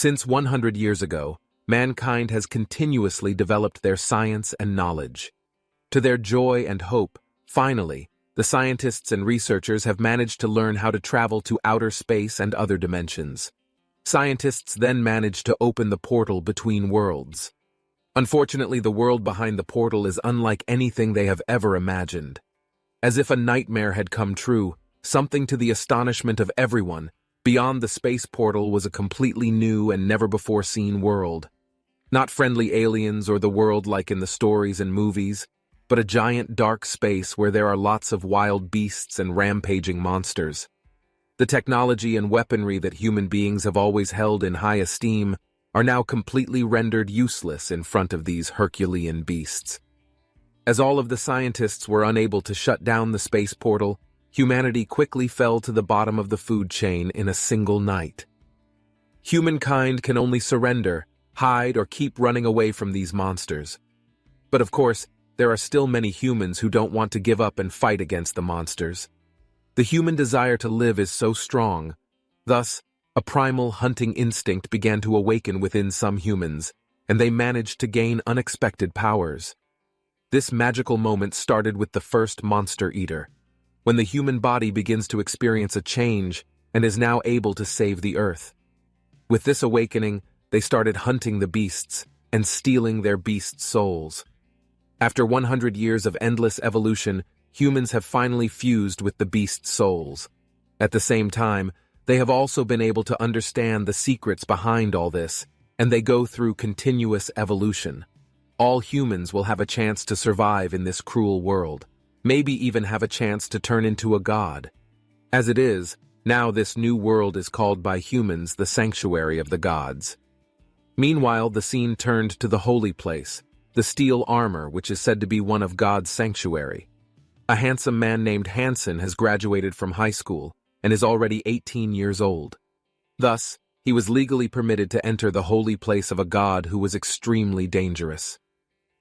Since 100 years ago, mankind has continuously developed their science and knowledge. To their joy and hope, finally, the scientists and researchers have managed to learn how to travel to outer space and other dimensions. Scientists then managed to open the portal between worlds. Unfortunately, the world behind the portal is unlike anything they have ever imagined. As if a nightmare had come true, something to the astonishment of everyone, beyond the space portal was a completely new and never-before-seen world. Not friendly aliens or the world like in the stories and movies, but a giant dark space where there are lots of wild beasts and rampaging monsters. The technology and weaponry that human beings have always held in high esteem are now completely rendered useless in front of these Herculean beasts. As all of the scientists were unable to shut down the space portal, humanity quickly fell to the bottom of the food chain in a single night. Humankind can only surrender, hide, or keep running away from these monsters. But of course, there are still many humans who don't want to give up and fight against the monsters. The human desire to live is so strong. Thus, a primal hunting instinct began to awaken within some humans, and they managed to gain unexpected powers. This magical moment started with the first monster eater, when the human body begins to experience a change and is now able to save the earth. With this awakening, they started hunting the beasts and stealing their beast souls. After 100 years of endless evolution, humans have finally fused with the beast souls. At the same time, they have also been able to understand the secrets behind all this, and they go through continuous evolution. All humans will have a chance to survive in this cruel world, maybe even have a chance to turn into a god. As it is, now this new world is called by humans the sanctuary of the gods. Meanwhile, the scene turned to the holy place, the steel armor, which is said to be one of God's sanctuary. A handsome man named Hansen has graduated from high school and is already 18 years old. Thus, he was legally permitted to enter the holy place of a god who was extremely dangerous.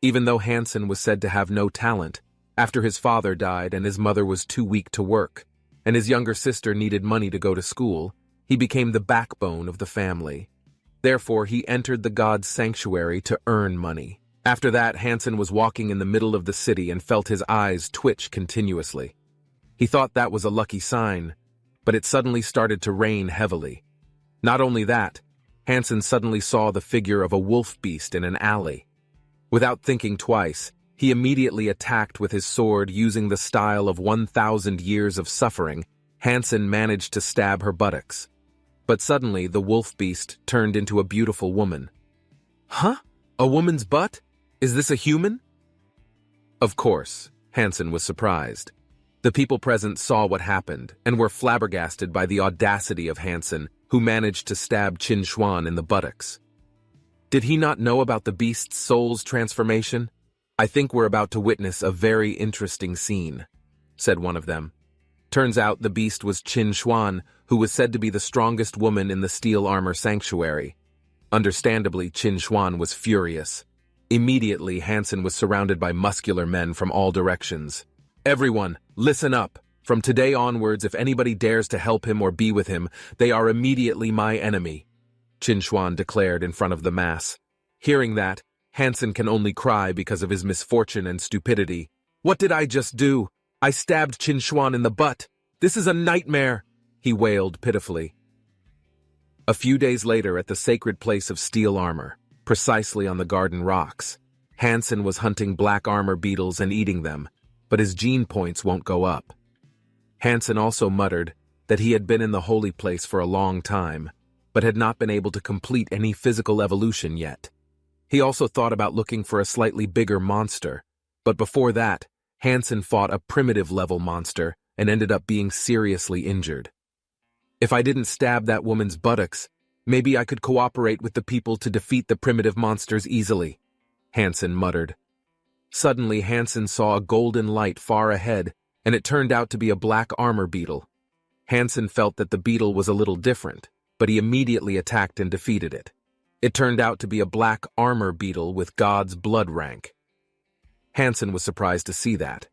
Even though Hansen was said to have no talent, after his father died and his mother was too weak to work, and his younger sister needed money to go to school, he became the backbone of the family. Therefore, he entered the god's sanctuary to earn money. After that, Hansen was walking in the middle of the city and felt his eyes twitch continuously. He thought that was a lucky sign, but it suddenly started to rain heavily. Not only that, Hansen suddenly saw the figure of a wolf beast in an alley. Without thinking twice, he immediately attacked with his sword using the style of 1,000 years of suffering. Hansen managed to stab her buttocks. But suddenly, the wolf beast turned into a beautiful woman. Huh? A woman's butt? Is this a human? Of course, Hansen was surprised. The people present saw what happened and were flabbergasted by the audacity of Hansen, who managed to stab Qin Xuan in the buttocks. Did he not know about the beast's soul's transformation? I think we're about to witness a very interesting scene, said one of them. Turns out the beast was Qin Xuan, who was said to be the strongest woman in the steel armor sanctuary. Understandably, Qin Xuan was furious. Immediately, Hansen was surrounded by muscular men from all directions. Everyone, listen up. From today onwards, if anybody dares to help him or be with him, they are immediately my enemy, Qin Xuan declared in front of the mass. Hearing that, Hansen can only cry because of his misfortune and stupidity. What did I just do? I stabbed Qin Xuan in the butt. This is a nightmare, he wailed pitifully. A few days later, at the sacred place of steel armor, precisely on the garden rocks, Hansen was hunting black armor beetles and eating them, but his gene points won't go up. Hansen also muttered that he had been in the holy place for a long time, but had not been able to complete any physical evolution yet. He also thought about looking for a slightly bigger monster, but before that, Hansen fought a primitive-level monster and ended up being seriously injured. If I didn't stab that woman's buttocks, maybe I could cooperate with the people to defeat the primitive monsters easily, Hansen muttered. Suddenly, Hansen saw a golden light far ahead, and it turned out to be a black armor beetle. Hansen felt that the beetle was a little different, but he immediately attacked and defeated it. It turned out to be a black armor beetle with God's blood rank. Hansen was surprised to see that.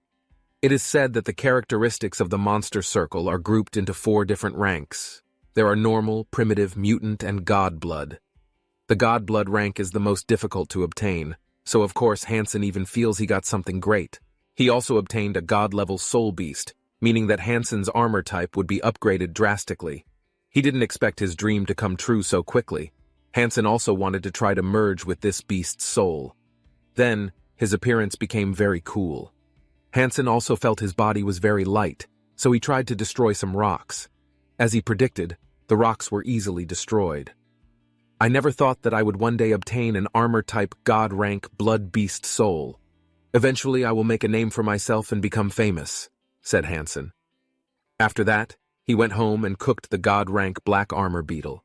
It is said that the characteristics of the monster circle are grouped into 4 different ranks. There are normal, primitive, mutant, and god blood. The god blood rank is the most difficult to obtain, so of course Hansen even feels he got something great. He also obtained a god-level soul beast, meaning that Hansen's armor type would be upgraded drastically. He didn't expect his dream to come true so quickly. Hansen also wanted to try to merge with this beast's soul. Then, his appearance became very cool. Hansen also felt his body was very light, so he tried to destroy some rocks. As he predicted, the rocks were easily destroyed. I never thought that I would one day obtain an armor-type god-rank blood beast soul. Eventually I will make a name for myself and become famous, said Hansen. After that, he went home and cooked the god-rank black armor beetle.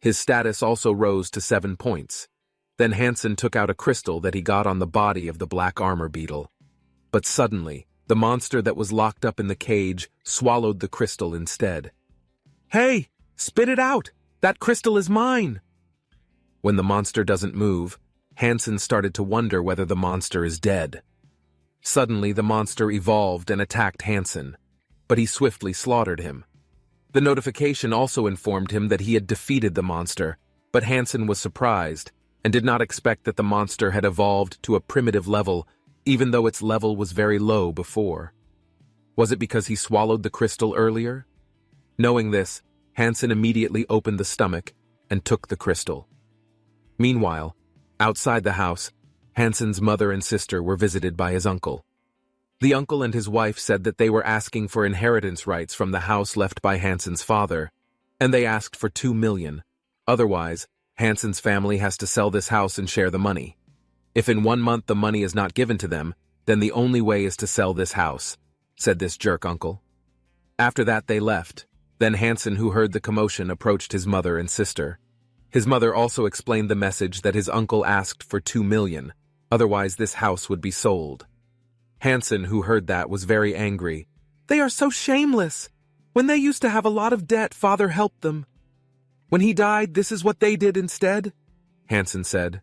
His status also rose to 7 points. Then Hansen took out a crystal that he got on the body of the black armor beetle. But suddenly, the monster that was locked up in the cage swallowed the crystal instead. "Hey, spit it out! That crystal is mine!" When the monster doesn't move, Hansen started to wonder whether the monster is dead. Suddenly, the monster evolved and attacked Hansen, but he swiftly slaughtered him. The notification also informed him that he had defeated the monster, but Hansen was surprised and did not expect that the monster had evolved to a primitive level, even though its level was very low before. Was it because he swallowed the crystal earlier? Knowing this, Hansen immediately opened the stomach and took the crystal. Meanwhile, outside the house, Hansen's mother and sister were visited by his uncle. The uncle and his wife said that they were asking for inheritance rights from the house left by Hansen's father, and they asked for 2 million. Otherwise, Hansen's family has to sell this house and share the money. If in 1 month the money is not given to them, then the only way is to sell this house, said this jerk uncle. After that they left. Then Hansen, who heard the commotion, approached his mother and sister. His mother also explained the message that his uncle asked for 2 million, otherwise this house would be sold. Hansen, who heard that, was very angry. "They are so shameless! When they used to have a lot of debt, father helped them. When he died, this is what they did instead," Hansen said.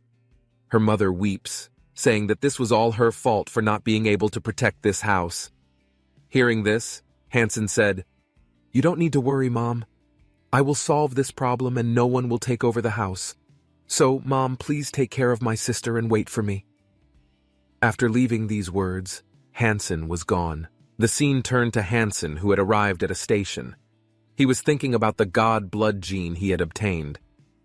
Her mother weeps, saying that this was all her fault for not being able to protect this house. Hearing this, Hansen said, "You don't need to worry, Mom. I will solve this problem and no one will take over the house. So, Mom, please take care of my sister and wait for me." After leaving these words, Hansen was gone. The scene turned to Hansen, who had arrived at a station. He was thinking about the god blood gene he had obtained.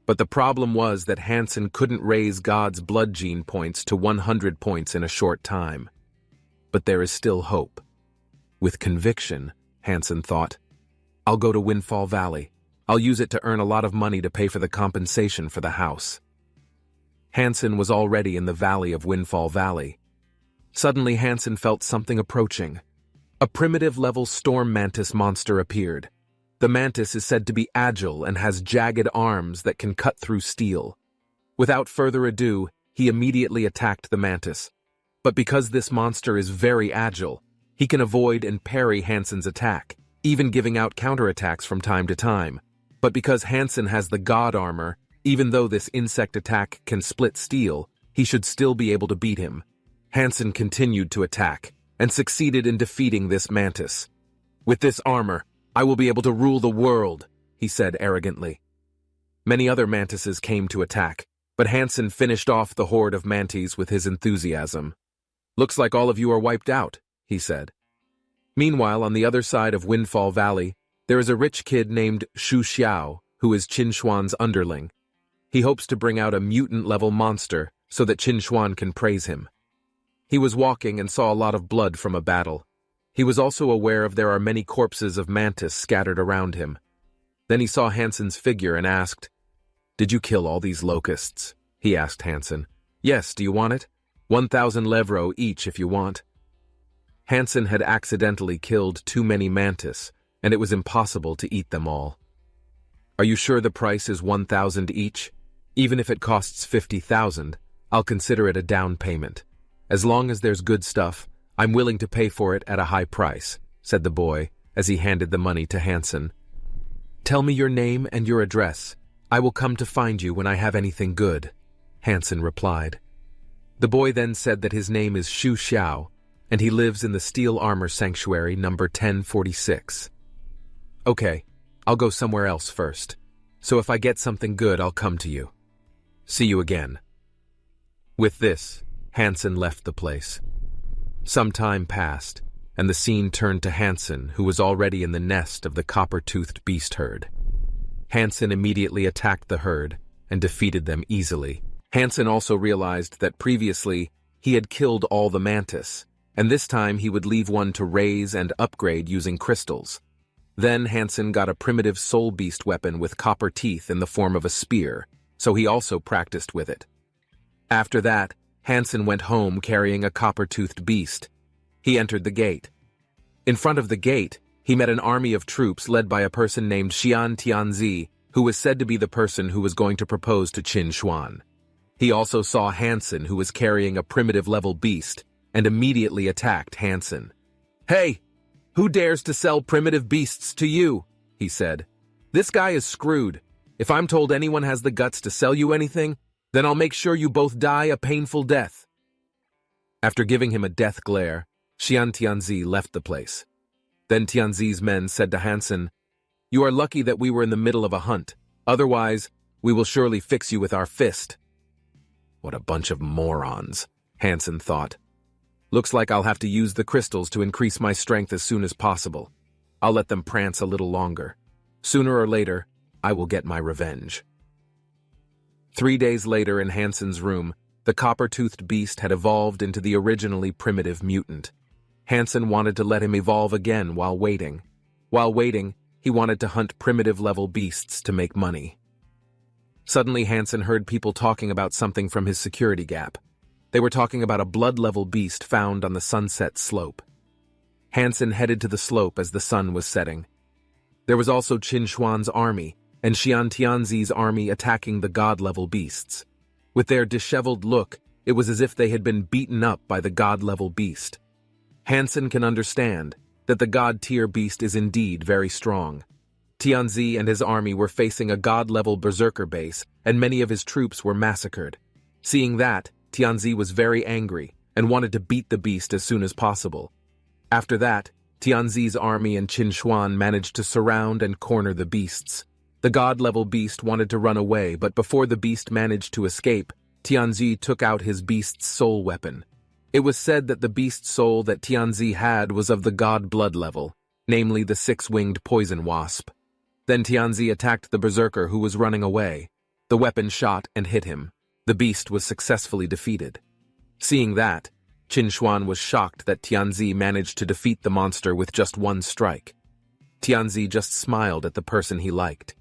But the problem was that Hansen couldn't raise God's blood gene points to 100 points in a short time. But there is still hope. With conviction, Hansen thought, "I'll go to Windfall Valley. I'll use it to earn a lot of money to pay for the compensation for the house." Hansen was already in the valley of Windfall Valley. Suddenly Hansen felt something approaching. A primitive-level storm mantis monster appeared. The mantis is said to be agile and has jagged arms that can cut through steel. Without further ado, he immediately attacked the mantis. But because this monster is very agile, he can avoid and parry Hansen's attack, even giving out counterattacks from time to time. But because Hansen has the god armor, even though this insect attack can split steel, he should still be able to beat him. Hansen continued to attack, and succeeded in defeating this mantis. "With this armor, I will be able to rule the world," he said arrogantly. Many other mantises came to attack, but Hansen finished off the horde of mantis with his enthusiasm. "Looks like all of you are wiped out," he said. Meanwhile, on the other side of Windfall Valley, there is a rich kid named Shu Xiao, who is Qin Shuan's underling. He hopes to bring out a mutant-level monster so that Qin Shuan can praise him. He was walking and saw a lot of blood from a battle. He was also aware of there are many corpses of mantis scattered around him. Then he saw Hansen's figure and asked, "Did you kill all these locusts?" He asked Hansen. "Yes, do you want it? 1,000 levro each if you want." Hansen had accidentally killed too many mantis, and it was impossible to eat them all. "Are you sure the price is 1,000 each? Even if it costs 50,000, I'll consider it a down payment. As long as there's good stuff, I'm willing to pay for it at a high price," said the boy as he handed the money to Hansen. "Tell me your name and your address. I will come to find you when I have anything good," Hansen replied. The boy then said that his name is Shu Xiao, and he lives in the Steel Armor Sanctuary number 1046. "Okay, I'll go somewhere else first, so if I get something good, I'll come to you." See you again." With this, Hansen left the place. Some time passed, and the scene turned to Hansen, who was already in the nest of the copper-toothed beast herd. Hansen immediately attacked the herd and defeated them easily. Hansen also realized that previously he had killed all the mantis, and this time he would leave one to raise and upgrade using crystals. Then Hansen got a primitive soul beast weapon with copper teeth in the form of a spear, so he also practiced with it. After that, Hansen went home carrying a copper-toothed beast. He entered the gate. In front of the gate, he met an army of troops led by a person named Xian Tianzi, who was said to be the person who was going to propose to Qin Xuan. He also saw Hansen, who was carrying a primitive-level beast, and immediately attacked Hansen. "Hey! Who dares to sell primitive beasts to you?" he said. "This guy is screwed. If I'm told anyone has the guts to sell you anything, then I'll make sure you both die a painful death." After giving him a death glare, Xian Tianzi left the place. Then Tianzi's men said to Hansen, "You are lucky that we were in the middle of a hunt. Otherwise, we will surely fix you with our fist." What a bunch of morons, Hansen thought. Looks like I'll have to use the crystals to increase my strength as soon as possible. I'll let them prance a little longer. Sooner or later, I will get my revenge. 3 days later in Hansen's room, the copper-toothed beast had evolved into the originally primitive mutant. Hansen wanted to let him evolve again while waiting. While waiting, he wanted to hunt primitive-level beasts to make money. Suddenly, Hansen heard people talking about something from his security gap. They were talking about a blood-level beast found on the sunset slope. Hansen headed to the slope as the sun was setting. There was also Qin Xuan's army and Xian Tianzi's army attacking the god-level beasts. With their disheveled look, it was as if they had been beaten up by the god-level beast. Hansen can understand that the god-tier beast is indeed very strong. Tianzi and his army were facing a god-level berserker base, and many of his troops were massacred. Seeing that, Tianzi was very angry and wanted to beat the beast as soon as possible. After that, Tianzi's army and Qin Xuan managed to surround and corner the beasts. The god-level beast wanted to run away, but before the beast managed to escape, Tianzi took out his beast's soul weapon. It was said that the beast's soul that Tianzi had was of the god blood level, namely the six-winged poison wasp. Then Tianzi attacked the berserker who was running away. The weapon shot and hit him. The beast was successfully defeated. Seeing that, Qin Xuan was shocked that Tianzi managed to defeat the monster with just one strike. Tianzi just smiled at the person he liked.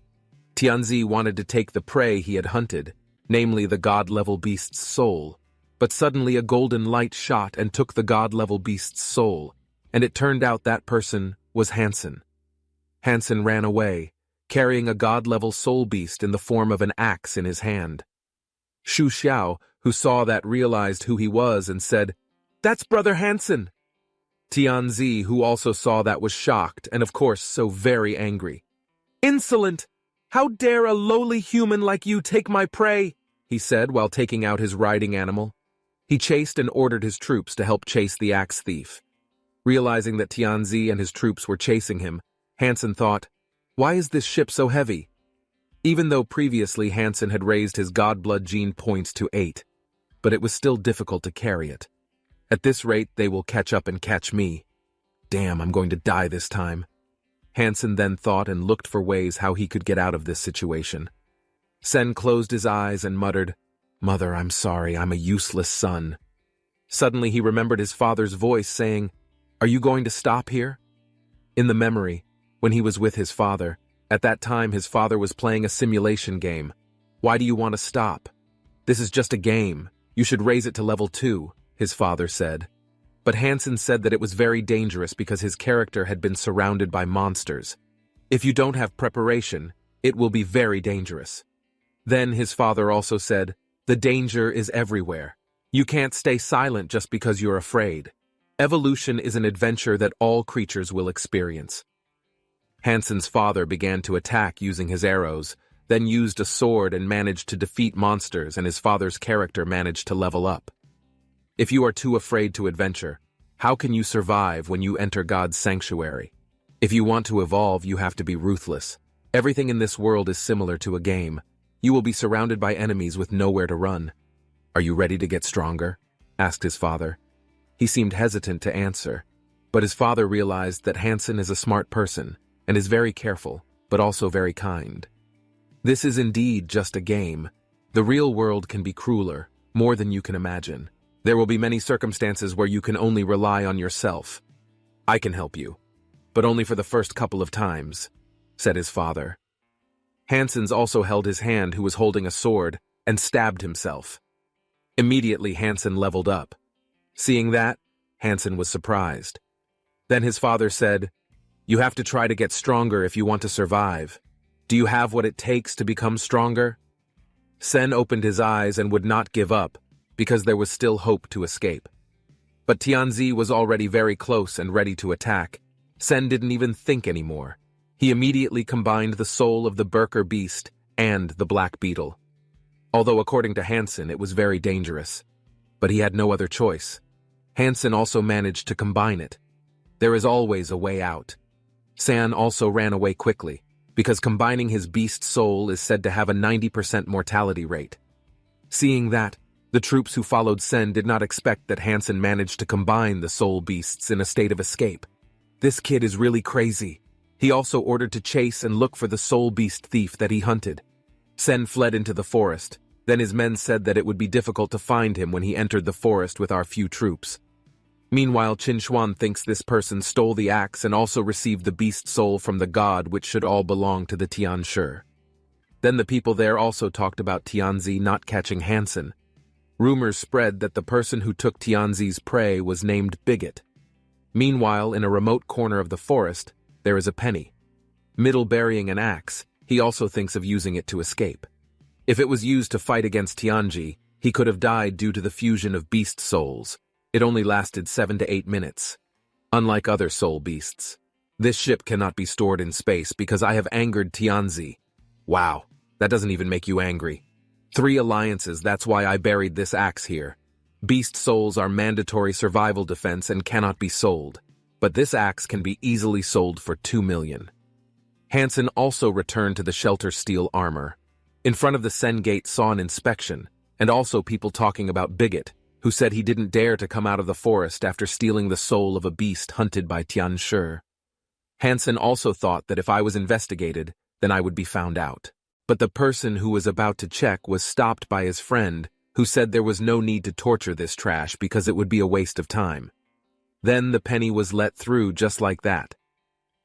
Tianzi wanted to take the prey he had hunted, namely the god-level beast's soul, but suddenly a golden light shot and took the god-level beast's soul, and it turned out that person was Hansen. Hansen ran away, carrying a god-level soul beast in the form of an axe in his hand. Shu Xiao, who saw that, realized who he was and said, "That's Brother Hansen!" Tianzi, who also saw that, was shocked and of course so very angry. "Insolent! How dare a lowly human like you take my prey?" he said while taking out his riding animal. He chased and ordered his troops to help chase the axe thief. Realizing that Tianzi and his troops were chasing him, Hansen thought, "Why is this ship so heavy?" Even though previously Hansen had raised his godblood gene points to 8, but it was still difficult to carry it. At this rate, they will catch up and catch me. Damn, I'm going to die this time. Hansen then thought and looked for ways how he could get out of this situation. Sen closed his eyes and muttered, "Mother, I'm sorry, I'm a useless son." Suddenly he remembered his father's voice saying, "Are you going to stop here?" In the memory, when he was with his father, at that time his father was playing a simulation game. "Why do you want to stop? This is just a game. You should raise it to level 2, his father said. But Hansen said that it was very dangerous because his character had been surrounded by monsters. If you don't have preparation, it will be very dangerous. Then his father also said, "The danger is everywhere. You can't stay silent just because you're afraid. Evolution is an adventure that all creatures will experience." Hansen's father began to attack using his arrows, then used a sword and managed to defeat monsters, and his father's character managed to level up. If you are too afraid to adventure, how can you survive when you enter God's sanctuary? If you want to evolve, you have to be ruthless. Everything in this world is similar to a game. You will be surrounded by enemies with nowhere to run. Are you ready to get stronger? Asked his father. He seemed hesitant to answer, but his father realized that Hansen is a smart person and is very careful, but also very kind. This is indeed just a game. The real world can be crueler, more than you can imagine. There will be many circumstances where you can only rely on yourself. I can help you, but only for the first couple of times, said his father. Hansen's also held his hand, who was holding a sword, and stabbed himself. Immediately Hansen leveled up. Seeing that, Hansen was surprised. Then his father said, "You have to try to get stronger if you want to survive. Do you have what it takes to become stronger?" Sen opened his eyes and would not give up, because there was still hope to escape. But Tianzi was already very close and ready to attack. Sen didn't even think anymore. He immediately combined the soul of the Berker beast and the black beetle. Although according to Hansen it was very dangerous. But he had no other choice. Hansen also managed to combine it. There is always a way out. San also ran away quickly, because combining his beast soul is said to have a 90% mortality rate. Seeing that, the troops who followed Sen did not expect that Hansen managed to combine the soul beasts in a state of escape. This kid is really crazy. He also ordered to chase and look for the soul beast thief that he hunted. Sen fled into the forest. Then his men said that it would be difficult to find him when he entered the forest with our few troops. Meanwhile, Qin Xuan thinks this person stole the axe and also received the beast soul from the god, which should all belong to the Tianshi. Then the people there also talked about Tianzi not catching Hansen. Rumors spread that the person who took Tianzi's prey was named Bigot. Meanwhile, in a remote corner of the forest, there is a penny. Middle burying an axe, he also thinks of using it to escape. If it was used to fight against Tianji, he could have died due to the fusion of beast souls. It only lasted 7 to 8 minutes. Unlike other soul beasts, this ship cannot be stored in space because I have angered Tianzi. Wow, that doesn't even make you angry. 3 alliances, that's why I buried this axe here. Beast souls are mandatory survival defense and cannot be sold, but this axe can be easily sold for 2 million. Hansen also returned to the shelter steel armor. In front of the Sen gate saw an inspection, and also people talking about Bigot, who said he didn't dare to come out of the forest after stealing the soul of a beast hunted by Tianshi. Hansen also thought that if I was investigated, then I would be found out. But the person who was about to check was stopped by his friend, who said there was no need to torture this trash because it would be a waste of time. Then the penny was let through just like that.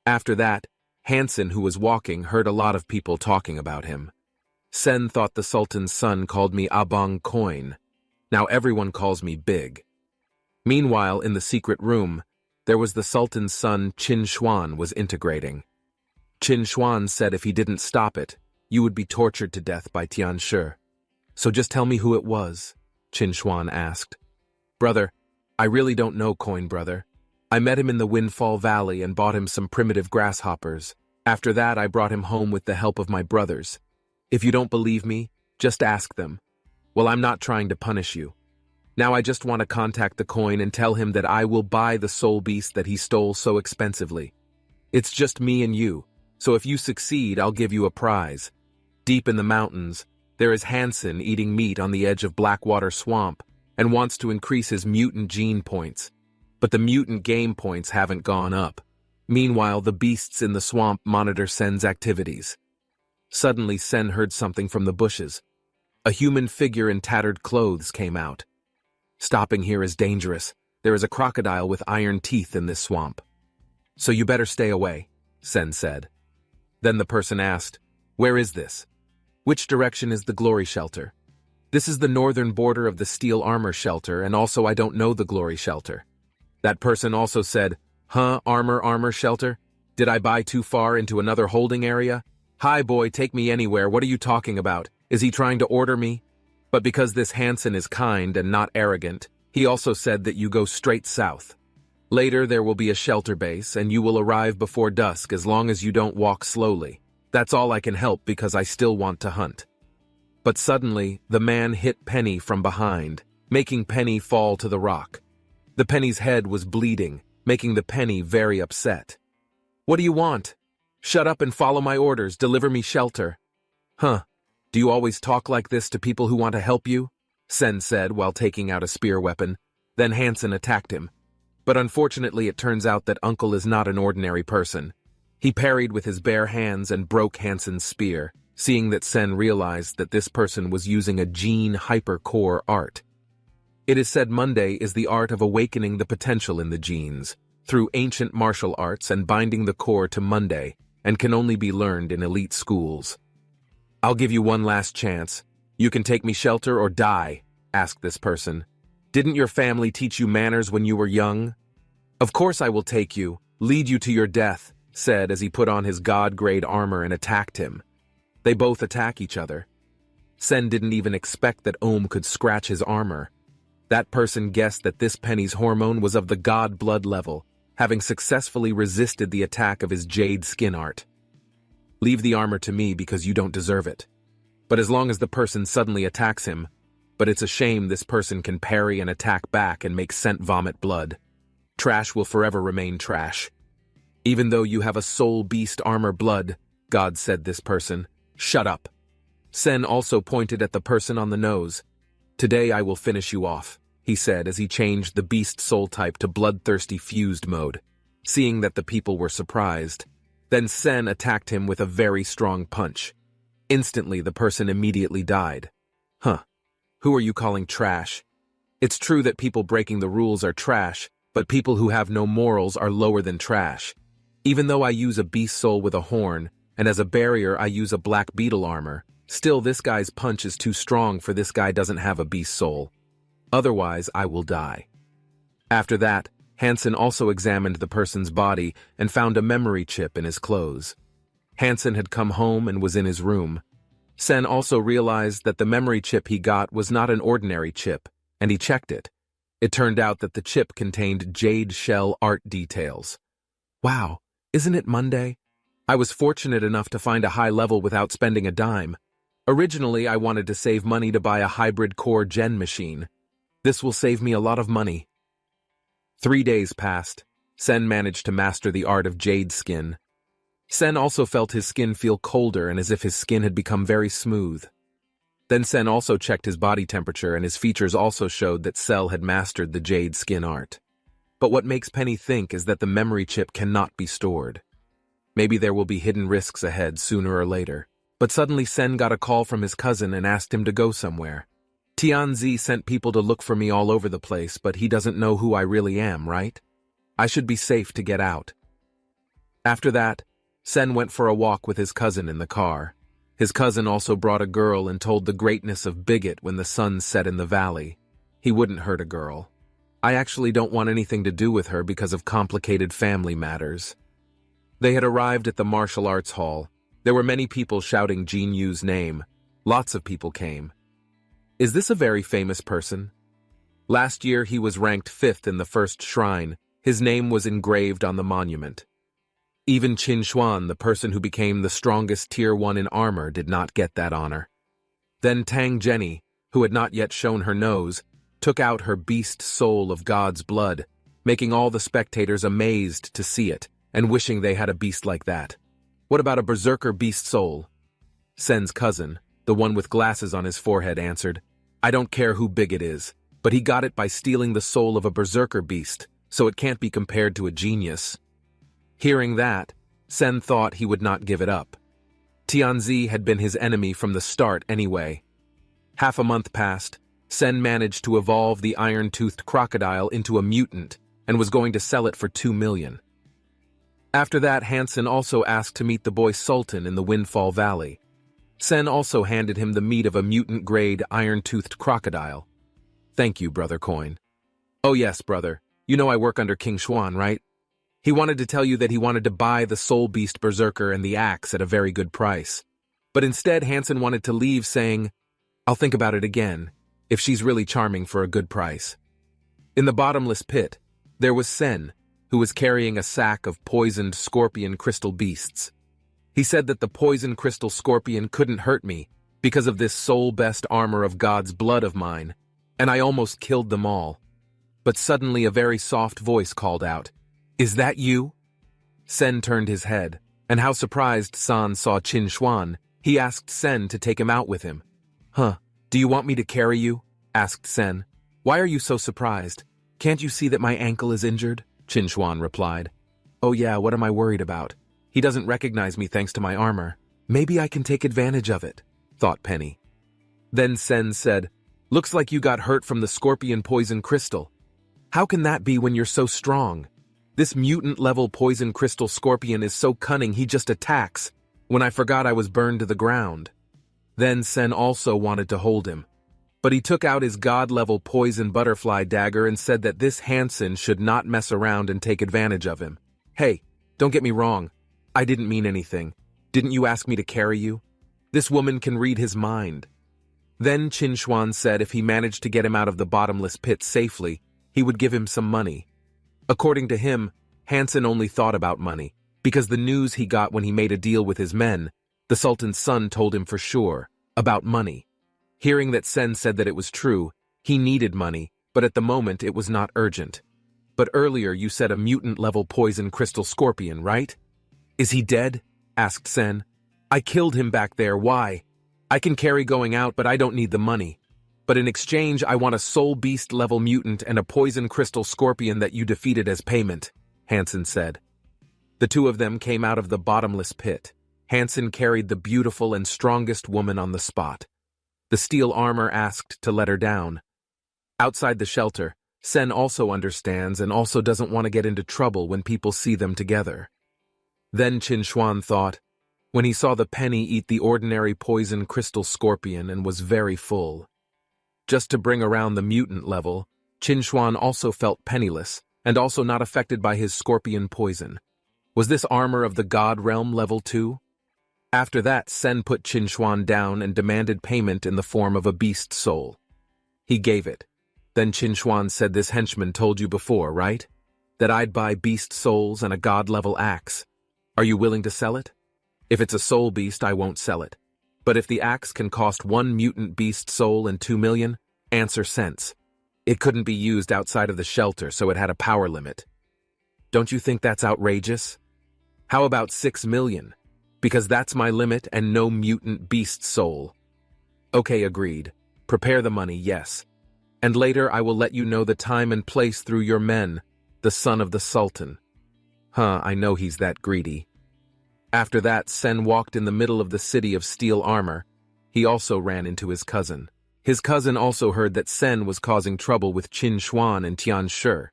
After that, Hansen, who was walking, heard a lot of people talking about him. Sen thought the Sultan's son called me Abong Coin. Now everyone calls me Big. Meanwhile, in the secret room, there was the Sultan's son Qin Xuan was integrating. Qin Xuan said if he didn't stop it, you would be tortured to death by Tianshi. So just tell me who it was, Qin Xuan asked. Brother, I really don't know, Coin brother. I met him in the Windfall Valley and bought him some primitive grasshoppers. After that, I brought him home with the help of my brothers. If you don't believe me, just ask them. Well, I'm not trying to punish you. Now I just want to contact the Coin and tell him that I will buy the soul beast that he stole so expensively. It's just me and you, so if you succeed, I'll give you a prize. Deep in the mountains, there is Hansen eating meat on the edge of Blackwater Swamp and wants to increase his mutant gene points. But the mutant game points haven't gone up. Meanwhile, the beasts in the swamp monitor Sen's activities. Suddenly, Sen heard something from the bushes. A human figure in tattered clothes came out. Stopping here is dangerous. There is a crocodile with iron teeth in this swamp. So you better stay away, Sen said. Then the person asked, where is this? Which direction is the Glory Shelter? This is the northern border of the Steel Armor Shelter, and also I don't know the Glory Shelter. That person also said, Armor Shelter? Did I buy too far into another holding area? Hi boy, take me anywhere, what are you talking about? Is he trying to order me? But because this Hansen is kind and not arrogant, he also said that you go straight south. Later there will be a shelter base, and you will arrive before dusk as long as you don't walk slowly. That's all I can help because I still want to hunt. But suddenly, the man hit Penny from behind, making Penny fall to the rock. The penny's head was bleeding, making the penny very upset. What do you want? Shut up and follow my orders, deliver me shelter. Do you always talk like this to people who want to help you? Sen said while taking out a spear weapon. Then Hansen attacked him. But unfortunately it turns out that Uncle is not an ordinary person. He parried with his bare hands and broke Hansen's spear, seeing that Sen realized that this person was using a gene hypercore art. It is said Monday is the art of awakening the potential in the genes, through ancient martial arts and binding the core to Monday, and can only be learned in elite schools. I'll give you one last chance. You can take me shelter or die, asked this person. Didn't your family teach you manners when you were young? Of course I will take you, lead you to your death, said as he put on his god-grade armor and attacked him. They both attack each other. Sen didn't even expect that Ohm could scratch his armor. That person guessed that this penny's hormone was of the god blood level, having successfully resisted the attack of his jade skin art. Leave the armor to me because you don't deserve it. But as long as the person suddenly attacks him, but it's a shame this person can parry and attack back and make scent vomit blood. Trash will forever remain trash. Even though you have a soul beast armor blood, God said this person. Shut up. Sen also pointed at the person on the nose. Today I will finish you off, he said as he changed the beast soul type to bloodthirsty fused mode, seeing that the people were surprised. Then Sen attacked him with a very strong punch. Instantly the person immediately died. Huh. Who are you calling trash? It's true that people breaking the rules are trash, but people who have no morals are lower than trash. Even though I use a beast soul with a horn, and as a barrier I use a black beetle armor, still this guy's punch is too strong for this guy doesn't have a beast soul. Otherwise I will die. After that, Hansen also examined the person's body and found a memory chip in his clothes. Hansen had come home and was in his room. Sen also realized that the memory chip he got was not an ordinary chip, and he checked it. It turned out that the chip contained jade shell art details. Wow, isn't it Monday? I was fortunate enough to find a high level without spending a dime. Originally, I wanted to save money to buy a hybrid core gen machine. This will save me a lot of money. 3 days passed. Sen managed to master the art of jade skin. Sen also felt his skin feel colder and as if his skin had become very smooth. Then Sen also checked his body temperature and his features also showed that Cell had mastered the jade skin art. But what makes Penny think is that the memory chip cannot be stored. Maybe there will be hidden risks ahead sooner or later. But suddenly Sen got a call from his cousin and asked him to go somewhere. Tianzi sent people to look for me all over the place, but he doesn't know who I really am, right? I should be safe to get out. After that, Sen went for a walk with his cousin in the car. His cousin also brought a girl and told the greatness of Bigot when the sun set in the valley. He wouldn't hurt a girl. I actually don't want anything to do with her because of complicated family matters. They had arrived at the martial arts hall. There were many people shouting Jin Yu's name. Lots of people came. Is this a very famous person? Last year he was ranked 5th in the first shrine. His name was engraved on the monument. Even Qin Xuan, the person who became the strongest Tier 1 in armor, did not get that honor. Then Tang Jenny, who had not yet shown her nose, took out her beast soul of God's blood, making all the spectators amazed to see it, and wishing they had a beast like that. What about a berserker beast soul? Sen's cousin, the one with glasses on his forehead, answered, I don't care who big it is, but he got it by stealing the soul of a berserker beast, so it can't be compared to a genius. Hearing that, Sen thought he would not give it up. Tianzi had been his enemy from the start anyway. Half a month passed. Sen managed to evolve the iron-toothed crocodile into a mutant and was going to sell it for 2 million. After that, Hansen also asked to meet the boy Sultan in the Windfall Valley. Sen also handed him the meat of a mutant-grade iron-toothed crocodile. Thank you, Brother Coin. Oh yes, brother. You know I work under King Xuan, right? He wanted to tell you that he wanted to buy the Soul Beast Berserker and the axe at a very good price. But instead, Hansen wanted to leave saying, I'll think about it again, if she's really charming for a good price. In the bottomless pit, there was Sen, who was carrying a sack of poisoned scorpion crystal beasts. He said that the poison crystal scorpion couldn't hurt me because of this soul-best armor of God's blood of mine, and I almost killed them all. But suddenly a very soft voice called out, Is that you? Sen turned his head, and how surprised San saw Qin Xuan, He asked Sen to take him out with him. Huh, do you want me to carry you? Asked Sen. Why are you so surprised? Can't you see that my ankle is injured? Qinchuan replied. Oh yeah, what am I worried about? He doesn't recognize me thanks to my armor. Maybe I can take advantage of it, thought Penny. Then Sen said, Looks like you got hurt from the scorpion poison crystal. How can that be when you're so strong? This mutant-level poison crystal scorpion is so cunning he just attacks, when I forgot I was burned to the ground. Then Sen also wanted to hold him, but he took out his god-level poison butterfly dagger and said that this Hansen should not mess around and take advantage of him. Hey, don't get me wrong. I didn't mean anything. Didn't you ask me to carry you? This woman can read his mind. Then Qinchuan said if he managed to get him out of the bottomless pit safely, he would give him some money. According to him, Hansen only thought about money, because the news he got when he made a deal with his men, the Sultan's son told him for sure, about money. Hearing that Sen said that it was true, he needed money, but at the moment it was not urgent. But earlier you said a mutant-level poison crystal scorpion, right? Is he dead? Asked Sen. I killed him back there, why? I can carry going out, but I don't need the money. But in exchange, I want a soul beast-level mutant and a poison crystal scorpion that you defeated as payment, Hansen said. The two of them came out of the bottomless pit. Hansen carried the beautiful and strongest woman on the spot. The steel armor asked to let her down. Outside the shelter, Sen also understands and also doesn't want to get into trouble when people see them together. Then Qinchuan thought, when he saw the penny eat the ordinary poison crystal scorpion and was very full. Just to bring around the mutant level, Qinchuan also felt penniless and also not affected by his scorpion poison. Was this armor of the god realm level 2? After that, Sen put Qinchuan down and demanded payment in the form of a beast soul. He gave it. Then Qinchuan said this henchman told you before, right? That I'd buy beast souls and a god-level axe. Are you willing to sell it? If it's a soul beast, I won't sell it. But if the axe can cost 1 mutant beast soul and 2 million, answer sense. It couldn't be used outside of the shelter, so it had a power limit. Don't you think that's outrageous? How about 6 million? Because that's my limit and no mutant beast soul. Okay, agreed. Prepare the money, yes. And later I will let you know the time and place through your men, the son of the Sultan. I know he's that greedy. After that, Sen walked in the middle of the city of steel armor. He also ran into his cousin. His cousin also heard that Sen was causing trouble with Qinchuan and Tianshi.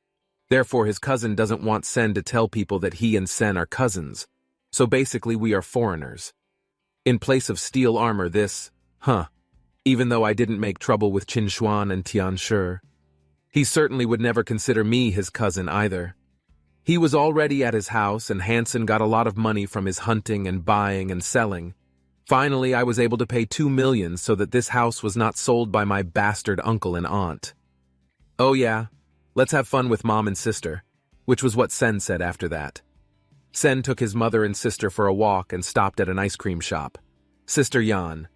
Therefore, his cousin doesn't want Sen to tell people that he and Sen are cousins. So basically, we are foreigners. In place of steel armor, even though I didn't make trouble with Qinchuan and Tianshi, he certainly would never consider me his cousin either. He was already at his house, and Hansen got a lot of money from his hunting and buying and selling. Finally, I was able to pay 2 million so that this house was not sold by my bastard uncle and aunt. Oh yeah, let's have fun with mom and sister, which was what Sen said after that. Sen took his mother and sister for a walk and stopped at an ice cream shop. Sister Yan,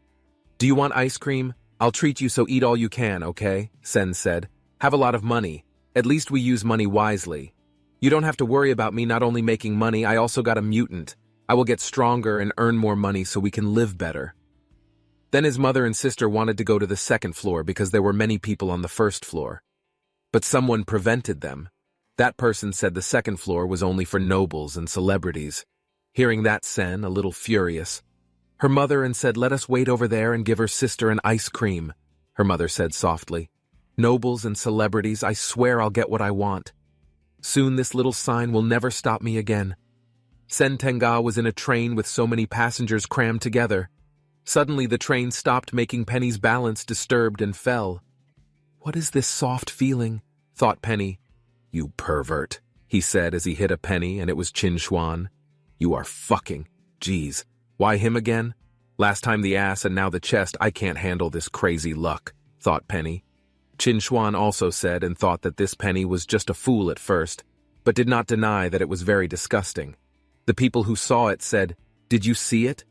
do you want ice cream? I'll treat you, so eat all you can, okay? Sen said. Have a lot of money. At least we use money wisely. You don't have to worry about me not only making money, I also got a mutant. I will get stronger and earn more money so we can live better. Then his mother and sister wanted to go to the second floor because there were many people on the first floor. But someone prevented them. That person said the second floor was only for nobles and celebrities. Hearing that, Sen, a little furious, her mother and said, let us wait over there and give her sister an ice cream. Her mother said softly, nobles and celebrities, I swear I'll get what I want. Soon this little sign will never stop me again. Sen Tenga was in a train with so many passengers crammed together. Suddenly the train stopped, making Penny's balance disturbed and fell. What is this soft feeling? Thought Penny. You pervert, he said as he hit a penny, and it was Qinchuan. You are fucking. Jeez. Why him again? Last time the ass and now the chest. I can't handle this crazy luck, thought Penny. Qinchuan also said and thought that this penny was just a fool at first, but did not deny that it was very disgusting. The people who saw it said, did you see it?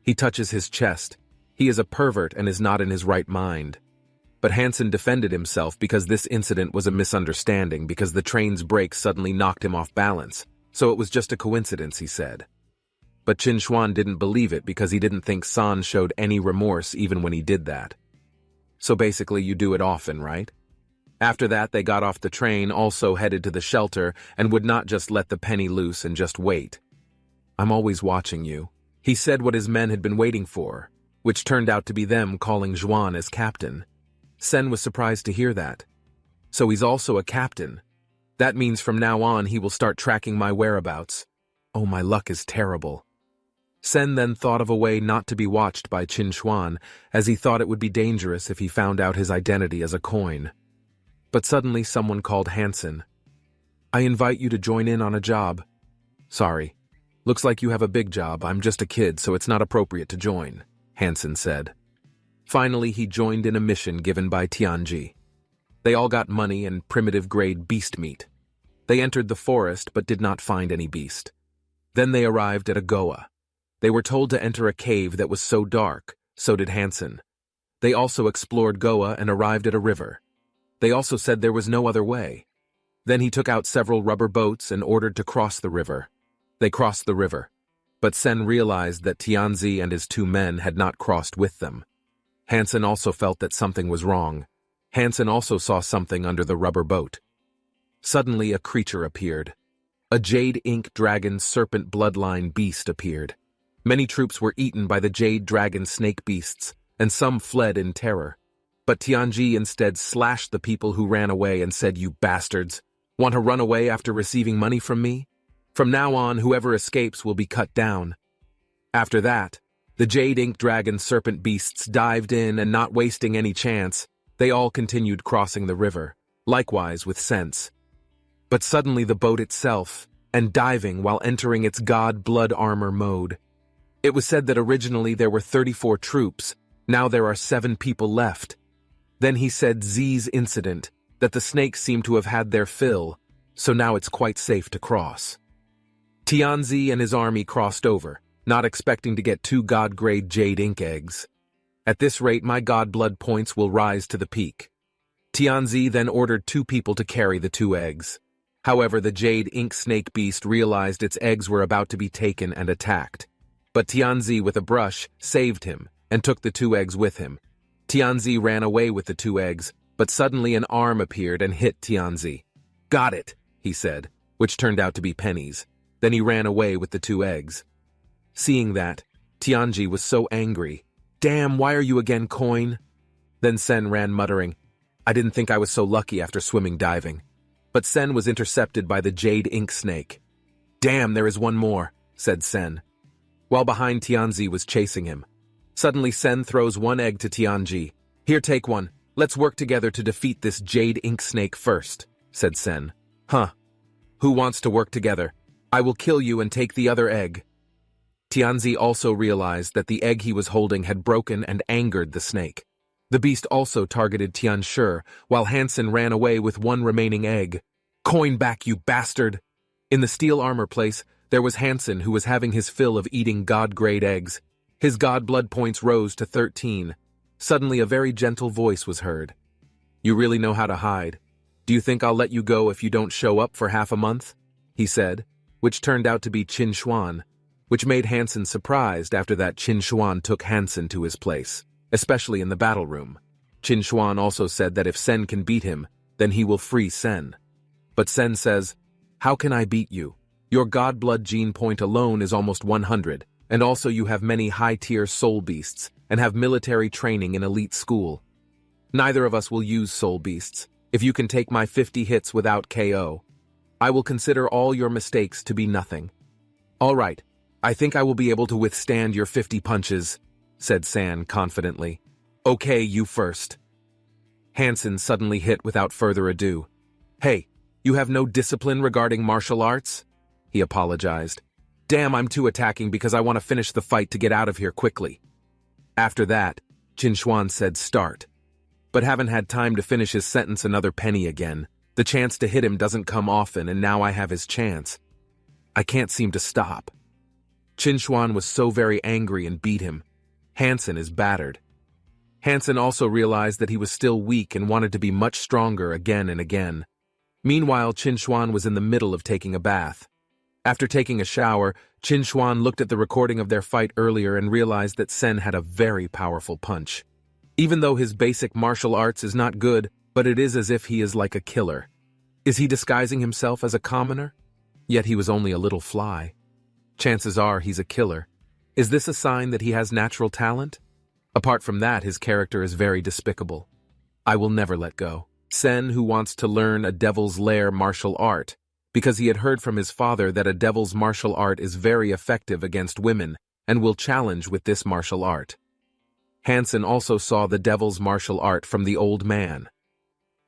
He touches his chest. He is a pervert and is not in his right mind. But Hansen defended himself because this incident was a misunderstanding because the train's brakes suddenly knocked him off balance, so it was just a coincidence, he said. But Qin Xuan didn't believe it because he didn't think San showed any remorse even when he did that. So basically you do it often, right? After that, they got off the train, also headed to the shelter, and would not just let the penny loose and just wait. "I'm always watching you." He said what his men had been waiting for, which turned out to be them calling Zhuan as captain. Sen was surprised to hear that. So he's also a captain. That means from now on he will start tracking my whereabouts. Oh, my luck is terrible. Sen then thought of a way not to be watched by Qin Xuan, as he thought it would be dangerous if he found out his identity as a coin. But suddenly someone called Hansen. "I invite you to join in on a job." "Sorry. Looks like you have a big job. I'm just a kid, so it's not appropriate to join," Hansen said. Finally, he joined in a mission given by Tianji. They all got money and primitive-grade beast meat. They entered the forest but did not find any beast. Then they arrived at a Goa. They were told to enter a cave that was so dark, so did Hansen. They also explored Goa and arrived at a river. They also said there was no other way. Then he took out several rubber boats and ordered to cross the river. They crossed the river, but Sen realized that Tianzi and his 2 men had not crossed with them. Hansen also felt that something was wrong. Hansen also saw something under the rubber boat. Suddenly a creature appeared. A jade ink dragon serpent bloodline beast appeared. Many troops were eaten by the jade dragon snake beasts, and some fled in terror. But Tianji instead slashed the people who ran away and said, "You bastards! Want to run away after receiving money from me? From now on, whoever escapes will be cut down." After that, the jade ink dragon serpent beasts dived in and not wasting any chance, they all continued crossing the river, likewise with sense. But suddenly the boat itself, and diving while entering its god blood armor mode. It was said that originally there were 34 troops, now there are 7 people left. Then he said Z's incident, that the snakes seem to have had their fill, so now it's quite safe to cross. Tianzi and his army crossed over, not expecting to get 2 god-grade jade ink eggs. At this rate, my god blood points will rise to the peak. Tianzi then ordered 2 people to carry the 2 eggs. However, the jade ink snake beast realized its eggs were about to be taken and attacked. But Tianzi, with a brush, saved him and took the 2 eggs with him. Tianzi ran away with the 2 eggs, but suddenly an arm appeared and hit Tianzi. "Got it," he said, which turned out to be pennies. Then he ran away with the 2 eggs. Seeing that, Tianji was so angry. "Damn, why are you again, coin?" Then Sen ran muttering, "I didn't think I was so lucky after swimming diving." But Sen was intercepted by the jade ink snake. "Damn, there is one more," said Sen. While behind, Tianzi was chasing him. Suddenly Sen throws 1 egg to Tianji. "Here, take one. Let's work together to defeat this jade ink snake first," said Sen. "Huh. Who wants to work together? I will kill you and take the other egg." Tianzi also realized that the egg he was holding had broken and angered the snake. The beast also targeted Tianshi, while Hansen ran away with 1 remaining egg. "Coin back, you bastard!" In the steel armor place, there was Hansen, who was having his fill of eating god-grade eggs. His god blood points rose to 13. Suddenly a very gentle voice was heard. "You really know how to hide. Do you think I'll let you go if you don't show up for half a month?" he said, which turned out to be Qin Xuan, which made Hansen surprised. After that, Qin Xuan took Hansen to his place, especially in the battle room. Qin Xuan also said that if Sen can beat him, then he will free Sen. But Sen says, "How can I beat you? Your god blood gene point alone is almost 100, and also you have many high-tier soul beasts, and have military training in elite school. Neither of us will use soul beasts. If you can take my 50 hits without KO, I will consider all your mistakes to be nothing." "All right, I think I will be able to withstand your 50 punches," said San confidently. "Okay, you first." Hansen suddenly hit without further ado. "Hey, you have no discipline regarding martial arts?" He apologized. "Damn, I'm too attacking because I want to finish the fight to get out of here quickly." After that, Qin Xuan said start. But haven't had time to finish his sentence another penny again. The chance to hit him doesn't come often, and now I have his chance. I can't seem to stop. Qin Xuan was so very angry and beat him. Hansen is battered. Hansen also realized that he was still weak and wanted to be much stronger again and again. Meanwhile, Qin Xuan was in the middle of taking a bath. After taking a shower, Xuan looked at the recording of their fight earlier and realized that Sen had a very powerful punch. Even though his basic martial arts is not good, but it is as if he is like a killer. Is he disguising himself as a commoner? Yet he was only a little fly. Chances are he's a killer. Is this a sign that he has natural talent? Apart from that, his character is very despicable. I will never let go. Sen, who wants to learn a devil's lair martial art, because he had heard from his father that a devil's martial art is very effective against women and will challenge with this martial art. Hansen also saw the devil's martial art from the old man.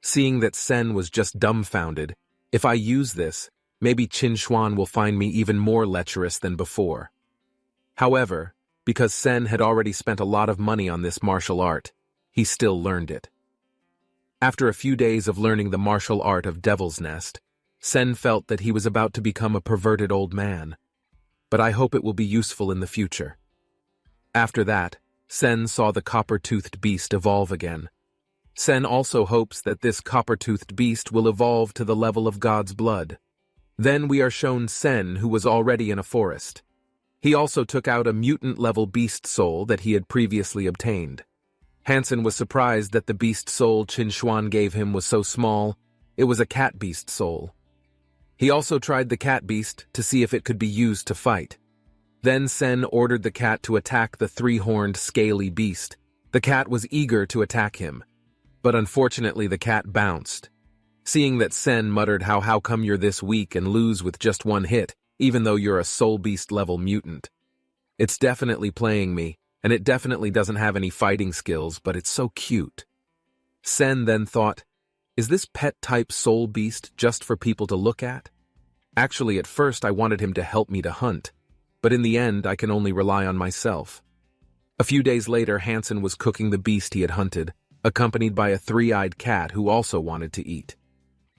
Seeing that Sen was just dumbfounded, if I use this, maybe Xuan will find me even more lecherous than before. However, because Sen had already spent a lot of money on this martial art, he still learned it. After a few days of learning the martial art of Devil's Nest, Sen felt that he was about to become a perverted old man. But I hope it will be useful in the future. After that, Sen saw the copper-toothed beast evolve again. Sen also hopes that this copper-toothed beast will evolve to the level of God's blood. Then we are shown Sen, who was already in a forest. He also took out a mutant-level beast soul that he had previously obtained. Hansen was surprised that the beast soul Xuan gave him was so small. It was a cat beast soul. He also tried the cat beast to see if it could be used to fight. Then Sen ordered the cat to attack the three-horned, scaly beast. The cat was eager to attack him, but unfortunately the cat bounced. Seeing that, Sen muttered, how come you're this weak and lose with just one hit, even though you're a soul beast level mutant? It's definitely playing me, and it definitely doesn't have any fighting skills, but it's so cute. Sen then thought, is this pet type soul beast just for people to look at? Actually, at first I wanted him to help me to hunt, but in the end I can only rely on myself. A few days later, Hansen was cooking the beast he had hunted, accompanied by a three-eyed cat who also wanted to eat.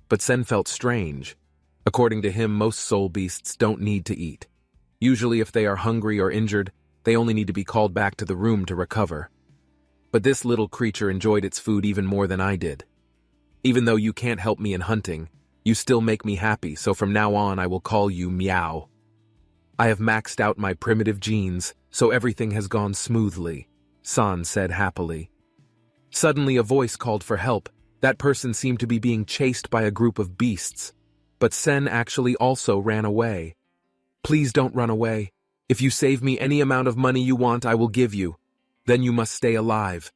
But Sen felt strange. According to him, most soul beasts don't need to eat. Usually if they are hungry or injured, they only need to be called back to the room to recover. But this little creature enjoyed its food even more than I did. Even though you can't help me in hunting, you still make me happy, so from now on I will call you Meow. I have maxed out my primitive genes, so everything has gone smoothly, San said happily. Suddenly a voice called for help. That person seemed to be being chased by a group of beasts. But Sen actually also ran away. Please don't run away. If you save me any amount of money you want, I will give you. Then you must stay alive.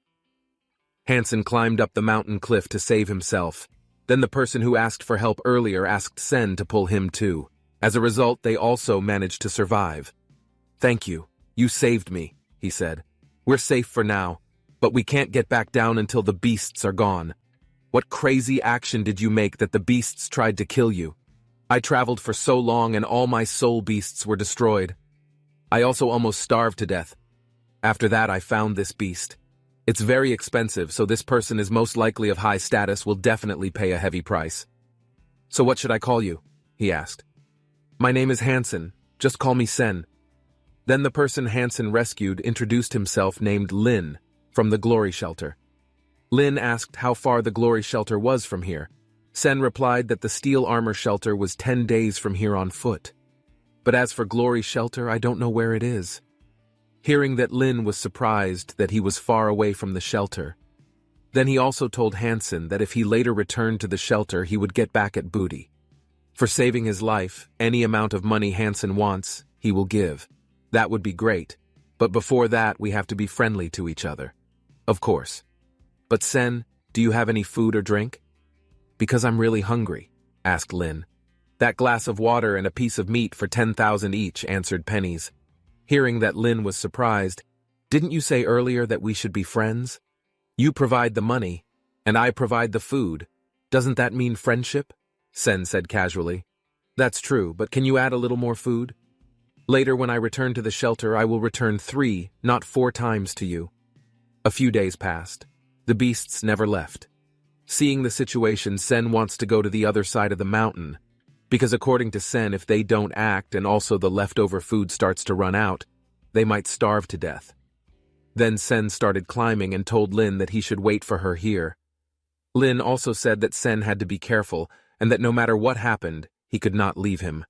Hansen climbed up the mountain cliff to save himself. Then the person who asked for help earlier asked Sen to pull him too. As a result, they also managed to survive. Thank you. You saved me, he said. We're safe for now, but we can't get back down until the beasts are gone. What crazy action did you make that the beasts tried to kill you? I traveled for so long and all my soul beasts were destroyed. I also almost starved to death. After that, I found this beast. It's very expensive, so this person is most likely of high status, will definitely pay a heavy price. So what should I call you? He asked. My name is Hansen. Just call me Sen. Then the person Hansen rescued introduced himself, named Lin, from the Glory Shelter. Lin asked how far the Glory Shelter was from here. Sen replied that the Steel Armor Shelter was 10 days from here on foot. But as for Glory Shelter, I don't know where it is. Hearing that, Lin was surprised that he was far away from the shelter. Then he also told Hansen that if he later returned to the shelter, he would get back at Booty. For saving his life, any amount of money Hansen wants, he will give. That would be great, but before that we have to be friendly to each other. Of course. But Sen, do you have any food or drink? Because I'm really hungry, asked Lin. That glass of water and a piece of meat for 10,000 each, answered Pennies. Hearing that, Lin was surprised. Didn't you say earlier that we should be friends? You provide the money, and I provide the food. Doesn't that mean friendship? Sen said casually. That's true, but can you add a little more food? Later, when I return to the shelter, I will return 3, not 4 times to you. A few days passed. The beasts never left. Seeing the situation, Sen wants to go to the other side of the mountain, because according to Sen, if they don't act and also the leftover food starts to run out, they might starve to death. Then Sen started climbing and told Lin that he should wait for her here. Lin also said that Sen had to be careful and that no matter what happened, he could not leave him.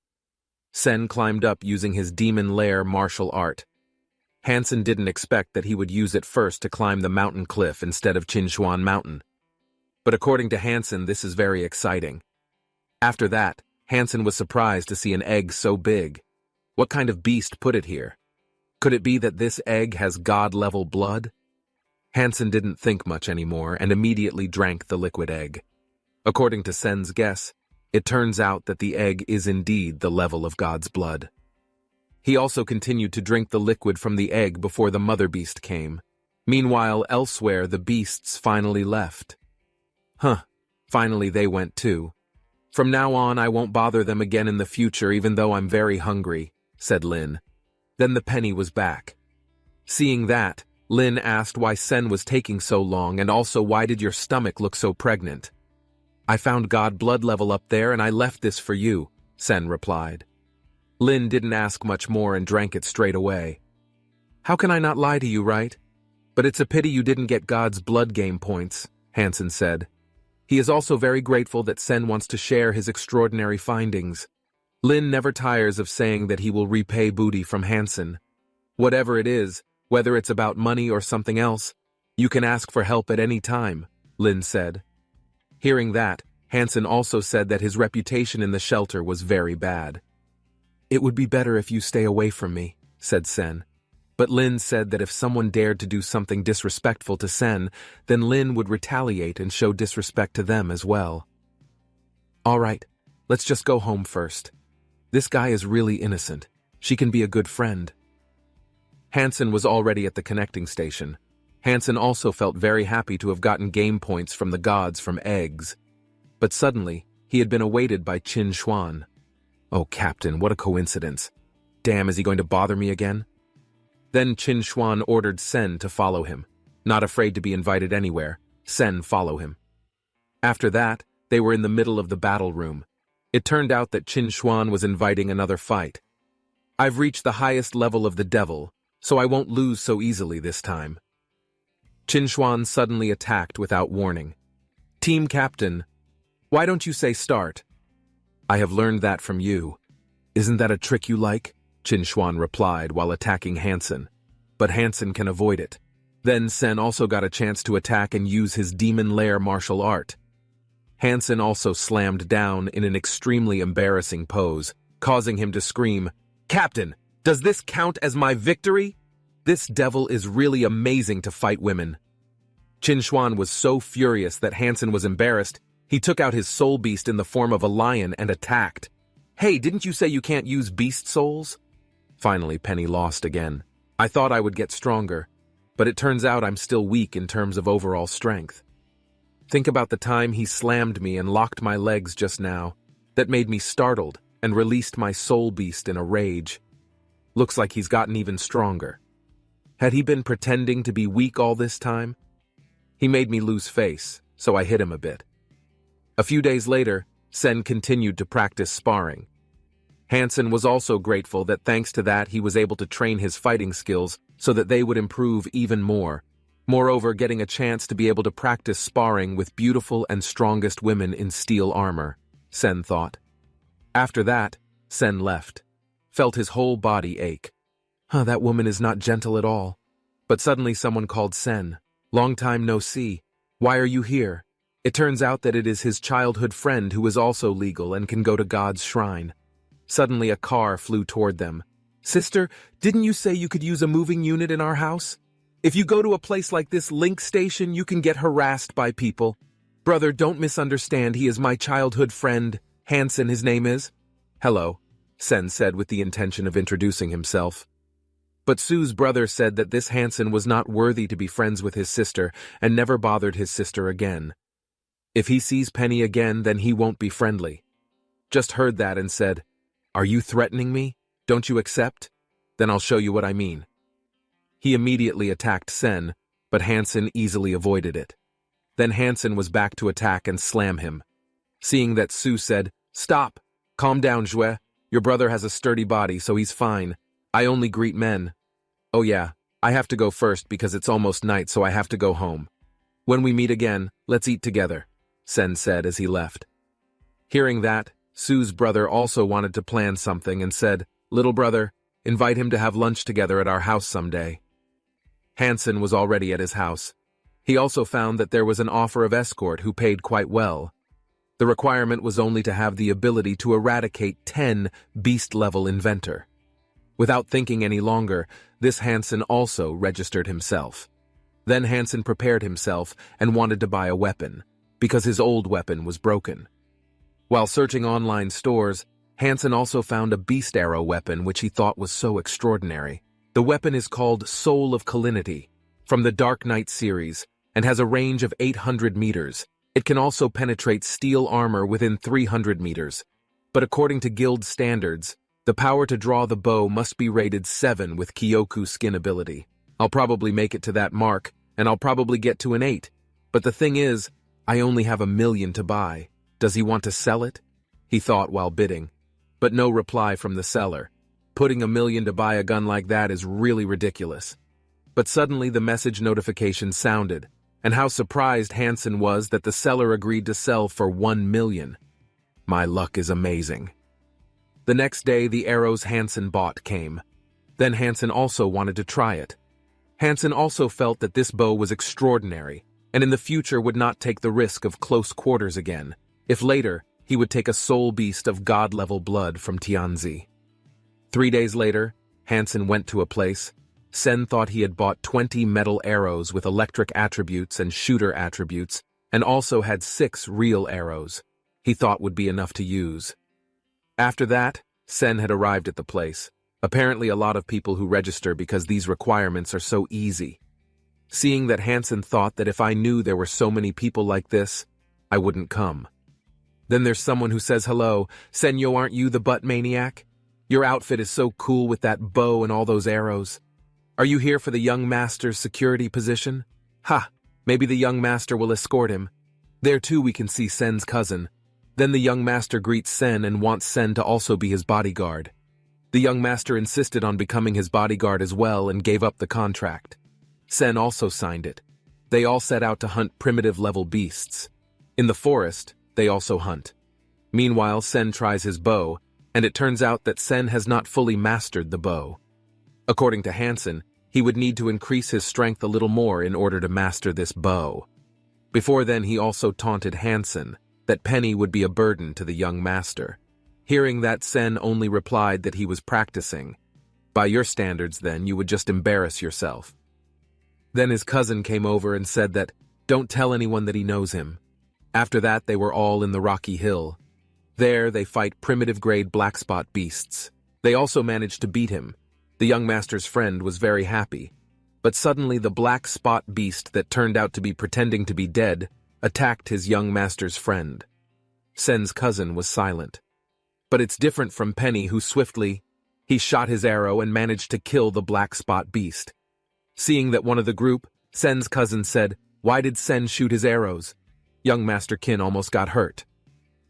Sen climbed up using his demon lair martial art. Hansen didn't expect that he would use it first to climb the mountain cliff instead of Qinshuan Mountain. But according to Hansen, this is very exciting. After that, Hansen was surprised to see an egg so big. What kind of beast put it here? Could it be that this egg has god-level blood? Hansen didn't think much anymore and immediately drank the liquid egg. According to Sen's guess, it turns out that the egg is indeed the level of God's blood. He also continued to drink the liquid from the egg before the mother beast came. Meanwhile, elsewhere, the beasts finally left. Finally they went too. From now on, I won't bother them again in the future even though I'm very hungry, said Lin. Then the penny was back. Seeing that, Lin asked why Sen was taking so long and also why did your stomach look so pregnant? I found God blood level up there and I left this for you, Sen replied. Lin didn't ask much more and drank it straight away. How can I not lie to you, right? But it's a pity you didn't get God's blood game points, Hansen said. He is also very grateful that Sen wants to share his extraordinary findings. Lin never tires of saying that he will repay booty from Hansen. Whatever it is, whether it's about money or something else, you can ask for help at any time, Lin said. Hearing that, Hansen also said that his reputation in the shelter was very bad. It would be better if you stay away from me, said Sen. But Lin said that if someone dared to do something disrespectful to Sen, then Lin would retaliate and show disrespect to them as well. All right, let's just go home first. This guy is really innocent. She can be a good friend. Hansen was already at the connecting station. Hansen also felt very happy to have gotten game points from the gods from eggs. But suddenly, he had been awaited by Qin Xuan. Oh, Captain, what a coincidence. Damn, is he going to bother me again? Then Qin Xuan ordered Sen to follow him. Not afraid to be invited anywhere, Sen follow him. After that, they were in the middle of the battle room. It turned out that Qin Xuan was inviting another fight. I've reached the highest level of the devil, so I won't lose so easily this time. Qin Xuan suddenly attacked without warning. Team Captain, why don't you say start? I have learned that from you. Isn't that a trick you like? Qin Xuan replied while attacking Hansen. But Hansen can avoid it. Then Sen also got a chance to attack and use his demon lair martial art. Hansen also slammed down in an extremely embarrassing pose, causing him to scream, Captain, does this count as my victory? This devil is really amazing to fight women. Qin Xuan was so furious that Hansen was embarrassed, he took out his soul beast in the form of a lion and attacked. Hey, didn't you say you can't use beast souls? Finally, Penny lost again. I thought I would get stronger, but it turns out I'm still weak in terms of overall strength. Think about the time he slammed me and locked my legs just now. That made me startled and released my soul beast in a rage. Looks like he's gotten even stronger. Had he been pretending to be weak all this time? He made me lose face, so I hit him a bit. A few days later, Sen continued to practice sparring. Hansen was also grateful that thanks to that he was able to train his fighting skills so that they would improve even more. Moreover, getting a chance to be able to practice sparring with beautiful and strongest women in steel armor, Sen thought. After that, Sen left. Felt his whole body ache. That woman is not gentle at all. But suddenly someone called Sen. Long time no see. Why are you here? It turns out that it is his childhood friend who is also legal and can go to God's shrine. Suddenly a car flew toward them. Sister, didn't you say you could use a moving unit in our house? If you go to a place like this link station, you can get harassed by people. Brother, don't misunderstand, he is my childhood friend. Hansen, his name is. Hello, Sen said with the intention of introducing himself. But Sue's brother said that this Hansen was not worthy to be friends with his sister and never bothered his sister again. If he sees Penny again, then he won't be friendly. Just heard that and said, Are you threatening me? Don't you accept? Then I'll show you what I mean. He immediately attacked Sen, but Hansen easily avoided it. Then Hansen was back to attack and slam him. Seeing that, Sue said, Stop! Calm down, Jue. Your brother has a sturdy body, so he's fine. I only greet men. Oh yeah, I have to go first because it's almost night, so I have to go home. When we meet again, let's eat together, Sen said as he left. Hearing that, Sue's brother also wanted to plan something and said, "Little brother, invite him to have lunch together at our house someday." Hansen was already at his house. He also found that there was an offer of escort who paid quite well. The requirement was only to have the ability to eradicate 10 beast-level inventor. Without thinking any longer, this Hansen also registered himself. Then Hansen prepared himself and wanted to buy a weapon, because his old weapon was broken. While searching online stores, Hansen also found a beast arrow weapon which he thought was so extraordinary. The weapon is called Soul of Calinity, from the Dark Knight series, and has a range of 800 meters. It can also penetrate steel armor within 300 meters. But according to guild standards, the power to draw the bow must be rated 7 with Kyoku skin ability. I'll probably make it to that mark, and I'll probably get to an 8. But the thing is, I only have 1 million to buy. Does he want to sell it? He thought while bidding. But no reply from the seller. Putting 1 million to buy a gun like that is really ridiculous. But suddenly the message notification sounded, and how surprised Hansen was that the seller agreed to sell for 1 million. My luck is amazing. The next day, the arrows Hansen bought came. Then Hansen also wanted to try it. Hansen also felt that this bow was extraordinary, and in the future would not take the risk of close quarters again, if later he would take a soul beast of god-level blood from Tianzi. 3 days later, Hansen went to a place. Sen thought he had bought 20 metal arrows with electric attributes and shooter attributes, and also had 6 real arrows he thought would be enough to use. After that, Sen had arrived at the place. Apparently a lot of people who register because these requirements are so easy. Seeing that Hansen thought that if I knew there were so many people like this, I wouldn't come. Then there's someone who says, "Hello, Senyo, aren't you the butt maniac? Your outfit is so cool with that bow and all those arrows. Are you here for the young master's security position?" Ha! Maybe the young master will escort him. There too we can see Sen's cousin. Then the young master greets Sen and wants Sen to also be his bodyguard. The young master insisted on becoming his bodyguard as well and gave up the contract. Sen also signed it. They all set out to hunt primitive-level beasts. In the forest, they also hunt. Meanwhile, Sen tries his bow, and it turns out that Sen has not fully mastered the bow. According to Hansen, he would need to increase his strength a little more in order to master this bow. Before then, he also taunted Hansen that Penny would be a burden to the young master. Hearing that, Sen only replied that he was practicing. By your standards, then, you would just embarrass yourself. Then his cousin came over and said that, don't tell anyone that he knows him. After that, they were all in the rocky hill. There, they fight primitive-grade blackspot beasts. They also managed to beat him. The young master's friend was very happy. But suddenly the black spot beast that turned out to be pretending to be dead attacked his young master's friend. Sen's cousin was silent. But it's different from Penny, who he shot his arrow and managed to kill the black spot beast. Seeing that one of the group, Sen's cousin said, "Why did Sen shoot his arrows?" Young Master Qin almost got hurt.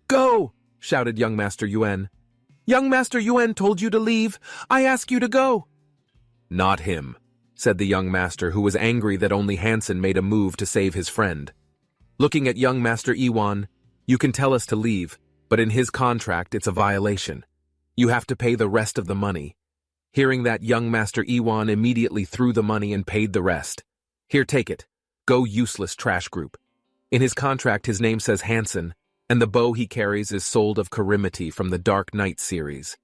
"Go!" shouted young Master Yuan. "Young Master Yuan told you to leave. I ask you to go." "Not him," said the young master, who was angry that only Hansen made a move to save his friend. Looking at young Master Iwan, "You can tell us to leave, but in his contract it's a violation. You have to pay the rest of the money." Hearing that, young Master Iwan immediately threw the money and paid the rest. "Here, take it. Go, useless trash group." In his contract, his name says Hansen, and the bow he carries is Soul of Carimity from the Dark Knight series.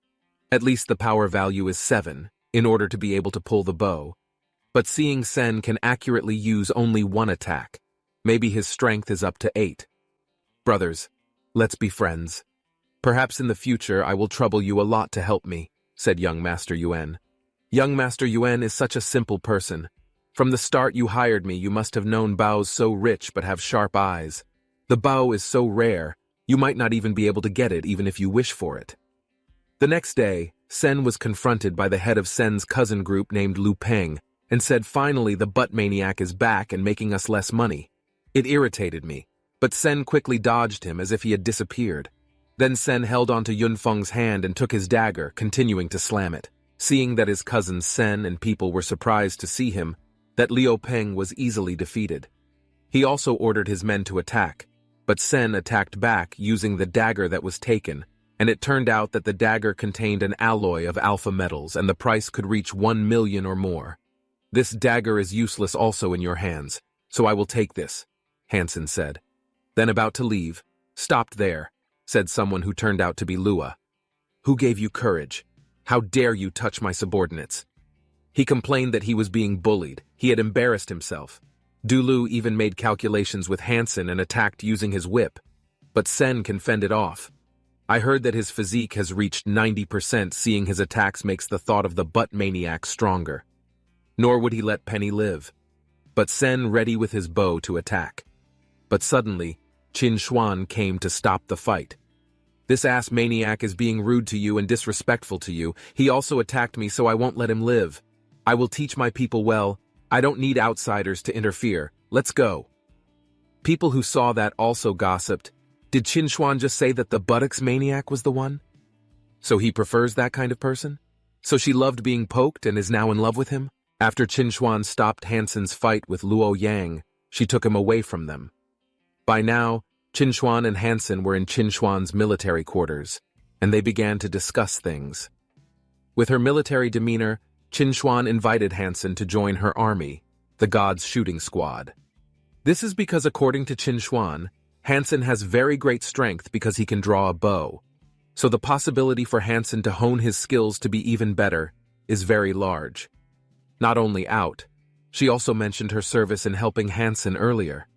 At least the power value is 7, in order to be able to pull the bow. But seeing Sen can accurately use only 1 attack, maybe his strength is up to 8. "Brothers, let's be friends. Perhaps in the future I will trouble you a lot to help me," said young Master Yuan. "Young Master Yuan is such a simple person. From the start you hired me, you must have known bows so rich but have sharp eyes. The bow is so rare, you might not even be able to get it even if you wish for it." The next day, Sen was confronted by the head of Sen's cousin group named Lu Peng and said, "Finally, the butt maniac is back and making us less money." It irritated me, but Sen quickly dodged him as if he had disappeared. Then Sen held onto Yunfeng's hand and took his dagger, continuing to slam it. Seeing that his cousins Sen and people were surprised to see him, that Liu Peng was easily defeated. He also ordered his men to attack, but Sen attacked back using the dagger that was taken, and it turned out that the dagger contained an alloy of alpha metals and the price could reach 1 million or more. This dagger is useless also in your hands, so I will take this, Hansen said. Then about to leave, stopped there, said someone who turned out to be Lua. Who gave you courage? How dare you touch my subordinates? He complained that he was being bullied. He had embarrassed himself. Dulu even made calculations with Hansen and attacked using his whip. But Sen can fend it off. I heard that his physique has reached 90%. Seeing his attacks makes the thought of the butt maniac stronger. Nor would he let Penny live. But Sen ready with his bow to attack. But suddenly, Qin Xuan came to stop the fight. This ass maniac is being rude to you and disrespectful to you. He also attacked me, so I won't let him live. I will teach my people well. I don't need outsiders to interfere. Let's go. People who saw that also gossiped. Did Qin Xuan just say that the buttocks maniac was the one? So he prefers that kind of person? So she loved being poked and is now in love with him? After Qin Xuan stopped Hansen's fight with Luo Yang, she took him away from them. By now, Qin Xuan and Hansen were in Qin Xuan's military quarters, and they began to discuss things. With her military demeanor, Qin Xuan invited Hansen to join her army, the God's Shooting Squad. This is because, according to Qin Xuan, Hansen has very great strength because he can draw a bow, so the possibility for Hansen to hone his skills to be even better is very large. Not only out, she also mentioned her service in helping Hansen earlier.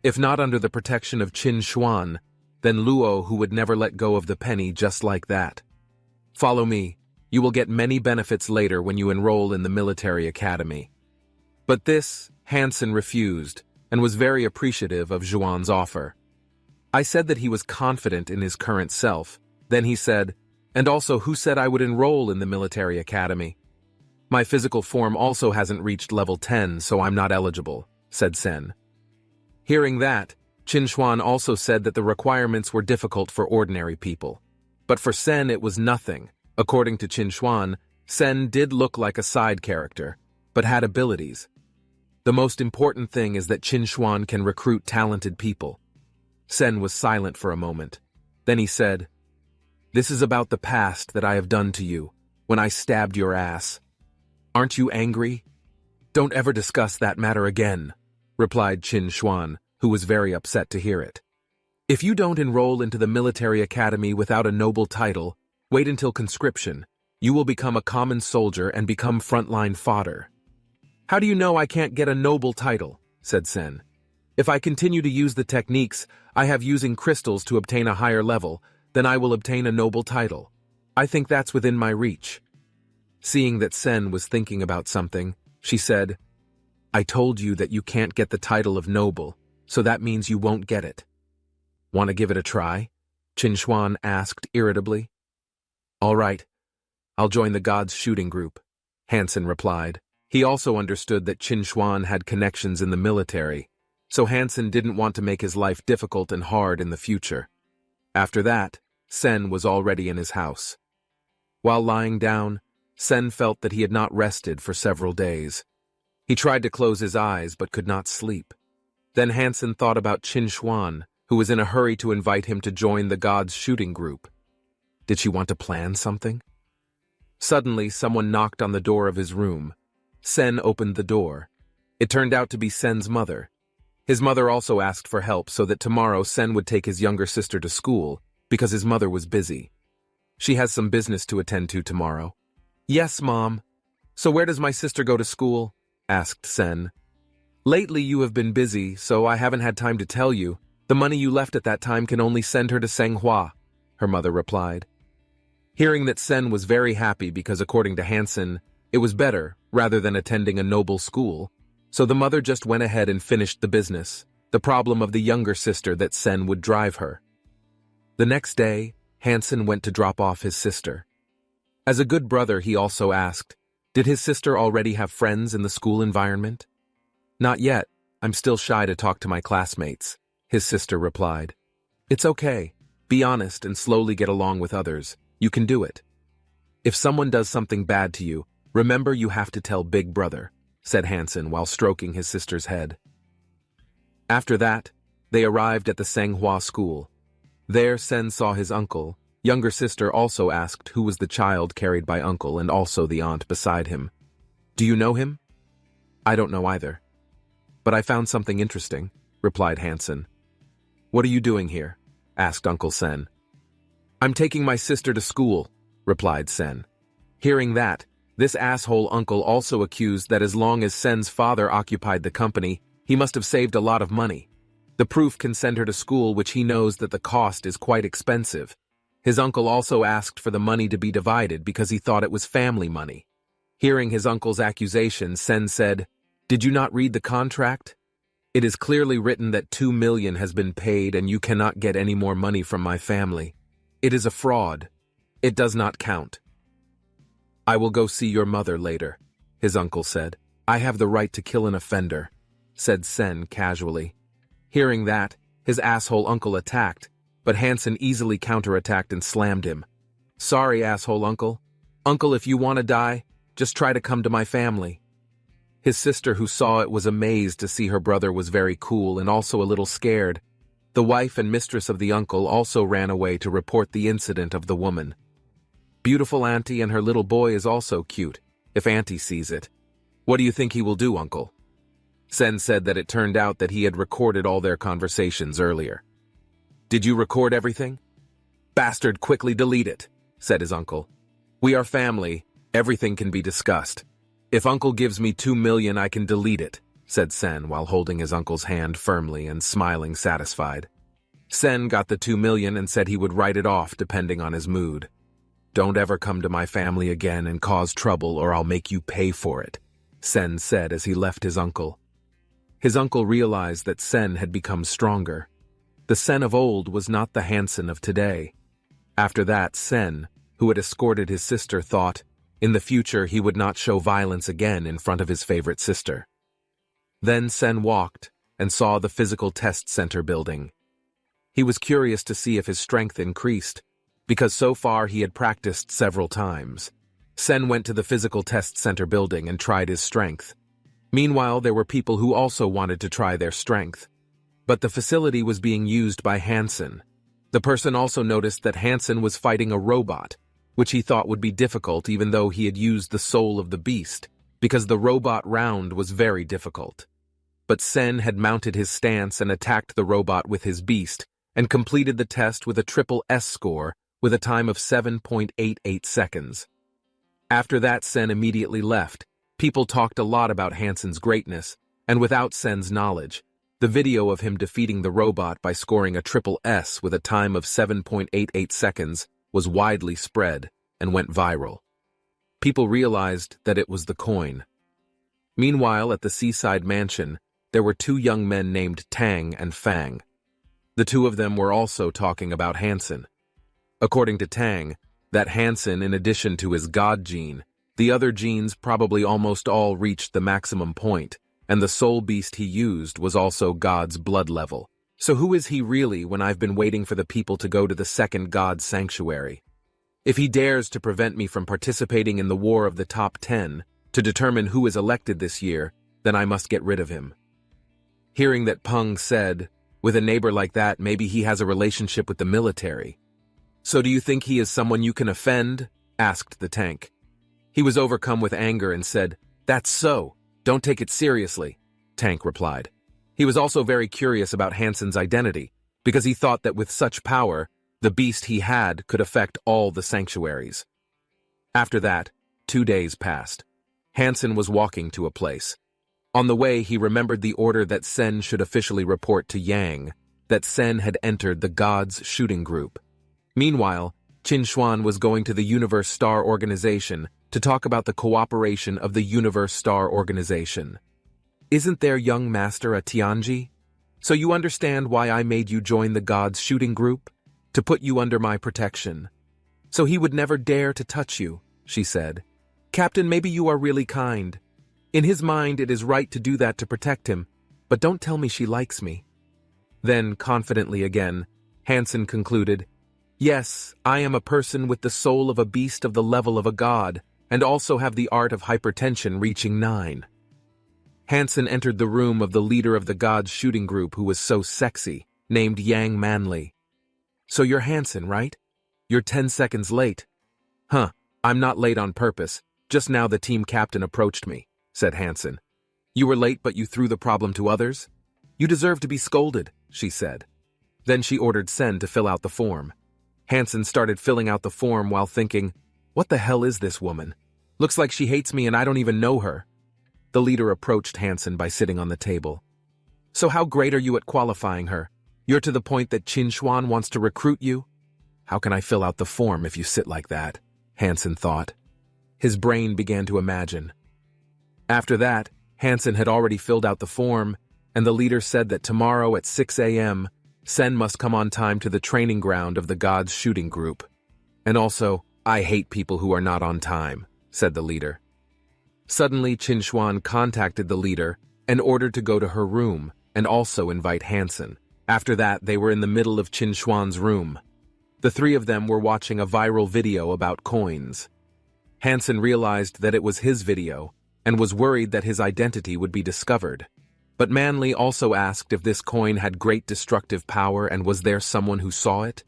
If not under the protection of Qin Xuan, then Luo who would never let go of the penny just like that. Follow me. You will get many benefits later when you enroll in the military academy. But this, Hansen refused, and was very appreciative of Zhuan's offer. I said that he was confident in his current self. Then he said, and also who said I would enroll in the military academy? My physical form also hasn't reached level 10, so I'm not eligible, said Sen. Hearing that, Qin Xuan also said that the requirements were difficult for ordinary people. But for Sen it was nothing. According to Qin Xuan, Sen did look like a side character, but had abilities. The most important thing is that Qin Xuan can recruit talented people. Sen was silent for a moment. Then he said, "This is about the past that I have done to you, when I stabbed your ass. Aren't you angry? Don't ever discuss that matter again," replied Qin Xuan, who was very upset to hear it. "If you don't enroll into the military academy without a noble title, wait until conscription. You will become a common soldier and become frontline fodder." "How do you know I can't get a noble title?" said Sen. "If I continue to use the techniques I have using crystals to obtain a higher level, then I will obtain a noble title. I think that's within my reach." Seeing that Sen was thinking about something, she said, "I told you that you can't get the title of noble, so that means you won't get it." "Want to give it a try?" Qin Xuan asked irritably. "All right, I'll join the God's Shooting Group," Hansen replied. He also understood that Qin Xuan had connections in the military, so Hansen didn't want to make his life difficult and hard in the future. After that, Sen was already in his house. While lying down, Sen felt that he had not rested for several days. He tried to close his eyes but could not sleep. Then Hansen thought about Qin Xuan, who was in a hurry to invite him to join the God's Shooting Group. Did she want to plan something? Suddenly, someone knocked on the door of his room. Sen opened the door. It turned out to be Sen's mother. His mother also asked for help so that tomorrow Sen would take his younger sister to school because his mother was busy. "She has some business to attend to tomorrow." "Yes, Mom. So where does my sister go to school?" asked Sen. "Lately you have been busy, so I haven't had time to tell you. The money you left at that time can only send her to Manhwa," her mother replied. Hearing that Sen was very happy because according to Hansen, it was better rather than attending a noble school, so the mother just went ahead and finished the business, the problem of the younger sister that Sen would drive her. The next day, Hansen went to drop off his sister. As a good brother, he also asked, did his sister already have friends in the school environment? "Not yet. I'm still shy to talk to my classmates," his sister replied. "It's okay. Be honest and slowly get along with others. You can do it. If someone does something bad to you, remember you have to tell Big Brother," said Hansen while stroking his sister's head. After that, they arrived at the Manhwa school. There Sen saw his uncle, Younger sister also asked who was the child carried by uncle and also the aunt beside him. Do you know him? I don't know either. But I found something interesting, replied Hansen. What are you doing here? Asked Uncle Sen. I'm taking my sister to school, replied Sen. Hearing that, this asshole uncle also accused that as long as Sen's father occupied the company, he must have saved a lot of money. The proof can send her to school, which he knows that the cost is quite expensive. His uncle also asked for the money to be divided because he thought it was family money. Hearing his uncle's accusation, Sen said, Did you not read the contract? It is clearly written that 2 million has been paid and you cannot get any more money from my family. It is a fraud. It does not count. I will go see your mother later, his uncle said. I have the right to kill an offender, said Sen casually. Hearing that, his asshole uncle attacked, but Hansen easily counterattacked and slammed him. Sorry, asshole uncle. Uncle, if you want to die, just try to come to my family. His sister, who saw it, was amazed to see her brother was very cool and also a little scared. The wife and mistress of the uncle also ran away to report the incident of the woman. Beautiful auntie and her little boy is also cute, if auntie sees it. What do you think he will do, uncle? Sen said that it turned out that he had recorded all their conversations earlier. Did you record everything? Bastard, quickly delete it, said his uncle. We are family, everything can be discussed. If uncle gives me 2 million, I can delete it, said Sen while holding his uncle's hand firmly and smiling satisfied. Sen got the 2 million and said he would write it off depending on his mood. Don't ever come to my family again and cause trouble or I'll make you pay for it, Sen said as he left his uncle. His uncle realized that Sen had become stronger. The Sen of old was not the Hansen of today. After that, Sen, who had escorted his sister, thought, in the future he would not show violence again in front of his favorite sister. Then Sen walked and saw the physical test center building. He was curious to see if his strength increased, because so far he had practiced several times. Sen went to the physical test center building and tried his strength. Meanwhile, there were people who also wanted to try their strength. But the facility was being used by Hansen. The person also noticed that Hansen was fighting a robot, which he thought would be difficult even though he had used the soul of the beast, because the robot round was very difficult. But Sen had mounted his stance and attacked the robot with his beast, and completed the test with a triple S score with a time of 7.88 seconds. After that, Sen immediately left. People talked a lot about Hansen's greatness, and without Sen's knowledge, the video of him defeating the robot by scoring a triple S with a time of 7.88 seconds was widely spread and went viral. People realized that it was the coin. Meanwhile, at the seaside mansion, there were 2 young men named Tang and Fang. The 2 of them were also talking about Hansen. According to Tang, that Hansen, in addition to his god gene, the other genes probably almost all reached the maximum point, and the soul beast he used was also God's blood level. So who is he really when I've been waiting for the people to go to the second God sanctuary? If he dares to prevent me from participating in the war of the top 10 to determine who is elected this year, then I must get rid of him. Hearing that, Peng said, with a neighbor like that, maybe he has a relationship with the military. So do you think he is someone you can offend? Asked the tank. He was overcome with anger and said, That's so. Don't take it seriously, Tank replied. He was also very curious about Hansen's identity, because he thought that with such power, the beast he had could affect all the sanctuaries. After that, 2 days passed. Hansen was walking to a place. On the way, he remembered the order that Sen should officially report to Yang, that Sen had entered the Gods shooting group. Meanwhile, Qin Xuan was going to the Universe Star Organization to talk about the cooperation of the Universe Star Organization. Isn't their young master a Tianji? So you understand why I made you join the Gods shooting group? To put you under my protection. So he would never dare to touch you, she said. Captain, maybe you are really kind. In his mind, it is right to do that to protect him, but don't tell me she likes me. Then, confidently again, Hansen concluded, Yes, I am a person with the soul of a beast of the level of a god, and also have the art of hypertension reaching 9. Hansen entered the room of the leader of the Gods shooting group who was so sexy, named Yang Manly. So you're Hansen, right? You're 10 seconds late. Huh, I'm not late on purpose. Just now the team captain approached me, said Hansen. You were late but you threw the problem to others? You deserve to be scolded, she said. Then she ordered Sen to fill out the form. Hansen started filling out the form while thinking, what the hell is this woman? Looks like she hates me and I don't even know her. The leader approached Hansen by sitting on the table. So how great are you at qualifying her? You're to the point that Qin Xuan wants to recruit you? How can I fill out the form if you sit like that? Hansen thought. His brain began to imagine. After that, Hansen had already filled out the form, and the leader said that tomorrow at 6 a.m., Sen must come on time to the training ground of the Gods shooting group. And also, I hate people who are not on time, said the leader. Suddenly, Qin Xuan contacted the leader and ordered to go to her room and also invite Hansen. After that, they were in the middle of Qin Xuan's room. The three of them were watching a viral video about coins. Hansen realized that it was his video and was worried that his identity would be discovered. But Manly also asked if this coin had great destructive power and was there someone who saw it?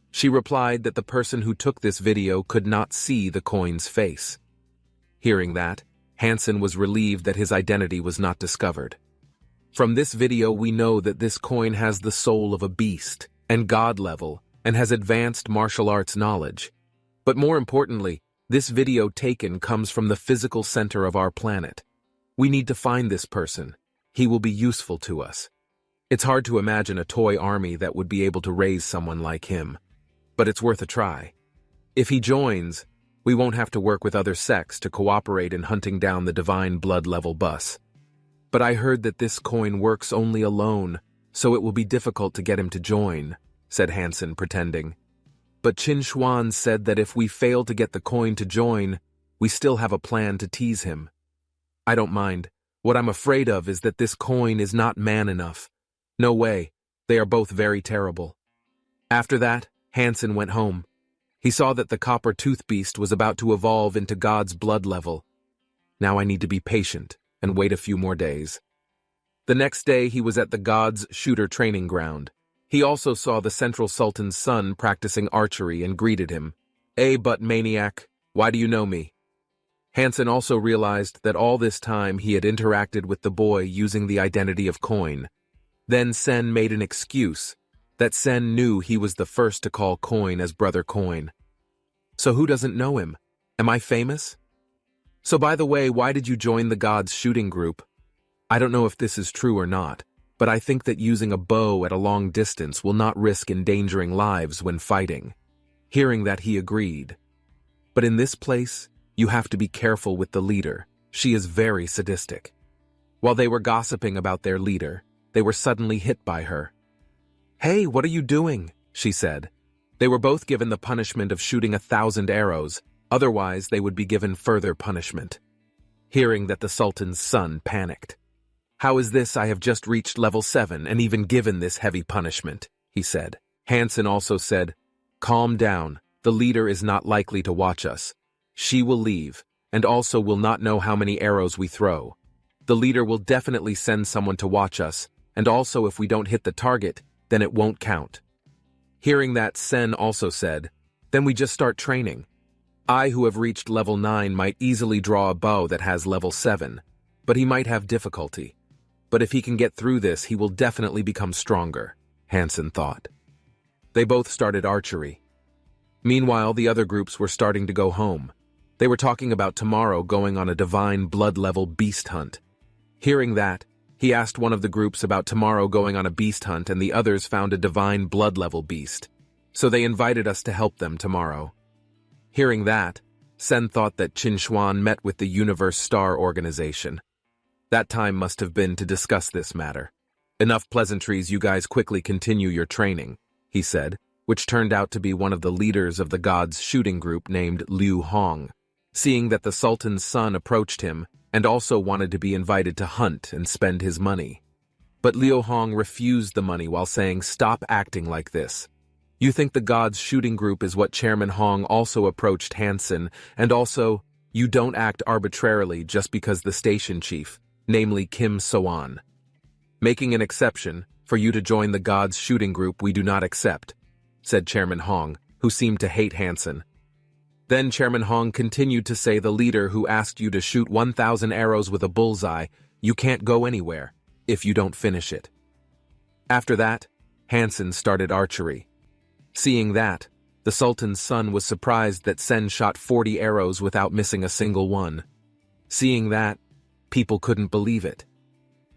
She replied that the person who took this video could not see the coin's face. Hearing that, Hansen was relieved that his identity was not discovered. From this video we know that this coin has the soul of a beast and god level and has advanced martial arts knowledge. But more importantly, this video taken comes from the physical center of our planet. We need to find this person. He will be useful to us. It's hard to imagine a toy army that would be able to raise someone like him. But it's worth a try. If he joins, we won't have to work with other sects to cooperate in hunting down the divine blood level bus. But I heard that this coin works only alone, so it will be difficult to get him to join, said Hansen, pretending. But Qin Xuan said that if we fail to get the coin to join, we still have a plan to tease him. I don't mind. What I'm afraid of is that this coin is not man enough. No way. They are both very terrible. After that, Hansen went home. He saw that the copper tooth beast was about to evolve into God's blood level. Now I need to be patient and wait a few more days. The next day he was at the God's shooter training ground. He also saw the Central Sultan's son practicing archery and greeted him. But maniac, why do you know me? Hansen also realized that all this time he had interacted with the boy using the identity of Coin. Then Sen made an excuse that Sen knew he was the first to call Coin as Brother Coin. So who doesn't know him? Am I famous? So by the way, why did you join the Gods shooting group? I don't know if this is true or not, but I think that using a bow at a long distance will not risk endangering lives when fighting. Hearing that, he agreed. But in this place, you have to be careful with the leader. She is very sadistic. While they were gossiping about their leader, they were suddenly hit by her. Hey, what are you doing? She said. They were both given the punishment of shooting 1,000 arrows, otherwise they would be given further punishment. Hearing that, the Sultan's son panicked. How is this? I have just reached level 7 and even given this heavy punishment, he said. Hansen also said, calm down, the leader is not likely to watch us. She will leave, and also will not know how many arrows we throw. The leader will definitely send someone to watch us, and also if we don't hit the target, then it won't count. Hearing that, Sen also said, then we just start training. I, who have reached level 9, might easily draw a bow that has level 7, but he might have difficulty. But if he can get through this, he will definitely become stronger, Hansen thought. They both started archery. Meanwhile, the other groups were starting to go home. They were talking about tomorrow going on a divine blood level beast hunt. Hearing that, he asked one of the groups about tomorrow going on a beast hunt, and the others found a divine blood level beast. So they invited us to help them tomorrow. Hearing that, Sen thought that Qin Xuan met with the Universe Star Organization. That time must have been to discuss this matter. Enough pleasantries, you guys quickly continue your training, he said, which turned out to be one of the leaders of the Gods shooting group named Liu Hong. Seeing that the Sultan's son approached him and also wanted to be invited to hunt and spend his money. But Liu Hong refused the money while saying, stop acting like this. You think the Gods shooting group is what Chairman Hong also approached Hansen, and also, you don't act arbitrarily just because the station chief, namely Kim So-an. Making an exception, for you to join the Gods shooting group we do not accept, said Chairman Hong, who seemed to hate Hansen. Then Chairman Hong continued to say the leader who asked you to shoot 1,000 arrows with a bullseye, you can't go anywhere if you don't finish it. After that, Hansen started archery. Seeing that, the Sultan's son was surprised that Sen shot 40 arrows without missing a single one. Seeing that, people couldn't believe it.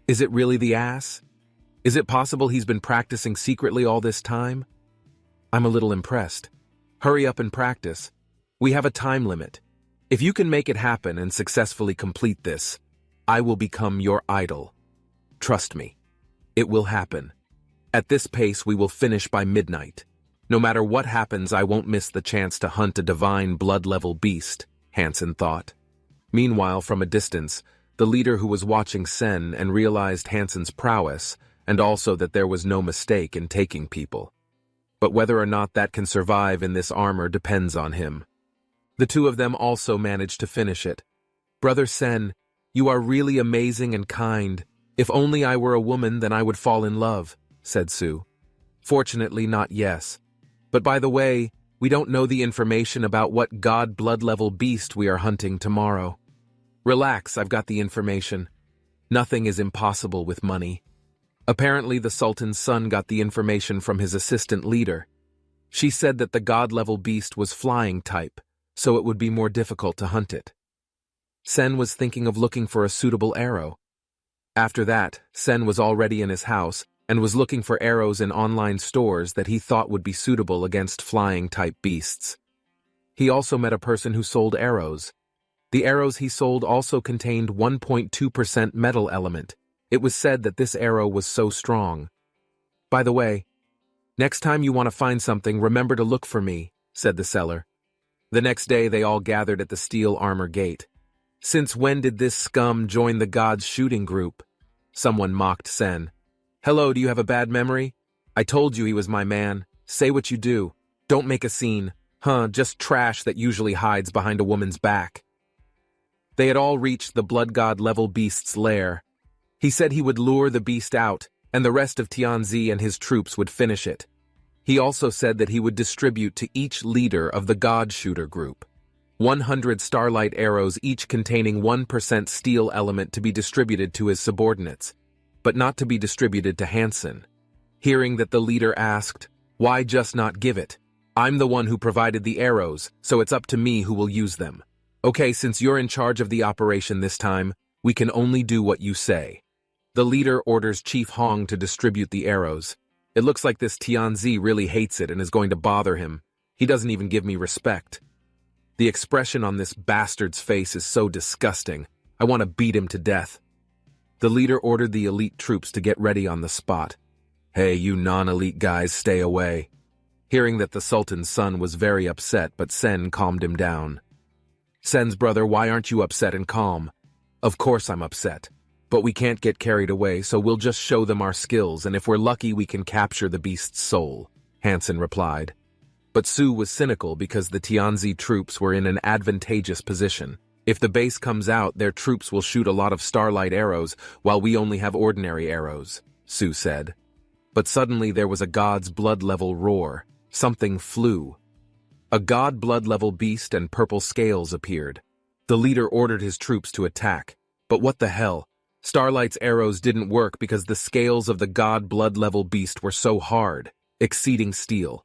Is it really the ass? Is it possible he's been practicing secretly all this time? I'm a little impressed. Hurry up and practice. We have a time limit. If you can make it happen and successfully complete this, I will become your idol. Trust me, it will happen. At this pace, we will finish by midnight. No matter what happens, I won't miss the chance to hunt a divine blood-level beast, Hansen thought. Meanwhile, from a distance, the leader who was watching Sen and realized Hansen's prowess, and also that there was no mistake in taking people. But whether or not that can survive in this armor depends on him. The two of them also managed to finish it. Brother Sen, you are really amazing and kind. If only I were a woman, then I would fall in love, said Sue. Fortunately, not yes. But by the way, we don't know the information about what god blood-level beast we are hunting tomorrow. Relax, I've got the information. Nothing is impossible with money. Apparently, the Sultan's son got the information from his assistant leader. She said that the god-level beast was flying type, so it would be more difficult to hunt it. Sen was thinking of looking for a suitable arrow. After that, Sen was already in his house and was looking for arrows in online stores that he thought would be suitable against flying-type beasts. He also met a person who sold arrows. The arrows he sold also contained 1.2% metal element. It was said that this arrow was so strong. By the way, next time you want to find something, remember to look for me, said the seller. The next day they all gathered at the steel armor gate. Since when did this scum join the gods' shooting group? Someone mocked Sen. Hello, do you have a bad memory? I told you he was my man. Say what you do. Don't make a scene. Just trash that usually hides behind a woman's back. They had all reached the blood god level beast's lair. He said he would lure the beast out, and the rest of Tianzi and his troops would finish it. He also said that he would distribute to each leader of the god shooter group 100 starlight arrows, each containing 1% steel element, to be distributed to his subordinates, but not to be distributed to Hansen. Hearing that, the leader asked, "Why just not give it? I'm the one who provided the arrows, so it's up to me who will use them. Okay, since you're in charge of the operation this time, we can only do what you say." The leader orders Chief Hong to distribute the arrows. It looks like this Tianzi really hates it and is going to bother him. He doesn't even give me respect. The expression on this bastard's face is so disgusting. I want to beat him to death. The leader ordered the elite troops to get ready on the spot. Hey, you non-elite guys, stay away. Hearing that, the Sultan's son was very upset, but Sen calmed him down. Sen's brother, why aren't you upset and calm? Of course I'm upset. But we can't get carried away, so we'll just show them our skills, and if we're lucky we can capture the beast's soul, Hansen replied. But Sue was cynical because the Tianzi troops were in an advantageous position. If the base comes out, their troops will shoot a lot of starlight arrows, while we only have ordinary arrows, Sue said. But suddenly there was a god's blood-level roar. Something flew. A god blood-level beast and purple scales appeared. The leader ordered his troops to attack. But what the hell? Starlight's arrows didn't work because the scales of the god blood-level beast were so hard, exceeding steel.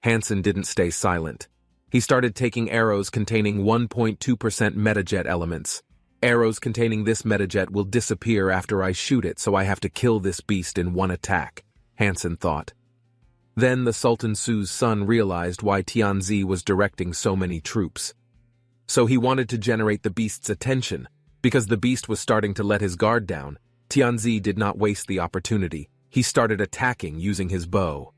Hansen didn't stay silent. He started taking arrows containing 1.2% metajet elements. Arrows containing this metajet will disappear after I shoot it, so I have to kill this beast in one attack, Hansen thought. Then the Sultan Su's son realized why Tianzi was directing so many troops. So he wanted to generate the beast's attention. Because the beast was starting to let his guard down, Tianzi did not waste the opportunity. He started attacking using his bow.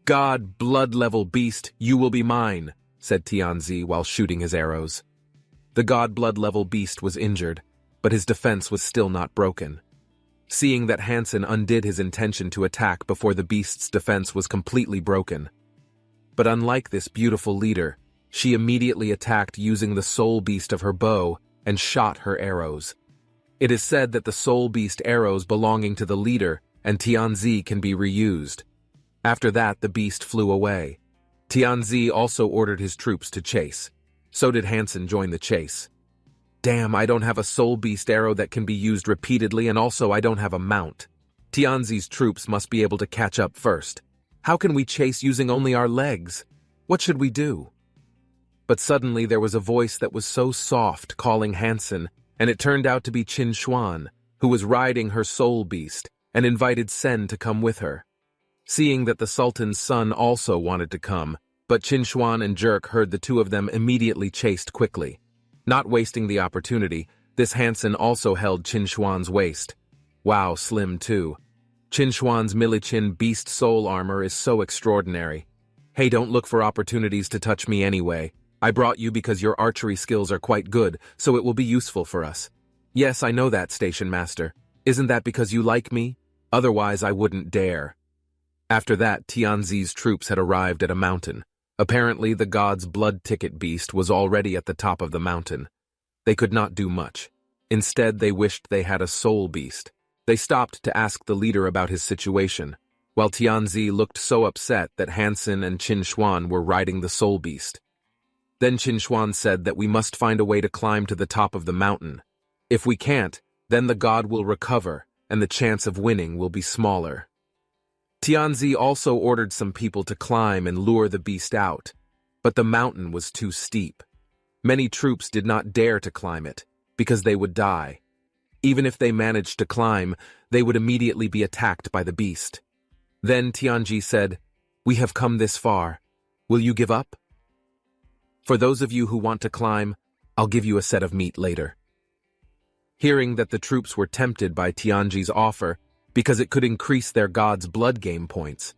God blood-level beast, you will be mine, said Tianzi while shooting his arrows. The god blood-level beast was injured, but his defense was still not broken. Seeing that, Hansen undid his intention to attack before the beast's defense was completely broken. But unlike this beautiful leader, she immediately attacked using the soul beast of her bow and shot her arrows. It is said that the soul beast arrows belonging to the leader and Tianzi can be reused. After that, the beast flew away. Tianzi also ordered his troops to chase. So did Hansen join the chase. Damn, I don't have a soul beast arrow that can be used repeatedly, and also I don't have a mount. Tianzi's troops must be able to catch up first. How can we chase using only our legs? What should we do? But suddenly there was a voice that was so soft calling Hansen, and it turned out to be Qin Xuan, who was riding her soul beast, and invited Sen to come with her. Seeing that the Sultan's son also wanted to come, but Qin Xuan and Jerk heard the two of them immediately chased quickly. Not wasting the opportunity, this Hansen also held Qin Xuan's waist. Wow, slim too. Qin Xuan's Milichin beast soul armor is so extraordinary. Hey, don't look for opportunities to touch me anyway. I brought you because your archery skills are quite good, so it will be useful for us. Yes, I know that, Station Master. Isn't that because you like me? Otherwise, I wouldn't dare. After that, Tianzi's troops had arrived at a mountain. Apparently, the god's blood ticket beast was already at the top of the mountain. They could not do much. Instead, they wished they had a soul beast. They stopped to ask the leader about his situation, while Tianzi looked so upset that Hansen and Qin Xuan were riding the soul beast. Then Qin Xuan said that we must find a way to climb to the top of the mountain. If we can't, then the god will recover, and the chance of winning will be smaller. Tianzi also ordered some people to climb and lure the beast out, but the mountain was too steep. Many troops did not dare to climb it, because they would die. Even if they managed to climb, they would immediately be attacked by the beast. Then Tianzi said, "We have come this far. Will you give up? For those of you who want to climb, I'll give you a set of meat later." Hearing that the troops were tempted by Tianzi's offer, because it could increase their god's blood game points.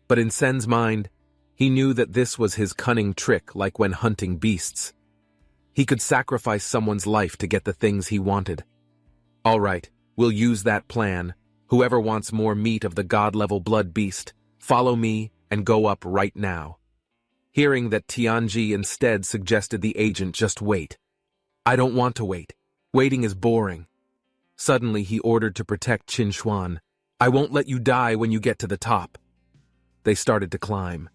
But in Sen's mind, he knew that this was his cunning trick like when hunting beasts. He could sacrifice someone's life to get the things he wanted. All right, we'll use that plan. Whoever wants more meat of the god-level blood beast, follow me and go up right now. Hearing that, Tianzi instead suggested the agent just wait. I don't want to wait. Waiting is boring. Suddenly, he ordered to protect Qin Xuan. I won't let you die when you get to the top. They started to climb.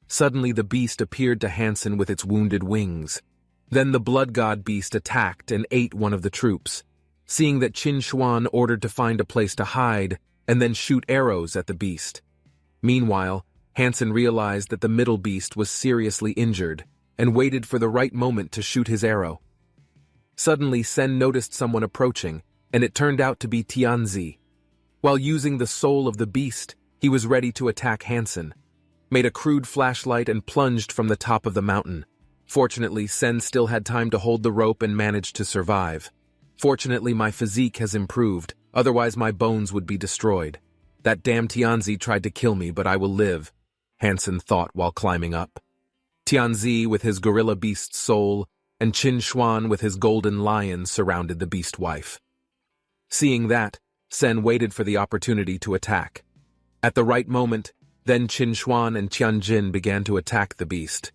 Suddenly, the beast appeared to Hansen with its wounded wings. Then the blood god beast attacked and ate one of the troops. Seeing that, Qin Xuan ordered to find a place to hide and then shoot arrows at the beast. Meanwhile, Hansen realized that the middle beast was seriously injured and waited for the right moment to shoot his arrow. Suddenly, Sen noticed someone approaching, and it turned out to be Tianzi. While using the soul of the beast, he was ready to attack Hansen, made a crude flashlight and plunged from the top of the mountain. Fortunately, Sen still had time to hold the rope and managed to survive. Fortunately, my physique has improved, otherwise my bones would be destroyed. That damn Tianzi tried to kill me, but I will live, Hansen thought while climbing up. Tianzi with his gorilla beast soul, and Qin Xuan with his golden lion surrounded the beast wife. Seeing that, Sen waited for the opportunity to attack. At the right moment, then Qin Xuan and Tianjin began to attack the beast.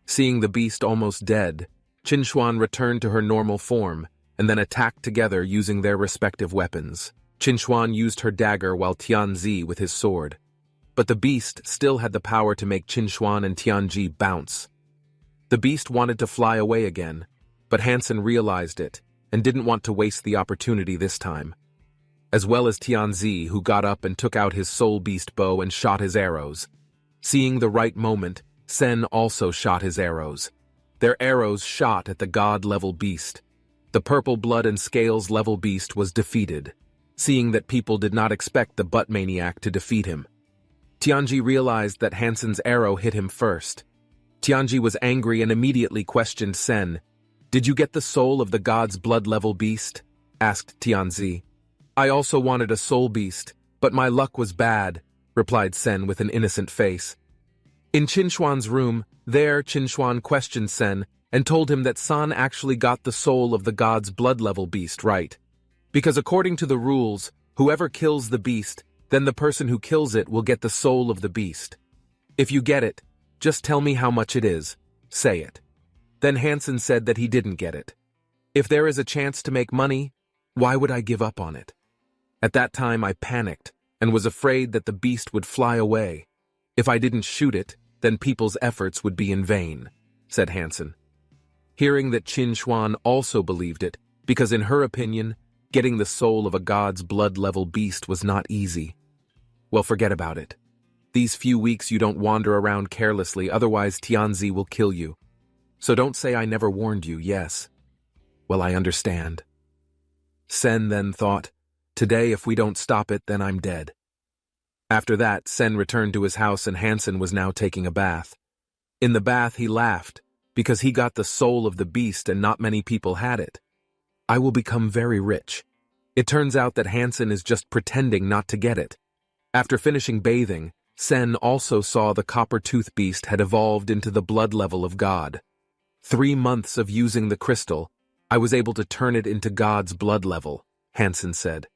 Seeing the beast almost dead, Qin Xuan returned to her normal form, and then attacked together using their respective weapons. Qin Xuan used her dagger while Tianzi with his sword. But the beast still had the power to make Qin Xuan and Tianji bounce. The beast wanted to fly away again, but Hansen realized it, and didn't want to waste the opportunity this time. As well as Tianzi, who got up and took out his soul beast bow and shot his arrows. Seeing the right moment, Sen also shot his arrows. Their arrows shot at the god-level beast. The purple blood and scales level beast was defeated, seeing that people did not expect the butt maniac to defeat him. Tianji realized that Hansen's arrow hit him first. Tianji was angry and immediately questioned Sen. Did you get the soul of the god's blood-level beast? Asked Tianzi. I also wanted a soul beast, but my luck was bad, replied Sen with an innocent face. In Qin Xuan's room, Qin Xuan questioned Sen and told him that San actually got the soul of the god's blood-level beast right. Because according to the rules, whoever kills the beast, then the person who kills it will get the soul of the beast. If you get it, just tell me how much it is. Say it. Then Hansen said that he didn't get it. If there is a chance to make money, why would I give up on it? At that time I panicked and was afraid that the beast would fly away. If I didn't shoot it, then people's efforts would be in vain, said Hansen. Hearing that Qin Xuan also believed it, because in her opinion, getting the soul of a god's blood-level beast was not easy. Well, forget about it. These few weeks you don't wander around carelessly, otherwise Tianzi will kill you. So don't say I never warned you, yes. Well, I understand. Sen then thought, today if we don't stop it, then I'm dead. After that, Sen returned to his house and Hansen was now taking a bath. In the bath he laughed, because he got the soul of the beast and not many people had it. I will become very rich. It turns out that Hansen is just pretending not to get it. After finishing bathing, Sen also saw the copper-tooth beast had evolved into the blood level of God. 3 months of using the crystal, I was able to turn it into God's blood level, Hansen said.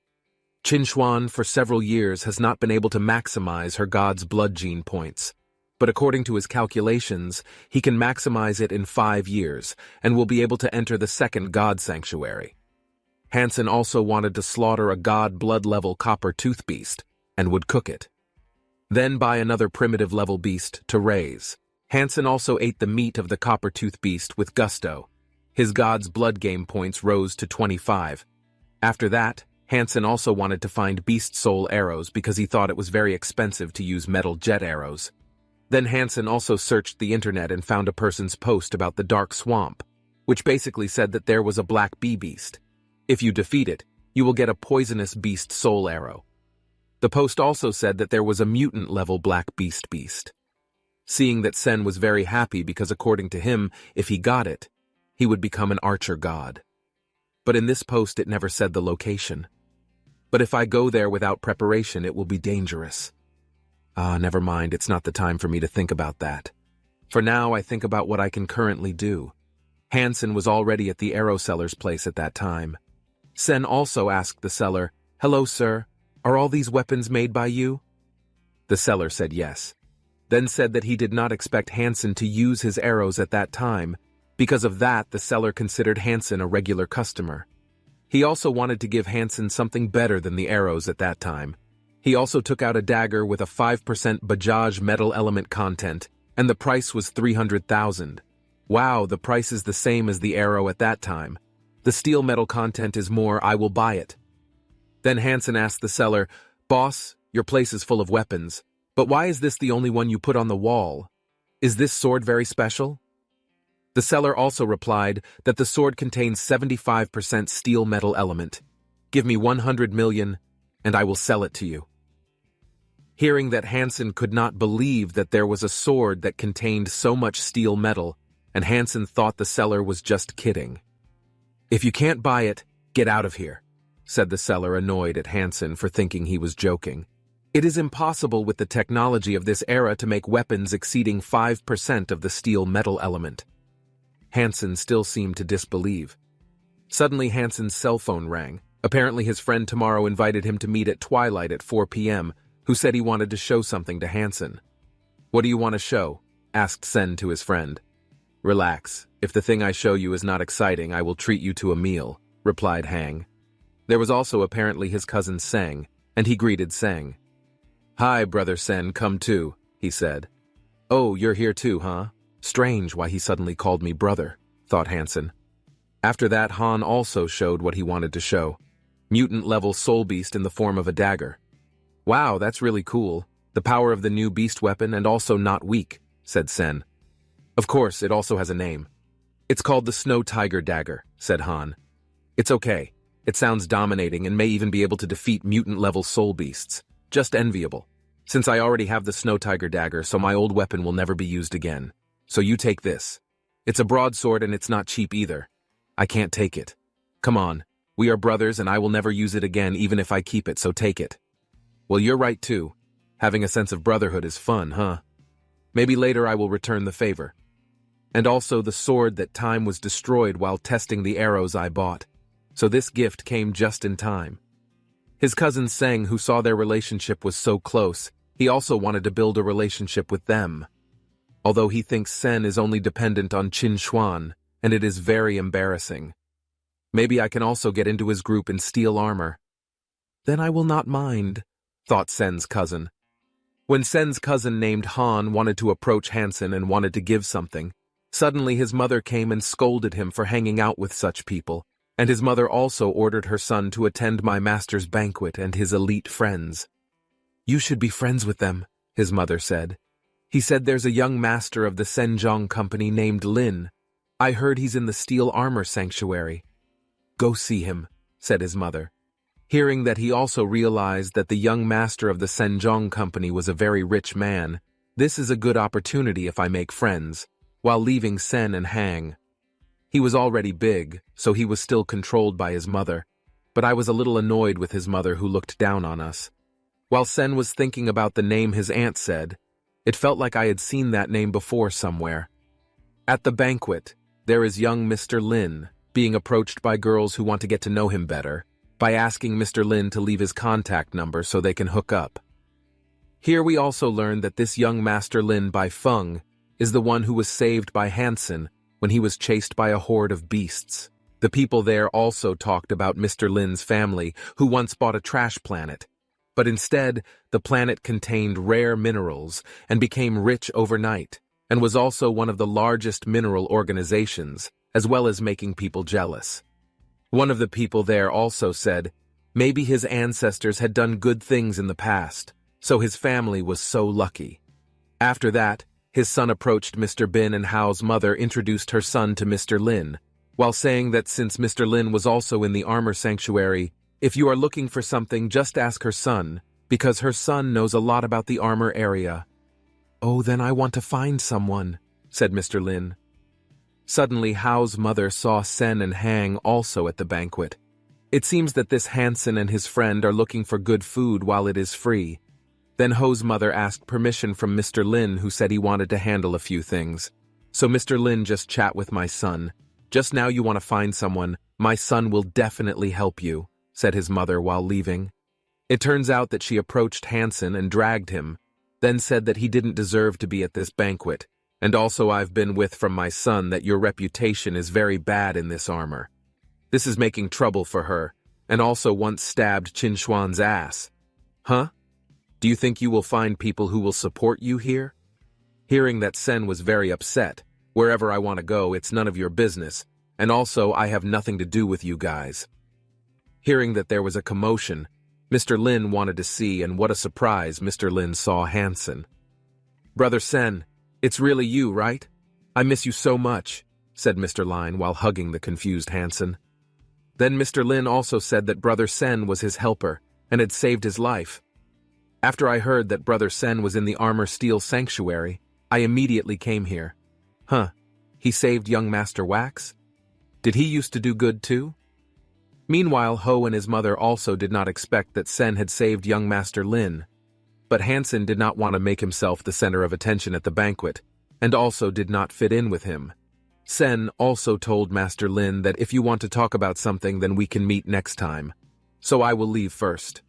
Qin Xuan for several years has not been able to maximize her God's blood gene points, but according to his calculations, he can maximize it in 5 years and will be able to enter the second God Sanctuary. Hansen also wanted to slaughter a God blood level copper-tooth beast and would cook it. Then buy another primitive level beast to raise. Hansen also ate the meat of the copper-tooth beast with gusto. His God's blood game points rose to 25. After that, Hansen also wanted to find beast soul arrows because he thought it was very expensive to use metal jet arrows. Then Hansen also searched the internet and found a person's post about the Dark Swamp, which basically said that there was a black bee beast. If you defeat it, you will get a poisonous beast soul arrow. The post also said that there was a mutant-level black beast. Seeing that Sen was very happy because according to him, if he got it, he would become an archer god. But in this post it never said the location. But if I go there without preparation, it will be dangerous. Never mind, it's not the time for me to think about that. For now, I think about what I can currently do. Hansen was already at the arrow seller's place at that time. Sen also asked the seller, "Hello, sir, are all these weapons made by you?" The seller said yes, then said that he did not expect Hansen to use his arrows at that time. Because of that, the seller considered Hansen a regular customer. He also wanted to give Hansen something better than the arrows at that time. He also took out a dagger with a 5% Bajaj metal element content, and the price was 300,000. Wow, the price is the same as the arrow at that time. The steel metal content is more, I will buy it. Then Hansen asked the seller, "Boss, your place is full of weapons, but why is this the only one you put on the wall? Is this sword very special?" The seller also replied that the sword contains 75% steel metal element. "Give me 100 million, and I will sell it to you." Hearing that, Hansen could not believe that there was a sword that contained so much steel metal, and Hansen thought the seller was just kidding. "If you can't buy it, get out of here," said the seller, annoyed at Hansen for thinking he was joking. "It is impossible with the technology of this era to make weapons exceeding 5% of the steel metal element." Hansen still seemed to disbelieve. Suddenly Hansen's cell phone rang. Apparently his friend tomorrow invited him to meet at twilight at 4 p.m., who said he wanted to show something to Hansen. "What do you want to show?" asked Sen to his friend. "Relax. If the thing I show you is not exciting, I will treat you to a meal," replied Hang. There was also apparently his cousin Seng, and he greeted Seng. "Hi, brother Sen, come too," he said. "Oh, you're here too, huh? Strange why he suddenly called me brother," thought Hansen. After that, Han also showed what he wanted to show. Mutant-level soul beast in the form of a dagger. "Wow, that's really cool. The power of the new beast weapon and also not weak," said Sen. "Of course, it also has a name. It's called the Snow Tiger Dagger," said Han. "It's okay. It sounds dominating and may even be able to defeat mutant-level soul beasts. Just enviable. Since I already have the Snow Tiger Dagger, so my old weapon will never be used again. So you take this. It's a broadsword and it's not cheap either. I can't take it. Come on, we are brothers and I will never use it again even if I keep it, so take it." "Well, you're right too. Having a sense of brotherhood is fun, huh? Maybe later I will return the favor. And also the sword that time was destroyed while testing the arrows I bought. So this gift came just in time." His cousin Seng, who saw their relationship was so close, he also wanted to build a relationship with them. Although he thinks Sen is only dependent on Qin Xuan, and it is very embarrassing. Maybe I can also get into his group in steel armor. "Then I will not mind," thought Sen's cousin. When Sen's cousin named Han wanted to approach Hansen and wanted to give something, suddenly his mother came and scolded him for hanging out with such people, and his mother also ordered her son to attend my master's banquet and his elite friends. "You should be friends with them," his mother said. "He said there's a young master of the Senjong company named Lin. I heard he's in the steel armor sanctuary." "Go see him," said his mother. Hearing that he also realized that the young master of the Senjong company was a very rich man, "This is a good opportunity if I make friends," while leaving Sen and Hang. He was already big, so he was still controlled by his mother, but I was a little annoyed with his mother who looked down on us. While Sen was thinking about the name his aunt said, it felt like I had seen that name before somewhere. At the banquet, there is young Mr. Lin, being approached by girls who want to get to know him better, by asking Mr. Lin to leave his contact number so they can hook up. Here we also learn that this young Master Lin by Feng is the one who was saved by Hansen when he was chased by a horde of beasts. The people there also talked about Mr. Lin's family, who once bought a trash planet. But instead, the planet contained rare minerals and became rich overnight, and was also one of the largest mineral organizations, as well as making people jealous. One of the people there also said, maybe his ancestors had done good things in the past, so his family was so lucky. After that, his son approached Mr. Bin, and Hao's mother introduced her son to Mr. Lin, while saying that since Mr. Lin was also in the armor sanctuary, if you are looking for something, just ask her son, because her son knows a lot about the armor area. "Oh, then I want to find someone," said Mr. Lin. Suddenly, Hao's mother saw Sen and Hang also at the banquet. It seems that this Hansen and his friend are looking for good food while it is free. Then Ho's mother asked permission from Mr. Lin, who said he wanted to handle a few things. "So Mr. Lin, just chat with my son. Just now you want to find someone, my son will definitely help you," said his mother while leaving. It turns out that she approached Hansen and dragged him, then said that he didn't deserve to be at this banquet, and also I've been with from my son that your reputation is very bad in this armor. This is making trouble for her, and also once stabbed Qin Xuan's ass. Huh? Do you think you will find people who will support you here? Hearing that, Sen was very upset. Wherever I want to go, it's none of your business, and also I have nothing to do with you guys. Hearing that there was a commotion, Mr. Lin wanted to see, and what a surprise, Mr. Lin saw Hansen. "Brother Sen, it's really you, right? I miss you so much," said Mr. Lin while hugging the confused Hansen. Then Mr. Lin also said that Brother Sen was his helper and had saved his life. After I heard that Brother Sen was in the Armor Steel Sanctuary, I immediately came here. Huh, he saved young Master Wax? Did he used to do good too? Meanwhile, Ho and his mother also did not expect that Sen had saved young Master Lin. But Hansen did not want to make himself the center of attention at the banquet, and also did not fit in with him. Sen also told Master Lin that if you want to talk about something, then we can meet next time. So I will leave first.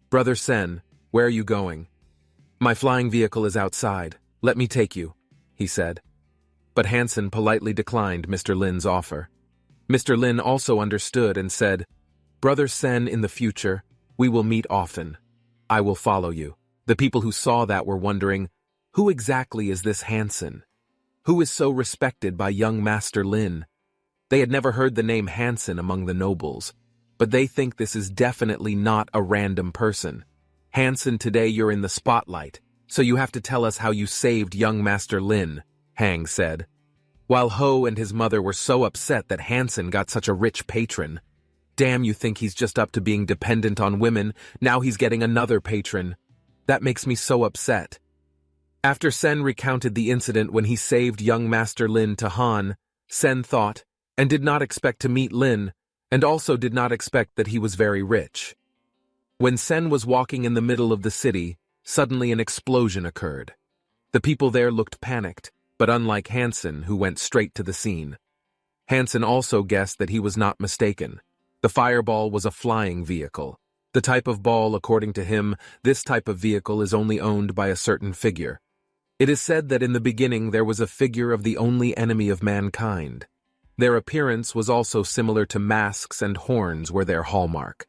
"Brother Sen, where are you going?" "My flying vehicle is outside. Let me take you," he said. But Hansen politely declined Mr. Lin's offer. Mr. Lin also understood and said, "Brother Sen, in the future, we will meet often. I will follow you." The people who saw that were wondering, who exactly is this Hansen? Who is so respected by young Master Lin? They had never heard the name Hansen among the nobles, but they think this is definitely not a random person. "Hansen, today you're in the spotlight, so you have to tell us how you saved young Master Lin," Hang said. While Ho and his mother were so upset that Hansen got such a rich patron. Damn, you think he's just up to being dependent on women, now he's getting another patron. That makes me so upset. After Sen recounted the incident when he saved young Master Lin to Han, Sen thought, and did not expect to meet Lin, and also did not expect that he was very rich. When Sen was walking in the middle of the city, suddenly an explosion occurred. The people there looked panicked, but unlike Hansen, who went straight to the scene. Hansen also guessed that he was not mistaken. The fireball was a flying vehicle. The type of ball, according to him, this type of vehicle is only owned by a certain figure. It is said that in the beginning there was a figure of the only enemy of mankind. Their appearance was also similar to masks, and horns were their hallmark.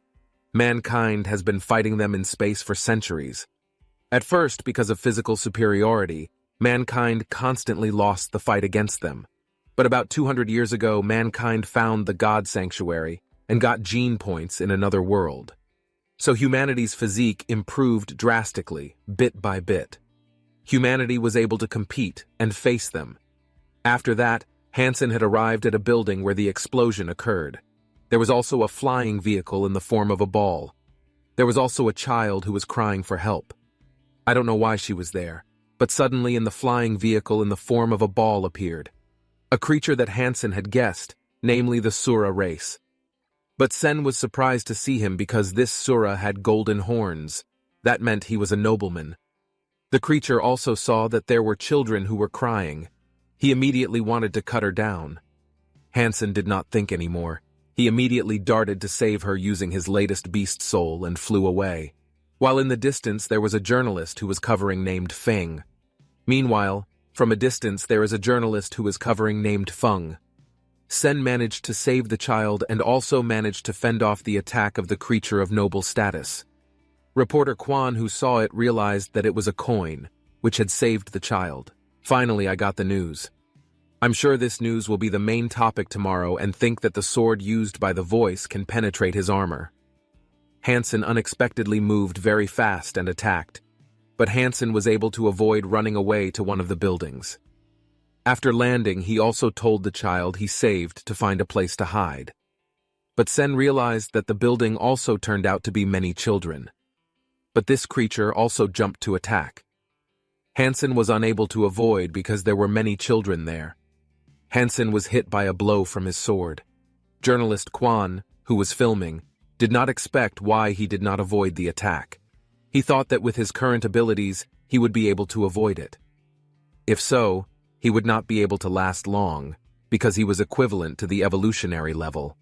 Mankind has been fighting them in space for centuries. At first, because of physical superiority, mankind constantly lost the fight against them. But about 200 years ago, mankind found the God Sanctuary and got gene points in another world. So humanity's physique improved drastically, bit by bit. Humanity was able to compete and face them. After that, Hansen had arrived at a building where the explosion occurred. There was also a flying vehicle in the form of a ball. There was also a child who was crying for help. I don't know why she was there, but suddenly in the flying vehicle in the form of a ball appeared. A creature that Hansen had guessed, namely the Sura race. But Sen was surprised to see him because this Sura had golden horns. That meant he was a nobleman. The creature also saw that there were children who were crying. He immediately wanted to cut her down. Hansen did not think anymore. He immediately darted to save her using his latest beast soul and flew away. While in the distance there was a journalist who was covering named Feng. Meanwhile, from a distance there is a journalist who is covering named Feng. Sen managed to save the child and also managed to fend off the attack of the creature of noble status. Reporter Quan, who saw it, realized that it was a coin, which had saved the child. Finally, I got the news. I'm sure this news will be the main topic tomorrow and think that the sword used by the voice can penetrate his armor. Hansen unexpectedly moved very fast and attacked, but Hansen was able to avoid running away to one of the buildings. After landing, he also told the child he saved to find a place to hide. But Sen realized that the building also turned out to be many children. But this creature also jumped to attack. Hansen was unable to avoid because there were many children there. Hansen was hit by a blow from his sword. Journalist Quan, who was filming, did not expect why he did not avoid the attack. He thought that with his current abilities, he would be able to avoid it. If so, he would not be able to last long, because he was equivalent to the evolutionary level.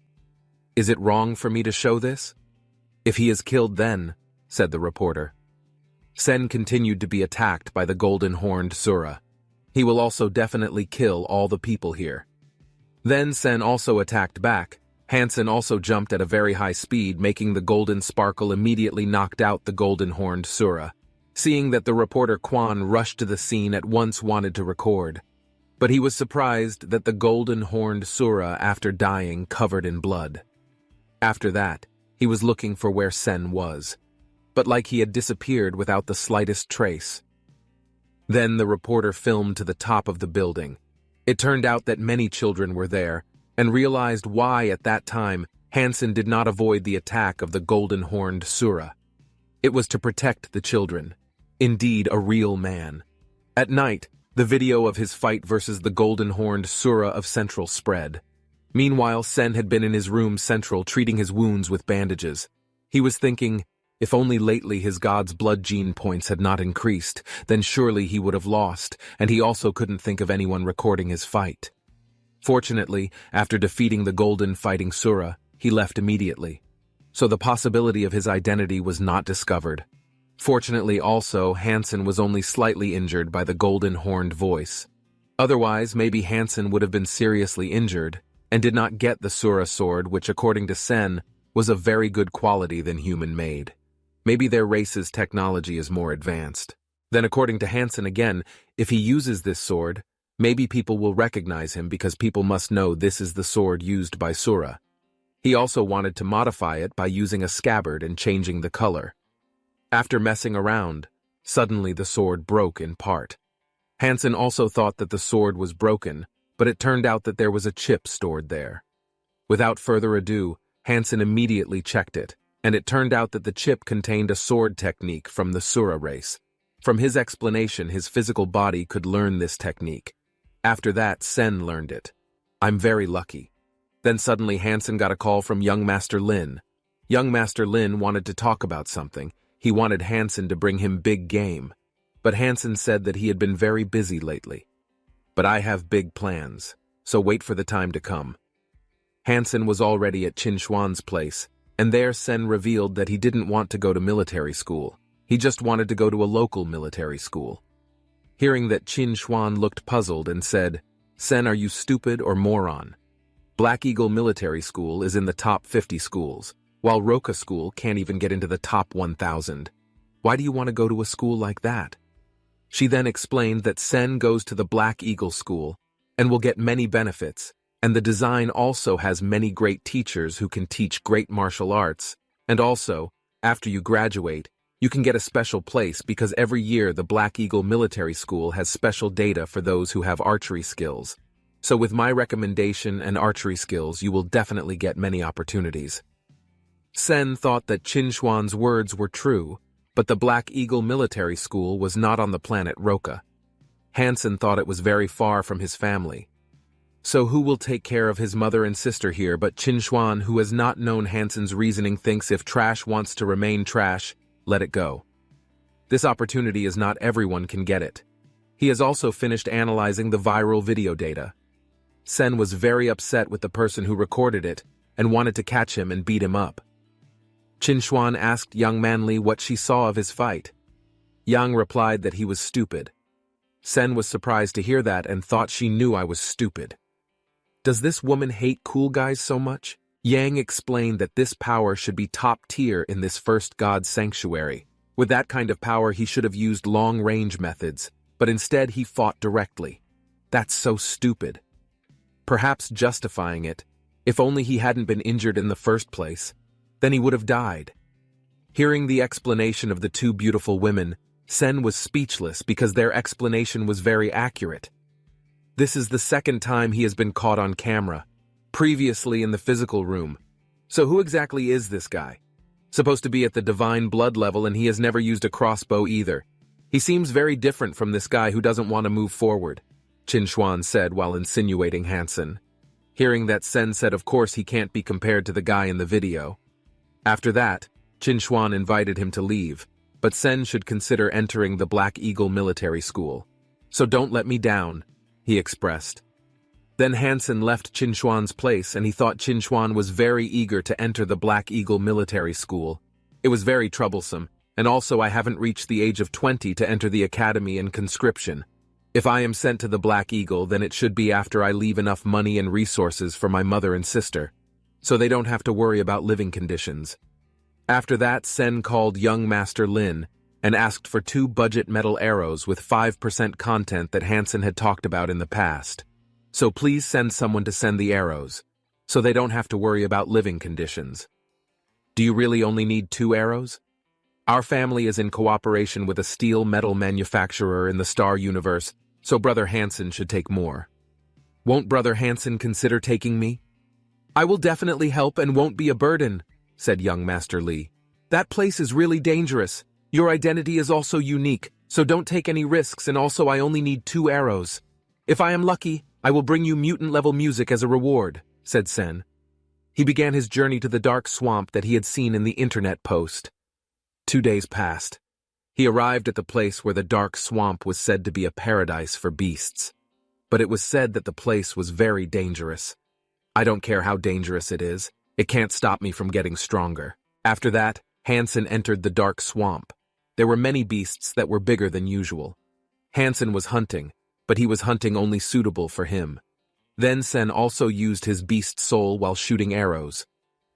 Is it wrong for me to show this? If he is killed then, said the reporter. Sen continued to be attacked by the golden-horned Sura. He will also definitely kill all the people here. Then Sen also attacked back. Hansen also jumped at a very high speed, making the golden sparkle immediately knocked out the golden-horned Sura. Seeing that the reporter Quan rushed to the scene at once wanted to record. But he was surprised that the golden-horned Sura, after dying, covered in blood. After that, he was looking for where Sen was, but like he had disappeared without the slightest trace. Then the reporter filmed to the top of the building. It turned out that many children were there, and realized why at that time Hansen did not avoid the attack of the golden-horned Sura. It was to protect the children. Indeed, a real man. At night, the video of his fight versus the golden-horned Sura of Central spread. Meanwhile, Sen had been in his room Central treating his wounds with bandages. He was thinking, if only lately his god's blood gene points had not increased, then surely he would have lost, and he also couldn't think of anyone recording his fight. Fortunately, after defeating the golden fighting Sura, he left immediately. So the possibility of his identity was not discovered. Fortunately also, Hansen was only slightly injured by the golden-horned voice. Otherwise, maybe Hansen would have been seriously injured, and did not get the Sura sword, which according to Sen, was of very good quality than human-made. Maybe their race's technology is more advanced. Then according to Hansen again, if he uses this sword, maybe people will recognize him because people must know this is the sword used by Sura. He also wanted to modify it by using a scabbard and changing the color. After messing around, suddenly the sword broke in part. Hansen also thought that the sword was broken, but it turned out that there was a chip stored there. Without further ado, Hansen immediately checked it, and it turned out that the chip contained a sword technique from the Sura race. From his explanation, his physical body could learn this technique. After that, Sen learned it. I'm very lucky. Then suddenly Hansen got a call from young Master Lin. Young Master Lin wanted to talk about something. He wanted Hansen to bring him big game. But Hansen said that he had been very busy lately. But I have big plans, so wait for the time to come. Hansen was already at Qin Xuan's place, and there Sen revealed that he didn't want to go to military school. He just wanted to go to a local military school. Hearing that, Qin Xuan looked puzzled and said, Sen, are you stupid or moron? Black Eagle Military School is in the top 50 schools, while Roka School can't even get into the top 1,000. Why do you want to go to a school like that? She then explained that Sen goes to the Black Eagle School and will get many benefits, and the design also has many great teachers who can teach great martial arts, and also, after you graduate, you can get a special place because every year the Black Eagle Military School has special data for those who have archery skills. So with my recommendation and archery skills, you will definitely get many opportunities. Sen thought that Qinxuan's words were true, but the Black Eagle Military School was not on the planet Roka. Hansen thought it was very far from his family. So who will take care of his mother and sister here but Qinxuan, who has not known Hansen's reasoning, thinks if trash wants to remain trash, let it go. This opportunity is not everyone can get it. He has also finished analyzing the viral video data. Sen was very upset with the person who recorded it and wanted to catch him and beat him up. Qinxuan asked Young Manly what she saw of his fight. Yang replied that he was stupid. Sen was surprised to hear that and thought she knew I was stupid. Does this woman hate cool guys so much? Yang explained that this power should be top tier in this first god sanctuary. With that kind of power he should have used long-range methods, but instead he fought directly. That's so stupid. Perhaps justifying it, if only he hadn't been injured in the first place, then he would have died. Hearing the explanation of the two beautiful women, Sen was speechless because their explanation was very accurate. This is the second time he has been caught on camera, previously in the physical room. So who exactly is this guy? Supposed to be at the divine blood level, and he has never used a crossbow either. He seems very different from this guy who doesn't want to move forward, Qinxuan said while insinuating Hansen. Hearing that, Sen said of course he can't be compared to the guy in the video. After that, Qinxuan invited him to leave, but Sen should consider entering the Black Eagle Military School. So don't let me down, he expressed. Then Hansen left Qinxuan's place and he thought Qinxuan was very eager to enter the Black Eagle Military School. It was very troublesome, and also I haven't reached the age of 20 to enter the academy and conscription. If I am sent to the Black Eagle, then it should be after I leave enough money and resources for my mother and sister, so they don't have to worry about living conditions. After that, Sen called young Master Lin and asked for 2 budget metal arrows with 5% content that Hansen had talked about in the past. So please send someone to send the arrows, so they don't have to worry about living conditions. Do you really only need 2 arrows? Our family is in cooperation with a steel metal manufacturer in the Star Universe, so Brother Hansen should take more. Won't Brother Hansen consider taking me? I will definitely help and won't be a burden, said young Master Li. That place is really dangerous. Your identity is also unique, so don't take any risks, and also I only need 2 arrows. If I am lucky, I will bring you mutant-level music as a reward, said Sen. He began his journey to the dark swamp that he had seen in the internet post. 2 days passed. He arrived at the place where the dark swamp was said to be a paradise for beasts. But it was said that the place was very dangerous. I don't care how dangerous it is. It can't stop me from getting stronger. After that, Hansen entered the dark swamp. There were many beasts that were bigger than usual. Hansen was hunting, but he was hunting only suitable for him. Then Sen also used his beast soul while shooting arrows.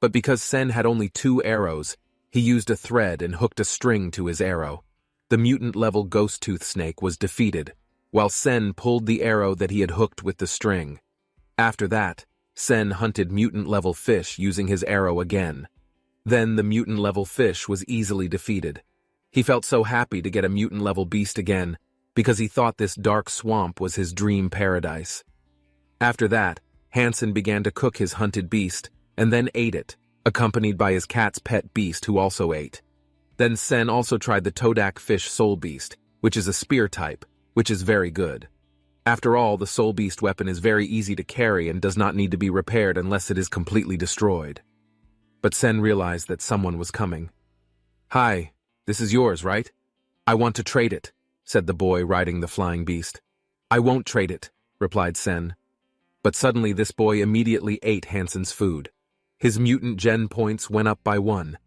But because Sen had only 2 arrows, he used a thread and hooked a string to his arrow. The mutant-level ghost tooth snake was defeated, while Sen pulled the arrow that he had hooked with the string. After that, Sen hunted mutant-level fish using his arrow again. Then the mutant-level fish was easily defeated. He felt so happy to get a mutant-level beast again, because he thought this dark swamp was his dream paradise. After that, Hansen began to cook his hunted beast, and then ate it, accompanied by his cat's pet beast who also ate. Then Sen also tried the Todak fish soul beast, which is a spear type, which is very good. After all, the soul beast weapon is very easy to carry and does not need to be repaired unless it is completely destroyed. But Sen realized that someone was coming. Hi, this is yours, right? I want to trade it, said the boy riding the flying beast. I won't trade it, replied Sen. But suddenly this boy immediately ate Hansen's food. His mutant gen points went up by 1.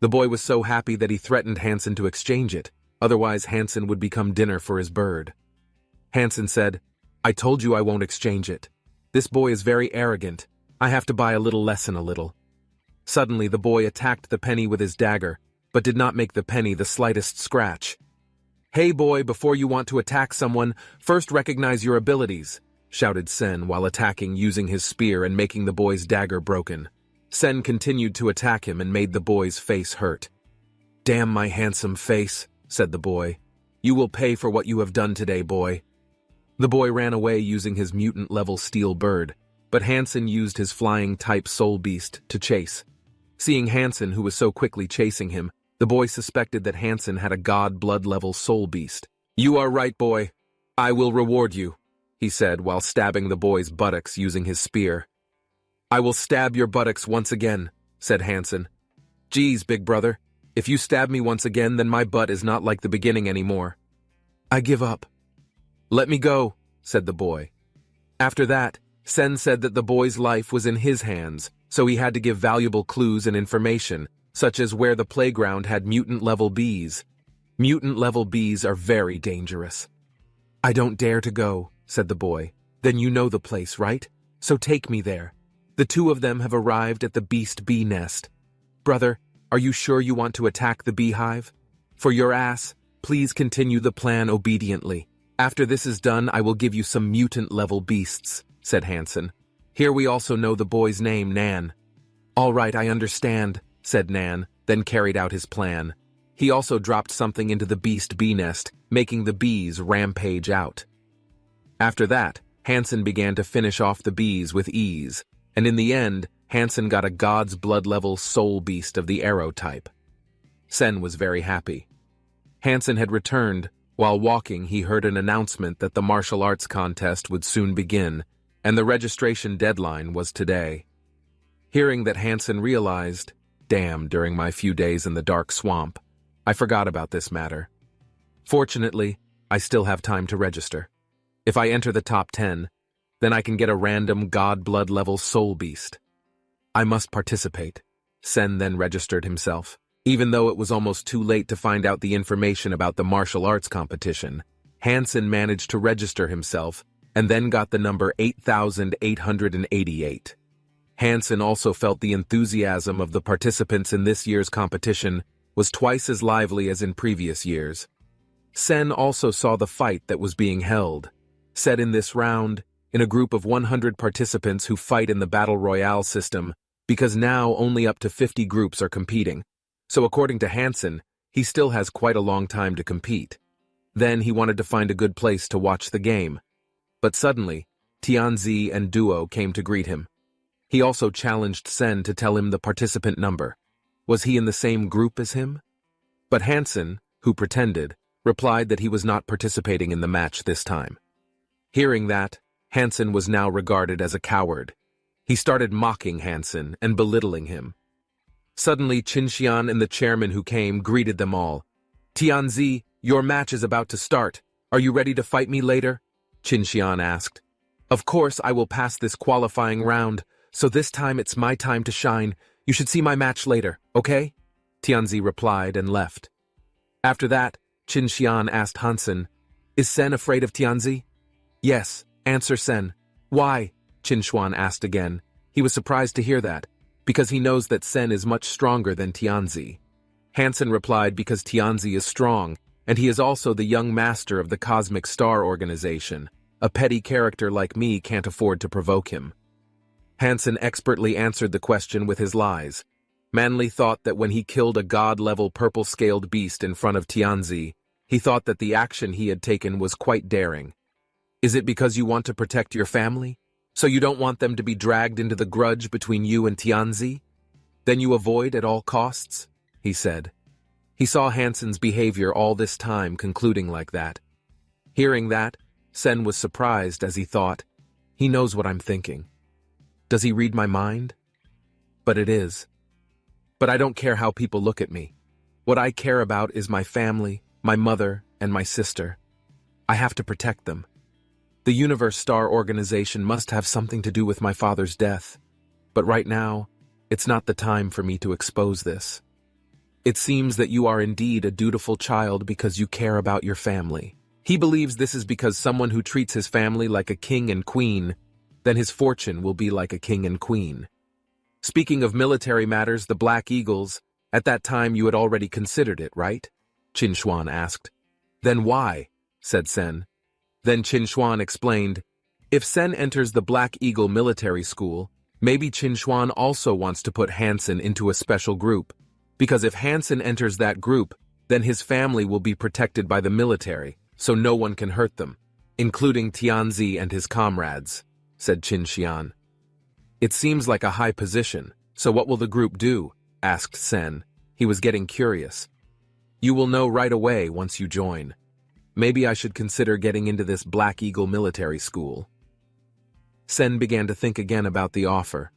The boy was so happy that he threatened Hansen to exchange it, otherwise Hansen would become dinner for his bird. Hansen said, I told you I won't exchange it. This boy is very arrogant. I have to buy a little lesson a little. Suddenly the boy attacked the penny with his dagger, but did not make the penny the slightest scratch. "Hey boy, before you want to attack someone, first recognize your abilities," shouted Sen while attacking using his spear and making the boy's dagger broken. Sen continued to attack him and made the boy's face hurt. "Damn my handsome face," said the boy. "You will pay for what you have done today, boy." The boy ran away using his mutant-level steel bird, but Hansen used his flying-type soul beast to chase. Seeing Hansen, who was so quickly chasing him, the boy suspected that Hansen had a god blood-level soul beast. "You are right, boy. I will reward you," he said while stabbing the boy's buttocks using his spear. "I will stab your buttocks once again," said Hansen. "Geez, big brother, if you stab me once again, then my butt is not like the beginning anymore. I give up." "Let me go," said the boy. After that, Sen said that the boy's life was in his hands, so he had to give valuable clues and information, such as where the playground had mutant-level bees. Mutant-level bees are very dangerous. "I don't dare to go," said the boy. "Then you know the place, right? So take me there. The two of them have arrived at the beast bee nest. Brother, are you sure you want to attack the beehive? For your ass, please continue the plan obediently. After this is done, I will give you some mutant-level beasts," said Hansen. Here we also know the boy's name, Nan. "All right, I understand," said Nan, then carried out his plan. He also dropped something into the beast bee nest, making the bees rampage out. After that, Hansen began to finish off the bees with ease, and in the end, Hansen got a god's blood-level soul beast of the arrow type. Sen was very happy. Hansen had returned. While walking, he heard an announcement that the martial arts contest would soon begin, and the registration deadline was today. Hearing that, Hansen realized, "Damn, during my few days in the dark swamp, I forgot about this matter. Fortunately, I still have time to register. If I enter the top 10, then I can get a random god blood level soul beast. I must participate." Sen then registered himself. Even though it was almost too late to find out the information about the martial arts competition, Hansen managed to register himself and then got the number 8,888. Hansen also felt the enthusiasm of the participants in this year's competition was twice as lively as in previous years. Sen also saw the fight that was being held. Set in this round, in a group of 100 participants who fight in the Battle Royale system, because now only up to 50 groups are competing. So according to Hansen, he still has quite a long time to compete. Then he wanted to find a good place to watch the game. But suddenly, Tianzi and Duo came to greet him. He also challenged Sen to tell him the participant number. Was he in the same group as him? But Hansen, who pretended, replied that he was not participating in the match this time. Hearing that, Hansen was now regarded as a coward. He started mocking Hansen and belittling him. Suddenly, Qinxian and the chairman who came greeted them all. "Tianzi, your match is about to start. Are you ready to fight me later?" Qinxian asked. "Of course, I will pass this qualifying round, so this time it's my time to shine. You should see my match later, okay?" Tianzi replied and left. After that, Qinxian asked Hansen, "Is Sen afraid of Tianzi?" "Yes," answered Sen. "Why?" Qinxian asked again. He was surprised to hear that, because he knows that Sen is much stronger than Tianzi. Hansen replied because Tianzi is strong, and he is also the young master of the Cosmic Star Organization. A petty character like me can't afford to provoke him. Hansen expertly answered the question with his lies. Manly thought that when he killed a god-level purple-scaled beast in front of Tianzi, he thought that the action he had taken was quite daring. "Is it because you want to protect your family? So you don't want them to be dragged into the grudge between you and Tianzi? Then you avoid at all costs?" he said. He saw Hansen's behavior all this time concluding like that. Hearing that, Sen was surprised as he thought, "He knows what I'm thinking. Does he read my mind?" But it is. But I don't care how people look at me. What I care about is my family, my mother, and my sister. I have to protect them. The Universe Star Organization must have something to do with my father's death. But right now, it's not the time for me to expose this. It seems that you are indeed a dutiful child because you care about your family. He believes this is because someone who treats his family like a king and queen, then his fortune will be like a king and queen. Speaking of military matters, the Black Eagles, At that time you had already considered it, right? Qin Xuan asked. Then why? Said Sen. Then Qin Xuan explained, if Sen enters the Black Eagle military school, maybe Qin Xuan also wants to put Hansen into a special group. Because if Hansen enters that group, then his family will be protected by the military, so no one can hurt them, including Tianzi and his comrades, said Qin Xian. It seems like a high position, so what will the group do? Asked Sen. He was getting curious. You will know right away once you join. Maybe I should consider getting into this Black Eagle military school. Sen began to think again about the offer.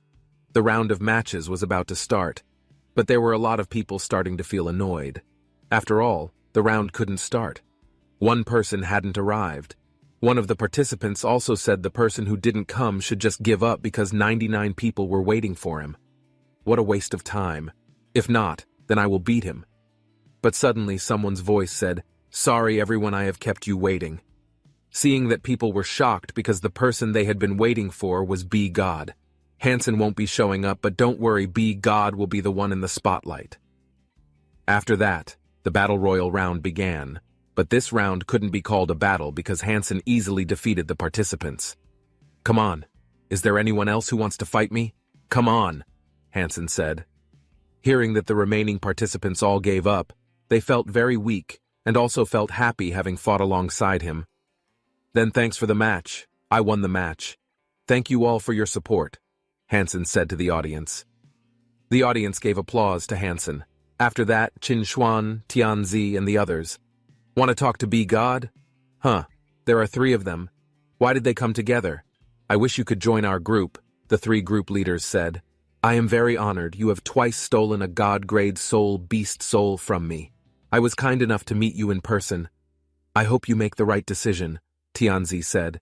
The round of matches was about to start, but there were a lot of people starting to feel annoyed. After all, the round couldn't start. One person hadn't arrived. One of the participants also said the person who didn't come should just give up because 99 people were waiting for him. What a waste of time. If not, then I will beat him. But suddenly someone's voice said, Sorry everyone, I have kept you waiting. Seeing that people were shocked because the person they had been waiting for was B-God. Hansen won't be showing up, but don't worry, B-God will be the one in the spotlight. After that, the Battle Royal round began, but this round couldn't be called a battle because Hansen easily defeated the participants. Come on, is there anyone else who wants to fight me? Come on, Hansen said. Hearing that the remaining participants all gave up, they felt very weak and also felt happy having fought alongside him. Then thanks for the match. I won the match. Thank you all for your support, Hansen said to the audience. The audience gave applause to Hansen. After that, Qin Xuan, Tianzi, and the others. Want to talk to B-God? Huh, there are 3 of them. Why did they come together? I wish you could join our group, the 3 group leaders said. I am very honored. You have twice stolen a God-grade soul, beast soul from me. I was kind enough to meet you in person. I hope you make the right decision, Tianzi said.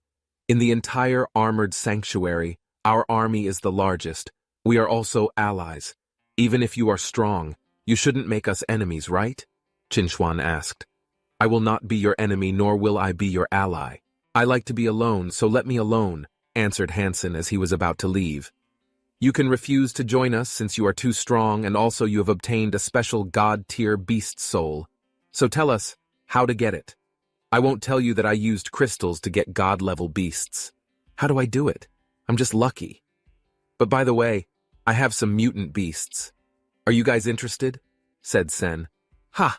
In the entire armored sanctuary, our army is the largest. We are also allies. Even if you are strong, you shouldn't make us enemies, right? Qin Xuan asked. I will not be your enemy, nor will I be your ally. I like to be alone, so let me alone, answered Hansen as he was about to leave. You can refuse to join us since you are too strong, and also you have obtained a special God-tier beast soul. So tell us how to get it. I won't tell you that I used crystals to get God-level beasts. How do I do it? I'm just lucky. But by the way, I have some mutant beasts. Are you guys interested? Said Sen. Ha!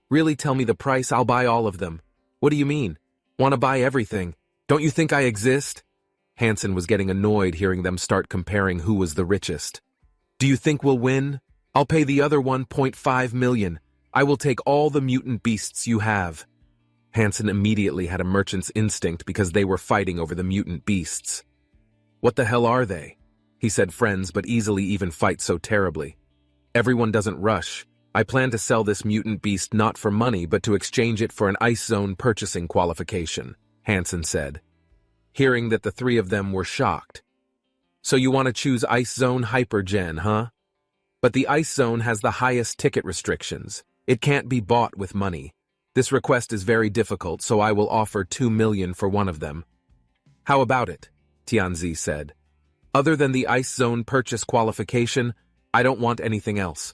Really, tell me the price, I'll buy all of them. What do you mean? Want to buy everything? Don't you think I exist? Hansen was getting annoyed hearing them start comparing who was the richest. Do you think we'll win? I'll pay the other 1.5 million. I will take all the mutant beasts you have. Hansen immediately had a merchant's instinct because they were fighting over the mutant beasts. What the hell are they? He said friends but easily even fight so terribly. Everyone doesn't rush. I plan to sell this mutant beast not for money but to exchange it for an ice zone purchasing qualification, Hansen said. Hearing that the 3 of them were shocked. So you want to choose Ice Zone Hypergen, huh? But the Ice Zone has the highest ticket restrictions. It can't be bought with money. This request is very difficult, so I will offer 2 million for one of them. How about it? Tianzi said. Other than the Ice Zone purchase qualification, I don't want anything else.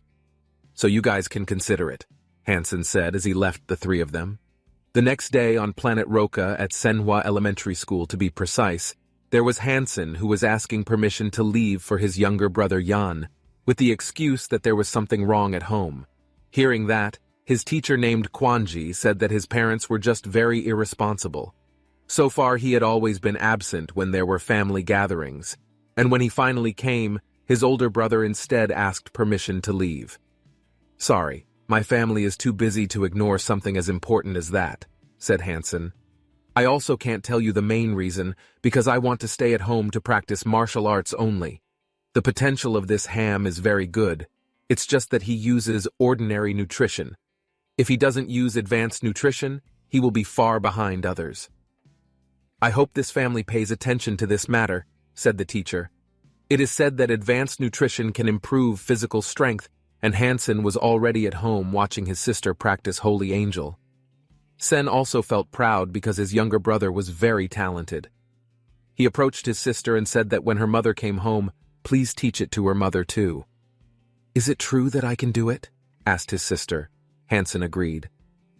So you guys can consider it, Hansen said as he left the 3 of them. The next day on planet Roca at Senhua Elementary School to be precise, there was Hansen who was asking permission to leave for his younger brother Yan, with the excuse that there was something wrong at home. Hearing that, his teacher named Quanji said that his parents were just very irresponsible. So far he had always been absent when there were family gatherings, and when he finally came, his older brother instead asked permission to leave. Sorry. My family is too busy to ignore something as important as that, said Hansen. I also can't tell you the main reason because I want to stay at home to practice martial arts only. The potential of this ham is very good. It's just that he uses ordinary nutrition. If he doesn't use advanced nutrition, he will be far behind others. I hope this family pays attention to this matter, said the teacher. It is said that advanced nutrition can improve physical strength, and Hansen was already at home watching his sister practice Holy Angel. Sen also felt proud because his younger brother was very talented. He approached his sister and said that when her mother came home, please teach it to her mother too. Is it true that I can do it? asked his sister. Hansen agreed.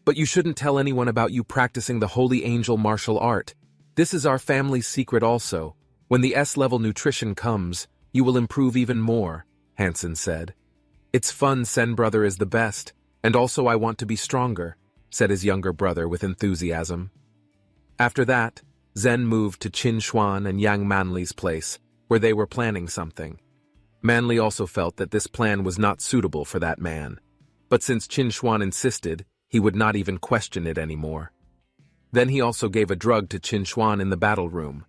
But you shouldn't tell anyone about you practicing the holy angel martial art. This is our family's secret also. When the S-level nutrition comes, you will improve even more, Hansen said. It's fun, Sen brother is the best, and also I want to be stronger, said his younger brother with enthusiasm. After that, Zen moved to Qin Xuan and Yang Manli's place, where they were planning something. Manly also felt that this plan was not suitable for that man. But since Qin Xuan insisted, he would not even question it anymore. Then he also gave a drug to Qin Xuan in the battle room.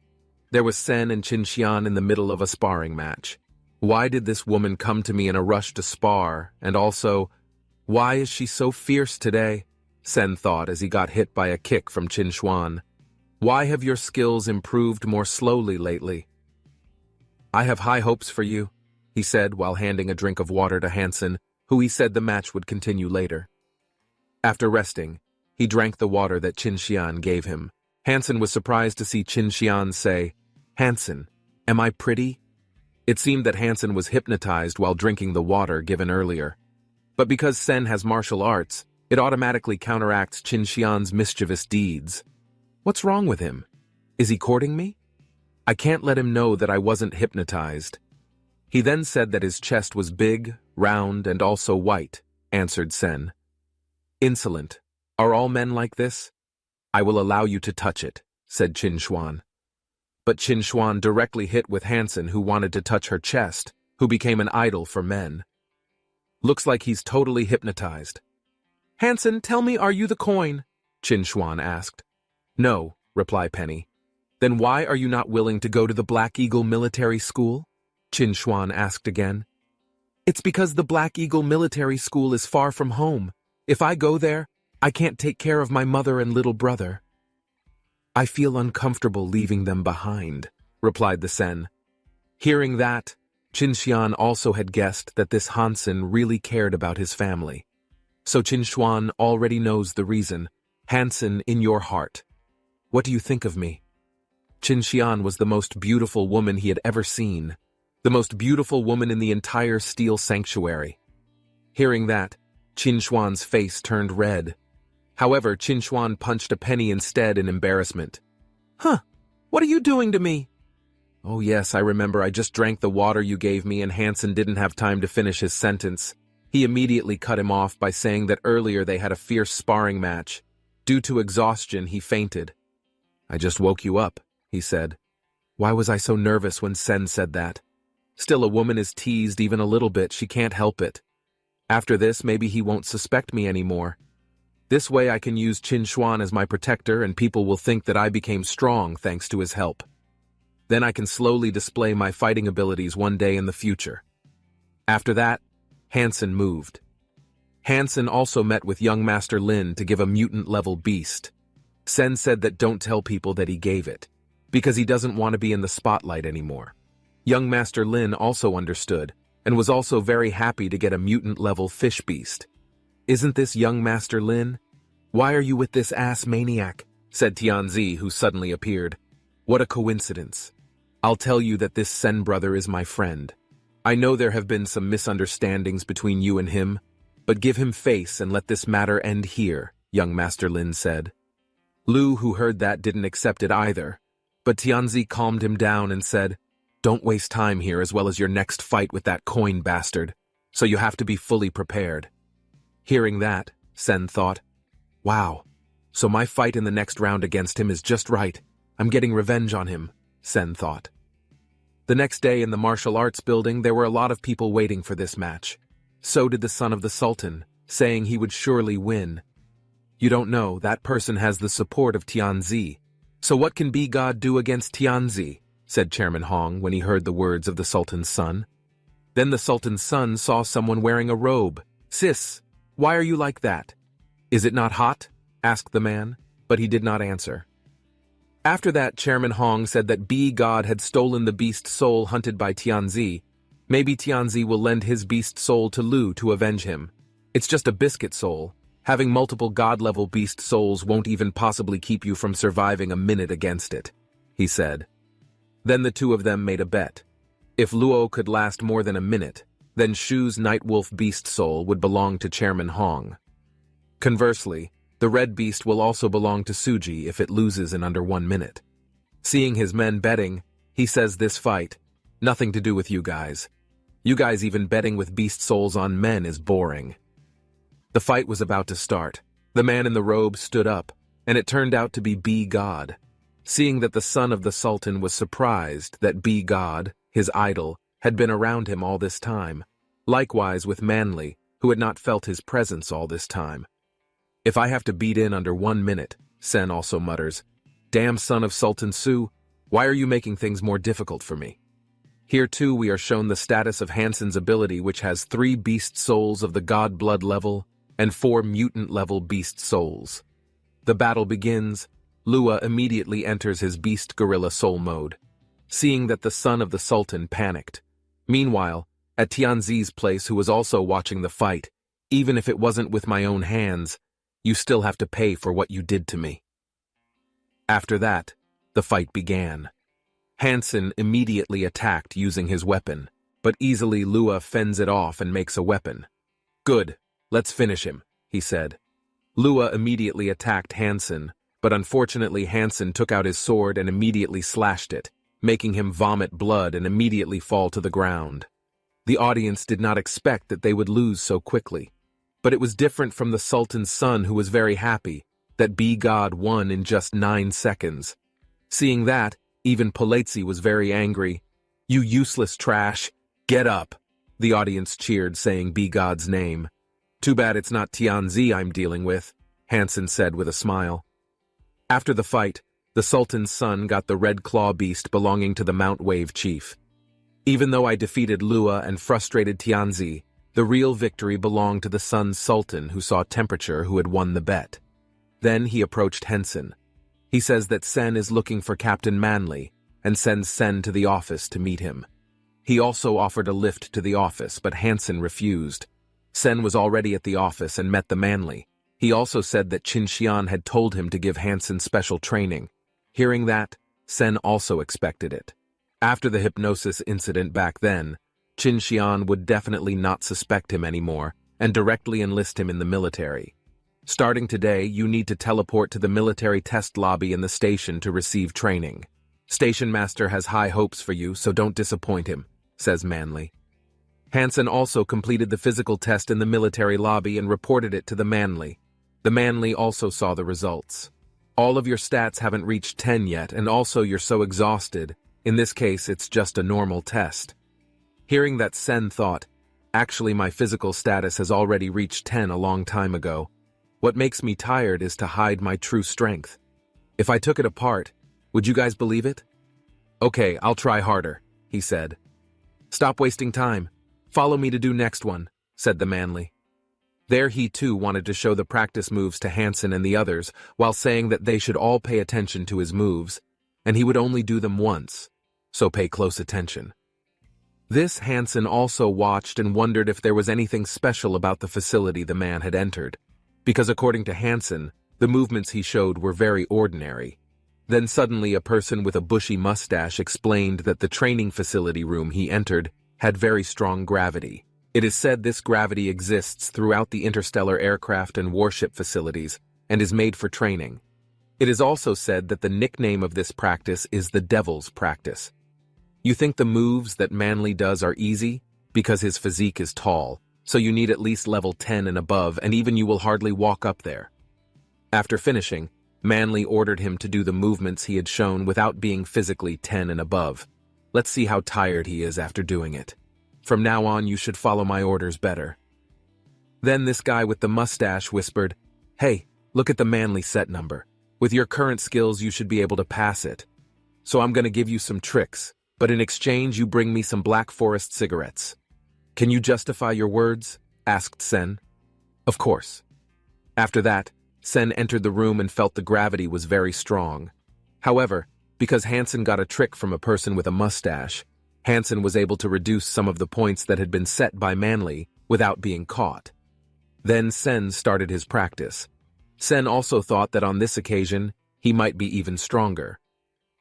There was Sen and Qin Xian in the middle of a sparring match. Why did this woman come to me in a rush to spar, and also, why is she so fierce today? Sen thought as he got hit by a kick from Qin Xuan. Why have your skills improved more slowly lately? I have high hopes for you, he said while handing a drink of water to Hansen, who he said the match would continue later. After resting, he drank the water that Qin Xian gave him. Hansen was surprised to see Qin Xian say, Hansen, am I pretty? It seemed that Hansen was hypnotized while drinking the water given earlier. But because Sen has martial arts, it automatically counteracts Qin Xian's mischievous deeds. What's wrong with him? Is he courting me? I can't let him know that I wasn't hypnotized. He then said that his chest was big, round, and also white, answered Sen. Insolent. Are all men like this? I will allow you to touch it, said Qin Xuan. But Qin Xuan directly hit with Hansen, who wanted to touch her chest, who became an idol for men. Looks like he's totally hypnotized. Hansen, tell me, are you the coin? Qin Xuan asked. No, replied Penny. Then why are you not willing to go to the Black Eagle military school? Qin Xuan asked again. It's because the Black Eagle military school is far from home. If I go there, I can't take care of my mother and little brother. I feel uncomfortable leaving them behind, replied the Sen. Hearing that, Qin Xian also had guessed that this Hansen really cared about his family. So Qin Xuan already knows the reason. Hansen in your heart. What do you think of me? Qin Xian was the most beautiful woman he had ever seen. The most beautiful woman in the entire steel sanctuary. Hearing that, Qin Xuan's face turned red. However, Qin Xuan punched a penny instead in embarrassment. Huh, what are you doing to me? Oh yes, I remember I just drank the water you gave me and Hansen didn't have time to finish his sentence. He immediately cut him off by saying that earlier they had a fierce sparring match. Due to exhaustion, he fainted. I just woke you up, he said. Why was I so nervous when Sen said that? Still, a woman is teased even a little bit, she can't help it. After this, maybe he won't suspect me anymore. This way I can use Qin Xuan as my protector and people will think that I became strong thanks to his help. Then I can slowly display my fighting abilities one day in the future. After that, Hansen moved. Hansen also met with young Master Lin to give a mutant-level beast. Sen said that don't tell people that he gave it, because he doesn't want to be in the spotlight anymore. Young Master Lin also understood, and was also very happy to get a mutant-level fish beast. Isn't this young Master Lin? Why are you with this ass maniac? Said Tianzi, who suddenly appeared. What a coincidence. I'll tell you that this Sen brother is my friend. I know there have been some misunderstandings between you and him, but give him face and let this matter end here, young Master Lin said. Lu, who heard that, didn't accept it either, but Tianzi calmed him down and said, Don't waste time here as well as your next fight with that coin bastard, so you have to be fully prepared. Hearing that, Sen thought, Wow, so my fight in the next round against him is just right. I'm getting revenge on him, Sen thought. The next day in the martial arts building, there were a lot of people waiting for this match. So did the son of the Sultan, saying he would surely win. You don't know, that person has the support of Tianzi. So what can Be God do against Tianzi? Said Chairman Hong when he heard the words of the Sultan's son. Then the Sultan's son saw someone wearing a robe. Sis, why are you like that? Is it not hot? Asked the man, but he did not answer. After that, Chairman Hong said that Be God had stolen the beast soul hunted by Tianzi. Maybe Tianzi will lend his beast soul to Lu to avenge him. It's just a biscuit soul. Having multiple god-level beast souls won't even possibly keep you from surviving a minute against it, he said. Then the two of them made a bet. If Luo could last more than a minute, then Shu's Nightwolf Beast Soul would belong to Chairman Hong. Conversely, the Red Beast will also belong to Suji if it loses in under 1 minute. Seeing his men betting, he says this fight, nothing to do with you guys. You guys even betting with Beast Souls on men is boring. The fight was about to start. The man in the robe stood up, and it turned out to be B-God. Seeing that the son of the Sultan was surprised that B-God, his idol, had been around him all this time. Likewise with Manly, who had not felt his presence all this time. If I have to beat in under 1 minute, Sen also mutters, damn son of Sultan Su, why are you making things more difficult for me? Here too we are shown the status of Hansen's ability, which has 3 beast souls of the god blood level and 4 mutant level beast souls. The battle begins. Lua immediately enters his beast gorilla soul mode, seeing that the son of the Sultan panicked. Meanwhile, at Tianzi's place, who was also watching the fight, even if it wasn't with my own hands, you still have to pay for what you did to me. After that, the fight began. Hansen immediately attacked using his weapon, but easily Lua fends it off and makes a weapon. Good, let's finish him, he said. Lua immediately attacked Hansen, but unfortunately Hansen took out his sword and immediately slashed it, making him vomit blood and immediately fall to the ground. The audience did not expect that they would lose so quickly, but it was different from the Sultan's son, who was very happy that B-God won in just 9 seconds. Seeing that, even Polazzi was very angry. You useless trash, get up! The audience cheered, saying B-God's name. Too bad it's not Tianzi I'm dealing with, Hansen said with a smile. After the fight, the Sultan's son got the red claw beast belonging to the Mount Wave chief. Even though I defeated Lua and frustrated Tianzi, the real victory belonged to the son's Sultan, who saw Temperature, who had won the bet. Then he approached Hansen. He says that Sen is looking for Captain Manly and sends Sen to the office to meet him. He also offered a lift to the office, but Hansen refused. Sen was already at the office and met the Manly. He also said that Qin Xian had told him to give Hansen special training. Hearing that, Sen also expected it. After the hypnosis incident back then, Qin Xian would definitely not suspect him anymore and directly enlist him in the military. Starting today, you need to teleport to the military test lobby in the station to receive training. Station Master has high hopes for you, so don't disappoint him, says Manly. Hansen also completed the physical test in the military lobby and reported it to the Manly. The Manly also saw the results. All of your stats haven't reached 10 yet, and also you're so exhausted. In this case, it's just a normal test. Hearing that, Sen thought, actually my physical status has already reached 10 a long time ago. What makes me tired is to hide my true strength. If I took it apart, would you guys believe it? Okay, I'll try harder, he said. Stop wasting time. Follow me to do next one, said the Manly. There he too wanted to show the practice moves to Hansen and the others, while saying that they should all pay attention to his moves, and he would only do them once, so pay close attention. This Hansen also watched and wondered if there was anything special about the facility the man had entered, because according to Hansen, the movements he showed were very ordinary. Then suddenly a person with a bushy mustache explained that the training facility room he entered had very strong gravity. It is said this gravity exists throughout the interstellar aircraft and warship facilities and is made for training. It is also said that the nickname of this practice is the Devil's Practice. You think the moves that Manly does are easy? Because his physique is tall, so you need at least level 10 and above, and even you will hardly walk up there. After finishing, Manly ordered him to do the movements he had shown without being physically 10 and above. Let's see how tired he is after doing it. From now on, you should follow my orders better. Then this guy with the mustache whispered, Hey, look at the Manly set number. With your current skills, you should be able to pass it. So I'm going to give you some tricks, but in exchange, you bring me some Black Forest cigarettes. Can you justify your words? Asked Sen. Of course. After that, Sen entered the room and felt the gravity was very strong. However, because Hansen got a trick from a person with a mustache, Hansen was able to reduce some of the points that had been set by Manly without being caught. Then Sen started his practice. Sen also thought that on this occasion, he might be even stronger.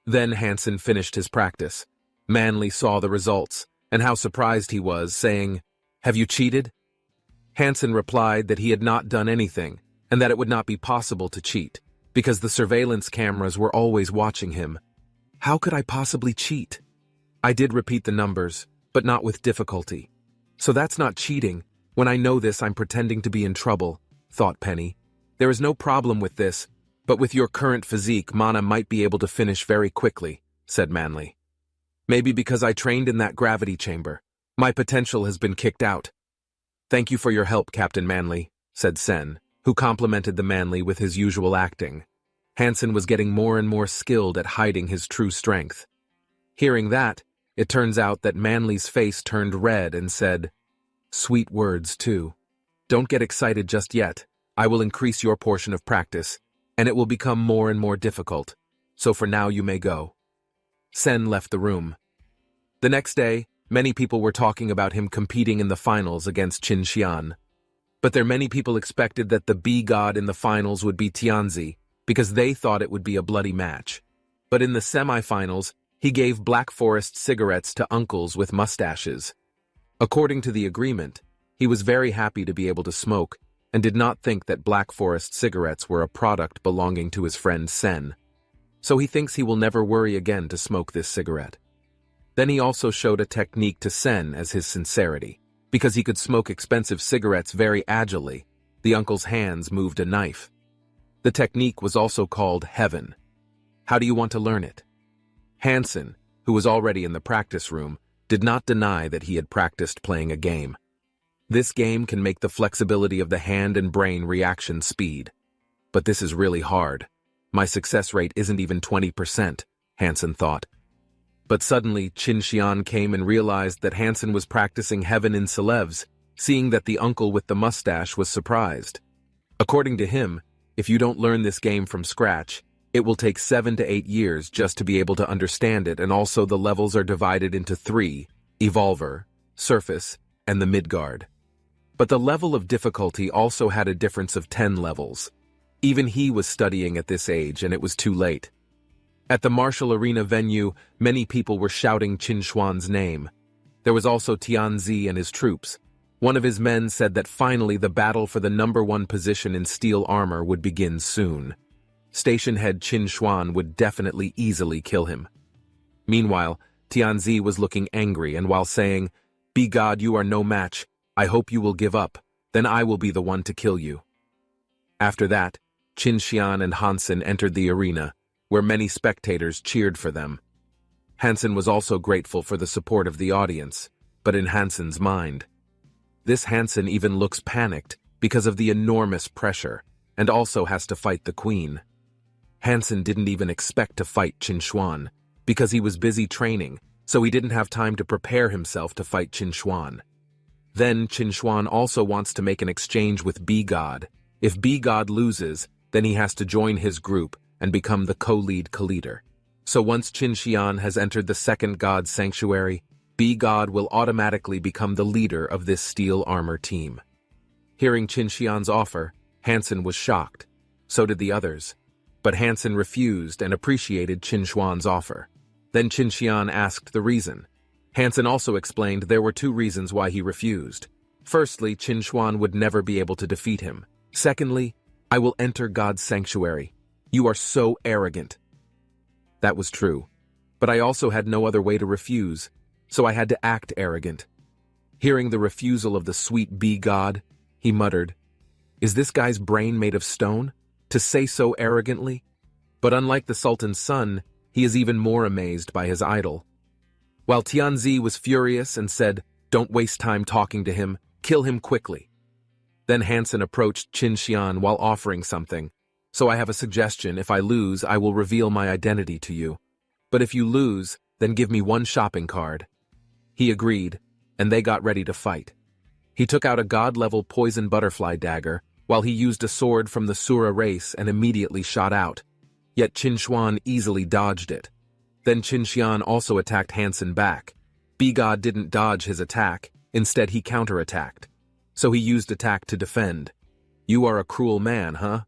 Then Hansen finished his practice. Manly saw the results, and how surprised he was, saying, Have you cheated? Hansen replied that he had not done anything, and that it would not be possible to cheat, because the surveillance cameras were always watching him. How could I possibly cheat? I did repeat the numbers, but not with difficulty. So that's not cheating. When I know this, I'm pretending to be in trouble, thought Penny. There is no problem with this, but with your current physique, Mana might be able to finish very quickly, said Manly. Maybe because I trained in that gravity chamber. My potential has been kicked out. Thank you for your help, Captain Manly, said Sen, who complimented the Manly with his usual acting. Hansen was getting more and more skilled at hiding his true strength. Hearing that, it turns out that Manly's face turned red and said, "Sweet words, too. Don't get excited just yet. I will increase your portion of practice, and it will become more and more difficult. So for now you may go." Sen left the room. The next day, many people were talking about him competing in the finals against Qin Xian. But many people expected that the B-god in the finals would be Tianzi, because they thought it would be a bloody match. But in the semi-finals, he gave Black Forest cigarettes to uncles with mustaches. According to the agreement, he was very happy to be able to smoke and did not think that Black Forest cigarettes were a product belonging to his friend Sen. So he thinks he will never worry again to smoke this cigarette. Then he also showed a technique to Sen as his sincerity. Because he could smoke expensive cigarettes very agilely, the uncle's hands moved a knife. The technique was also called Heaven. How do you want to learn it? Hansen, who was already in the practice room, did not deny that he had practiced playing a game. This game can make the flexibility of the hand and brain reaction speed. But this is really hard. My success rate isn't even 20%, Hansen thought. But suddenly, Qin Xian came and realized that Hansen was practicing Heaven in Celebs, seeing that the uncle with the mustache was surprised. According to him, if you don't learn this game from scratch, it will take 7 to 8 years just to be able to understand it, and also the levels are divided into 3, Evolver, Surface, and the Midgard. But the level of difficulty also had a difference of 10 levels. Even he was studying at this age, and it was too late. At the martial arena venue, many people were shouting Qin Xuan's name. There was also Tianzi and his troops. One of his men said that finally the battle for the #1 position in steel armor would begin soon. Station head Qin Xuan would definitely easily kill him. Meanwhile, Tianzi was looking angry, and while saying, "Be God, you are no match. I hope you will give up. Then I will be the one to kill you." After that, Qin Xian and Hansen entered the arena, where many spectators cheered for them. Hansen was also grateful for the support of the audience, but in Hansen's mind. This Hansen even looks panicked because of the enormous pressure, and also has to fight the queen. Hansen didn't even expect to fight Qin Xuan, because he was busy training, so he didn't have time to prepare himself to fight Qin Xuan. Then Qin Xuan also wants to make an exchange with B-God. If B-God loses, then he has to join his group and become the co-lead leader. So once Qin Xian has entered the second god's sanctuary, B-God will automatically become the leader of this steel armor team. Hearing Qin Xian's offer, Hansen was shocked. So did the others. But Hansen refused and appreciated Qin Xuan's offer. Then Qin Xian asked the reason. Hansen also explained there were 2 reasons why he refused. Firstly, Qin Xuan would never be able to defeat him. Secondly, "I will enter God's sanctuary. You are so arrogant." That was true. But I also had no other way to refuse, so I had to act arrogant. Hearing the refusal of the sweet B-God, he muttered, "Is this guy's brain made of stone? To say so arrogantly?" But unlike the Sultan's son, he is even more amazed by his idol. While Tianzi was furious and said, "Don't waste time talking to him, kill him quickly." Then Hansen approached Qin Xian while offering something. "So I have a suggestion. If I lose, I will reveal my identity to you. But if you lose, then give me 1 shopping card." He agreed, and they got ready to fight. He took out a god-level poison butterfly dagger, while he used a sword from the Sura race and immediately shot out. Yet Qin Xuan easily dodged it. Then Qin Xian also attacked Hansen back. B-God didn't dodge his attack, instead he counterattacked. So he used attack to defend. "You are a cruel man, huh?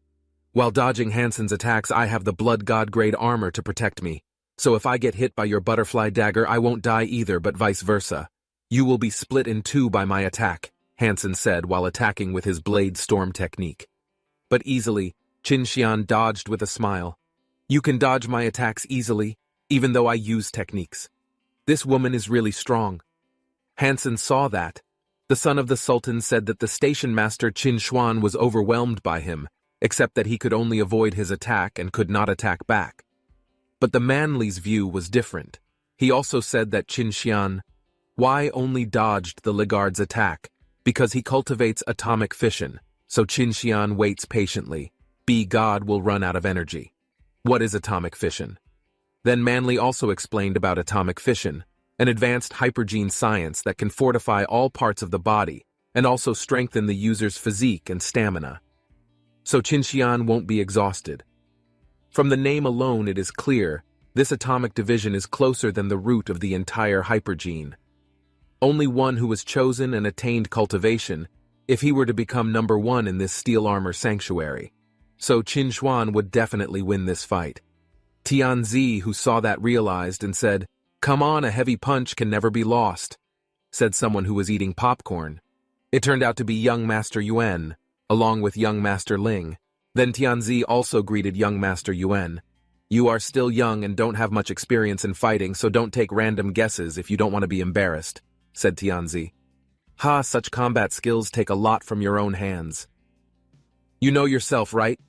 While dodging Hansen's attacks, I have the blood god grade armor to protect me. So if I get hit by your butterfly dagger, I won't die either, but vice versa. You will be split in two by my attack, Hansen said while attacking with his blade storm technique. But easily, Qinxian dodged with a smile. You can dodge my attacks easily, even though I use techniques. This woman is really strong. Hansen saw that. The son of the Sultan said that the station master Qin Xuan was overwhelmed by him, except that he could only avoid his attack and could not attack back. But the Manli's view was different. He also said that Qin Xian only dodged the Ligard's attack because he cultivates atomic fission, so Qin Xian waits patiently. God will run out of energy. What is atomic fission? Then Manly also explained about atomic fission, an advanced hypergene science that can fortify all parts of the body and also strengthen the user's physique and stamina. So Qin Xian won't be exhausted. From the name alone it is clear this atomic division is closer than the root of the entire hypergene. Only one who was chosen and attained cultivation if he were to become number one in this steel armor sanctuary. So Qin Xuan would definitely win this fight. Tianzi, who saw that, realized and said, "Come on, a heavy punch can never be lost," said someone who was eating popcorn. It turned out to be young Master Yuan, along with young Master Ling. Then Tianzi also greeted young Master Yuan. "You are still young and don't have much experience in fighting, so don't take random guesses if you don't want to be embarrassed," said Tianzi. "Ha, such combat skills take a lot from your own hands." "You know yourself, right?"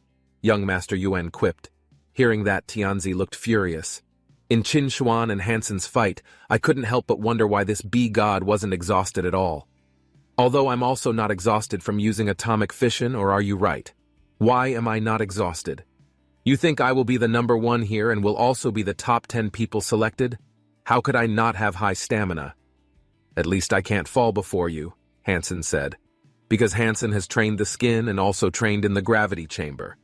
young Master Yuan quipped. Hearing that, Tianzi looked furious. In Qin Xuan and Hansen's fight, I couldn't help but wonder why this god wasn't exhausted at all. Although I'm also not exhausted from using atomic fission, or are you right? Why am I not exhausted? You think I will be the number one here and will also be the top 10 people selected? How could I not have high stamina? At least I can't fall before you, Hansen said, because Hansen has trained the skin and also trained in the gravity chamber.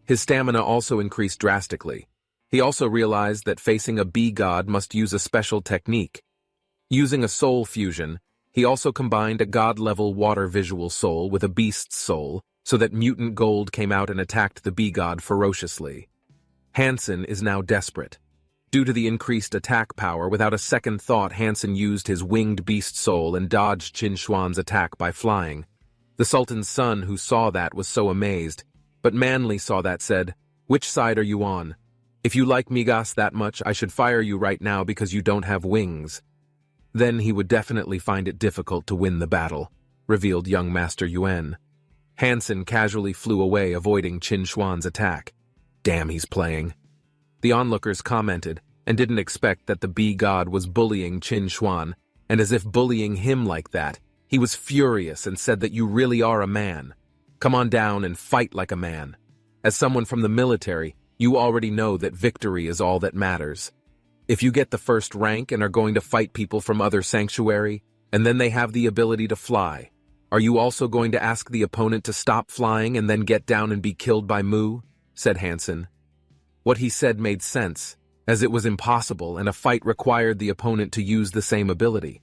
His stamina also increased drastically. He also realized that facing a god must use a special technique. Using a soul fusion, he also combined a god-level water visual soul with a beast's soul, so that mutant gold came out and attacked the god ferociously. Hansen is now desperate. Due to the increased attack power, without a second thought, Hansen used his winged beast soul and dodged Qin Xuan's attack by flying. The Sultan's son, who saw that, was so amazed, but Manly saw that, said, "Which side are you on? If you like Mangas that much, I should fire you right now because you don't have wings." Then he would definitely find it difficult to win the battle, revealed young Master Yuan. Hansen casually flew away, avoiding Qin Xuan's attack. Damn, he's playing. The onlookers commented, and didn't expect that the god was bullying Qin Xuan, and as if bullying him like that, he was furious and said that you really are a man. Come on down and fight like a man. As someone from the military, you already know that victory is all that matters. If you get the first rank and are going to fight people from other sanctuary, and then they have the ability to fly, are you also going to ask the opponent to stop flying and then get down and be killed by Mu? Said Hansen. What he said made sense, as it was impossible and a fight required the opponent to use the same ability.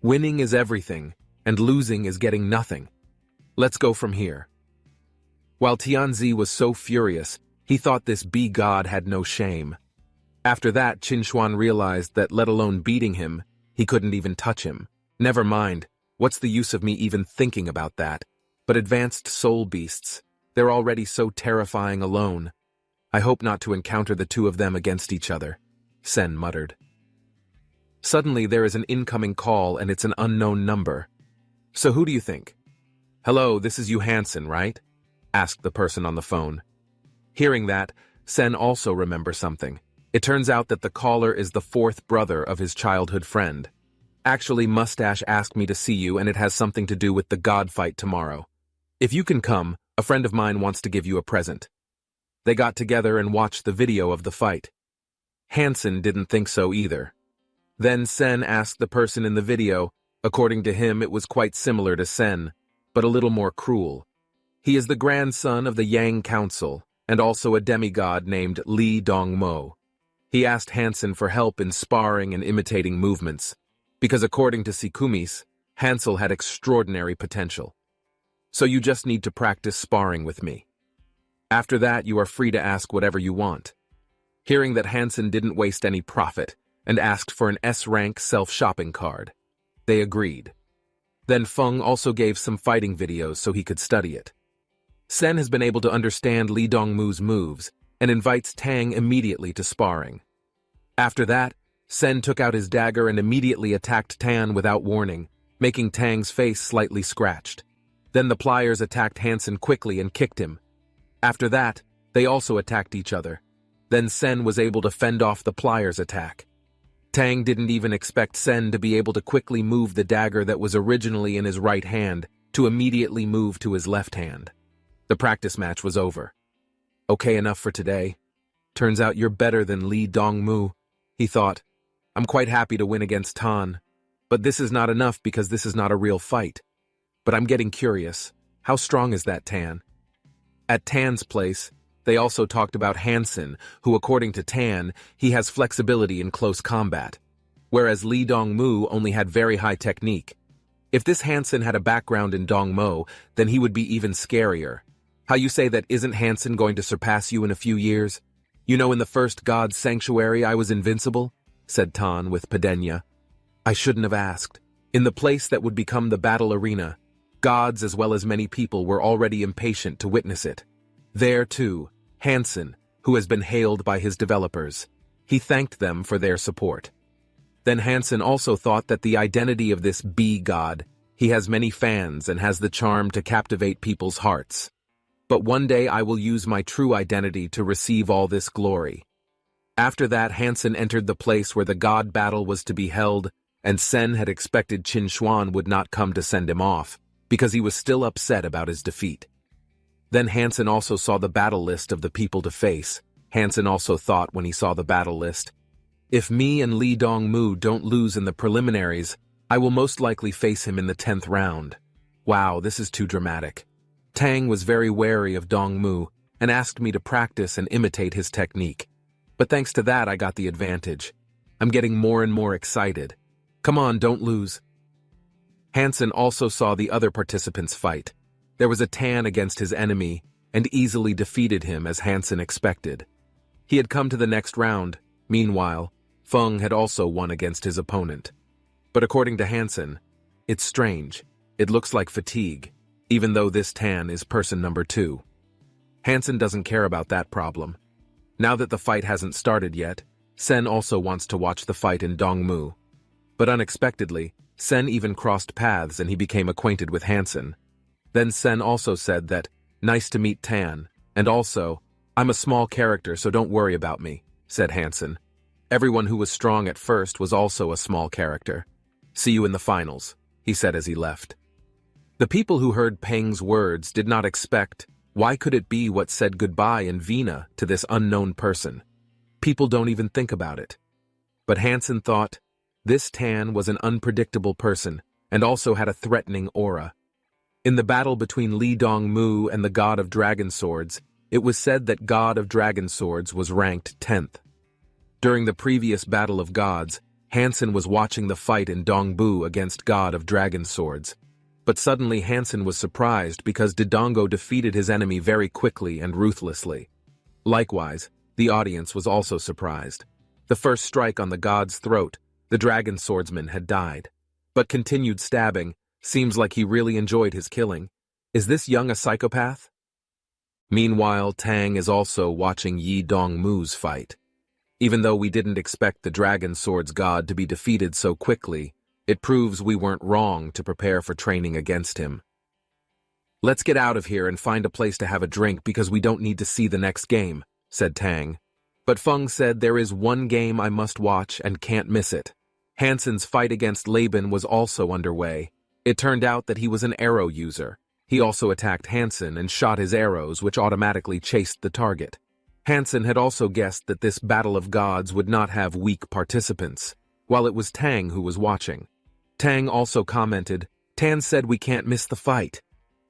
Winning is everything, and losing is getting nothing. Let's go from here. While Tianzi was so furious, he thought this god had no shame. After that, Qin Xuan realized that let alone beating him, he couldn't even touch him. Never mind, what's the use of me even thinking about that? But advanced soul beasts, they're already so terrifying alone. I hope not to encounter the two of them against each other, Sen muttered. Suddenly there is an incoming call and it's an unknown number. So who do you think? Hello, this is you Hansen, right? Asked the person on the phone. Hearing that, Sen also remembers something. It turns out that the caller is the fourth brother of his childhood friend. Actually, Mustache asked me to see you and it has something to do with the god fight tomorrow. If you can come, a friend of mine wants to give you a present. They got together and watched the video of the fight. Hansen didn't think so either. Then Sen asked the person in the video. According to him, it was quite similar to Sen, but a little more cruel. He is the grandson of the Yang Council, and also a demigod named Li Dongmo. He asked Hansen for help in sparring and imitating movements, because according to Sikumis, Hansel had extraordinary potential. So you just need to practice sparring with me. After that, you are free to ask whatever you want. Hearing that Hansen didn't waste any profit, and asked for an S-rank self-shopping card. They agreed. Then Feng also gave some fighting videos so he could study it. Sen has been able to understand Li Dongmu's moves and invites Tang immediately to sparring. After that, Sen took out his dagger and immediately attacked Tan without warning, making Tang's face slightly scratched. Then the pliers attacked Hansen quickly and kicked him. After that, they also attacked each other. Then Sen was able to fend off the pliers' attack. Tang didn't even expect Sen to be able to quickly move the dagger that was originally in his right hand to immediately move to his left hand. The practice match was over. Okay, enough for today. Turns out you're better than Li Dongmu, he thought. I'm quite happy to win against Tan, but this is not enough because this is not a real fight. But I'm getting curious. How strong is that Tan? At Tan's place, they also talked about Hansen, who according to Tan, he has flexibility in close combat, whereas Li Dongmu only had very high technique. If this Hansen had a background in Dongmo, then he would be even scarier. How you say that isn't Hansen going to surpass you in a few years? You know in the first God's Sanctuary I was invincible? Said Tan with Padenya. I shouldn't have asked. In the place that would become the battle arena, gods as well as many people were already impatient to witness it. There, too, Hansen, who has been hailed by his developers. He thanked them for their support. Then Hansen also thought that the identity of this bee-god, he has many fans and has the charm to captivate people's hearts. But one day I will use my true identity to receive all this glory. After that, Hansen entered the place where the god battle was to be held, and Sen had expected Qin Xuan would not come to send him off, because he was still upset about his defeat. Then Hansen also saw the battle list of the people to face. Hansen also thought when he saw the battle list, if me and Li Dongmu don't lose in the preliminaries, I will most likely face him in the 10th round. Wow, this is too dramatic. Tang was very wary of Dongmu and asked me to practice and imitate his technique. But thanks to that, I got the advantage. I'm getting more and more excited. Come on, don't lose. Hansen also saw the other participants fight. There was a Tan against his enemy and easily defeated him as Hansen expected. He had come to the next round. Meanwhile, Feng had also won against his opponent. But according to Hansen, it's strange. It looks like fatigue, even though this Tan is person number 2. Hansen doesn't care about that problem. Now that the fight hasn't started yet, Sen also wants to watch the fight in Dongmu. But unexpectedly, Sen even crossed paths and he became acquainted with Hansen. Then Sen also said that, nice to meet Tan, and also, I'm a small character so don't worry about me, said Hansen. Everyone who was strong at first was also a small character. See you in the finals, he said as he left. The people who heard Peng's words did not expect, why could it be what said goodbye in Vina to this unknown person? People don't even think about it. But Hansen thought, this Tan was an unpredictable person and also had a threatening aura. In the battle between Li Dongmu and the God of Dragon Swords, it was said that God of Dragon Swords was ranked 10th. During the previous Battle of Gods, Hansen was watching the fight in Dongbu against God of Dragon Swords. But suddenly Hansen was surprised because Dodongo defeated his enemy very quickly and ruthlessly. Likewise, the audience was also surprised. The first strike on the god's throat, the dragon swordsman had died. But continued stabbing, seems like he really enjoyed his killing. Is this young a psychopath? Meanwhile, Tang is also watching Yi Dongmu's fight. Even though we didn't expect the dragon swords god to be defeated so quickly, it proves we weren't wrong to prepare for training against him. Let's get out of here and find a place to have a drink because we don't need to see the next game, said Tang. But Feng said there is one game I must watch and can't miss it. Hansen's fight against Laban was also underway. It turned out that he was an arrow user. He also attacked Hansen and shot his arrows, which automatically chased the target. Hansen had also guessed that this Battle of Gods would not have weak participants, while it was Tang who was watching. Tang also commented, Tan said we can't miss the fight.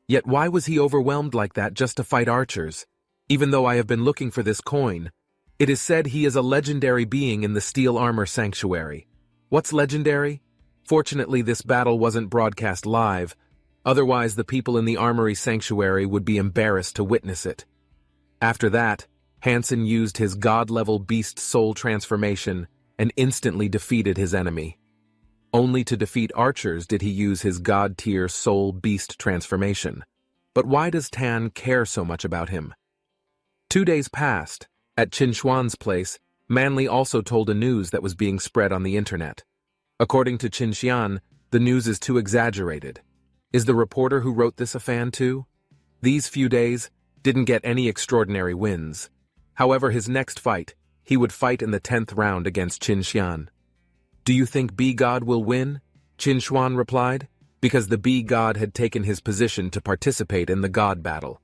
Yet why was he overwhelmed like that just to fight archers? Even though I have been looking for this coin, it is said he is a legendary being in the Steel Armor Sanctuary. What's legendary? Fortunately, this battle wasn't broadcast live. Otherwise, the people in the Armory Sanctuary would be embarrassed to witness it. After that, Hansen used his god-level beast soul transformation and instantly defeated his enemy. Only to defeat archers did he use his god-tier soul beast transformation. But why does Tan care so much about him? 2 days passed. At Qinshuan's place, Manly also told a news that was being spread on the internet. According to Qinshuan, the news is too exaggerated. Is the reporter who wrote this a fan too? These few days didn't get any extraordinary wins. However, his next fight, he would fight in the 10th round against Qinshuan. Do you think B-God will win? Qinshuan replied, because the B-God had taken his position to participate in the God battle.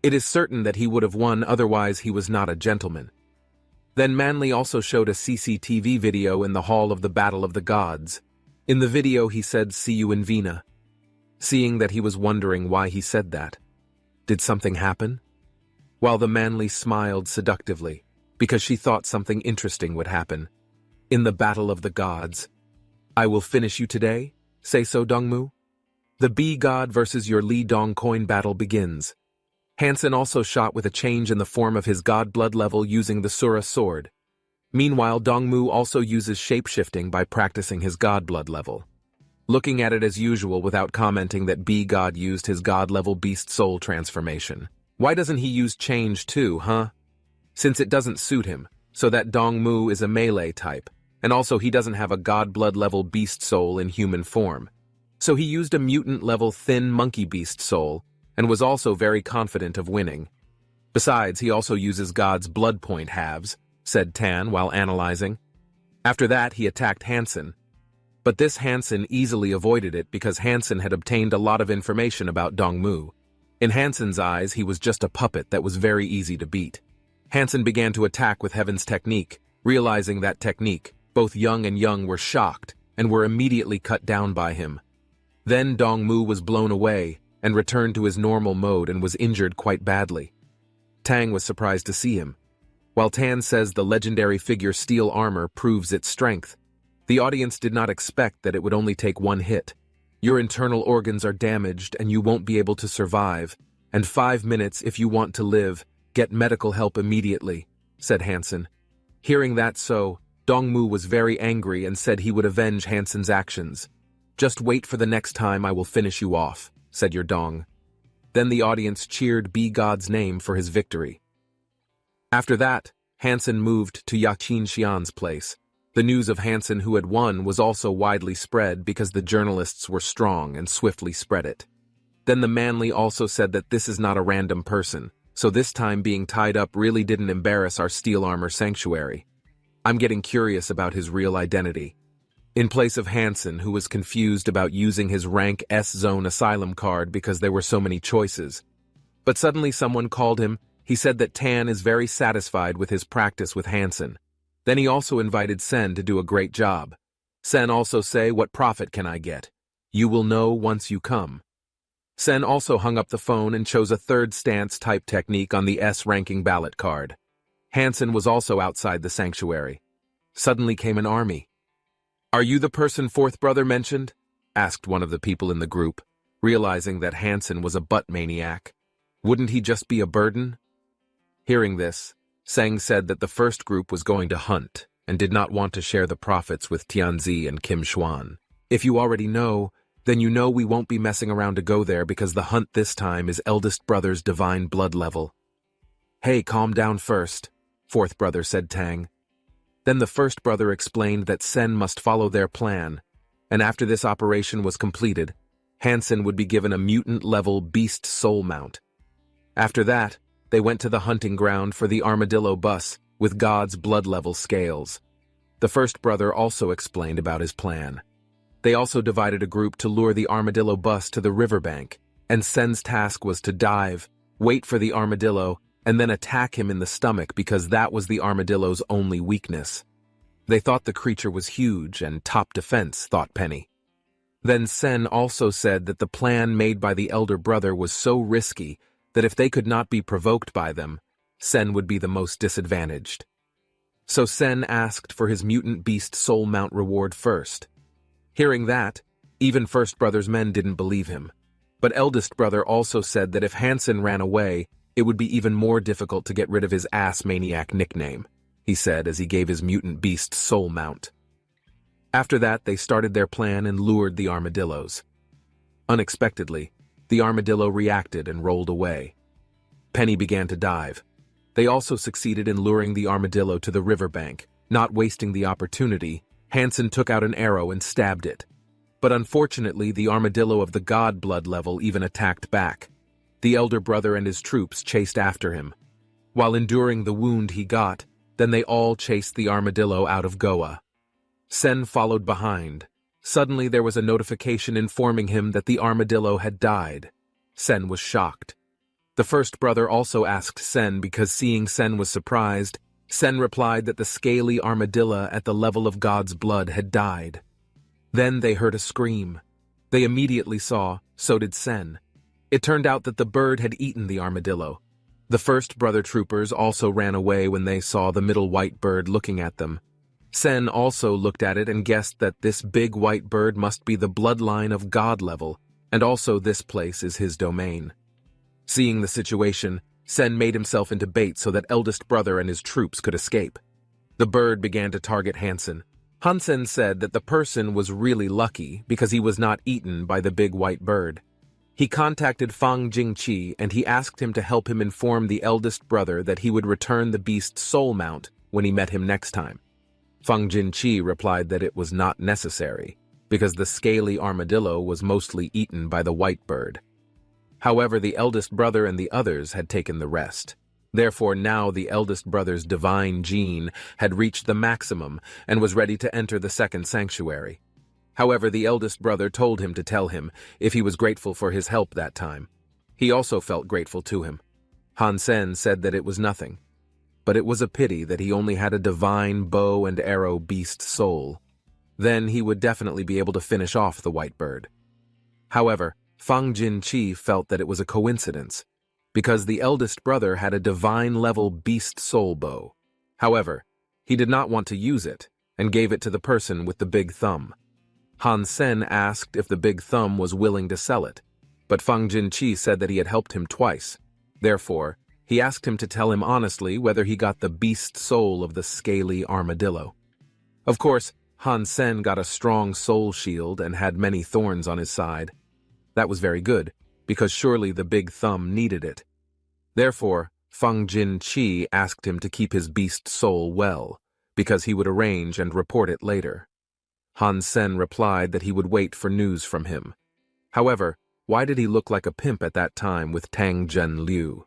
It is certain that he would have won, otherwise he was not a gentleman. Then Manly also showed a CCTV video in the Hall of the Battle of the Gods. In the video he said, "See you in Vina." Seeing that he was wondering why he said that. Did something happen? While the Manly smiled seductively, because she thought something interesting would happen. In the Battle of the Gods. I will finish you today? Say so, Dongmu? The B-God versus your Li Dong coin battle begins. Hansen also shot with a change in the form of his god blood level using the Sura sword. Meanwhile, Dongmu also uses shape-shifting by practicing his god blood level. Looking at it as usual without commenting that B-God used his god level beast soul transformation. Why doesn't he use change too, huh? Since it doesn't suit him, so that Dongmu is a melee type, and also he doesn't have a god blood level beast soul in human form. So he used a mutant level thin monkey beast soul, and was also very confident of winning. Besides, he also uses God's blood point halves, said Tan while analyzing. After that, he attacked Hansen. But this Hansen easily avoided it because Hansen had obtained a lot of information about Dongmu. In Hansen's eyes, he was just a puppet that was very easy to beat. Hansen began to attack with Heaven's technique, realizing that technique, both Young and Young were shocked and were immediately cut down by him. Then Dongmu was blown away and returned to his normal mode and was injured quite badly. Tang was surprised to see him. While Tan says the legendary figure steel armor proves its strength, the audience did not expect that it would only take one hit. Your internal organs are damaged and you won't be able to survive, and 5 minutes if you want to live, get medical help immediately, said Hansen. Hearing that Dongmu was very angry and said he would avenge Hansen's actions. Just wait for the next time I will finish you off, said your Dong. Then the audience cheered B-God's name for his victory. After that, Hansen moved to Yaqinshian's place. The news of Hansen who had won was also widely spread because the journalists were strong and swiftly spread it. Then the Manly also said that this is not a random person, so this time being tied up really didn't embarrass our steel armor sanctuary. I'm getting curious about his real identity. In place of Hansen, who was confused about using his rank S-Zone asylum card because there were so many choices. But suddenly someone called him. He said that Tan is very satisfied with his practice with Hansen. Then he also invited Sen to do a great job. Sen also say, "What profit can I get? You will know once you come." Sen also hung up the phone and chose a third stance type technique on the S-ranking ballot card. Hansen was also outside the sanctuary. Suddenly came an army. "Are you the person fourth brother mentioned?" asked one of the people in the group, realizing that Hansen was a butt maniac. Wouldn't he just be a burden? Hearing this, Sang said that the first group was going to hunt and did not want to share the profits with Tianzi and Kim Xuan. If you already know, then you know we won't be messing around to go there because the hunt this time is eldest brother's divine blood level. "Hey, calm down first," fourth brother said Tang. Then the first brother explained that Sen must follow their plan, and after this operation was completed, Hansen would be given a mutant-level beast soul mount. After that, they went to the hunting ground for the armadillo bus with God's blood-level scales. The first brother also explained about his plan. They also divided a group to lure the armadillo bus to the riverbank, and Sen's task was to dive, wait for the armadillo, and then attack him in the stomach because that was the armadillo's only weakness. They thought the creature was huge and top defense, thought Penny. Then Sen also said that the plan made by the elder brother was so risky that if they could not be provoked by them, Sen would be the most disadvantaged. So Sen asked for his mutant beast soul mount reward first. Hearing that, even first brother's men didn't believe him. But eldest brother also said that if Hansen ran away, it would be even more difficult to get rid of his ass maniac nickname, he said as he gave his mutant beast soul mount. After that, they started their plan and lured the armadillos. Unexpectedly, the armadillo reacted and rolled away. Penny began to dive. They also succeeded in luring the armadillo to the riverbank. Not wasting the opportunity, Hansen took out an arrow and stabbed it. But unfortunately, the armadillo of the god blood level even attacked back. The elder brother and his troops chased after him. While enduring the wound he got, then they all chased the armadillo out of Goa. Sen followed behind. Suddenly there was a notification informing him that the armadillo had died. Sen was shocked. The first brother also asked Sen because seeing Sen was surprised. Sen replied that the scaly armadillo at the level of God's blood had died. Then they heard a scream. They immediately saw, so did Sen. It turned out that the bird had eaten the armadillo. The first brother troopers also ran away when they saw the middle white bird looking at them. Sen also looked at it and guessed that this big white bird must be the bloodline of God level, and also this place is his domain. Seeing the situation, Sen made himself into bait so that eldest brother and his troops could escape. The bird began to target Hansen. Hansen said that the person was really lucky because he was not eaten by the big white bird. He contacted Fang Jingqi and he asked him to help him inform the eldest brother that he would return the beast's soul mount when he met him next time. Fang Jingqi replied that it was not necessary because the scaly armadillo was mostly eaten by the white bird. However, the eldest brother and the others had taken the rest. Therefore, now the eldest brother's divine gene had reached the maximum and was ready to enter the second sanctuary. However, the eldest brother told him to tell him if he was grateful for his help that time. He also felt grateful to him. Hansen said that it was nothing, but it was a pity that he only had a divine bow and arrow beast soul. Then he would definitely be able to finish off the white bird. However, Fang Jingqi felt that it was a coincidence, because the eldest brother had a divine-level beast soul bow. However, he did not want to use it, and gave it to the person with the big thumb. Hansen asked if the big thumb was willing to sell it, but Fang Jingqi said that he had helped him twice. Therefore, he asked him to tell him honestly whether he got the beast soul of the scaly armadillo. Of course, Hansen got a strong soul shield and had many thorns on his side. That was very good, because surely the big thumb needed it. Therefore, Fang Jingqi asked him to keep his beast soul well, because he would arrange and report it later. Hansen replied that he would wait for news from him. However, why did he look like a pimp at that time with Tang Zhen Liu?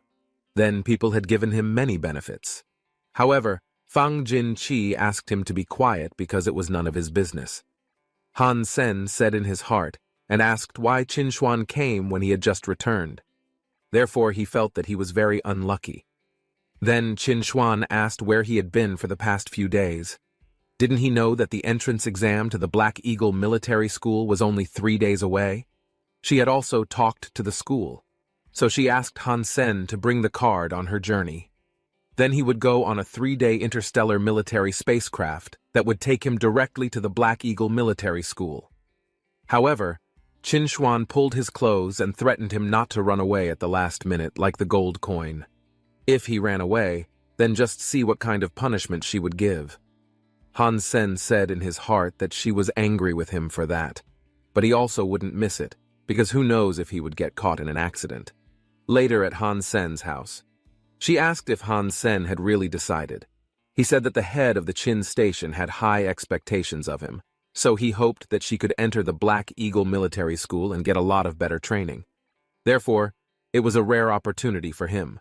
Then people had given him many benefits. However, Fang Jingqi asked him to be quiet because it was none of his business. Hansen said in his heart, and asked why Qinshuan came when he had just returned. Therefore, he felt that he was very unlucky. Then Qinshuan asked where he had been for the past few days. Didn't he know that the entrance exam to the Black Eagle military school was only 3 days away? She had also talked to the school, so she asked Hansen to bring the card on her journey. Then he would go on a 3-day interstellar military spacecraft that would take him directly to the Black Eagle military school. However, Qinshuan pulled his clothes and threatened him not to run away at the last minute like the gold coin. If he ran away, then just see what kind of punishment she would give. Hansen said in his heart that she was angry with him for that, but he also wouldn't miss it, because who knows if he would get caught in an accident. Later at Hansen's house, she asked if Hansen had really decided. He said that the head of the Qin station had high expectations of him, so he hoped that she could enter the Black Eagle military school and get a lot of better training. Therefore, it was a rare opportunity for him.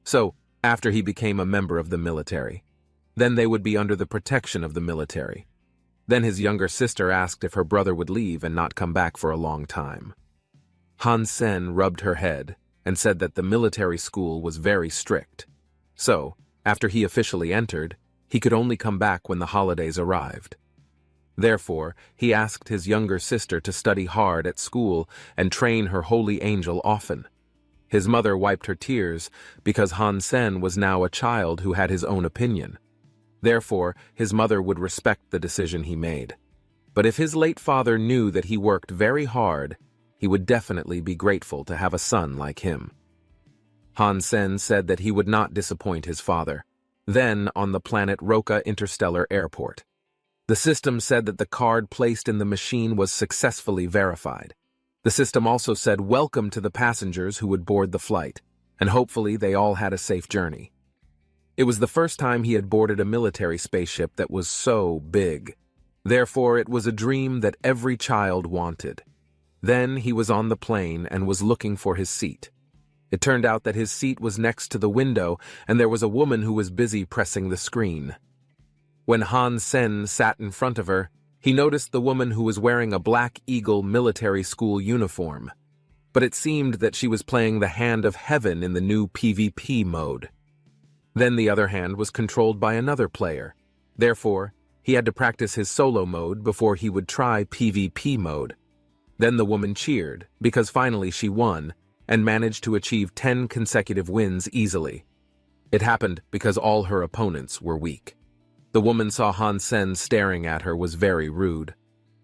So, after he became a member of the military, then they would be under the protection of the military. Then his younger sister asked if her brother would leave and not come back for a long time. Hansen rubbed her head and said that the military school was very strict. So, after he officially entered, he could only come back when the holidays arrived. Therefore, he asked his younger sister to study hard at school and train her holy angel often. His mother wiped her tears because Hansen was now a child who had his own opinion. Therefore, his mother would respect the decision he made. But if his late father knew that he worked very hard, he would definitely be grateful to have a son like him. Hansen said that he would not disappoint his father. Then, on the planet Roca Interstellar Airport, The system said that the card placed in the machine was successfully verified. The system also said welcome to the passengers who would board the flight, and hopefully they all had a safe journey. It was the first time he had boarded a military spaceship that was so big. Therefore, it was a dream that every child wanted. Then he was on the plane and was looking for his seat. It turned out that his seat was next to the window, and there was a woman who was busy pressing the screen. When Han Sen sat in front of her, he noticed the woman who was wearing a Black Eagle military school uniform. But it seemed that she was playing the Hand of Heaven in the new PvP mode. Then the other hand was controlled by another player. Therefore, he had to practice his solo mode before he would try PvP mode. Then the woman cheered, because finally she won, and managed to achieve 10 consecutive wins easily. It happened because all her opponents were weak. The woman saw Han Sen staring at her was very rude.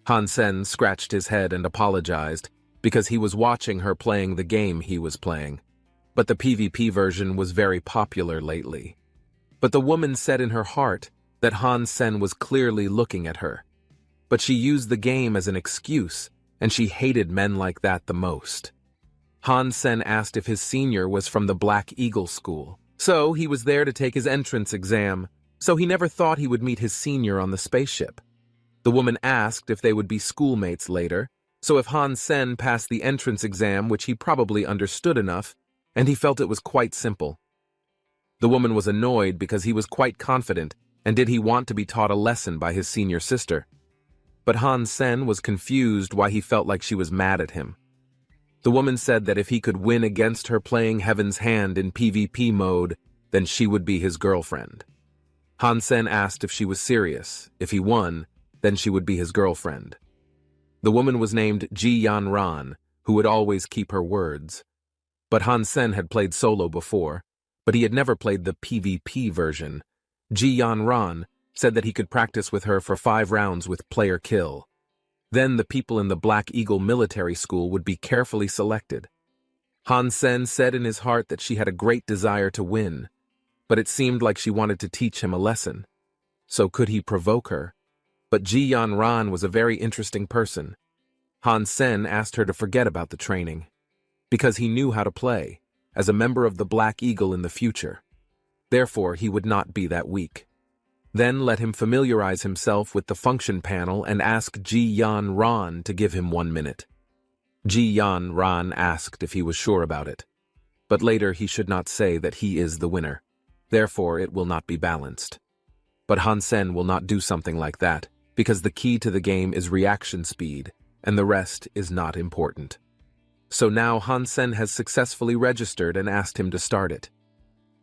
Han Sen scratched his head and apologized, because he was watching her playing the game he was playing. But the PvP version was very popular lately. But the woman said in her heart that Han Sen was clearly looking at her. But she used the game as an excuse, and she hated men like that the most. Han Sen asked if his senior was from the Black Eagle school. So he was there to take his entrance exam, so he never thought he would meet his senior on the spaceship. The woman asked if they would be schoolmates later, so if Han Sen passed the entrance exam, which he probably understood enough, and he felt it was quite simple. The woman was annoyed because he was quite confident, and did he want to be taught a lesson by his senior sister? But Han Sen was confused why he felt like she was mad at him. The woman said that if he could win against her playing Heaven's Hand in PvP mode, then she would be his girlfriend. Han Sen asked if she was serious. If he won, then she would be his girlfriend. The woman was named Ji Yan Ran, who would always keep her words. But Han Sen had played solo before, but he had never played the PvP version. Ji Yan Ran said that he could practice with her for 5 rounds with player kill. Then the people in the Black Eagle military school would be carefully selected. Han Sen said in his heart that she had a great desire to win, but it seemed like she wanted to teach him a lesson. So could he provoke her? But Ji Yan Ran was a very interesting person. Han Sen asked her to forget about the training, because he knew how to play, as a member of the Black Eagle in the future. Therefore, he would not be that weak. Then let him familiarize himself with the function panel and ask Ji Yan Ran to give him 1 minute. Ji Yan Ran asked if he was sure about it. But later he should not say that he is the winner. Therefore, it will not be balanced. But Han Sen will not do something like that, because the key to the game is reaction speed, and the rest is not important. So now Han Sen has successfully registered and asked him to start it.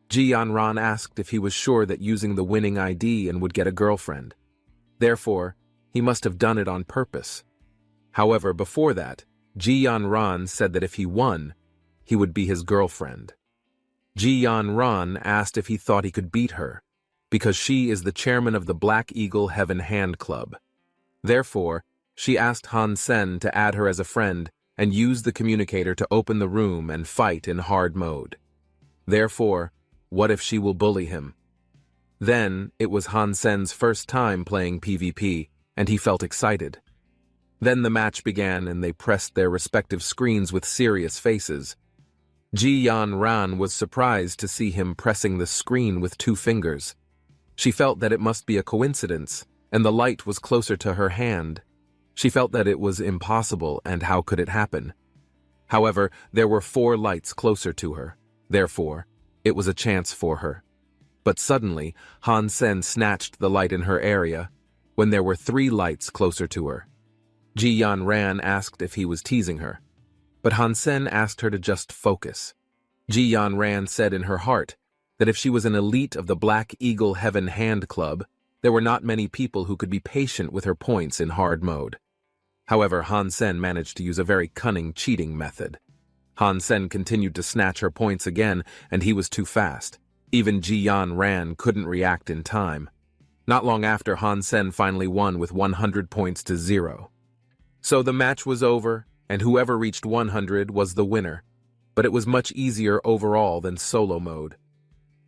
Ji Yan Ran asked if he was sure that using the winning ID and would get a girlfriend. Therefore, he must have done it on purpose. However, before that, Ji Yan Ran said that if he won, he would be his girlfriend. Ji Yan Ran asked if he thought he could beat her, because she is the chairman of the Black Eagle Heaven Hand Club. Therefore, she asked Han Sen to add her as a friend and use the communicator to open the room and fight in hard mode. Therefore, what if she will bully him? Then, it was Han Sen's first time playing PvP, and he felt excited. Then the match began and they pressed their respective screens with serious faces. Ji Yan Ran was surprised to see him pressing the screen with 2 fingers. She felt that it must be a coincidence, and the light was closer to her hand. She felt that it was impossible, and how could it happen? However, there were 4 lights closer to her. Therefore, it was a chance for her. But suddenly, Han Sen snatched the light in her area, when there were 3 lights closer to her. Ji Yan Ran asked if he was teasing her, but Han Sen asked her to just focus. Ji Yan Ran said in her heart that if she was an elite of the Black Eagle Heaven Hand Club, there were not many people who could be patient with her points in hard mode. However, Han Sen managed to use a very cunning cheating method. Han Sen continued to snatch her points again, and he was too fast. Even Ji Yan Ran couldn't react in time. Not long after, Han Sen finally won with 100 points to 0. So the match was over, and whoever reached 100 was the winner. But it was much easier overall than solo mode.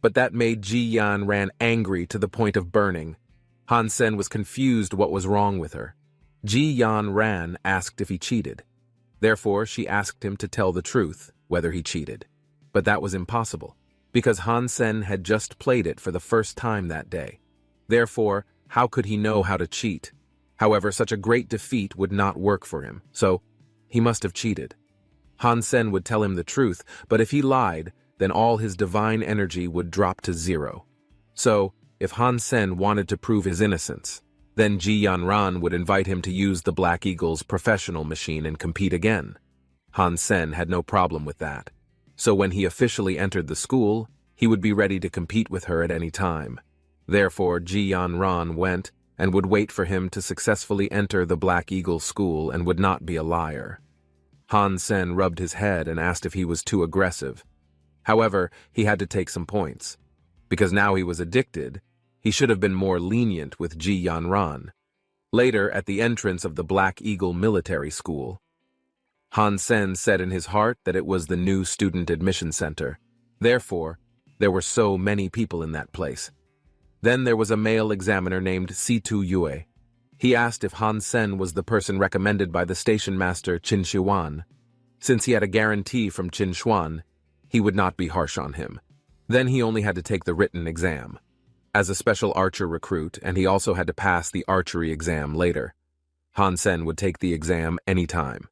But that made Ji Yan Ran angry to the point of burning. Han Sen was confused what was wrong with her. Ji Yan Ran asked if he cheated. Therefore, she asked him to tell the truth, whether he cheated. But that was impossible, because Han Sen had just played it for the first time that day. Therefore, how could he know how to cheat? However, such a great defeat would not work for him, so he must have cheated. Han Sen would tell him the truth, but if he lied, then all his divine energy would drop to zero. So, if Han Sen wanted to prove his innocence, then Ji Yanran would invite him to use the Black Eagle's professional machine and compete again. Han Sen had no problem with that. So when he officially entered the school, he would be ready to compete with her at any time. Therefore, Ji Yanran went and would wait for him to successfully enter the Black Eagle school and would not be a liar. Han Sen rubbed his head and asked if he was too aggressive. However, he had to take some points. Because now he was addicted, he should have been more lenient with Ji Yanran. Later, at the entrance of the Black Eagle Military School, Han Sen said in his heart that it was the new student admission center. Therefore, there were so many people in that place. Then there was a male examiner named Situ Yue. He asked if Han Sen was the person recommended by the station master Qin Xuan. Since he had a guarantee from Qin Xuan, he would not be harsh on him. Then he only had to take the written exam. As a special archer recruit, and he also had to pass the archery exam later. Han Sen would take the exam anytime.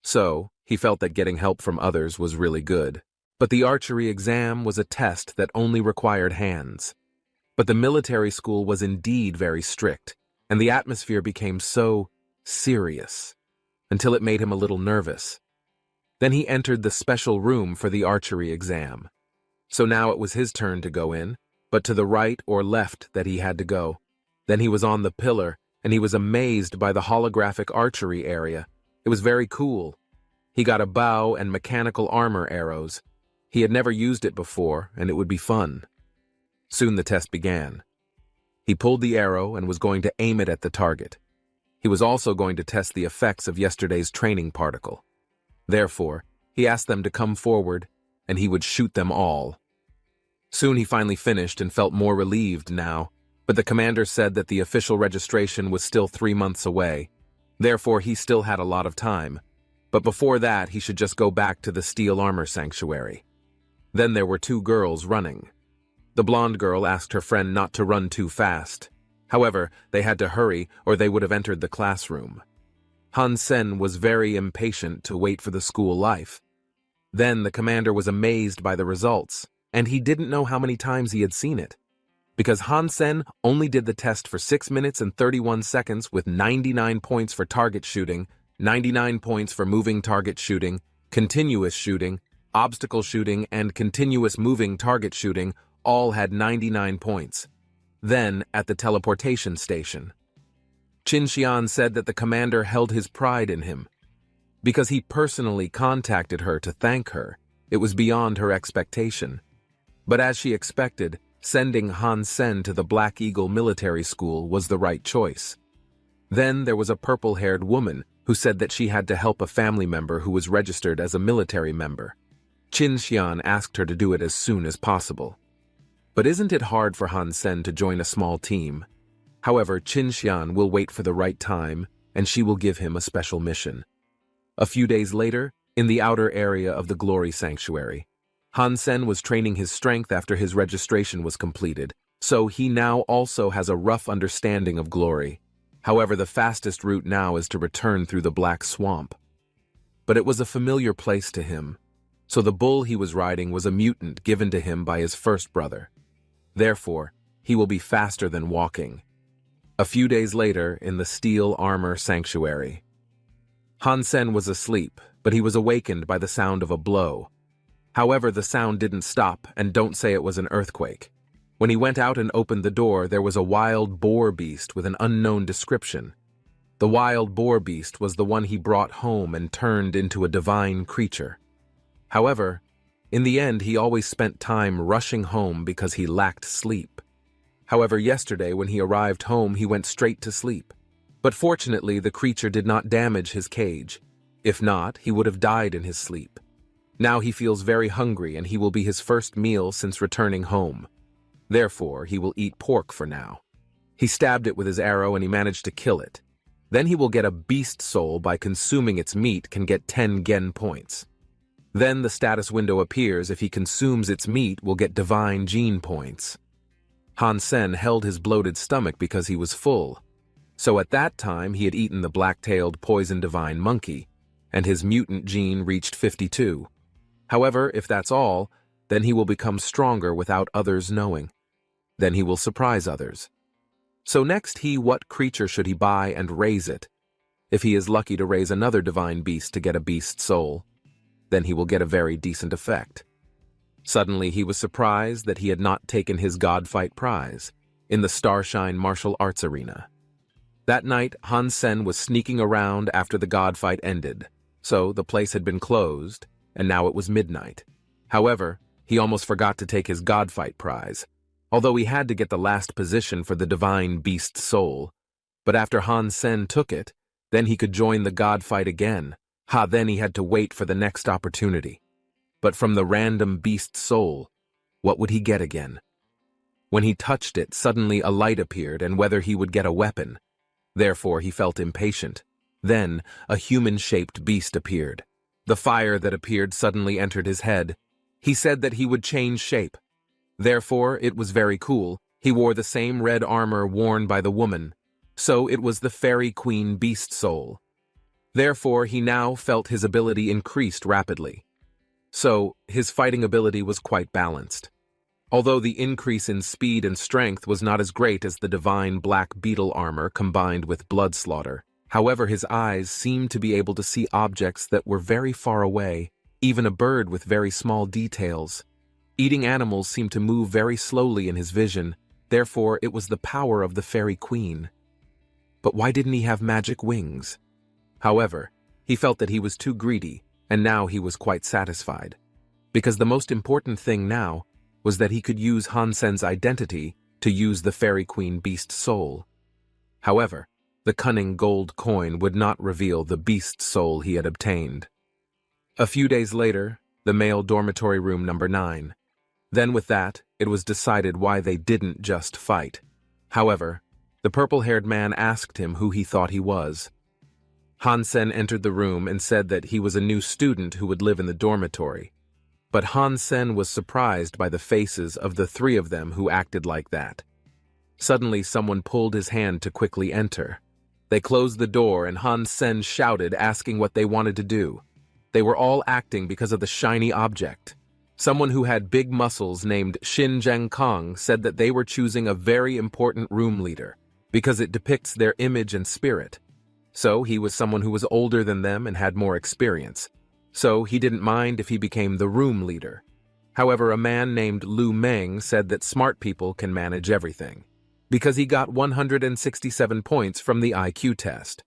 So, he felt that getting help from others was really good. But the archery exam was a test that only required hands. But the military school was indeed very strict, and the atmosphere became so serious, until it made him a little nervous. Then he entered the special room for the archery exam. So now it was his turn to go in, but to the right or left that he had to go. Then he was on the pillar, and he was amazed by the holographic archery area. It was very cool. He got a bow and mechanical armor arrows. He had never used it before, and it would be fun. Soon the test began. He pulled the arrow and was going to aim it at the target. He was also going to test the effects of yesterday's training particle. Therefore, he asked them to come forward, and he would shoot them all. Soon he finally finished and felt more relieved now, but the commander said that the official registration was still 3 months away. Therefore, he still had a lot of time. But before that, he should just go back to the steel armor sanctuary. Then there were 2 girls running. The blonde girl asked her friend not to run too fast. However, they had to hurry or they would have entered the classroom. Han Sen was very impatient to wait for the school life. Then the commander was amazed by the results, and he didn't know how many times he had seen it. Because Han Sen only did the test for 6 minutes and 31 seconds with 99 points for target shooting, 99 points for moving target shooting, continuous shooting, obstacle shooting, and continuous moving target shooting all had 99 points. Then, at the teleportation station, Qin Xian said that the commander held his pride in him. Because he personally contacted her to thank her, it was beyond her expectation. But as she expected, sending Han Sen to the Black Eagle Military School was the right choice. Then there was a purple-haired woman who said that she had to help a family member who was registered as a military member. Qin Xian asked her to do it as soon as possible. But isn't it hard for Han Sen to join a small team? However, Qin Xian will wait for the right time, and she will give him a special mission. A few days later, in the outer area of the Glory Sanctuary, Han Sen was training his strength after his registration was completed, so he now also has a rough understanding of glory. However, the fastest route now is to return through the Black Swamp. But it was a familiar place to him, so the bull he was riding was a mutant given to him by his first brother. Therefore, he will be faster than walking. A few days later, in the Steel Armor Sanctuary, Han Sen was asleep, but he was awakened by the sound of a blow. However, the sound didn't stop, and don't say it was an earthquake. When he went out and opened the door, there was a wild boar beast with an unknown description. The wild boar beast was the one he brought home and turned into a divine creature. However, in the end, he always spent time rushing home because he lacked sleep. However, yesterday when he arrived home, he went straight to sleep. But fortunately, the creature did not damage his cage. If not, he would have died in his sleep. Now he feels very hungry and he will be his first meal since returning home. Therefore, he will eat pork for now. He stabbed it with his arrow and he managed to kill it. Then he will get a beast soul by consuming its meat can get 10 gen points. Then the status window appears if he consumes its meat will get divine gene points. Han Sen held his bloated stomach because he was full. So at that time he had eaten the black-tailed poison divine monkey, and his mutant gene reached 52. However, if that's all, then he will become stronger without others knowing. Then he will surprise others. So next what creature should he buy and raise it? If he is lucky to raise another divine beast to get a beast soul, then he will get a very decent effect. Suddenly he was surprised that he had not taken his Godfight prize in the Starshine martial arts arena. That night, Han Sen was sneaking around after the Godfight ended, so the place had been closed, and now it was midnight. However, he almost forgot to take his Godfight prize, although he had to get the last position for the divine beast soul. But after Han Sen took it, then he could join the Godfight again. Then he had to wait for the next opportunity. But from the random beast soul, what would he get again? When he touched it, suddenly a light appeared and whether he would get a weapon. Therefore he felt impatient. Then a human-shaped beast appeared. The fire that appeared suddenly entered his head. He said that he would change shape. Therefore it was very cool. He wore the same red armor worn by the woman. So it was the fairy queen beast soul. Therefore he now felt his ability increased rapidly. So his fighting ability was quite balanced. Although the increase in speed and strength was not as great as the divine black beetle armor combined with blood slaughter. However, his eyes seemed to be able to see objects that were very far away, even a bird with very small details. Eating animals seemed to move very slowly in his vision, therefore it was the power of the fairy queen. But why didn't he have magic wings? However, he felt that he was too greedy, and now he was quite satisfied. Because the most important thing now was that he could use Han Sen's identity to use the fairy queen beast soul. However, the cunning gold coin would not reveal the beast soul he had obtained. A few days later, the male dormitory room number 9. Then with that, it was decided why they didn't just fight. However, the purple-haired man asked him who he thought he was. Han Sen entered the room and said that he was a new student who would live in the dormitory. But Han Sen was surprised by the faces of the 3 of them who acted like that. Suddenly someone pulled his hand to quickly enter. They closed the door and Han Sen shouted, asking what they wanted to do. They were all acting because of the shiny object. Someone who had big muscles named Shin Zheng Kong said that they were choosing a very important room leader because it depicts their image and spirit. So he was someone who was older than them and had more experience. So he didn't mind if he became the room leader. However, a man named Lu Meng said that smart people can manage everything, because he got 167 points from the IQ test.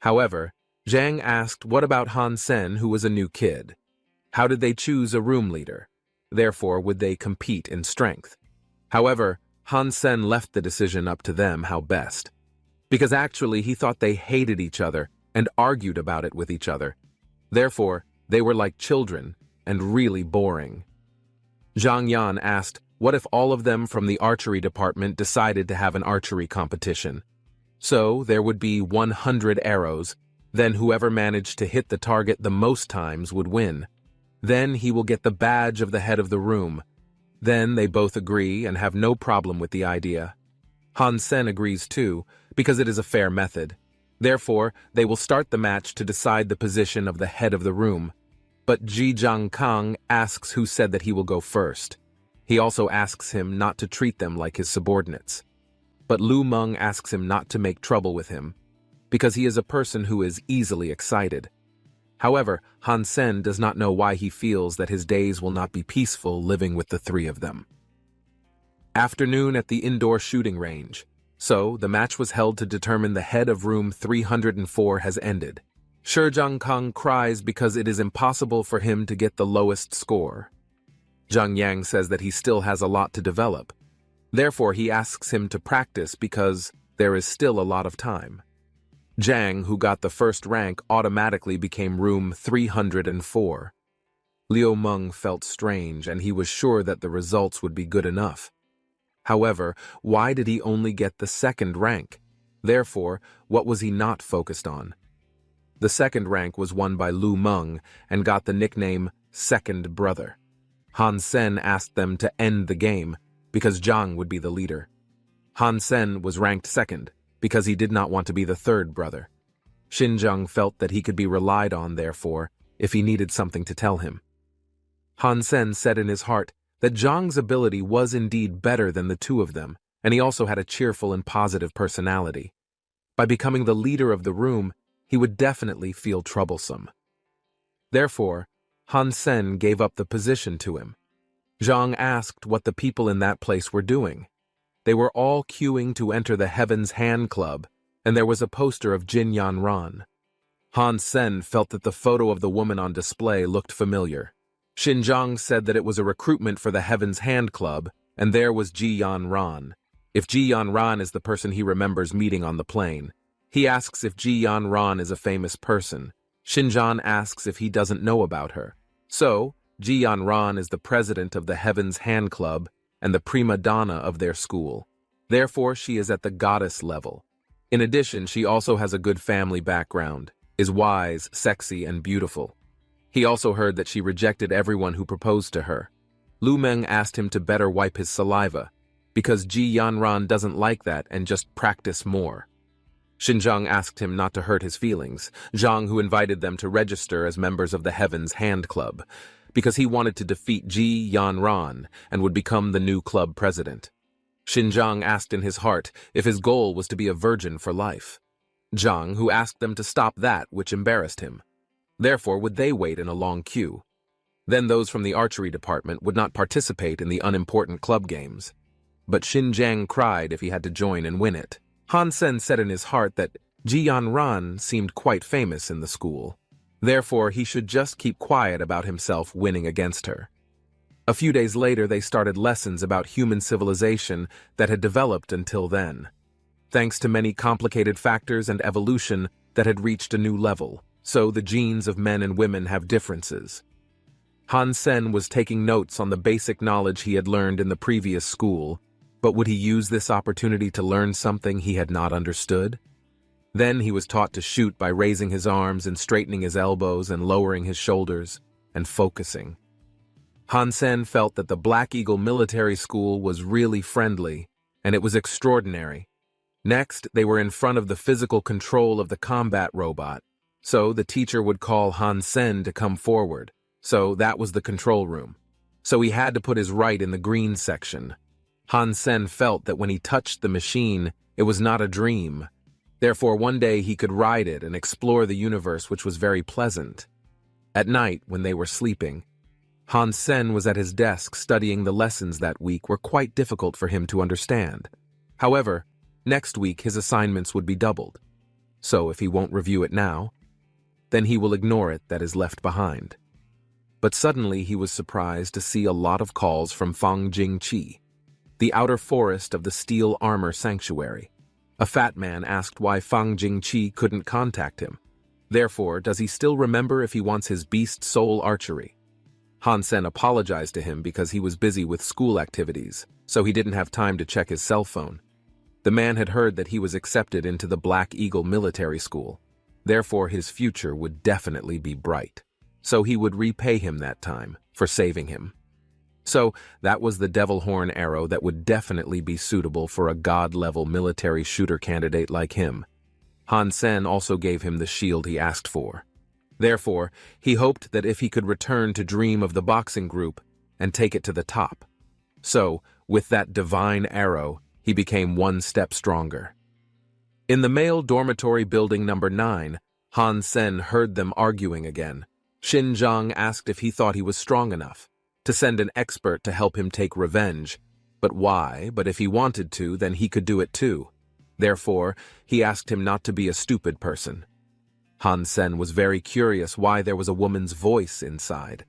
However, Zhang asked what about Han Sen, who was a new kid? How did they choose a room leader? Therefore, would they compete in strength? However, Han Sen left the decision up to them how best. Because actually he thought they hated each other and argued about it with each other. Therefore, they were like children and really boring. Zhang Yan asked, what if all of them from the archery department decided to have an archery competition? So there would be 100 arrows, then whoever managed to hit the target the most times would win. Then he will get the badge of the head of the room. Then they both agree and have no problem with the idea. Han Sen agrees too, because it is a fair method. Therefore, they will start the match to decide the position of the head of the room. But Ji Zhangkang asks who said that he will go first. He also asks him not to treat them like his subordinates. But Lu Meng asks him not to make trouble with him, because he is a person who is easily excited. However, Han Sen does not know why he feels that his days will not be peaceful living with the 3 of them. Afternoon at the indoor shooting range. So, the match was held to determine the head of room 304 has ended. Shi Zhangkang cries because it is impossible for him to get the lowest score. Zhang Yang says that he still has a lot to develop. Therefore, he asks him to practice because there is still a lot of time. Zhang, who got the first rank, automatically became room 304. Liu Meng felt strange and he was sure that the results would be good enough. However, why did he only get the second rank? Therefore, what was he not focused on? The second rank was won by Lu Meng and got the nickname Second Brother. Han Sen asked them to end the game because Zhang would be the leader. Han Sen was ranked second because he did not want to be the third brother. Xinjiang felt that he could be relied on, therefore, if he needed something to tell him. Han Sen said in his heart that Zhang's ability was indeed better than the two of them, and he also had a cheerful and positive personality. By becoming the leader of the room, he would definitely feel troublesome. Therefore, Han Sen gave up the position to him. Zhang asked what the people in that place were doing. They were all queuing to enter the Heaven's Hand Club, and there was a poster of Jin Yan Ran. Han Sen felt that the photo of the woman on display looked familiar. Xinjiang said that it was a recruitment for the Heaven's Hand Club, and there was Ji Yan Ran. If Ji Yan Ran is the person he remembers meeting on the plane, he asks if Ji Yan Ran is a famous person. Xinjiang asks if he doesn't know about her. So, Ji Yan Ran is the president of the Heaven's Hand Club and the prima donna of their school. Therefore, she is at the goddess level. In addition, she also has a good family background, is wise, sexy, and beautiful. He also heard that she rejected everyone who proposed to her. Lu Meng asked him to better wipe his saliva, because Ji Yanran doesn't like that and just practice more. Xinjiang asked him not to hurt his feelings, Zhang who invited them to register as members of the Heaven's Hand Club, because he wanted to defeat Ji Yanran and would become the new club president. Xinjiang asked in his heart if his goal was to be a virgin for life. Zhang who asked them to stop that, which embarrassed him. Therefore, would they wait in a long queue? Then those from the archery department would not participate in the unimportant club games. But Xinjiang cried if he had to join and win it. Han Sen said in his heart that Ji Yanran seemed quite famous in the school. Therefore, he should just keep quiet about himself winning against her. A few days later, they started lessons about human civilization that had developed until then, thanks to many complicated factors and evolution that had reached a new level. So the genes of men and women have differences. Han Sen was taking notes on the basic knowledge he had learned in the previous school, but would he use this opportunity to learn something he had not understood? Then he was taught to shoot by raising his arms and straightening his elbows and lowering his shoulders and focusing. Han Sen felt that the Black Eagle Military School was really friendly, and it was extraordinary. Next, they were in front of the physical control of the combat robot. So the teacher would call Han Sen to come forward. So that was the control room. So he had to put his right in the green section. Han Sen felt that when he touched the machine, it was not a dream. Therefore, one day he could ride it and explore the universe, which was very pleasant. At night, when they were sleeping, Han Sen was at his desk studying the lessons that week were quite difficult for him to understand. However, next week his assignments would be doubled. So if he won't review it now, then he will ignore it that is left behind. But suddenly he was surprised to see a lot of calls from Fang Jingqi, the outer forest of the Steel Armor Sanctuary. A fat man asked why Fang Jingqi couldn't contact him. Therefore, does he still remember if he wants his beast soul archery? Han Sen apologized to him because he was busy with school activities, so he didn't have time to check his cell phone. The man had heard that he was accepted into the Black Eagle Military School. Therefore, his future would definitely be bright. So he would repay him that time for saving him. So that was the devil horn arrow that would definitely be suitable for a god-level military shooter candidate like him. Han Sen also gave him the shield he asked for. Therefore, he hoped that if he could return to dream of the boxing group and take it to the top. So, with that divine arrow, he became one step stronger. In the male dormitory building number 9, Han Sen heard them arguing again. Xinjiang asked if he thought he was strong enough to send an expert to help him take revenge. But why? But if he wanted to, then he could do it too. Therefore, he asked him not to be a stupid person. Han Sen was very curious why there was a woman's voice inside.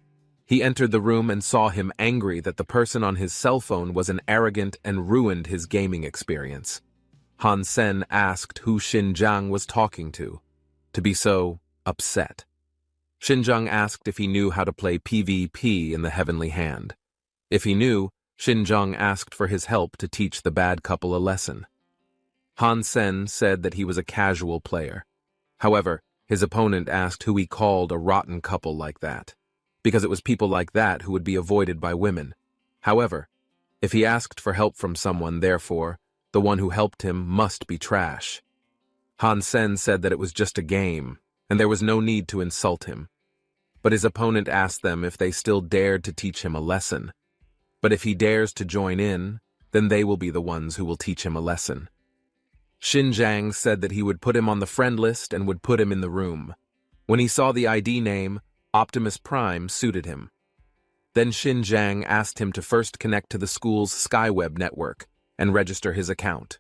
He entered the room and saw him angry that the person on his cell phone was an arrogant and ruined his gaming experience. Han Sen asked who Xinjiang was talking to be so upset. Xinjiang asked if he knew how to play PvP in the Heavenly Hand. If he knew, Xinjiang asked for his help to teach the bad couple a lesson. Han Sen said that he was a casual player. However, his opponent asked who he called a rotten couple like that, because it was people like that who would be avoided by women. However, if he asked for help from someone, therefore, the one who helped him must be trash. Han Sen said that it was just a game, and there was no need to insult him. But his opponent asked them if they still dared to teach him a lesson. But if he dares to join in, then they will be the ones who will teach him a lesson. Xinjiang said that he would put him on the friend list and would put him in the room. When he saw the ID name, Optimus Prime suited him. Then Xinjiang asked him to first connect to the school's Skyweb network and register his account.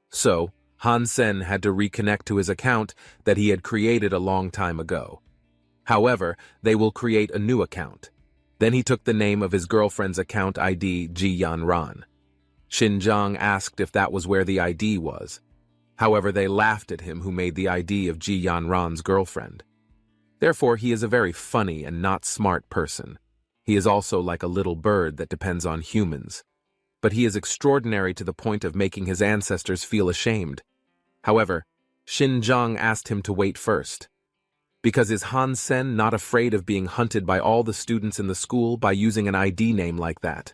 So, Han Sen had to reconnect to his account that he had created a long time ago. However, they will create a new account. Then he took the name of his girlfriend's account ID, Ji Yanran. Xinjiang asked if that was where the ID was. However, they laughed at him who made the ID of Ji Yanran's girlfriend. Therefore, he is a very funny and not smart person. He is also like a little bird that depends on humans. But he is extraordinary to the point of making his ancestors feel ashamed. However, Xinjiang asked him to wait first. Because is Han Sen not afraid of being hunted by all the students in the school by using an ID name like that?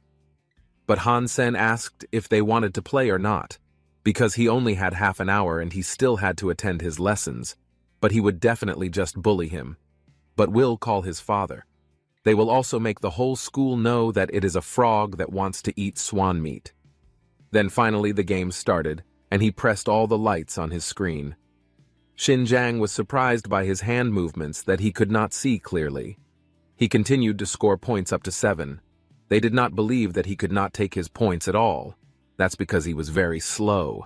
But Han Sen asked if they wanted to play or not, because he only had half an hour and he still had to attend his lessons, but he would definitely just bully him, but will call his father. They will also make the whole school know that it is a frog that wants to eat swan meat. Then finally the game started, and he pressed all the lights on his screen. Xinjiang was surprised by his hand movements that he could not see clearly. He continued to score points up to 7. They did not believe that he could not take his points at all. That's because he was very slow.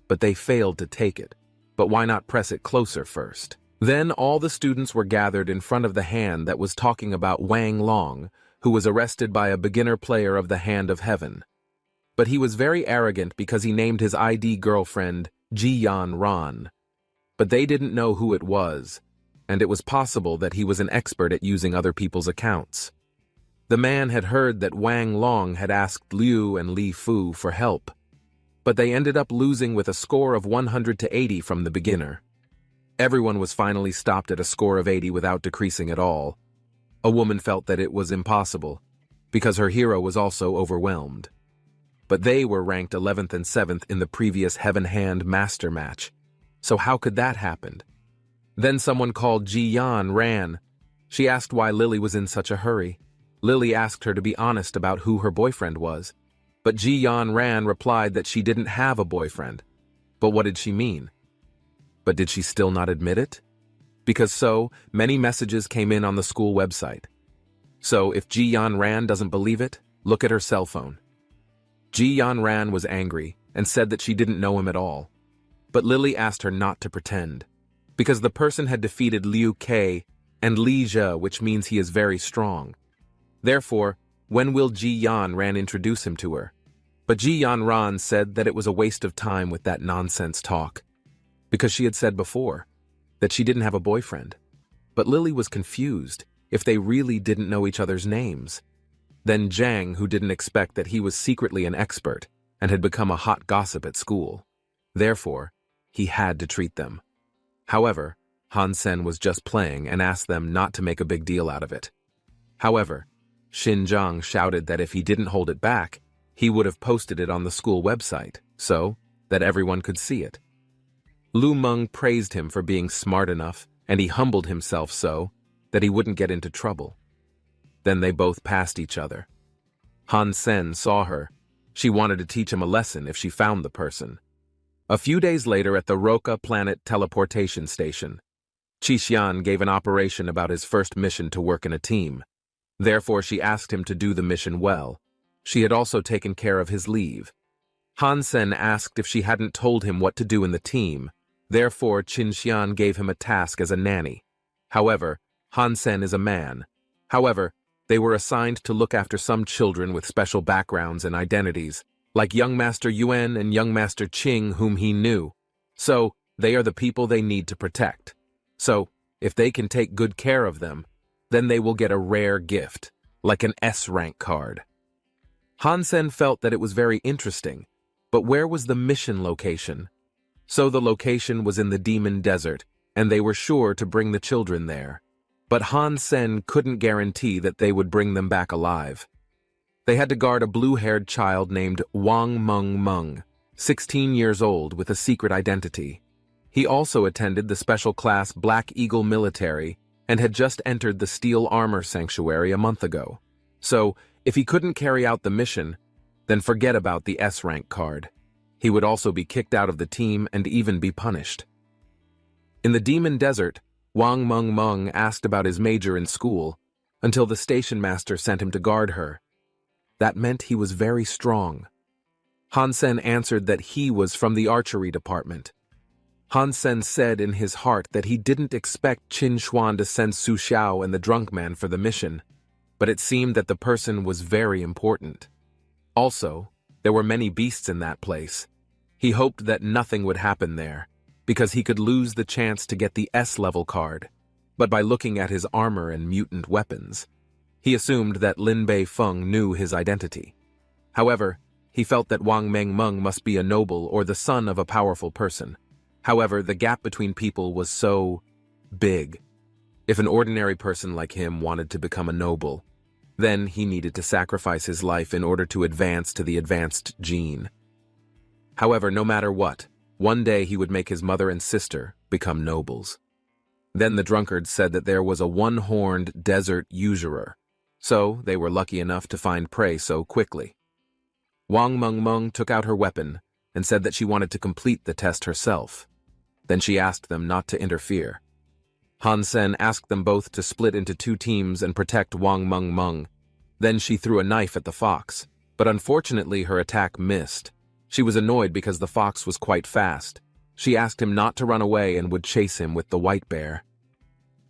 But they failed to take it. But why not press it closer first? Then all the students were gathered in front of the hand that was talking about Wang Long, who was arrested by a beginner player of the Hand of Heaven. But he was very arrogant because he named his ID girlfriend Ji Yan Ran. But they didn't know who it was, and it was possible that he was an expert at using other people's accounts. The man had heard that Wang Long had asked Liu and Li Fu for help, but they ended up losing with a score of 100 to 80 from the beginner. Everyone was finally stopped at a score of 80 without decreasing at all. A woman felt that it was impossible, because her hero was also overwhelmed. But they were ranked 11th and 7th in the previous Heaven Hand Master match, so how could that happen? Then someone called Ji Yan ran. She asked why Lily was in such a hurry. Lily asked her to be honest about who her boyfriend was, but Ji Yan Ran replied that she didn't have a boyfriend. But what did she mean? But did she still not admit it? Because so many messages came in on the school website. So if Ji Yan Ran doesn't believe it, look at her cell phone. Ji Yan Ran was angry and said that she didn't know him at all. But Lily asked her not to pretend, because the person had defeated Liu Ke and Li Zhe, which means he is very strong. Therefore, when will Ji Yan Ran introduce him to her? But Ji Yan Ran said that it was a waste of time with that nonsense talk, because she had said before that she didn't have a boyfriend. But Lily was confused if they really didn't know each other's names. Then Zhang, who didn't expect that he was secretly an expert and had become a hot gossip at school. Therefore, he had to treat them. However, Han Sen was just playing and asked them not to make a big deal out of it. However, Xinjiang shouted that if he didn't hold it back, he would have posted it on the school website, so that everyone could see it. Lu Meng praised him for being smart enough, and he humbled himself so that he wouldn't get into trouble. Then they both passed each other. Han Sen saw her. She wanted to teach him a lesson if she found the person. A few days later at the Roca Planet teleportation station, Qixian gave an operation about his first mission to work in a team. Therefore, she asked him to do the mission well. She had also taken care of his leave. Han Sen asked if she hadn't told him what to do in the team. Therefore, Qixian gave him a task as a nanny. However, Han Sen is a man. However, they were assigned to look after some children with special backgrounds and identities, like young Master Yuan and young Master Qing, whom he knew. So, they are the people they need to protect. So, if they can take good care of them, then they will get a rare gift, like an S-rank card. Hansen felt that it was very interesting, but where was the mission location? So the location was in the Demon Desert, and they were sure to bring the children there. But Hansen couldn't guarantee that they would bring them back alive. They had to guard a blue-haired child named Wang Meng Meng, 16 years old with a secret identity. He also attended the special class Black Eagle military and had just entered the Steel Armor Sanctuary a month ago. So, if he couldn't carry out the mission, then forget about the S-rank card. He would also be kicked out of the team and even be punished. In the Demon Desert, Wang Meng Meng asked about his major in school until the station master sent him to guard her. That meant he was very strong. Hansen answered that he was from the archery department. Hansen said in his heart that he didn't expect Qin Xuan to send Su Xiao and the drunk man for the mission, but it seemed that the person was very important. Also, there were many beasts in that place. He hoped that nothing would happen there, because he could lose the chance to get the S-level card, but by looking at his armor and mutant weapons, he assumed that Lin Bei Feng knew his identity. However, he felt that Wang Meng Meng must be a noble or the son of a powerful person. However, the gap between people was so big. If an ordinary person like him wanted to become a noble, then he needed to sacrifice his life in order to advance to the advanced gene. However, no matter what, one day he would make his mother and sister become nobles. Then the drunkard said that there was a one-horned desert usurer, so they were lucky enough to find prey so quickly. Wang Meng Meng took out her weapon and said that she wanted to complete the test herself. Then she asked them not to interfere. Hansen asked them both to split into 2 teams and protect Wang Meng Meng. Then she threw a knife at the fox, but unfortunately her attack missed. She was annoyed because the fox was quite fast. She asked him not to run away and would chase him with the white bear.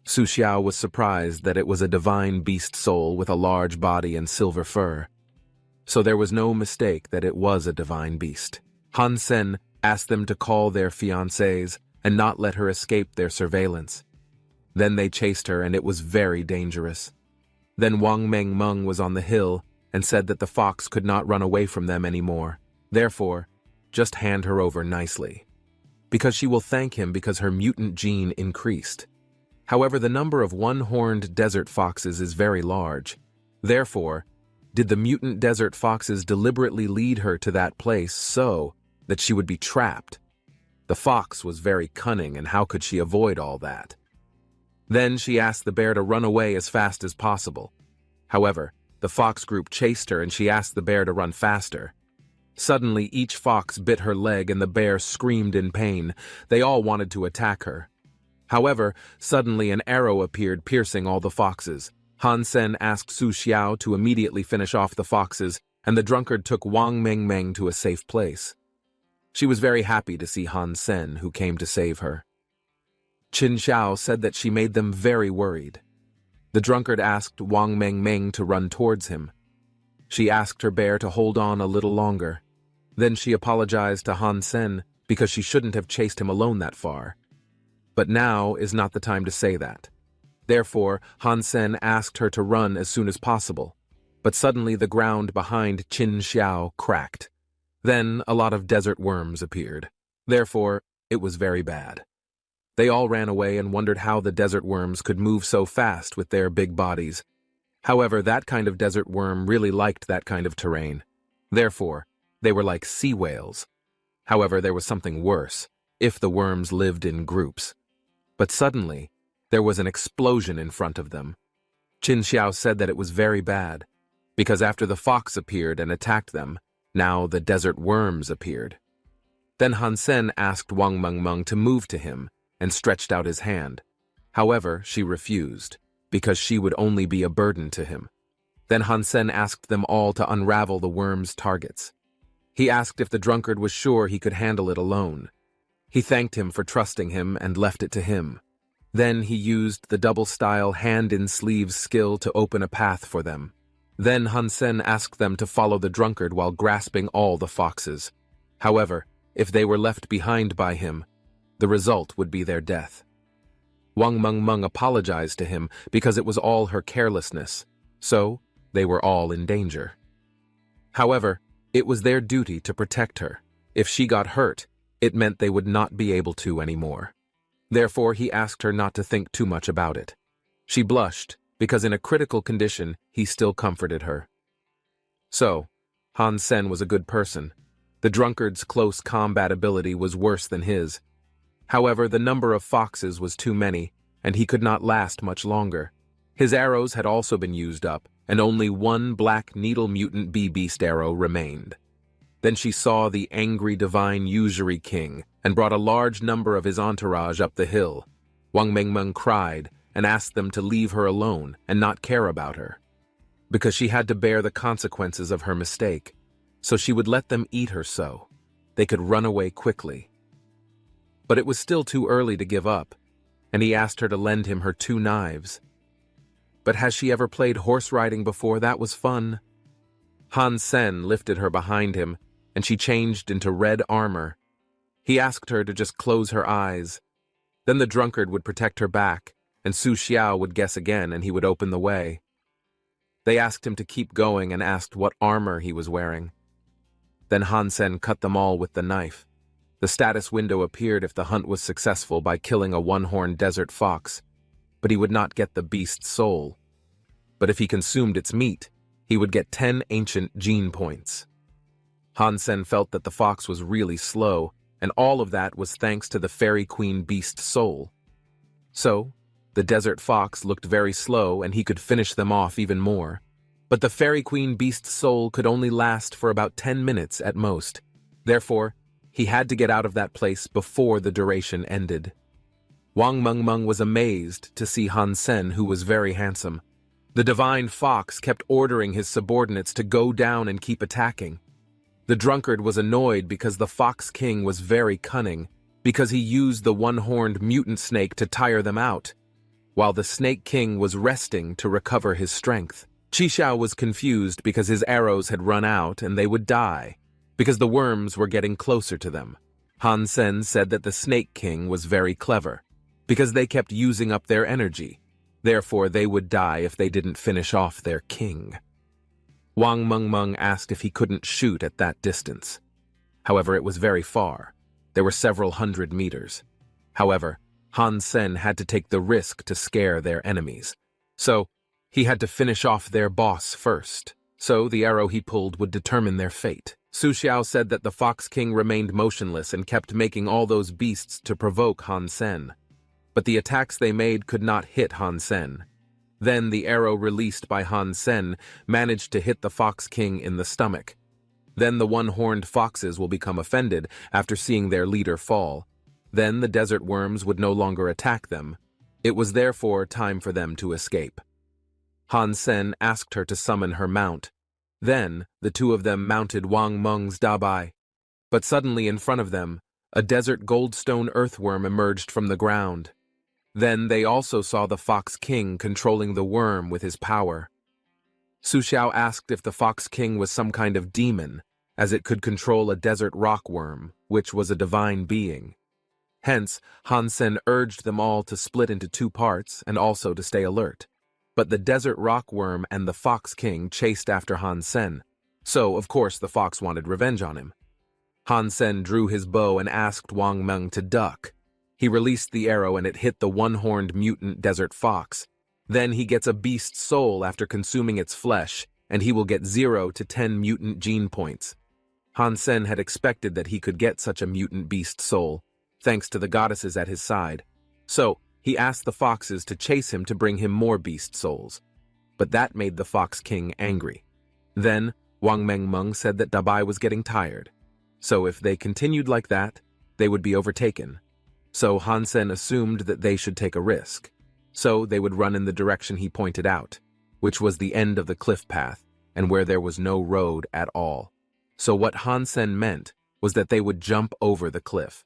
Su Xiao was surprised that it was a divine beast soul with a large body and silver fur. So there was no mistake that it was a divine beast. Hansen asked them to call their fiancés and not let her escape their surveillance. Then they chased her and it was very dangerous. Then Wang Meng Meng was on the hill and said that the fox could not run away from them anymore. Therefore, just hand her over nicely, because she will thank him because her mutant gene increased. However, the number of one-horned desert foxes is very large. Therefore, did the mutant desert foxes deliberately lead her to that place so that she would be trapped? The fox was very cunning, and how could she avoid all that? Then she asked the bear to run away as fast as possible. However, the fox group chased her and she asked the bear to run faster. Suddenly, each fox bit her leg and the bear screamed in pain. They all wanted to attack her. However, suddenly an arrow appeared, piercing all the foxes. Hansen asked Su Xiao to immediately finish off the foxes, and the drunkard took Wang Meng Meng to a safe place. She was very happy to see Hansen, who came to save her. Qin Xiao said that she made them very worried. The drunkard asked Wang Meng Meng to run towards him. She asked her bear to hold on a little longer. Then she apologized to Hansen because she shouldn't have chased him alone that far. But now is not the time to say that. Therefore, Hansen asked her to run as soon as possible. But suddenly the ground behind Qin Xiao cracked. Then a lot of desert worms appeared. Therefore, it was very bad. They all ran away and wondered how the desert worms could move so fast with their big bodies. However, that kind of desert worm really liked that kind of terrain. Therefore, they were like sea whales. However, there was something worse, if the worms lived in groups. But suddenly, there was an explosion in front of them. Qin Xiao said that it was very bad, because after the fox appeared and attacked them, now the desert worms appeared. Then Hansen asked Wang Meng Meng to move to him and stretched out his hand. However, she refused, because she would only be a burden to him. Then Hansen asked them all to unravel the worm's targets. He asked if the drunkard was sure he could handle it alone. He thanked him for trusting him and left it to him. Then he used the double-style hand-in-sleeves skill to open a path for them. Then Hansen asked them to follow the drunkard while grasping all the foxes. However, if they were left behind by him, the result would be their death. Wang Meng Meng apologized to him because it was all her carelessness, so they were all in danger. However, it was their duty to protect her. If she got hurt, it meant they would not be able to anymore. Therefore, he asked her not to think too much about it. She blushed, because in a critical condition, he still comforted her. So, Han Sen was a good person. The drunkard's close combat ability was worse than his. However, the number of foxes was too many, and he could not last much longer. His arrows had also been used up, and only one black needle mutant bee-beast arrow remained. Then she saw the angry divine usury king and brought a large number of his entourage up the hill. Wang Mengmeng cried and asked them to leave her alone and not care about her, because she had to bear the consequences of her mistake, so she would let them eat her so they could run away quickly. But it was still too early to give up, and he asked her to lend him her 2 knives. But has she ever played horse riding before? That was fun. Han Sen lifted her behind him, and she changed into red armor. He asked her to just close her eyes. Then the drunkard would protect her back, and Su Xiao would guess again, and he would open the way. They asked him to keep going and asked what armor he was wearing. Then Han Sen cut them all with the knife. The status window appeared if the hunt was successful by killing a one-horned desert fox, but he would not get the beast's soul. But if he consumed its meat, he would get 10 ancient gene points. Han Sen felt that the fox was really slow, and all of that was thanks to the fairy queen beast soul. So, the desert fox looked very slow and he could finish them off even more. But the fairy queen beast's soul could only last for about 10 minutes at most. Therefore, he had to get out of that place before the duration ended. Wang Mengmeng was amazed to see Han Sen, who was very handsome. The divine fox kept ordering his subordinates to go down and keep attacking. The drunkard was annoyed because the Fox King was very cunning, because he used the one-horned mutant snake to tire them out, while the Snake King was resting to recover his strength. Qishao was confused because his arrows had run out and they would die, because the worms were getting closer to them. Han Sen said that the Snake King was very clever, because they kept using up their energy. Therefore, they would die if they didn't finish off their king. Wang Mengmeng asked if he couldn't shoot at that distance. However, it was very far. There were several hundred meters. However, Han Sen had to take the risk to scare their enemies. So, he had to finish off their boss first. So, the arrow he pulled would determine their fate. Su Xiao said that the Fox King remained motionless and kept making all those beasts to provoke Han Sen. But the attacks they made could not hit Han Sen. Then the arrow released by Han Sen managed to hit the Fox King in the stomach. Then the one-horned foxes will become offended after seeing their leader fall. Then the desert worms would no longer attack them. It was therefore time for them to escape. Han Sen asked her to summon her mount. Then the two of them mounted Wang Meng's dabai. But suddenly in front of them, a desert goldstone earthworm emerged from the ground. Then they also saw the Fox King controlling the worm with his power. Su Xiao asked if the Fox King was some kind of demon, as it could control a desert rockworm, which was a divine being. Hence, Han Sen urged them all to split into 2 parts and also to stay alert. But the desert rockworm and the Fox King chased after Han Sen, so of course the fox wanted revenge on him. Han Sen drew his bow and asked Wang Meng to duck. He released the arrow and it hit the one-horned mutant desert fox. Then he gets a beast's soul after consuming its flesh, and he will get 0 to 10 mutant gene points. Han Sen had expected that he could get such a mutant beast soul, thanks to the goddesses at his side. So, he asked the foxes to chase him to bring him more beast souls. But that made the Fox King angry. Then, Wang Mengmeng said that Dabai was getting tired. So if they continued like that, they would be overtaken. So Han Sen assumed that they should take a risk. So they would run in the direction he pointed out, which was the end of the cliff path, and where there was no road at all. So what Han Sen meant was that they would jump over the cliff.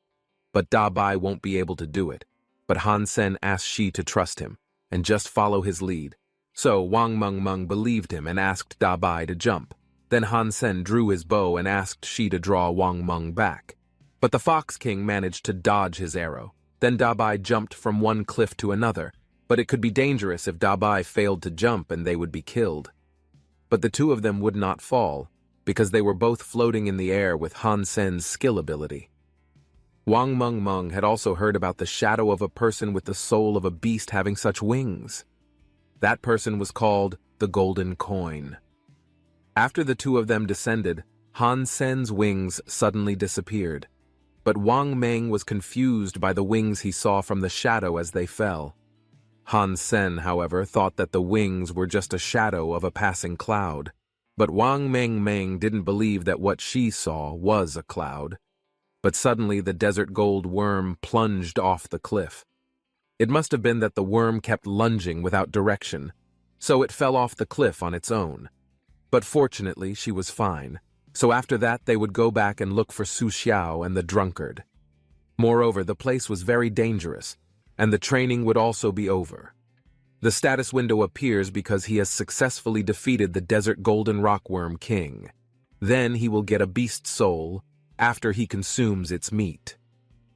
But Dabai won't be able to do it. But Han Sen asked Shi to trust him, and just follow his lead. So Wang Mengmeng believed him and asked Dabai to jump. Then Han Sen drew his bow and asked Shi to draw Wang Meng back. But the Fox King managed to dodge his arrow. Then Dabai jumped from one cliff to another, but it could be dangerous if Dabai failed to jump and they would be killed. But the two of them would not fall. because they were both floating in the air with Han Sen's skill ability. Wang Meng had also heard about the shadow of a person with the soul of a beast having such wings. That person was called the Golden Coin. After the two of them descended, Han Sen's wings suddenly disappeared, but Wang Meng was confused by the wings he saw from the shadow as they fell. Han Sen, however, thought that the wings were just a shadow of a passing cloud, but Wang Meng didn't believe that what she saw was a cloud. But suddenly the desert gold worm plunged off the cliff. It must have been that the worm kept lunging without direction, so it fell off the cliff on its own. But fortunately, she was fine, so after that they would go back and look for Su Xiao and the drunkard. Moreover, the place was very dangerous, and the training would also be over. The status window appears because he has successfully defeated the Desert Golden Rockworm King. Then he will get a beast soul after he consumes its meat.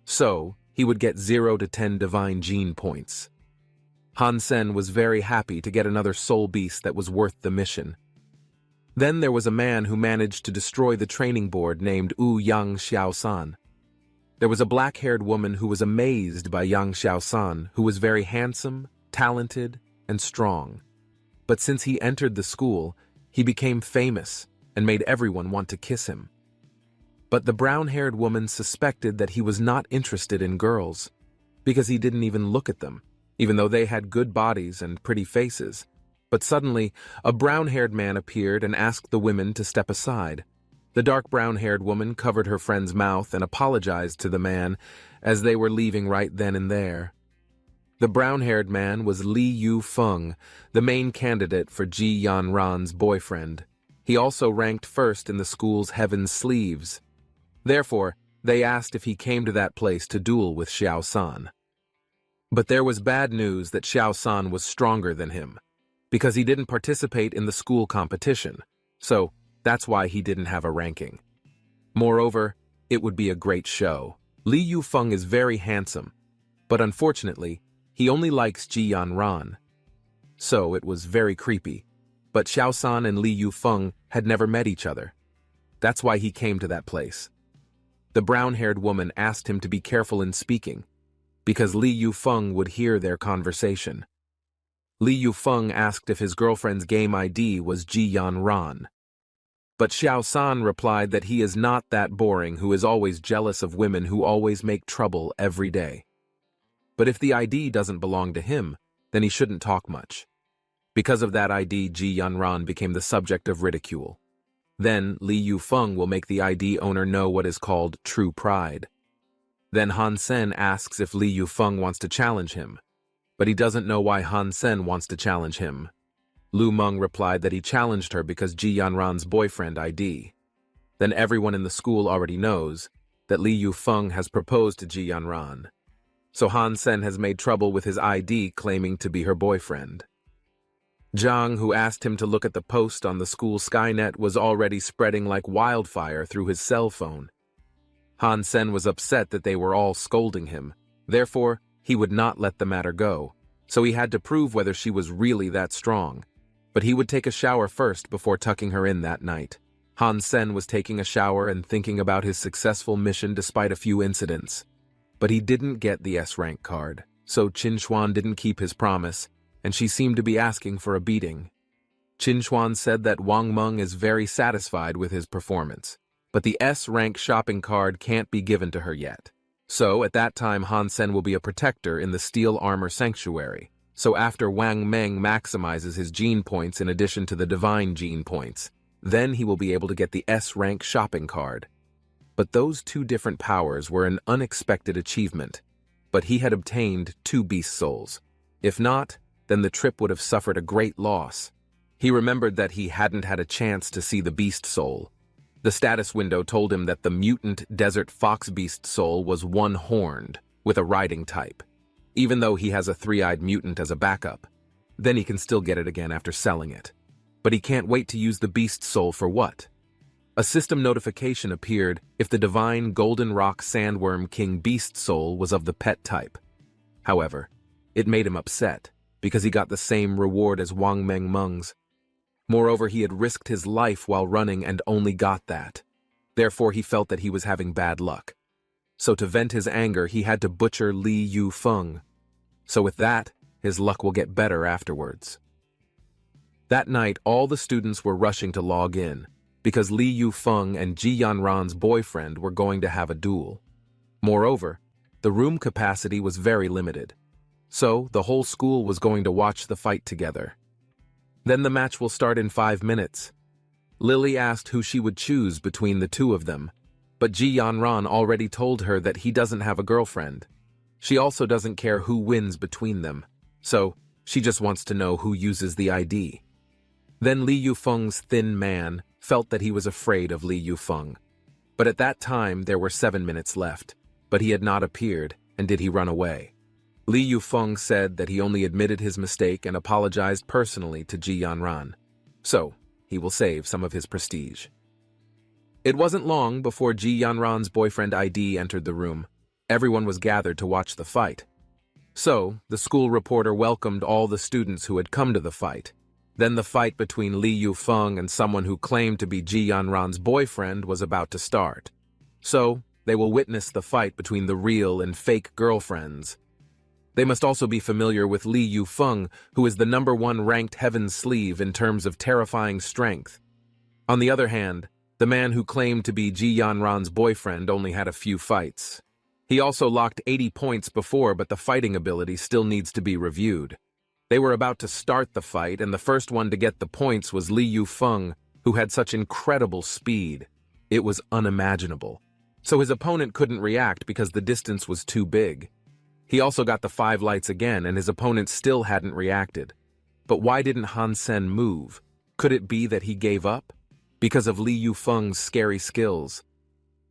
So, he would get 0 to 10 divine gene points. Han Sen was very happy to get another soul beast that was worth the mission. Then there was a man who managed to destroy the training board named Yang Xiaosan. There was a black-haired woman who was amazed by Yang Xiaosan, who was very handsome, talented, and strong. But since he entered the school, he became famous and made everyone want to kiss him. But the brown-haired woman suspected that he was not interested in girls, because he didn't even look at them, even though they had good bodies and pretty faces. But suddenly, a brown-haired man appeared and asked the women to step aside. The dark brown-haired woman covered her friend's mouth and apologized to the man as they were leaving right then and there. The brown-haired man was Li Yufeng, the main candidate for Ji Yanran's boyfriend. He also ranked first in the school's Heaven Sleeves. Therefore, they asked if he came to that place to duel with Xiao San. But there was bad news that Xiao San was stronger than him, because he didn't participate in the school competition, so that's why he didn't have a ranking. Moreover, it would be a great show. Li Yufeng is very handsome, but unfortunately, he only likes Ji Yanran. So it was very creepy, but Xiao San and Li Yufeng had never met each other. That's why he came to that place. The brown-haired woman asked him to be careful in speaking, because Li Yufeng would hear their conversation. Li Yufeng asked if his girlfriend's game ID was Ji Yanran. But Xiao San replied that he is not that boring who is always jealous of women who always make trouble every day. But if the ID doesn't belong to him, then he shouldn't talk much. Because of that ID, Ji Yanran became the subject of ridicule. Then Li Yufeng will make the ID owner know what is called true pride. Then Han Sen asks if Li Yufeng wants to challenge him, but he doesn't know why Han Sen wants to challenge him. Lu Meng replied that he challenged her because Ji Yanran's boyfriend ID. Then everyone in the school already knows that Li Yufeng has proposed to Ji Yanran. So Han Sen has made trouble with his ID claiming to be her boyfriend. Zhang, who asked him to look at the post on the school Skynet, was already spreading like wildfire through his cell phone. Han Sen was upset that they were all scolding him. Therefore, he would not let the matter go, so he had to prove whether she was really that strong. But he would take a shower first before tucking her in that night. Han Sen was taking a shower and thinking about his successful mission despite a few incidents. But he didn't get the S-rank card, so Qin Xuan didn't keep his promise, and she seemed to be asking for a beating. Qin Xuan said that Wang Meng is very satisfied with his performance, but the S-rank shopping card can't be given to her yet. So, at that time, Han Sen will be a protector in the Steel Armor Sanctuary. So after Wang Meng maximizes his gene points in addition to the divine gene points, then he will be able to get the S-rank shopping card. But those two different powers were an unexpected achievement, but he had obtained 2 beast souls. If not, then the trip would have suffered a great loss. He remembered that he hadn't had a chance to see the beast soul. The status window told him that the mutant desert fox beast soul was one-horned, with a riding type. Even though he has a 3-eyed mutant as a backup, then he can still get it again after selling it. But he can't wait to use the beast soul for what? A system notification appeared if the divine Golden Rock Sandworm King beast soul was of the pet type. However, it made him upset, because he got the same reward as Wang Meng's. Moreover, he had risked his life while running and only got that. Therefore, he felt that he was having bad luck. So to vent his anger, he had to butcher Li Yufeng. So with that, his luck will get better afterwards. That night, all the students were rushing to log in, because Li Yufeng and Ji Yanran's boyfriend were going to have a duel. Moreover, the room capacity was very limited. So, the whole school was going to watch the fight together. Then the match will start in 5 minutes. Lily asked who she would choose between the two of them, but Ji Yanran already told her that he doesn't have a girlfriend. She also doesn't care who wins between them, so she just wants to know who uses the ID. Then Li Yufeng's thin man felt that he was afraid of Li Yufeng. But at that time there were 7 minutes left, but he had not appeared, and did he run away? Li Yufeng said that he only admitted his mistake and apologized personally to Ji Yanran. So, he will save some of his prestige. It wasn't long before Ji Yanran's boyfriend ID entered the room. Everyone was gathered to watch the fight. So, the school reporter welcomed all the students who had come to the fight. Then the fight between Li Yufeng and someone who claimed to be Ji Yanran's boyfriend was about to start. So, they will witness the fight between the real and fake girlfriends. They must also be familiar with Li Yufeng, who is the #1 ranked Heaven's Sleeve in terms of terrifying strength. On the other hand, the man who claimed to be Ji Yanran's boyfriend only had a few fights. He also locked 80 points before, but the fighting ability still needs to be reviewed. They were about to start the fight, and the first one to get the points was Li Yufeng, who had such incredible speed. It was unimaginable. So his opponent couldn't react because the distance was too big. He also got the 5 lights again, and his opponent still hadn't reacted. But why didn't Han Sen move? Could it be that he gave up? Because of Li Yufeng's scary skills.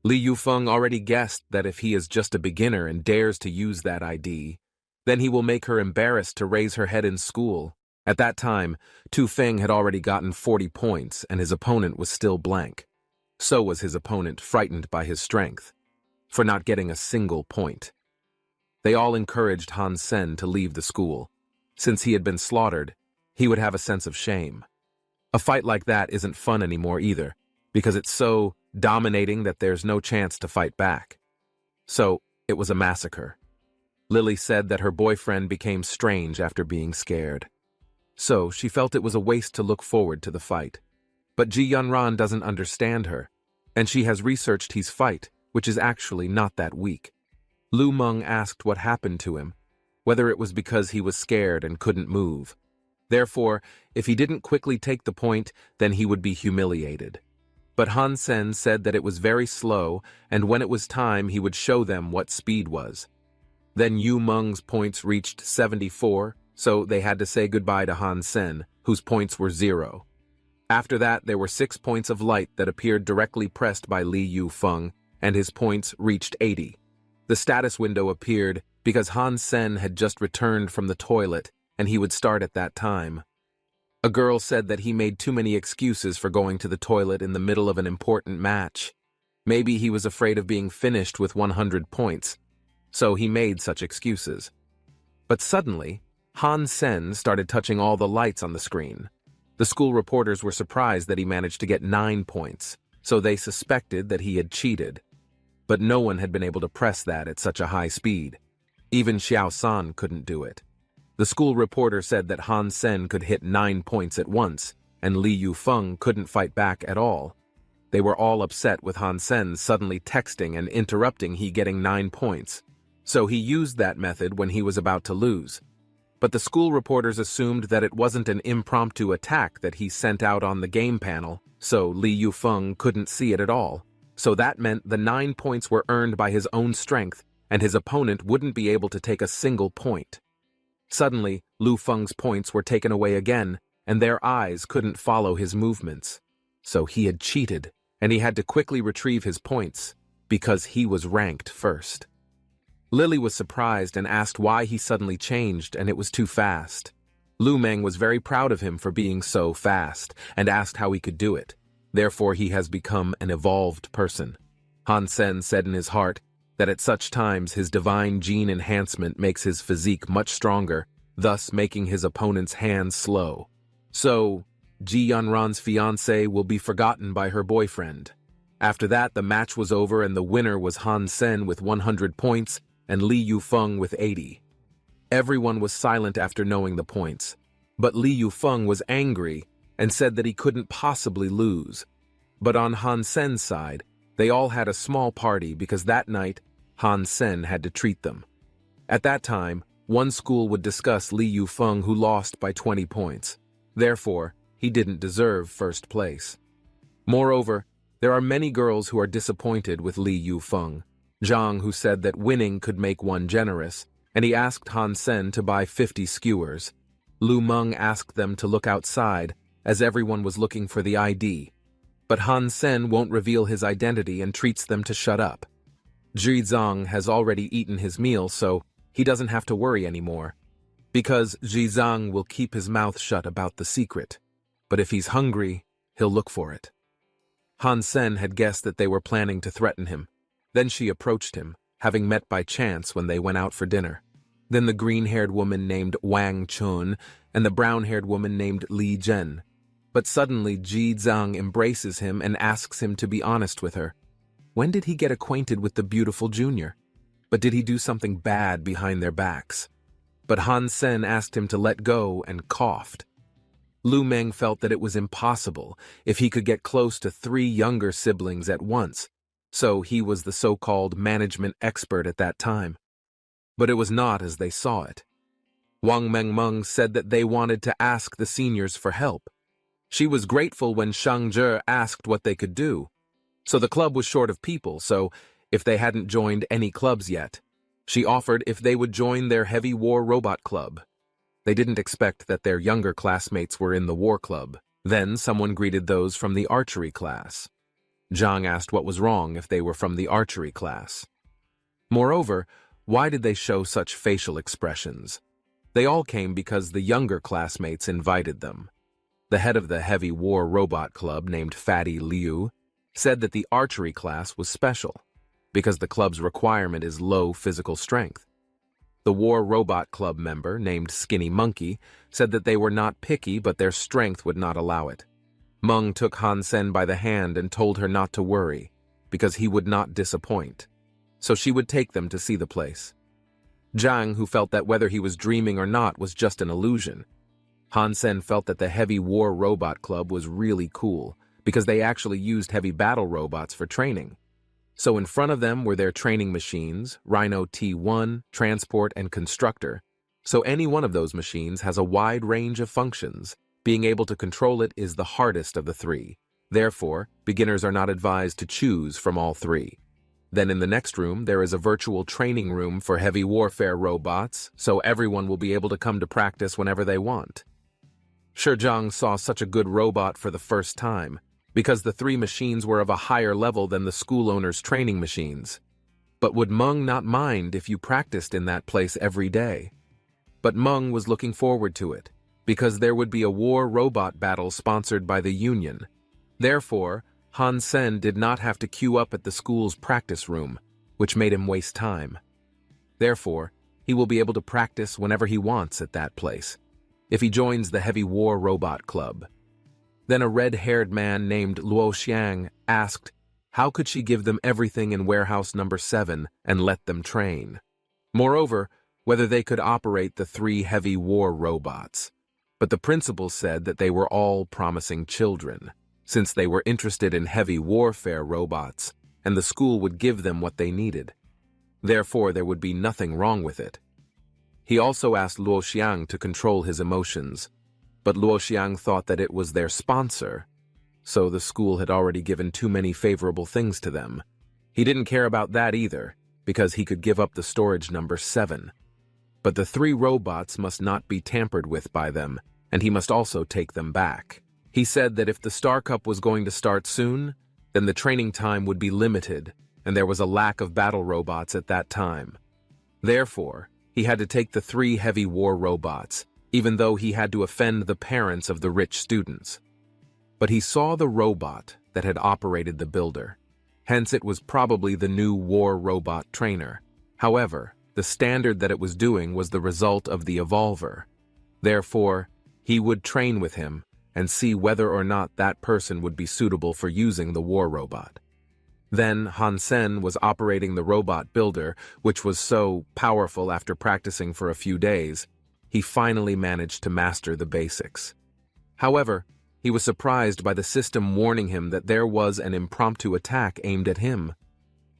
Li Yufeng already guessed that if he is just a beginner and dares to use that ID, then he will make her embarrassed to raise her head in school. At that time, Tu Feng had already gotten 40 points, and his opponent was still blank. So was his opponent, frightened by his strength, for not getting a single point. They all encouraged Han Sen to leave the school. Since he had been slaughtered, he would have a sense of shame. A fight like that isn't fun anymore either, because it's so dominating that there's no chance to fight back. So, it was a massacre. Lily said that her boyfriend became strange after being scared. So, she felt it was a waste to look forward to the fight. But Ji Yanran doesn't understand her, and she has researched his fight, which is actually not that weak. Lu Meng asked what happened to him, whether it was because he was scared and couldn't move. Therefore, if he didn't quickly take the point, then he would be humiliated. But Han Sen said that it was very slow, and when it was time, he would show them what speed was. Then Yu Meng's points reached 74, so they had to say goodbye to Han Sen, whose points were 0. After that, there were 6 points of light that appeared directly pressed by Li Yufeng, and his points reached 80. The status window appeared because Han Sen had just returned from the toilet, and he would start at that time. A girl said that he made too many excuses for going to the toilet in the middle of an important match. Maybe he was afraid of being finished with 100 points, so he made such excuses. But suddenly, Han Sen started touching all the lights on the screen. The school reporters were surprised that he managed to get 9 points, so they suspected that he had cheated. But no one had been able to press that at such a high speed. Even Xiao San couldn't do it. The school reporter said that Han Sen could hit 9 points at once, and Li Yufeng couldn't fight back at all. They were all upset with Han Sen suddenly texting and interrupting he getting 9 points. So he used that method when he was about to lose. But the school reporters assumed that it wasn't an impromptu attack that he sent out on the game panel, so Li Yufeng couldn't see it at all. So that meant the 9 points were earned by his own strength, and his opponent wouldn't be able to take a single point. Suddenly, Lu Feng's points were taken away again, and their eyes couldn't follow his movements. So he had cheated, and he had to quickly retrieve his points, because he was ranked first. Lily was surprised and asked why he suddenly changed, and it was too fast. Lu Meng was very proud of him for being so fast, and asked how he could do it. Therefore, he has become an evolved person. Han Sen said in his heart that at such times his divine gene enhancement makes his physique much stronger, thus making his opponent's hands slow. So, Ji Yunran's fiancée will be forgotten by her boyfriend. After that, the match was over and the winner was Han Sen with 100 points and Li Yufeng with 80. Everyone was silent after knowing the points, but Li Yufeng was angry and said that he couldn't possibly lose. But on Han Sen's side, they all had a small party because that night, Han Sen had to treat them. At that time, one school would discuss Li Yufeng who lost by 20 points. Therefore, he didn't deserve first place. Moreover, there are many girls who are disappointed with Li Yufeng. Zhang, who said that winning could make one generous, and he asked Han Sen to buy 50 skewers. Lu Meng asked them to look outside, as everyone was looking for the ID. But Han Sen won't reveal his identity and treats them to shut up. Zhi Zhang has already eaten his meal, so he doesn't have to worry anymore, because Zhi Zhang will keep his mouth shut about the secret. But if he's hungry, he'll look for it. Han Sen had guessed that they were planning to threaten him. Then she approached him, having met by chance when they went out for dinner. Then the green-haired woman named Wang Chun and the brown-haired woman named Li Zhen. But suddenly Ji Zhang embraces him and asks him to be honest with her. When did he get acquainted with the beautiful junior? But did he do something bad behind their backs? But Han Sen asked him to let go and coughed. Lu Meng felt that it was impossible if he could get close to 3 younger siblings at once, so he was the so-called management expert at that time. But it was not as they saw it. Wang Mengmeng said that they wanted to ask the seniors for help. She was grateful when Shang Zhe asked what they could do. So the club was short of people, so if they hadn't joined any clubs yet, she offered if they would join their heavy war robot club. They didn't expect that their younger classmates were in the war club. Then someone greeted those from the archery class. Zhang asked what was wrong if they were from the archery class. Moreover, why did they show such facial expressions? They all came because the younger classmates invited them. The head of the heavy war robot club, named Fatty Liu, said that the archery class was special because the club's requirement is low physical strength. The War Robot Club member, named Skinny Monkey, said that they were not picky but their strength would not allow it. Meng took Han Sen by the hand and told her not to worry, because he would not disappoint. So she would take them to see the place. Zhang, who felt that whether he was dreaming or not was just an illusion. Han Sen felt that the Heavy War Robot Club was really cool, because they actually used heavy battle robots for training. So in front of them were their training machines, Rhino T1, Transport, and Constructor. So any one of those machines has a wide range of functions. Being able to control it is the hardest of the 3. Therefore, beginners are not advised to choose from all 3. Then in the next room, there is a virtual training room for heavy warfare robots, so everyone will be able to come to practice whenever they want. Shi Zhang saw such a good robot for the first time, because the 3 machines were of a higher level than the school owner's training machines. But would Meng not mind if you practiced in that place every day? But Meng was looking forward to it, because there would be a war robot battle sponsored by the Union. Therefore, Han Sen did not have to queue up at the school's practice room, which made him waste time. Therefore, he will be able to practice whenever he wants at that place, if he joins the Heavy War Robot Club. Then a red-haired man named Luo Xiang asked, how could she give them everything in warehouse number 7 and let them train? Moreover, whether they could operate the 3 heavy war robots. But the principal said that they were all promising children, since they were interested in heavy warfare robots, and the school would give them what they needed. Therefore, there would be nothing wrong with it. He also asked Luo Xiang to control his emotions, but Luo Xiang thought that it was their sponsor, so the school had already given too many favorable things to them. He didn't care about that either, because he could give up the storage number 7. But the 3 robots must not be tampered with by them, and he must also take them back. He said that if the Star Cup was going to start soon, then the training time would be limited, and there was a lack of battle robots at that time. Therefore, he had to take the 3 heavy war robots, even though he had to offend the parents of the rich students. But he saw the robot that had operated the builder. Hence, it was probably the new war robot trainer. However, the standard that it was doing was the result of the evolver. Therefore, he would train with him, and see whether or not that person would be suitable for using the war robot. Then Han Sen was operating the robot builder, which was so powerful after practicing for a few days, he finally managed to master the basics. However, he was surprised by the system warning him that there was an impromptu attack aimed at him.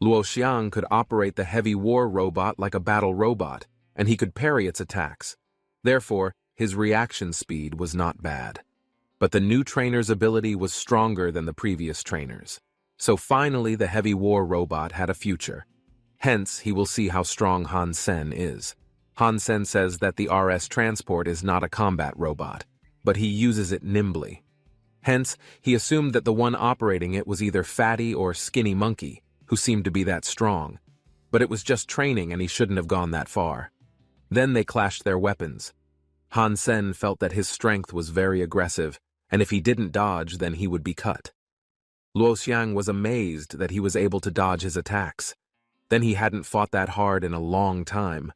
Luo Xiang could operate the heavy war robot like a battle robot, and he could parry its attacks. Therefore, his reaction speed was not bad. But the new trainer's ability was stronger than the previous trainer's. So finally, the heavy war robot had a future. Hence, he will see how strong Han Sen is. Han Sen says that the RS transport is not a combat robot, but he uses it nimbly. Hence, he assumed that the one operating it was either Fatty or Skinny Monkey, who seemed to be that strong. But it was just training and he shouldn't have gone that far. Then they clashed their weapons. Han Sen felt that his strength was very aggressive, and if he didn't dodge, then he would be cut. Luo Xiang was amazed that he was able to dodge his attacks. Then he hadn't fought that hard in a long time.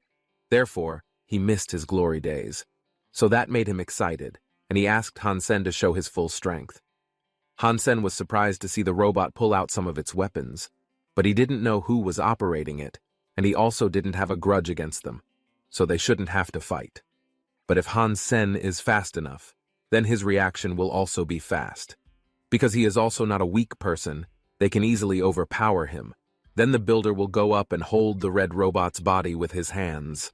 Therefore, he missed his glory days. So that made him excited, and he asked Han Sen to show his full strength. Han Sen was surprised to see the robot pull out some of its weapons, but he didn't know who was operating it, and he also didn't have a grudge against them, so they shouldn't have to fight. But if Han Sen is fast enough, then his reaction will also be fast. Because he is also not a weak person, they can easily overpower him. Then the builder will go up and hold the red robot's body with his hands.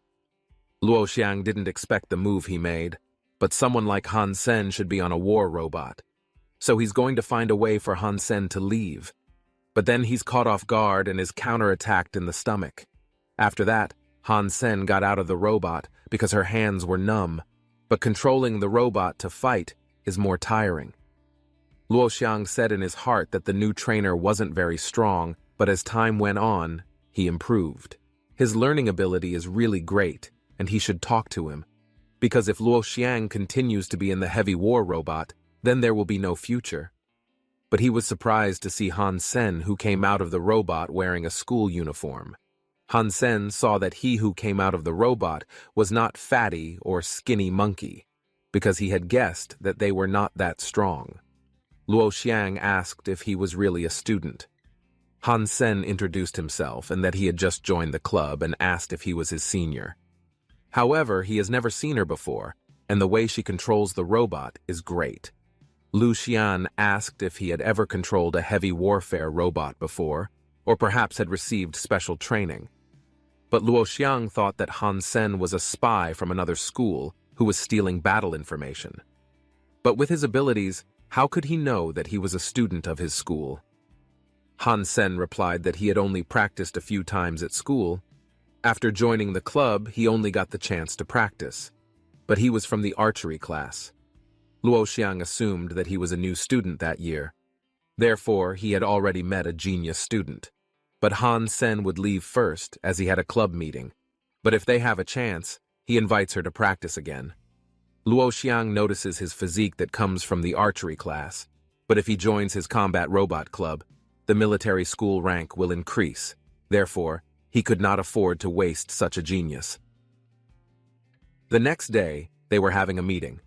Luo Xiang didn't expect the move he made, but someone like Han Sen should be on a war robot. So he's going to find a way for Han Sen to leave. But then he's caught off guard and is counterattacked in the stomach. After that, Han Sen got out of the robot because her hands were numb, but controlling the robot to fight is more tiring. Luo Xiang said in his heart that the new trainer wasn't very strong, but as time went on, he improved. His learning ability is really great, and he should talk to him. Because if Luo Xiang continues to be in the heavy war robot, then there will be no future. But he was surprised to see Han Sen, who came out of the robot wearing a school uniform. Han Sen saw that he who came out of the robot was not Fatty or Skinny Monkey, because he had guessed that they were not that strong. Luo Xiang asked if he was really a student. Han Sen introduced himself and that he had just joined the club and asked if he was his senior. However, he has never seen her before, and the way she controls the robot is great. Lu Xian asked if he had ever controlled a heavy warfare robot before, or perhaps had received special training. But Luo Xiang thought that Han Sen was a spy from another school who was stealing battle information. But with his abilities, how could he know that he was a student of his school? Han Sen replied that he had only practiced a few times at school. After joining the club, he only got the chance to practice. But he was from the archery class. Luo Xiang assumed that he was a new student that year. Therefore, he had already met a genius student. But Han Sen would leave first, as he had a club meeting. But if they have a chance, he invites her to practice again. Luo Xiang notices his physique that comes from the archery class, but if he joins his combat robot club, the military school rank will increase. Therefore, he could not afford to waste such a genius. The next day, they were having a meeting.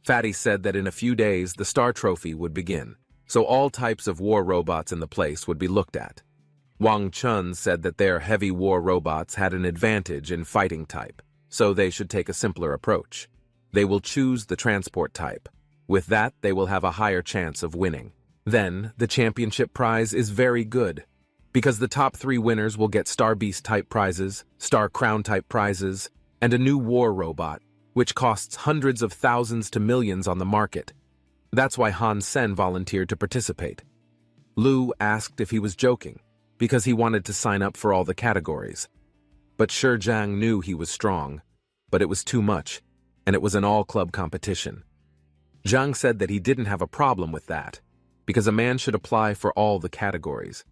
Fatty said that in a few days the Star Trophy would begin, so all types of war robots in the place would be looked at. Wang Chun said that their heavy war robots had an advantage in fighting type, so they should take a simpler approach. They will choose the transport type. With that, they will have a higher chance of winning. Then, the championship prize is very good, because the top 3 winners will get Star Beast type prizes, Star Crown type prizes, and a new war robot, which costs hundreds of thousands to millions on the market. That's why Han Sen volunteered to participate. Lu asked if he was joking, because he wanted to sign up for all the categories. But Shi Jiang knew he was strong, but it was too much, and it was an all-club competition. Jiang said that he didn't have a problem with that, because a man should apply for all the categories.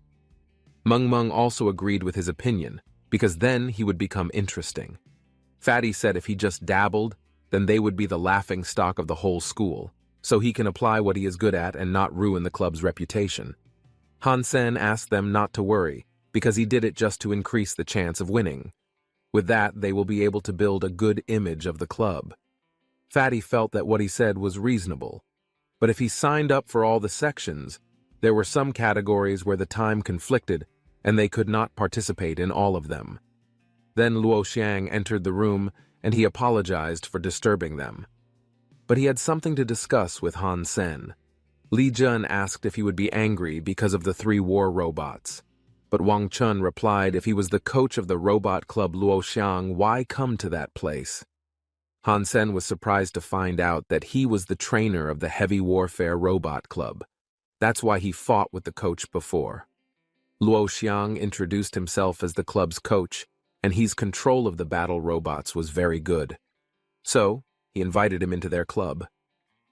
Meng also agreed with his opinion, because then he would become interesting. Fatty said if he just dabbled, then they would be the laughing stock of the whole school, so he can apply what he is good at and not ruin the club's reputation. Han Sen asked them not to worry, because he did it just to increase the chance of winning. With that, they will be able to build a good image of the club. Fatty felt that what he said was reasonable. But if he signed up for all the sections, there were some categories where the time conflicted and they could not participate in all of them. Then Luo Xiang entered the room and he apologized for disturbing them. But he had something to discuss with Han Sen. Li Jun asked if he would be angry because of the 3 war robots. But Wang Chun replied if he was the coach of the robot club Luo Xiang, why come to that place? Han Sen was surprised to find out that he was the trainer of the heavy warfare robot club. That's why he fought with the coach before. Luo Xiang introduced himself as the club's coach, and his control of the battle robots was very good. So, he invited him into their club.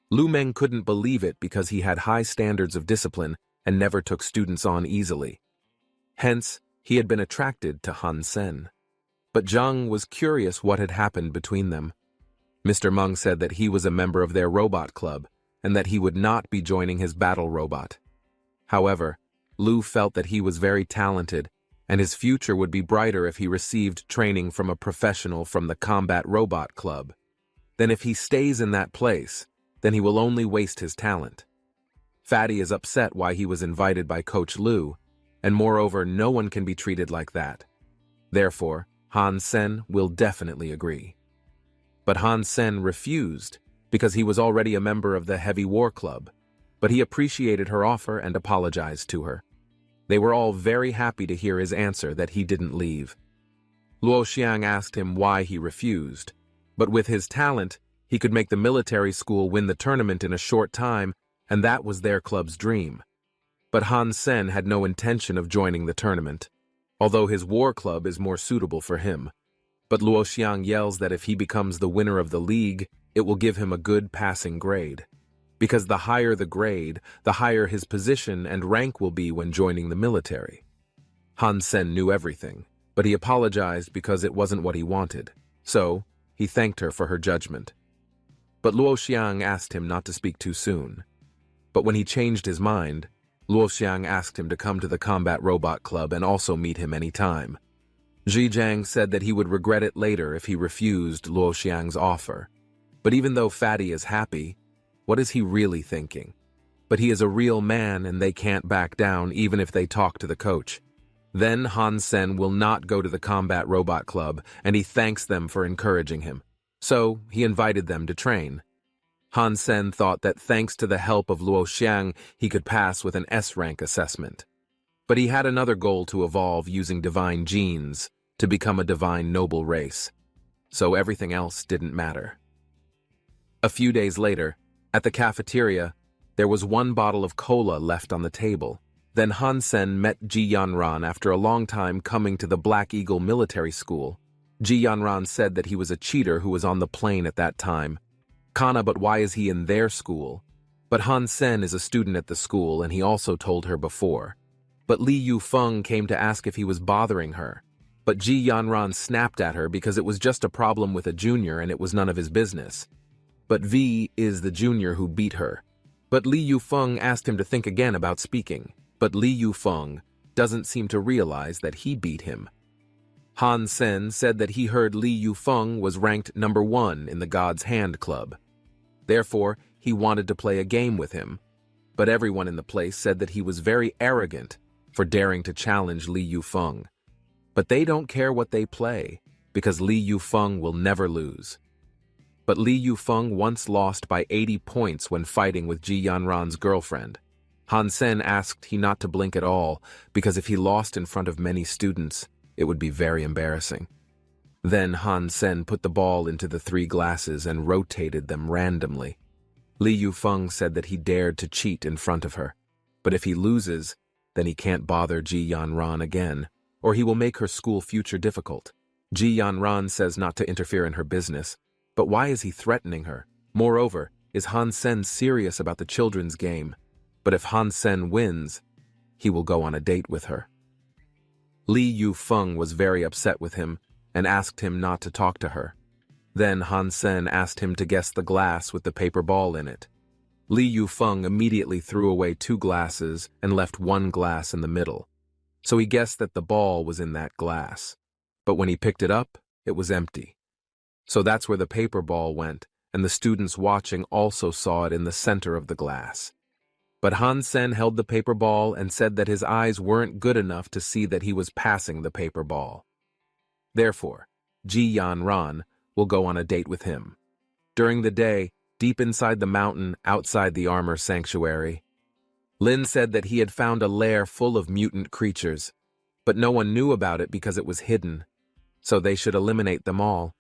Lu Meng couldn't believe it because he had high standards of discipline and never took students on easily. Hence, he had been attracted to Han Sen. But Zhang was curious what had happened between them. Mr. Meng said that he was a member of their robot club and that he would not be joining his battle robot. However, Lu felt that he was very talented and his future would be brighter if he received training from a professional from the combat robot club. Then if he stays in that place, then he will only waste his talent. Fatty is upset why he was invited by Coach Lu, and moreover, no one can be treated like that. Therefore, Han Sen will definitely agree. But Han Sen refused because he was already a member of the Heavy War Club, but he appreciated her offer and apologized to her. They were all very happy to hear his answer that he didn't leave. Luo Xiang asked him why he refused, but with his talent, he could make the military school win the tournament in a short time, and that was their club's dream. But Han Sen had no intention of joining the tournament, although his war club is more suitable for him. But Luo Xiang yells that if he becomes the winner of the league, it will give him a good passing grade. Because the higher the grade, the higher his position and rank will be when joining the military. Han Sen knew everything, but he apologized because it wasn't what he wanted. So, he thanked her for her judgment. But Luo Xiang asked him not to speak too soon. But when he changed his mind, Luo Xiang asked him to come to the Combat Robot Club and also meet him any time. Zhijiang said that he would regret it later if he refused Luo Xiang's offer. But even though Fatty is happy, what is he really thinking? But he is a real man and they can't back down even if they talk to the coach. Then Han Sen will not go to the Combat Robot Club and he thanks them for encouraging him. So he invited them to train. Han Sen thought that thanks to the help of Luo Xiang, he could pass with an S-rank assessment. But he had another goal to evolve using divine genes to become a divine noble race. So everything else didn't matter. A few days later, at the cafeteria, there was 1 bottle of cola left on the table. Then Han Sen met Ji Yanran after a long time coming to the Black Eagle Military School. Ji Yanran said that he was a cheater who was on the plane at that time. Kana, but why is he in their school? But Han Sen is a student at the school and he also told her before. But Li Yufeng came to ask if he was bothering her. But Ji Yanran snapped at her because it was just a problem with a junior and it was none of his business. But V is the junior who beat her. But Li Yufeng asked him to think again about speaking. But Li Yufeng doesn't seem to realize that he beat him. Han Sen said that he heard Li Yufeng was ranked #1 in the God's Hand Club. Therefore, he wanted to play a game with him. But everyone in the place said that he was very arrogant for daring to challenge Li Yufeng. But they don't care what they play, because Li Yufeng will never lose. But Li Yufeng once lost by 80 points when fighting with Ji Yanran's girlfriend. Han Sen asked he not to blink at all, because if he lost in front of many students, it would be very embarrassing. Then Han Sen put the ball into the 3 glasses and rotated them randomly. Li Yufeng said that he dared to cheat in front of her, but if he loses, then he can't bother Ji Yanran again, or he will make her school future difficult. Ji Yanran says not to interfere in her business, but why is he threatening her? Moreover, is Han Sen serious about the children's game? But if Han Sen wins, he will go on a date with her. Li Yufeng was very upset with him and asked him not to talk to her. Then Han Sen asked him to guess the glass with the paper ball in it. Li Yufeng immediately threw away 2 glasses and left 1 glass in the middle. So he guessed that the ball was in that glass. But when he picked it up, it was empty. So that's where the paper ball went, and the students watching also saw it in the center of the glass. But Han Sen held the paper ball and said that his eyes weren't good enough to see that he was passing the paper ball. Therefore, Ji Yan Ran will go on a date with him. During the day, deep inside the mountain outside the armor sanctuary, Lin said that he had found a lair full of mutant creatures, but no one knew about it because it was hidden, so they should eliminate them all,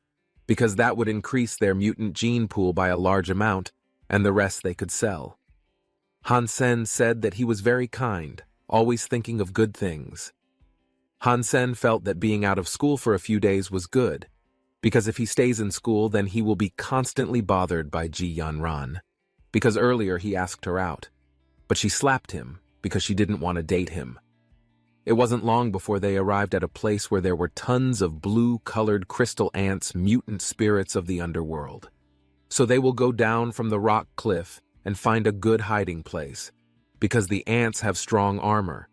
because that would increase their mutant gene pool by a large amount, and the rest they could sell. Han Sen said that he was very kind, always thinking of good things. Han Sen felt that being out of school for a few days was good, because if he stays in school, then he will be constantly bothered by Ji Yan Ran, because earlier he asked her out, but she slapped him because she didn't want to date him. It wasn't long before they arrived at a place where there were tons of blue-colored crystal ants, mutant spirits of the underworld. So they will go down from the rock cliff and find a good hiding place, because the ants have strong armor,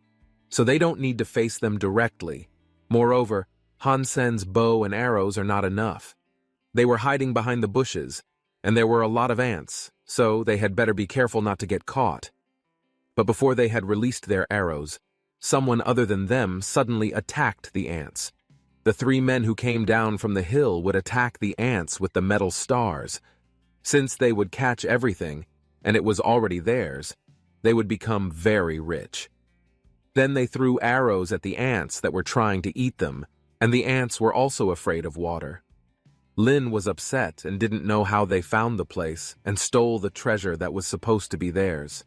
so they don't need to face them directly. Moreover, Han Sen's bow and arrows are not enough. They were hiding behind the bushes, and there were a lot of ants, so they had better be careful not to get caught. But before they had released their arrows, someone other than them suddenly attacked the ants. The three men who came down from the hill would attack the ants with the metal stars. Since they would catch everything, and it was already theirs, they would become very rich. Then they threw arrows at the ants that were trying to eat them, and the ants were also afraid of water. Lin was upset and didn't know how they found the place and stole the treasure that was supposed to be theirs.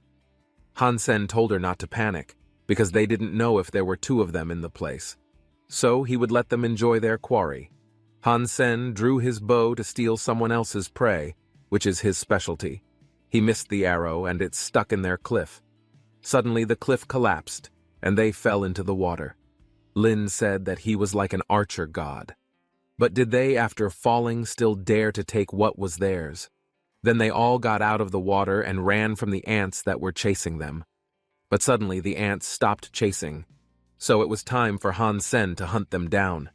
Han Sen told her not to panic, because they didn't know if there were two of them in the place. So he would let them enjoy their quarry. Han Sen drew his bow to steal someone else's prey, which is his specialty. He missed the arrow and it stuck in their cliff. Suddenly the cliff collapsed, and they fell into the water. Lin said that he was like an archer god. But did they, after falling, still dare to take what was theirs? Then they all got out of the water and ran from the ants that were chasing them. But suddenly the ants stopped chasing, so it was time for Han Sen to hunt them down.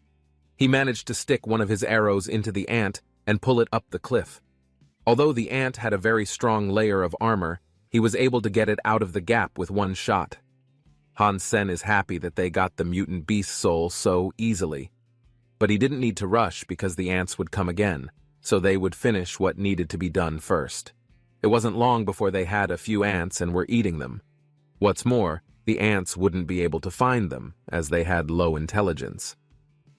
He managed to stick one of his arrows into the ant and pull it up the cliff. Although the ant had a very strong layer of armor, he was able to get it out of the gap with one shot. Han Sen is happy that they got the mutant beast soul so easily. But he didn't need to rush because the ants would come again, so they would finish what needed to be done first. It wasn't long before they had a few ants and were eating them. What's more, the ants wouldn't be able to find them, as they had low intelligence.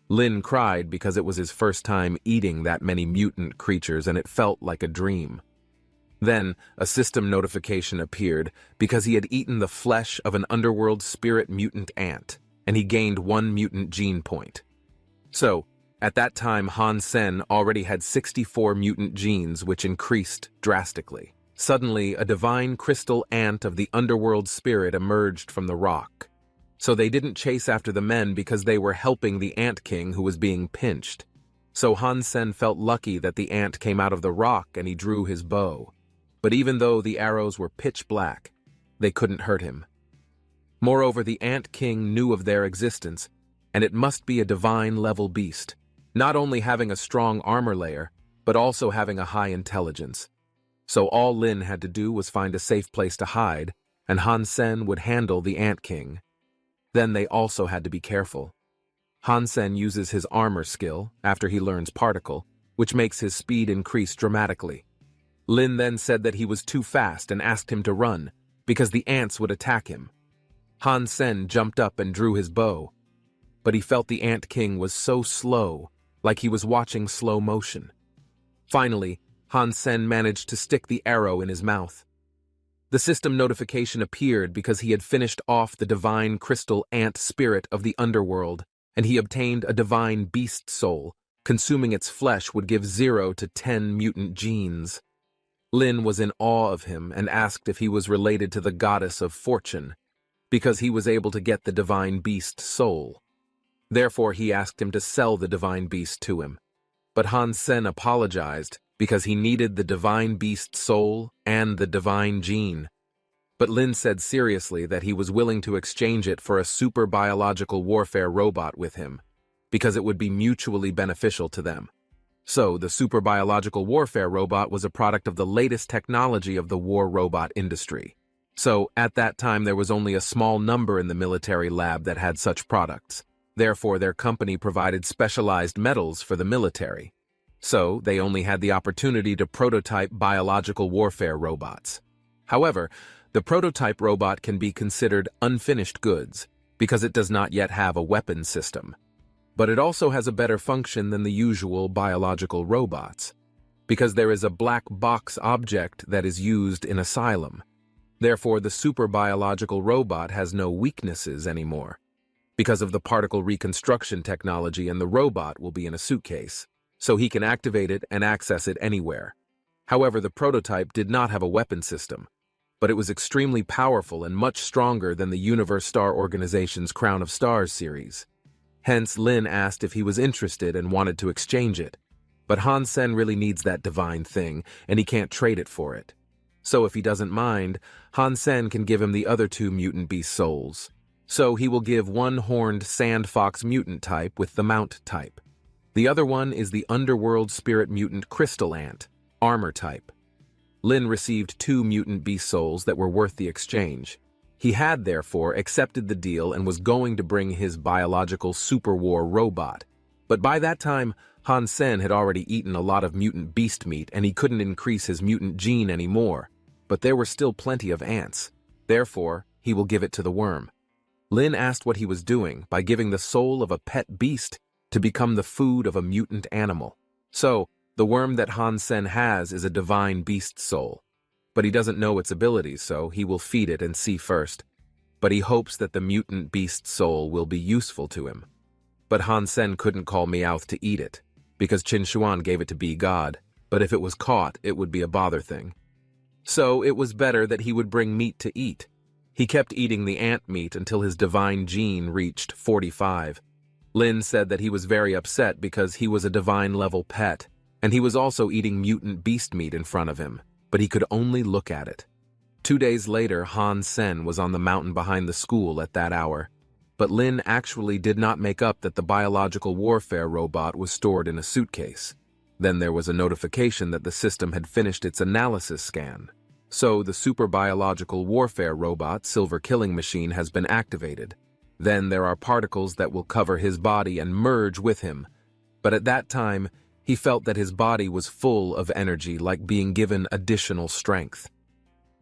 Lin cried because it was his first time eating that many mutant creatures and it felt like a dream. Then, a system notification appeared because he had eaten the flesh of an underworld spirit mutant ant, and he gained 1 mutant gene point. So, at that time Han Sen already had 64 mutant genes, which increased drastically. Suddenly, a divine crystal ant of the underworld spirit emerged from the rock. So they didn't chase after the men because they were helping the Ant King who was being pinched. So Han Sen felt lucky that the ant came out of the rock and he drew his bow. But even though the arrows were pitch black, they couldn't hurt him. Moreover, the Ant King knew of their existence, and it must be a divine-level beast, not only having a strong armor layer, but also having a high intelligence. So all Lin had to do was find a safe place to hide, and Han Sen would handle the Ant King. Then they also had to be careful. Han Sen uses his armor skill after he learns particle, which makes his speed increase dramatically. Lin then said that he was too fast and asked him to run, because the ants would attack him. Han Sen jumped up and drew his bow, but he felt the Ant King was so slow, like he was watching slow motion. Finally, Han Sen managed to stick the arrow in his mouth. The system notification appeared because he had finished off the divine crystal ant spirit of the underworld, and he obtained a divine beast soul. Consuming its flesh would give 0 to 10 mutant genes. Lin was in awe of him and asked if he was related to the goddess of fortune, because he was able to get the divine beast soul. Therefore, he asked him to sell the divine beast to him. But Han Sen apologized because he needed the divine beast soul and the divine gene. But Lin said seriously that he was willing to exchange it for a super biological warfare robot with him, because it would be mutually beneficial to them. So, the super biological warfare robot was a product of the latest technology of the war robot industry. So, at that time, there was only a small number in the military lab that had such products. Therefore, their company provided specialized metals for the military. So, they only had the opportunity to prototype biological warfare robots. However, the prototype robot can be considered unfinished goods because it does not yet have a weapon system. But it also has a better function than the usual biological robots, because there is a black box object that is used in Asylum. Therefore, the super biological robot has no weaknesses anymore. Because of the particle reconstruction technology, and the robot will be in a suitcase, so he can activate it and access it anywhere. However, the prototype did not have a weapon system, but it was extremely powerful and much stronger than the Universe Star Organization's Crown of Stars series. Hence, Lin asked if he was interested and wanted to exchange it. But Han Sen really needs that divine thing, and he can't trade it for it. So if he doesn't mind, Han Sen can give him the other 2 mutant beast souls. So he will give one horned sand fox mutant type with the mount type. The other one is the underworld spirit mutant crystal ant, armor type. Lin received 2 mutant beast souls that were worth the exchange. He had, therefore, accepted the deal and was going to bring his biological super war robot. But by that time, Han Sen had already eaten a lot of mutant beast meat and he couldn't increase his mutant gene anymore. But there were still plenty of ants. Therefore, he will give it to the worm. Lin asked what he was doing by giving the soul of a pet beast to become the food of a mutant animal. So, the worm that Han Sen has is a divine beast soul. But he doesn't know its abilities, so he will feed it and see first. But he hopes that the mutant beast soul will be useful to him. But Han Sen couldn't call Meowth to eat it, because Qin Shuan gave it to be God, but if it was caught, it would be a bother thing. So it was better that he would bring meat to eat. He kept eating the ant meat until his divine gene reached 45. Lin said that he was very upset because he was a divine-level pet, and he was also eating mutant beast meat in front of him, but he could only look at it. 2 days later, Han Sen was on the mountain behind the school at that hour, but Lin actually did not make up that the biological warfare robot was stored in a suitcase. Then there was a notification that the system had finished its analysis scan. So the super biological warfare robot Silver Killing Machine has been activated. Then there are particles that will cover his body and merge with him. But at that time, he felt that his body was full of energy, like being given additional strength.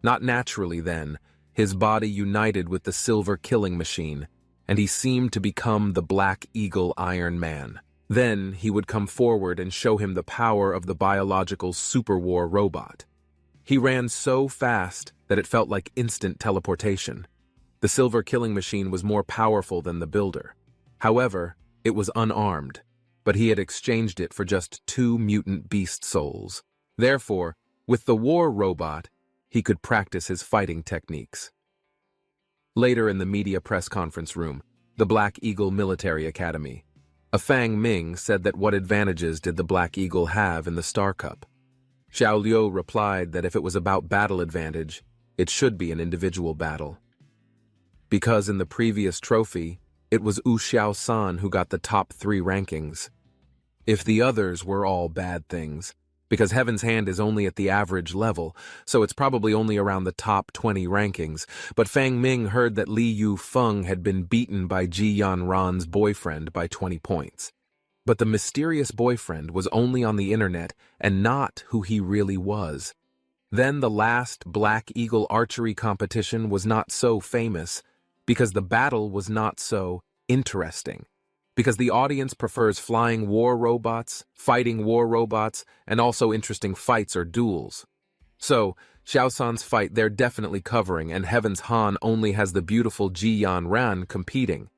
Not naturally then, his body united with the Silver Killing Machine, and he seemed to become the Black Eagle Iron Man. Then he would come forward and show him the power of the biological super war robot. He ran so fast that it felt like instant teleportation. The Silver Killing Machine was more powerful than the builder. However, it was unarmed, but he had exchanged it for just 2 mutant beast souls. Therefore, with the war robot, he could practice his fighting techniques. Later in the media press conference room, the Black Eagle Military Academy, a Fang Ming said that what advantages did the Black Eagle have in the Star Cup? Xiao Liu replied that if it was about battle advantage, it should be an individual battle. Because in the previous trophy, it was Wu Xiaosan who got the top 3 rankings. If the others were all bad things, because Heaven's Hand is only at the average level, so it's probably only around the top 20 rankings, but Fang Ming heard that Li Yufeng had been beaten by Ji Yanran's boyfriend by 20 points. But the mysterious boyfriend was only on the internet and not who he really was. Then the last Black Eagle archery competition was not so famous because the battle was not so interesting. Because the audience prefers flying war robots, fighting war robots, and also interesting fights or duels. So, Xiaosan's fight they're definitely covering, and Heaven's Han only has the beautiful Ji Yanran competing.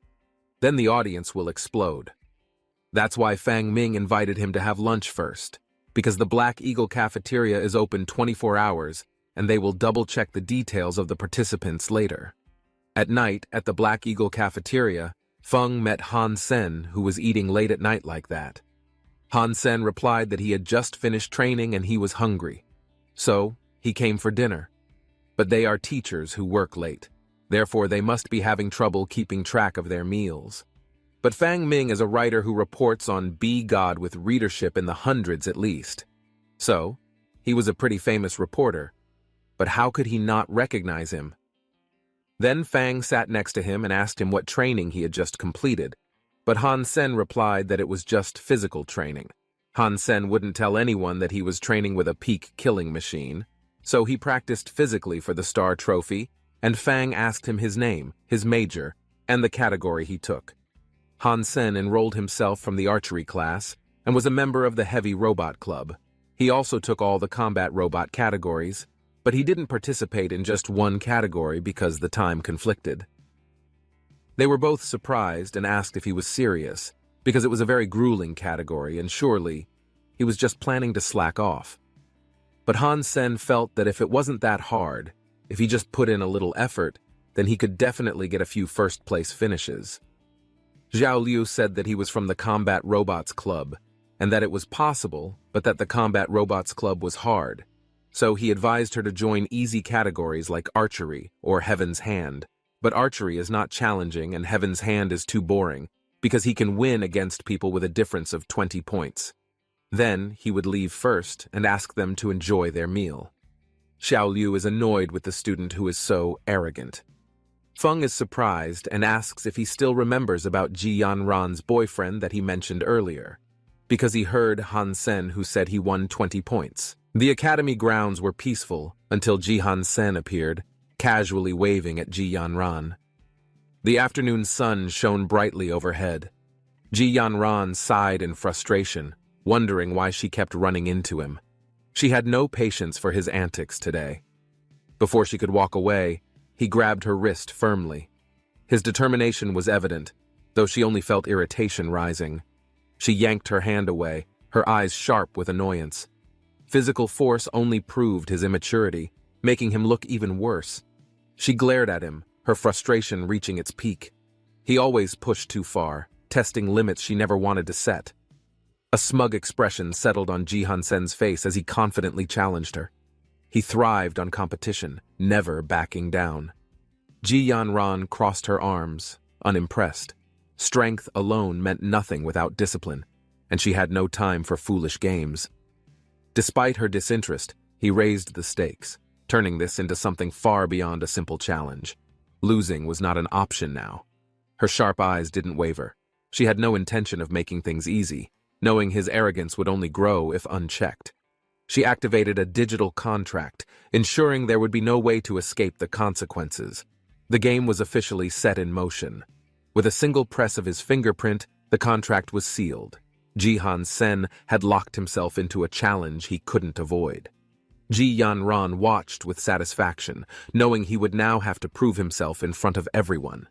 Then the audience will explode. That's why Fang Ming invited him to have lunch first, because the Black Eagle cafeteria is open 24 hours, and they will double-check the details of the participants later. At night, at the Black Eagle cafeteria, Feng met Han Sen, who was eating late at night like that. Han Sen replied that he had just finished training and he was hungry. So, he came for dinner. But they are teachers who work late. Therefore, they must be having trouble keeping track of their meals. But Fang Ming is a writer who reports on B-God with readership in the hundreds at least. So, he was a pretty famous reporter. But how could he not recognize him? Then Fang sat next to him and asked him what training he had just completed. But Han Sen replied that it was just physical training. Han Sen wouldn't tell anyone that he was training with a peak killing machine. So he practiced physically for the Star Trophy, and Fang asked him his name, his major, and the category he took. Han Sen enrolled himself from the archery class and was a member of the Heavy Robot Club. He also took all the combat robot categories, but he didn't participate in just one category because the time conflicted. They were both surprised and asked if he was serious, because it was a very grueling category and surely he was just planning to slack off. But Han Sen felt that if it wasn't that hard, if he just put in a little effort, then he could definitely get a few first-place finishes. Zhao Liu said that he was from the Combat Robots Club, and that it was possible, but that the Combat Robots Club was hard. So he advised her to join easy categories like archery or Heaven's Hand. But archery is not challenging and Heaven's Hand is too boring, because he can win against people with a difference of 20 points. Then he would leave first and ask them to enjoy their meal. Xiao Liu is annoyed with the student who is so arrogant. Feng is surprised and asks if he still remembers about Ji Yanran's boyfriend that he mentioned earlier, because he heard Han Sen who said he won 20 points. The academy grounds were peaceful until Ji Han Sen appeared, casually waving at Ji Yanran. The afternoon sun shone brightly overhead. Ji Yanran sighed in frustration, wondering why she kept running into him. She had no patience for his antics today. Before she could walk away, he grabbed her wrist firmly. His determination was evident, though she only felt irritation rising. She yanked her hand away, her eyes sharp with annoyance. Physical force only proved his immaturity, making him look even worse. She glared at him, her frustration reaching its peak. He always pushed too far, testing limits she never wanted to set. A smug expression settled on Ji Han Sen's face as he confidently challenged her. He thrived on competition, never backing down. Ji Yanran crossed her arms, unimpressed. Strength alone meant nothing without discipline, and she had no time for foolish games. Despite her disinterest, he raised the stakes, turning this into something far beyond a simple challenge. Losing was not an option now. Her sharp eyes didn't waver. She had no intention of making things easy, knowing his arrogance would only grow if unchecked. She activated a digital contract, ensuring there would be no way to escape the consequences. The game was officially set in motion. With a single press of his fingerprint, the contract was sealed. Ji Han Sen had locked himself into a challenge he couldn't avoid. Ji Yanran watched with satisfaction, knowing he would now have to prove himself in front of everyone.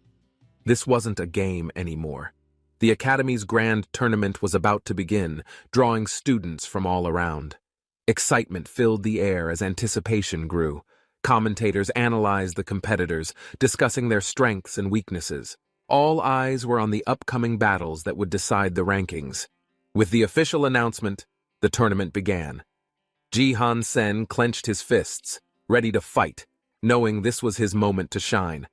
This wasn't a game anymore. The Academy's grand tournament was about to begin, drawing students from all around. Excitement filled the air as anticipation grew. Commentators analyzed the competitors, discussing their strengths and weaknesses. All eyes were on the upcoming battles that would decide the rankings. With the official announcement, the tournament began. Ji Han Sen clenched his fists, ready to fight, knowing this was his moment to shine.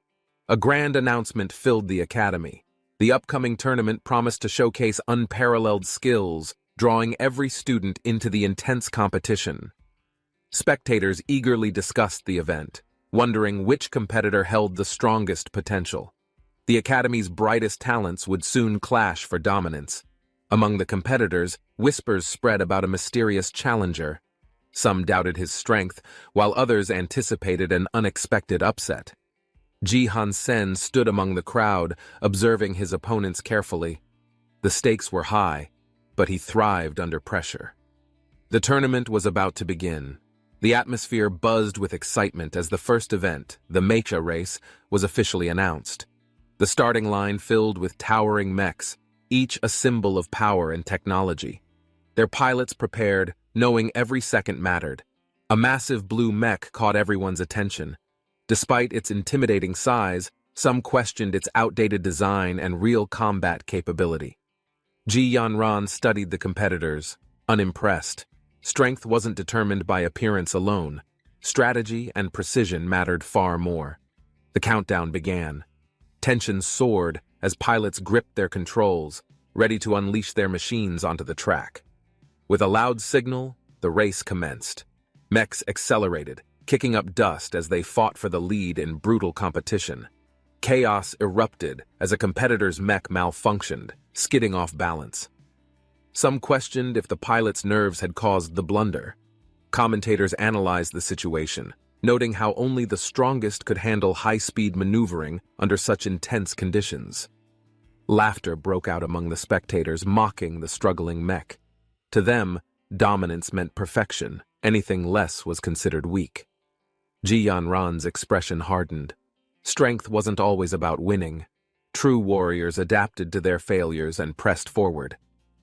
A grand announcement filled the academy. The upcoming tournament promised to showcase unparalleled skills, drawing every student into the intense competition. Spectators eagerly discussed the event, wondering which competitor held the strongest potential. The academy's brightest talents would soon clash for dominance. Among the competitors, whispers spread about a mysterious challenger. Some doubted his strength, while others anticipated an unexpected upset. Ji Han Sen stood among the crowd, observing his opponents carefully. The stakes were high, but he thrived under pressure. The tournament was about to begin. The atmosphere buzzed with excitement as the first event, the mecha race, was officially announced. The starting line filled with towering mechs, each a symbol of power and technology. Their pilots prepared, knowing every second mattered. A massive blue mech caught everyone's attention. Despite its intimidating size, some questioned its outdated design and real combat capability. Ji Yanran studied the competitors, unimpressed. Strength wasn't determined by appearance alone. Strategy and precision mattered far more. The countdown began. Tension soared as pilots gripped their controls, ready to unleash their machines onto the track. With a loud signal, the race commenced. Mechs accelerated, kicking up dust as they fought for the lead in brutal competition. Chaos erupted as a competitor's mech malfunctioned, skidding off balance. Some questioned if the pilot's nerves had caused the blunder. Commentators analyzed the situation, noting how only the strongest could handle high-speed maneuvering under such intense conditions. Laughter broke out among the spectators, mocking the struggling mech. To them, dominance meant perfection. Anything less was considered weak. Ji Yanran's expression hardened. Strength wasn't always about winning. True warriors adapted to their failures and pressed forward.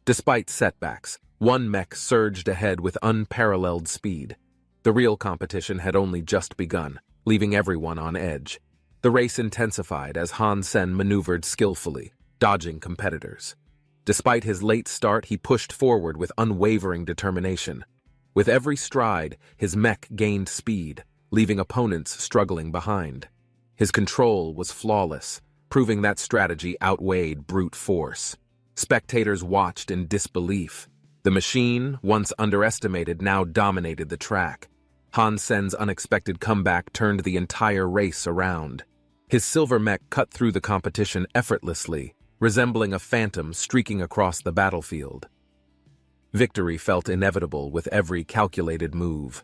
Despite setbacks, one mech surged ahead with unparalleled speed. The real competition had only just begun, leaving everyone on edge. The race intensified as Han Sen maneuvered skillfully, dodging competitors. Despite his late start, he pushed forward with unwavering determination. With every stride, his mech gained speed, leaving opponents struggling behind. His control was flawless, proving that strategy outweighed brute force. Spectators watched in disbelief. The machine, once underestimated, now dominated the track. Han Sen's unexpected comeback turned the entire race around. His silver mech cut through the competition effortlessly, resembling a phantom streaking across the battlefield. Victory felt inevitable with every calculated move.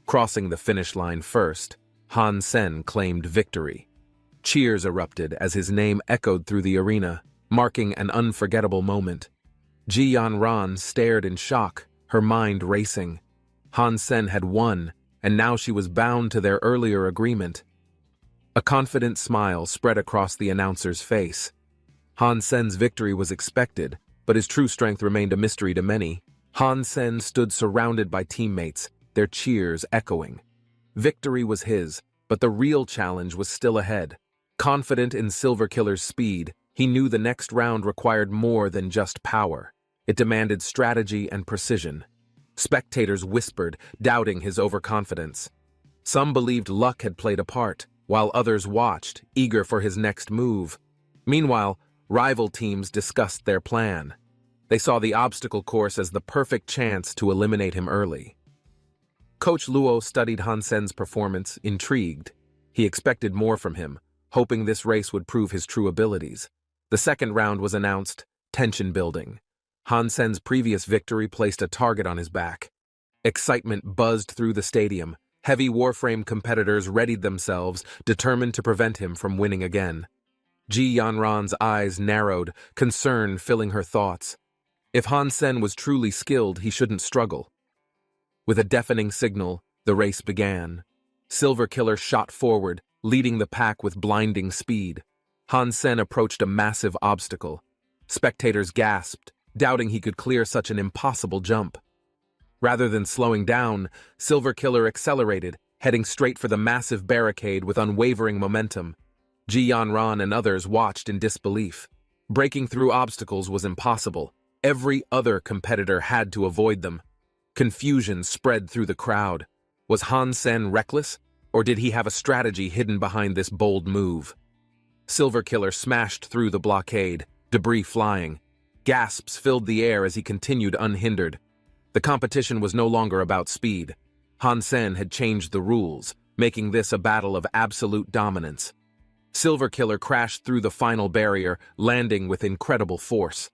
Crossing the finish line first, Han Sen claimed victory. Cheers erupted as his name echoed through the arena, marking an unforgettable moment. Ji Yanran stared in shock, her mind racing. Han Sen had won, and now she was bound to their earlier agreement. A confident smile spread across the announcer's face. Han Sen's victory was expected, but his true strength remained a mystery to many. Han Sen stood surrounded by teammates, their cheers echoing. Victory was his, but the real challenge was still ahead. Confident in Silver Killer's speed, he knew the next round required more than just power. It demanded strategy and precision. Spectators whispered, doubting his overconfidence. Some believed luck had played a part, while others watched, eager for his next move. Meanwhile, rival teams discussed their plan. They saw the obstacle course as the perfect chance to eliminate him early. Coach Luo studied Han Sen's performance, intrigued. He expected more from him, hoping this race would prove his true abilities. The second round was announced, tension building. Han Sen's previous victory placed a target on his back. Excitement buzzed through the stadium. Heavy Warframe competitors readied themselves, determined to prevent him from winning again. Ji Yanran's eyes narrowed, concern filling her thoughts. If Han Sen was truly skilled, he shouldn't struggle. With a deafening signal, the race began. Silver Killer shot forward, leading the pack with blinding speed. Han Sen approached a massive obstacle. Spectators gasped, doubting he could clear such an impossible jump. Rather than slowing down, Silver Killer accelerated, heading straight for the massive barricade with unwavering momentum. Ji Yanran and others watched in disbelief. Breaking through obstacles was impossible. Every other competitor had to avoid them. Confusion spread through the crowd. Was Han Sen reckless, or did he have a strategy hidden behind this bold move? Silver Killer smashed through the blockade, debris flying. Gasps filled the air as he continued unhindered. The competition was no longer about speed. Han Sen had changed the rules, making this a battle of absolute dominance. Silver Killer crashed through the final barrier, landing with incredible force.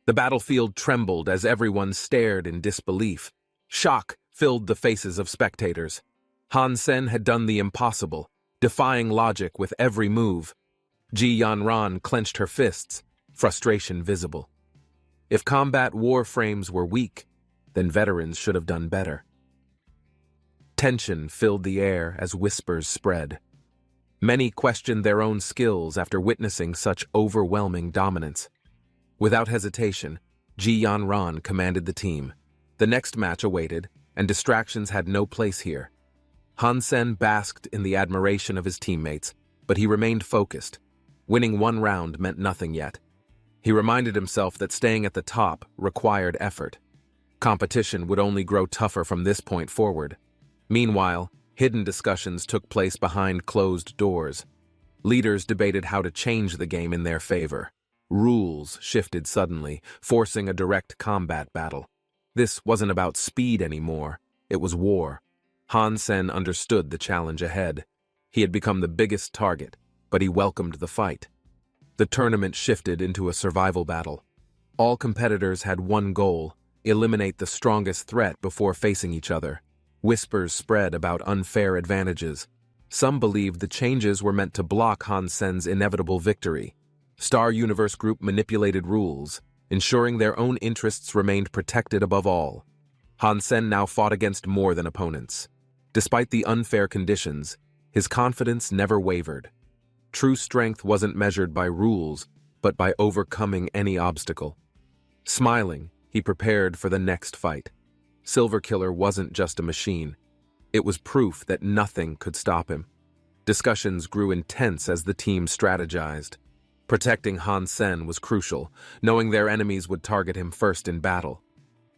The battlefield trembled as everyone stared in disbelief. Shock filled the faces of spectators. Han Sen had done the impossible, defying logic with every move. Ji Yanran clenched her fists, frustration visible. If combat warframes were weak, then veterans should have done better. Tension filled the air as whispers spread. Many questioned their own skills after witnessing such overwhelming dominance. Without hesitation, Ji Yanran commanded the team. The next match awaited, and distractions had no place here. Han Sen basked in the admiration of his teammates, but he remained focused. Winning one round meant nothing yet. He reminded himself that staying at the top required effort. Competition would only grow tougher from this point forward. Meanwhile, hidden discussions took place behind closed doors. Leaders debated how to change the game in their favor. Rules shifted suddenly, forcing a direct combat battle. This wasn't about speed anymore. It was war. Han Sen understood the challenge ahead. He had become the biggest target, but he welcomed the fight. The tournament shifted into a survival battle. All competitors had one goal: eliminate the strongest threat before facing each other. Whispers spread about unfair advantages. Some believed the changes were meant to block Han Sen's inevitable victory. Star Universe Group manipulated rules, ensuring their own interests remained protected above all. Han Sen now fought against more than opponents. Despite the unfair conditions, his confidence never wavered. True strength wasn't measured by rules, but by overcoming any obstacle. Smiling, he prepared for the next fight. Silver Killer wasn't just a machine. It was proof that nothing could stop him. Discussions grew intense as the team strategized. Protecting Han Sen was crucial, knowing their enemies would target him first in battle.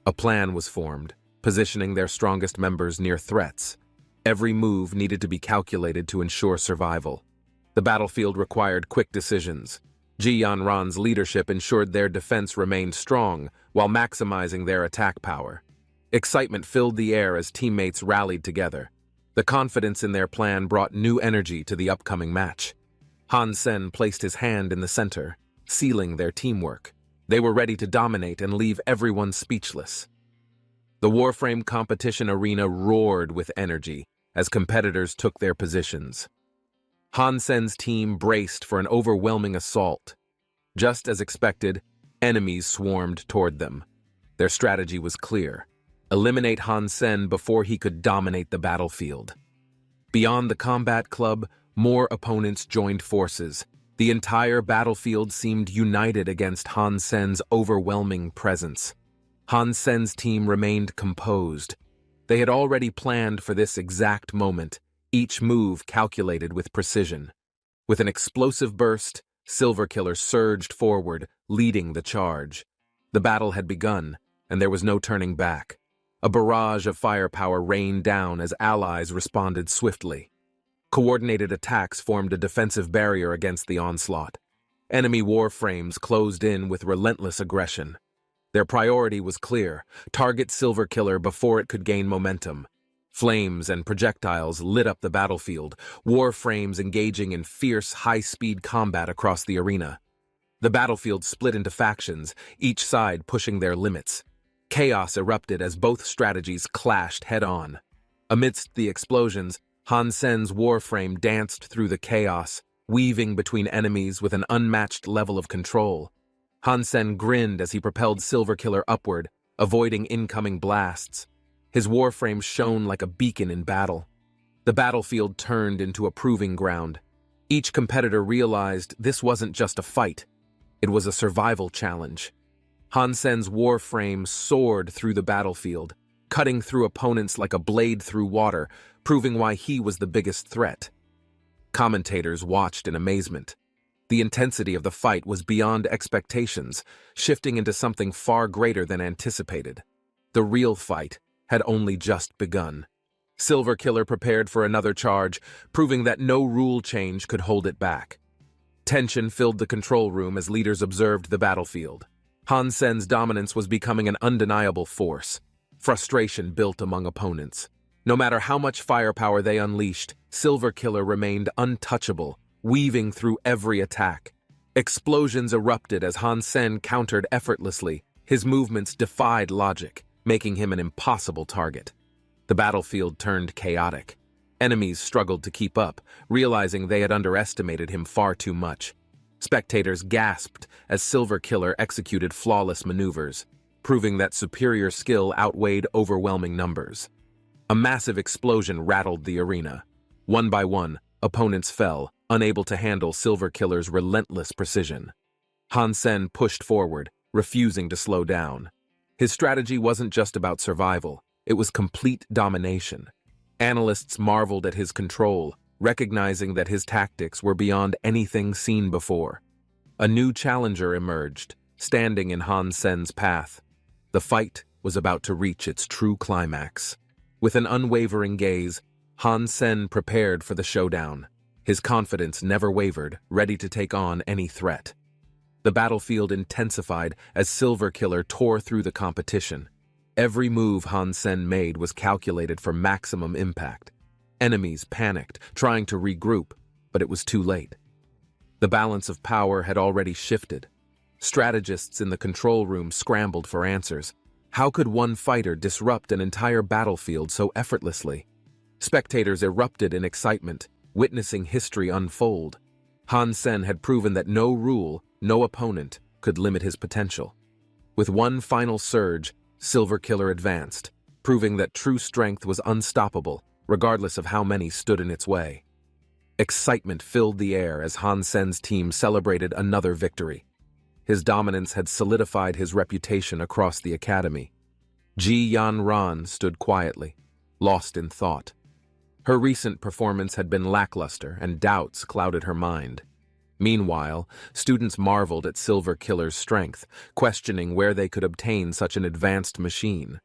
A plan was formed, positioning their strongest members near threats. Every move needed to be calculated to ensure survival. The battlefield required quick decisions. Ji Yanran's leadership ensured their defense remained strong while maximizing their attack power. Excitement filled the air as teammates rallied together. The confidence in their plan brought new energy to the upcoming match. Han Sen placed his hand in the center, sealing their teamwork. They were ready to dominate and leave everyone speechless. The Warframe competition arena roared with energy as competitors took their positions. Han Sen's team braced for an overwhelming assault. Just as expected, enemies swarmed toward them. Their strategy was clear: eliminate Han Sen before he could dominate the battlefield. Beyond the combat club, more opponents joined forces. The entire battlefield seemed united against Han Sen's overwhelming presence. Han Sen's team remained composed. They had already planned for this exact moment, each move calculated with precision. With an explosive burst, Silver Killer surged forward, leading the charge. The battle had begun, and there was no turning back. A barrage of firepower rained down as allies responded swiftly. Coordinated attacks formed a defensive barrier against the onslaught. Enemy warframes closed in with relentless aggression. Their priority was clear: target Silver Killer before it could gain momentum. Flames and projectiles lit up the battlefield, warframes engaging in fierce, high-speed combat across the arena. The battlefield split into factions, each side pushing their limits. Chaos erupted as both strategies clashed head-on. Amidst the explosions, Han Sen's warframe danced through the chaos, weaving between enemies with an unmatched level of control. Han Sen grinned as he propelled Silver Killer upward, avoiding incoming blasts. His warframe shone like a beacon in battle. The battlefield turned into a proving ground. Each competitor realized this wasn't just a fight. It was a survival challenge. Han Sen's warframe soared through the battlefield, cutting through opponents like a blade through water, proving why he was the biggest threat. Commentators watched in amazement. The intensity of the fight was beyond expectations, shifting into something far greater than anticipated. The real fight had only just begun. Silver Killer prepared for another charge, proving that no rule change could hold it back. Tension filled the control room as leaders observed the battlefield. Han Sen's dominance was becoming an undeniable force. Frustration built among opponents. No matter how much firepower they unleashed, Silver Killer remained untouchable, weaving through every attack. Explosions erupted as Han Sen countered effortlessly. His movements defied logic, making him an impossible target. The battlefield turned chaotic. Enemies struggled to keep up, realizing they had underestimated him far too much. Spectators gasped as Silver Killer executed flawless maneuvers, proving that superior skill outweighed overwhelming numbers. A massive explosion rattled the arena. One by one, opponents fell, unable to handle Silver Killer's relentless precision. Han Sen pushed forward, refusing to slow down. His strategy wasn't just about survival, it was complete domination. Analysts marveled at his control, recognizing that his tactics were beyond anything seen before. A new challenger emerged, standing in Han Sen's path. The fight was about to reach its true climax. With an unwavering gaze, Han Sen prepared for the showdown. His confidence never wavered, ready to take on any threat. The battlefield intensified as Silver Killer tore through the competition. Every move Han Sen made was calculated for maximum impact. Enemies panicked, trying to regroup, but it was too late. The balance of power had already shifted. Strategists in the control room scrambled for answers. How could one fighter disrupt an entire battlefield so effortlessly? Spectators erupted in excitement, witnessing history unfold. Han Sen had proven that no rule, no opponent, could limit his potential. With one final surge, Silver Killer advanced, proving that true strength was unstoppable, regardless of how many stood in its way. Excitement filled the air as Han Sen's team celebrated another victory. His dominance had solidified his reputation across the academy. Ji Yanran stood quietly, lost in thought. Her recent performance had been lackluster, and doubts clouded her mind. Meanwhile, students marveled at Silver Killer's strength, questioning where they could obtain such an advanced machine.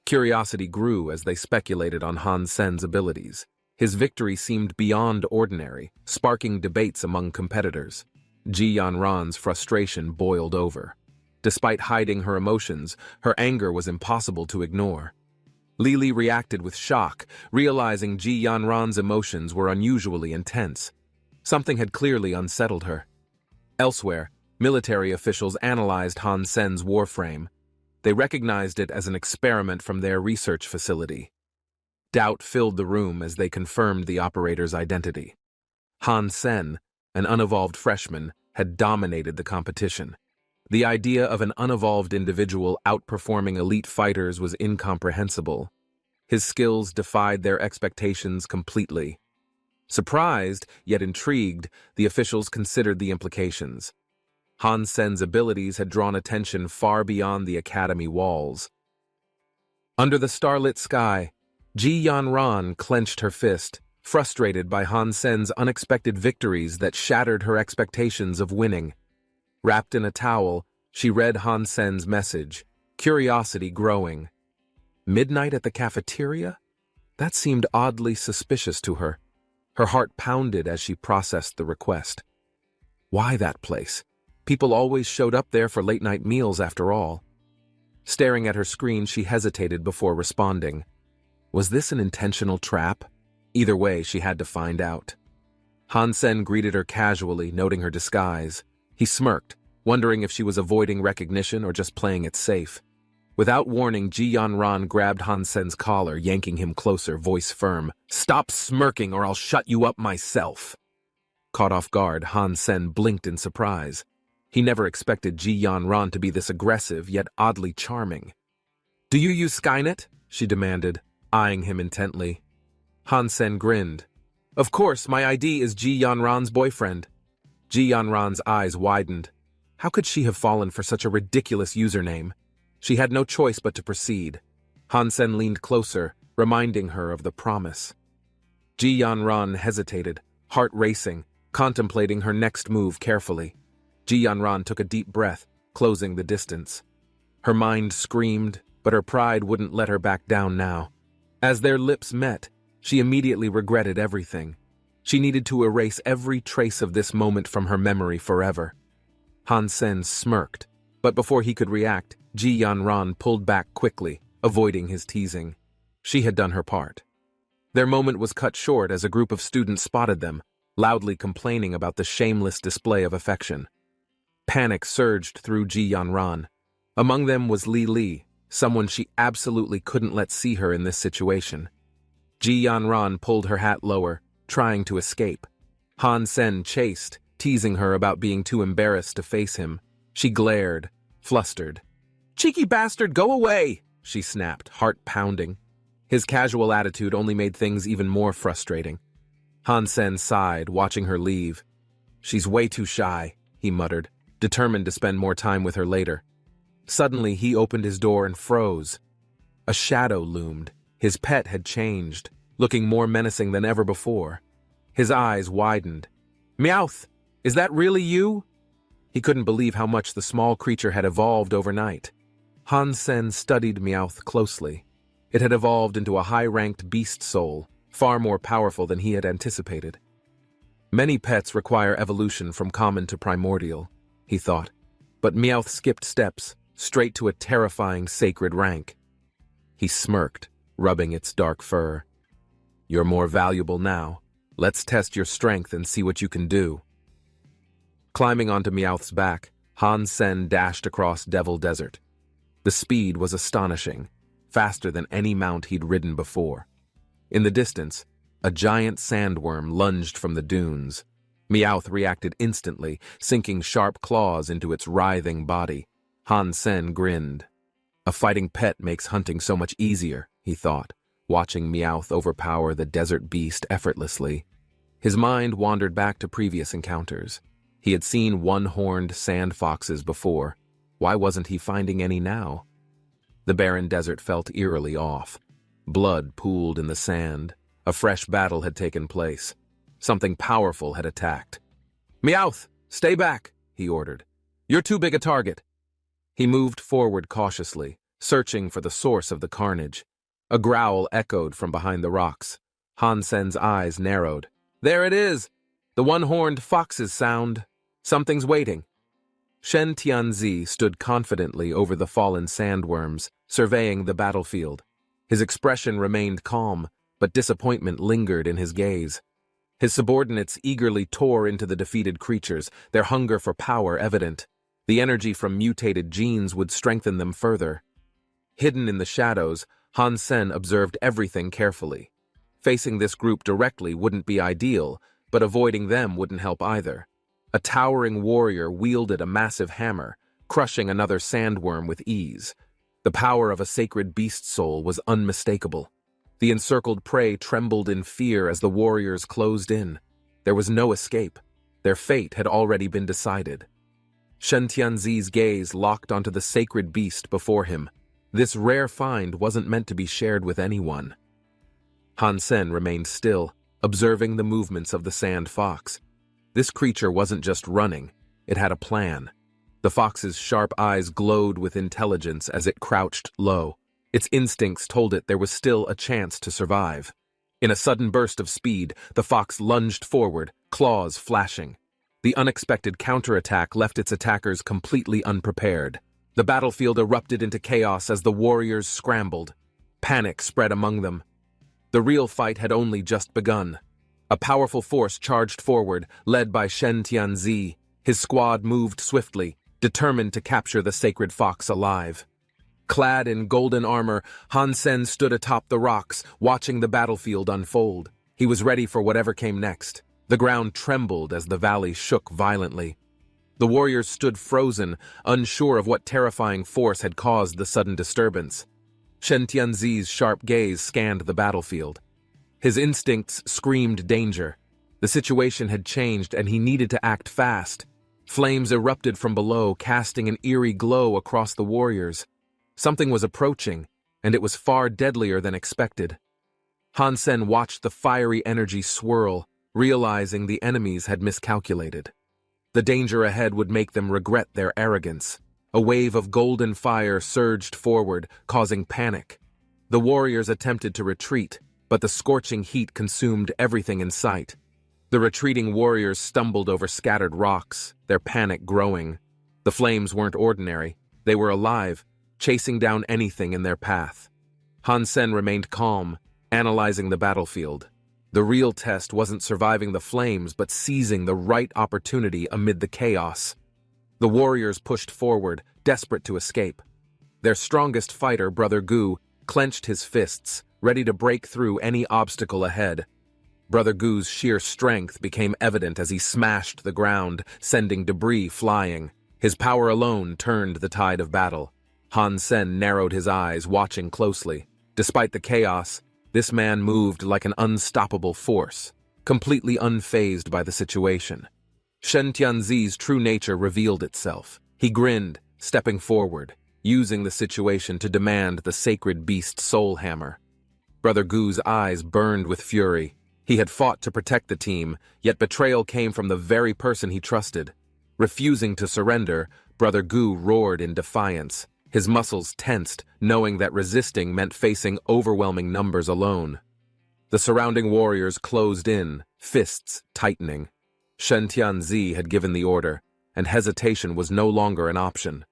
Curiosity grew as they speculated on Han Sen's abilities. His victory seemed beyond ordinary, sparking debates among competitors. Ji Yanran's frustration boiled over. Despite hiding her emotions, her anger was impossible to ignore. Lili reacted with shock, realizing Ji Yanran's emotions were unusually intense. Something had clearly unsettled her. Elsewhere, military officials analyzed Han Sen's warframe. They recognized it as an experiment from their research facility. Doubt filled the room as they confirmed the operator's identity. Han Sen, an unevolved freshman, had dominated the competition. The idea of an unevolved individual outperforming elite fighters was incomprehensible. His skills defied their expectations completely. Surprised, yet intrigued, the officials considered the implications. Han Sen's abilities had drawn attention far beyond the academy walls. Under the starlit sky, Ji Yanran clenched her fist, frustrated by Han Sen's unexpected victories that shattered her expectations of winning. Wrapped in a towel, she read Han Sen's message, curiosity growing. Midnight at the cafeteria? That seemed oddly suspicious to her. Her heart pounded as she processed the request. Why that place? People always showed up there for late-night meals after all. Staring at her screen, she hesitated before responding. Was this an intentional trap? Either way, she had to find out. Han Sen greeted her casually, noting her disguise. He smirked, wondering if she was avoiding recognition or just playing it safe. Without warning, Ji Yanran grabbed Han Sen's collar, yanking him closer, voice firm. "Stop smirking or I'll shut you up myself." Caught off guard, Han Sen blinked in surprise. He never expected Ji Yanran to be this aggressive, yet oddly charming. "Do you use Skynet?" she demanded, eyeing him intently. Han Sen grinned. "Of course, my ID is Ji Yanran's boyfriend." Ji Yanran's eyes widened. How could she have fallen for such a ridiculous username? She had no choice but to proceed. Han Sen leaned closer, reminding her of the promise. Ji Yanran hesitated, heart racing, contemplating her next move carefully. Ji Yanran took a deep breath, closing the distance. Her mind screamed, but her pride wouldn't let her back down now. As their lips met, she immediately regretted everything. She needed to erase every trace of this moment from her memory forever. Han Sen smirked, but before he could react, Ji Yanran pulled back quickly, avoiding his teasing. She had done her part. Their moment was cut short as a group of students spotted them, loudly complaining about the shameless display of affection. Panic surged through Ji Yanran. Among them was Li, someone she absolutely couldn't let see her in this situation. Ji Yanran pulled her hat lower, trying to escape. Han Sen chased, teasing her about being too embarrassed to face him. She glared, flustered. "Cheeky bastard, go away!" she snapped, heart pounding. His casual attitude only made things even more frustrating. Han Sen sighed, watching her leave. "She's way too shy," he muttered, determined to spend more time with her later. Suddenly, he opened his door and froze. A shadow loomed. His pet had changed, looking more menacing than ever before. His eyes widened. "Meowth! Is that really you?" He couldn't believe how much the small creature had evolved overnight. Han Sen studied Meowth closely. It had evolved into a high-ranked beast soul, far more powerful than he had anticipated. Many pets require evolution from common to primordial, he thought, but Meowth skipped steps, straight to a terrifying sacred rank. He smirked, rubbing its dark fur. You're more valuable now. Let's test your strength and see what you can do. Climbing onto Meowth's back, Han Sen dashed across Devil Desert. The speed was astonishing, faster than any mount he'd ridden before. In the distance, a giant sandworm lunged from the dunes. Meowth reacted instantly, sinking sharp claws into its writhing body. Han Sen grinned. A fighting pet makes hunting so much easier, he thought, watching Meowth overpower the desert beast effortlessly. His mind wandered back to previous encounters. He had seen one-horned sand foxes before. Why wasn't he finding any now? The barren desert felt eerily off. Blood pooled in the sand. A fresh battle had taken place. Something powerful had attacked. "Meowth, stay back," he ordered. "You're too big a target." He moved forward cautiously, searching for the source of the carnage. A growl echoed from behind the rocks. Han Sen's eyes narrowed. "There it is! The one-horned fox's sound. Something's waiting." Shen Tianzi stood confidently over the fallen sandworms, surveying the battlefield. His expression remained calm, but disappointment lingered in his gaze. His subordinates eagerly tore into the defeated creatures, their hunger for power evident. The energy from mutated genes would strengthen them further. Hidden in the shadows, Han Sen observed everything carefully. Facing this group directly wouldn't be ideal, but avoiding them wouldn't help either. A towering warrior wielded a massive hammer, crushing another sandworm with ease. The power of a sacred beast soul was unmistakable. The encircled prey trembled in fear as the warriors closed in. There was no escape. Their fate had already been decided. Shen Tianzi's gaze locked onto the sacred beast before him. This rare find wasn't meant to be shared with anyone. Han Sen remained still, observing the movements of the sand fox. This creature wasn't just running, it had a plan. The fox's sharp eyes glowed with intelligence as it crouched low. Its instincts told it there was still a chance to survive. In a sudden burst of speed, the fox lunged forward, claws flashing. The unexpected counterattack left its attackers completely unprepared. The battlefield erupted into chaos as the warriors scrambled. Panic spread among them. The real fight had only just begun. A powerful force charged forward, led by Shen Tianzi. His squad moved swiftly, determined to capture the sacred fox alive. Clad in golden armor, Han Sen stood atop the rocks, watching the battlefield unfold. He was ready for whatever came next. The ground trembled as the valley shook violently. The warriors stood frozen, unsure of what terrifying force had caused the sudden disturbance. Shen Tianzi's sharp gaze scanned the battlefield. His instincts screamed danger. The situation had changed and he needed to act fast. Flames erupted from below, casting an eerie glow across the warriors. Something was approaching, and it was far deadlier than expected. Han Sen watched the fiery energy swirl, realizing the enemies had miscalculated. The danger ahead would make them regret their arrogance. A wave of golden fire surged forward, causing panic. The warriors attempted to retreat, but the scorching heat consumed everything in sight. The retreating warriors stumbled over scattered rocks, their panic growing. The flames weren't ordinary. They were alive, chasing down anything in their path. Han Sen remained calm, analyzing the battlefield. The real test wasn't surviving the flames, but seizing the right opportunity amid the chaos. The warriors pushed forward, desperate to escape. Their strongest fighter, Brother Gu, clenched his fists, ready to break through any obstacle ahead. Brother Gu's sheer strength became evident as he smashed the ground, sending debris flying. His power alone turned the tide of battle. Han Sen narrowed his eyes, watching closely. Despite the chaos, this man moved like an unstoppable force, completely unfazed by the situation. Shen Tianzi's true nature revealed itself. He grinned, stepping forward, using the situation to demand the sacred beast soul hammer. Brother Gu's eyes burned with fury. He had fought to protect the team, yet betrayal came from the very person he trusted. Refusing to surrender, Brother Gu roared in defiance. His muscles tensed, knowing that resisting meant facing overwhelming numbers alone. The surrounding warriors closed in, fists tightening. Shen Tianzi had given the order, and hesitation was no longer an option.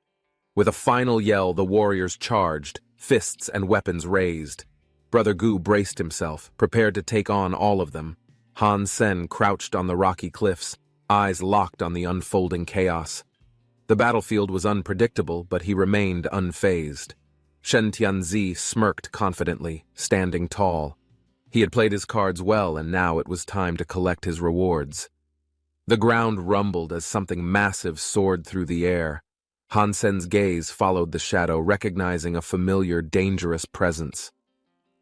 With a final yell, the warriors charged, fists and weapons raised. Brother Gu braced himself, prepared to take on all of them. Han Sen crouched on the rocky cliffs, eyes locked on the unfolding chaos. The battlefield was unpredictable, but he remained unfazed. Shen Tianzi smirked confidently, standing tall. He had played his cards well, and now it was time to collect his rewards. The ground rumbled as something massive soared through the air. Han Sen's gaze followed the shadow, recognizing a familiar, dangerous presence.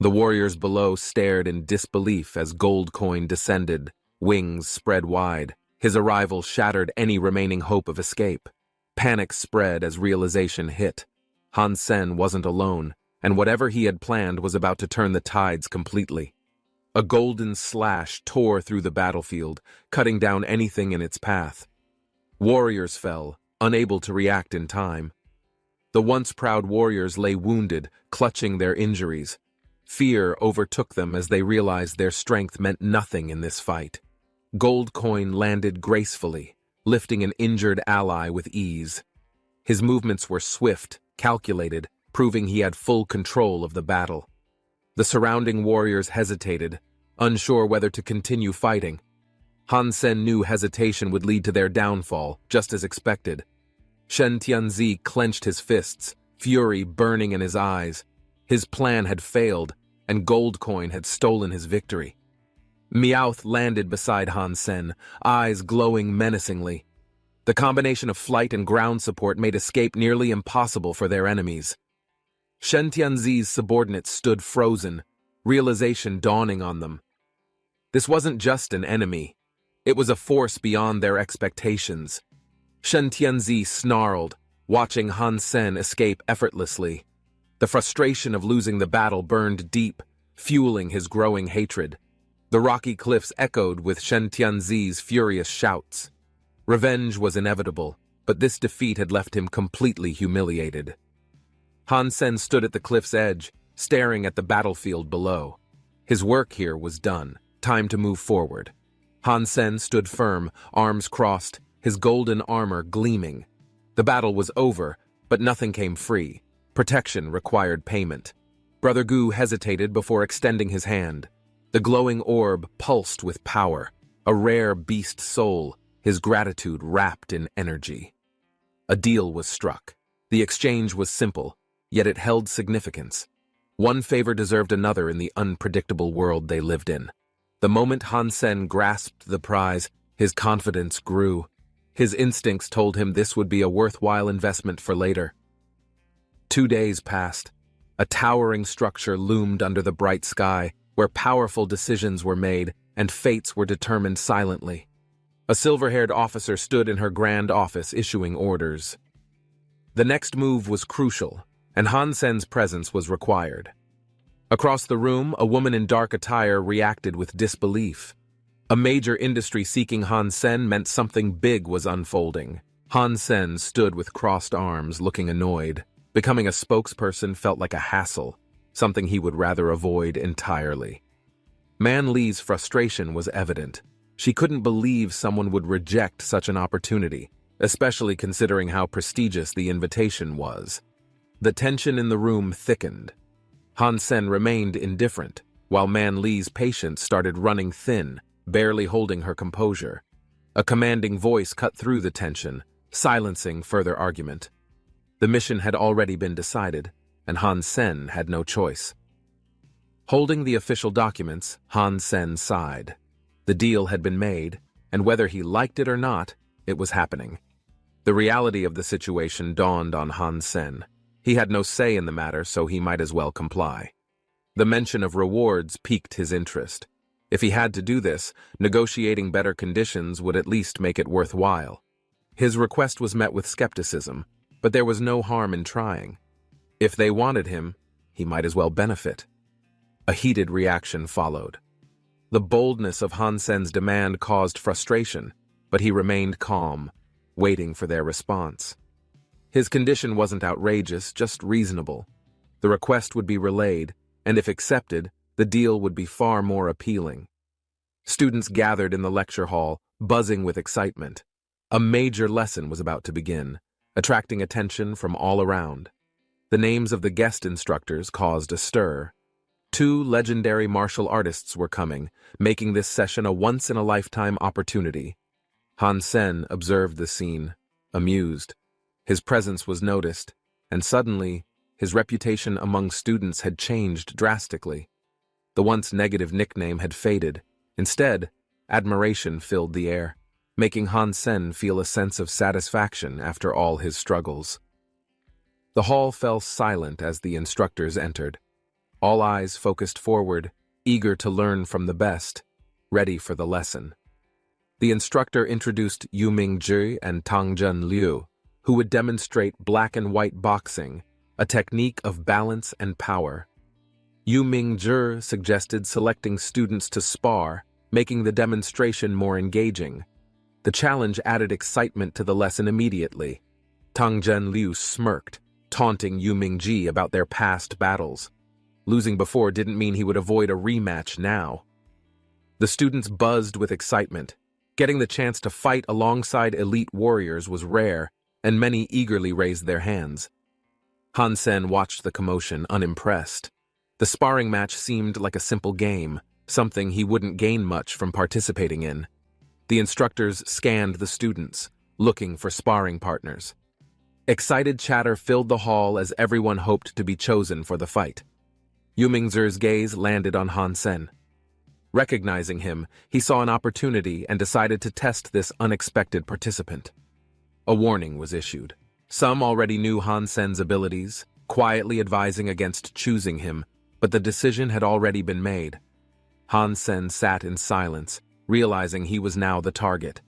The warriors below stared in disbelief as Gold Coin descended, wings spread wide. His arrival shattered any remaining hope of escape. Panic spread as realization hit. Han Sen wasn't alone, and whatever he had planned was about to turn the tides completely. A golden slash tore through the battlefield, cutting down anything in its path. Warriors fell, unable to react in time. The once proud warriors lay wounded, clutching their injuries. Fear overtook them as they realized their strength meant nothing in this fight. Gold Coin landed gracefully, lifting an injured ally with ease. His movements were swift, calculated, proving he had full control of the battle. The surrounding warriors hesitated, unsure whether to continue fighting. Han Sen knew hesitation would lead to their downfall, just as expected. Shen Tianzi clenched his fists, fury burning in his eyes. His plan had failed, and Gold Coin had stolen his victory. Meowth landed beside Han Sen, eyes glowing menacingly. The combination of flight and ground support made escape nearly impossible for their enemies. Shen Tianzi's subordinates stood frozen, realization dawning on them. This wasn't just an enemy. It was a force beyond their expectations. Shen Tianzi snarled, watching Han Sen escape effortlessly. The frustration of losing the battle burned deep, fueling his growing hatred. The rocky cliffs echoed with Shen Tianzi's furious shouts. Revenge was inevitable, but this defeat had left him completely humiliated. Han Sen stood at the cliff's edge, staring at the battlefield below. His work here was done. Time to move forward. Han Sen stood firm, arms crossed, his golden armor gleaming. The battle was over, but nothing came free. Protection required payment. Brother Gu hesitated before extending his hand. The glowing orb pulsed with power, a rare beast soul, his gratitude wrapped in energy. A deal was struck. The exchange was simple, yet it held significance. One favor deserved another in the unpredictable world they lived in. The moment Han Sen grasped the prize, his confidence grew. His instincts told him this would be a worthwhile investment for later. 2 days passed. A towering structure loomed under the bright sky, where powerful decisions were made and fates were determined silently. A silver-haired officer stood in her grand office issuing orders. The next move was crucial, and Han Sen's presence was required. Across the room, a woman in dark attire reacted with disbelief. A major industry seeking Han Sen meant something big was unfolding. Han Sen stood with crossed arms, looking annoyed. Becoming a spokesperson felt like a hassle, something he would rather avoid entirely. Man Li's frustration was evident. She couldn't believe someone would reject such an opportunity, especially considering how prestigious the invitation was. The tension in the room thickened. Han Sen remained indifferent, while Man Li's patience started running thin, barely holding her composure. A commanding voice cut through the tension, silencing further argument. The mission had already been decided, and Han Sen had no choice. Holding the official documents, Han Sen sighed. The deal had been made, and whether he liked it or not, it was happening. The reality of the situation dawned on Han Sen. He had no say in the matter, so he might as well comply. The mention of rewards piqued his interest. If he had to do this, negotiating better conditions would at least make it worthwhile. His request was met with skepticism, but there was no harm in trying. If they wanted him, he might as well benefit. A heated reaction followed. The boldness of Han Sen's demand caused frustration, but he remained calm, waiting for their response. His condition wasn't outrageous, just reasonable. The request would be relayed, and if accepted, the deal would be far more appealing. Students gathered in the lecture hall, buzzing with excitement. A major lesson was about to begin, attracting attention from all around. The names of the guest instructors caused a stir. 2 legendary martial artists were coming, making this session a once-in-a-lifetime opportunity. Han Sen observed the scene, amused. His presence was noticed, and suddenly, his reputation among students had changed drastically. The once negative nickname had faded. Instead, admiration filled the air, making Han Sen feel a sense of satisfaction after all his struggles. The hall fell silent as the instructors entered. All eyes focused forward, eager to learn from the best, ready for the lesson. The instructor introduced Yu Mingzhi and Tangjun Liu, who would demonstrate black and white boxing, a technique of balance and power. Yu Mingzhi suggested selecting students to spar, making the demonstration more engaging. The challenge added excitement to the lesson immediately. Tangjun Liu smirked, taunting Yu Mingzhi about their past battles. Losing before didn't mean he would avoid a rematch now. The students buzzed with excitement. Getting the chance to fight alongside elite warriors was rare, and many eagerly raised their hands. Han Sen watched the commotion, unimpressed. The sparring match seemed like a simple game, something he wouldn't gain much from participating in. The instructors scanned the students, looking for sparring partners. Excited chatter filled the hall as everyone hoped to be chosen for the fight. Yu Mingzhi's gaze landed on Han Sen. Recognizing him, he saw an opportunity and decided to test this unexpected participant. A warning was issued. Some already knew Han Sen's abilities, quietly advising against choosing him, but the decision had already been made. Han Sen sat in silence, realizing he was now the target.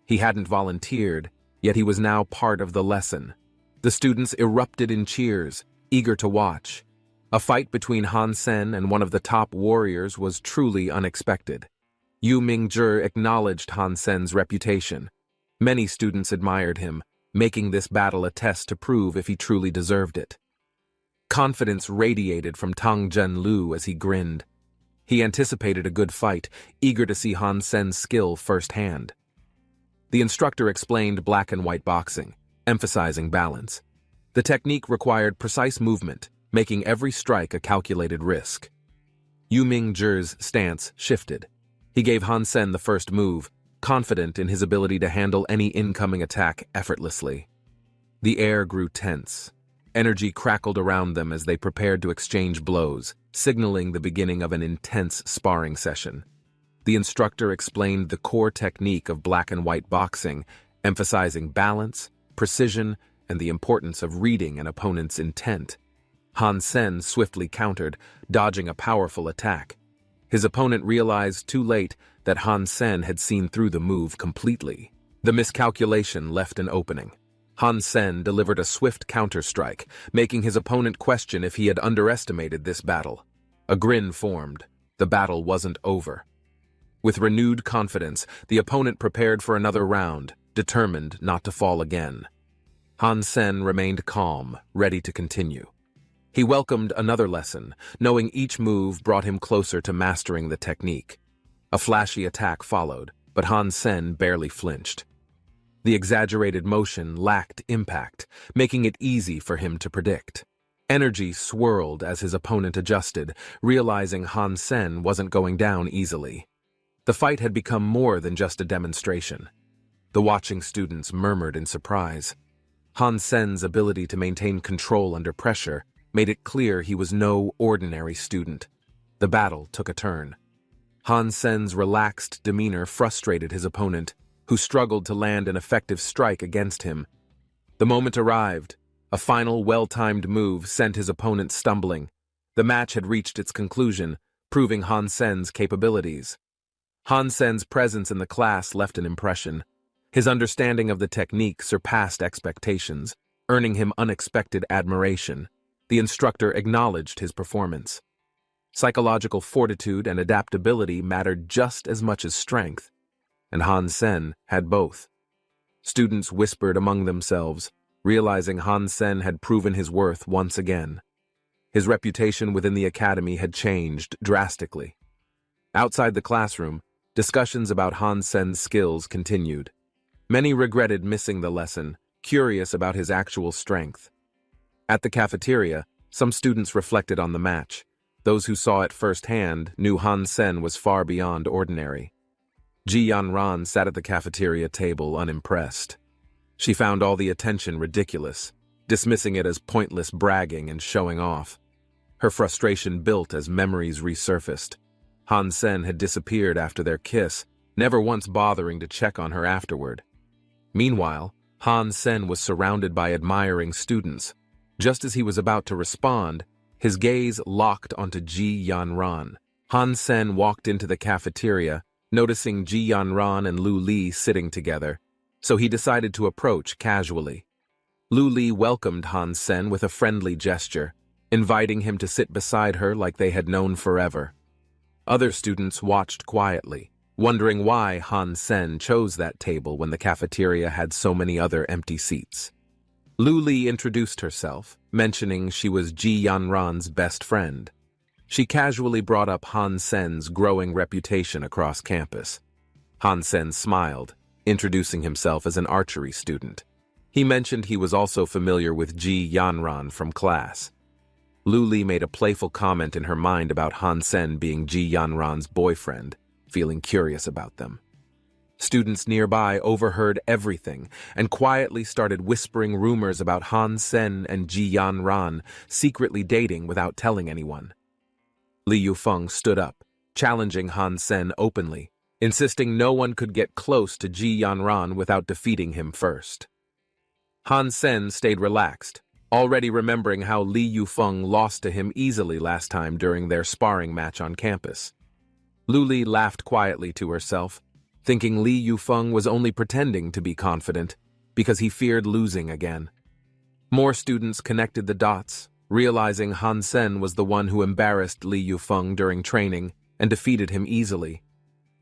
He hadn't volunteered, yet he was now part of the lesson. The students erupted in cheers, eager to watch. A fight between Han Sen and one of the top warriors was truly unexpected. Yu Mingzhi acknowledged Han Sen's reputation. Many students admired him, making this battle a test to prove if he truly deserved it. Confidence radiated from Tangjun Liu as he grinned. He anticipated a good fight, eager to see Han Sen's skill firsthand. The instructor explained black and white boxing, emphasizing balance. The technique required precise movement, making every strike a calculated risk. Yu Mingzhi's stance shifted. He gave Han Sen the first move, confident in his ability to handle any incoming attack effortlessly. The air grew tense. Energy crackled around them as they prepared to exchange blows, signaling the beginning of an intense sparring session. The instructor explained the core technique of black and white boxing, emphasizing balance, precision, and the importance of reading an opponent's intent. Han Sen swiftly countered, dodging a powerful attack. His opponent realized too late that Han Sen had seen through the move completely. The miscalculation left an opening. Han Sen delivered a swift counter-strike, making his opponent question if he had underestimated this battle. A grin formed. The battle wasn't over. With renewed confidence, the opponent prepared for another round, determined not to fall again. Han Sen remained calm, ready to continue. He welcomed another lesson, knowing each move brought him closer to mastering the technique. A flashy attack followed, but Han Sen barely flinched. The exaggerated motion lacked impact, making it easy for him to predict. Energy swirled as his opponent adjusted, realizing Han Sen wasn't going down easily. The fight had become more than just a demonstration. The watching students murmured in surprise. Han Sen's ability to maintain control under pressure made it clear he was no ordinary student. The battle took a turn. Han Sen's relaxed demeanor frustrated his opponent, who struggled to land an effective strike against him. The moment arrived. A final well-timed move sent his opponent stumbling. The match had reached its conclusion, proving Han Sen's capabilities. Han Sen's presence in the class left an impression. His understanding of the technique surpassed expectations, earning him unexpected admiration. The instructor acknowledged his performance. Psychological fortitude and adaptability mattered just as much as strength, and Han Sen had both. Students whispered among themselves, realizing Han Sen had proven his worth once again. His reputation within the academy had changed drastically. Outside the classroom, discussions about Han Sen's skills continued. Many regretted missing the lesson, curious about his actual strength. At the cafeteria, some students reflected on the match. Those who saw it firsthand knew Han Sen was far beyond ordinary. Ji Yanran sat at the cafeteria table unimpressed. She found all the attention ridiculous, dismissing it as pointless bragging and showing off. Her frustration built as memories resurfaced. Han Sen had disappeared after their kiss, never once bothering to check on her afterward. Meanwhile, Han Sen was surrounded by admiring students. Just as he was about to respond, his gaze locked onto Ji Yanran. Han Sen walked into the cafeteria, noticing Ji Yanran and Lu Li sitting together, so he decided to approach casually. Lu Li welcomed Han Sen with a friendly gesture, inviting him to sit beside her like they had known forever. Other students watched quietly, wondering why Han Sen chose that table when the cafeteria had so many other empty seats. Lu Li introduced herself, mentioning she was Ji Yanran's best friend. She casually brought up Han Sen's growing reputation across campus. Han Sen smiled, introducing himself as an archery student. He mentioned he was also familiar with Ji Yanran from class. Lu Li made a playful comment in her mind about Han Sen being Ji Yanran's boyfriend, feeling curious about them. Students nearby overheard everything and quietly started whispering rumors about Han Sen and Ji Yanran secretly dating without telling anyone. Li Yufeng stood up, challenging Han Sen openly, insisting no one could get close to Ji Yanran without defeating him first. Han Sen stayed relaxed, already remembering how Li Yufeng lost to him easily last time during their sparring match on campus. Lu Li laughed quietly to herself, thinking Li Yufeng was only pretending to be confident because he feared losing again. More students connected the dots, realizing Han Sen was the one who embarrassed Li Yufeng during training and defeated him easily.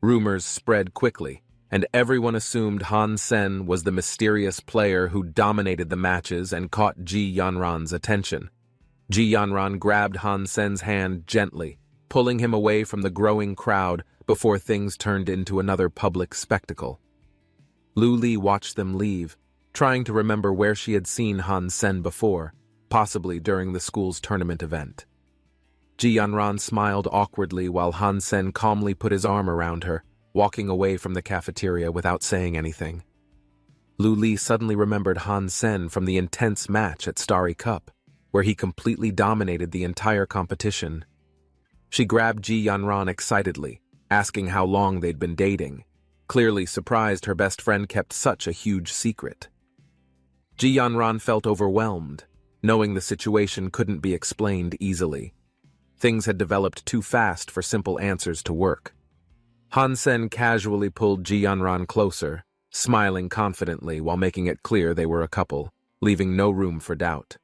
Rumors spread quickly, and everyone assumed Han Sen was the mysterious player who dominated the matches and caught Ji Yanran's attention. Ji Yanran grabbed Han Sen's hand gently, pulling him away from the growing crowd before things turned into another public spectacle. Lu Li watched them leave, trying to remember where she had seen Han Sen before, possibly during the school's tournament event. Ji Yanran smiled awkwardly while Han Sen calmly put his arm around her, walking away from the cafeteria without saying anything. Lu Li suddenly remembered Han Sen from the intense match at Starry Cup, where he completely dominated the entire competition. She grabbed Ji Yanran excitedly, asking how long they'd been dating, clearly surprised her best friend kept such a huge secret. Ji Yanran felt overwhelmed, knowing the situation couldn't be explained easily. Things had developed too fast for simple answers to work. Han Sen casually pulled Ji Yanran closer, smiling confidently while making it clear they were a couple, leaving no room for doubt.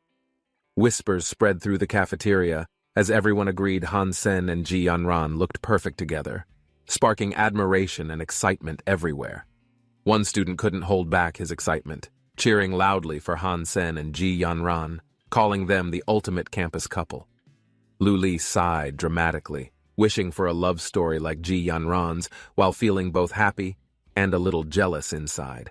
Whispers spread through the cafeteria as everyone agreed Han Sen and Ji Yanran looked perfect together, sparking admiration and excitement everywhere. One student couldn't hold back his excitement, cheering loudly for Han Sen and Ji Yanran, calling them the ultimate campus couple. Lu Li sighed dramatically, wishing for a love story like Ji Yanran's while feeling both happy and a little jealous inside.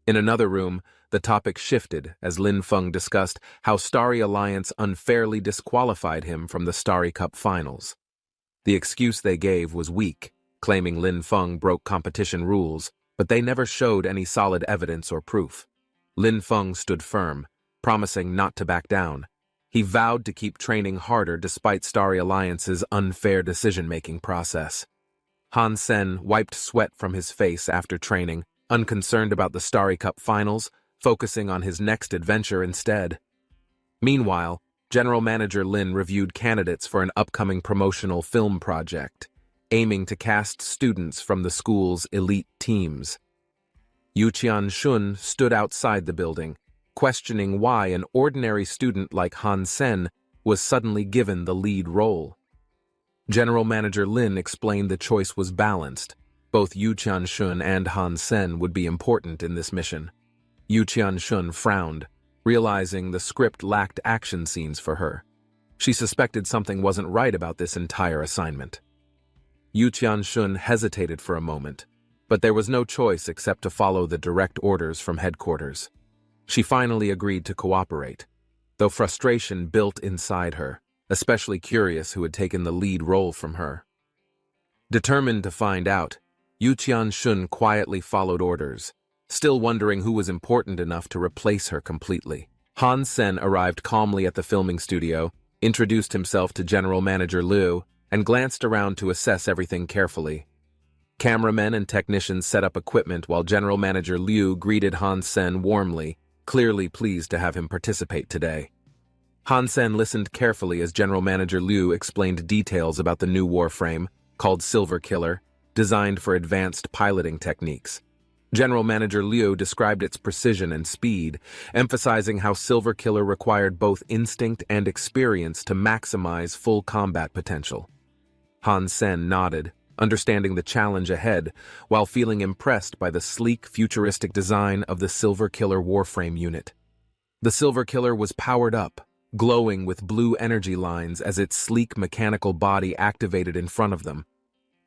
In another room, the topic shifted as Lin Feng discussed how Starry Alliance unfairly disqualified him from the Starry Cup finals. The excuse they gave was weak, claiming Lin Feng broke competition rules, but they never showed any solid evidence or proof. Lin Feng stood firm, promising not to back down. He vowed to keep training harder despite Starry Alliance's unfair decision-making process. Han Sen wiped sweat from his face after training, unconcerned about the Starry Cup finals, focusing on his next adventure instead. Meanwhile, General Manager Lin reviewed candidates for an upcoming promotional film project, aiming to cast students from the school's elite teams. Yu Qianshun stood outside the building, questioning why an ordinary student like Han Sen was suddenly given the lead role. General Manager Lin explained the choice was balanced. Both Yu Qianshun and Han Sen would be important in this mission. Yu Qianshun frowned, realizing the script lacked action scenes for her. She suspected something wasn't right about this entire assignment. Yu Qianshun hesitated for a moment, but there was no choice except to follow the direct orders from headquarters. She finally agreed to cooperate, though frustration built inside her, especially Curious, who had taken the lead role from her. Determined to find out, Yu Qianshun quietly followed orders, still wondering who was important enough to replace her completely. Han Sen arrived calmly at the filming studio, introduced himself to General Manager Liu, and glanced around to assess everything carefully. Cameramen and technicians set up equipment while General Manager Liu greeted Han Sen warmly, clearly pleased to have him participate today. Han Sen listened carefully as General Manager Liu explained details about the new warframe, called Silver Killer, designed for advanced piloting techniques. General Manager Liu described its precision and speed, emphasizing how Silver Killer required both instinct and experience to maximize full combat potential. Han Sen nodded, understanding the challenge ahead, while feeling impressed by the sleek, futuristic design of the Silver Killer warframe unit. The Silver Killer was powered up, glowing with blue energy lines as its sleek mechanical body activated in front of them.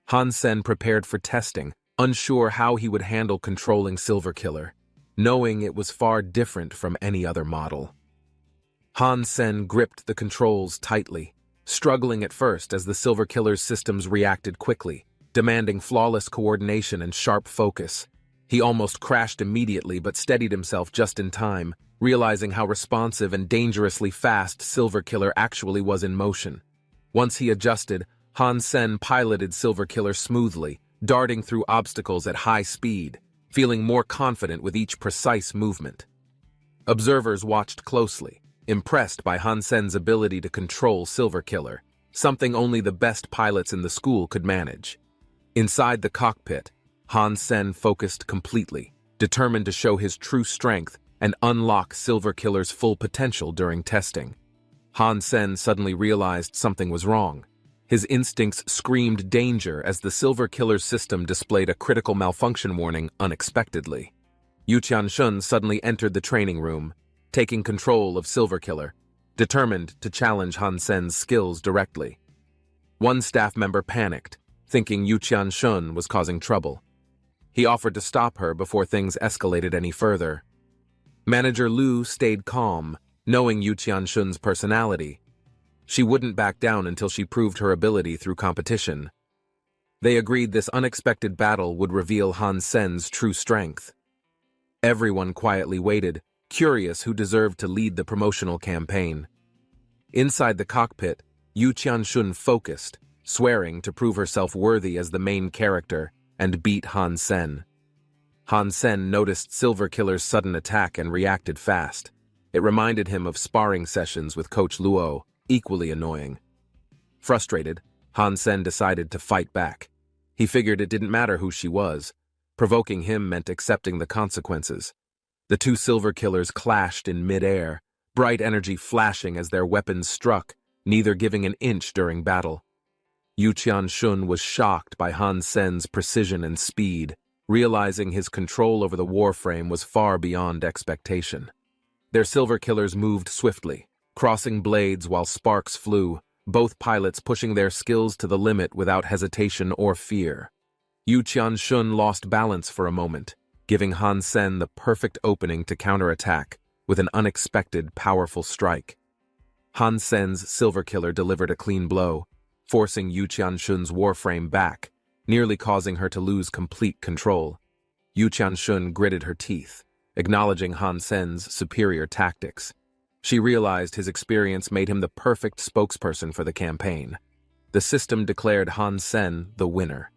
Han Sen prepared for testing, unsure how he would handle controlling Silver Killer, knowing it was far different from any other model. Han Sen gripped the controls tightly, struggling at first as the Silver Killer's systems reacted quickly, demanding flawless coordination and sharp focus. He almost crashed immediately but steadied himself just in time, realizing how responsive and dangerously fast Silver Killer actually was in motion. Once he adjusted, Han Sen piloted Silver Killer smoothly, darting through obstacles at high speed, feeling more confident with each precise movement. Observers watched closely, impressed by Han Sen's ability to control Silver Killer, something only the best pilots in the school could manage. Inside the cockpit, Han Sen focused completely, determined to show his true strength and unlock Silver Killer's full potential during testing. Han Sen suddenly realized something was wrong. His instincts screamed danger as the Silver Killer's system displayed a critical malfunction warning unexpectedly. Yu Qianshun suddenly entered the training room, taking control of Silver Killer, determined to challenge Han Sen's skills directly. One staff member panicked, thinking Yu Qianshun was causing trouble. He offered to stop her before things escalated any further. Manager Liu stayed calm, knowing Yu Qianshun's personality. She wouldn't back down until she proved her ability through competition. They agreed this unexpected battle would reveal Han Sen's true strength. Everyone quietly waited, curious who deserved to lead the promotional campaign. Inside the cockpit, Yu Qianshun focused, swearing to prove herself worthy as the main character and beat Han Sen. Han Sen noticed Silver Killer's sudden attack and reacted fast. It reminded him of sparring sessions with Coach Luo, equally annoying. Frustrated, Han Sen decided to fight back. He figured it didn't matter who she was. Provoking him meant accepting the consequences. The two Silver Killers clashed in mid-air, bright energy flashing as their weapons struck, neither giving an inch during battle. Yu Qianshun was shocked by Han Sen's precision and speed, realizing his control over the warframe was far beyond expectation. Their Silver Killers moved swiftly, crossing blades while sparks flew, both pilots pushing their skills to the limit without hesitation or fear. Yu Qianshun lost balance for a moment, giving Han Sen the perfect opening to counterattack with an unexpected, powerful strike. Han Sen's Silver Killer delivered a clean blow, forcing Yu Qianshun's warframe back, nearly causing her to lose complete control. Yu Qianshun gritted her teeth, acknowledging Han Sen's superior tactics. She realized his experience made him the perfect spokesperson for the campaign. The system declared Han Sen the winner.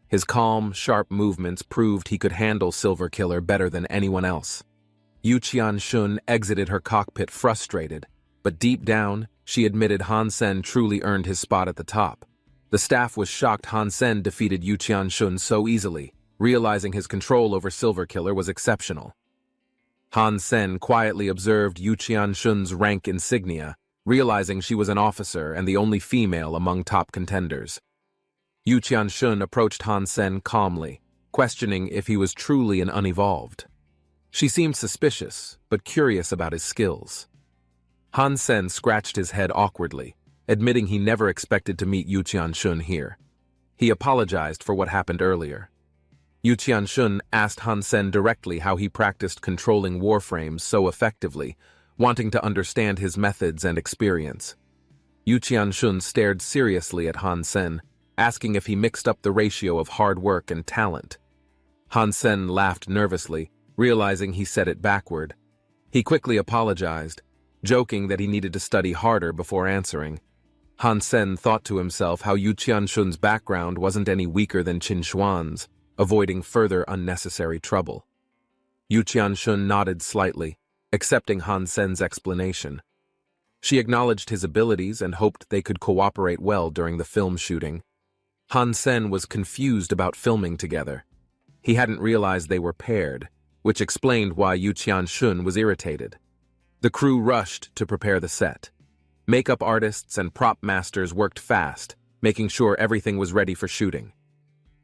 His calm, sharp movements proved he could handle Silver Killer better than anyone else. Yu Qianshun exited her cockpit frustrated, but deep down, she admitted Han Sen truly earned his spot at the top. The staff was shocked Han Sen defeated Yu Qianshun so easily, realizing his control over Silver Killer was exceptional. Han Sen quietly observed Yu Qianshun's rank insignia, realizing she was an officer and the only female among top contenders. Yu Qianshun approached Han Sen calmly, questioning if he was truly an unevolved. She seemed suspicious, but curious about his skills. Han Sen scratched his head awkwardly, admitting he never expected to meet Yu Qianshun here. He apologized for what happened earlier. Yu Qianshun asked Han Sen directly how he practiced controlling warframes so effectively, wanting to understand his methods and experience. Yu Qianshun stared seriously at Han Sen, asking if he mixed up the ratio of hard work and talent. Han Sen laughed nervously, realizing he said it backward. He quickly apologized, joking that he needed to study harder before answering. Han Sen thought to himself how Yu Qianshun's background wasn't any weaker than Qin Xuan's, avoiding further unnecessary trouble. Yu Qianshun nodded slightly, accepting Han Sen's explanation. She acknowledged his abilities and hoped they could cooperate well during the film shooting. Han Sen was confused about filming together. He hadn't realized they were paired, which explained why Yu Qianshun was irritated. The crew rushed to prepare the set. Makeup artists and prop masters worked fast, making sure everything was ready for shooting.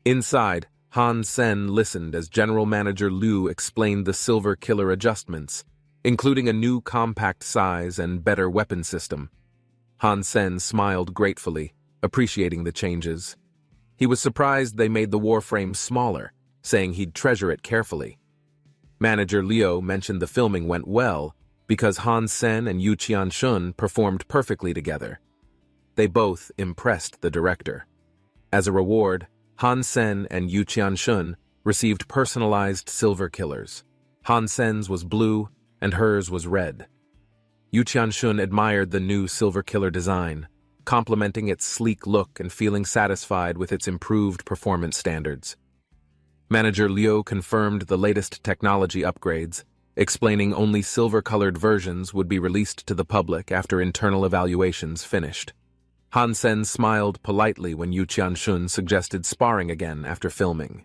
Inside, Han Sen listened as General Manager Liu explained the Silver Killer adjustments, including a new compact size and better weapon system. Han Sen smiled gratefully, appreciating the changes. He was surprised they made the warframe smaller, saying he'd treasure it carefully. Manager Liu mentioned the filming went well because Han Sen and Yu Qianshun performed perfectly together. They both impressed the director. As a reward, Han Sen and Yu Qianshun received personalized silver killers. Han Sen's was blue and hers was red. Yu Qianshun admired the new silver killer design, complimenting its sleek look and feeling satisfied with its improved performance standards. Manager Liu confirmed the latest technology upgrades, explaining only silver-colored versions would be released to the public after internal evaluations finished. Han Sen smiled politely when Yu Qianshun suggested sparring again after filming.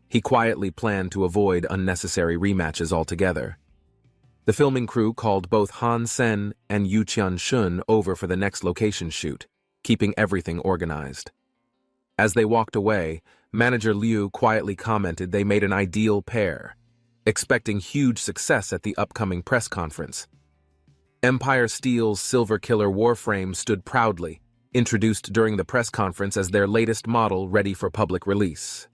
He quietly planned to avoid unnecessary rematches altogether. The filming crew called both Han Sen and Yu Qianshun over for the next location shoot, keeping everything organized. As they walked away, Manager Liu quietly commented they made an ideal pair, expecting huge success at the upcoming press conference. Empire Steel's Silver Killer Warframe stood proudly, introduced during the press conference as their latest model ready for public release.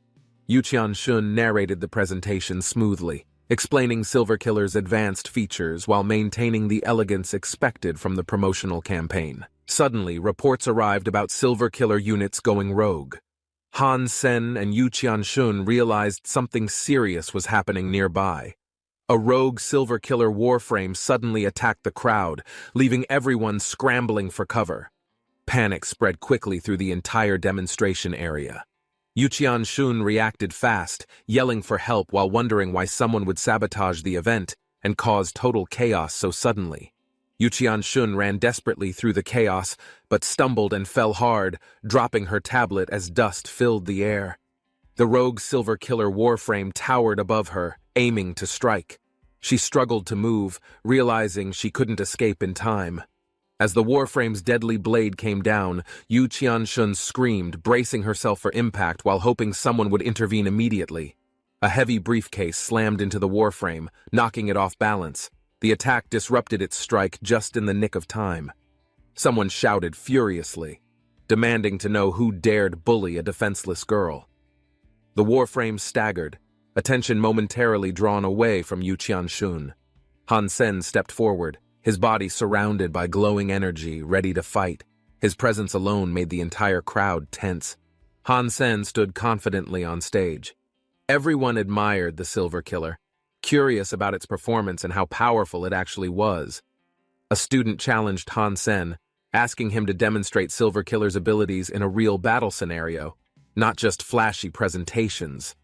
Yu Qianshun narrated the presentation smoothly, explaining Silver Killer's advanced features while maintaining the elegance expected from the promotional campaign. Suddenly, reports arrived about Silver Killer units going rogue. Han Sen and Yu Qianshun realized something serious was happening nearby. A rogue Silver Killer warframe suddenly attacked the crowd, leaving everyone scrambling for cover. Panic spread quickly through the entire demonstration area. Yu Qianshun reacted fast, yelling for help while wondering why someone would sabotage the event and cause total chaos so suddenly. Yu Qianshun ran desperately through the chaos, but stumbled and fell hard, dropping her tablet as dust filled the air. The rogue Silver Killer warframe towered above her, aiming to strike. She struggled to move, realizing she couldn't escape in time. As the warframe's deadly blade came down, Yu Qianshun screamed, bracing herself for impact while hoping someone would intervene immediately. A heavy briefcase slammed into the warframe, knocking it off balance. The attack disrupted its strike just in the nick of time. Someone shouted furiously, demanding to know who dared bully a defenseless girl. The warframe staggered, attention momentarily drawn away from Yu Qianshun. Han Sen stepped forward, his body surrounded by glowing energy, ready to fight. His presence alone made the entire crowd tense. Han Sen stood confidently on stage. Everyone admired the Silver Killer, curious about its performance and how powerful it actually was. A student challenged Han Sen, asking him to demonstrate Silver Killer's abilities in a real battle scenario, not just flashy presentations.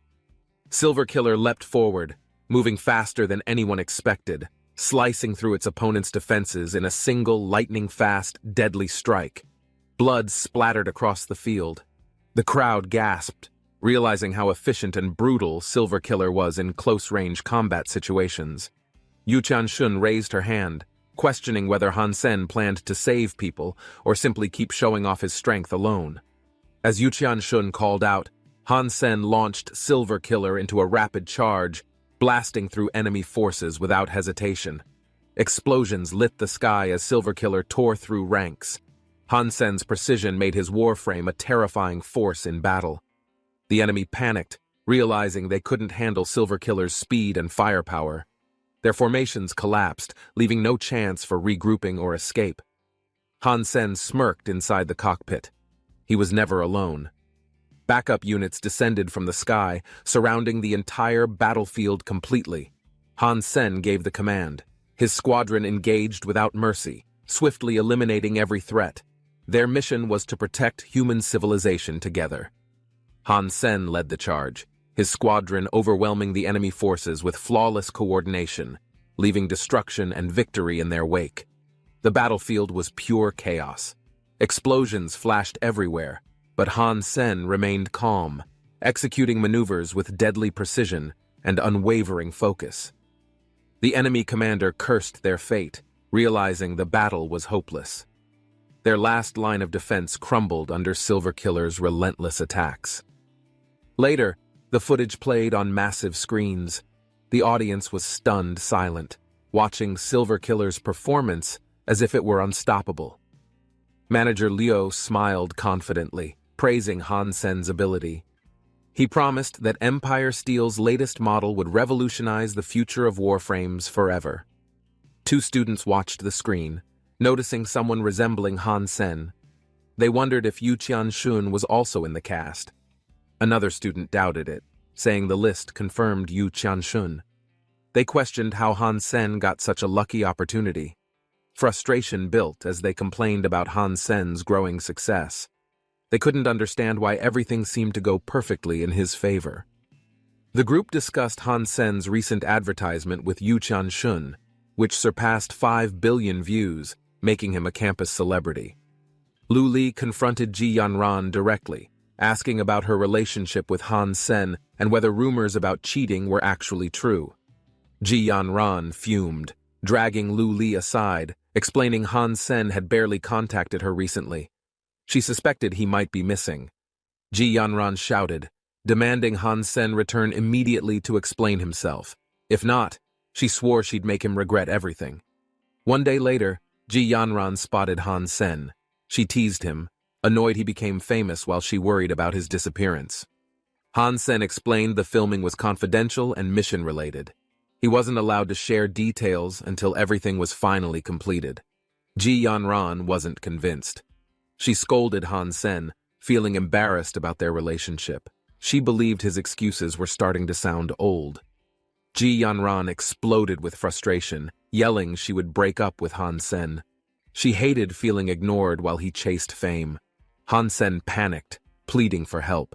Silver Killer leapt forward, moving faster than anyone expected, slicing through its opponent's defenses in a single lightning-fast, deadly strike. Blood splattered across the field. The crowd gasped, realizing how efficient and brutal Silver Killer was in close-range combat situations. Yu Qianshun raised her hand, questioning whether Han Sen planned to save people or simply keep showing off his strength alone. As Yu Qianshun called out, Han Sen launched Silver Killer into a rapid charge, blasting through enemy forces without hesitation. Explosions lit the sky as Silver Killer tore through ranks. Han Sen's precision made his warframe a terrifying force in battle. The enemy panicked, realizing they couldn't handle Silver Killer's speed and firepower. Their formations collapsed, leaving no chance for regrouping or escape. Han Sen smirked inside the cockpit. He was never alone. Backup units descended from the sky, surrounding the entire battlefield completely. Han Sen gave the command. His squadron engaged without mercy, swiftly eliminating every threat. Their mission was to protect human civilization together. Han Sen led the charge, his squadron overwhelming the enemy forces with flawless coordination, leaving destruction and victory in their wake. The battlefield was pure chaos. Explosions flashed everywhere, but Han Sen remained calm, executing maneuvers with deadly precision and unwavering focus. The enemy commander cursed their fate, realizing the battle was hopeless. Their last line of defense crumbled under Silver Killer's relentless attacks. Later, the footage played on massive screens. The audience was stunned silent, watching Silver Killer's performance as if it were unstoppable. Manager Liu smiled confidently, praising Han Sen's ability. He promised that Empire Steel's latest model would revolutionize the future of warframes forever. Two students watched the screen, noticing someone resembling Han Sen. They wondered if Yu Qianxun was also in the cast. Another student doubted it, saying the list confirmed Yu Qianxun. They questioned how Han Sen got such a lucky opportunity. Frustration built as they complained about Han Sen's growing success. They couldn't understand why everything seemed to go perfectly in his favor. The group discussed Han Sen's recent advertisement with Yu Qianxun, which surpassed 5 billion views, making him a campus celebrity. Lu Li confronted Ji Yanran directly, asking about her relationship with Han Sen and whether rumors about cheating were actually true. Ji Yanran fumed, dragging Lu Li aside, explaining Han Sen had barely contacted her recently. She suspected he might be missing. Ji Yanran shouted, demanding Han Sen return immediately to explain himself. If not, she swore she'd make him regret everything. One day later, Ji Yanran spotted Han Sen. She teased him, annoyed he became famous while she worried about his disappearance. Han Sen explained the filming was confidential and mission-related. He wasn't allowed to share details until everything was finally completed. Ji Yanran wasn't convinced. She scolded Han Sen, feeling embarrassed about their relationship. She believed his excuses were starting to sound old. Ji Yanran exploded with frustration, yelling she would break up with Han Sen. She hated feeling ignored while he chased fame. Han Sen panicked, pleading for help.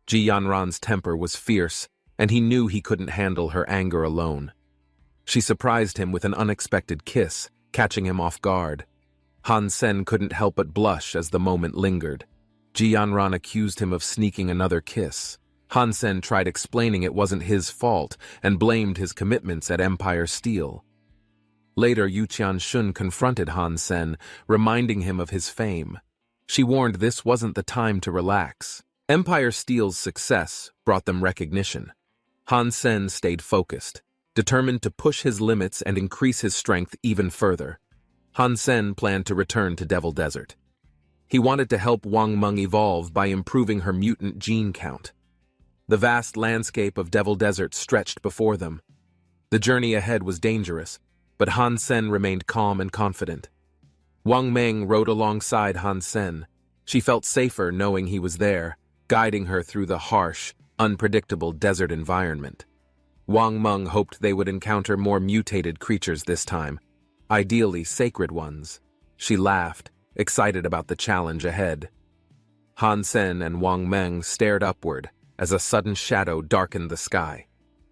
Ji Yanran's temper was fierce, and he knew he couldn't handle her anger alone. She surprised him with an unexpected kiss, catching him off guard. Han Sen couldn't help but blush as the moment lingered. Ji Yanran accused him of sneaking another kiss. Han Sen tried explaining it wasn't his fault and blamed his commitments at Empire Steel. Later, Yu Qianxun confronted Han Sen, reminding him of his fame. She warned this wasn't the time to relax. Empire Steel's success brought them recognition. Han Sen stayed focused, determined to push his limits and increase his strength even further. Han Sen planned to return to Devil Desert. He wanted to help Wang Meng evolve by improving her mutant gene count. The vast landscape of Devil Desert stretched before them. The journey ahead was dangerous, but Han Sen remained calm and confident. Wang Meng rode alongside Han Sen. She felt safer knowing he was there, guiding her through the harsh, unpredictable desert environment. Wang Meng hoped they would encounter more mutated creatures this time, ideally sacred ones. She laughed, excited about the challenge ahead. Han Sen and Wang Meng stared upward as a sudden shadow darkened the sky.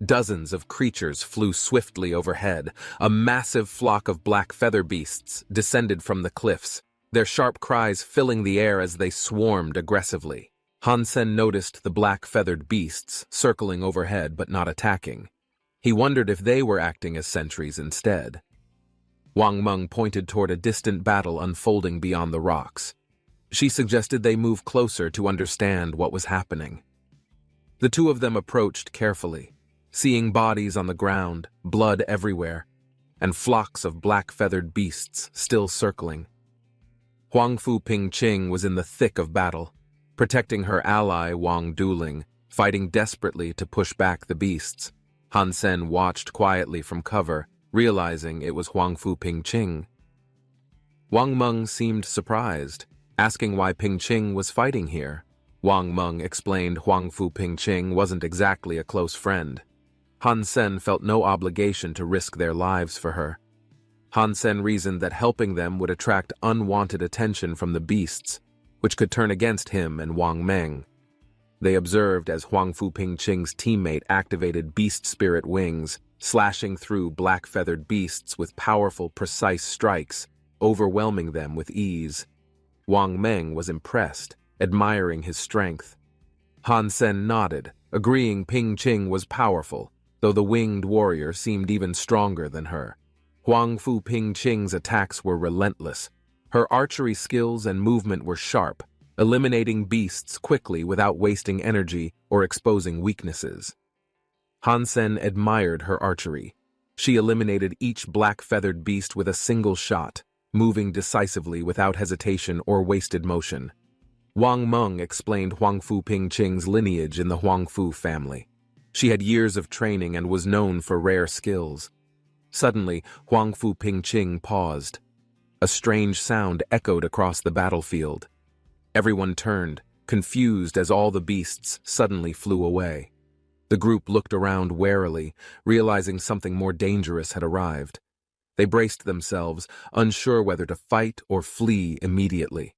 Dozens of creatures flew swiftly overhead. A massive flock of black feather beasts descended from the cliffs, their sharp cries filling the air as they swarmed aggressively. Han Sen noticed the black feathered beasts circling overhead but not attacking. He wondered if they were acting as sentries instead. Wang Meng pointed toward a distant battle unfolding beyond the rocks. She suggested they move closer to understand what was happening. The two of them approached carefully, seeing bodies on the ground, blood everywhere, and flocks of black feathered beasts still circling. Huang Fu Pingqing was in the thick of battle, protecting her ally Wang Duling, fighting desperately to push back the beasts. Han Sen watched quietly from cover, realizing it was Huang Fu Pingqing. Wang Meng seemed surprised, asking why Pingqing was fighting here. Wang Meng explained Huang Fu Pingqing wasn't exactly a close friend. Han Sen felt no obligation to risk their lives for her. Han Sen reasoned that helping them would attract unwanted attention from the beasts, which could turn against him and Wang Meng. They observed as Huang Fu Pingqing's teammate activated beast spirit wings, slashing through black-feathered beasts with powerful, precise strikes, overwhelming them with ease. Wang Meng was impressed, admiring his strength. Han Sen nodded, agreeing Pingqing was powerful, though the winged warrior seemed even stronger than her. Huang Fu Pingqing's attacks were relentless. Her archery skills and movement were sharp, eliminating beasts quickly without wasting energy or exposing weaknesses. Han Sen admired her archery. She eliminated each black-feathered beast with a single shot, moving decisively without hesitation or wasted motion. Wang Meng explained Huang Fu Pingqing's lineage in the Huang Fu family. She had years of training and was known for rare skills. Suddenly, Huang Fu Pingqing paused. A strange sound echoed across the battlefield. Everyone turned, confused as all the beasts suddenly flew away. The group looked around warily, realizing something more dangerous had arrived. They braced themselves, unsure whether to fight or flee immediately.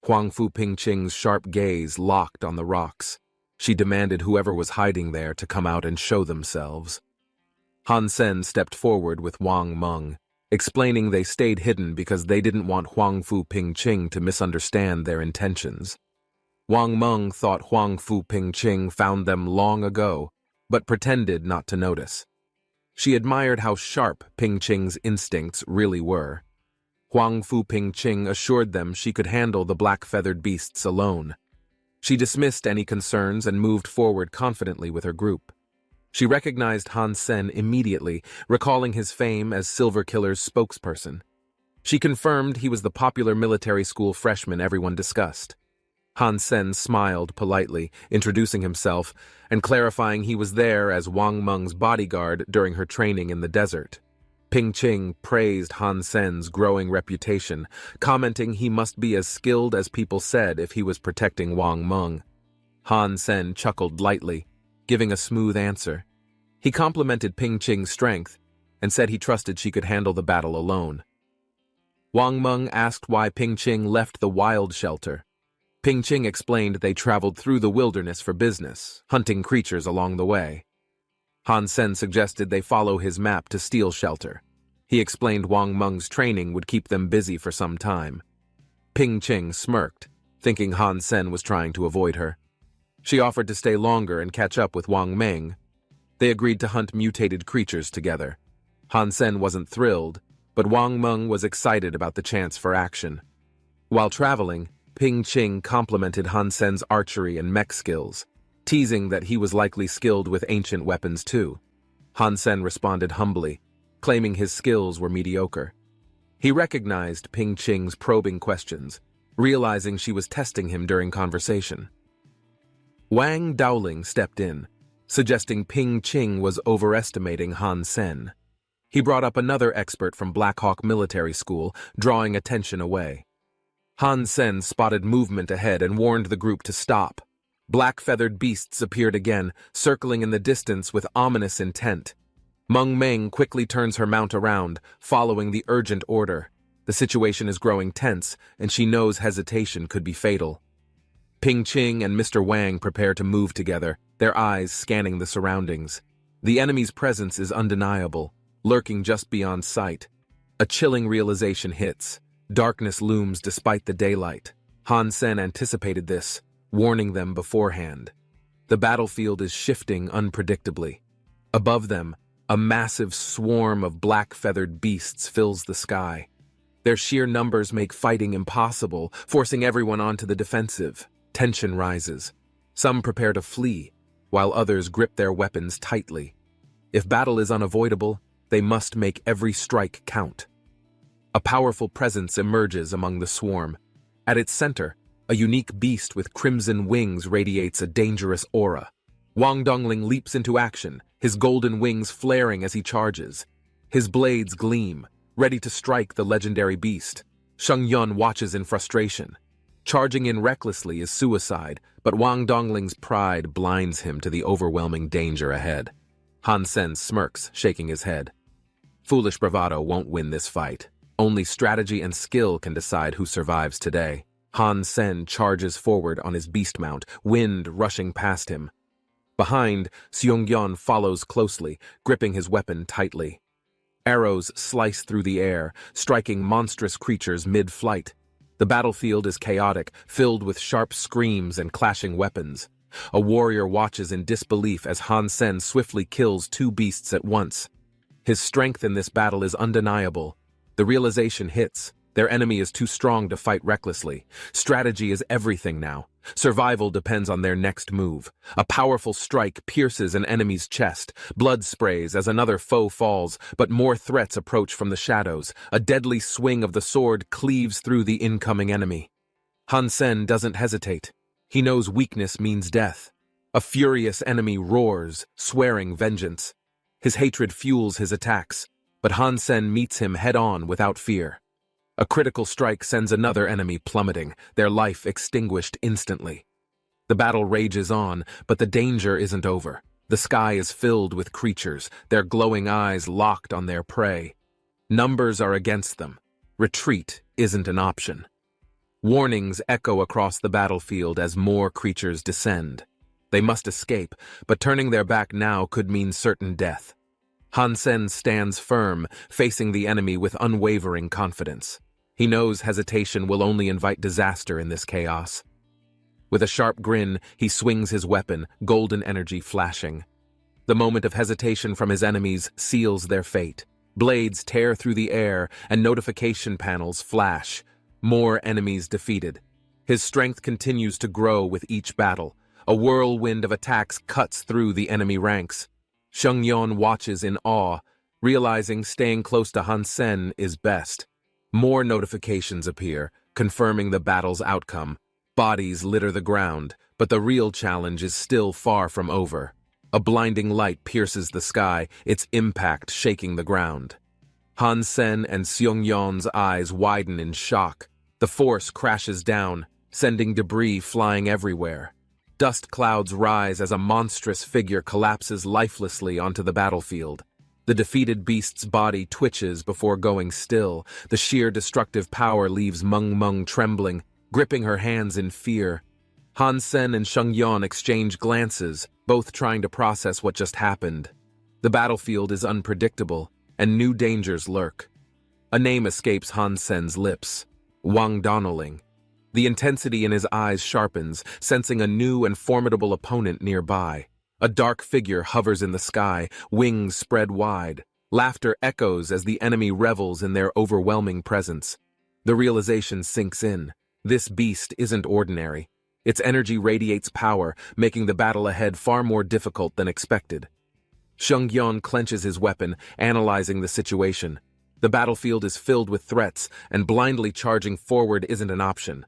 Huang Fu Pingqing's sharp gaze locked on the rocks. She demanded whoever was hiding there to come out and show themselves. Han Sen stepped forward with Wang Meng, explaining they stayed hidden because they didn't want Huang Fu Pingqing to misunderstand their intentions. Wang Meng thought Huang Fu Pingqing found them long ago, but pretended not to notice. She admired how sharp Pingqing's instincts really were. Huang Fu Pingqing assured them she could handle the black-feathered beasts alone. She dismissed any concerns and moved forward confidently with her group. She recognized Han Sen immediately, recalling his fame as Silver Killer's spokesperson. She confirmed he was the popular military school freshman everyone discussed. Han Sen smiled politely, introducing himself and clarifying he was there as Wang Meng's bodyguard during her training in the desert. Pingqing praised Han Sen's growing reputation, commenting he must be as skilled as people said if he was protecting Wang Meng. Han Sen chuckled lightly, giving a smooth answer. He complimented Pingqing's strength and said he trusted she could handle the battle alone. Wang Meng asked why Pingqing left the wild shelter. Pingqing explained they traveled through the wilderness for business, hunting creatures along the way. Han Sen suggested they follow his map to steal shelter. He explained Wang Meng's training would keep them busy for some time. Pingqing smirked, thinking Han Sen was trying to avoid her. She offered to stay longer and catch up with Wang Meng. They agreed to hunt mutated creatures together. Han Sen wasn't thrilled, but Wang Meng was excited about the chance for action. While traveling, Pingqing complimented Han Sen's archery and mech skills, teasing that he was likely skilled with ancient weapons too. Han Sen responded humbly, claiming his skills were mediocre. He recognized Pingqing's probing questions, realizing she was testing him during conversation. Wang Dowling stepped in, suggesting Pingqing was overestimating Han Sen. He brought up another expert from Black Hawk Military School, drawing attention away. Han Sen spotted movement ahead and warned the group to stop. Black-feathered beasts appeared again, circling in the distance with ominous intent. Meng Meng quickly turns her mount around, following the urgent order. The situation is growing tense, and she knows hesitation could be fatal. Pingqing and Mr. Wang prepare to move together, their eyes scanning the surroundings. The enemy's presence is undeniable, lurking just beyond sight. A chilling realization hits. Darkness looms despite the daylight. Han Sen anticipated this, warning them beforehand. The battlefield is shifting unpredictably. Above them, a massive swarm of black-feathered beasts fills the sky. Their sheer numbers make fighting impossible, forcing everyone onto the defensive. Tension rises. Some prepare to flee, while others grip their weapons tightly. If battle is unavoidable, they must make every strike count. A powerful presence emerges among the swarm. At its center, a unique beast with crimson wings radiates a dangerous aura. Wang Dongling leaps into action, his golden wings flaring as he charges. His blades gleam, ready to strike the legendary beast. Sheng Yun watches in frustration. Charging in recklessly is suicide, but Wang Dongling's pride blinds him to the overwhelming danger ahead. Han Sen smirks, shaking his head. Foolish bravado won't win this fight. Only strategy and skill can decide who survives today. Han Sen charges forward on his beast mount, wind rushing past him. Behind, Seong-yeon follows closely, gripping his weapon tightly. Arrows slice through the air, striking monstrous creatures mid-flight. The battlefield is chaotic, filled with sharp screams and clashing weapons. A warrior watches in disbelief as Han Sen swiftly kills two beasts at once. His strength in this battle is undeniable. The realization hits. Their enemy is too strong to fight recklessly. Strategy is everything now. Survival depends on their next move. A powerful strike pierces an enemy's chest. Blood sprays as another foe falls, but more threats approach from the shadows. A deadly swing of the sword cleaves through the incoming enemy. Han Sen doesn't hesitate. He knows weakness means death. A furious enemy roars, swearing vengeance. His hatred fuels his attacks, but Han Sen meets him head-on without fear. A critical strike sends another enemy plummeting, their life extinguished instantly. The battle rages on, but the danger isn't over. The sky is filled with creatures, their glowing eyes locked on their prey. Numbers are against them. Retreat isn't an option. Warnings echo across the battlefield as more creatures descend. They must escape, but turning their back now could mean certain death. Han Sen stands firm, facing the enemy with unwavering confidence. He knows hesitation will only invite disaster in this chaos. With a sharp grin, he swings his weapon, golden energy flashing. The moment of hesitation from his enemies seals their fate. Blades tear through the air, and notification panels flash. More enemies defeated. His strength continues to grow with each battle. A whirlwind of attacks cuts through the enemy ranks. Sheng-yeon watches in awe, realizing staying close to Han Sen is best. More notifications appear, confirming the battle's outcome. Bodies litter the ground, but the real challenge is still far from over. A blinding light pierces the sky, its impact shaking the ground. Han Sen and Seong-yeon's eyes widen in shock. The force crashes down, sending debris flying everywhere. Dust clouds rise as a monstrous figure collapses lifelessly onto the battlefield. The defeated beast's body twitches before going still. The sheer destructive power leaves Meng trembling, gripping her hands in fear. Han Sen and Sheng-yeon exchange glances, both trying to process what just happened. The battlefield is unpredictable, and new dangers lurk. A name escapes Han Sen's lips: Wang Dongling. The intensity in his eyes sharpens, sensing a new and formidable opponent nearby. A dark figure hovers in the sky, wings spread wide. Laughter echoes as the enemy revels in their overwhelming presence. The realization sinks in. This beast isn't ordinary. Its energy radiates power, making the battle ahead far more difficult than expected. Sheng-yeon clenches his weapon, analyzing the situation. The battlefield is filled with threats, and blindly charging forward isn't an option.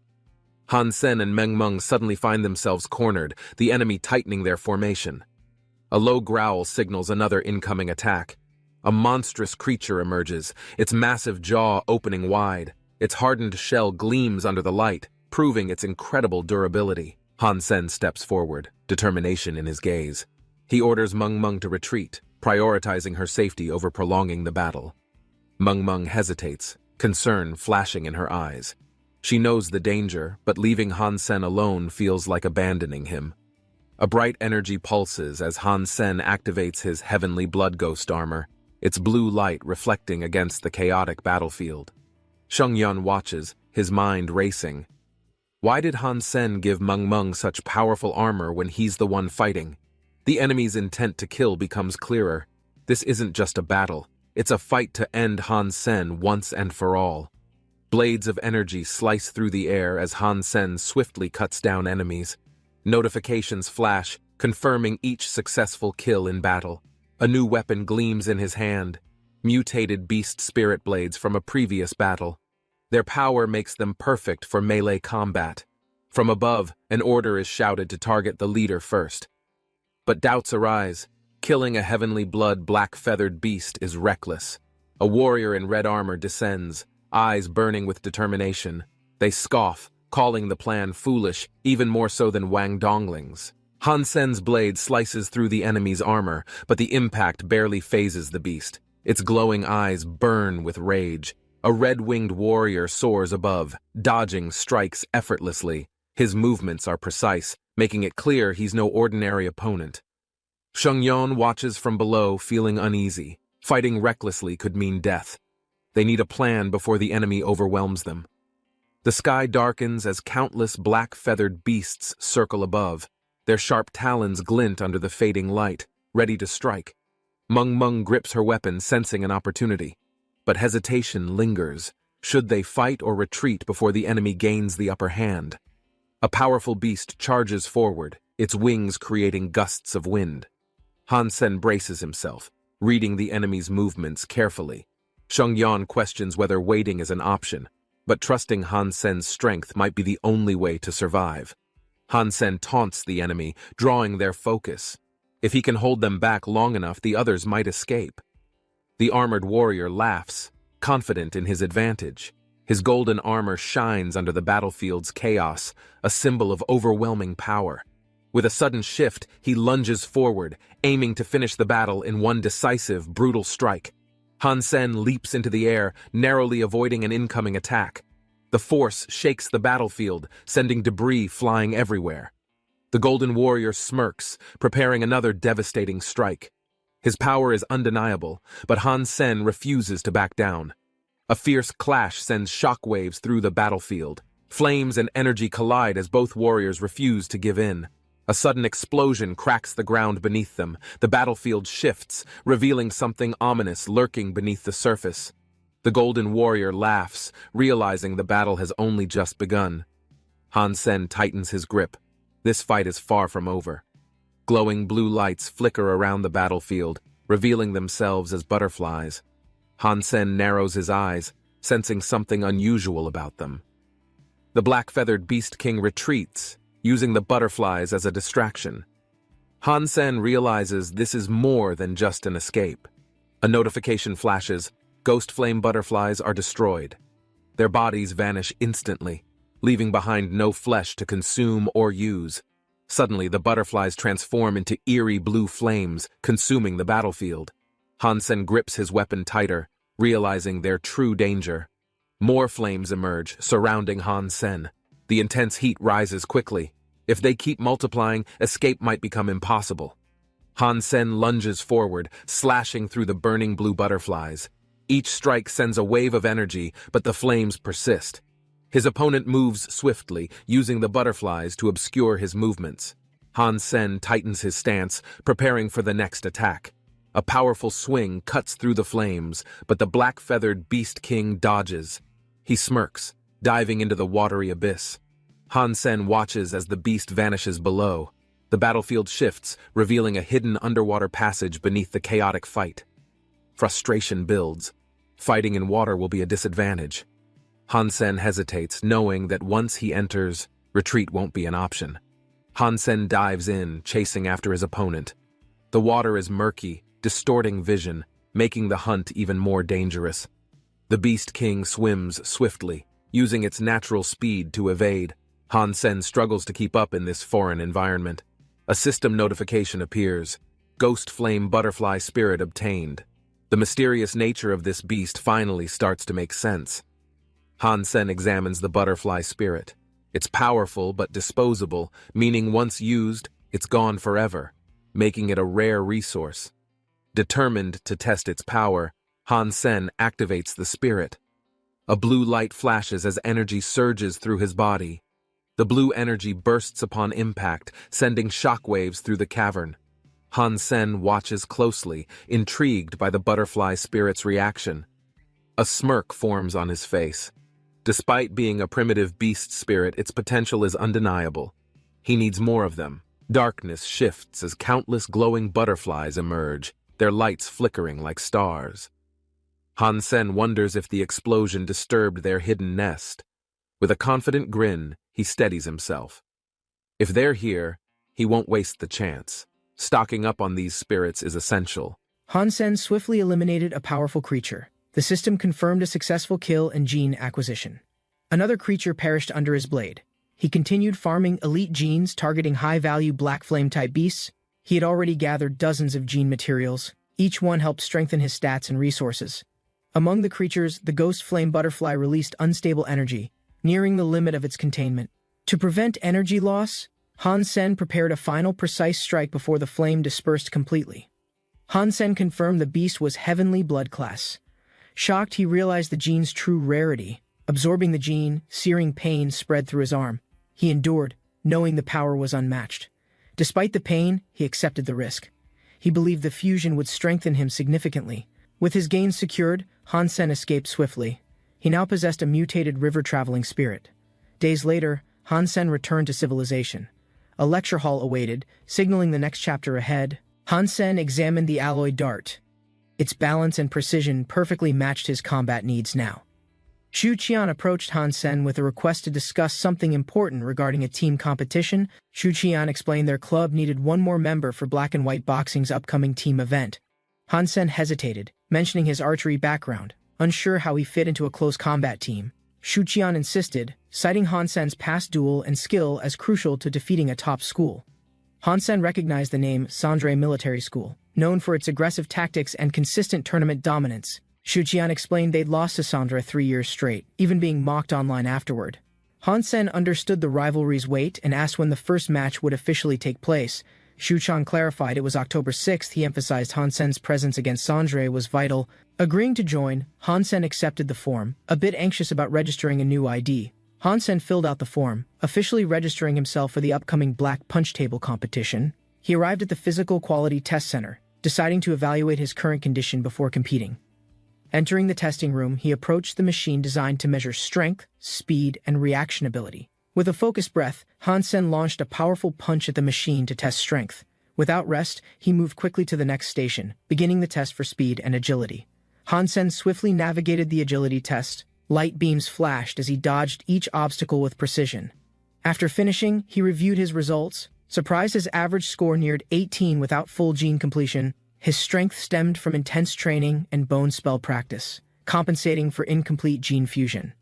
Han Sen and Meng suddenly find themselves cornered, the enemy tightening their formation. A low growl signals another incoming attack. A monstrous creature emerges, its massive jaw opening wide. Its hardened shell gleams under the light, proving its incredible durability. Han Sen steps forward, determination in his gaze. He orders Meng to retreat, prioritizing her safety over prolonging the battle. Meng hesitates, concern flashing in her eyes. She knows the danger, but leaving Han Sen alone feels like abandoning him. A bright energy pulses as Han Sen activates his heavenly blood ghost armor, its blue light reflecting against the chaotic battlefield. Sheng-yeon watches, his mind racing. Why did Han Sen give Meng such powerful armor when he's the one fighting? The enemy's intent to kill becomes clearer. This isn't just a battle. It's a fight to end Han Sen once and for all. Blades of energy slice through the air as Han Sen swiftly cuts down enemies. Notifications flash, confirming each successful kill in battle. A new weapon gleams in his hand. mutated beast spirit blades from a previous battle. Their power makes them perfect for melee combat. From above, an order is shouted to target the leader first. But doubts arise. Killing a heavenly blood black-feathered beast is reckless. A warrior in red armor descends, eyes burning with determination. They scoff, calling the plan foolish, even more so than Wang Dongling's. Han Sen's blade slices through the enemy's armor, but the impact barely phases the beast. Its glowing eyes burn with rage. A red-winged warrior soars above, dodging strikes effortlessly. His movements are precise, making it clear he's no ordinary opponent. Shengyan watches from below, feeling uneasy. Fighting recklessly could mean death. They need a plan before the enemy overwhelms them. The sky darkens as countless black-feathered beasts circle above. Their sharp talons glint under the fading light, ready to strike. Meng grips her weapon, sensing an opportunity. But hesitation lingers. Should they fight or retreat before the enemy gains the upper hand? A powerful beast charges forward, its wings creating gusts of wind. Han Sen braces himself, reading the enemy's movements carefully. Shengyan questions whether waiting is an option, but trusting Han Sen's strength might be the only way to survive. Han Sen taunts the enemy, drawing their focus. If he can hold them back long enough, the others might escape. The armored warrior laughs, confident in his advantage. His golden armor shines under the battlefield's chaos, a symbol of overwhelming power. With a sudden shift, he lunges forward, aiming to finish the battle in one decisive, brutal strike. Han Sen leaps into the air, narrowly avoiding an incoming attack. The force shakes the battlefield, sending debris flying everywhere. The Golden Warrior smirks, preparing another devastating strike. His power is undeniable, but Han Sen refuses to back down. A fierce clash sends shockwaves through the battlefield. Flames and energy collide as both warriors refuse to give in. A sudden explosion cracks the ground beneath them. The battlefield shifts, revealing something ominous lurking beneath the surface. The Golden Warrior laughs, realizing the battle has only just begun. Han Sen tightens his grip. This fight is far from over. Glowing blue lights flicker around the battlefield, revealing themselves as butterflies. Han Sen narrows his eyes, sensing something unusual about them. The black-feathered Beast King retreats, using the butterflies as a distraction. Han Sen realizes this is more than just an escape. A notification flashes. Ghost flame butterflies are destroyed. Their bodies vanish instantly, leaving behind no flesh to consume or use. Suddenly, the butterflies transform into eerie blue flames, consuming the battlefield. Han Sen grips his weapon tighter, realizing their true danger. More flames emerge, surrounding Han Sen. The intense heat rises quickly. If they keep multiplying, escape might become impossible. Han Sen lunges forward, slashing through the burning blue butterflies. Each strike sends a wave of energy, but the flames persist. His opponent moves swiftly, using the butterflies to obscure his movements. Han Sen tightens his stance, preparing for the next attack. A powerful swing cuts through the flames, but the black-feathered Beast King dodges. He smirks, diving into the watery abyss. Han Sen watches as the beast vanishes below. The battlefield shifts, revealing a hidden underwater passage beneath the chaotic fight. Frustration builds. Fighting in water will be a disadvantage. Han Sen hesitates, knowing that once he enters, retreat won't be an option. Han Sen dives in, chasing after his opponent. The water is murky, distorting vision, making the hunt even more dangerous. The Beast King swims swiftly, using its natural speed to evade. Han Sen struggles to keep up in this foreign environment. A system notification appears. Ghost flame butterfly spirit obtained. The mysterious nature of this beast finally starts to make sense. Han Sen examines the butterfly spirit. It's powerful but disposable, meaning once used, it's gone forever, making it a rare resource. Determined to test its power, Han Sen activates the spirit. A blue light flashes as energy surges through his body. The blue energy bursts upon impact, sending shockwaves through the cavern. Han Sen watches closely, intrigued by the butterfly spirit's reaction. A smirk forms on his face. Despite being a primitive beast spirit, its potential is undeniable. He needs more of them. Darkness shifts as countless glowing butterflies emerge, their lights flickering like stars. Han Sen wonders if the explosion disturbed their hidden nest. With a confident grin, he steadies himself. If they're here, he won't waste the chance. Stocking up on these spirits is essential. Han Sen swiftly eliminated a powerful creature. The system confirmed a successful kill and gene acquisition. Another creature perished under his blade. He continued farming elite genes targeting high-value black flame-type beasts. He had already gathered dozens of gene materials. Each one helped strengthen his stats and resources. Among the creatures, the ghost flame butterfly released unstable energy, nearing the limit of its containment. To prevent energy loss, Han Sen prepared a final precise strike before the flame dispersed completely. Han Sen confirmed the beast was heavenly blood class. Shocked, he realized the gene's true rarity. Absorbing the gene, searing pain spread through his arm. He endured, knowing the power was unmatched. Despite the pain, he accepted the risk. He believed the fusion would strengthen him significantly. With his gains secured, Han Sen escaped swiftly. He now possessed a mutated river-traveling spirit. Days later, Han Sen returned to civilization. A lecture hall awaited, signaling the next chapter ahead. Han Sen examined the alloy dart. Its balance and precision perfectly matched his combat needs now. Xu Qian approached Han Sen with a request to discuss something important regarding a team competition. Xu Qian explained their club needed one more member for Black and White Boxing's upcoming team event. Han Sen hesitated, mentioning his archery background, unsure how he fit into a close combat team. Xu Qian insisted, citing Han Sen's past duel and skill as crucial to defeating a top school. Han Sen recognized the name Sandre Military School, known for its aggressive tactics and consistent tournament dominance. Xu Qian explained they'd lost to Sandra 3 years straight, even being mocked online afterward. Han Sen understood the rivalry's weight and asked when the first match would officially take place. Xu Qian clarified it was October 6th. He emphasized Han Sen's presence against Sandre was vital. Agreeing to join, Han Sen accepted the form, a bit anxious about registering a new ID. Han Sen filled out the form, officially registering himself for the upcoming Black Punch Table competition. He arrived at the Physical Quality Test Center, deciding to evaluate his current condition before competing. Entering the testing room, he approached the machine designed to measure strength, speed, and reaction ability. With a focused breath, Han Sen launched a powerful punch at the machine to test strength. Without rest, he moved quickly to the next station, beginning the test for speed and agility. Han Sen swiftly navigated the agility test. Light beams flashed as he dodged each obstacle with precision. After finishing, he reviewed his results. Surprised his average score neared 18 without full gene completion. His strength stemmed from intense training and bone spell practice, compensating for incomplete gene fusion.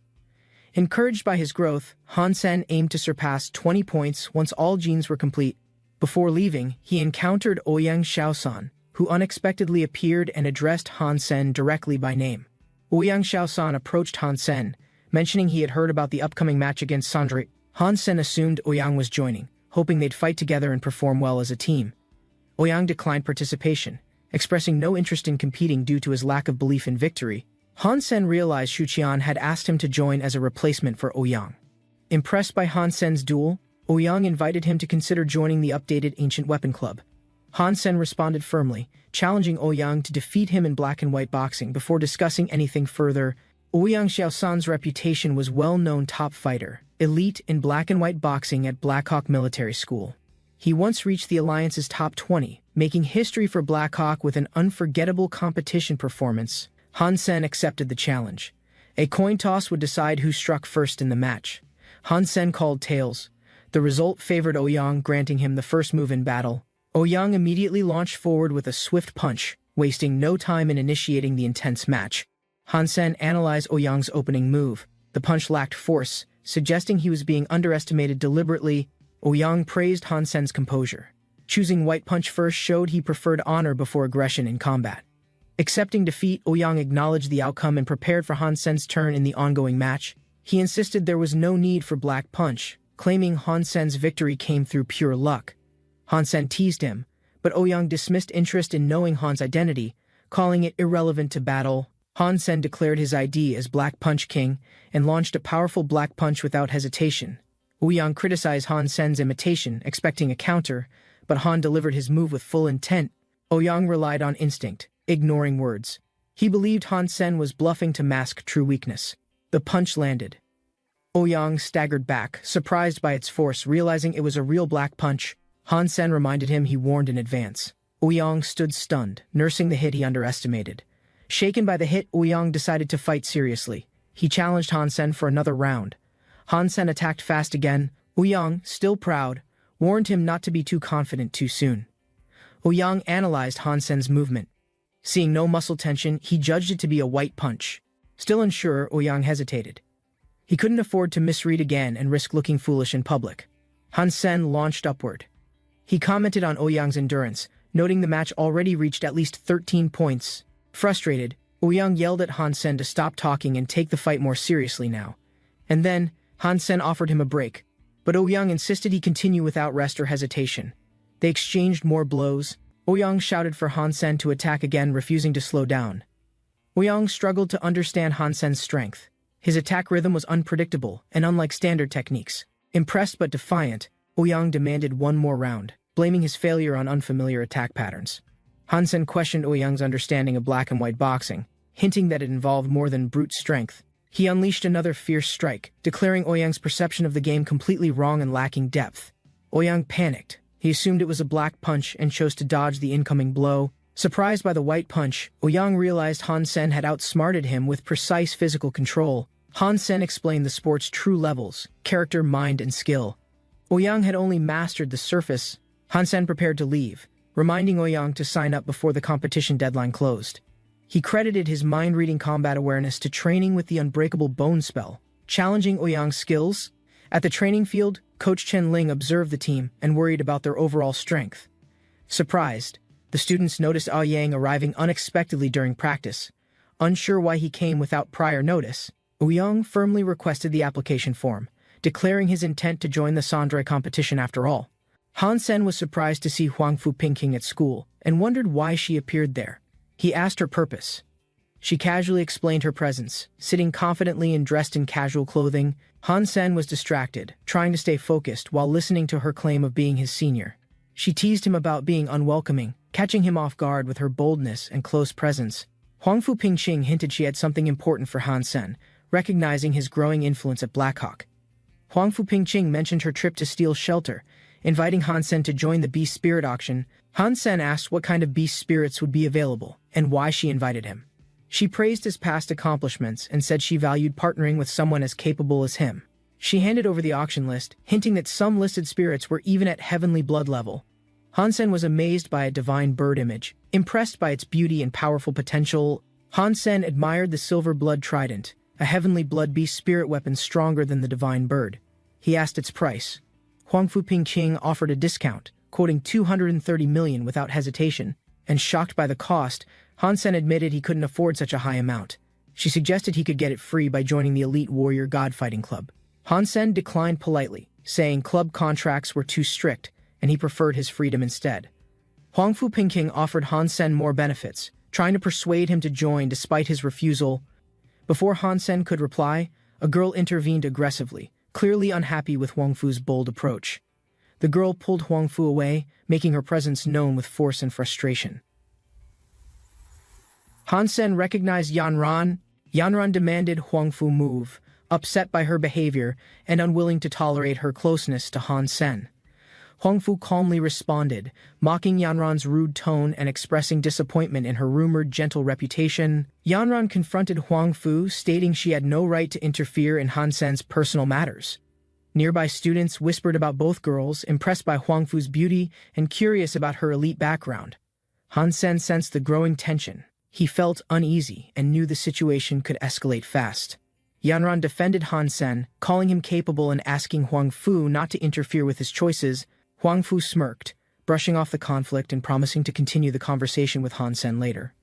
Encouraged by his growth, Han Sen aimed to surpass 20 points once all genes were complete. Before leaving, he encountered Ouyang Xiaosan, who unexpectedly appeared and addressed Han Sen directly by name. Ouyang Xiaosan approached Han Sen, mentioning he had heard about the upcoming match against Sandre. Han Sen assumed Ouyang was joining, hoping they'd fight together and perform well as a team. Ouyang declined participation, expressing no interest in competing due to his lack of belief in victory. Han Sen realized Xu Qian had asked him to join as a replacement for Ouyang. Impressed by Han Sen's duel, Ouyang invited him to consider joining the updated Ancient Weapon Club. Han Sen responded firmly, challenging Ouyang to defeat him in Black and White Boxing before discussing anything further. Ouyang Xiaosan's reputation was well-known top fighter, elite in Black and White Boxing at Blackhawk Military School. He once reached the Alliance's top 20, making history for Blackhawk with an unforgettable competition performance. Han Sen accepted the challenge. A coin toss would decide who struck first in the match. Han Sen called tails. The result favored Ouyang, granting him the first move in battle. Ouyang immediately launched forward with a swift punch, wasting no time in initiating the intense match. Han Sen analyzed Ouyang's opening move. The punch lacked force, suggesting he was being underestimated deliberately. Ouyang praised Han Sen's composure. Choosing White Punch first showed he preferred honor before aggression in combat. Accepting defeat, Ouyang acknowledged the outcome and prepared for Han Sen's turn in the ongoing match. He insisted there was no need for Black Punch, claiming Han Sen's victory came through pure luck. Han Sen teased him, but Ouyang dismissed interest in knowing Han's identity, calling it irrelevant to battle. Han Sen declared his ID as Black Punch King and launched a powerful Black Punch without hesitation. Ouyang criticized Han Sen's imitation, expecting a counter, but Han delivered his move with full intent. Ouyang relied on instinct, ignoring words. He believed Han Sen was bluffing to mask true weakness. The punch landed. Ouyang staggered back, surprised by its force, realizing it was a real Black Punch. Han Sen reminded him he warned in advance. Ouyang stood stunned, nursing the hit he underestimated. Shaken by the hit, Ouyang decided to fight seriously. He challenged Hansen for another round. Hansen attacked fast again. Ouyang, still proud, warned him not to be too confident too soon. Ouyang analyzed Hansen's movement. Seeing no muscle tension, he judged it to be a white punch. Still unsure, Ouyang hesitated. He couldn't afford to misread again and risk looking foolish in public. Hansen launched upward. He commented on Ouyang's endurance, noting the match already reached at least 13 points. Frustrated, Ouyang yelled at Hansen to stop talking and take the fight more seriously now. And then, Hansen offered him a break, but Ouyang insisted he continue without rest or hesitation. They exchanged more blows. Ouyang shouted for Hansen to attack again, refusing to slow down. Ouyang struggled to understand Hansen's strength. His attack rhythm was unpredictable and unlike standard techniques. Impressed but defiant, Ouyang demanded one more round, blaming his failure on unfamiliar attack patterns. Hansen questioned Ouyang's understanding of black and white boxing, hinting that it involved more than brute strength. He unleashed another fierce strike, declaring Ouyang's perception of the game completely wrong and lacking depth. Ouyang panicked. He assumed it was a black punch and chose to dodge the incoming blow. Surprised by the white punch, Ouyang realized Hansen had outsmarted him with precise physical control. Hansen explained the sport's true levels: character, mind, and skill. Ouyang had only mastered the surface. Hansen prepared to leave, reminding Ouyang to sign up before the competition deadline closed. He credited his mind-reading combat awareness to training with the unbreakable bone spell, challenging Ouyang's skills. At the training field, Coach Chen Ling observed the team and worried about their overall strength. Surprised, the students noticed Ouyang arriving unexpectedly during practice. Unsure why he came without prior notice, Ouyang firmly requested the application form, declaring his intent to join the Sandre competition after all. Hansen was surprised to see Huangfu Pingqing at school and wondered why she appeared there. He asked her purpose. She casually explained her presence, sitting confidently and dressed in casual clothing. Hansen was distracted, trying to stay focused while listening to her claim of being his senior. She teased him about being unwelcoming, catching him off guard with her boldness and close presence. Huangfu Pingqing hinted she had something important for Hansen, recognizing his growing influence at Blackhawk. Huangfu Pingqing mentioned her trip to Steel Shelter, inviting Hansen to join the Beast Spirit auction. Hansen asked what kind of beast spirits would be available and why she invited him. She praised his past accomplishments and said she valued partnering with someone as capable as him. She handed over the auction list, hinting that some listed spirits were even at heavenly blood level. Hansen was amazed by a divine bird image, impressed by its beauty and powerful potential. Hansen admired the silver blood trident, a heavenly blood beast spirit weapon stronger than the divine bird. He asked its price. Huangfu Pingqing offered a discount, quoting 230 million without hesitation, and shocked by the cost, Hansen admitted he couldn't afford such a high amount. She suggested he could get it free by joining the elite warrior god fighting club. Hansen declined politely, saying club contracts were too strict, and he preferred his freedom instead. Huangfu Pingqing offered Hansen more benefits, trying to persuade him to join despite his refusal. Before Hansen could reply, a girl intervened aggressively, clearly unhappy with Huangfu's bold approach. The girl pulled Huangfu away, making her presence known with force and frustration. Hansen recognized Yanran. Yanran demanded Huangfu move, upset by her behavior and unwilling to tolerate her closeness to Hansen. Huangfu calmly responded, mocking Yanran's rude tone and expressing disappointment in her rumored gentle reputation. Yanran confronted Huangfu, stating she had no right to interfere in Hansen's personal matters. Nearby students whispered about both girls, impressed by Huangfu's beauty and curious about her elite background. Hansen sensed the growing tension. He felt uneasy and knew the situation could escalate fast. Yanran defended Hansen, calling him capable and asking Huangfu not to interfere with his choices. Huangfu smirked, brushing off the conflict and promising to continue the conversation with Hansen later.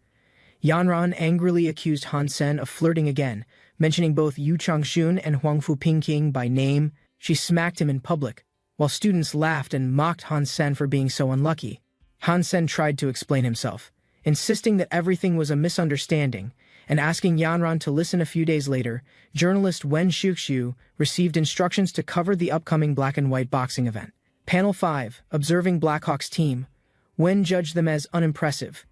Yanran angrily accused Hansen of flirting again, mentioning both Yu Changxun and Huangfu Pingqing by name. She smacked him in public, while students laughed and mocked Hansen for being so unlucky. Hansen tried to explain himself, insisting that everything was a misunderstanding, and asking Yanran to listen. A few days later, journalist Wen Xiuxiu received instructions to cover the upcoming black and white boxing event. Panel 5, observing Blackhawk's team, Wen judged them as unimpressive,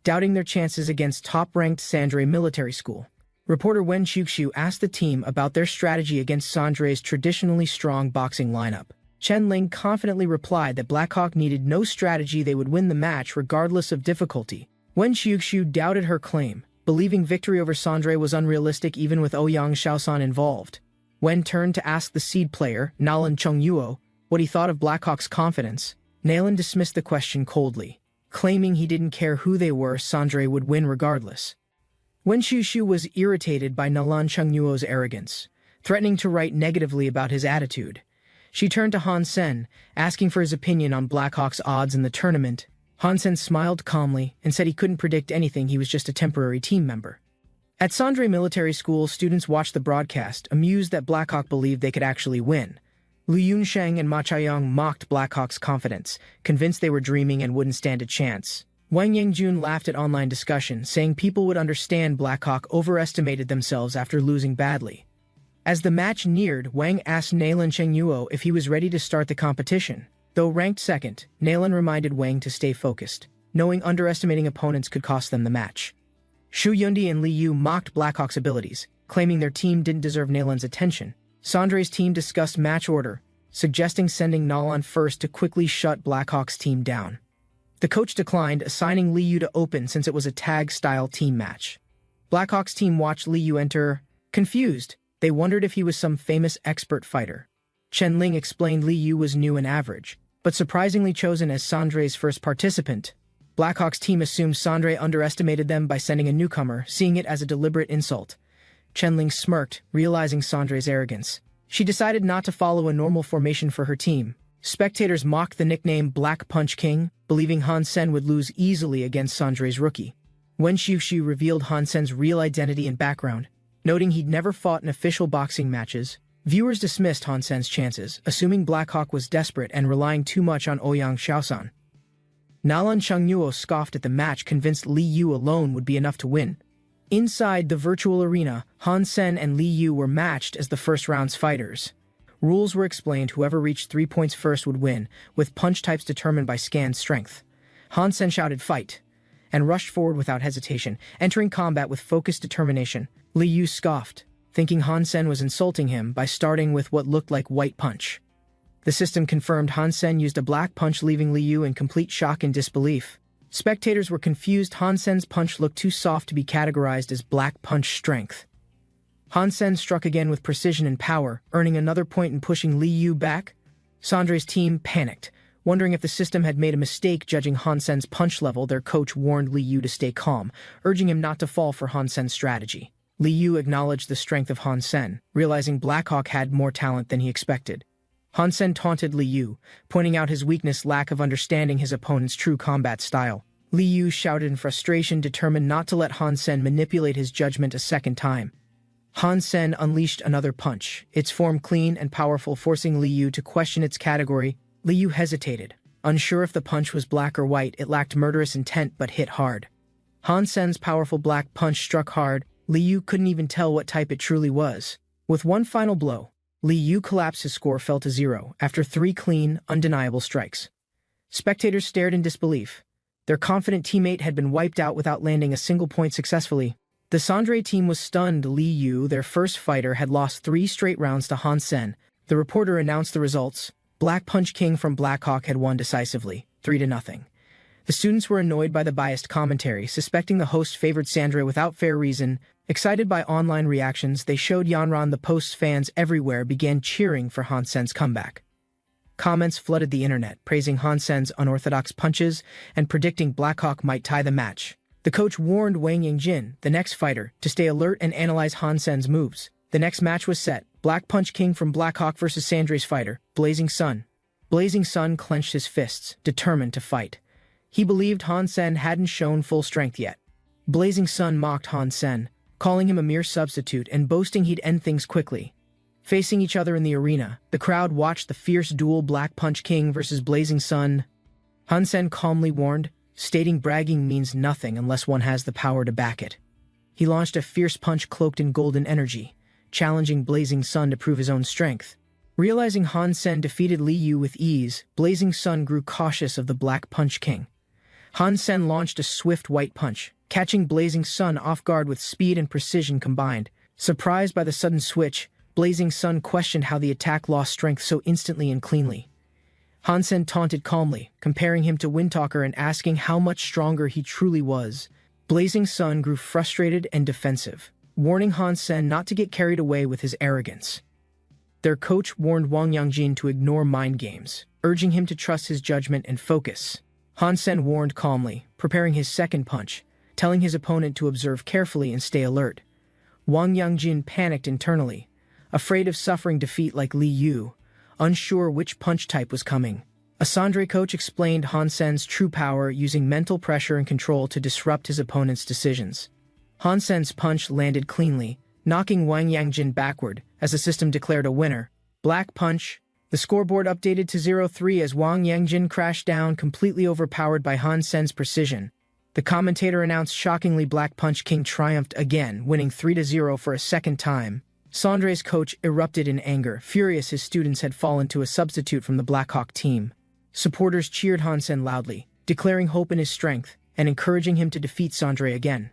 doubting their chances against top-ranked Sandre Military School. Reporter Wen Xiuxiu asked the team about their strategy against Sandre's traditionally strong boxing lineup. Chen Ling confidently replied that Blackhawk needed no strategy, they would win the match regardless of difficulty. Wen Xiuxiu doubted her claim, believing victory over Sandre was unrealistic even with Ouyang Xiaosan involved. When turned to ask the seed player, Nalan Chongyuo, what he thought of Blackhawk's confidence, Nalan dismissed the question coldly, claiming he didn't care who they were, Sandre would win regardless. Wen Xiushu was irritated by Nalan Chongyuo's arrogance, threatening to write negatively about his attitude. She turned to Han Sen, asking for his opinion on Blackhawk's odds in the tournament. Han Sen smiled calmly and said he couldn't predict anything, he was just a temporary team member. At Sandre Military School, students watched the broadcast, amused that Blackhawk believed they could actually win. Liu Yunsheng and Ma Chaiyang mocked Blackhawk's confidence, convinced they were dreaming and wouldn't stand a chance. Wang Yangjun laughed at online discussion, saying people would understand Blackhawk overestimated themselves after losing badly. As the match neared, Wang asked Nalan Chengyuo if he was ready to start the competition. Though ranked second, Nalan reminded Wang to stay focused, knowing underestimating opponents could cost them the match. Xu Yundi and Li Yu mocked Blackhawk's abilities, claiming their team didn't deserve Nalan's attention. Sandre's team discussed match order, suggesting sending Nalan first to quickly shut Blackhawk's team down. The coach declined, assigning Li Yu to open since it was a tag-style team match. Blackhawk's team watched Li Yu enter. Confused, they wondered if he was some famous expert fighter. Chen Ling explained Li Yu was new and average, but surprisingly chosen as Sandre's first participant. Blackhawk's team assumed Sandre underestimated them by sending a newcomer, seeing it as a deliberate insult. Chen Ling smirked, realizing Sandre's arrogance. She decided not to follow a normal formation for her team. Spectators mocked the nickname Black Punch King, believing Han Sen would lose easily against Sandre's rookie. Wen Xiushu revealed Han Sen's real identity and background, noting he'd never fought in official boxing matches. Viewers dismissed Han Sen's chances, assuming Blackhawk was desperate and relying too much on Ouyang Xiaosan. Nalan Chongyuo scoffed at the match, convinced Li Yu alone would be enough to win. Inside the virtual arena, Han Sen and Li Yu were matched as the first round's fighters. Rules were explained: whoever reached 3 points first would win, with punch types determined by scan strength. Han Sen shouted "fight!" and rushed forward without hesitation, entering combat with focused determination. Li Yu scoffed, thinking Han Sen was insulting him by starting with what looked like white punch. The system confirmed Han Sen used a black punch, leaving Li Yu in complete shock and disbelief. Spectators were confused. Han Sen's punch looked too soft to be categorized as black punch strength. Han Sen struck again with precision and power, earning another point and pushing Li Yu back. Sandre's team panicked, wondering if the system had made a mistake judging Han Sen's punch level. Their coach warned Li Yu to stay calm, urging him not to fall for Han Sen's strategy. Li Yu acknowledged the strength of Han Sen, realizing Blackhawk had more talent than he expected. Han Sen taunted Li Yu, pointing out his weakness: lack of understanding his opponent's true combat style. Li Yu shouted in frustration, determined not to let Han Sen manipulate his judgment a second time. Han Sen unleashed another punch, its form clean and powerful, forcing Li Yu to question its category. Li Yu hesitated, unsure if the punch was black or white. It lacked murderous intent but hit hard. Han Sen's powerful black punch struck hard. Li Yu couldn't even tell what type it truly was. With one final blow, Li Yu collapsed. His score fell to 0 after 3 clean, undeniable strikes. Spectators stared in disbelief. Their confident teammate had been wiped out without landing a single point successfully. The Sandre team was stunned. Li Yu, their first fighter, had lost 3 straight rounds to Han Sen. The reporter announced the results. Black Punch King from Blackhawk had won decisively, 3-0. The students were annoyed by the biased commentary, suspecting the host favored Sandre without fair reason. Excited by online reactions, they showed Yanran. The post's fans everywhere began cheering for Han Sen's comeback. Comments flooded the internet, praising Han Sen's unorthodox punches and predicting Blackhawk might tie the match. The coach warned Wang Yangjin, the next fighter, to stay alert and analyze Han Sen's moves. The next match was set: Black Punch King from Blackhawk versus Sandre's fighter, Blazing Sun. Blazing Sun clenched his fists, determined to fight. He believed Han Sen hadn't shown full strength yet. Blazing Sun mocked Han Sen, calling him a mere substitute and boasting he'd end things quickly. Facing each other in the arena, the crowd watched the fierce duel: Black Punch King versus Blazing Sun. Han Sen calmly warned, stating bragging means nothing unless one has the power to back it. He launched a fierce punch cloaked in golden energy, challenging Blazing Sun to prove his own strength. Realizing Han Sen defeated Li Yu with ease, Blazing Sun grew cautious of the Black Punch King. Han Sen launched a swift white punch, catching Blazing Sun off guard with speed and precision combined. Surprised by the sudden switch, Blazing Sun questioned how the attack lost strength so instantly and cleanly. Han Sen taunted calmly, comparing him to Windtalker and asking how much stronger he truly was. Blazing Sun grew frustrated and defensive, warning Han Sen not to get carried away with his arrogance. Their coach warned Wang Yangjin to ignore mind games, urging him to trust his judgment and focus. Han Sen warned calmly, preparing his second punch, telling his opponent to observe carefully and stay alert. Wang Yangjin panicked internally, afraid of suffering defeat like Li Yu, unsure which punch type was coming. A Sandre coach explained Han Sen's true power using mental pressure and control to disrupt his opponent's decisions. Han Sen's punch landed cleanly, knocking Wang Yangjin backward as the system declared a winner. Black punch. The scoreboard updated to 0-3 as Wang Yangjin crashed down, completely overpowered by Han Sen's precision. The commentator announced shockingly Black Punch King triumphed again, winning 3-0 for a second time. Sandre's coach erupted in anger, furious his students had fallen to a substitute from the Blackhawk team. Supporters cheered Han Sen loudly, declaring hope in his strength and encouraging him to defeat Sandre again.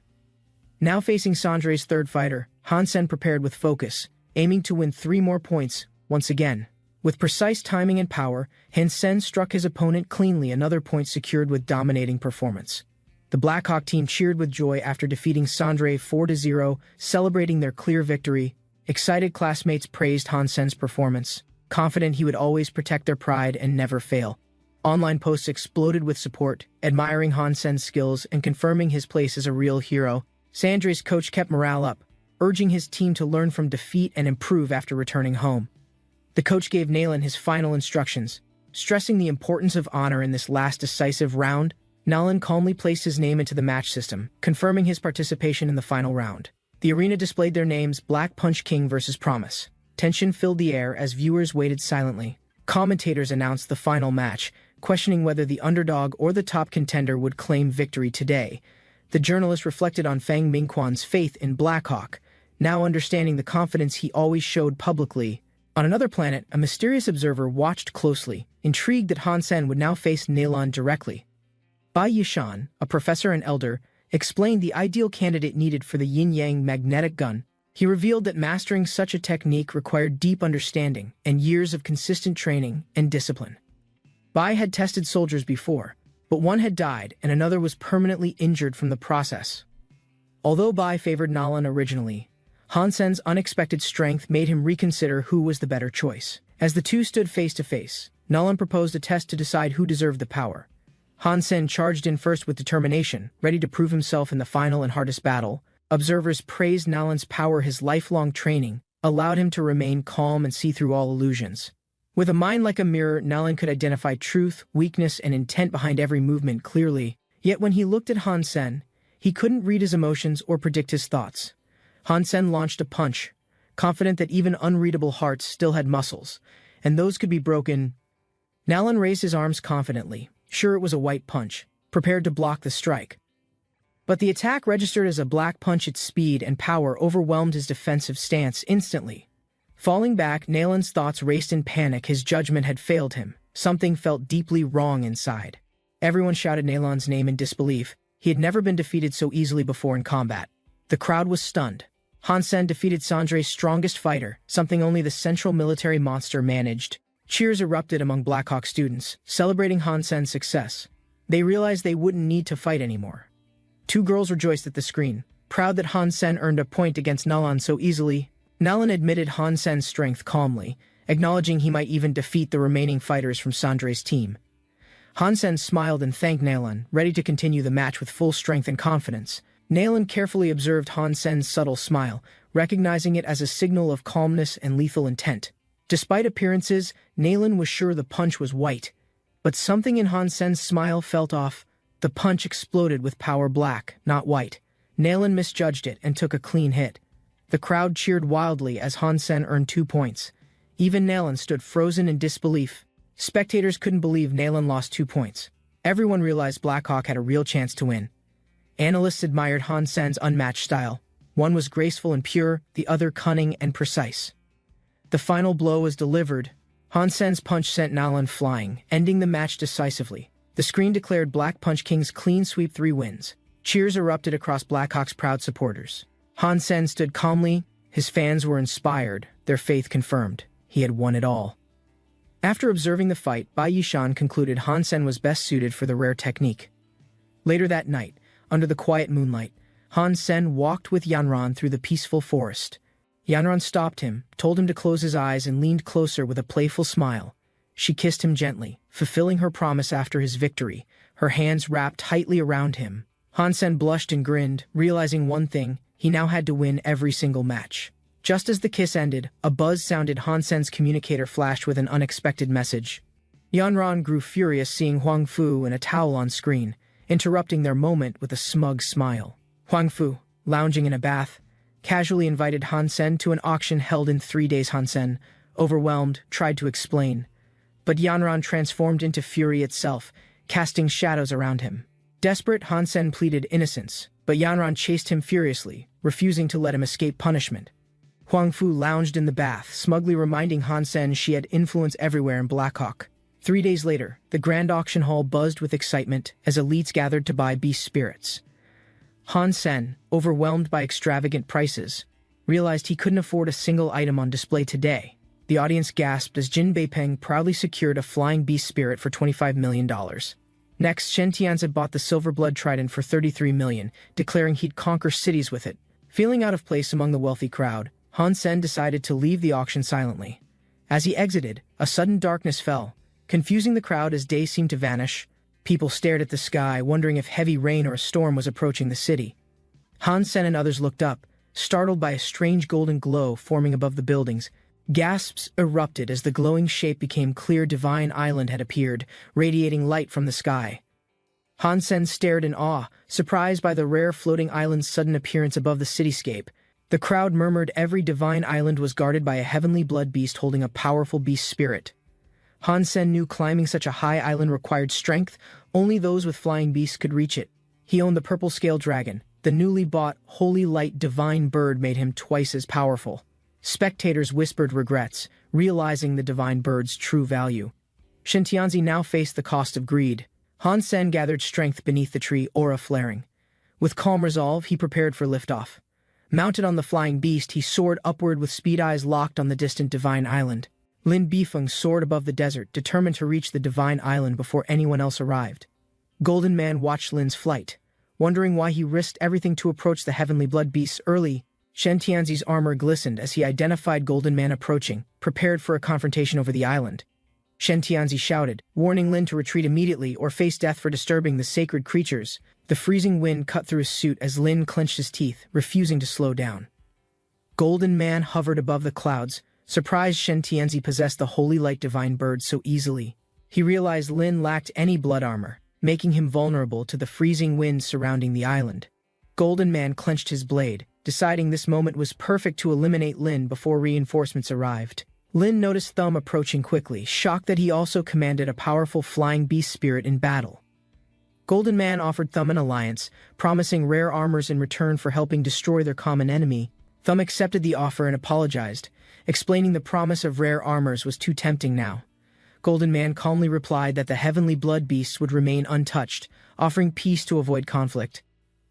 Now facing Sandre's third fighter, Han Sen prepared with focus, aiming to win 3 more points once again. With precise timing and power, Han Sen struck his opponent cleanly, another point secured with dominating performance. The Blackhawk team cheered with joy after defeating Sandre 4-0, celebrating their clear victory. Excited classmates praised Han Sen's performance, confident he would always protect their pride and never fail. Online posts exploded with support, admiring Han Sen's skills and confirming his place as a real hero. Sandre's coach kept morale up, urging his team to learn from defeat and improve after returning home. The coach gave Nalan his final instructions, stressing the importance of honor in this last decisive round. Nalan calmly placed his name into the match system, confirming his participation in the final round. The arena displayed their names: Black Punch King versus Promise. Tension filled the air as viewers waited silently. Commentators announced the final match, questioning whether the underdog or the top contender would claim victory today. The journalist reflected on Fang Mingquan's faith in Blackhawk, now understanding the confidence he always showed publicly. On another planet, a mysterious observer watched closely, intrigued that Han Sen would now face Nalan directly. Bai Yishan, a professor and elder, explained the ideal candidate needed for the yin-yang magnetic gun. He revealed that mastering such a technique required deep understanding and years of consistent training and discipline. Bai had tested soldiers before, but one had died and another was permanently injured from the process. Although Bai favored Nalan originally, Han Sen's unexpected strength made him reconsider who was the better choice. As the two stood face to face, Nalan proposed a test to decide who deserved the power. Han Sen charged in first with determination, ready to prove himself in the final and hardest battle. Observers praised Nalan's power. His lifelong training allowed him to remain calm and see through all illusions. With a mind like a mirror, Nalan could identify truth, weakness, and intent behind every movement clearly. Yet when he looked at Han Sen, he couldn't read his emotions or predict his thoughts. Han Sen launched a punch, confident that even unreadable hearts still had muscles, and those could be broken. Nalan raised his arms confidently, sure it was a white punch, prepared to block the strike. But the attack registered as a black punch. Its speed and power overwhelmed his defensive stance instantly. Falling back, Nalan's thoughts raced in panic. His judgment had failed him. Something felt deeply wrong inside. Everyone shouted Nalan's name in disbelief. He had never been defeated so easily before in combat. The crowd was stunned. Han Sen defeated Sandre's strongest fighter, something only the central military monster managed. Cheers erupted among Blackhawk students, celebrating Han Sen's success. They realized they wouldn't need to fight anymore. 2 girls rejoiced at the screen, proud that Han Sen earned a point against Nalan so easily. Nalan admitted Han Sen's strength calmly, acknowledging he might even defeat the remaining fighters from Sandre's team. Han Sen smiled and thanked Nalan, ready to continue the match with full strength and confidence. Nalan carefully observed Han Sen's subtle smile, recognizing it as a signal of calmness and lethal intent. Despite appearances, Nalan was sure the punch was white, but something in Han Sen's smile felt off. The punch exploded with power black, not white. Nalan misjudged it and took a clean hit. The crowd cheered wildly as Han Sen earned 2 points. Even Nalan stood frozen in disbelief. Spectators couldn't believe Nalan lost 2 points. Everyone realized Blackhawk had a real chance to win. Analysts admired Han Sen's unmatched style. One was graceful and pure, the other cunning and precise. The final blow was delivered. Han Sen's punch sent Nalan flying, ending the match decisively. The screen declared Black Punch King's clean sweep 3 wins. Cheers erupted across Blackhawk's proud supporters. Han Sen stood calmly. His fans were inspired, their faith confirmed. He had won it all. After observing the fight, Bai Yishan concluded Han Sen was best suited for the rare technique. Later that night, Under the quiet moonlight, Han Sen walked with Yanran through the peaceful forest. Yanran stopped him, told him to close his eyes, and leaned closer with a playful smile. She kissed him gently, fulfilling her promise after his victory, her hands wrapped tightly around him. Han Sen blushed and grinned, realizing one thing: he now had to win every single match. Just as the kiss ended, a buzz sounded. Han Sen's communicator flashed with an unexpected message. Yanran grew furious seeing Huang Fu and a towel on screen, interrupting their moment with a smug smile. Huang Fu, lounging in a bath, casually invited Han Sen to an auction held in 3 days. Han Sen, overwhelmed, tried to explain, but Yanran transformed into fury itself, casting shadows around him. Desperate, Han Sen pleaded innocence, but Yanran chased him furiously, refusing to let him escape punishment. Huang Fu lounged in the bath, smugly reminding Han Sen she had influence everywhere in Blackhawk. 3 days later, the grand auction hall buzzed with excitement as elites gathered to buy beast spirits. Han Sen, overwhelmed by extravagant prices, realized he couldn't afford a single item on display today. The audience gasped as Jin Beipeng proudly secured a flying beast spirit for $25 million. Next, Shen Tianzi bought the Silver Blood Trident for $33 million, declaring he'd conquer cities with it. Feeling out of place among the wealthy crowd, Han Sen decided to leave the auction silently. As he exited, a sudden darkness fell, confusing the crowd as day seemed to vanish. People stared at the sky, wondering if heavy rain or a storm was approaching the city. Han Sen and others looked up, startled by a strange golden glow forming above the buildings. Gasps erupted as the glowing shape became clear. Divine Island had appeared, radiating light from the sky. Han Sen stared in awe, surprised by the rare floating island's sudden appearance above the cityscape. The crowd murmured every Divine Island was guarded by a heavenly blood beast holding a powerful beast spirit. Han Sen knew climbing such a high island required strength. Only those with flying beasts could reach it. He owned the purple scale dragon. The newly bought Holy Light Divine Bird made him twice as powerful. Spectators whispered regrets, realizing the divine bird's true value. Shen Tianzi now faced the cost of greed. Han Sen gathered strength beneath the tree, aura flaring. With calm resolve, he prepared for liftoff. Mounted on the flying beast, he soared upward with speed, eyes locked on the distant Divine Island. Lin Bifeng soared above the desert, determined to reach the Divine Island before anyone else arrived. Golden Man watched Lin's flight, wondering why he risked everything to approach the heavenly blood beasts early. Shen Tianzi's armor glistened as he identified Golden Man approaching, prepared for a confrontation over the island. Shen Tianzi shouted, warning Lin to retreat immediately or face death for disturbing the sacred creatures. The freezing wind cut through his suit as Lin clenched his teeth, refusing to slow down. Golden Man hovered above the clouds, surprised Shen Tianzi possessed the Holy Light Divine Bird so easily. He realized Lin lacked any blood armor, making him vulnerable to the freezing winds surrounding the island. Golden Man clenched his blade, deciding this moment was perfect to eliminate Lin before reinforcements arrived. Lin noticed Thumb approaching quickly, shocked that he also commanded a powerful flying beast spirit in battle. Golden Man offered Thumb an alliance, promising rare armors in return for helping destroy their common enemy. Thumb accepted the offer and apologized, explaining the promise of rare armors was too tempting now. Golden Man calmly replied that the heavenly blood beasts would remain untouched, offering peace to avoid conflict.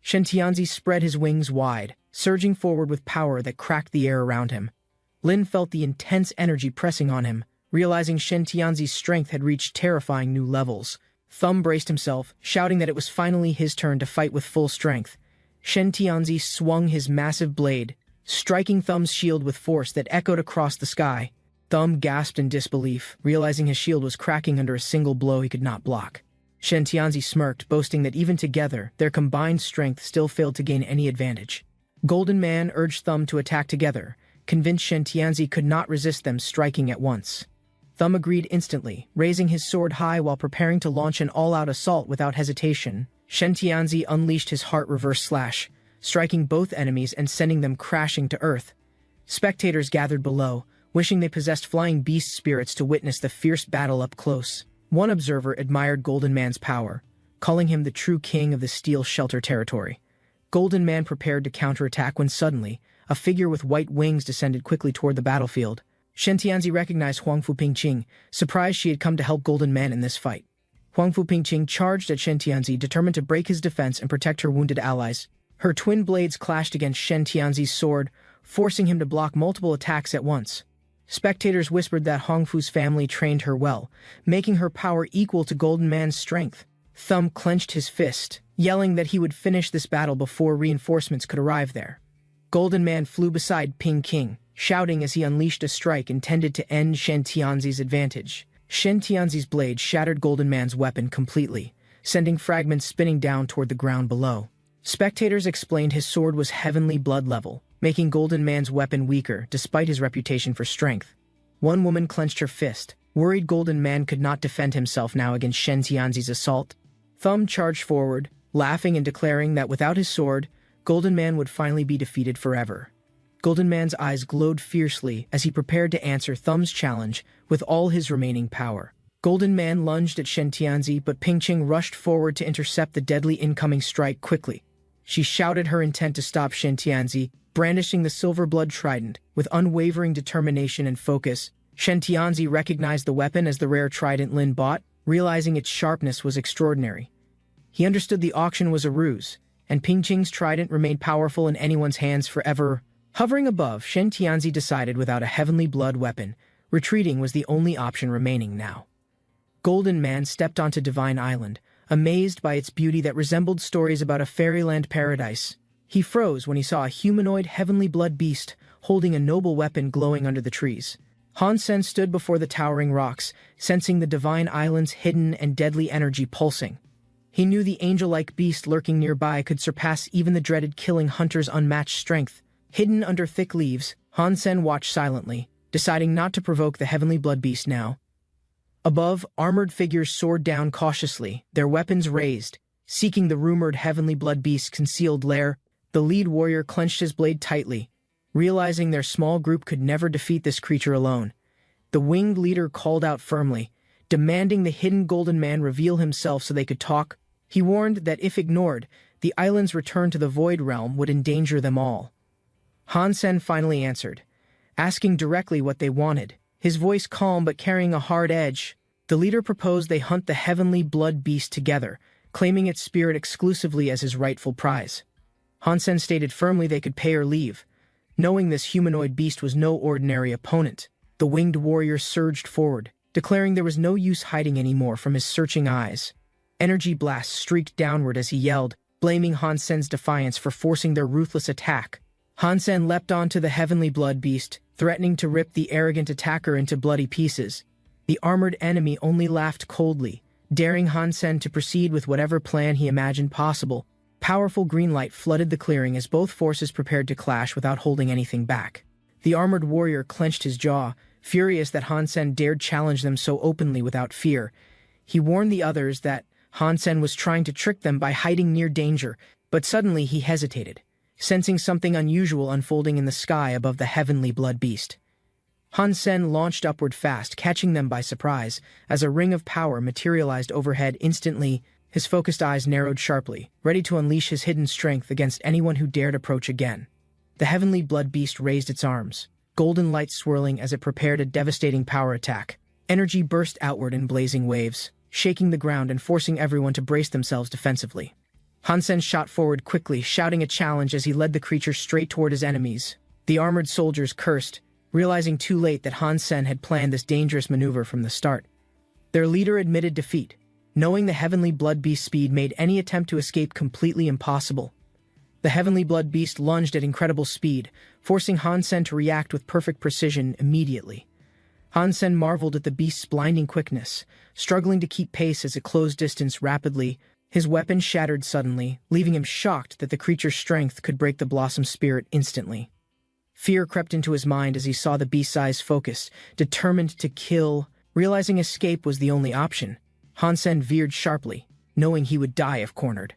Shen Tianzi spread his wings wide, surging forward with power that cracked the air around him. Lin felt the intense energy pressing on him, realizing Shen Tianzi's strength had reached terrifying new levels. Thumb braced himself, shouting that it was finally his turn to fight with full strength. Shen Tianzi swung his massive blade, striking Thumb's shield with force that echoed across the sky. Thumb gasped in disbelief, realizing his shield was cracking under a single blow he could not block. Shen Tianzi smirked, boasting that even together, their combined strength still failed to gain any advantage. Golden Man urged Thumb to attack together, convinced Shen Tianzi could not resist them striking at once. Thumb agreed instantly, raising his sword high while preparing to launch an all-out assault without hesitation. Shen Tianzi unleashed his heart reverse slash, striking both enemies and sending them crashing to earth. Spectators gathered below, wishing they possessed flying beast spirits to witness the fierce battle up close. One observer admired Golden Man's power, calling him the true king of the Steel Shelter territory. Golden Man prepared to counterattack when suddenly, a figure with white wings descended quickly toward the battlefield. Shen Tianzi recognized Huangfu Pingqing, surprised she had come to help Golden Man in this fight. Huangfu Pingqing charged at Shen Tianzi, determined to break his defense and protect her wounded allies. Her twin blades clashed against Shen Tianzi's sword, forcing him to block multiple attacks at once. Spectators whispered that Hongfu's family trained her well, making her power equal to Golden Man's strength. Thumb clenched his fist, yelling that he would finish this battle before reinforcements could arrive there. Golden Man flew beside Ping King, shouting as he unleashed a strike intended to end Shen Tianzi's advantage. Shen Tianzi's blade shattered Golden Man's weapon completely, sending fragments spinning down toward the ground below. Spectators explained his sword was heavenly blood level, making Golden Man's weapon weaker despite his reputation for strength. One woman clenched her fist, worried Golden Man could not defend himself now against Shen Tianzi's assault. Thumb charged forward, laughing and declaring that without his sword, Golden Man would finally be defeated forever. Golden Man's eyes glowed fiercely as he prepared to answer Thumb's challenge with all his remaining power. Golden Man lunged at Shen Tianzi, but Ping Qing rushed forward to intercept the deadly incoming strike quickly. She shouted her intent to stop Shen Tianzi, brandishing the silver blood trident with unwavering determination and focus. Shen Tianzi recognized the weapon as the rare trident Lin bought, realizing its sharpness was extraordinary. He understood the auction was a ruse, and Ping Qing's trident remained powerful in anyone's hands forever. Hovering above, Shen Tianzi decided without a heavenly blood weapon, retreating was the only option remaining now. Golden Man stepped onto Divine Island, amazed by its beauty that resembled stories about a fairyland paradise. He froze when he saw a humanoid heavenly blood beast holding a noble weapon glowing under the trees. Han Sen stood before the towering rocks, sensing the Divine Island's hidden and deadly energy pulsing. He knew the angel-like beast lurking nearby could surpass even the dreaded killing hunter's unmatched strength. Hidden under thick leaves, Han Sen watched silently, deciding not to provoke the heavenly blood beast now. Above, armored figures soared down cautiously, their weapons raised, seeking the rumored heavenly blood beast's concealed lair. The lead warrior clenched his blade tightly, realizing their small group could never defeat this creature alone. The winged leader called out firmly, demanding the hidden Golden Man reveal himself so they could talk. He warned that if ignored, the island's return to the Void Realm would endanger them all. Han Sen finally answered, asking directly what they wanted, his voice calm but carrying a hard edge. The leader proposed they hunt the heavenly blood beast together, claiming its spirit exclusively as his rightful prize. Han Sen stated firmly they could pay or leave. Knowing this humanoid beast was no ordinary opponent, the winged warrior surged forward, declaring there was no use hiding anymore from his searching eyes. Energy blasts streaked downward as he yelled, blaming Han Sen's defiance for forcing their ruthless attack. Han Sen leapt onto the heavenly blood beast, threatening to rip the arrogant attacker into bloody pieces. The armored enemy only laughed coldly, daring Han Sen to proceed with whatever plan he imagined possible. Powerful green light flooded the clearing as both forces prepared to clash without holding anything back. The armored warrior clenched his jaw, furious that Han Sen dared challenge them so openly without fear. He warned the others that Han Sen was trying to trick them by hiding near danger, but suddenly he hesitated, sensing something unusual unfolding in the sky above the heavenly blood beast. Han Sen launched upward fast, catching them by surprise, as a ring of power materialized overhead instantly. His focused eyes narrowed sharply, ready to unleash his hidden strength against anyone who dared approach again. The heavenly blood beast raised its arms, golden light swirling as it prepared a devastating power attack. Energy burst outward in blazing waves, shaking the ground and forcing everyone to brace themselves defensively. Han Sen shot forward quickly, shouting a challenge as he led the creature straight toward his enemies. The armored soldiers cursed, realizing too late that Han Sen had planned this dangerous maneuver from the start. Their leader admitted defeat, knowing the heavenly blood beast's speed made any attempt to escape completely impossible. The heavenly blood beast lunged at incredible speed, forcing Han Sen to react with perfect precision immediately. Han Sen marveled at the beast's blinding quickness, struggling to keep pace as it closed distance rapidly. His weapon shattered suddenly, leaving him shocked that the creature's strength could break the Blossom spirit instantly. Fear crept into his mind as he saw the beast's eyes focused, determined to kill. Realizing escape was the only option, Han Sen veered sharply, knowing he would die if cornered.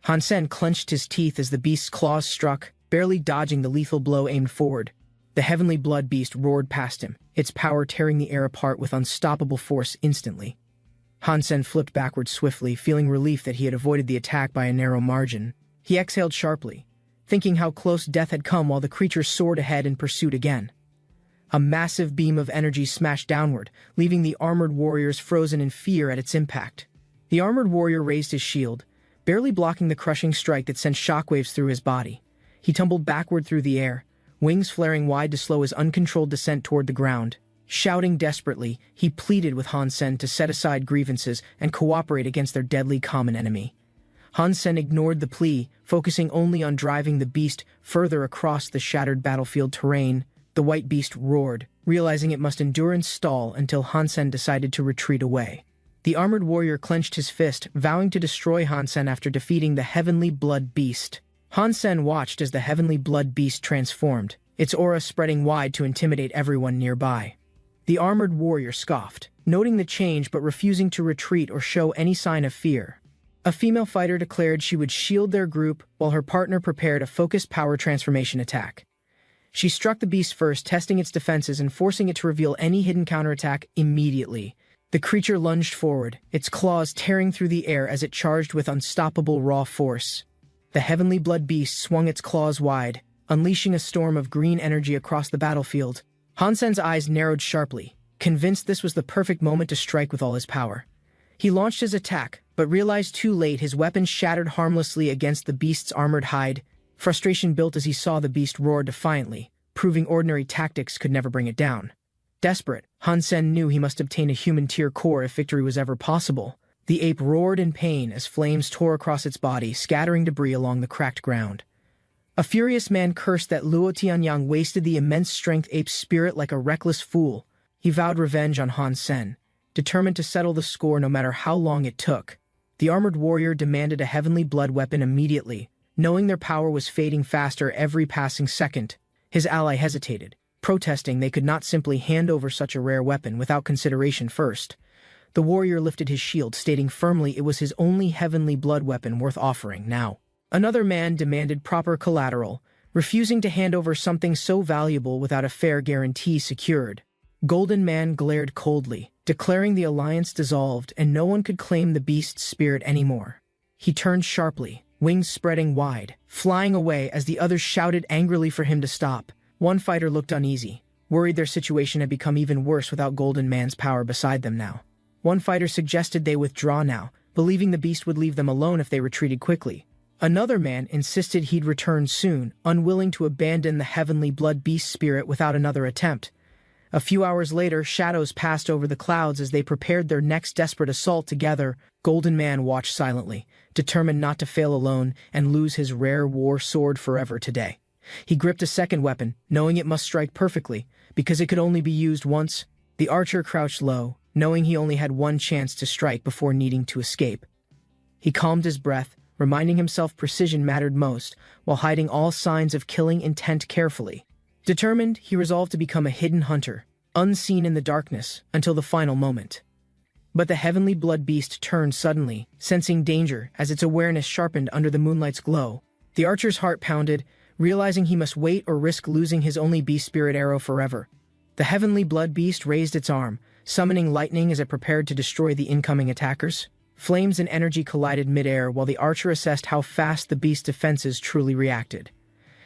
Han Sen clenched his teeth as the beast's claws struck, barely dodging the lethal blow aimed forward. The heavenly blood beast roared past him, its power tearing the air apart with unstoppable force instantly. Han Sen flipped backward swiftly, feeling relief that he had avoided the attack by a narrow margin. He exhaled sharply, thinking how close death had come while the creature soared ahead in pursuit again. A massive beam of energy smashed downward, leaving the armored warriors frozen in fear at its impact. The armored warrior raised his shield, barely blocking the crushing strike that sent shockwaves through his body. He tumbled backward through the air, wings flaring wide to slow his uncontrolled descent toward the ground. Shouting desperately, he pleaded with Han Sen to set aside grievances and cooperate against their deadly common enemy. Han Sen ignored the plea, focusing only on driving the beast further across the shattered battlefield terrain. The white beast roared, realizing it must endure and stall until Han Sen decided to retreat away. The armored warrior clenched his fist, vowing to destroy Han Sen after defeating the heavenly blood beast. Han Sen watched as the heavenly blood beast transformed, its aura spreading wide to intimidate everyone nearby. The armored warrior scoffed, noting the change but refusing to retreat or show any sign of fear. A female fighter declared she would shield their group while her partner prepared a focused power transformation attack. She struck the beast first, testing its defenses and forcing it to reveal any hidden counterattack immediately. The creature lunged forward, its claws tearing through the air as it charged with unstoppable raw force. The heavenly blood beast swung its claws wide, unleashing a storm of green energy across the battlefield. Han Sen's eyes narrowed sharply, convinced this was the perfect moment to strike with all his power. He launched his attack, but realized too late his weapon shattered harmlessly against the beast's armored hide. Frustration built as he saw the beast roar defiantly, proving ordinary tactics could never bring it down. Desperate, Han Sen knew he must obtain a human-tier core if victory was ever possible. The ape roared in pain as flames tore across its body, scattering debris along the cracked ground. A furious man cursed that Luo Tianyang wasted the immense strength ape's spirit like a reckless fool. He vowed revenge on Han Sen, determined to settle the score no matter how long it took. The armored warrior demanded a heavenly blood weapon immediately, knowing their power was fading faster every passing second. His ally hesitated, protesting they could not simply hand over such a rare weapon without consideration first. The warrior lifted his shield, stating firmly it was his only heavenly blood weapon worth offering now. Another man demanded proper collateral, refusing to hand over something so valuable without a fair guarantee secured. Golden Man glared coldly, declaring the alliance dissolved and no one could claim the beast's spirit anymore. He turned sharply, wings spreading wide, flying away as the others shouted angrily for him to stop. One fighter looked uneasy, worried their situation had become even worse without Golden Man's power beside them now. One fighter suggested they withdraw now, believing the beast would leave them alone if they retreated quickly. Another man insisted he'd return soon, unwilling to abandon the heavenly blood beast spirit without another attempt. A few hours later, shadows passed over the clouds as they prepared their next desperate assault together. Golden Man watched silently, determined not to fail alone and lose his rare war sword forever today. He gripped a second weapon, knowing it must strike perfectly, because it could only be used once. The archer crouched low, knowing he only had one chance to strike before needing to escape. He calmed his breath, reminding himself precision mattered most, while hiding all signs of killing intent carefully. Determined, he resolved to become a hidden hunter, unseen in the darkness, until the final moment. But the heavenly blood beast turned suddenly, sensing danger as its awareness sharpened under the moonlight's glow. The archer's heart pounded, realizing he must wait or risk losing his only beast spirit arrow forever. The heavenly blood beast raised its arm, summoning lightning as it prepared to destroy the incoming attackers. Flames and energy collided mid-air while the archer assessed how fast the beast's defenses truly reacted.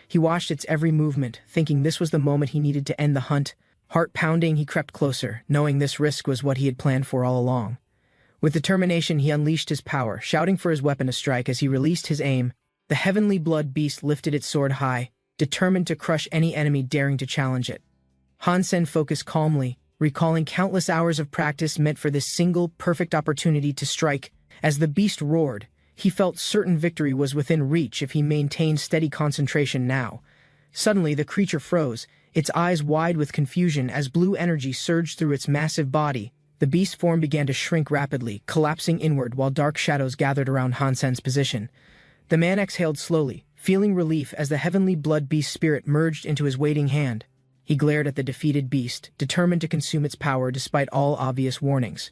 He watched its every movement, thinking this was the moment he needed to end the hunt. Heart pounding, he crept closer, knowing this risk was what he had planned for all along. With determination, he unleashed his power, shouting for his weapon to strike as he released his aim. The heavenly blood beast lifted its sword high, determined to crush any enemy daring to challenge it. Han Sen focused calmly, recalling countless hours of practice meant for this single, perfect opportunity to strike. As the beast roared, he felt certain victory was within reach if he maintained steady concentration now. Suddenly, the creature froze, its eyes wide with confusion as blue energy surged through its massive body. The beast form began to shrink rapidly, collapsing inward while dark shadows gathered around Han Sen's position. The man exhaled slowly, feeling relief as the heavenly blood beast spirit merged into his waiting hand. He glared at the defeated beast, determined to consume its power despite all obvious warnings.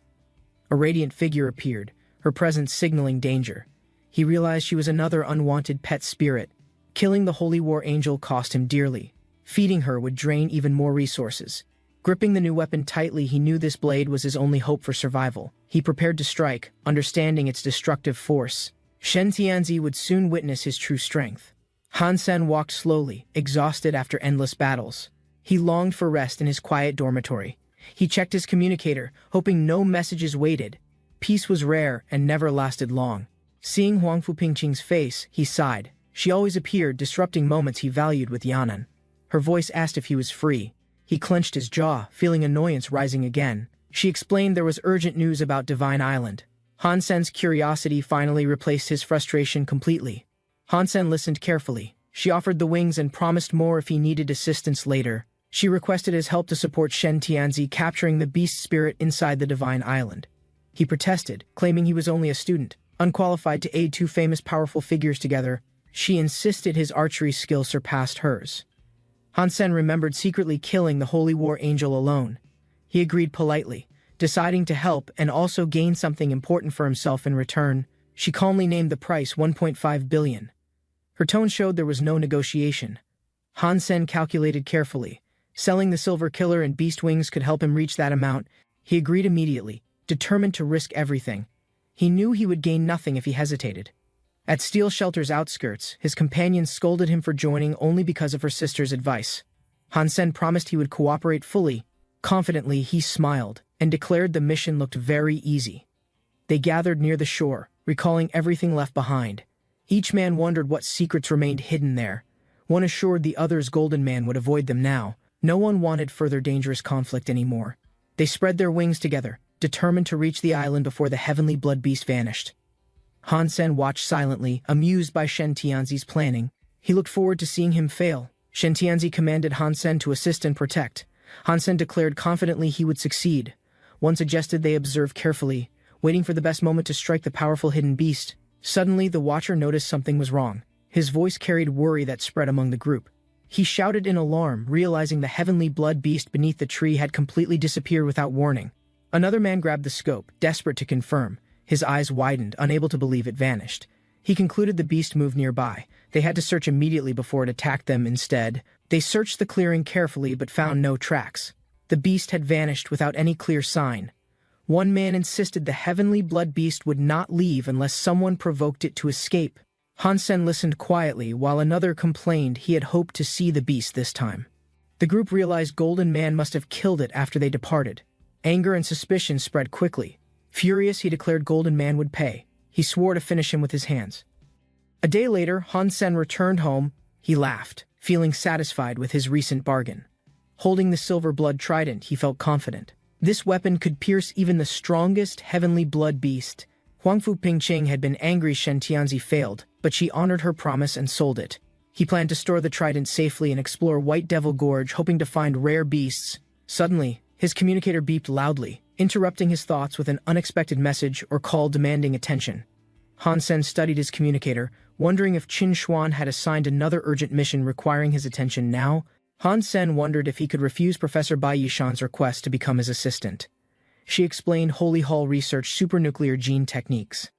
A radiant figure appeared, her presence signaling danger. He realized she was another unwanted pet spirit. Killing the Holy War Angel cost him dearly. Feeding her would drain even more resources. Gripping the new weapon tightly, he knew this blade was his only hope for survival. He prepared to strike, understanding its destructive force. Shen Tianzi would soon witness his true strength. Han Sen walked slowly, exhausted after endless battles. He longed for rest in his quiet dormitory. He checked his communicator, hoping no messages waited. Peace was rare and never lasted long. Seeing Huang Fupingqing's face, he sighed. She always appeared, disrupting moments he valued with Yanan. Her voice asked if he was free. He clenched his jaw, feeling annoyance rising again. She explained there was urgent news about Divine Island. Hansen's curiosity finally replaced his frustration completely. Hansen listened carefully. She offered the wings and promised more if he needed assistance later. She requested his help to support Shen Tianzi capturing the beast spirit inside the Divine Island. He protested, claiming he was only a student, unqualified to aid two famous powerful figures together. She insisted his archery skill surpassed hers. Hansen remembered secretly killing the Holy War Angel alone. He agreed politely, deciding to help and also gain something important for himself in return. She calmly named the price 1.5 billion. Her tone showed there was no negotiation. Hansen calculated carefully. Selling the Silver Killer and Beast Wings could help him reach that amount. He agreed immediately, determined to risk everything. He knew he would gain nothing if he hesitated. At Steel Shelter's outskirts, his companions scolded him for joining only because of her sister's advice. Hansen promised he would cooperate fully. Confidently, he smiled and declared the mission looked very easy. They gathered near the shore, recalling everything left behind. Each man wondered what secrets remained hidden there. One assured the other's Golden Man would avoid them now. No one wanted further dangerous conflict anymore. They spread their wings together, determined to reach the island before the heavenly blood beast vanished. Hansen watched silently, amused by Shen Tianzi's planning. He looked forward to seeing him fail. Shen Tianzi commanded Hansen to assist and protect. Hansen declared confidently he would succeed. One suggested they observe carefully, waiting for the best moment to strike the powerful hidden beast. Suddenly, the watcher noticed something was wrong. His voice carried worry that spread among the group. He shouted in alarm, realizing the heavenly blood beast beneath the tree had completely disappeared without warning. Another man grabbed the scope, desperate to confirm. His eyes widened, unable to believe it vanished. He concluded the beast moved nearby. They had to search immediately before it attacked them instead. They searched the clearing carefully but found no tracks. The beast had vanished without any clear sign. One man insisted the heavenly blood beast would not leave unless someone provoked it to escape. Hansen listened quietly while another complained he had hoped to see the beast this time. The group realized Golden Man must have killed it after they departed. Anger and suspicion spread quickly. Furious, he declared Golden Man would pay. He swore to finish him with his hands. A day later, Hansen returned home. He laughed, feeling satisfied with his recent bargain. Holding the silver blood trident, he felt confident. This weapon could pierce even the strongest heavenly blood beast. Huangfu Pingqing had been angry Shen Tianzi failed, but she honored her promise and sold it. He planned to store the trident safely and explore White Devil Gorge, hoping to find rare beasts. Suddenly, his communicator beeped loudly, interrupting his thoughts with an unexpected message or call demanding attention. Hansen studied his communicator, wondering if Qin Xuan had assigned another urgent mission requiring his attention now. Hansen wondered if he could refuse Professor Bai Yishan's request to become his assistant. She explained Holy Hall research supernuclear gene techniques.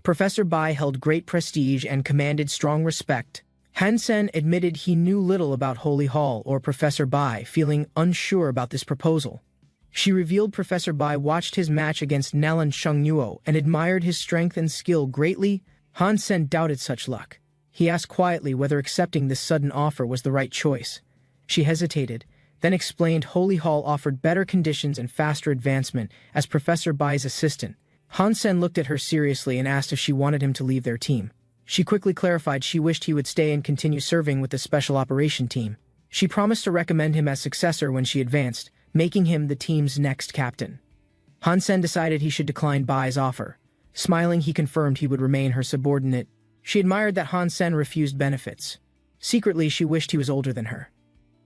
Professor Bai held great prestige and commanded strong respect. Hansen admitted he knew little about Holy Hall or Professor Bai, feeling unsure about this proposal. She revealed Professor Bai watched his match against Nalan Shengnuo and admired his strength and skill greatly. Hansen doubted such luck. He asked quietly whether accepting this sudden offer was the right choice. She hesitated, then explained Holy Hall offered better conditions and faster advancement as Professor Bai's assistant. Hansen looked at her seriously and asked if she wanted him to leave their team. She quickly clarified she wished he would stay and continue serving with the Special Operation Team. She promised to recommend him as successor when she advanced, making him the team's next captain. Hansen decided he should decline Bai's offer. Smiling, he confirmed he would remain her subordinate. She admired that Hansen refused benefits. Secretly, she wished he was older than her.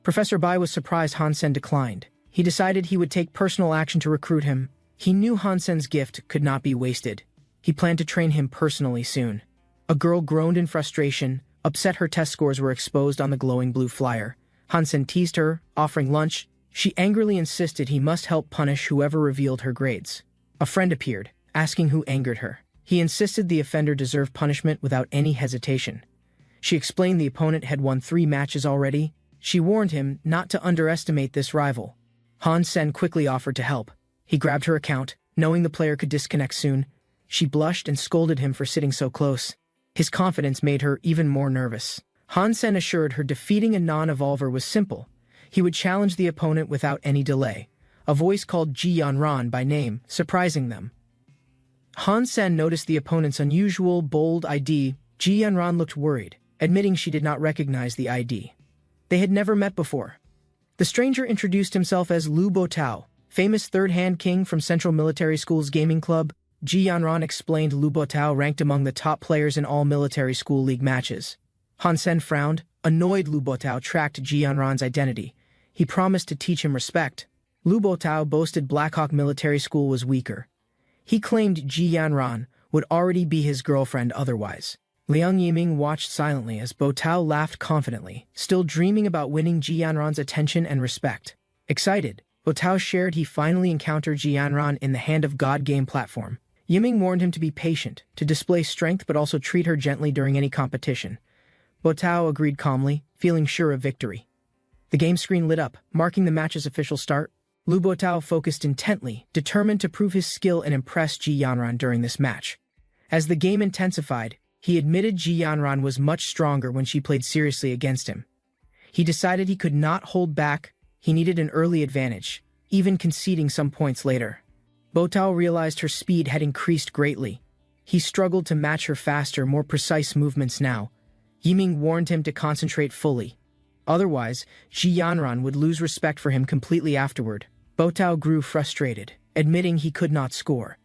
Professor Bai was surprised Hansen declined. He decided he would take personal action to recruit him. He knew Hansen's gift could not be wasted. He planned to train him personally soon. A girl groaned in frustration, upset her test scores were exposed on the glowing blue flyer. Hansen teased her, offering lunch. She angrily insisted he must help punish whoever revealed her grades. A friend appeared, asking who angered her. He insisted the offender deserved punishment without any hesitation. She explained the opponent had won 3 matches already. She warned him not to underestimate this rival. Hansen quickly offered to help. He grabbed her account, knowing the player could disconnect soon. She blushed and scolded him for sitting so close. His confidence made her even more nervous. Hansen assured her defeating a non-evolver was simple. He would challenge the opponent without any delay. A voice called Ji Yanran by name, surprising them. Hansen noticed the opponent's unusual, bold ID. Ji Yanran looked worried, admitting she did not recognize the ID. They had never met before. The stranger introduced himself as Lu Botao, famous third-hand king from Central Military School's gaming club. Ji Yanran explained Lu Botao ranked among the top players in all military school league matches. Han Sen frowned. Annoyed, Lu Botao tracked Ji Yanran's identity. He promised to teach him respect. Lu Botao boasted Blackhawk Military School was weaker. He claimed Ji Yanran would already be his girlfriend otherwise. Liang Yiming watched silently as Botao laughed confidently, still dreaming about winning Ji Yanran's attention and respect. Excited, Botao shared he finally encountered Ji Yanran in the Hand of God game platform. Yiming warned him to be patient, to display strength but also treat her gently during any competition. Botao agreed calmly, feeling sure of victory. The game screen lit up, marking the match's official start. Lu Botao focused intently, determined to prove his skill and impress Ji Yanran during this match. As the game intensified, he admitted Ji Yanran was much stronger when she played seriously against him. He decided he could not hold back. He needed an early advantage, even conceding some points later. Botao realized her speed had increased greatly. He struggled to match her faster, more precise movements now. Yiming warned him to concentrate fully. Otherwise, Ji Yanran would lose respect for him completely afterward. Botao grew frustrated, admitting he could not score.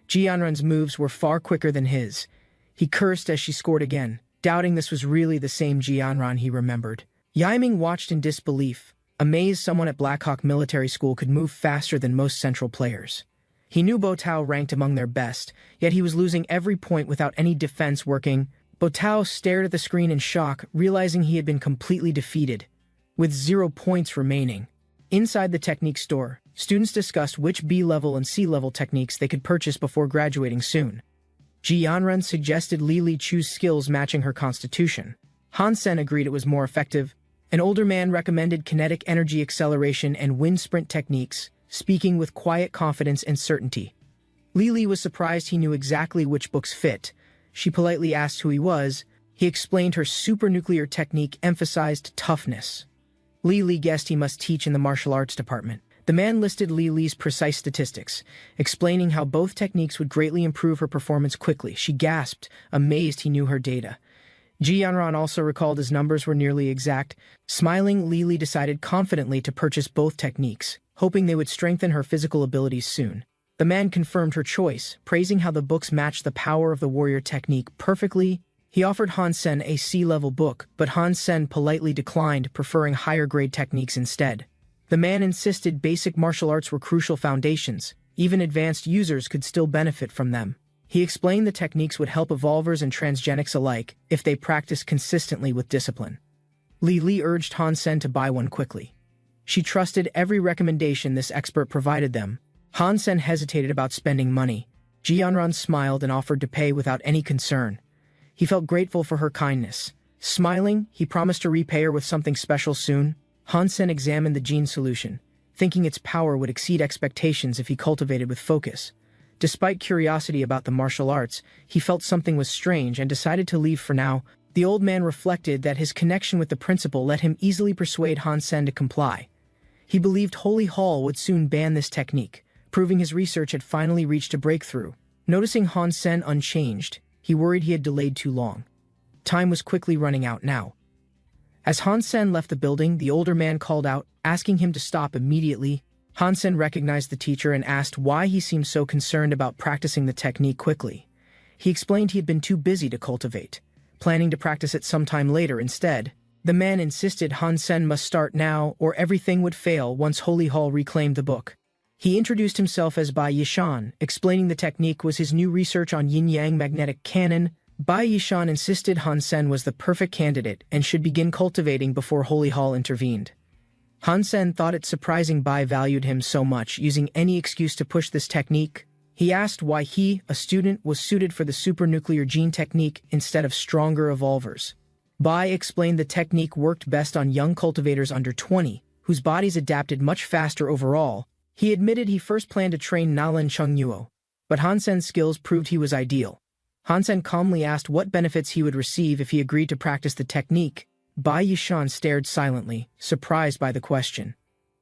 Ji Yanran's moves were far quicker than his. He cursed as she scored again, doubting this was really the same Ji Yanran he remembered. Yiming watched in disbelief, amazed someone at Blackhawk Military School could move faster than most Central players. He knew Botao ranked among their best, yet he was losing every point without any defense working. Botao stared at the screen in shock, realizing he had been completely defeated. With 0 points remaining. Inside the technique store, students discussed which B-level and C-level techniques they could purchase before graduating soon. Ji Yanran suggested Li choose skills matching her constitution. Han Sen agreed it was more effective. An older man recommended kinetic energy acceleration and wind sprint techniques, speaking with quiet confidence and certainty. Li was surprised he knew exactly which books fit. She politely asked who he was. He explained her supernuclear technique emphasized toughness. Li guessed he must teach in the martial arts department. The man listed Li's precise statistics, explaining how both techniques would greatly improve her performance quickly. She gasped, amazed he knew her data. Ji Yanran also recalled his numbers were nearly exact. Smiling, Li decided confidently to purchase both techniques, hoping they would strengthen her physical abilities soon. The man confirmed her choice, praising how the books matched the power of the warrior technique perfectly. He offered Han Sen a C-level book, but Han Sen politely declined, preferring higher-grade techniques instead. The man insisted basic martial arts were crucial foundations. Even advanced users could still benefit from them. He explained the techniques would help evolvers and transgenics alike if they practiced consistently with discipline. Li urged Han Sen to buy one quickly. She trusted every recommendation this expert provided them. Han Sen hesitated about spending money. Ji Yanran smiled and offered to pay without any concern. He felt grateful for her kindness. Smiling, he promised to repay her with something special soon. Han Sen examined the gene solution, thinking its power would exceed expectations if he cultivated with focus. Despite curiosity about the martial arts, he felt something was strange and decided to leave for now. The old man reflected that his connection with the principal let him easily persuade Han Sen to comply. He believed Holy Hall would soon ban this technique, proving his research had finally reached a breakthrough. Noticing Han Sen unchanged, he worried he had delayed too long. Time was quickly running out now. As Han Sen left the building, the older man called out, asking him to stop immediately. Han Sen recognized the teacher and asked why he seemed so concerned about practicing the technique quickly. He explained he had been too busy to cultivate, planning to practice it sometime later instead. The man insisted Han Sen must start now or everything would fail once Holy Hall reclaimed the book. He introduced himself as Bai Yishan, explaining the technique was his new research on yin-yang magnetic cannon. Bai Yishan insisted Han Sen was the perfect candidate and should begin cultivating before Holy Hall intervened. Han Sen thought it surprising Bai valued him so much, using any excuse to push this technique. He asked why he, a student, was suited for the supernuclear gene technique instead of stronger evolvers. Bai explained the technique worked best on young cultivators under 20, whose bodies adapted much faster overall. He admitted he first planned to train Nalan Chungyuo, but Han Sen's skills proved he was ideal. Han Sen calmly asked what benefits he would receive if he agreed to practice the technique. Bai Yishan stared silently, surprised by the question.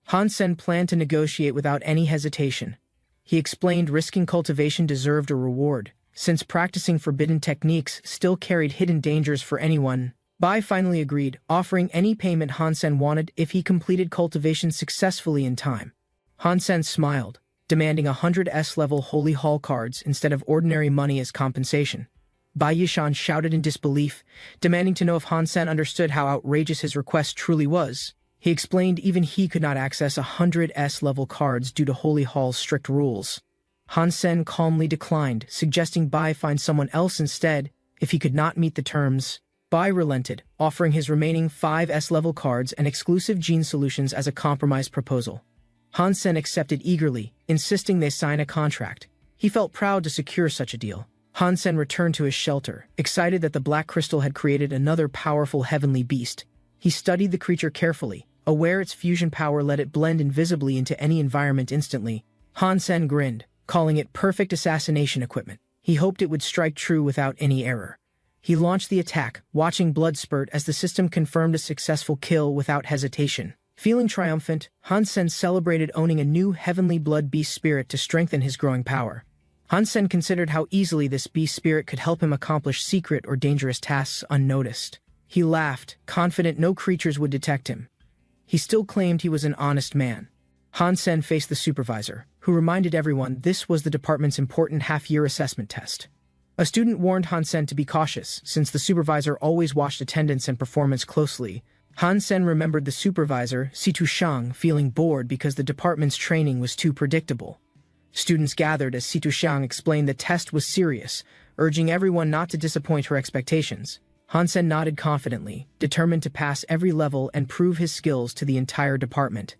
Han Sen planned to negotiate without any hesitation. He explained risking cultivation deserved a reward, since practicing forbidden techniques still carried hidden dangers for anyone. Bai finally agreed, offering any payment Hansen wanted if he completed cultivation successfully in time. Hansen smiled, demanding 100 S-level Holy Hall cards instead of ordinary money as compensation. Bai Yishan shouted in disbelief, demanding to know if Hansen understood how outrageous his request truly was. He explained even he could not access 100 S-level cards due to Holy Hall's strict rules. Hansen calmly declined, suggesting Bai find someone else instead if he could not meet the terms. Bai relented, offering his remaining 5 S-level cards and exclusive gene solutions as a compromise proposal. Hansen accepted eagerly, insisting they sign a contract. He felt proud to secure such a deal. Hansen returned to his shelter, excited that the black crystal had created another powerful heavenly beast. He studied the creature carefully, aware its fusion power let it blend invisibly into any environment instantly. Hansen grinned, calling it perfect assassination equipment. He hoped it would strike true without any error. He launched the attack, watching blood spurt as the system confirmed a successful kill without hesitation. Feeling triumphant, Hansen celebrated owning a new heavenly blood beast spirit to strengthen his growing power. Hansen considered how easily this beast spirit could help him accomplish secret or dangerous tasks unnoticed. He laughed, confident no creatures would detect him. He still claimed he was an honest man. Hansen faced the supervisor, who reminded everyone this was the department's important half-year assessment test. A student warned Hansen to be cautious, since the supervisor always watched attendance and performance closely. Hansen remembered the supervisor, Situ Xiang, feeling bored because the department's training was too predictable. Students gathered as Situ Xiang explained the test was serious, urging everyone not to disappoint her expectations. Hansen nodded confidently, determined to pass every level and prove his skills to the entire department.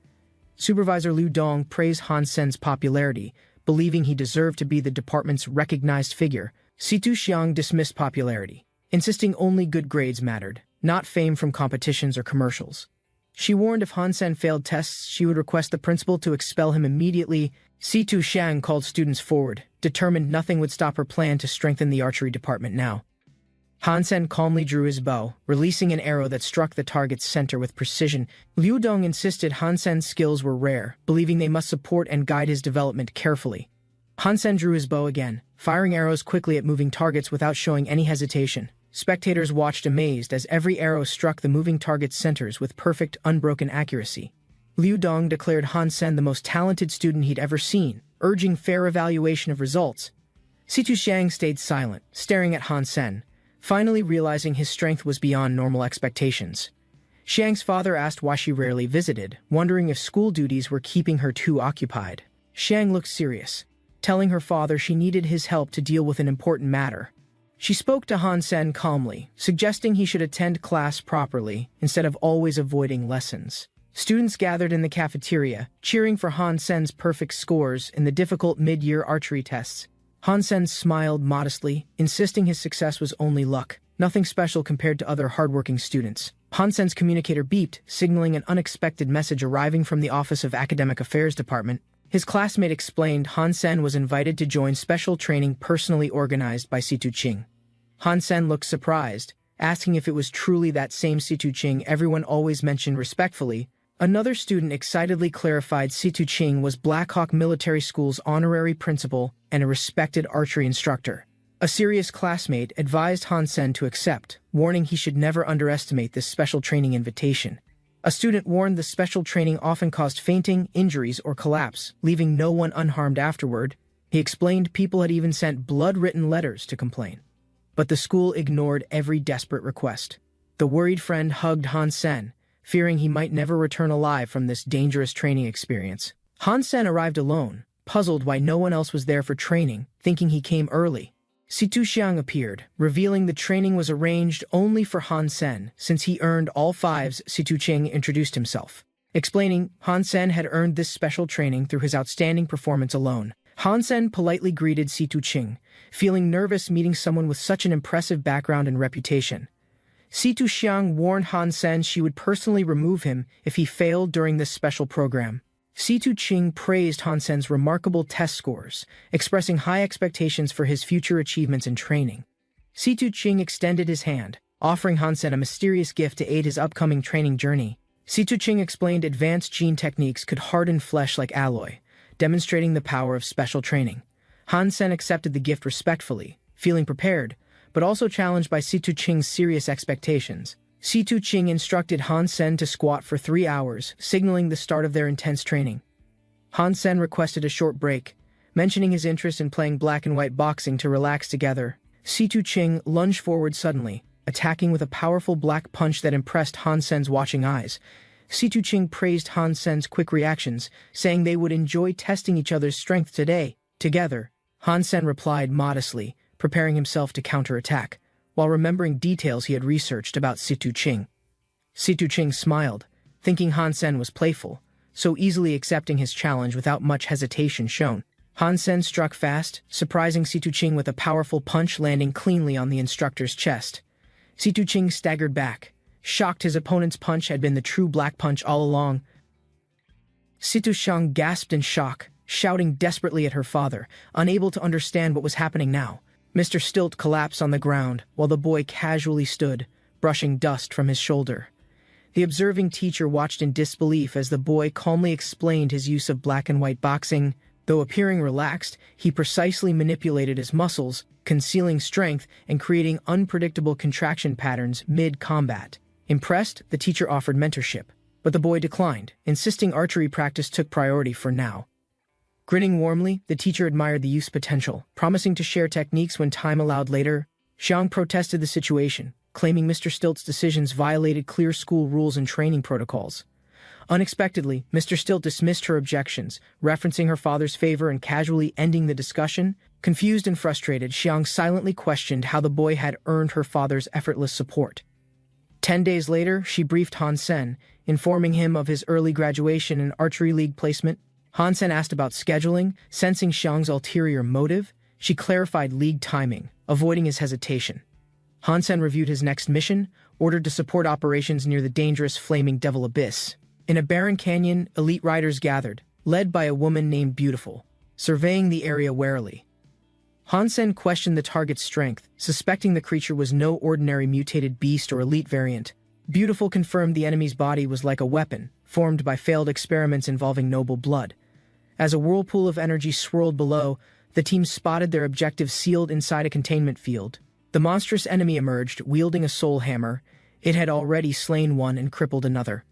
Supervisor Liu Dong praised Hansen's popularity, believing he deserved to be the department's recognized figure. Situ Xiang dismissed popularity, insisting only good grades mattered, not fame from competitions or commercials. She warned if Hansen failed tests, she would request the principal to expel him immediately. Situ Xiang called students forward, determined nothing would stop her plan to strengthen the archery department now. Hansen calmly drew his bow, releasing an arrow that struck the target's center with precision. Liu Dong insisted Hansen's skills were rare, believing they must support and guide his development carefully. Hansen drew his bow again, firing arrows quickly at moving targets without showing any hesitation. Spectators watched amazed as every arrow struck the moving target's centers with perfect, unbroken accuracy. Liu Dong declared Hansen the most talented student he'd ever seen, urging fair evaluation of results. Situ Xiang stayed silent, staring at Hansen, finally realizing his strength was beyond normal expectations. Xiang's father asked why she rarely visited, wondering if school duties were keeping her too occupied. Xiang looked serious, telling her father she needed his help to deal with an important matter. She spoke to Hansen calmly, suggesting he should attend class properly instead of always avoiding lessons. Students gathered in the cafeteria, cheering for Hansen's perfect scores in the difficult mid-year archery tests. Hansen smiled modestly, insisting his success was only luck, nothing special compared to other hardworking students. Hansen's communicator beeped, signaling an unexpected message arriving from the Office of Academic Affairs Department. His classmate explained Hansen was invited to join special training personally organized by Situ Qing. Hansen looked surprised, asking if it was truly that same Situ Qing everyone always mentioned respectfully. Another student excitedly clarified Situ Qing was Blackhawk Military School's honorary principal and a respected archery instructor. A serious classmate advised Hansen to accept, warning he should never underestimate this special training invitation. A student warned the special training often caused fainting, injuries, or collapse, leaving no one unharmed afterward. He explained people had even sent blood-written letters to complain. But the school ignored every desperate request. The worried friend hugged Hansen, fearing he might never return alive from this dangerous training experience. Hansen arrived alone, puzzled why no one else was there for training, thinking he came early. Situ Xiang appeared, revealing the training was arranged only for Hansen since he earned all fives. Situ Qing introduced himself, explaining Hansen had earned this special training through his outstanding performance alone. Hansen politely greeted Situ Qing, feeling nervous meeting someone with such an impressive background and reputation. Situ Xiang warned Hansen she would personally remove him if he failed during this special program. Situ Qing praised Hansen's remarkable test scores, expressing high expectations for his future achievements in training. Situ Qing extended his hand, offering Hansen a mysterious gift to aid his upcoming training journey. Situ Qing explained advanced gene techniques could harden flesh like alloy, demonstrating the power of special training. Hansen accepted the gift respectfully, feeling prepared, but also challenged by Situ Qing's serious expectations. Situ Ching instructed Han Sen to squat for 3 hours, signaling the start of their intense training. Han Sen requested a short break, mentioning his interest in playing black and white boxing to relax together. Situ Ching lunged forward suddenly, attacking with a powerful black punch that impressed Han Sen's watching eyes. Situ Ching praised Han Sen's quick reactions, saying they would enjoy testing each other's strength today. Together, Han Sen replied modestly, preparing himself to counterattack, while remembering details he had researched about Situ Ching. Situ Ching smiled, thinking Han Sen was playful, so easily accepting his challenge without much hesitation shown. Han Sen struck fast, surprising Situ Ching with a powerful punch landing cleanly on the instructor's chest. Situ Ching staggered back, shocked his opponent's punch had been the true black punch all along. Situ Ching gasped in shock, shouting desperately at her father, unable to understand what was happening now. Mr. Stilt collapsed on the ground, while the boy casually stood, brushing dust from his shoulder. The observing teacher watched in disbelief as the boy calmly explained his use of black and white boxing. Though appearing relaxed, he precisely manipulated his muscles, concealing strength and creating unpredictable contraction patterns mid-combat. Impressed, the teacher offered mentorship, but the boy declined, insisting archery practice took priority for now. Grinning warmly, the teacher admired the youth's potential, promising to share techniques when time allowed later. Xiang protested the situation, claiming Mr. Stilt's decisions violated clear school rules and training protocols. Unexpectedly, Mr. Stilt dismissed her objections, referencing her father's favor and casually ending the discussion. Confused and frustrated, Xiang silently questioned how the boy had earned her father's effortless support. 10 days later, she briefed Han Sen, informing him of his early graduation and archery league placement. Han Sen asked about scheduling, sensing Xiang's ulterior motive. She clarified league timing, avoiding his hesitation. Han Sen reviewed his next mission, ordered to support operations near the dangerous Flaming Devil Abyss. In a barren canyon, elite riders gathered, led by a woman named Beautiful, surveying the area warily. Han Sen questioned the target's strength, suspecting the creature was no ordinary mutated beast or elite variant. Beautiful confirmed the enemy's body was like a weapon, formed by failed experiments involving noble blood. As a whirlpool of energy swirled below, the team spotted their objective sealed inside a containment field. The monstrous enemy emerged, wielding a soul hammer. It had already slain one and crippled another.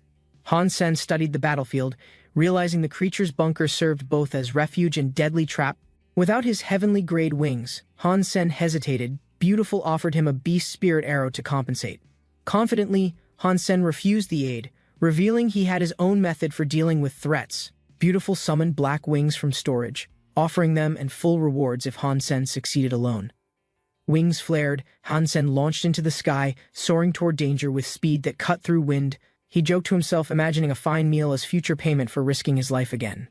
Han Sen studied the battlefield, realizing the creature's bunker served both as refuge and deadly trap. Without his heavenly-grade wings, Han Sen hesitated. Beautiful offered him a beast spirit arrow to compensate. Confidently, Han Sen refused the aid, revealing he had his own method for dealing with threats. Beautiful summoned black wings from storage, offering them and full rewards if Han Sen succeeded alone. Wings flared, Han Sen launched into the sky, soaring toward danger with speed that cut through wind. He joked to himself, imagining a fine meal as future payment for risking his life again.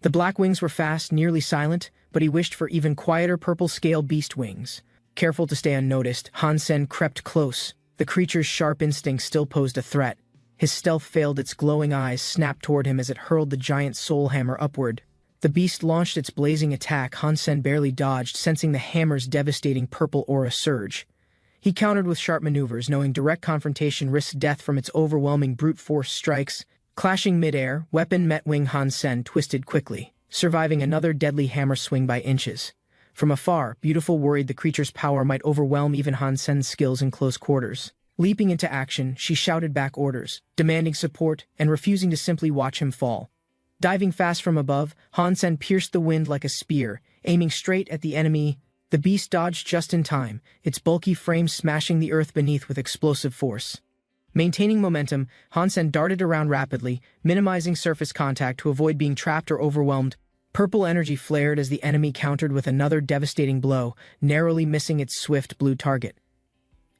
The black wings were fast, nearly silent, but he wished for even quieter purple-scale beast wings. Careful to stay unnoticed, Han Sen crept close. The creature's sharp instincts still posed a threat. His stealth failed, its glowing eyes snapped toward him as it hurled the giant soul hammer upward. The beast launched its blazing attack. Han Sen barely dodged, sensing the hammer's devastating purple aura surge. He countered with sharp maneuvers, knowing direct confrontation risked death from its overwhelming brute force strikes. Clashing midair, weapon met wing, Han Sen twisted quickly, surviving another deadly hammer swing by inches. From afar, Beautiful worried the creature's power might overwhelm even Han Sen's skills in close quarters. Leaping into action, she shouted back orders, demanding support and refusing to simply watch him fall. Diving fast from above, Han Sen pierced the wind like a spear, aiming straight at the enemy. The beast dodged just in time, its bulky frame smashing the earth beneath with explosive force. Maintaining momentum, Han Sen darted around rapidly, minimizing surface contact to avoid being trapped or overwhelmed. Purple energy flared as the enemy countered with another devastating blow, narrowly missing its swift blue target.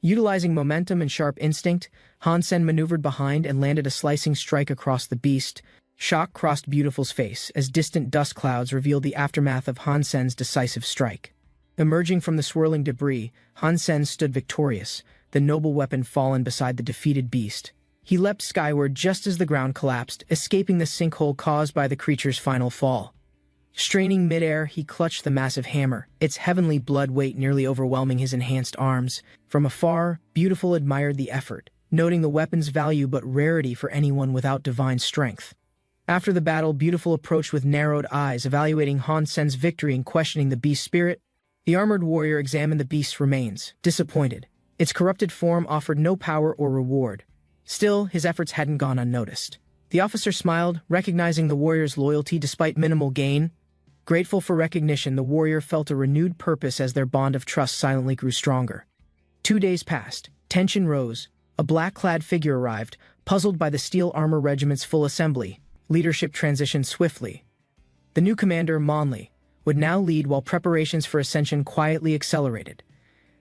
Utilizing momentum and sharp instinct, Han Sen maneuvered behind and landed a slicing strike across the beast. Shock crossed Beautiful's face as distant dust clouds revealed the aftermath of Han Sen's decisive strike. Emerging from the swirling debris, Han Sen stood victorious, the noble weapon fallen beside the defeated beast. He leapt skyward just as the ground collapsed, escaping the sinkhole caused by the creature's final fall. Straining midair, he clutched the massive hammer, its heavenly blood weight nearly overwhelming his enhanced arms. From afar, Beautiful admired the effort, noting the weapon's value but rarity for anyone without divine strength. After the battle, Beautiful approached with narrowed eyes, evaluating Han Sen's victory and questioning the beast's spirit. The armored warrior examined the beast's remains, disappointed. Its corrupted form offered no power or reward. Still, his efforts hadn't gone unnoticed. The officer smiled, recognizing the warrior's loyalty despite minimal gain. Grateful for recognition, the warrior felt a renewed purpose as their bond of trust silently grew stronger. 2 days passed. Tension rose. A black-clad figure arrived, puzzled by the steel armor regiment's full assembly. Leadership transitioned swiftly. The new commander, Manhwa, would now lead while preparations for ascension quietly accelerated.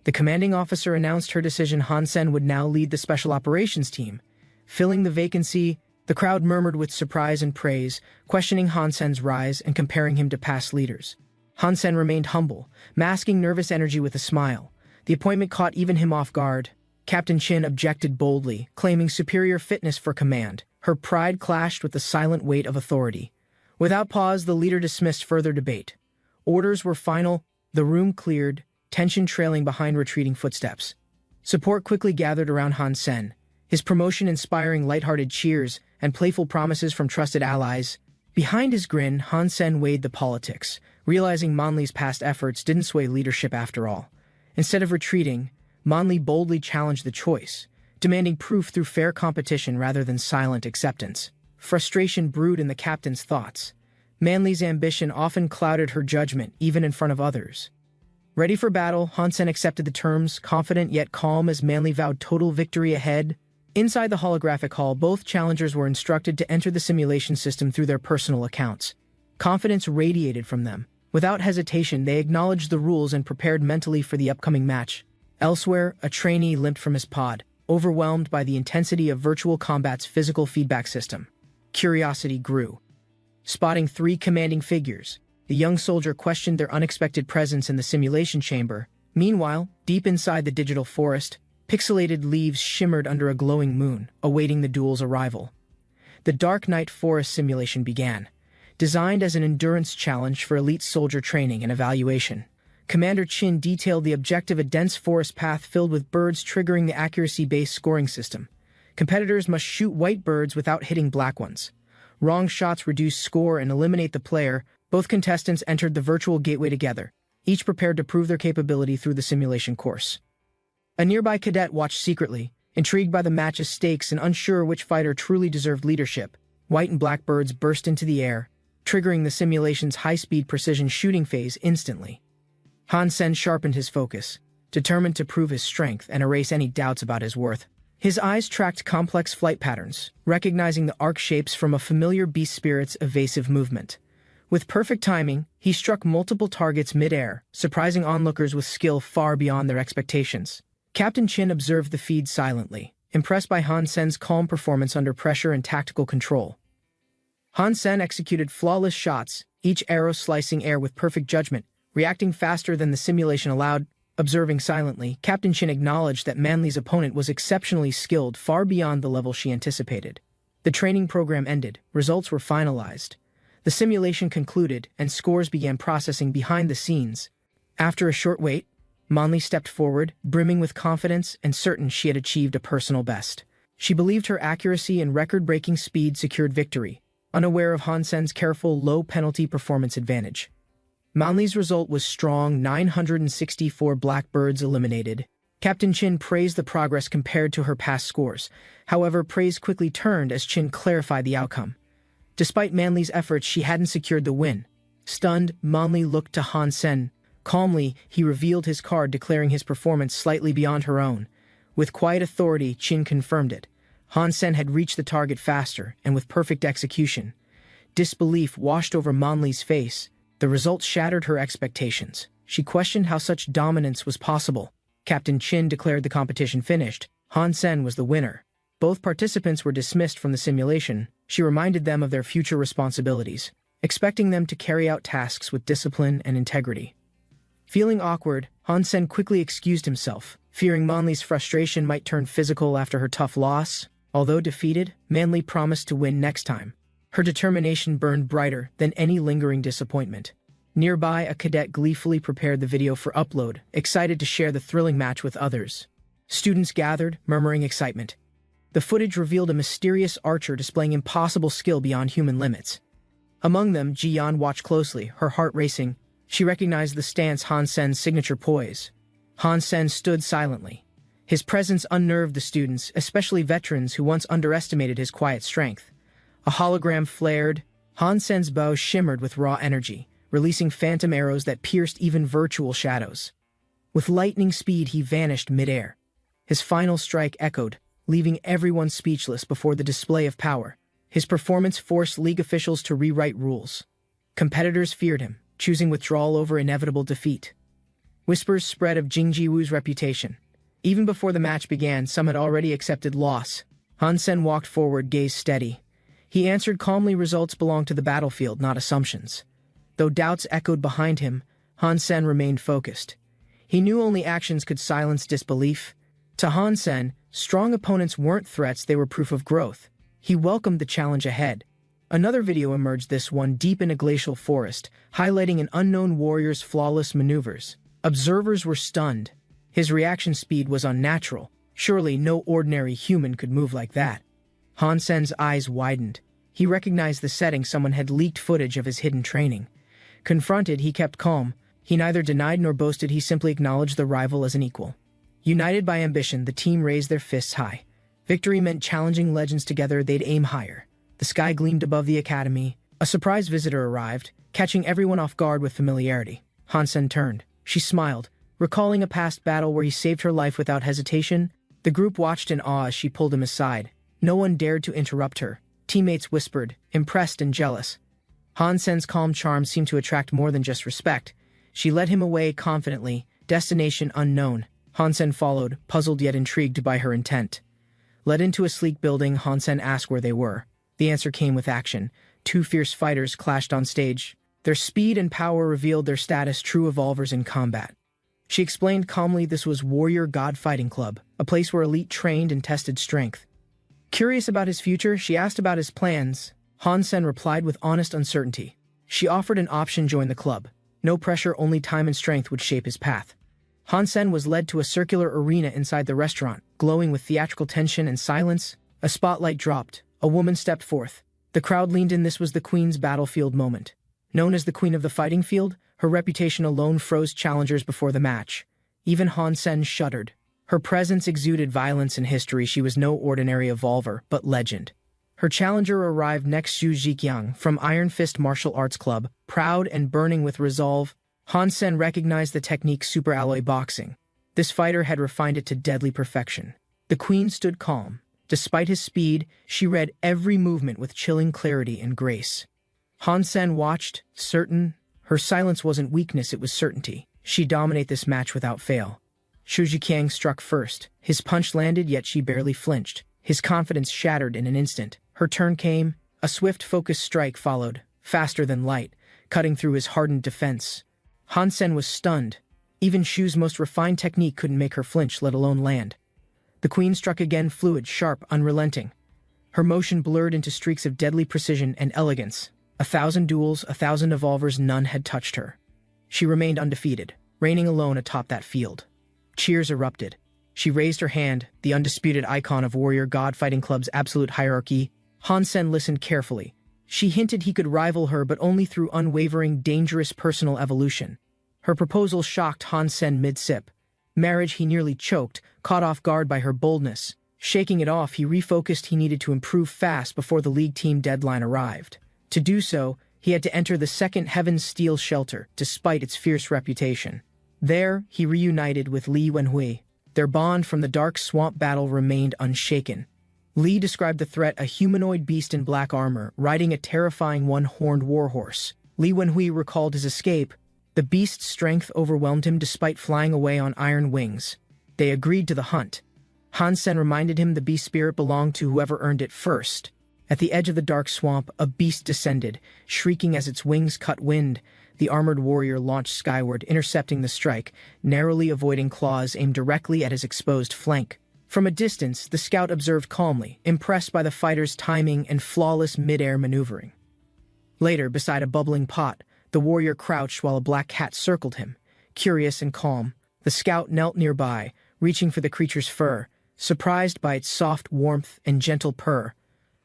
The commanding officer announced her decision. Hansen would now lead the special operations team. Filling the vacancy, the crowd murmured with surprise and praise, questioning Hansen's rise and comparing him to past leaders. Hansen remained humble, masking nervous energy with a smile. The appointment caught even him off guard. Captain Chin objected boldly, claiming superior fitness for command. Her pride clashed with the silent weight of authority. Without pause, the leader dismissed further debate. Orders were final, the room cleared, tension trailing behind retreating footsteps. Support quickly gathered around Hansen, his promotion inspiring lighthearted cheers and playful promises from trusted allies. Behind his grin, Hansen weighed the politics, realizing Manhwa's past efforts didn't sway leadership after all. Instead of retreating, Manhwa boldly challenged the choice, demanding proof through fair competition rather than silent acceptance. Frustration brewed in the captain's thoughts. Manhwa's ambition often clouded her judgment, even in front of others. Ready for battle, Hansen accepted the terms, confident yet calm as Manhwa vowed total victory ahead. Inside the holographic hall, both challengers were instructed to enter the simulation system through their personal accounts. Confidence radiated from them. Without hesitation, they acknowledged the rules and prepared mentally for the upcoming match. Elsewhere, a trainee limped from his pod, overwhelmed by the intensity of virtual combat's physical feedback system. Curiosity grew. Spotting 3 commanding figures, the young soldier questioned their unexpected presence in the simulation chamber. Meanwhile, deep inside the digital forest, pixelated leaves shimmered under a glowing moon, awaiting the duel's arrival. The Dark Night Forest simulation began, designed as an endurance challenge for elite soldier training and evaluation. Commander Chin detailed the objective: a dense forest path filled with birds, triggering the accuracy-based scoring system. Competitors must shoot white birds without hitting black ones. Wrong shots reduce score and eliminate the player. Both contestants entered the virtual gateway together, each prepared to prove their capability through the simulation course. A nearby cadet watched secretly, intrigued by the match's stakes and unsure which fighter truly deserved leadership. White and black birds burst into the air, triggering the simulation's high-speed precision shooting phase instantly. Hansen sharpened his focus, determined to prove his strength and erase any doubts about his worth. His eyes tracked complex flight patterns, recognizing the arc shapes from a familiar beast spirit's evasive movement. With perfect timing, he struck multiple targets mid-air, surprising onlookers with skill far beyond their expectations. Captain Chin observed the feed silently, impressed by Hansen's calm performance under pressure and tactical control. Hansen executed flawless shots, each arrow slicing air with perfect judgment, reacting faster than the simulation allowed. Observing silently, Captain Chin acknowledged that Manhwa's opponent was exceptionally skilled, far beyond the level she anticipated. The training program ended, results were finalized. The simulation concluded, and scores began processing behind the scenes. After a short wait, Manhwa stepped forward, brimming with confidence and certain she had achieved a personal best. She believed her accuracy and record-breaking speed secured victory, unaware of Hansen's careful, low-penalty performance advantage. Manhwa's result was strong: 964 blackbirds eliminated. Captain Chin praised the progress compared to her past scores. However, praise quickly turned as Chin clarified the outcome. Despite Manhwa's efforts, she hadn't secured the win. Stunned, Manhwa looked to Hansen. Calmly, he revealed his card, declaring his performance slightly beyond her own. With quiet authority, Chin confirmed it. Hansen had reached the target faster, and with perfect execution. Disbelief washed over Manhwa's face. The results shattered her expectations. She questioned how such dominance was possible. Captain Chin declared the competition finished. Hansen was the winner. Both participants were dismissed from the simulation. She reminded them of their future responsibilities, expecting them to carry out tasks with discipline and integrity. Feeling awkward, Hansen quickly excused himself, fearing Manhwa's frustration might turn physical after her tough loss. Although defeated, Manhwa promised to win next time. Her determination burned brighter than any lingering disappointment. Nearby, a cadet gleefully prepared the video for upload, excited to share the thrilling match with others. Students gathered, murmuring excitement. The footage revealed a mysterious archer displaying impossible skill beyond human limits. Among them, Ji-yeon watched closely, her heart racing. She recognized the stance, Hansen's signature poise. Hansen stood silently, His presence unnerved the students, especially veterans who once underestimated his quiet strength. A hologram flared. Hansen's bow shimmered with raw energy, releasing phantom arrows that pierced even virtual shadows. With lightning speed, he vanished midair. His final strike echoed, leaving everyone speechless before the display of power. His performance forced league officials to rewrite rules. Competitors feared him, choosing withdrawal over inevitable defeat. Whispers spread of Jingjiwu's reputation. Even before the match began, some had already accepted loss. Hansen walked forward, gaze steady. He answered calmly, results belong to the battlefield, not assumptions. Though doubts echoed behind him, Hansen remained focused. He knew only actions could silence disbelief. To Hansen, strong opponents weren't threats, they were proof of growth. He welcomed the challenge ahead. Another video emerged, this one deep in a glacial forest, highlighting an unknown warrior's flawless maneuvers. Observers were stunned. His reaction speed was unnatural. Surely no ordinary human could move like that. Hansen's eyes widened. He recognized the setting, someone had leaked footage of his hidden training. Confronted, he kept calm. He neither denied nor boasted, he simply acknowledged the rival as an equal. United by ambition, the team raised their fists high. Victory meant challenging legends together, they'd aim higher. The sky gleamed above the academy. A surprise visitor arrived, catching everyone off guard with familiarity. Hansen turned. She smiled, recalling a past battle where he saved her life without hesitation. The group watched in awe as she pulled him aside. No one dared to interrupt her. Teammates whispered, impressed and jealous. Hansen's calm charm seemed to attract more than just respect. She led him away confidently, destination unknown. Hansen followed, puzzled yet intrigued by her intent. Led into a sleek building, Hansen asked where they were. The answer came with action. Two fierce fighters clashed on stage. Their speed and power revealed their status, true evolvers in combat. She explained calmly this was Warrior God Fighting Club, a place where elite trained and tested strength. Curious about his future, she asked about his plans. Hansen replied with honest uncertainty. She offered an option: join the club. No pressure, only time and strength would shape his path. Hansen was led to a circular arena inside the restaurant, glowing with theatrical tension and silence. A spotlight dropped. A woman stepped forth. The crowd leaned in. This was the Queen's battlefield moment. Known as the Queen of the Fighting Field, her reputation alone froze challengers before the match. Even Hansen shuddered. Her presence exuded violence and history. She was no ordinary evolver, but legend. Her challenger arrived next, Xu Jiqiang from Iron Fist Martial Arts Club, proud and burning with resolve. Hansen recognized the technique super alloy boxing. This fighter had refined it to deadly perfection. The Queen stood calm. Despite his speed, she read every movement with chilling clarity and grace. Hansen watched, certain. Her silence wasn't weakness, it was certainty. She'd dominate this match without fail. Xu Jiqiang struck first. His punch landed, yet she barely flinched. His confidence shattered in an instant. Her turn came. A swift, focused strike followed, faster than light, cutting through his hardened defense. Hansen was stunned. Even Xu's most refined technique couldn't make her flinch, let alone land. The Queen struck again, fluid, sharp, unrelenting. Her motion blurred into streaks of deadly precision and elegance. 1,000 duels, 1,000 evolvers, none had touched her. She remained undefeated, reigning alone atop that field. Cheers erupted. She raised her hand, the undisputed icon of Warrior God Fighting Club's absolute hierarchy. Hansen listened carefully. She hinted he could rival her, but only through unwavering, dangerous personal evolution. Her proposal shocked Hansen mid-sip. Marriage, he nearly choked, caught off guard by her boldness. Shaking it off, he refocused. He needed to improve fast before the league team deadline arrived. To do so, he had to enter the second Heaven's Steel shelter, despite its fierce reputation. There, he reunited with Li Wenhui. Their bond from the dark swamp battle remained unshaken. Li described the threat: a humanoid beast in black armor, riding a terrifying one-horned warhorse. Li Wenhui recalled his escape. The beast's strength overwhelmed him despite flying away on iron wings. They agreed to the hunt. Hansen reminded him the beast spirit belonged to whoever earned it first. At the edge of the dark swamp, a beast descended, shrieking as its wings cut wind. The armored warrior launched skyward, intercepting the strike, narrowly avoiding claws aimed directly at his exposed flank. From a distance, the scout observed calmly, impressed by the fighter's timing and flawless mid-air maneuvering. Later, beside a bubbling pot, the warrior crouched while a black cat circled him. Curious and calm, the scout knelt nearby, reaching for the creature's fur, surprised by its soft warmth and gentle purr.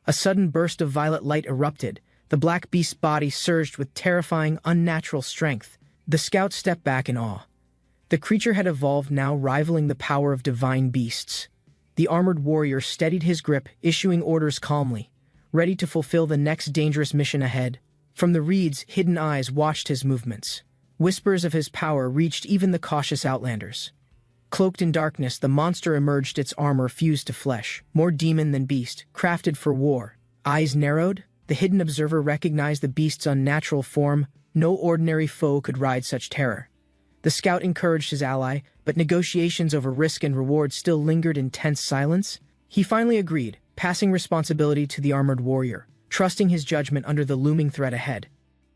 A sudden burst of violet light erupted. The black beast's body surged with terrifying, unnatural strength. The scout stepped back in awe. The creature had evolved, now rivaling the power of divine beasts. The armored warrior steadied his grip, issuing orders calmly, ready to fulfill the next dangerous mission ahead. From the reeds, hidden eyes watched his movements. Whispers of his power reached even the cautious outlanders. Cloaked in darkness, the monster emerged, its armor fused to flesh, more demon than beast, crafted for war. Eyes narrowed, the hidden observer recognized the beast's unnatural form. No ordinary foe could ride such terror. The scout encouraged his ally, but negotiations over risk and reward still lingered in tense silence. He finally agreed, passing responsibility to the armored warrior, trusting his judgment under the looming threat ahead.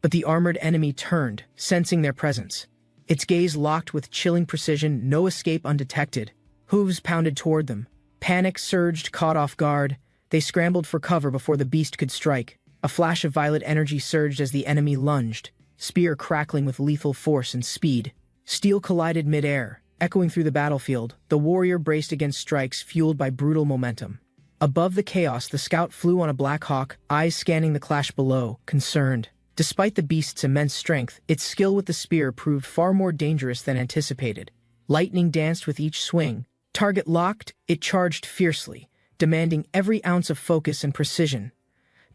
But the armored enemy turned, sensing their presence. Its gaze locked with chilling precision, no escape undetected. Hooves pounded toward them. Panic surged, caught off guard. They scrambled for cover before the beast could strike. A flash of violet energy surged as the enemy lunged, spear crackling with lethal force and speed. Steel collided mid-air, echoing through the battlefield. The warrior braced against strikes fueled by brutal momentum. Above the chaos, the scout flew on a black hawk, eyes scanning the clash below, concerned. Despite the beast's immense strength, its skill with the spear proved far more dangerous than anticipated. Lightning danced with each swing. Target locked, it charged fiercely, demanding every ounce of focus and precision.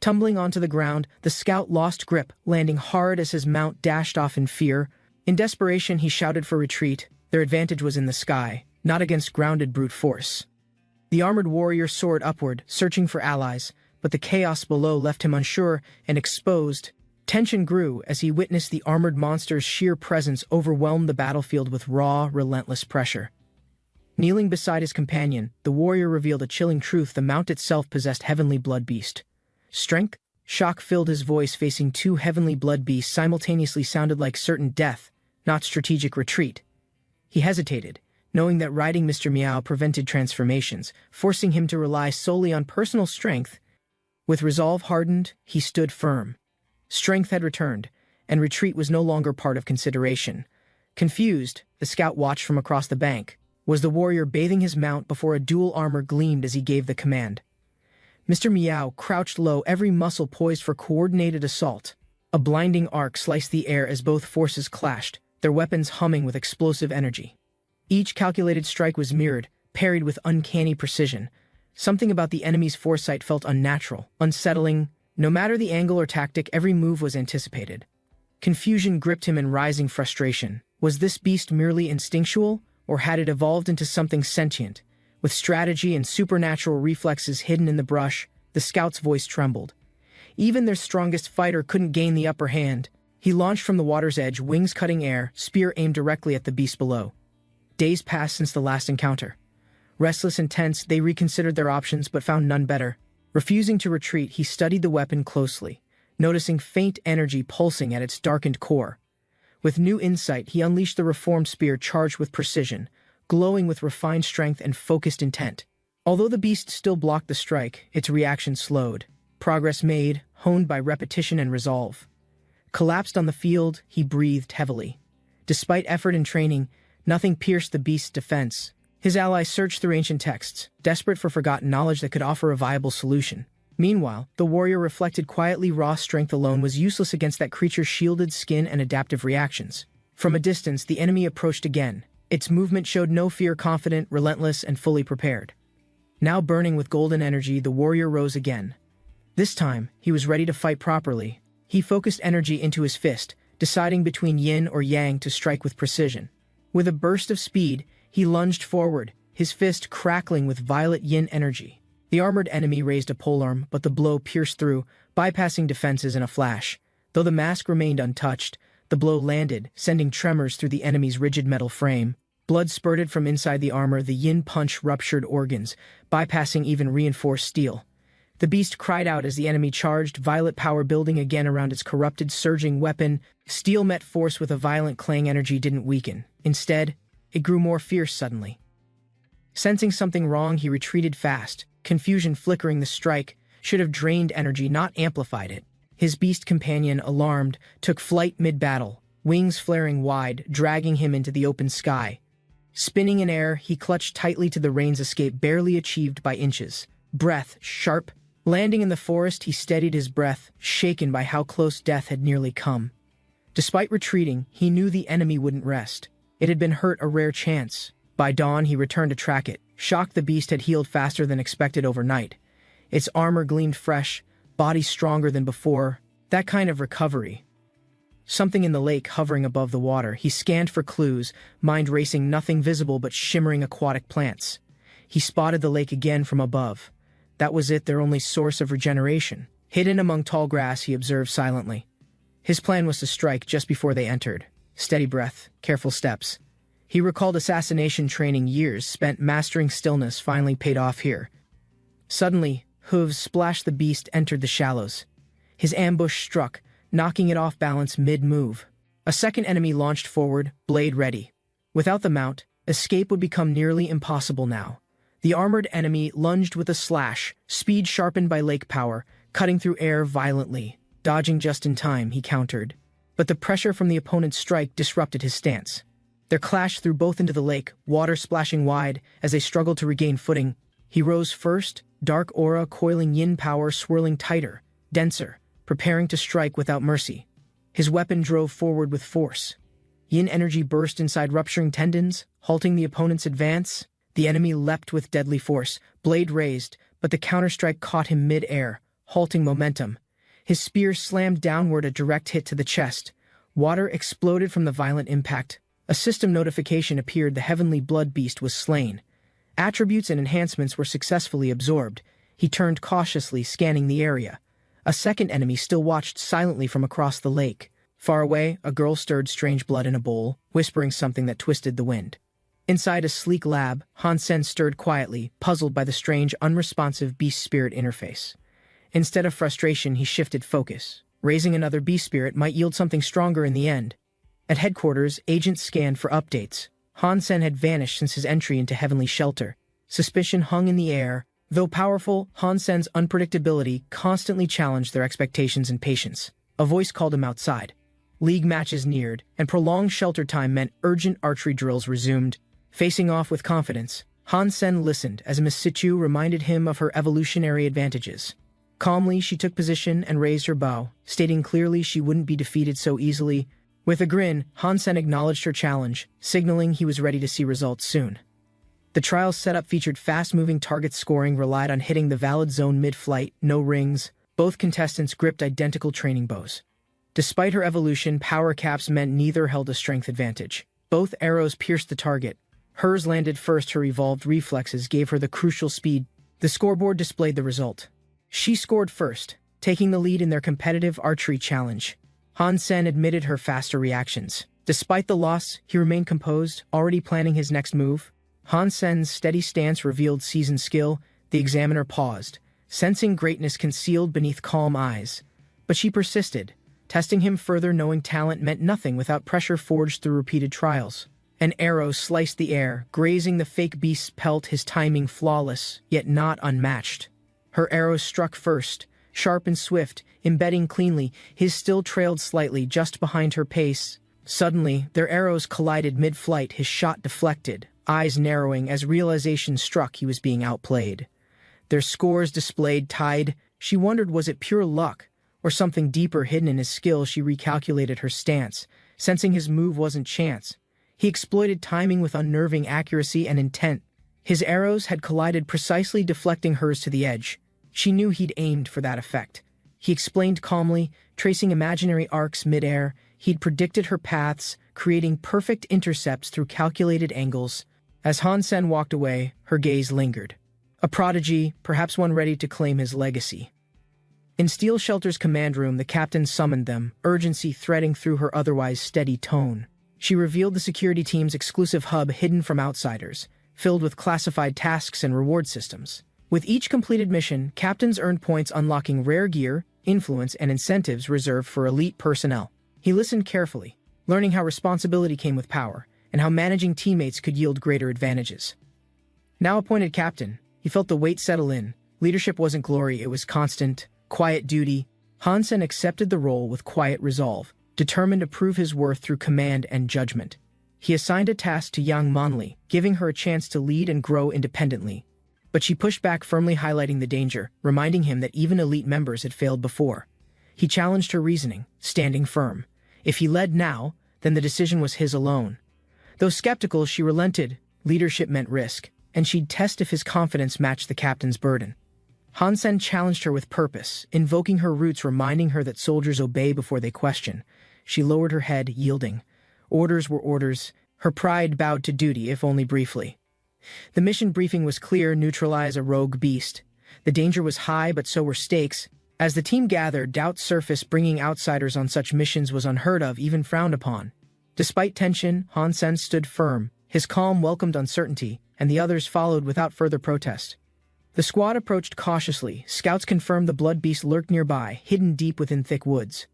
Tumbling onto the ground, the scout lost grip, landing hard as his mount dashed off in fear. In desperation, he shouted for retreat. Their advantage was in the sky, not against grounded brute force. The armored warrior soared upward, searching for allies, but the chaos below left him unsure and exposed. Tension grew as he witnessed the armored monster's sheer presence overwhelm the battlefield with raw, relentless pressure. Kneeling beside his companion, the warrior revealed a chilling truth: the mount itself possessed heavenly blood beast. Strength? Shock filled his voice. Facing two heavenly blood beasts simultaneously sounded like certain death, not strategic retreat. He hesitated, knowing that riding Mr. Meow prevented transformations, forcing him to rely solely on personal strength. With resolve hardened, he stood firm. Strength had returned, and retreat was no longer part of consideration. Confused, the scout watched from across the bank. Was the warrior bathing his mount before a dual armor gleamed as he gave the command? Mr. Meow crouched low, every muscle poised for coordinated assault. A blinding arc sliced the air as both forces clashed, their weapons humming with explosive energy. Each calculated strike was mirrored, parried with uncanny precision. Something about the enemy's foresight felt unnatural, unsettling. No matter the angle or tactic, every move was anticipated. Confusion gripped him in rising frustration. Was this beast merely instinctual, or had it evolved into something sentient? With strategy and supernatural reflexes hidden in the brush, the scout's voice trembled. Even their strongest fighter couldn't gain the upper hand. He launched from the water's edge, wings cutting air, spear aimed directly at the beast below. Days passed since the last encounter. Restless and tense, they reconsidered their options but found none better. Refusing to retreat, he studied the weapon closely, noticing faint energy pulsing at its darkened core. With new insight, he unleashed the reformed spear, charged with precision, glowing with refined strength and focused intent. Although the beast still blocked the strike, its reaction slowed. Progress made, honed by repetition and resolve. Collapsed on the field, he breathed heavily. Despite effort and training, nothing pierced the beast's defense. His allies searched through ancient texts, desperate for forgotten knowledge that could offer a viable solution. Meanwhile, the warrior reflected quietly: raw strength alone was useless against that creature's shielded skin and adaptive reactions. From a distance, the enemy approached again. Its movement showed no fear, confident, relentless, and fully prepared. Now burning with golden energy, the warrior rose again. This time, he was ready to fight properly. He focused energy into his fist, deciding between yin or yang to strike with precision. With a burst of speed, he lunged forward, his fist crackling with violet yin energy. The armored enemy raised a polearm, but the blow pierced through, bypassing defenses in a flash. Though the mask remained untouched, the blow landed, sending tremors through the enemy's rigid metal frame. Blood spurted from inside the armor, the yin punch ruptured organs, bypassing even reinforced steel. The beast cried out as the enemy charged, violet power building again around its corrupted, surging weapon. Steel met force with a violent clang. Energy didn't weaken. Instead, it grew more fierce suddenly. Sensing something wrong, he retreated fast. Confusion flickering. The strike should have drained energy, not amplified it. His beast companion, alarmed, took flight mid-battle, wings flaring wide, dragging him into the open sky. Spinning in air, he clutched tightly to the reins, escape barely achieved by inches. Breath sharp. Landing in the forest, he steadied his breath, shaken by how close death had nearly come. Despite retreating, he knew the enemy wouldn't rest. It had been hurt a rare chance. By dawn, he returned to track it. Shocked, the beast had healed faster than expected overnight. Its armor gleamed fresh, body stronger than before. That kind of recovery. Something in the lake hovering above the water. He scanned for clues, mind racing, nothing visible but shimmering aquatic plants. He spotted the lake again from above. That was it, their only source of regeneration. Hidden among tall grass, he observed silently. His plan was to strike just before they entered. Steady breath, careful steps. He recalled assassination training, years spent mastering stillness finally paid off here. Suddenly, hooves splashed, the beast entered the shallows. His ambush struck, knocking it off balance mid-move. A second enemy launched forward, blade ready. Without the mount, escape would become nearly impossible now. The armored enemy lunged with a slash, speed sharpened by lake power, cutting through air violently. Dodging just in time, he countered. But the pressure from the opponent's strike disrupted his stance. Their clash threw both into the lake, water splashing wide as they struggled to regain footing. He rose first, dark aura coiling yin power swirling tighter, denser, preparing to strike without mercy. His weapon drove forward with force. Yin energy burst inside rupturing tendons, halting the opponent's advance. The enemy leapt with deadly force, blade raised, but the counterstrike caught him mid-air, halting momentum. His spear slammed downward, a direct hit to the chest. Water exploded from the violent impact. A system notification appeared: the heavenly blood beast was slain. Attributes and enhancements were successfully absorbed. He turned cautiously, scanning the area. A second enemy still watched silently from across the lake. Far away, a girl stirred strange blood in a bowl, whispering something that twisted the wind. Inside a sleek lab, Hansen stirred quietly, puzzled by the strange, unresponsive beast-spirit interface. Instead of frustration, he shifted focus. Raising another beast spirit might yield something stronger in the end. At headquarters, agents scanned for updates. Hansen had vanished since his entry into Heavenly Shelter. Suspicion hung in the air. Though powerful, Hansen's unpredictability constantly challenged their expectations and patience. A voice called him outside. League matches neared, and prolonged shelter time meant urgent archery drills resumed. Facing off with confidence, Hansen listened as Miss Situ reminded him of her evolutionary advantages. Calmly, she took position and raised her bow, stating clearly she wouldn't be defeated so easily. With a grin, Hansen acknowledged her challenge, signaling he was ready to see results soon. The trial's setup featured fast-moving target scoring, relied on hitting the valid zone mid-flight, no rings. Both contestants gripped identical training bows. Despite her evolution, power caps meant neither held a strength advantage. Both arrows pierced the target. Hers landed first. Her evolved reflexes gave her the crucial speed. The scoreboard displayed the result. She scored first, taking the lead in their competitive archery challenge. Hansen admitted her faster reactions. Despite the loss, he remained composed, already planning his next move. Hansen's steady stance revealed seasoned skill. The examiner paused, sensing greatness concealed beneath calm eyes. But she persisted, testing him further, knowing talent meant nothing without pressure forged through repeated trials. An arrow sliced the air, grazing the fake beast's pelt, his timing flawless, yet not unmatched. Her arrow struck first, sharp and swift, embedding cleanly. His still trailed slightly just behind her pace. Suddenly, their arrows collided mid-flight, his shot deflected, eyes narrowing as realization struck he was being outplayed. Their scores displayed tied. She wondered, was it pure luck, or something deeper hidden in his skill? She recalculated her stance, sensing his move wasn't chance. He exploited timing with unnerving accuracy and intent. His arrows had collided precisely, deflecting hers to the edge. She knew he'd aimed for that effect. He explained calmly, tracing imaginary arcs mid-air. He'd predicted her paths, creating perfect intercepts through calculated angles. As Hansen walked away, her gaze lingered. A prodigy, perhaps one ready to claim his legacy. In Steel Shelter's command room, the captain summoned them, urgency threading through her otherwise steady tone. She revealed the security team's exclusive hub hidden from outsiders, filled with classified tasks and reward systems. With each completed mission, captains earned points, unlocking rare gear, influence, and incentives reserved for elite personnel. He listened carefully, learning how responsibility came with power, and how managing teammates could yield greater advantages. Now appointed captain, he felt the weight settle in. Leadership wasn't glory, it was constant, quiet duty. Hansen accepted the role with quiet resolve, determined to prove his worth through command and judgment. He assigned a task to young Manli, giving her a chance to lead and grow independently. But she pushed back firmly, highlighting the danger, reminding him that even elite members had failed before. He challenged her reasoning, standing firm. If he led now, then the decision was his alone. Though skeptical, she relented. Leadership meant risk, and she'd test if his confidence matched the captain's burden. Hansen challenged her with purpose, invoking her roots, reminding her that soldiers obey before they question. She lowered her head, yielding. Orders were orders. Her pride bowed to duty, if only briefly. The mission briefing was clear: neutralize a rogue beast. The danger was high, but so were stakes. As the team gathered, doubts surfaced. Bringing outsiders on such missions was unheard of, even frowned upon. Despite tension, Hansen stood firm. His calm welcomed uncertainty, and the others followed without further protest. The squad approached cautiously. Scouts confirmed the blood beast lurked nearby, hidden deep within thick woods.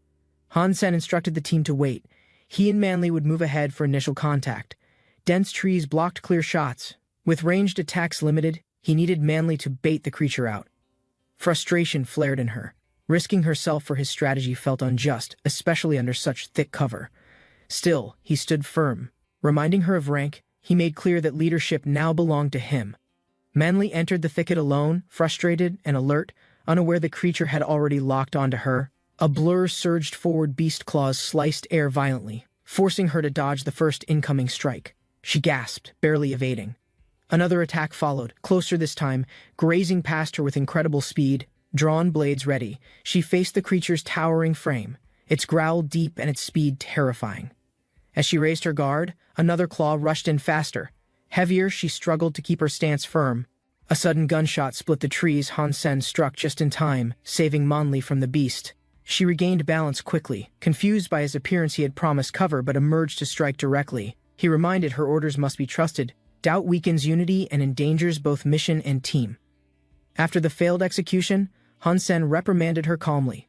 Hansen instructed the team to wait. He and Manly would move ahead for initial contact. Dense trees blocked clear shots. With ranged attacks limited, he needed Manly to bait the creature out. Frustration flared in her. Risking herself for his strategy felt unjust, especially under such thick cover. Still, he stood firm. Reminding her of rank, he made clear that leadership now belonged to him. Manly entered the thicket alone, frustrated and alert, unaware the creature had already locked onto her. A blur surged forward. Beast claws sliced air violently, forcing her to dodge the first incoming strike. She gasped, barely evading. Another attack followed, closer this time, grazing past her with incredible speed. Drawn blades ready, she faced the creature's towering frame, its growl deep and its speed terrifying. As she raised her guard, another claw rushed in faster. Heavier, she struggled to keep her stance firm. A sudden gunshot split the trees. Hansen struck just in time, saving Manly from the beast. She regained balance quickly. Confused by his appearance, he had promised cover but emerged to strike directly. He reminded her orders must be trusted. Doubt weakens unity and endangers both mission and team. After the failed execution, Hansen reprimanded her calmly.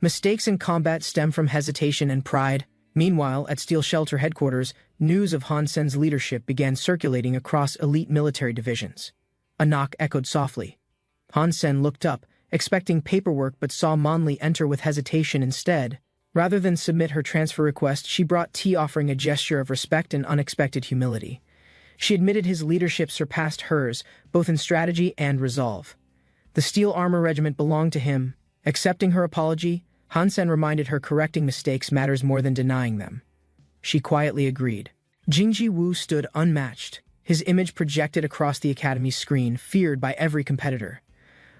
Mistakes in combat stem from hesitation and pride. Meanwhile, at Steel Shelter headquarters, news of Hansen's leadership began circulating across elite military divisions. A knock echoed softly. Hansen looked up, expecting paperwork, but saw Manly enter with hesitation instead. Rather than submit her transfer request, she brought tea, offering a gesture of respect and unexpected humility. She admitted his leadership surpassed hers, both in strategy and resolve. The Steel Armor Regiment belonged to him. Accepting her apology, Hansen reminded her correcting mistakes matters more than denying them. She quietly agreed. Jingji Wu stood unmatched, his image projected across the academy's screen, feared by every competitor.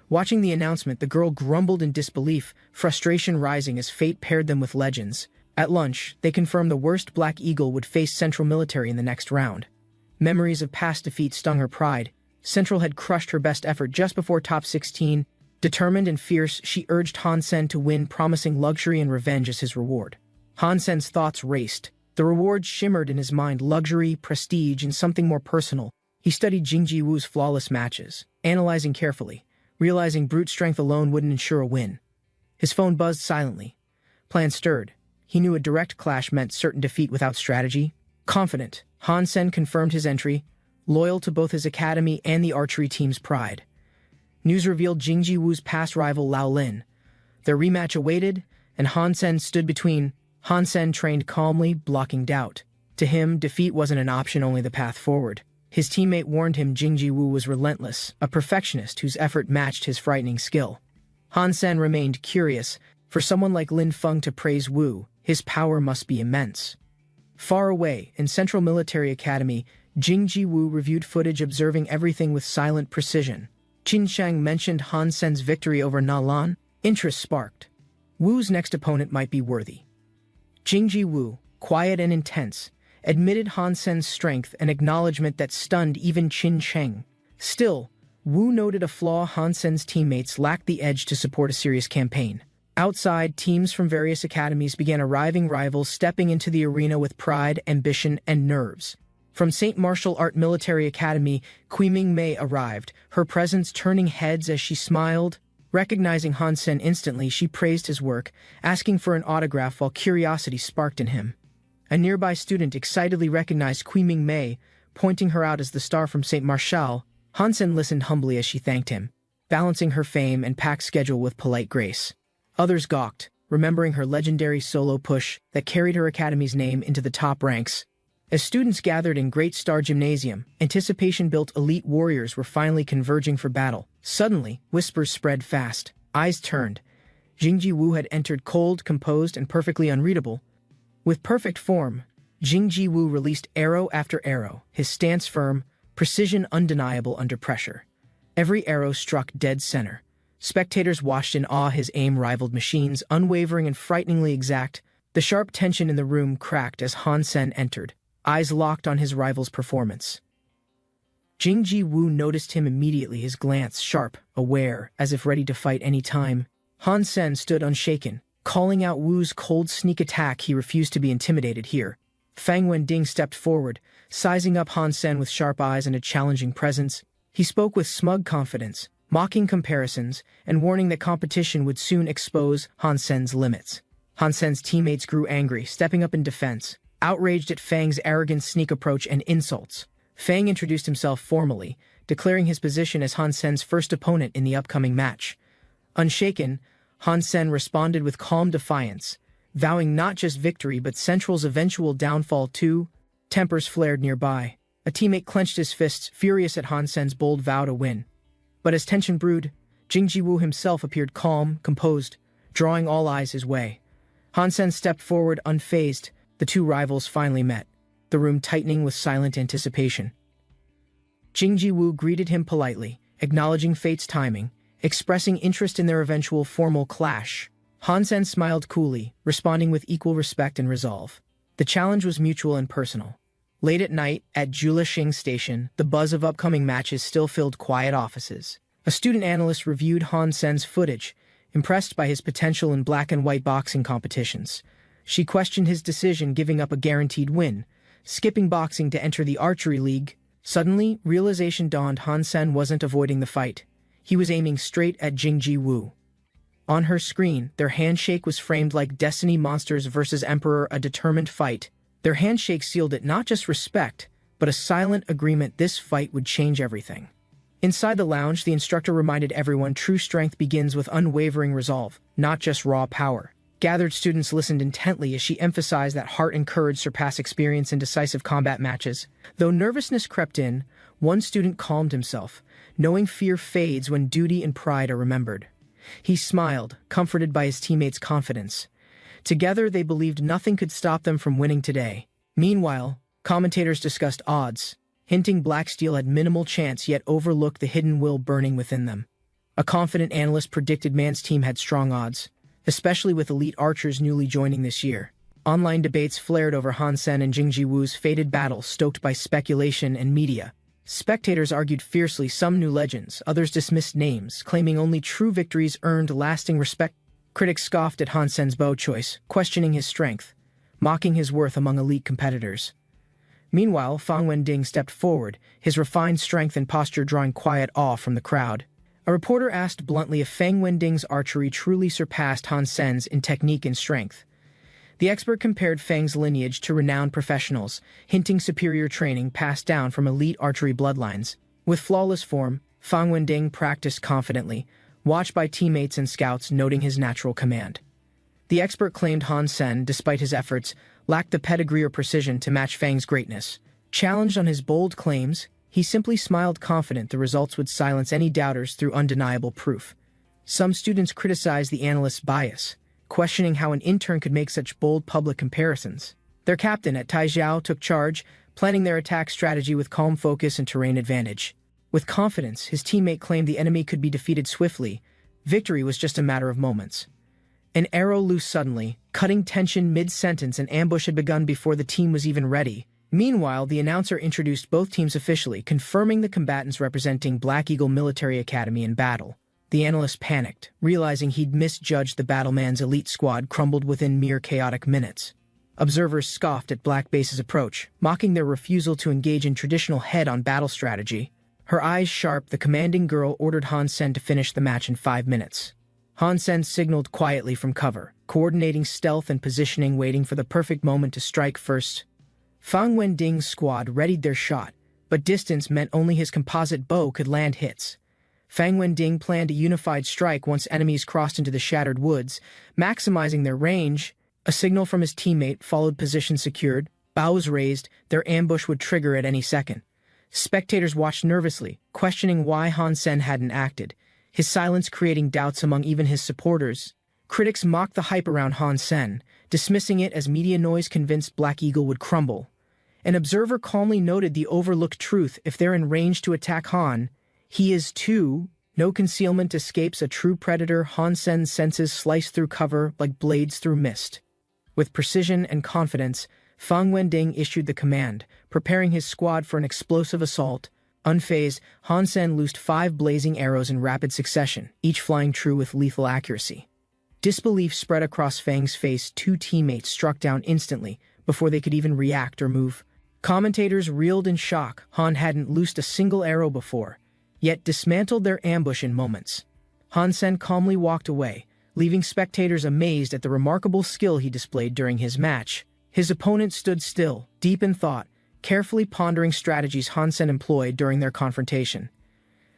Watching the announcement, the girl grumbled in disbelief, frustration rising as fate paired them with legends. At lunch, they confirmed the worst Black Eagle would face Central Military in the next round. Memories of past defeat stung her pride. Central had crushed her best effort just before top 16. Determined and fierce, she urged Hansen to win, promising luxury and revenge as his reward. Hansen's thoughts raced. The reward shimmered in his mind: luxury, prestige, and something more personal. He studied Jingji Wu's flawless matches, analyzing carefully, realizing brute strength alone wouldn't ensure a win. His phone buzzed silently. Plans stirred. He knew a direct clash meant certain defeat without strategy. Confident, Hansen confirmed his entry, loyal to both his academy and the archery team's pride. News revealed Jingji Wu's past rival Lao Lin. Their rematch awaited, and Hansen stood between. Hansen trained calmly, blocking doubt. To him, defeat wasn't an option, only the path forward. His teammate warned him Jingji Wu was relentless, a perfectionist whose effort matched his frightening skill. Hansen remained curious. For someone like Lin Feng to praise Wu, his power must be immense. Far away, in Central Military Academy, Jingji Wu reviewed footage, observing everything with silent precision. Qin Shang mentioned Hansen's victory over Na Lan. Interest sparked. Wu's next opponent might be worthy. Jingji Wu, quiet and intense, admitted Hansen's strength, an acknowledgement that stunned even Qin Shang. Still, Wu noted a flaw: Hansen's teammates lacked the edge to support a serious campaign. Outside, teams from various academies began arriving, rivals stepping into the arena with pride, ambition, and nerves. From St. Martial Art Military Academy, Ming Mei arrived, her presence turning heads as she smiled. Recognizing Hansen instantly, she praised his work, asking for an autograph while curiosity sparked in him. A nearby student excitedly recognized Ming Mei, pointing her out as the star from St. Martial. Hansen listened humbly as she thanked him, balancing her fame and packed schedule with polite grace. Others gawked, remembering her legendary solo push that carried her academy's name into the top ranks. As students gathered in Great Star Gymnasium, anticipation built. Elite warriors were finally converging for battle. Suddenly, whispers spread fast. Eyes turned. Jingji Wu had entered, cold, composed, and perfectly unreadable. With perfect form, Jing Ji-woo released arrow after arrow, his stance firm, precision undeniable under pressure. Every arrow struck dead center. Spectators watched in awe. His aim rivaled machines, unwavering and frighteningly exact. The sharp tension in the room cracked as Han Sen entered, eyes locked on his rival's performance. Jing Ji-woo noticed him immediately, his glance sharp, aware, as if ready to fight any time. Han Sen stood unshaken, calling out Wu's cold sneak attack. He refused to be intimidated here. Fang Wending stepped forward, sizing up Han Sen with sharp eyes and a challenging presence. He spoke with smug confidence, mocking comparisons, and warning that competition would soon expose Han Sen's limits. Han Sen's teammates grew angry, stepping up in defense, outraged at Fang's arrogant sneak approach and insults. Fang introduced himself formally, declaring his position as Han Sen's first opponent in the upcoming match. Unshaken, Han Sen responded with calm defiance, vowing not just victory but Central's eventual downfall too. Tempers flared nearby. A teammate clenched his fists, furious at Han Sen's bold vow to win. But as tension brewed, Jing Ji-woo himself appeared calm, composed, drawing all eyes his way. Han Sen stepped forward unfazed. The two rivals finally met, the room tightening with silent anticipation. Jing Ji-woo greeted him politely, acknowledging fate's timing, expressing interest in their eventual formal clash. Han Sen smiled coolly, responding with equal respect and resolve. The challenge was mutual and personal. Late at night, at Julashing Station, the buzz of upcoming matches still filled quiet offices. A student analyst reviewed Han Sen's footage, impressed by his potential in black and white boxing competitions. She questioned his decision, giving up a guaranteed win, skipping boxing to enter the archery league. Suddenly, realization dawned. Han Sen wasn't avoiding the fight. He was aiming straight at Jing Ji-woo. On her screen, their handshake was framed like Destiny Monsters versus Emperor, a determined fight. Their handshake sealed it, not just respect, but a silent agreement this fight would change everything. Inside the lounge, the instructor reminded everyone true strength begins with unwavering resolve, not just raw power. Gathered students listened intently as she emphasized that heart and courage surpass experience in decisive combat matches. Though nervousness crept in, one student calmed himself, knowing fear fades when duty and pride are remembered. He smiled, comforted by his teammates' confidence. Together, they believed nothing could stop them from winning today. Meanwhile, commentators discussed odds, hinting Black Steel had minimal chance yet overlooked the hidden will burning within them. A confident analyst predicted Man's team had strong odds, especially with elite archers newly joining this year. Online debates flared over Han Sen and Jing Ji-woo's fated battle, stoked by speculation and media. Spectators argued fiercely, some knew legends, others dismissed names, claiming only true victories earned lasting respect. Critics scoffed at Han Sen's bow choice, questioning his strength, mocking his worth among elite competitors. Meanwhile, Fang Wending stepped forward, his refined strength and posture drawing quiet awe from the crowd. A reporter asked bluntly if Fang Wending's archery truly surpassed Han Sen's in technique and strength. The expert compared Fang's lineage to renowned professionals, hinting superior training passed down from elite archery bloodlines. With flawless form, Fang Wending practiced confidently, watched by teammates and scouts noting his natural command. The expert claimed Han Sen, despite his efforts, lacked the pedigree or precision to match Fang's greatness. Challenged on his bold claims, he simply smiled, confident the results would silence any doubters through undeniable proof. Some students criticized the analyst's bias, questioning how an intern could make such bold public comparisons. Their captain at Taijiao took charge, planning their attack strategy with calm focus and terrain advantage. With confidence, his teammate claimed the enemy could be defeated swiftly. Victory was just a matter of moments. An arrow loosed suddenly, cutting tension mid-sentence. An ambush had begun before the team was even ready. Meanwhile, the announcer introduced both teams officially, confirming the combatants representing Black Eagle Military Academy in battle. The analyst panicked, realizing he'd misjudged the battleman's elite squad crumbled within mere chaotic minutes. Observers scoffed at Black Base's approach, mocking their refusal to engage in traditional head-on battle strategy. Her eyes sharp, the commanding girl ordered Han Sen to finish the match in 5 minutes. Han Sen signaled quietly from cover, coordinating stealth and positioning, waiting for the perfect moment to strike first. Fang Wending's squad readied their shot, but distance meant only his composite bow could land hits. Fang Wending planned a unified strike once enemies crossed into the shattered woods, maximizing their range. A signal from his teammate followed position secured, bows raised, their ambush would trigger at any second. Spectators watched nervously, questioning why Han Sen hadn't acted, his silence creating doubts among even his supporters. Critics mocked the hype around Han Sen, dismissing it as media noise convinced Black Eagle would crumble. An observer calmly noted the overlooked truth: if they're in range to attack Han, he is too. No concealment escapes a true predator. Han Sen's senses slice through cover like blades through mist. With precision and confidence, Fang Wending issued the command, preparing his squad for an explosive assault. Unfazed, Han Sen loosed 5 blazing arrows in rapid succession, each flying true with lethal accuracy. Disbelief spread across Fang's face. 2 teammates struck down instantly, before they could even react or move. Commentators reeled in shock. Han hadn't loosed a single arrow before, yet dismantled their ambush in moments. Han Sen calmly walked away, leaving spectators amazed at the remarkable skill he displayed during his match. His opponent stood still, deep in thought, carefully pondering strategies Han Sen employed during their confrontation.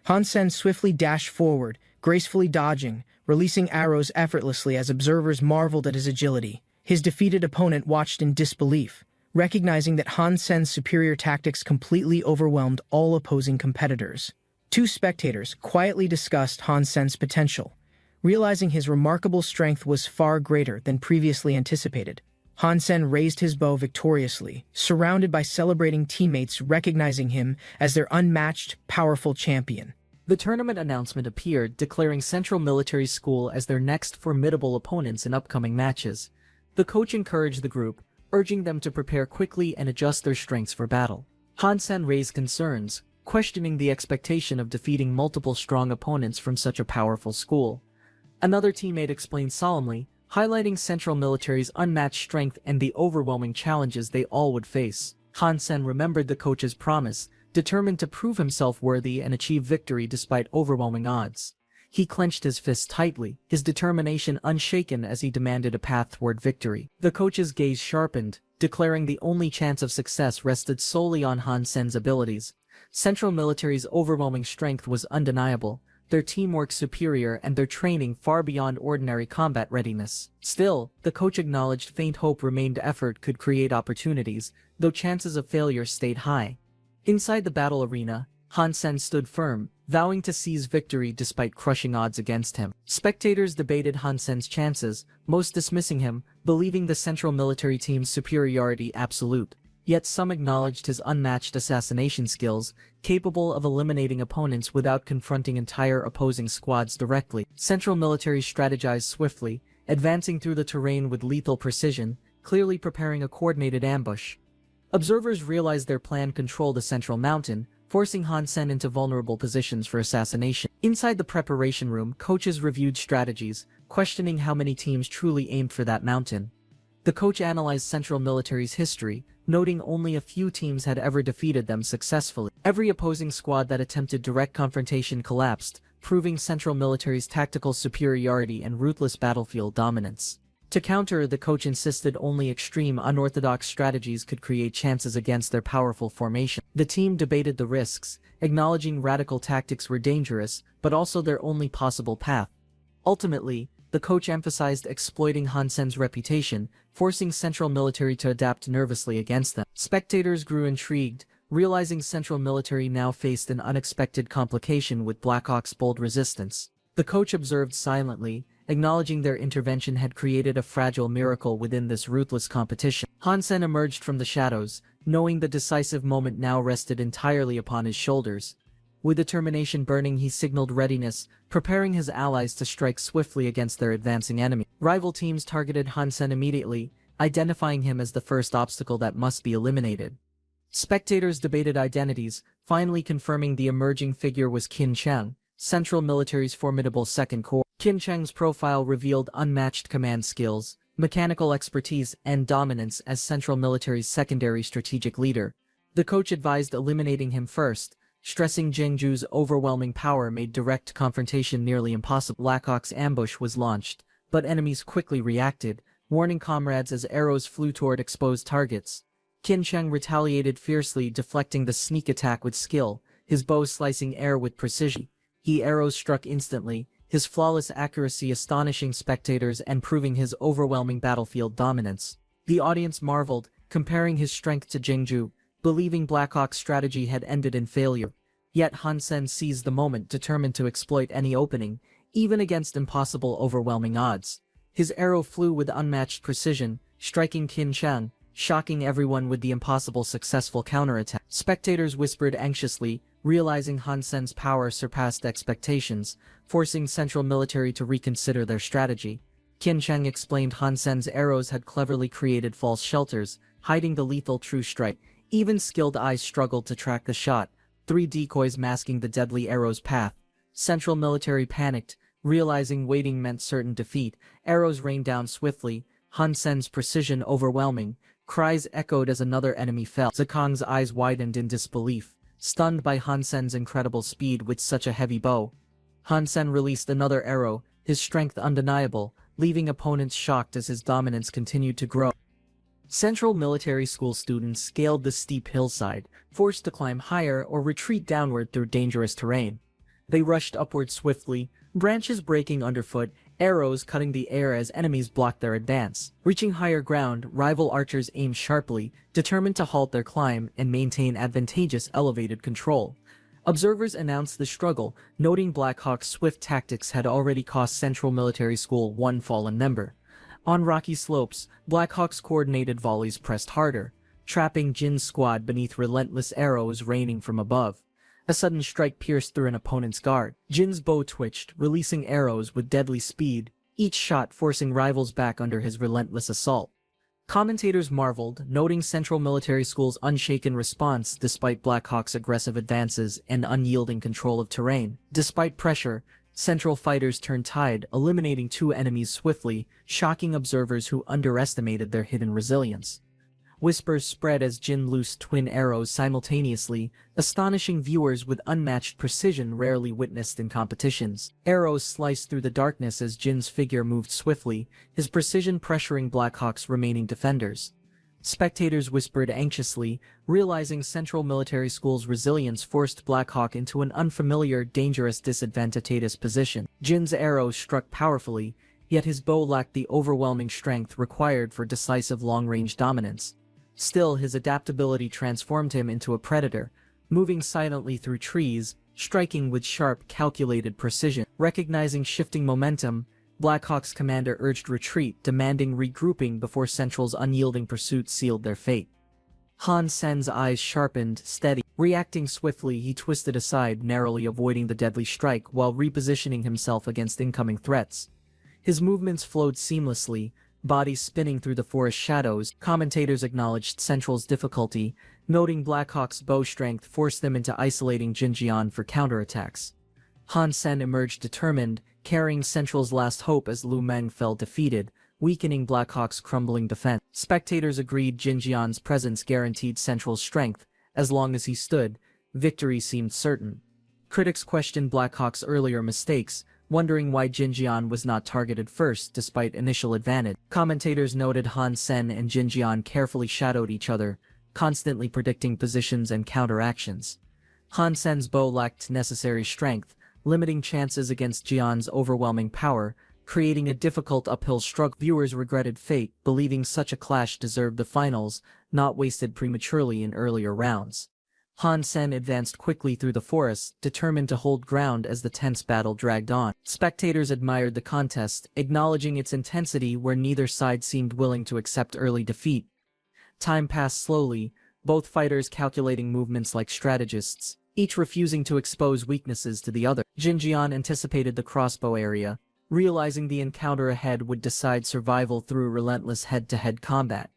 Han Sen swiftly dashed forward, gracefully dodging, releasing arrows effortlessly as observers marveled at his agility. His defeated opponent watched in disbelief, recognizing that Han Sen's superior tactics completely overwhelmed all opposing competitors. 2 spectators quietly discussed Han Sen's potential, realizing his remarkable strength was far greater than previously anticipated. Han Sen raised his bow victoriously, surrounded by celebrating teammates recognizing him as their unmatched, powerful champion. The tournament announcement appeared, declaring Central Military School as their next formidable opponents in upcoming matches. The coach encouraged the group, urging them to prepare quickly and adjust their strengths for battle. Han Sen raised concerns, questioning the expectation of defeating multiple strong opponents from such a powerful school. Another teammate explained solemnly, highlighting Central Military's unmatched strength and the overwhelming challenges they all would face. Han Sen remembered the coach's promise, determined to prove himself worthy and achieve victory despite overwhelming odds. He clenched his fists tightly, his determination unshaken as he demanded a path toward victory. The coach's gaze sharpened, declaring the only chance of success rested solely on Han Sen's abilities. Central Military's overwhelming strength was undeniable, their teamwork superior and their training far beyond ordinary combat readiness. Still, the coach acknowledged faint hope remained. Effort could create opportunities, though chances of failure stayed high. Inside the battle arena, Han Sen stood firm, vowing to seize victory despite crushing odds against him. Spectators debated Han Sen's chances, most dismissing him, believing the Central Military team's superiority absolute. Yet some acknowledged his unmatched assassination skills, capable of eliminating opponents without confronting entire opposing squads directly. Central Military strategized swiftly, advancing through the terrain with lethal precision, clearly preparing a coordinated ambush. Observers realized their plan controlled the central mountain, forcing Han Sen into vulnerable positions for assassination. Inside the preparation room, coaches reviewed strategies, questioning how many teams truly aimed for that mountain. The coach analyzed Central Military's history, noting only a few teams had ever defeated them successfully. Every opposing squad that attempted direct confrontation collapsed, proving Central Military's tactical superiority and ruthless battlefield dominance. To counter, the coach insisted only extreme unorthodox strategies could create chances against their powerful formation. The team debated the risks, acknowledging radical tactics were dangerous, but also their only possible path. Ultimately, the coach emphasized exploiting Han Sen's reputation, forcing Central Military to adapt nervously against them. Spectators grew intrigued, realizing Central Military now faced an unexpected complication with Blackhawk's bold resistance. The coach observed silently, acknowledging their intervention had created a fragile miracle within this ruthless competition. Han Sen emerged from the shadows, knowing the decisive moment now rested entirely upon his shoulders. With determination burning, he signaled readiness, preparing his allies to strike swiftly against their advancing enemy. Rival teams targeted Han Sen immediately, identifying him as the first obstacle that must be eliminated. Spectators debated identities, finally confirming the emerging figure was Qin Cheng, Central Military's formidable second corps. Qin Cheng's profile revealed unmatched command skills, mechanical expertise, and dominance as Central Military's secondary strategic leader. The coach advised eliminating him first, stressing Zhengzhu's overwhelming power made direct confrontation nearly impossible. Blackhawk's ambush was launched, but enemies quickly reacted, warning comrades as arrows flew toward exposed targets. Qin Cheng retaliated fiercely, deflecting the sneak attack with skill, his bow slicing air with precision. Arrows struck instantly, his flawless accuracy astonishing spectators and proving his overwhelming battlefield dominance. The audience marveled, comparing his strength to Zhengzhu, believing Blackhawk's strategy had ended in failure. Yet Han Sen seized the moment, determined to exploit any opening, even against impossible overwhelming odds. His arrow flew with unmatched precision, striking Qin Shang, shocking everyone with the impossible successful counterattack. Spectators whispered anxiously, realizing Han Sen's power surpassed expectations, forcing Central Military to reconsider their strategy. Qin Shang explained Han Sen's arrows had cleverly created false shelters, hiding the lethal true strike. Even skilled eyes struggled to track the shot, 3 decoys masking the deadly arrow's path. Central Military panicked, realizing waiting meant certain defeat. Arrows rained down swiftly, Han Sen's precision overwhelming. Cries echoed as another enemy fell. Zikang's eyes widened in disbelief, stunned by Han Sen's incredible speed with such a heavy bow. Han Sen released another arrow, his strength undeniable, leaving opponents shocked as his dominance continued to grow. Central Military School students scaled the steep hillside, forced to climb higher or retreat downward through dangerous terrain. They rushed upward swiftly, branches breaking underfoot, arrows cutting the air as enemies blocked their advance. Reaching higher ground, rival archers aimed sharply, determined to halt their climb and maintain advantageous elevated control. Observers announced the struggle, noting Blackhawk's swift tactics had already cost Central Military School 1 fallen member. On rocky slopes, Blackhawk's coordinated volleys pressed harder, trapping Jin's squad beneath relentless arrows raining from above. A sudden strike pierced through an opponent's guard. Jin's bow twitched, releasing arrows with deadly speed, each shot forcing rivals back under his relentless assault. Commentators marveled, noting Central Military School's unshaken response despite Blackhawk's aggressive advances and unyielding control of terrain. Despite pressure, Central fighters turned tide, eliminating 2 enemies swiftly, shocking observers who underestimated their hidden resilience. Whispers spread as Jin loosed twin arrows simultaneously, astonishing viewers with unmatched precision rarely witnessed in competitions. Arrows sliced through the darkness as Jin's figure moved swiftly, his precision pressuring Blackhawk's remaining defenders. Spectators whispered anxiously, realizing Central Military School's resilience forced Blackhawk into an unfamiliar, dangerous, disadvantageous position. Jin's arrows struck powerfully, yet his bow lacked the overwhelming strength required for decisive long-range dominance. Still, his adaptability transformed him into a predator, moving silently through trees, striking with sharp, calculated precision. Recognizing shifting momentum, Blackhawk's commander urged retreat, demanding regrouping before Central's unyielding pursuit sealed their fate. Han Sen's eyes sharpened, steady. Reacting swiftly, he twisted aside, narrowly avoiding the deadly strike while repositioning himself against incoming threats. His movements flowed seamlessly, body spinning through the forest shadows. Commentators acknowledged Central's difficulty, noting Blackhawk's bow strength forced them into isolating Jinjian for counterattacks. Han Sen emerged determined, carrying Central's last hope as Lu Meng fell defeated, weakening Blackhawk's crumbling defense. Spectators agreed Jinjian's presence guaranteed Central's strength. As long as he stood, victory seemed certain. Critics questioned Blackhawk's earlier mistakes, wondering why Jinjian was not targeted first despite initial advantage. Commentators noted Han Sen and Jinjian carefully shadowed each other, constantly predicting positions and counteractions. Han Sen's bow lacked necessary strength, limiting chances against Jian's overwhelming power, creating a difficult uphill struggle. Viewers regretted fate, believing such a clash deserved the finals, not wasted prematurely in earlier rounds. Han Sen advanced quickly through the forest, determined to hold ground as the tense battle dragged on. Spectators admired the contest, acknowledging its intensity where neither side seemed willing to accept early defeat. Time passed slowly, both fighters calculating movements like strategists, each refusing to expose weaknesses to the other. Jinjian anticipated the crossbow area, realizing the encounter ahead would decide survival through relentless head-to-head combat.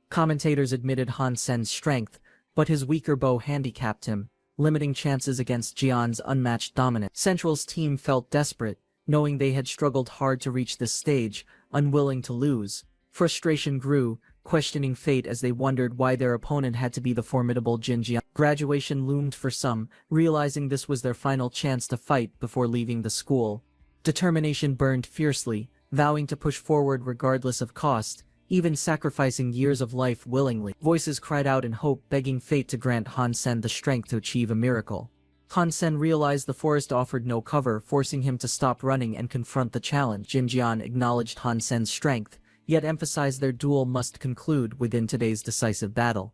Commentators admitted Han Sen's strength, but his weaker bow handicapped him, limiting chances against Jian's unmatched dominance. Central's team felt desperate, knowing they had struggled hard to reach this stage, unwilling to lose. Frustration grew, questioning fate as they wondered why their opponent had to be the formidable Jinjian. Graduation loomed for some, realizing this was their final chance to fight before leaving the school. Determination burned fiercely, vowing to push forward regardless of cost, even sacrificing years of life willingly. Voices cried out in hope, begging fate to grant Han Sen the strength to achieve a miracle. Han Sen realized the forest offered no cover, forcing him to stop running and confront the challenge. Jinjian acknowledged Han Sen's strength, yet emphasized their duel must conclude within today's decisive battle.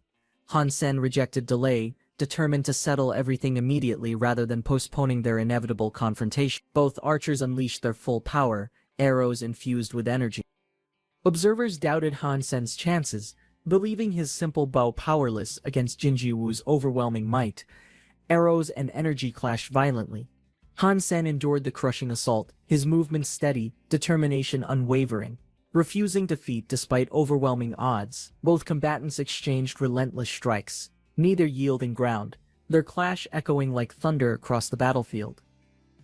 Han Sen rejected delay, determined to settle everything immediately rather than postponing their inevitable confrontation. Both archers unleashed their full power, arrows infused with energy. Observers doubted Han Sen's chances, believing his simple bow powerless against Jinji Wu's overwhelming might. Arrows and energy clashed violently. Han Sen endured the crushing assault, his movements steady, determination unwavering. Refusing defeat despite overwhelming odds, both combatants exchanged relentless strikes, neither yielding ground, their clash echoing like thunder across the battlefield.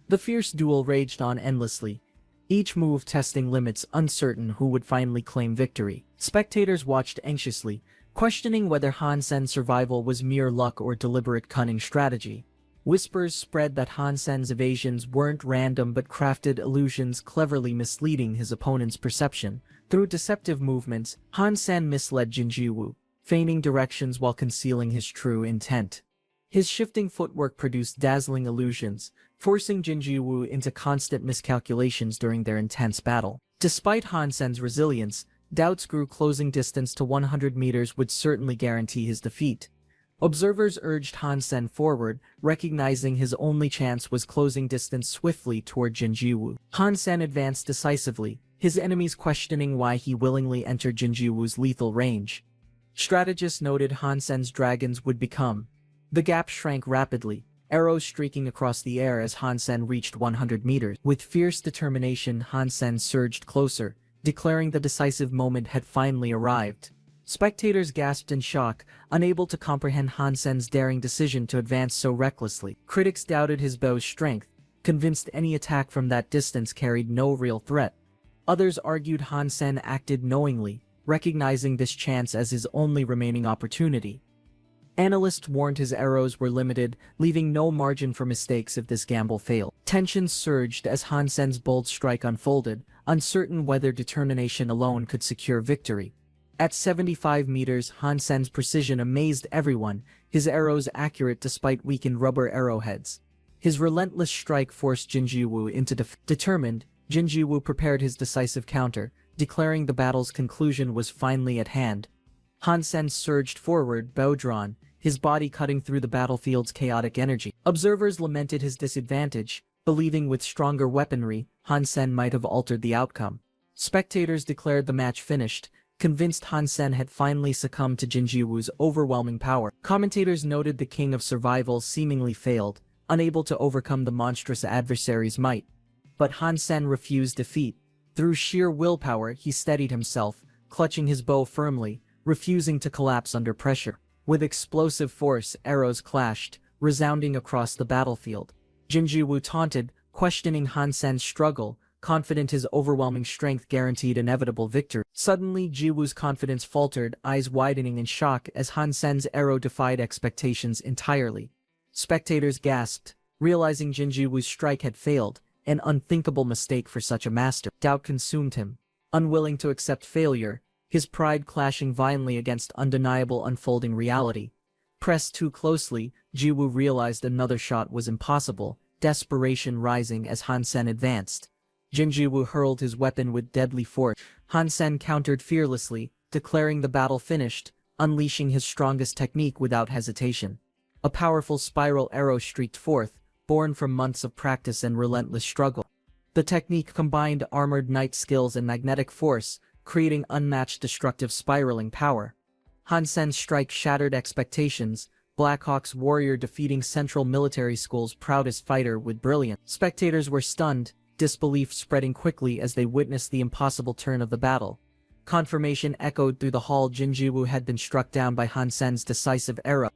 The fierce duel raged on endlessly, each move testing limits, uncertain who would finally claim victory. Spectators watched anxiously, questioning whether Han Sen's survival was mere luck or deliberate cunning strategy. Whispers spread that Han Sen's evasions weren't random but crafted illusions, cleverly misleading his opponent's perception. Through deceptive movements, Han Sen misled Jinji Wu, feigning directions while concealing his true intent. His shifting footwork produced dazzling illusions, forcing Jinji Wu into constant miscalculations during their intense battle. Despite Han Sen's resilience, doubts grew. Closing distance to 100 meters would certainly guarantee his defeat. Observers urged Han Sen forward, recognizing his only chance was closing distance swiftly toward Jinji Wu. Han Sen advanced decisively, his enemies questioning why he willingly entered Jinji Wu's lethal range. Strategists noted Han Sen's dragons would become. The gap shrank rapidly, arrows streaking across the air as Han Sen reached 100 meters. With fierce determination, Han Sen surged closer, declaring the decisive moment had finally arrived. Spectators gasped in shock, unable to comprehend Han Sen's daring decision to advance so recklessly. Critics doubted his bow's strength, convinced any attack from that distance carried no real threat. Others argued Han Sen acted knowingly, recognizing this chance as his only remaining opportunity. Analysts warned his arrows were limited, leaving no margin for mistakes if this gamble failed. Tensions surged as Han Sen's bold strike unfolded, uncertain whether determination alone could secure victory. At 75 meters, Han Sen's precision amazed everyone, his arrows accurate despite weakened rubber arrowheads. His relentless strike forced Jinji Wu into determined, Jinji Wu prepared his decisive counter, declaring the battle's conclusion was finally at hand. Han Sen surged forward, bow drawn, his body cutting through the battlefield's chaotic energy. Observers lamented his disadvantage, believing with stronger weaponry, Han Sen might have altered the outcome. Spectators declared the match finished, convinced Han Sen had finally succumbed to Jinji Wu's overwhelming power. Commentators noted the king of survival seemingly failed, unable to overcome the monstrous adversary's might. But Han Sen refused defeat. Through sheer willpower, he steadied himself, clutching his bow firmly, refusing to collapse under pressure. With explosive force, arrows clashed, resounding across the battlefield. Jinji Wu taunted, questioning Han Sen's struggle, confident his overwhelming strength guaranteed inevitable victory. Suddenly, Ji Wu's confidence faltered, eyes widening in shock as Han Sen's arrow defied expectations entirely. Spectators gasped, realizing Jinji Wu's strike had failed, an unthinkable mistake for such a master. Doubt consumed him. Unwilling to accept failure, his pride clashing violently against undeniable unfolding reality. Pressed too closely, Ji Wu realized another shot was impossible, desperation rising as Han Sen advanced. Jinji Wu hurled his weapon with deadly force. Han Sen countered fearlessly, declaring the battle finished, unleashing his strongest technique without hesitation. A powerful spiral arrow streaked forth, born from months of practice and relentless struggle. The technique combined armored knight skills and magnetic force, creating unmatched destructive spiraling power. Han Sen's strike shattered expectations, Blackhawk's warrior defeating Central Military School's proudest fighter with brilliance. Spectators were stunned, disbelief spreading quickly as they witnessed the impossible turn of the battle. Confirmation echoed through the hall. Jinji Wu had been struck down by Han Sen's decisive arrow.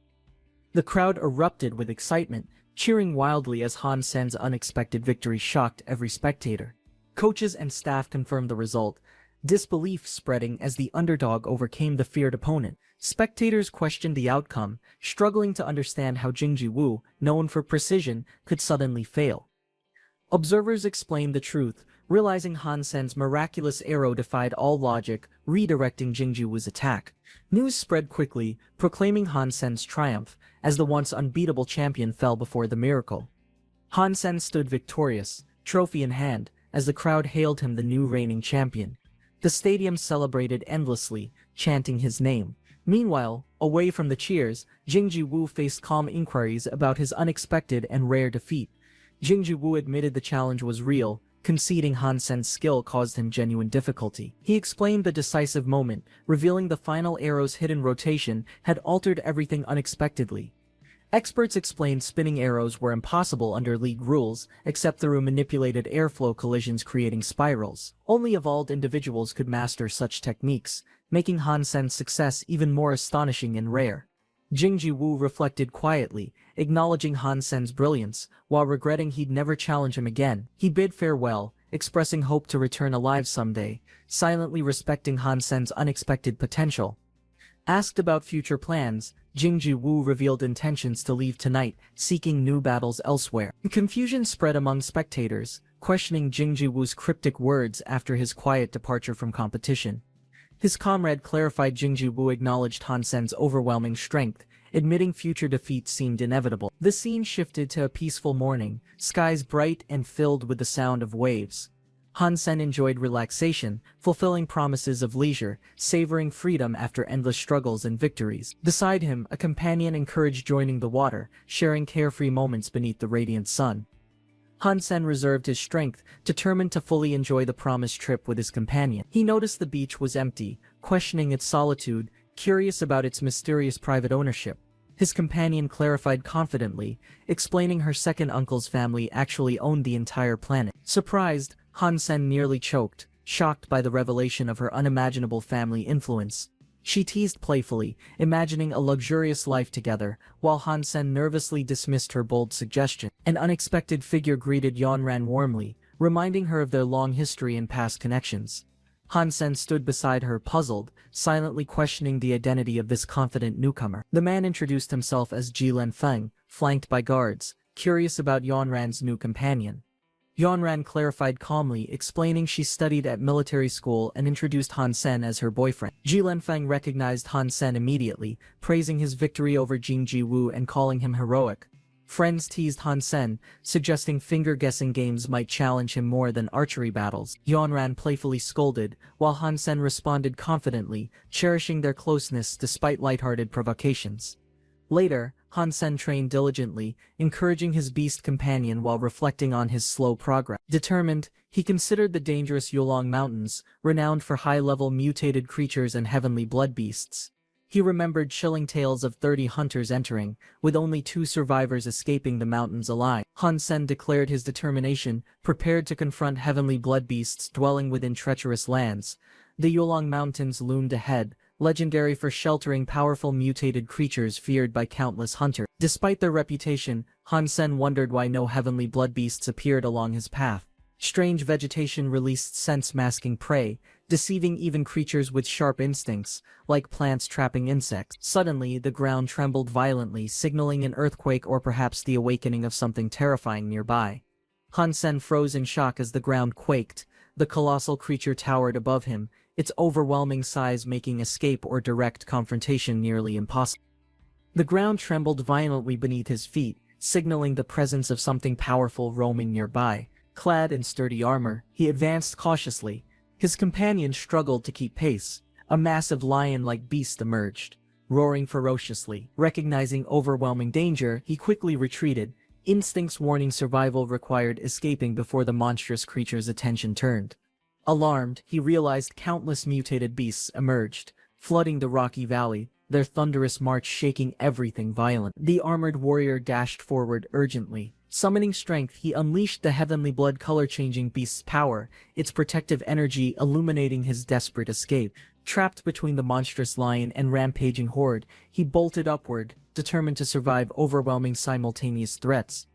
The crowd erupted with excitement, cheering wildly as Han Sen's unexpected victory shocked every spectator. Coaches and staff confirmed the result, disbelief spreading as the underdog overcame the feared opponent. Spectators questioned the outcome, struggling to understand how Jinji Wu, known for precision, could suddenly fail. Observers explained the truth, realizing Han Sen's miraculous arrow defied all logic, redirecting Jinji Wu's attack. News spread quickly, proclaiming Han Sen's triumph, as the once unbeatable champion fell before the miracle. Han Sen stood victorious, trophy in hand, as the crowd hailed him the new reigning champion. The stadium celebrated endlessly, chanting his name. Meanwhile, away from the cheers, Jinji Wu faced calm inquiries about his unexpected and rare defeat. Jinji Wu admitted the challenge was real, conceding Hansen's skill caused him genuine difficulty. He explained the decisive moment, revealing the final arrow's hidden rotation had altered everything unexpectedly. Experts explained spinning arrows were impossible under League rules, except through manipulated airflow collisions creating spirals. Only evolved individuals could master such techniques, making Hansen's success even more astonishing and rare. Jingji Wu reflected quietly, acknowledging Hansen's brilliance, while regretting he'd never challenge him again. He bid farewell, expressing hope to return alive someday, silently respecting Hansen's unexpected potential. Asked about future plans, Jingji Wu revealed intentions to leave tonight, seeking new battles elsewhere. Confusion spread among spectators, questioning Jingji Wu's cryptic words after his quiet departure from competition. His comrade clarified Jingji Wu acknowledged Hansen's overwhelming strength, admitting future defeat seemed inevitable. The scene shifted to a peaceful morning, skies bright and filled with the sound of waves. Hansen enjoyed relaxation, fulfilling promises of leisure, savoring freedom after endless struggles and victories. Beside him, a companion encouraged joining the water, sharing carefree moments beneath the radiant sun. Hansen reserved his strength, determined to fully enjoy the promised trip with his companion. He noticed the beach was empty, questioning its solitude, curious about its mysterious private ownership. His companion clarified confidently, explaining her second uncle's family actually owned the entire planet. Surprised, Hansen nearly choked, shocked by the revelation of her unimaginable family influence. She teased playfully, imagining a luxurious life together, while Hansen nervously dismissed her bold suggestion. An unexpected figure greeted Yeonran warmly, reminding her of their long history and past connections. Hansen stood beside her, puzzled, silently questioning the identity of this confident newcomer. The man introduced himself as Ji Lenfeng, flanked by guards, curious about Yeonran's new companion. Yeonran clarified calmly, explaining she studied at military school and introduced Hansen as her boyfriend. Ji Lenfeng recognized Hansen immediately, praising his victory over Jingji Wu and calling him heroic. Friends teased Hansen, suggesting finger-guessing games might challenge him more than archery battles. Yeonran playfully scolded, while Hansen responded confidently, cherishing their closeness despite lighthearted provocations. Later, Hansen trained diligently, encouraging his beast companion while reflecting on his slow progress. Determined, he considered the dangerous Yulong Mountains, renowned for high-level mutated creatures and heavenly blood beasts. He remembered chilling tales of 30 hunters entering, with only 2 survivors escaping the mountains alive. Hansen declared his determination, prepared to confront heavenly blood beasts dwelling within treacherous lands. The Yulong Mountains loomed ahead, legendary for sheltering powerful mutated creatures feared by countless hunters. Despite their reputation, Hansen wondered why no heavenly blood beasts appeared along his path. Strange vegetation released scents masking prey, deceiving even creatures with sharp instincts, like plants trapping insects. Suddenly, the ground trembled violently, signaling an earthquake or perhaps the awakening of something terrifying nearby. Hansen froze in shock as the ground quaked. The colossal creature towered above him, its overwhelming size making escape or direct confrontation nearly impossible. The ground trembled violently beneath his feet, signaling the presence of something powerful roaming nearby. Clad in sturdy armor, he advanced cautiously. His companion struggled to keep pace. A massive lion-like beast emerged, roaring ferociously. Recognizing overwhelming danger, he quickly retreated. Instincts warning survival required escaping before the monstrous creature's attention turned. Alarmed, he realized countless mutated beasts emerged, flooding the rocky valley, their thunderous march shaking everything violent. The armored warrior dashed forward urgently. Summoning strength, he unleashed the heavenly blood color-changing beast's power, its protective energy illuminating his desperate escape. Trapped between the monstrous lion and rampaging horde, he bolted upward, determined to survive overwhelming simultaneous threats.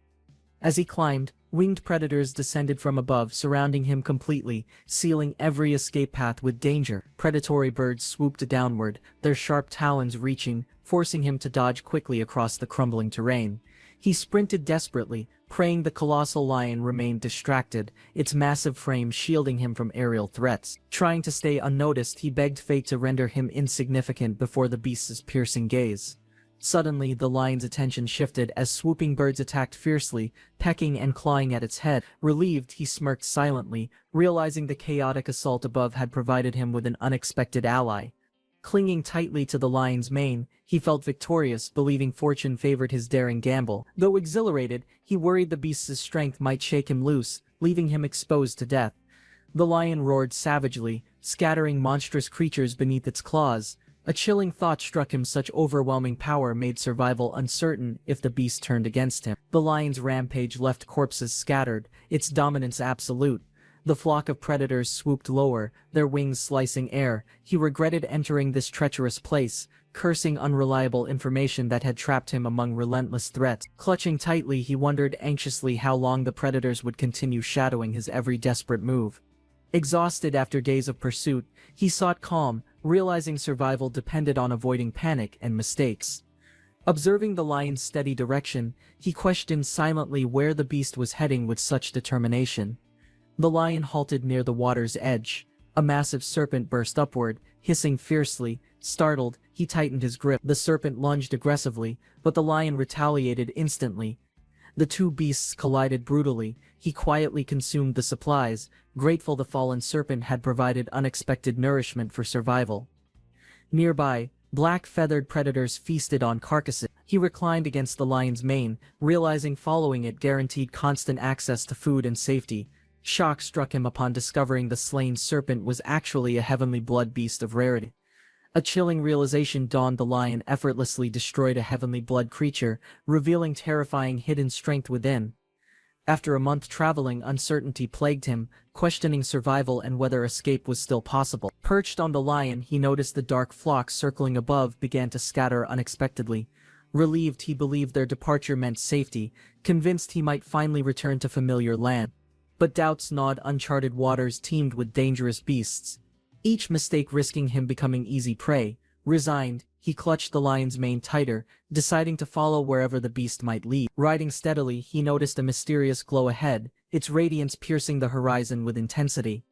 As he climbed, winged predators descended from above, surrounding him completely, sealing every escape path with danger. Predatory birds swooped downward, their sharp talons reaching, forcing him to dodge quickly across the crumbling terrain. He sprinted desperately, praying the colossal lion remained distracted, its massive frame shielding him from aerial threats. Trying to stay unnoticed, he begged fate to render him insignificant before the beast's piercing gaze. Suddenly, the lion's attention shifted as swooping birds attacked fiercely, pecking and clawing at its head. Relieved, he smirked silently, realizing the chaotic assault above had provided him with an unexpected ally. Clinging tightly to the lion's mane, he felt victorious, believing fortune favored his daring gamble. Though exhilarated, he worried the beast's strength might shake him loose, leaving him exposed to death. The lion roared savagely, scattering monstrous creatures beneath its claws. A chilling thought struck him: such overwhelming power made survival uncertain if the beast turned against him. The lion's rampage left corpses scattered, its dominance absolute. The flock of predators swooped lower, their wings slicing air. He regretted entering this treacherous place, cursing unreliable information that had trapped him among relentless threats. Clutching tightly, he wondered anxiously how long the predators would continue shadowing his every desperate move. Exhausted after days of pursuit, he sought calm, realizing survival depended on avoiding panic and mistakes. Observing the lion's steady direction, he questioned silently where the beast was heading with such determination. The lion halted near the water's edge. A massive serpent burst upward, hissing fiercely. Startled, he tightened his grip. The serpent lunged aggressively, but the lion retaliated instantly. The two beasts collided brutally. He quietly consumed the supplies, grateful the fallen serpent had provided unexpected nourishment for survival. Nearby, black-feathered predators feasted on carcasses. He reclined against the lion's mane, realizing following it guaranteed constant access to food and safety. Shock struck him upon discovering the slain serpent was actually a heavenly blood beast of rarity. A chilling realization dawned: the lion effortlessly destroyed a heavenly blood creature, revealing terrifying hidden strength within. After a month traveling, uncertainty plagued him, questioning survival and whether escape was still possible. Perched on the lion, he noticed the dark flock circling above began to scatter unexpectedly. Relieved, he believed their departure meant safety, convinced he might finally return to familiar land. But doubts gnawed. Uncharted waters teemed with dangerous beasts, each mistake risking him becoming easy prey. Resigned, he clutched the lion's mane tighter, deciding to follow wherever the beast might lead. Riding steadily, he noticed a mysterious glow ahead, its radiance piercing the horizon with intensity.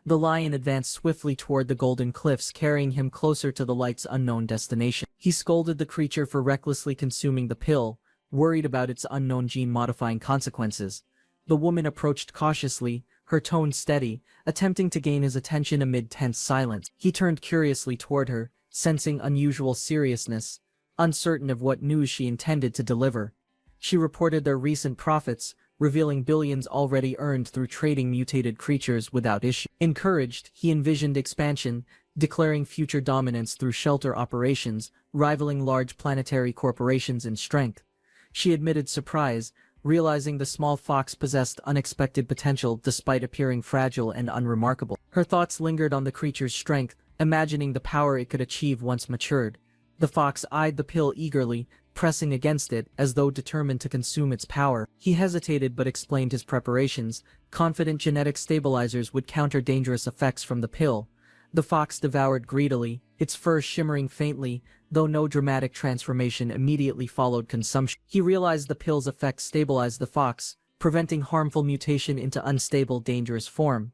The lion advanced swiftly toward the golden cliffs, carrying him closer to the light's unknown destination. He scolded the creature for recklessly consuming the pill, worried about its unknown gene-modifying consequences. The woman approached cautiously, her tone steady, attempting to gain his attention amid tense silence. He turned curiously toward her, sensing unusual seriousness, uncertain of what news she intended to deliver. She reported their recent profits, revealing billions already earned through trading mutated creatures without issue. Encouraged, he envisioned expansion, declaring future dominance through shelter operations, rivaling large planetary corporations in strength. She admitted surprise, realizing the small fox possessed unexpected potential despite appearing fragile and unremarkable. Her thoughts lingered on the creature's strength, imagining the power it could achieve once matured. The fox eyed the pill eagerly, pressing against it as though determined to consume its power. He hesitated but explained his preparations, confident genetic stabilizers would counter dangerous effects from the pill. The fox devoured greedily, its fur shimmering faintly, though no dramatic transformation immediately followed consumption. He realized the pill's effect stabilized the fox, preventing harmful mutation into unstable, dangerous form.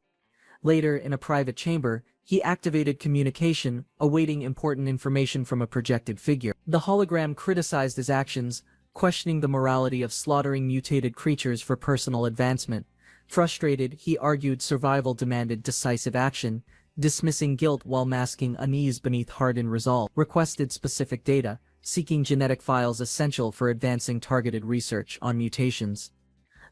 Later, in a private chamber, he activated communication, awaiting important information from a projected figure. The hologram criticized his actions, questioning the morality of slaughtering mutated creatures for personal advancement. Frustrated, he argued survival demanded decisive action, dismissing guilt while masking unease beneath hardened resolve. Requested specific data, seeking genetic files essential for advancing targeted research on mutations.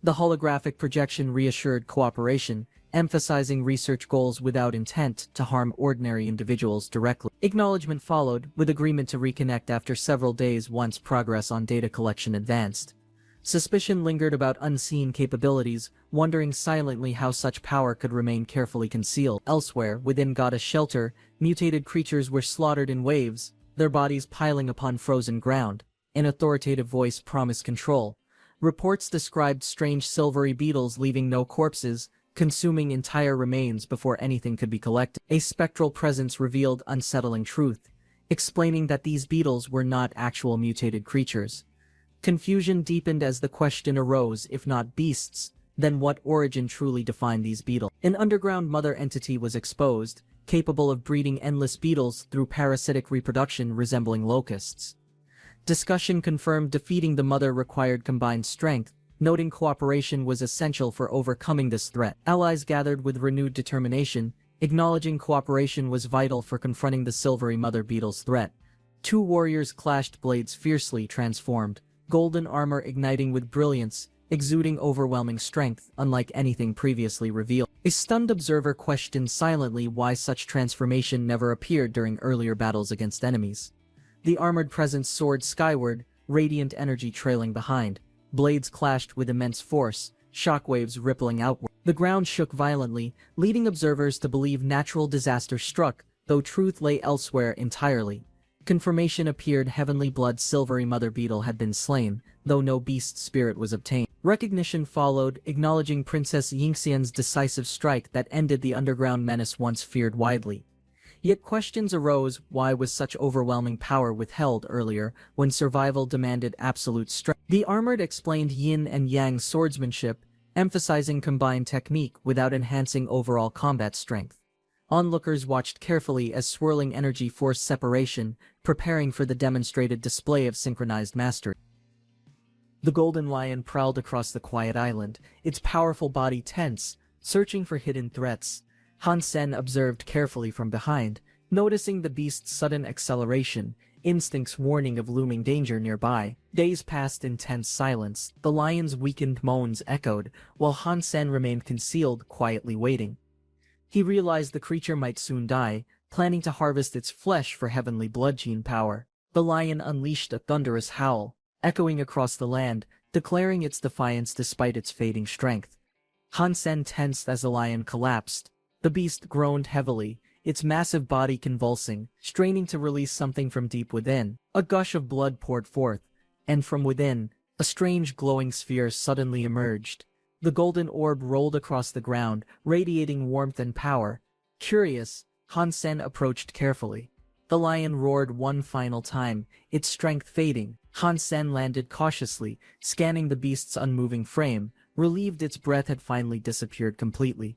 The holographic projection reassured cooperation, emphasizing research goals without intent to harm ordinary individuals directly. Acknowledgement followed, with agreement to reconnect after several days once progress on data collection advanced. Suspicion lingered about unseen capabilities, wondering silently how such power could remain carefully concealed. Elsewhere, within Goddess Shelter, mutated creatures were slaughtered in waves, their bodies piling upon frozen ground. An authoritative voice promised control. Reports described strange silvery beetles leaving no corpses, consuming entire remains before anything could be collected. A spectral presence revealed unsettling truth, explaining that these beetles were not actual mutated creatures. Confusion deepened as the question arose: if not beasts, then what origin truly defined these beetles? An underground mother entity was exposed, capable of breeding endless beetles through parasitic reproduction resembling locusts. Discussion confirmed defeating the mother required combined strength, noting cooperation was essential for overcoming this threat. Allies gathered with renewed determination, acknowledging cooperation was vital for confronting the silvery mother beetle's threat. Two warriors clashed, blades fiercely transformed, golden armor igniting with brilliance, exuding overwhelming strength unlike anything previously revealed. A stunned observer questioned silently why such transformation never appeared during earlier battles against enemies. The armored presence soared skyward, radiant energy trailing behind. Blades clashed with immense force, shockwaves rippling outward. The ground shook violently, leading observers to believe natural disaster struck, though truth lay elsewhere entirely. Confirmation appeared: heavenly blood silvery mother beetle had been slain, though no beast spirit was obtained. Recognition followed, acknowledging Princess Yingxian's decisive strike that ended the underground menace once feared widely. Yet questions arose: why was such overwhelming power withheld earlier, when survival demanded absolute strength? The armored explained yin and yang swordsmanship, emphasizing combined technique without enhancing overall combat strength. Onlookers watched carefully as swirling energy forced separation, preparing for the demonstrated display of synchronized mastery. The golden lion prowled across the quiet island, its powerful body tense, searching for hidden threats. Han Sen observed carefully from behind, noticing the beast's sudden acceleration, instincts warning of looming danger nearby. Days passed in tense silence, the lion's weakened moans echoed, while Han Sen remained concealed, quietly waiting. He realized the creature might soon die, planning to harvest its flesh for heavenly blood gene power. The lion unleashed a thunderous howl, echoing across the land, declaring its defiance despite its fading strength. Han Sen tensed as the lion collapsed. The beast groaned heavily, its massive body convulsing, straining to release something from deep within. A gush of blood poured forth, and from within, a strange glowing sphere suddenly emerged. The golden orb rolled across the ground, radiating warmth and power. Curious, Han Sen approached carefully. The lion roared one final time, its strength fading. Han Sen landed cautiously, scanning the beast's unmoving frame, relieved its breath had finally disappeared completely.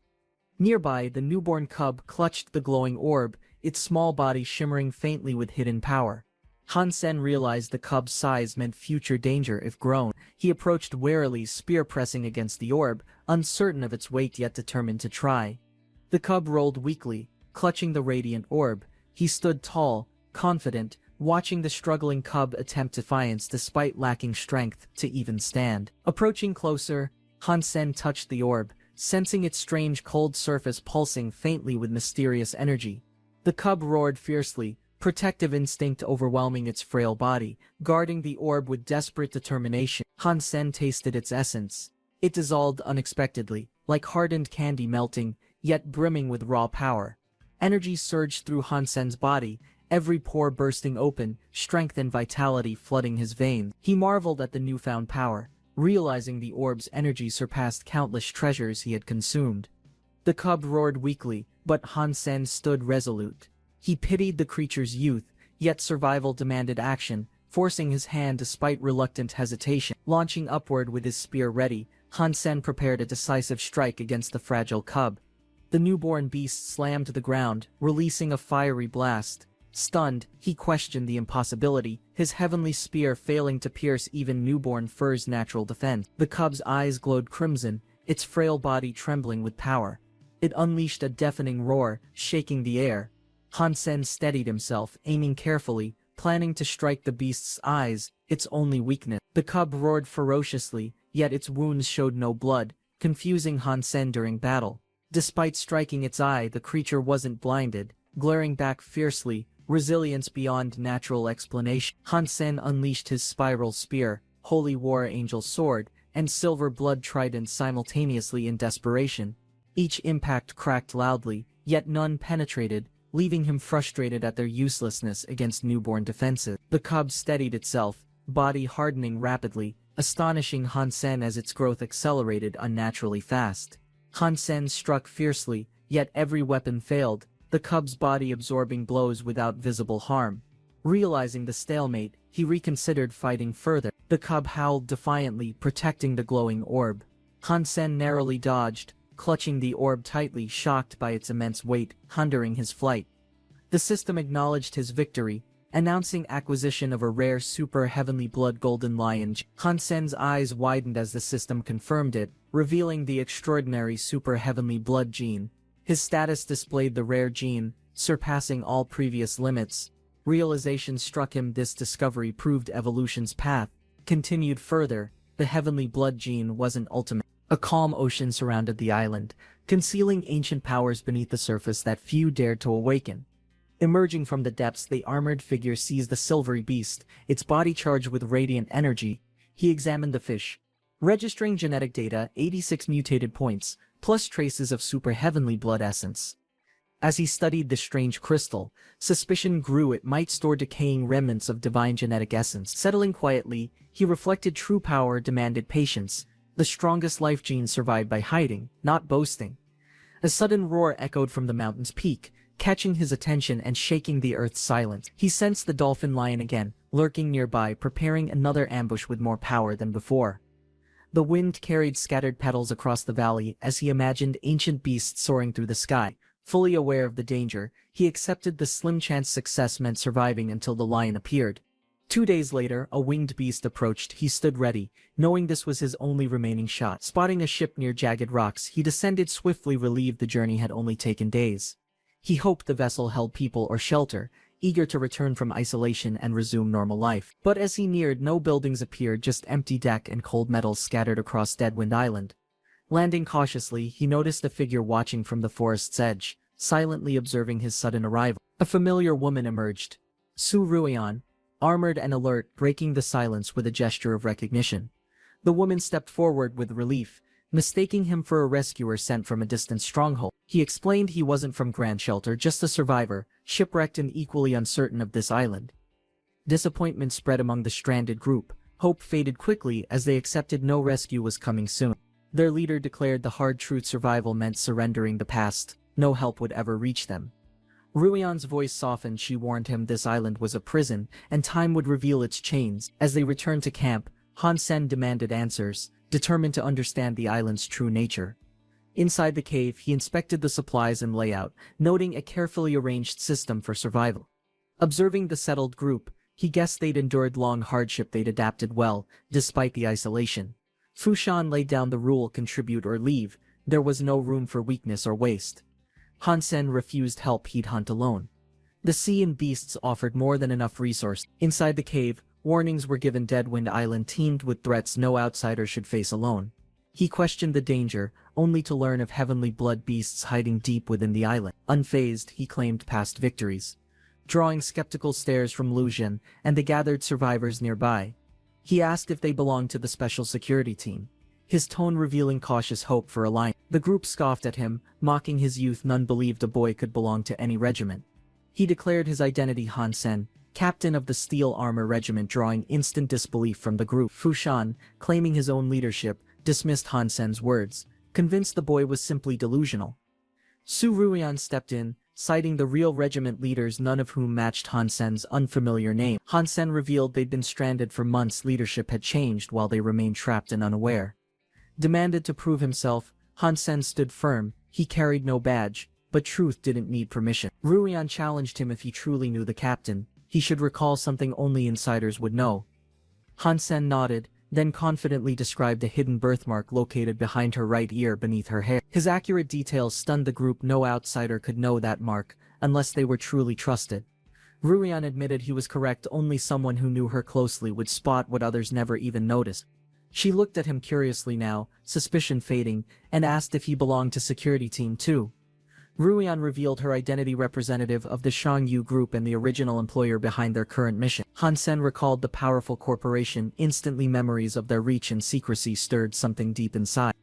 Nearby, the newborn cub clutched the glowing orb, its small body shimmering faintly with hidden power. Han Sen realized the cub's size meant future danger if grown. He approached warily, spear pressing against the orb, uncertain of its weight yet determined to try. The cub rolled weakly, clutching the radiant orb. He stood tall, confident, watching the struggling cub attempt defiance despite lacking strength to even stand. Approaching closer, Han Sen touched the orb, sensing its strange cold surface pulsing faintly with mysterious energy. The cub roared fiercely, protective instinct overwhelming its frail body, guarding the orb with desperate determination. Han Sen tasted its essence. It dissolved unexpectedly, like hardened candy melting, yet brimming with raw power. Energy surged through Han Sen's body, every pore bursting open, strength and vitality flooding his veins. He marveled at the newfound power, realizing the orb's energy surpassed countless treasures he had consumed. The cub roared weakly, but Han Sen stood resolute. He pitied the creature's youth, yet survival demanded action, forcing his hand despite reluctant hesitation. Launching upward with his spear ready, Han Sen prepared a decisive strike against the fragile cub. The newborn beast slammed to the ground, releasing a fiery blast. Stunned, he questioned the impossibility, his heavenly spear failing to pierce even newborn fur's natural defense. The cub's eyes glowed crimson, its frail body trembling with power. It unleashed a deafening roar, shaking the air. Han Sen steadied himself, aiming carefully, planning to strike the beast's eyes, its only weakness. The cub roared ferociously, yet its wounds showed no blood, confusing Han Sen during battle. Despite striking its eye, the creature wasn't blinded, glaring back fiercely, resilience beyond natural explanation. Han Sen unleashed his spiral spear, holy war angel sword, and silver blood trident simultaneously in desperation. Each impact cracked loudly, yet none penetrated, leaving him frustrated at their uselessness against newborn defenses. The cub steadied itself, body hardening rapidly, astonishing Han Sen as its growth accelerated unnaturally fast. Han Sen struck fiercely, yet every weapon failed, the cub's body absorbing blows without visible harm. Realizing the stalemate, he reconsidered fighting further. The cub howled defiantly, protecting the glowing orb. Han Sen narrowly dodged, clutching the orb tightly, shocked by its immense weight, hindering his flight. The system acknowledged his victory, announcing acquisition of a rare super heavenly blood golden lion. Han Sen's eyes widened as the system confirmed it, revealing the extraordinary super heavenly blood gene. His status displayed the rare gene, surpassing all previous limits. Realization struck him: this discovery proved evolution's path. Continued further, the heavenly blood gene wasn't ultimate. A calm ocean surrounded the island, concealing ancient powers beneath the surface that few dared to awaken. Emerging from the depths, the armored figure seized the silvery beast, its body charged with radiant energy. He examined the fish, registering genetic data, 86 mutated points, plus traces of super heavenly blood essence. As he studied the strange crystal, suspicion grew it might store decaying remnants of divine genetic essence. Settling quietly, he reflected true power demanded patience. The strongest life gene survived by hiding, not boasting. A sudden roar echoed from the mountain's peak, catching his attention and shaking the earth's silence. He sensed the dolphin lion again, lurking nearby, preparing another ambush with more power than before. The wind carried scattered petals across the valley as he imagined ancient beasts soaring through the sky. Fully aware of the danger, he accepted the slim chance success meant surviving until the lion appeared. 2 days later, a winged beast approached. He stood ready, knowing this was his only remaining shot. Spotting a ship near jagged rocks, he descended swiftly, relieved the journey had only taken days. He hoped the vessel held people or shelter, eager to return from isolation and resume normal life. But as he neared, no buildings appeared, just empty deck and cold metals scattered across Deadwind Island. Landing cautiously, he noticed a figure watching from the forest's edge, silently observing his sudden arrival. A familiar woman emerged, Su Ruian, armored and alert, breaking the silence with a gesture of recognition. The woman stepped forward with relief, mistaking him for a rescuer sent from a distant stronghold. He explained he wasn't from Grand Shelter, just a survivor, shipwrecked and equally uncertain of this island. Disappointment spread among the stranded group. Hope faded quickly as they accepted no rescue was coming soon. Their leader declared the hard truth: survival meant surrendering the past. No help would ever reach them. Ruian's voice softened. She warned him this island was a prison, and time would reveal its chains. As they returned to camp, Han Sen demanded answers, determined to understand the island's true nature. Inside the cave, he inspected the supplies and layout, noting a carefully arranged system for survival. Observing the settled group, he guessed they'd endured long hardship. They'd adapted well, despite the isolation. Fushan laid down the rule: contribute or leave. There was no room for weakness or waste. Han Sen refused help. He'd hunt alone. The sea and beasts offered more than enough resource. Inside the cave, warnings were given. Deadwind Island teemed with threats no outsider should face alone. He questioned the danger, only to learn of heavenly blood beasts hiding deep within the island. Unfazed, he claimed past victories, drawing skeptical stares from Lucian and the gathered survivors nearby. He asked if they belonged to the special security team, his tone revealing cautious hope for alliance. The group scoffed at him, mocking his youth. None believed a boy could belong to any regiment. He declared his identity: Han Sen, captain of the Steel Armor Regiment, drawing instant disbelief from the group. Fushan, claiming his own leadership, dismissed Han Sen's words, convinced the boy was simply delusional. Su Ruian stepped in, citing the real regiment leaders, none of whom matched Han Sen's unfamiliar name. Han Sen revealed they'd been stranded for months. Leadership had changed while they remained trapped and unaware. Demanded to prove himself, Han Sen stood firm. He carried no badge, but truth didn't need permission. Ruian challenged him: if he truly knew the captain, he should recall something only insiders would know. Han Sen nodded, then confidently described a hidden birthmark located behind her right ear beneath her hair. His accurate details stunned the group. No outsider could know that mark, unless they were truly trusted. Ruian admitted he was correct. Only someone who knew her closely would spot what others never even noticed. She looked at him curiously now, suspicion fading, and asked if he belonged to security team too. Ruian revealed her identity: representative of the Shangyu group and the original employer behind their current mission. Han Sen recalled the powerful corporation. Instantly, memories of their reach and secrecy stirred something deep inside.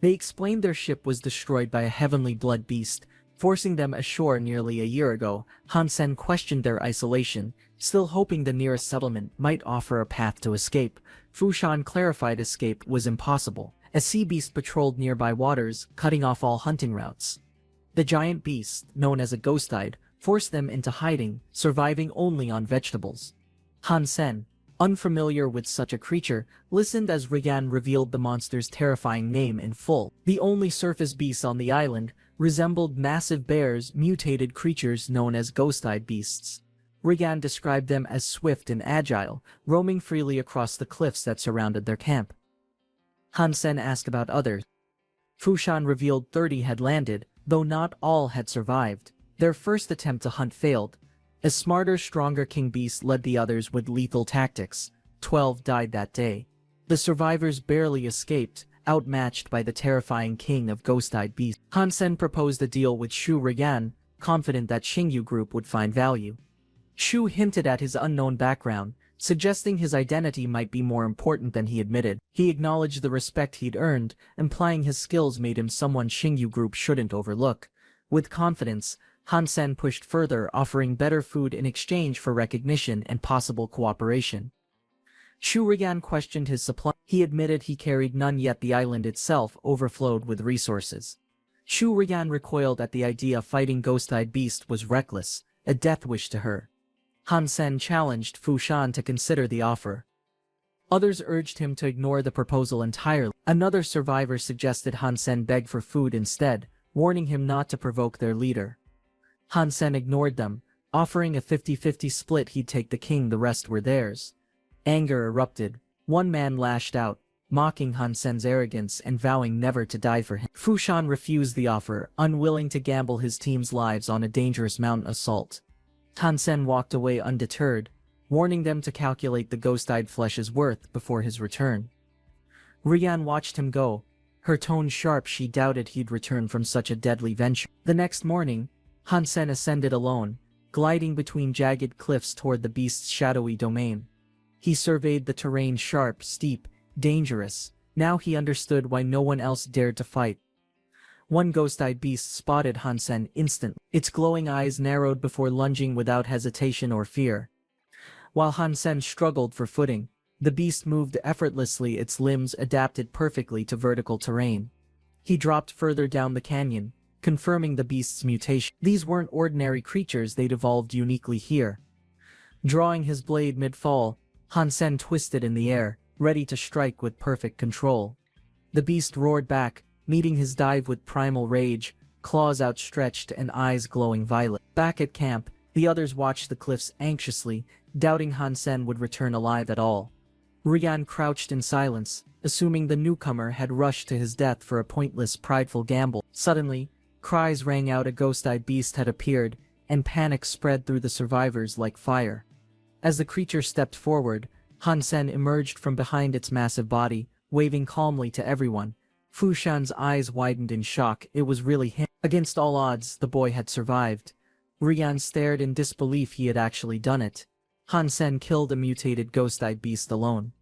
They explained their ship was destroyed by a heavenly blood beast, forcing them ashore nearly a year ago. Han Sen questioned their isolation, still hoping the nearest settlement might offer a path to escape. Fushan clarified escape was impossible. A sea beast patrolled nearby waters, cutting off all hunting routes. The giant beast, known as a ghostide, forced them into hiding, surviving only on vegetables. Han Sen, unfamiliar with such a creature, listened as Rigan revealed the monster's terrifying name in full. The only surface beasts on the island resembled massive bears, mutated creatures known as ghostide beasts. Rigan described them as swift and agile, roaming freely across the cliffs that surrounded their camp. Han Sen asked about others. Fushan revealed 30 had landed, though not all had survived. Their first attempt to hunt failed. A smarter, stronger king beast led the others with lethal tactics. 12 died that day. The survivors barely escaped, outmatched by the terrifying king of ghost-eyed beasts. Hansen proposed a deal with Shu Rigan, confident that Xingyu Group would find value. Shu hinted at his unknown background, suggesting his identity might be more important than he admitted. He acknowledged the respect he'd earned, implying his skills made him someone Xingyu Group shouldn't overlook. With confidence, Hansen pushed further, offering better food in exchange for recognition and possible cooperation. Shu Rigan questioned his supply. He admitted he carried none, yet the island itself overflowed with resources. Shu Rigan recoiled at the idea fighting ghost-eyed beast was reckless, a death wish to her. Hansen challenged Fu Shan to consider the offer. Others urged him to ignore the proposal entirely. Another survivor suggested Hansen beg for food instead, warning him not to provoke their leader. Hansen ignored them, offering a 50-50 split. He'd take the king, the rest were theirs. Anger erupted. One man lashed out, mocking Hansen's arrogance and vowing never to die for him. Fu Shan refused the offer, unwilling to gamble his team's lives on a dangerous mountain assault. Hansen walked away undeterred, warning them to calculate the ghost-eyed flesh's worth before his return. Rian watched him go, her tone sharp. She doubted he'd return from such a deadly venture. The next morning, Hansen ascended alone, gliding between jagged cliffs toward the beast's shadowy domain. He surveyed the terrain, sharp, steep, dangerous. Now he understood why no one else dared to fight. One ghost-eyed beast spotted Hansen instantly. Its glowing eyes narrowed before lunging without hesitation or fear. While Hansen struggled for footing, the beast moved effortlessly, its limbs adapted perfectly to vertical terrain. He dropped further down the canyon, confirming the beast's mutation. These weren't ordinary creatures, they'd evolved uniquely here. Drawing his blade mid-fall, Hansen twisted in the air, ready to strike with perfect control. The beast roared back, meeting his dive with primal rage, claws outstretched and eyes glowing violet. Back at camp, the others watched the cliffs anxiously, doubting Hansen would return alive at all. Rian crouched in silence, assuming the newcomer had rushed to his death for a pointless, prideful gamble. Suddenly, cries rang out. A ghost-eyed beast had appeared, and panic spread through the survivors like fire. As the creature stepped forward, Hansen emerged from behind its massive body, waving calmly to everyone. Fu Shan's eyes widened in shock. It was really him. Against all odds, the boy had survived. Rian stared in disbelief. He had actually done it. Hansen killed a mutated ghost-eyed beast alone.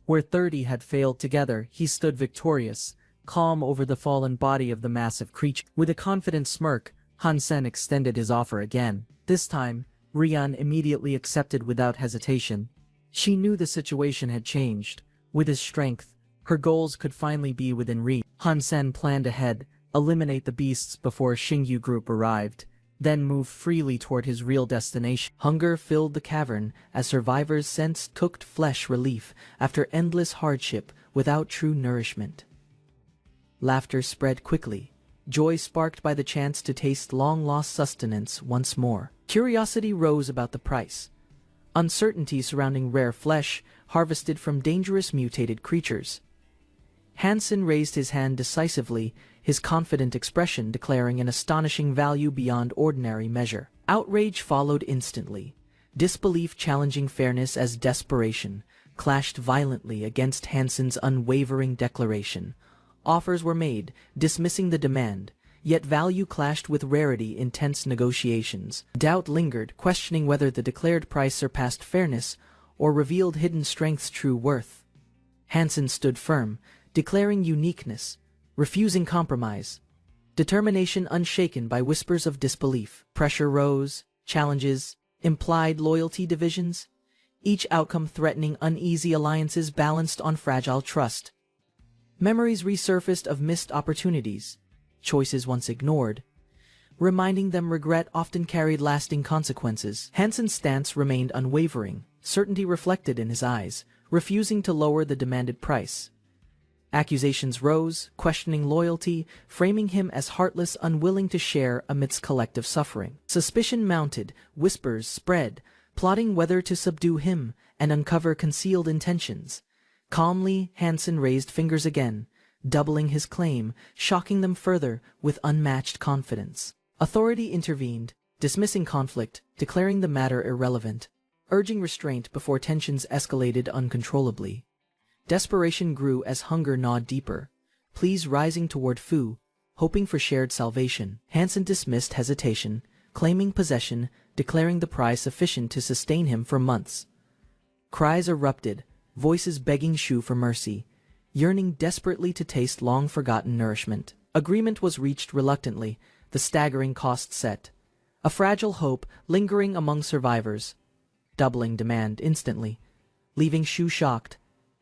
Where 30 had failed together, he stood victorious, calm over the fallen body of the massive creature. With a confident smirk, Hansen extended his offer again. This time, Rian immediately accepted without hesitation. She knew the situation had changed. With his strength, her goals could finally be within reach. Hansen planned ahead, eliminate the beasts before Xingyu Group arrived, then move freely toward his real destination. Hunger filled the cavern as survivors sensed cooked flesh relief after endless hardship without true nourishment. Laughter spread quickly, joy sparked by the chance to taste long-lost sustenance once more. Curiosity rose about the price. Uncertainty surrounding rare flesh harvested from dangerous mutated creatures. Hansen raised his hand decisively, his confident expression declaring an astonishing value beyond ordinary measure. Outrage followed instantly. Disbelief challenging fairness as desperation clashed violently against Hansen's unwavering declaration. Offers were made, dismissing the demand, yet value clashed with rarity in tense negotiations. Doubt lingered, questioning whether the declared price surpassed fairness or revealed hidden strength's true worth. Hansen stood firm, declaring uniqueness, refusing compromise, determination unshaken by whispers of disbelief. Pressure rose, challenges, implied loyalty divisions, each outcome threatening uneasy alliances balanced on fragile trust. Memories resurfaced of missed opportunities, choices once ignored, reminding them regret often carried lasting consequences. Hansen's stance remained unwavering, certainty reflected in his eyes, refusing to lower the demanded price. Accusations rose, questioning loyalty, framing him as heartless, unwilling to share amidst collective suffering. Suspicion mounted, whispers spread, plotting whether to subdue him and uncover concealed intentions. Calmly, Hansen raised fingers again, doubling his claim, shocking them further with unmatched confidence. Authority intervened, dismissing conflict, declaring the matter irrelevant, urging restraint before tensions escalated uncontrollably. Desperation grew as hunger gnawed deeper, pleas rising toward Fu, hoping for shared salvation. Hansen dismissed hesitation, claiming possession, declaring the prize sufficient to sustain him for months. Cries erupted, voices begging Shu for mercy, yearning desperately to taste long-forgotten nourishment. Agreement was reached reluctantly, the staggering cost set. A fragile hope lingering among survivors, doubling demand instantly, leaving Shu shocked,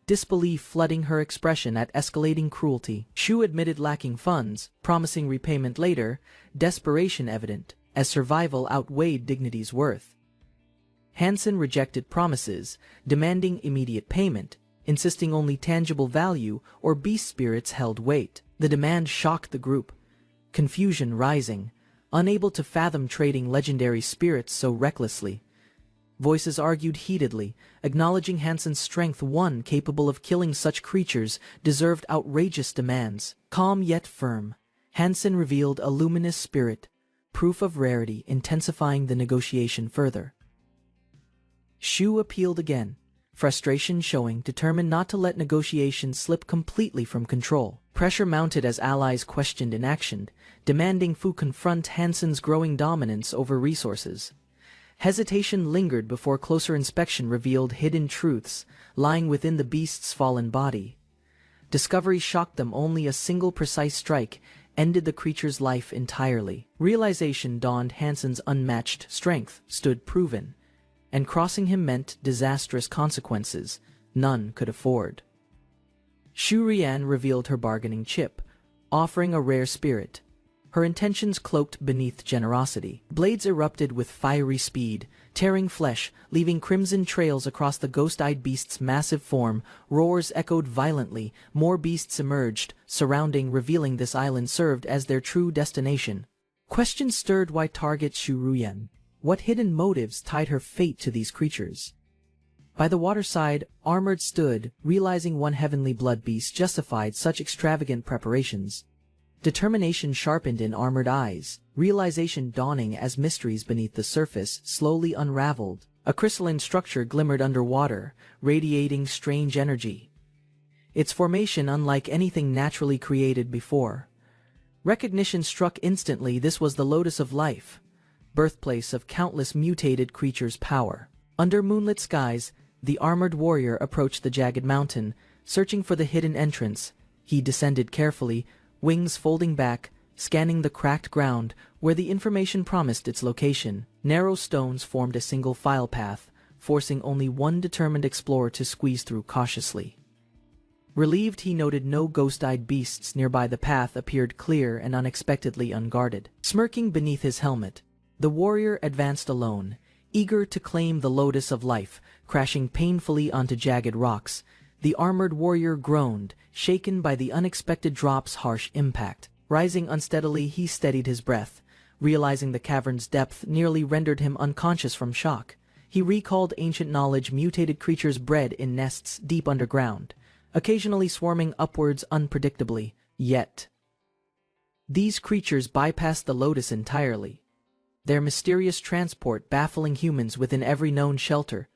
disbelief flooding her expression at escalating cruelty. Shu admitted lacking funds, promising repayment later, desperation evident, as survival outweighed dignity's worth. Hansen rejected promises, demanding immediate payment, insisting only tangible value or beast spirits held weight. The demand shocked the group, confusion rising, unable to fathom trading legendary spirits so recklessly. Voices argued heatedly, acknowledging Hansen's strength. One capable of killing such creatures deserved outrageous demands. Calm yet firm, Hansen revealed a luminous spirit, proof of rarity, intensifying the negotiation further. Shu appealed again, frustration showing, determined not to let negotiations slip completely from control. Pressure mounted as allies questioned inaction, demanding Fu confront Hansen's growing dominance over resources. Hesitation lingered before closer inspection revealed hidden truths lying within the beast's fallen body. Discovery shocked them. Only a single precise strike ended the creature's life entirely. Realization dawned. Hansen's unmatched strength stood proven, and crossing him meant disastrous consequences none could afford. Shu Rian revealed her bargaining chip, offering a rare spirit, her intentions cloaked beneath generosity. Blades erupted with fiery speed, tearing flesh, leaving crimson trails across the ghost-eyed beast's massive form. Roars echoed violently, more beasts emerged, surrounding, revealing this island served as their true destination. Questions stirred. Why target Shu Ruyan? What hidden motives tied her fate to these creatures? By the waterside, Armored stood, realizing one heavenly blood beast justified such extravagant preparations. Determination sharpened in Armored eyes, realization dawning as mysteries beneath the surface slowly unraveled. A crystalline structure glimmered underwater, radiating strange energy, its formation unlike anything naturally created before. Recognition struck instantly. This was the Lotus of Life, birthplace of countless mutated creatures' power. Under moonlit skies, the armored warrior approached the jagged mountain, searching for the hidden entrance. He descended carefully, wings folding back, scanning the cracked ground where the information promised its location. Narrow stones formed a single file path, forcing only one determined explorer to squeeze through cautiously. Relieved, he noted no ghost-eyed beasts nearby. The path appeared clear and unexpectedly unguarded. Smirking beneath his helmet, the warrior advanced alone, eager to claim the Lotus of Life. Crashing painfully onto jagged rocks, the armored warrior groaned, shaken by the unexpected drop's harsh impact. Rising unsteadily, he steadied his breath, realizing the cavern's depth nearly rendered him unconscious from shock. He recalled ancient knowledge: mutated creatures bred in nests deep underground, occasionally swarming upwards unpredictably. Yet these creatures bypassed the Lotus entirely, their mysterious transport baffling humans within every known shelter.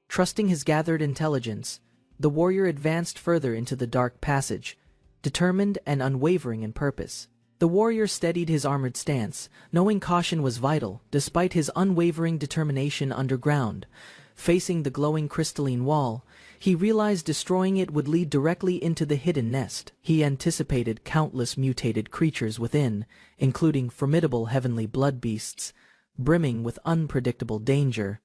Trusting his gathered intelligence, the warrior advanced further into the dark passage, determined and unwavering in purpose. The warrior steadied his armored stance, knowing caution was vital. Despite his unwavering determination underground, facing the glowing crystalline wall, he realized destroying it would lead directly into the hidden nest. He anticipated countless mutated creatures within, including formidable heavenly blood beasts, brimming with unpredictable danger.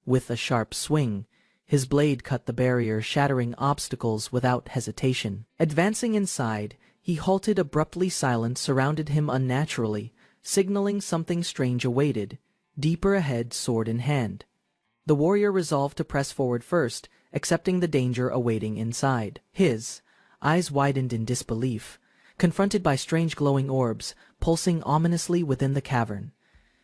With a sharp swing, his blade cut the barrier, shattering obstacles without hesitation. Advancing inside, he halted abruptly. Silence surrounded him unnaturally, signaling something strange awaited. Deeper ahead, sword in hand, the warrior resolved to press forward first, accepting the danger awaiting inside. His eyes widened in disbelief, confronted by strange glowing orbs pulsing ominously within the cavern.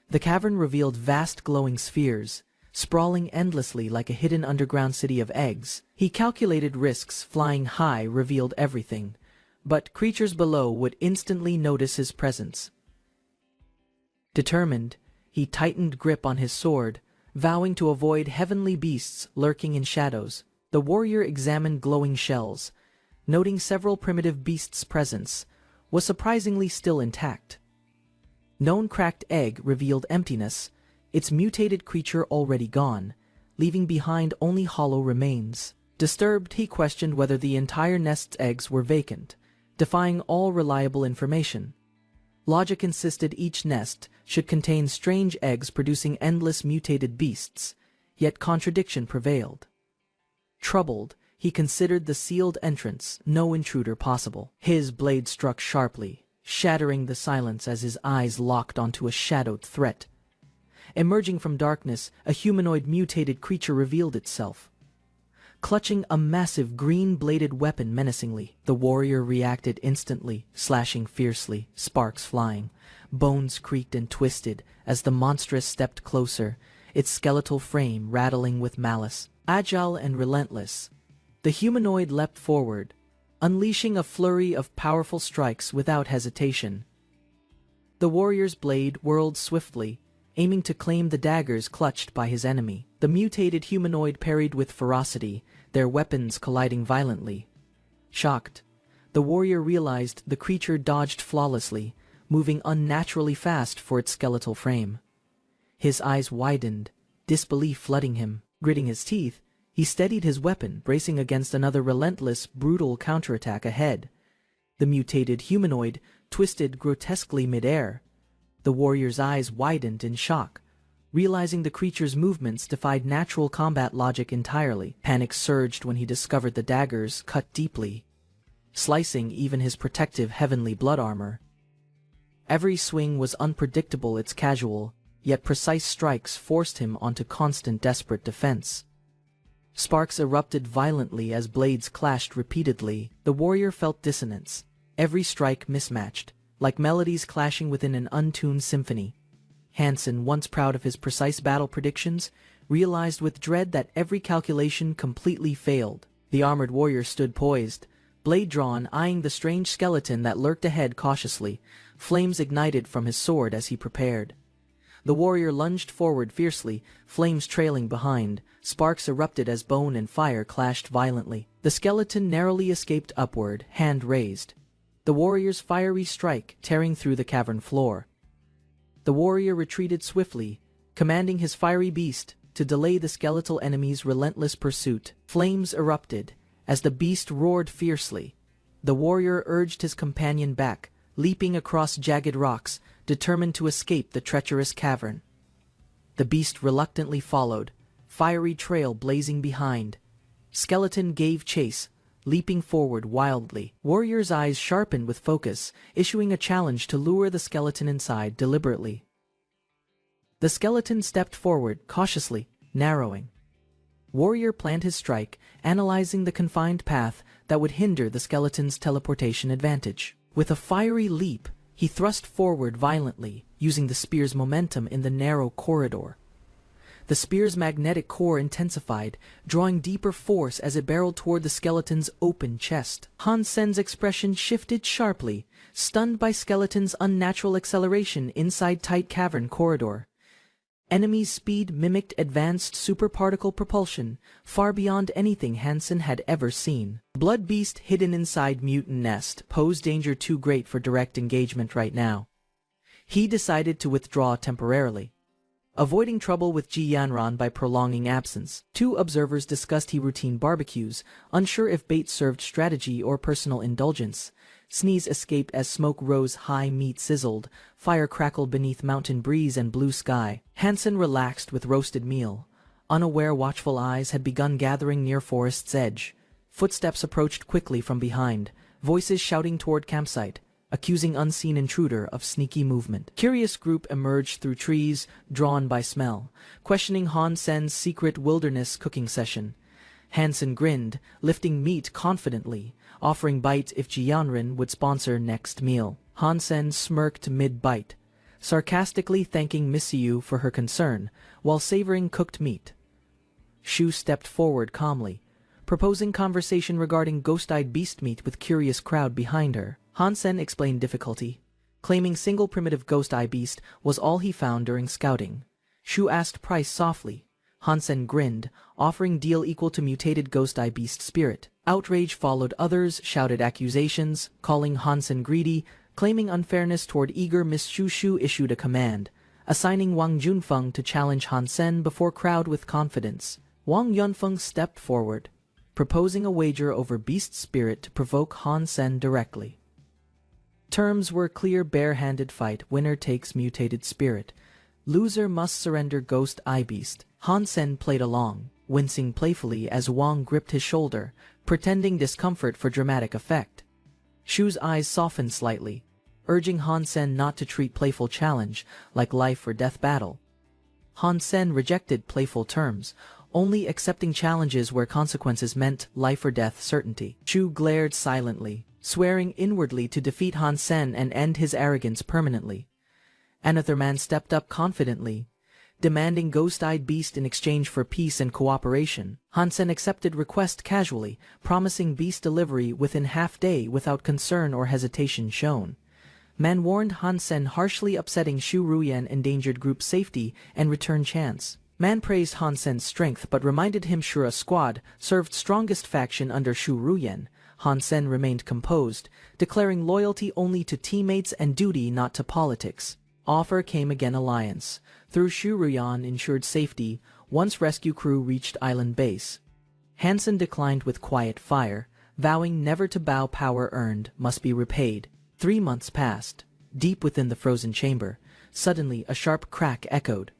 The cavern revealed vast glowing spheres, sprawling endlessly like a hidden underground city of eggs. He calculated risks. Flying high revealed everything, but creatures below would instantly notice his presence. Determined, he tightened grip on his sword, vowing to avoid heavenly beasts lurking in shadows. The The warrior examined glowing shells, noting several primitive beasts' presence was surprisingly still intact. Known cracked egg revealed emptiness, its mutated creature already gone, leaving behind only hollow remains. Disturbed, he questioned whether the entire nest's eggs were vacant, defying all reliable information. Logic insisted each nest should contain strange eggs producing endless mutated beasts, yet contradiction prevailed. Troubled, he considered the sealed entrance, no intruder possible. His blade struck sharply, shattering the silence as his eyes locked onto a shadowed threat. Emerging from darkness, a humanoid mutated creature revealed itself. Clutching a massive green-bladed weapon menacingly, the warrior reacted instantly, slashing fiercely, sparks flying. Bones creaked and twisted as the monstrous stepped closer, its skeletal frame rattling with malice. Agile and relentless, the humanoid leapt forward, unleashing a flurry of powerful strikes without hesitation. The warrior's blade whirled swiftly, aiming to claim the daggers clutched by his enemy. The mutated humanoid parried with ferocity, their weapons colliding violently. Shocked, the warrior realized the creature dodged flawlessly, moving unnaturally fast for its skeletal frame. His eyes widened, disbelief flooding him. Gritting his teeth, he steadied his weapon, bracing against another relentless, brutal counterattack ahead. The mutated humanoid twisted grotesquely midair. The warrior's eyes widened in shock, realizing the creature's movements defied natural combat logic entirely. Panic surged when he discovered the daggers cut deeply, slicing even his protective heavenly blood armor. Every swing was unpredictable, its casual, yet precise strikes forced him onto constant desperate defense. Sparks erupted violently as blades clashed repeatedly. The warrior felt dissonance, every strike mismatched, like melodies clashing within an untuned symphony. Hansen, once proud of his precise battle predictions, realized with dread that every calculation completely failed. The armored warrior stood poised, blade drawn, eyeing the strange skeleton that lurked ahead cautiously. Flames ignited from his sword as he prepared. The warrior lunged forward fiercely, flames trailing behind. Sparks erupted as bone and fire clashed violently. The skeleton narrowly escaped upward, hand raised. The warrior's fiery strike tearing through the cavern floor. The warrior retreated swiftly, commanding his fiery beast to delay the skeletal enemy's relentless pursuit. Flames erupted as the beast roared fiercely. The warrior urged his companion back, leaping across jagged rocks, determined to escape the treacherous cavern. The beast reluctantly followed, fiery trail blazing behind. Skeleton gave chase, leaping forward wildly. Warrior's eyes sharpened with focus, issuing a challenge to lure the skeleton inside deliberately. The skeleton stepped forward, cautiously, narrowing. Warrior planned his strike, analyzing the confined path that would hinder the skeleton's teleportation advantage. With a fiery leap, he thrust forward violently, using the spear's momentum in the narrow corridor. The spear's magnetic core intensified, drawing deeper force as it barreled toward the skeleton's open chest. Hansen's expression shifted sharply, stunned by skeleton's unnatural acceleration inside tight cavern corridor. Enemy's speed mimicked advanced superparticle propulsion, far beyond anything Hansen had ever seen. Blood beast hidden inside mutant nest posed danger too great for direct engagement right now. He decided to withdraw temporarily, avoiding trouble with Ji Yanran by prolonging absence. Two observers discussed routine barbecues, unsure if bait served strategy or personal indulgence. Sneeze escaped as smoke rose high, meat sizzled, fire crackled beneath mountain breeze and blue sky. Hansen relaxed with roasted meal. Unaware watchful eyes had begun gathering near forest's edge. Footsteps approached quickly from behind, voices shouting toward campsite, accusing unseen intruder of sneaky movement. Curious group emerged through trees, drawn by smell, questioning Hansen's secret wilderness cooking session. Hansen grinned, lifting meat confidently, offering bite if Jianren would sponsor next meal. Hansen smirked mid-bite, sarcastically thanking Miss Yu for her concern, while savoring cooked meat. Shu stepped forward calmly, proposing conversation regarding ghost-eyed beast meat with curious crowd behind her. Hansen explained difficulty, claiming single primitive ghost-eye beast was all he found during scouting. Shu asked price softly, Hansen grinned, offering deal equal to mutated ghost-eye beast spirit. Outrage followed, others shouted accusations, calling Hansen greedy, claiming unfairness toward eager Miss Shushu issued a command, assigning Wang Junfeng to challenge Hansen before crowd with confidence. Wang Yunfeng stepped forward, proposing a wager over beast spirit to provoke Hansen directly. Terms were clear: bare-handed fight, winner takes mutated spirit. Loser must surrender ghost eye beast. Hansen played along, wincing playfully as Wang gripped his shoulder, pretending discomfort for dramatic effect. Shu's eyes softened slightly, urging Hansen not to treat playful challenge like life or death battle. Hansen rejected playful terms, only accepting challenges where consequences meant life or death certainty. Shu glared silently, swearing inwardly to defeat Hansen and end his arrogance permanently. Another man stepped up confidently, demanding ghost-eyed beast in exchange for peace and cooperation. Hansen accepted request casually, promising beast delivery within half-day without concern or hesitation shown. Man warned Hansen, harshly upsetting Shu Ruyan endangered group safety and return chance. Man praised Hansen's strength but reminded him Shura squad served strongest faction under Shu Ruyan. Hansen remained composed, declaring loyalty only to teammates and duty not to politics. Offer came again: alliance. Through Shu Ruyan ensured safety once rescue crew reached island base. Hansen declined with quiet fire, vowing never to bow. Power earned must be repaid. 3 months passed. Deep within the frozen chamber, suddenly a sharp crack echoed.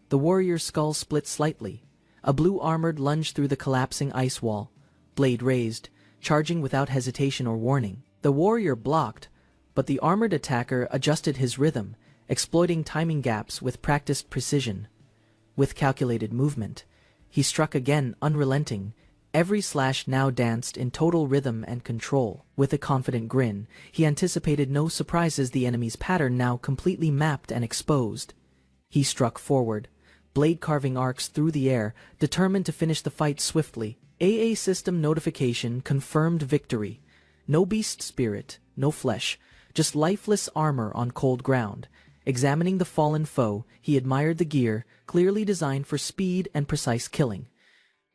The warrior's skull split slightly. A blue armored lunged through the collapsing ice wall, blade raised, charging without hesitation or warning. The warrior blocked, but the armored attacker adjusted his rhythm, exploiting timing gaps with practiced precision. With calculated movement, he struck again, unrelenting. Every slash now danced in total rhythm and control. With a confident grin, he anticipated no surprises, the enemy's pattern now completely mapped and exposed. He struck forward, blade carving arcs through the air, determined to finish the fight swiftly. AA system notification confirmed victory. No beast spirit, no flesh, just lifeless armor on cold ground. Examining the fallen foe, he admired the gear, clearly designed for speed and precise killing.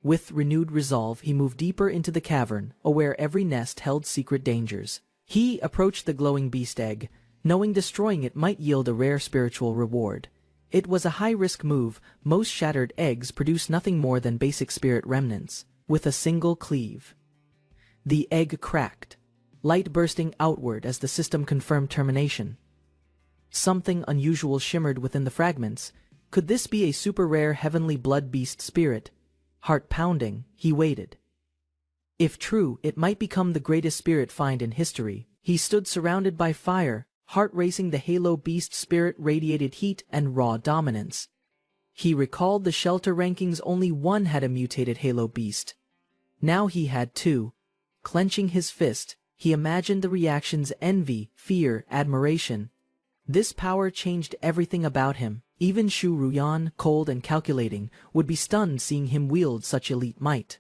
With renewed resolve, he moved deeper into the cavern, aware every nest held secret dangers. He approached the glowing beast egg, knowing destroying it might yield a rare spiritual reward. It was a high-risk move. Most shattered eggs produce nothing more than basic spirit remnants. With a single cleave, the egg cracked, light bursting outward as the system confirmed termination. Something unusual shimmered within the fragments. Could this be a super-rare heavenly blood beast spirit? Heart pounding, he waited. If true, it might become the greatest spirit find in history. He stood surrounded by fire, heart racing. The Halo beast spirit radiated heat and raw dominance. He recalled the shelter rankings: only one had a mutated Halo beast. Now he had two. Clenching his fist, he imagined the reactions: envy, fear, admiration. This power changed everything about him. Even Shu Ruyan, cold and calculating, would be stunned seeing him wield such elite might.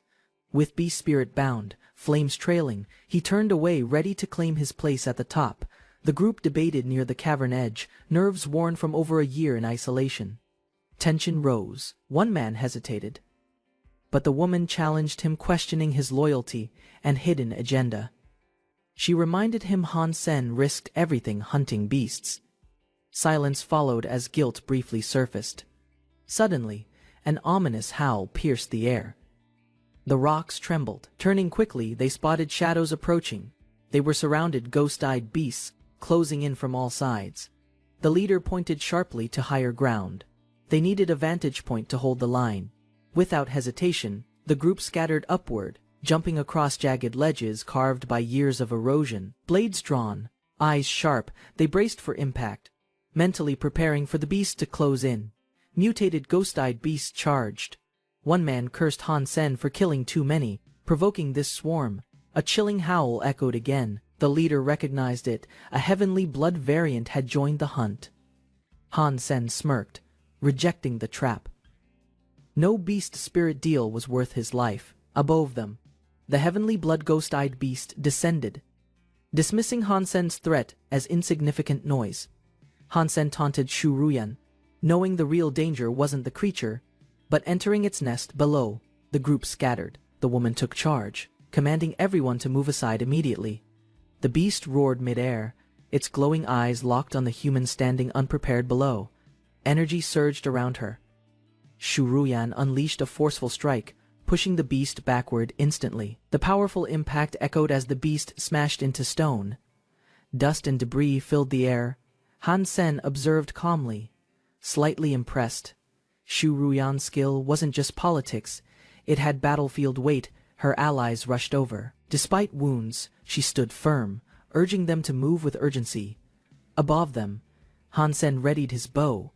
With beast spirit bound, flames trailing, he turned away, ready to claim his place at the top. The group debated near the cavern edge, nerves worn from over a year in isolation. Tension rose. One man hesitated, but the woman challenged him, questioning his loyalty and hidden agenda. She reminded him Hansen risked everything hunting beasts. Silence followed as guilt briefly surfaced. Suddenly, an ominous howl pierced the air. The rocks trembled. Turning quickly, they spotted shadows approaching. They were surrounded ghost-eyed beasts, closing in from all sides. The leader pointed sharply to higher ground. They needed a vantage point to hold the line. Without hesitation, the group scattered upward, jumping across jagged ledges carved by years of erosion. Blades drawn, eyes sharp, they braced for impact, mentally preparing for the beast to close in. Mutated ghost-eyed beasts charged. One man cursed Hansen for killing too many, provoking this swarm. A chilling howl echoed again. The leader recognized it. A heavenly blood variant had joined the hunt. Hansen smirked, rejecting the trap. No beast spirit deal was worth his life. Above them, the heavenly blood ghost-eyed beast descended, dismissing Hansen's threat as insignificant noise. Hansen taunted Shu Ruyan, knowing the real danger wasn't the creature, But entering its nest below, the group scattered. The woman took charge, commanding everyone to move aside immediately. The beast roared mid-air, its glowing eyes locked on the human standing unprepared below. Energy surged around her. Shuruyan unleashed a forceful strike, pushing the beast backward instantly. The powerful impact echoed as the beast smashed into stone. Dust and debris filled the air. Han Sen observed calmly, slightly impressed. Shuruyan's skill wasn't just politics, it had battlefield weight. Her allies rushed over. Despite wounds, she stood firm, urging them to move with urgency. Above them, Han Sen readied his bow,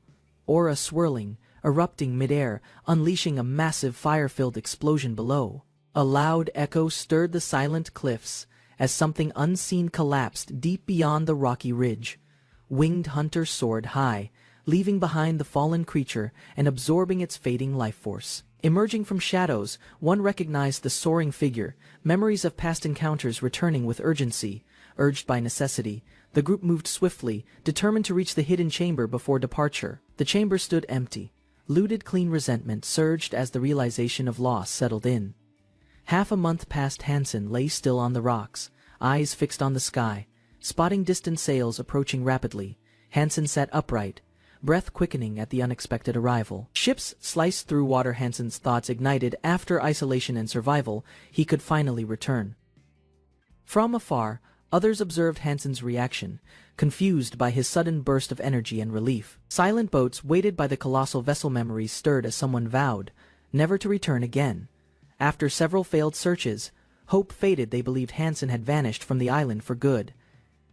aura swirling, erupting midair, unleashing a massive fire-filled explosion below. A loud echo stirred the silent cliffs as something unseen collapsed deep beyond the rocky ridge. Winged Hunter soared high, leaving behind the fallen creature and absorbing its fading life force. Emerging from shadows, one recognized the soaring figure, memories of past encounters returning with urgency. Urged by necessity, the group moved swiftly, determined to reach the hidden chamber before departure. The chamber stood empty. Looted clean resentment surged as the realization of loss settled in. Half a month past, Hansen lay still on the rocks, eyes fixed on the sky, spotting distant sails approaching rapidly. Hansen sat upright, breath quickening at the unexpected arrival. Ships sliced through water. Hansen's thoughts ignited. After isolation and survival, he could finally return. From afar, others observed Hansen's reaction, confused by his sudden burst of energy and relief. Silent boats weighted by the colossal vessel. Memories stirred as someone vowed never to return again. After several failed searches, hope faded. They believed Hansen had vanished from the island for good.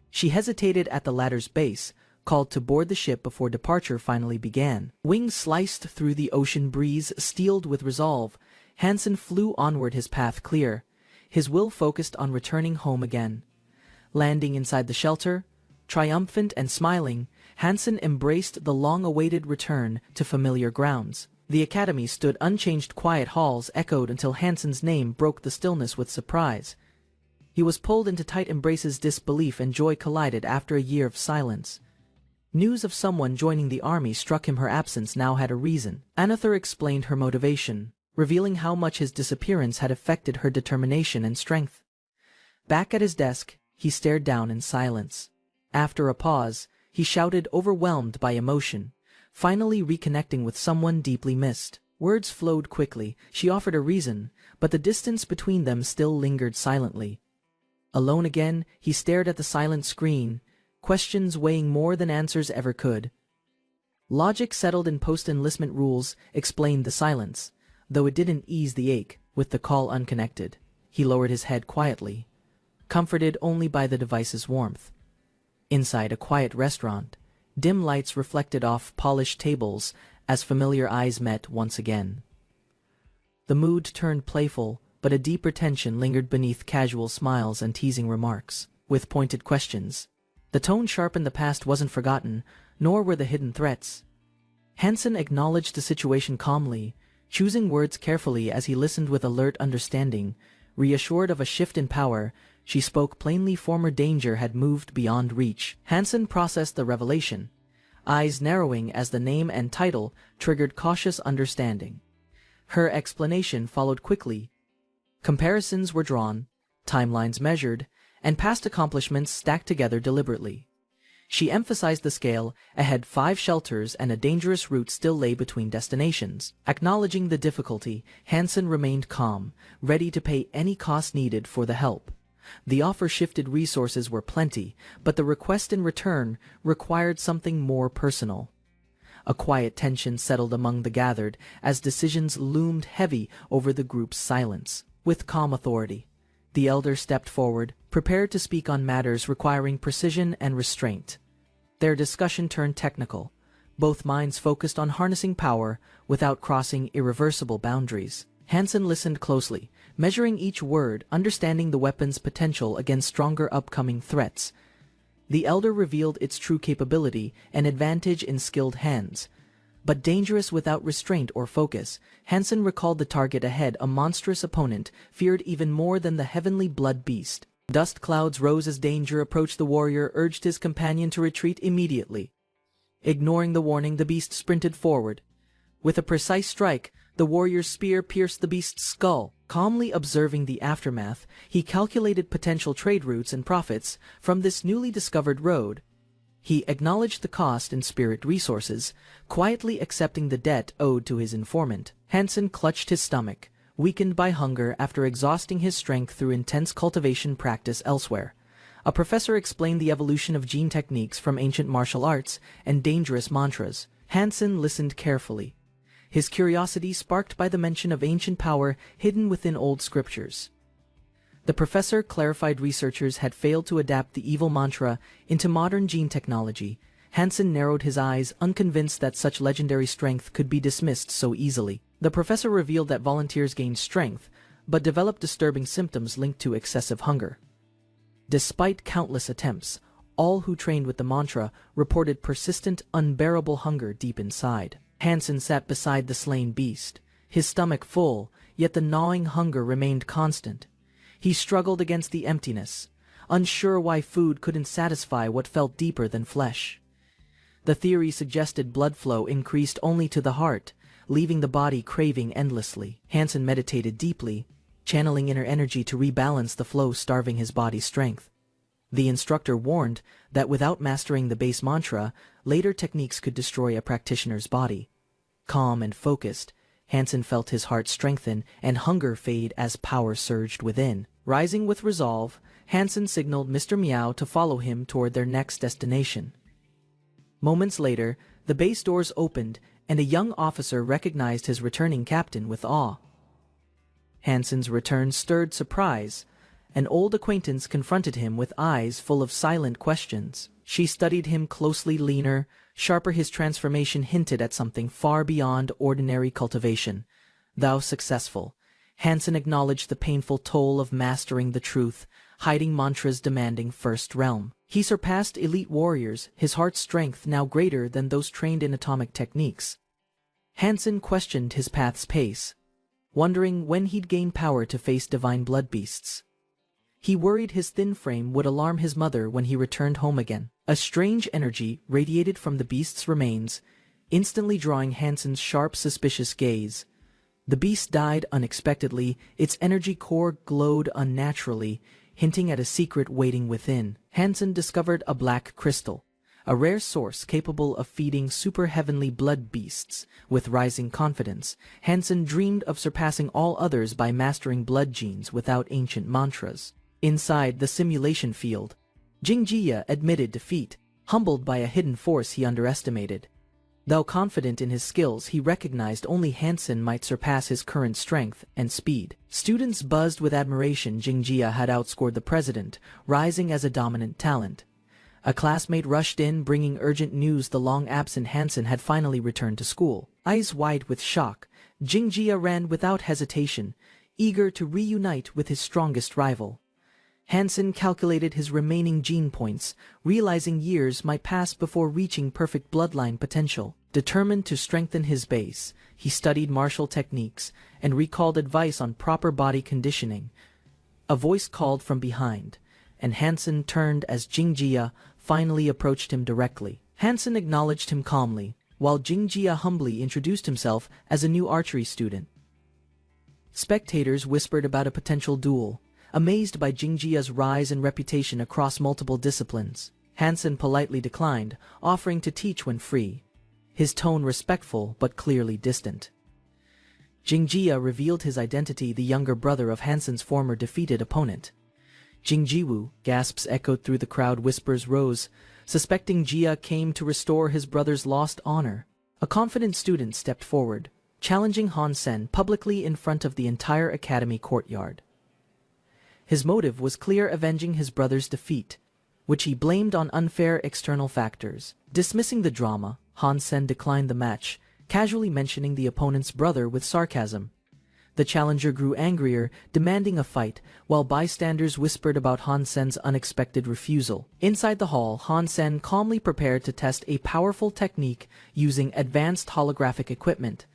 She hesitated at the ladder's base, called to board the ship before departure finally began. Wings sliced through the ocean breeze, steeled with resolve. Hansen flew onward, his path clear, his will focused on returning home again. Landing inside the shelter, triumphant and smiling, Hansen embraced the long-awaited return to familiar grounds. The academy stood unchanged. Quiet halls echoed until Hansen's name broke the stillness with surprise. He was pulled into tight embraces. Disbelief and joy collided after a year of silence. News of someone joining the army struck him. Her absence now had a reason. Anather explained her motivation, revealing how much his disappearance had affected her determination and strength. Back at his desk, he stared down in silence. After a pause, he shouted, overwhelmed by emotion, finally reconnecting with someone deeply missed. Words flowed quickly. She offered a reason, but the distance between them still lingered silently. Alone again, he stared at the silent screen, questions weighing more than answers ever could. Logic settled in post-enlistment rules explained the silence, though it didn't ease the ache. With the call unconnected, he lowered his head quietly, comforted only by the device's warmth. Inside a quiet restaurant, dim lights reflected off polished tables as familiar eyes met once again. The mood turned playful, but a deeper tension lingered beneath casual smiles and teasing remarks. With pointed questions, the tone sharpened. The past wasn't forgotten, nor were the hidden threats. Hansen acknowledged the situation calmly, choosing words carefully as he listened with alert understanding. Reassured of a shift in power, she spoke plainly. Former danger had moved beyond reach. Hansen processed the revelation, eyes narrowing as the name and title triggered cautious understanding. Her explanation followed quickly. Comparisons were drawn, timelines measured, and past accomplishments stacked together deliberately. She emphasized the scale. Ahead, 5 shelters and a dangerous route still lay between destinations. Acknowledging the difficulty, Hansen remained calm, ready to pay any cost needed for the help. The offer shifted. Resources were plenty, but the request in return required something more personal. A quiet tension settled among the gathered as decisions loomed heavy over the group's silence. With calm authority, the elder stepped forward, prepared to speak on matters requiring precision and restraint. Their discussion turned technical, both minds focused on harnessing power without crossing irreversible boundaries. Hansen listened closely, measuring each word, understanding the weapon's potential against stronger upcoming threats. The elder revealed its true capability, an advantage in skilled hands, but dangerous without restraint or focus. Hansen recalled the target ahead, a monstrous opponent, feared even more than the heavenly blood beast. Dust clouds rose as danger approached. The warrior urged his companion to retreat immediately. Ignoring the warning, the beast sprinted forward. With a precise strike, The warrior's spear pierced the beast's skull. Calmly observing the aftermath, he calculated potential trade routes and profits from this newly discovered road. He acknowledged the cost in spirit resources, quietly accepting the debt owed to his informant. Hansen clutched his stomach, weakened by hunger after exhausting his strength through intense cultivation practice elsewhere. A professor explained the evolution of gene techniques from ancient martial arts and dangerous mantras. Hansen listened carefully, his curiosity sparked by the mention of ancient power hidden within old scriptures. The professor clarified researchers had failed to adapt the evil mantra into modern gene technology. Hansen narrowed his eyes, unconvinced that such legendary strength could be dismissed so easily. The professor revealed that volunteers gained strength, but developed disturbing symptoms linked to excessive hunger. Despite countless attempts, all who trained with the mantra reported persistent, unbearable hunger deep inside. Hansen sat beside the slain beast, his stomach full, yet the gnawing hunger remained constant. He struggled against the emptiness, unsure why food couldn't satisfy what felt deeper than flesh. The theory suggested blood flow increased only to the heart, leaving the body craving endlessly. Hansen meditated deeply, channeling inner energy to rebalance the flow starving his body's strength. The instructor warned that without mastering the base mantra, later techniques could destroy a practitioner's body. Calm and focused, Hansen felt his heart strengthen and hunger fade as power surged within. Rising with resolve, Hansen signaled Mr. Meow to follow him toward their next destination. Moments later, the base doors opened and a young officer recognized his returning captain with awe. Hansen's return stirred surprise. An old acquaintance confronted him with eyes full of silent questions. She studied him closely, leaner, sharper. His transformation hinted at something far beyond ordinary cultivation. Though successful, Hansen acknowledged the painful toll of mastering the truth, hiding mantras demanding first realm. He surpassed elite warriors, his heart's strength now greater than those trained in atomic techniques. Hansen questioned his path's pace, wondering when he'd gain power to face divine blood beasts. He worried his thin frame would alarm his mother when he returned home again. A strange energy radiated from the beast's remains, instantly drawing Hansen's sharp, suspicious gaze. The beast died unexpectedly, its energy core glowed unnaturally, hinting at a secret waiting within. Hansen discovered a black crystal, a rare source capable of feeding super-heavenly blood beasts. With rising confidence, Hansen dreamed of surpassing all others by mastering blood genes without ancient mantras. Inside the simulation field, Jingjia admitted defeat, humbled by a hidden force he underestimated. Though confident in his skills, he recognized only Hansen might surpass his current strength and speed. Students buzzed with admiration. Jingjia had outscored the president, rising as a dominant talent. A classmate rushed in, bringing urgent news: the long-absent Hansen had finally returned to school. Eyes wide with shock, Jingjia ran without hesitation, eager to reunite with his strongest rival. Hansen calculated his remaining gene points, realizing years might pass before reaching perfect bloodline potential. Determined to strengthen his base, he studied martial techniques and recalled advice on proper body conditioning. A voice called from behind, and Hansen turned as Jingjia finally approached him directly. Hansen acknowledged him calmly, while Jingjia humbly introduced himself as a new archery student. Spectators whispered about a potential duel, amazed by Jingjia's rise in reputation across multiple disciplines. Hansen politely declined, offering to teach when free, his tone respectful but clearly distant. Jingjia revealed his identity: the younger brother of Hansen's former defeated opponent. Jingjiwu, gasps echoed through the crowd, whispers rose, suspecting Jia came to restore his brother's lost honor. A confident student stepped forward, challenging Hansen publicly in front of the entire academy courtyard. His motive was clear: avenging his brother's defeat, which he blamed on unfair external factors. Dismissing the drama, Hansen declined the match, casually mentioning the opponent's brother with sarcasm. The challenger grew angrier, demanding a fight, while bystanders whispered about Hansen's unexpected refusal. Inside the hall, Hansen calmly prepared to test a powerful technique using advanced holographic equipment.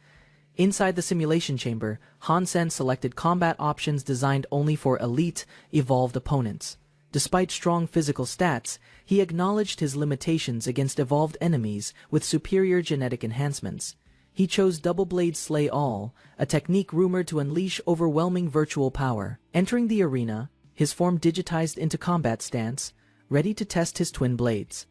Inside the simulation chamber, Hansen selected combat options designed only for elite, evolved opponents. Despite strong physical stats, he acknowledged his limitations against evolved enemies with superior genetic enhancements. He chose Double Blade Slay All, a technique rumored to unleash overwhelming virtual power. Entering the arena, his form digitized into combat stance, ready to test his twin blades.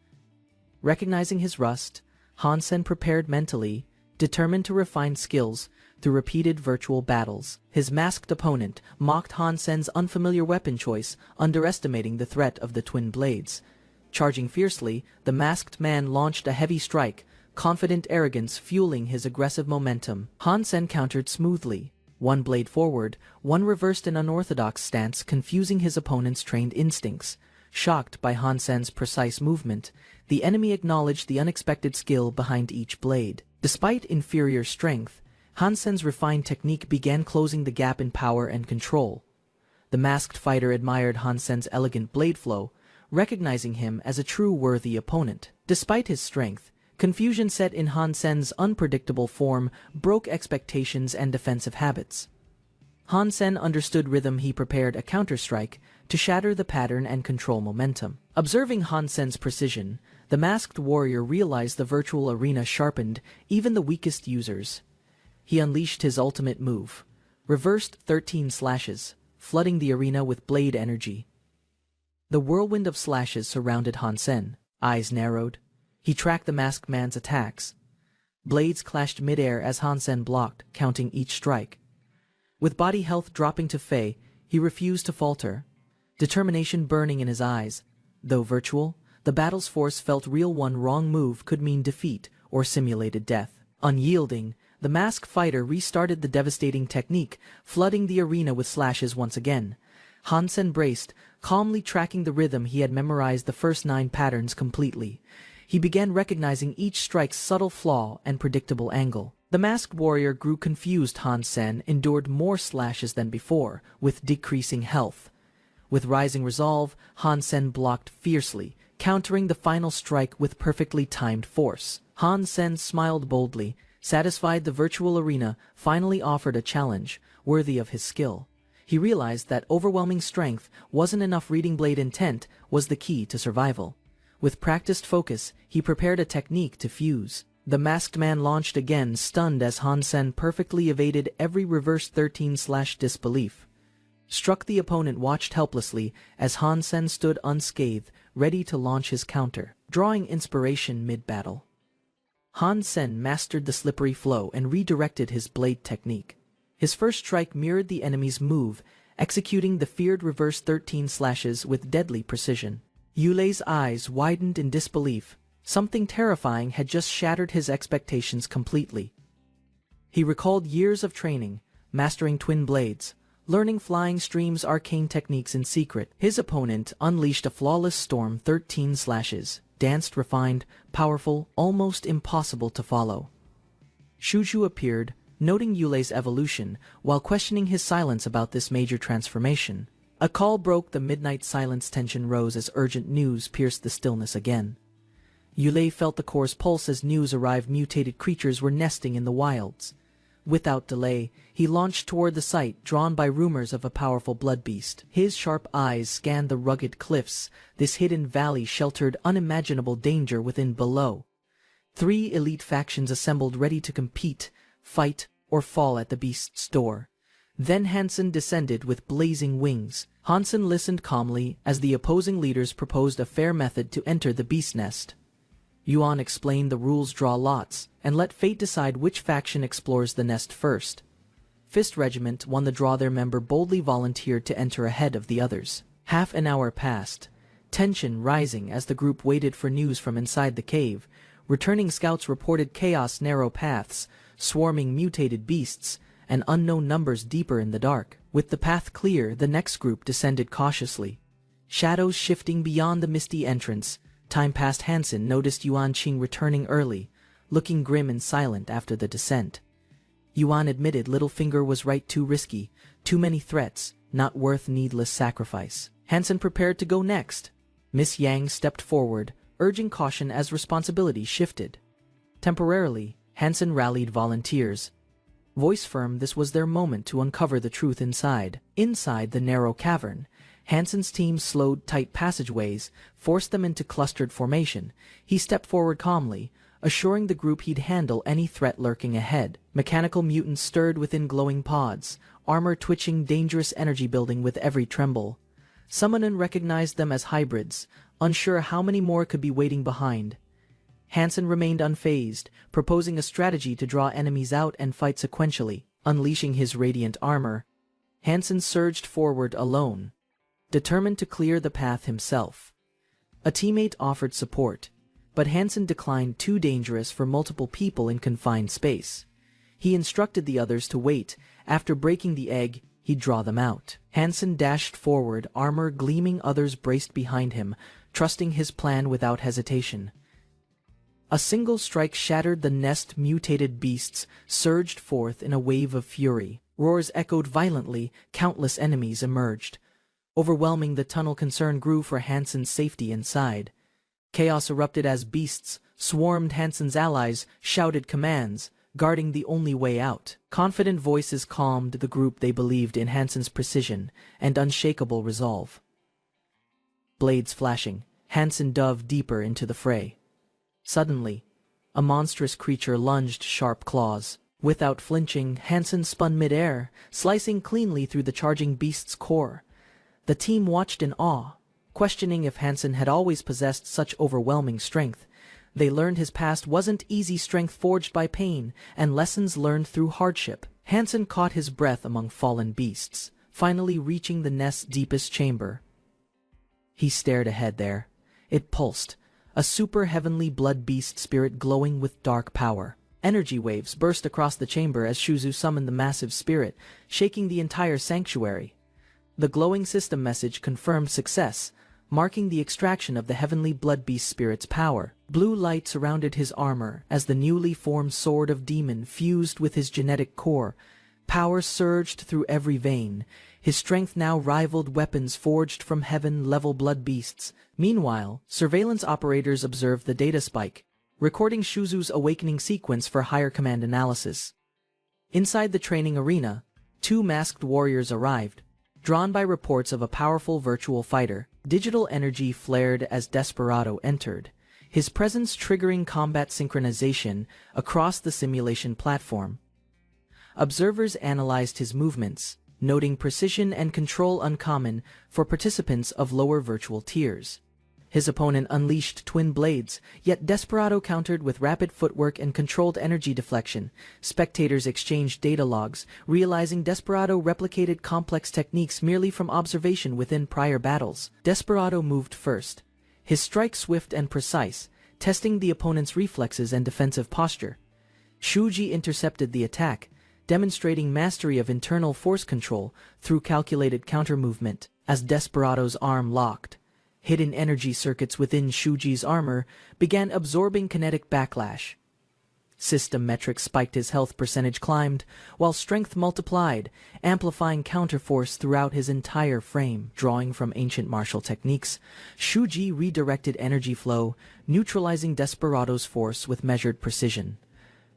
Recognizing his rust, Hansen prepared mentally, determined to refine skills through repeated virtual battles. His masked opponent mocked Hansen's unfamiliar weapon choice, underestimating the threat of the twin blades. Charging fiercely, the masked man launched a heavy strike, confident arrogance fueling his aggressive momentum. Hansen countered smoothly, one blade forward, one reversed an unorthodox stance, confusing his opponent's trained instincts. Shocked by Hansen's precise movement, the enemy acknowledged the unexpected skill behind each blade. Despite inferior strength, Hansen's refined technique began closing the gap in power and control. The masked fighter admired Hansen's elegant blade flow, recognizing him as a true worthy opponent. Despite his strength, confusion set in Hansen's unpredictable form broke expectations and defensive habits. Hansen understood rhythm. He prepared a counterstrike to shatter the pattern and control momentum. Observing Hansen's precision, the masked warrior realized the virtual arena sharpened even the weakest users. He unleashed his ultimate move, reversed 13 slashes, flooding the arena with blade energy. The whirlwind of slashes surrounded Hansen, eyes narrowed. He tracked the masked man's attacks. Blades clashed midair as Hansen blocked, counting each strike. With body health dropping to Fei, he refused to falter, determination burning in his eyes. Though virtual, the battle's force felt real. One wrong move could mean defeat or simulated death. Unyielding, the masked fighter restarted the devastating technique, flooding the arena with slashes once again. Hansen braced, calmly tracking the rhythm. He had memorized the first 9 patterns completely. He began recognizing each strike's subtle flaw and predictable angle. The masked warrior grew confused. Hansen endured more slashes than before, with decreasing health. With rising resolve, Hansen blocked fiercely, countering the final strike with perfectly timed force. Hansen smiled boldly, satisfied the virtual arena finally offered a challenge worthy of his skill. He realized that overwhelming strength wasn't enough. Reading blade intent was the key to survival. With practiced focus, he prepared a technique to fuse. The masked man launched again, stunned as Hansen perfectly evaded every reverse 13 slash. Disbelief struck the opponent, watched helplessly as Hansen stood unscathed, ready to launch his counter. Drawing inspiration mid-battle, Hansen mastered the slippery flow and redirected his blade technique. His first strike mirrored the enemy's move, executing the feared reverse 13 slashes with deadly precision. Yulei's eyes widened in disbelief. Something terrifying had just shattered his expectations completely. He recalled years of training, mastering twin blades, learning flying streams, arcane techniques in secret. His opponent unleashed a flawless storm. 13 slashes, danced, refined, powerful, almost impossible to follow. Shuju appeared, noting Yulei's evolution, while questioning his silence about this major transformation. A call broke the midnight silence. Tension rose as urgent news pierced the stillness again. Yulei felt the core's pulse as news arrived. Mutated creatures were nesting in the wilds. Without delay, he launched toward the site, drawn by rumors of a powerful blood beast. His sharp eyes scanned the rugged cliffs. This hidden valley sheltered unimaginable danger within. Below, 3 elite factions assembled, ready to compete, fight, or fall at the beast's door. Then Hansen descended with blazing wings. Hansen listened calmly as the opposing leaders proposed a fair method to enter the beast nest. Yuan explained the rules: draw lots, and let fate decide which faction explores the nest first. Fist Regiment won the draw. Their member boldly volunteered to enter ahead of the others. Half an hour passed, tension rising as the group waited for news from inside the cave. Returning scouts reported chaos, narrow paths, swarming mutated beasts, and unknown numbers deeper in the dark. With the path clear, the next group descended cautiously. Shadows shifting beyond the misty entrance. Time passed. Hansen noticed Yuan Qing returning early, looking grim and silent after the descent. Yuan admitted Littlefinger was right. Too risky, too many threats, not worth needless sacrifice. Hansen prepared to go next. Miss Yang stepped forward, urging caution as responsibility shifted. Temporarily, Hansen rallied volunteers. Voice firm, this was their moment to uncover the truth inside. Inside the narrow cavern, Hansen's team slowed. Tight passageways forced them into clustered formation. He stepped forward calmly, assuring the group he'd handle any threat lurking ahead. Mechanical mutants stirred within glowing pods, armor twitching, dangerous energy building with every tremble. Summonin recognized them as hybrids, unsure how many more could be waiting behind. Hansen remained unfazed, proposing a strategy to draw enemies out and fight sequentially. Unleashing his radiant armor, Hansen surged forward alone, determined to clear the path himself. A teammate offered support, but Hansen declined, too dangerous for multiple people in confined space. He instructed the others to wait. After breaking the egg, he'd draw them out. Hansen dashed forward, armor gleaming, others braced behind him, trusting his plan without hesitation. A single strike shattered the nest. Mutated beasts surged forth in a wave of fury. Roars echoed violently, countless enemies emerged. Overwhelming the tunnel, concern grew for Hansen's safety inside. Chaos erupted as beasts swarmed Hansen's allies, shouted commands, guarding the only way out. Confident voices calmed the group. They believed in Hansen's precision and unshakable resolve. Blades flashing, Hansen dove deeper into the fray. Suddenly, a monstrous creature lunged, sharp claws. Without flinching, Hansen spun mid-air, slicing cleanly through the charging beast's core. The team watched in awe, questioning if Hansen had always possessed such overwhelming strength. They learned his past wasn't easy, strength forged by pain, and lessons learned through hardship. Hansen caught his breath among fallen beasts, finally reaching the nest's deepest chamber. He stared ahead there. It pulsed, a super heavenly blood beast spirit glowing with dark power. Energy waves burst across the chamber as Shuzu summoned the massive spirit, shaking the entire sanctuary. The glowing system message confirmed success, marking the extraction of the heavenly blood beast spirit's power. Blue light surrounded his armor as the newly formed sword of demon fused with his genetic core. Power surged through every vein. His strength now rivaled weapons forged from heaven-level blood beasts. Meanwhile, surveillance operators observed the data spike, recording Shuzu's awakening sequence for higher command analysis. Inside the training arena, two masked warriors arrived, drawn by reports of a powerful virtual fighter. Digital energy flared as Desperado entered, his presence triggering combat synchronization across the simulation platform. Observers analyzed his movements, noting precision and control uncommon for participants of lower virtual tiers. His opponent unleashed twin blades, yet Desperado countered with rapid footwork and controlled energy deflection. Spectators exchanged data logs, realizing Desperado replicated complex techniques merely from observation within prior battles. Desperado moved first, his strike swift and precise, testing the opponent's reflexes and defensive posture. Shuji intercepted the attack, demonstrating mastery of internal force control through calculated counter-movement. As Desperado's arm locked, hidden energy circuits within Shuji's armor began absorbing kinetic backlash. System metrics spiked, his health percentage climbed, while strength multiplied, amplifying counterforce throughout his entire frame. Drawing from ancient martial techniques, Shuji redirected energy flow, neutralizing Desperado's force with measured precision.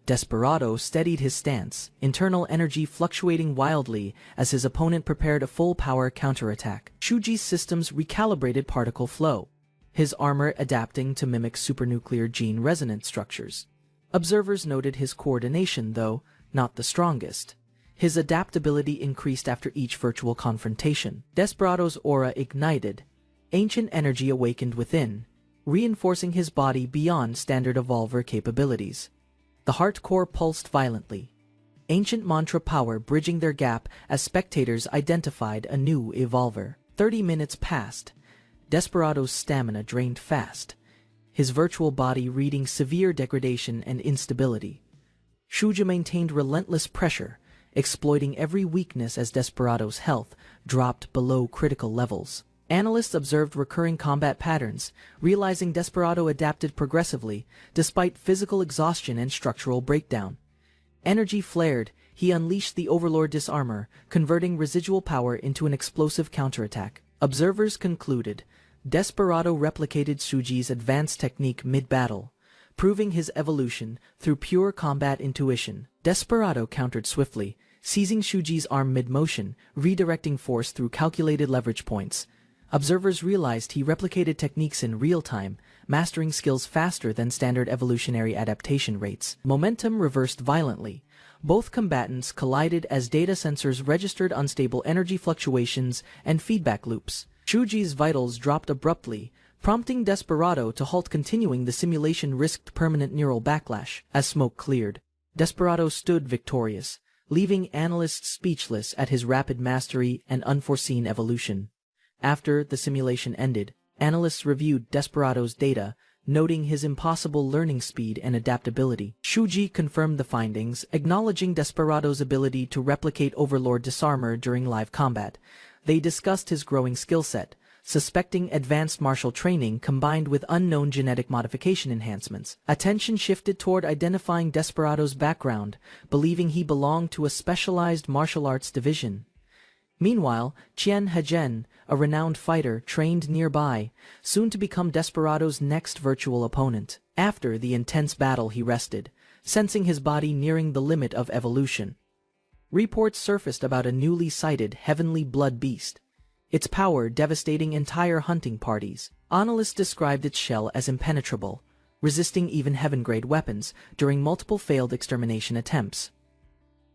Desperado steadied his stance, internal energy fluctuating wildly as his opponent prepared a full-power counterattack. Shuji's systems recalibrated particle flow, his armor adapting to mimic supernuclear gene resonance structures. Observers noted his coordination, though not the strongest. His adaptability increased after each virtual confrontation. Desperado's aura ignited, ancient energy awakened within, reinforcing his body beyond standard evolver capabilities. The heart core pulsed violently, ancient mantra power bridging their gap as spectators identified a new evolver. 30 minutes passed. Desperado's stamina drained fast, his virtual body reading severe degradation and instability. Shuji maintained relentless pressure, exploiting every weakness as Desperado's health dropped below critical levels. Analysts observed recurring combat patterns, realizing Desperado adapted progressively, despite physical exhaustion and structural breakdown. Energy flared, he unleashed the Overlord Disarmor, converting residual power into an explosive counterattack. Observers concluded Desperado replicated Shuji's advanced technique mid-battle, proving his evolution through pure combat intuition. Desperado countered swiftly, seizing Shuji's arm mid-motion, redirecting force through calculated leverage points. Observers realized he replicated techniques in real time, mastering skills faster than standard evolutionary adaptation rates. Momentum reversed violently. Both combatants collided as data sensors registered unstable energy fluctuations and feedback loops. Shuji's vitals dropped abruptly, prompting Desperado to halt. Continuing the simulation risked permanent neural backlash. As smoke cleared, Desperado stood victorious, leaving analysts speechless at his rapid mastery and unforeseen evolution. After the simulation ended, analysts reviewed Desperado's data, noting his impossible learning speed and adaptability. Shuji confirmed the findings, acknowledging Desperado's ability to replicate Overlord Disarmor during live combat. They discussed his growing skill set, suspecting advanced martial training combined with unknown genetic modification enhancements. Attention shifted toward identifying Desperado's background, believing he belonged to a specialized martial arts division. Meanwhile, Qian Hejian, a renowned fighter trained nearby, soon to become Desperado's next virtual opponent. After the intense battle, he rested, sensing his body nearing the limit of evolution. Reports surfaced about a newly sighted heavenly blood beast, its power devastating entire hunting parties. Analysts described its shell as impenetrable, resisting even heaven-grade weapons during multiple failed extermination attempts.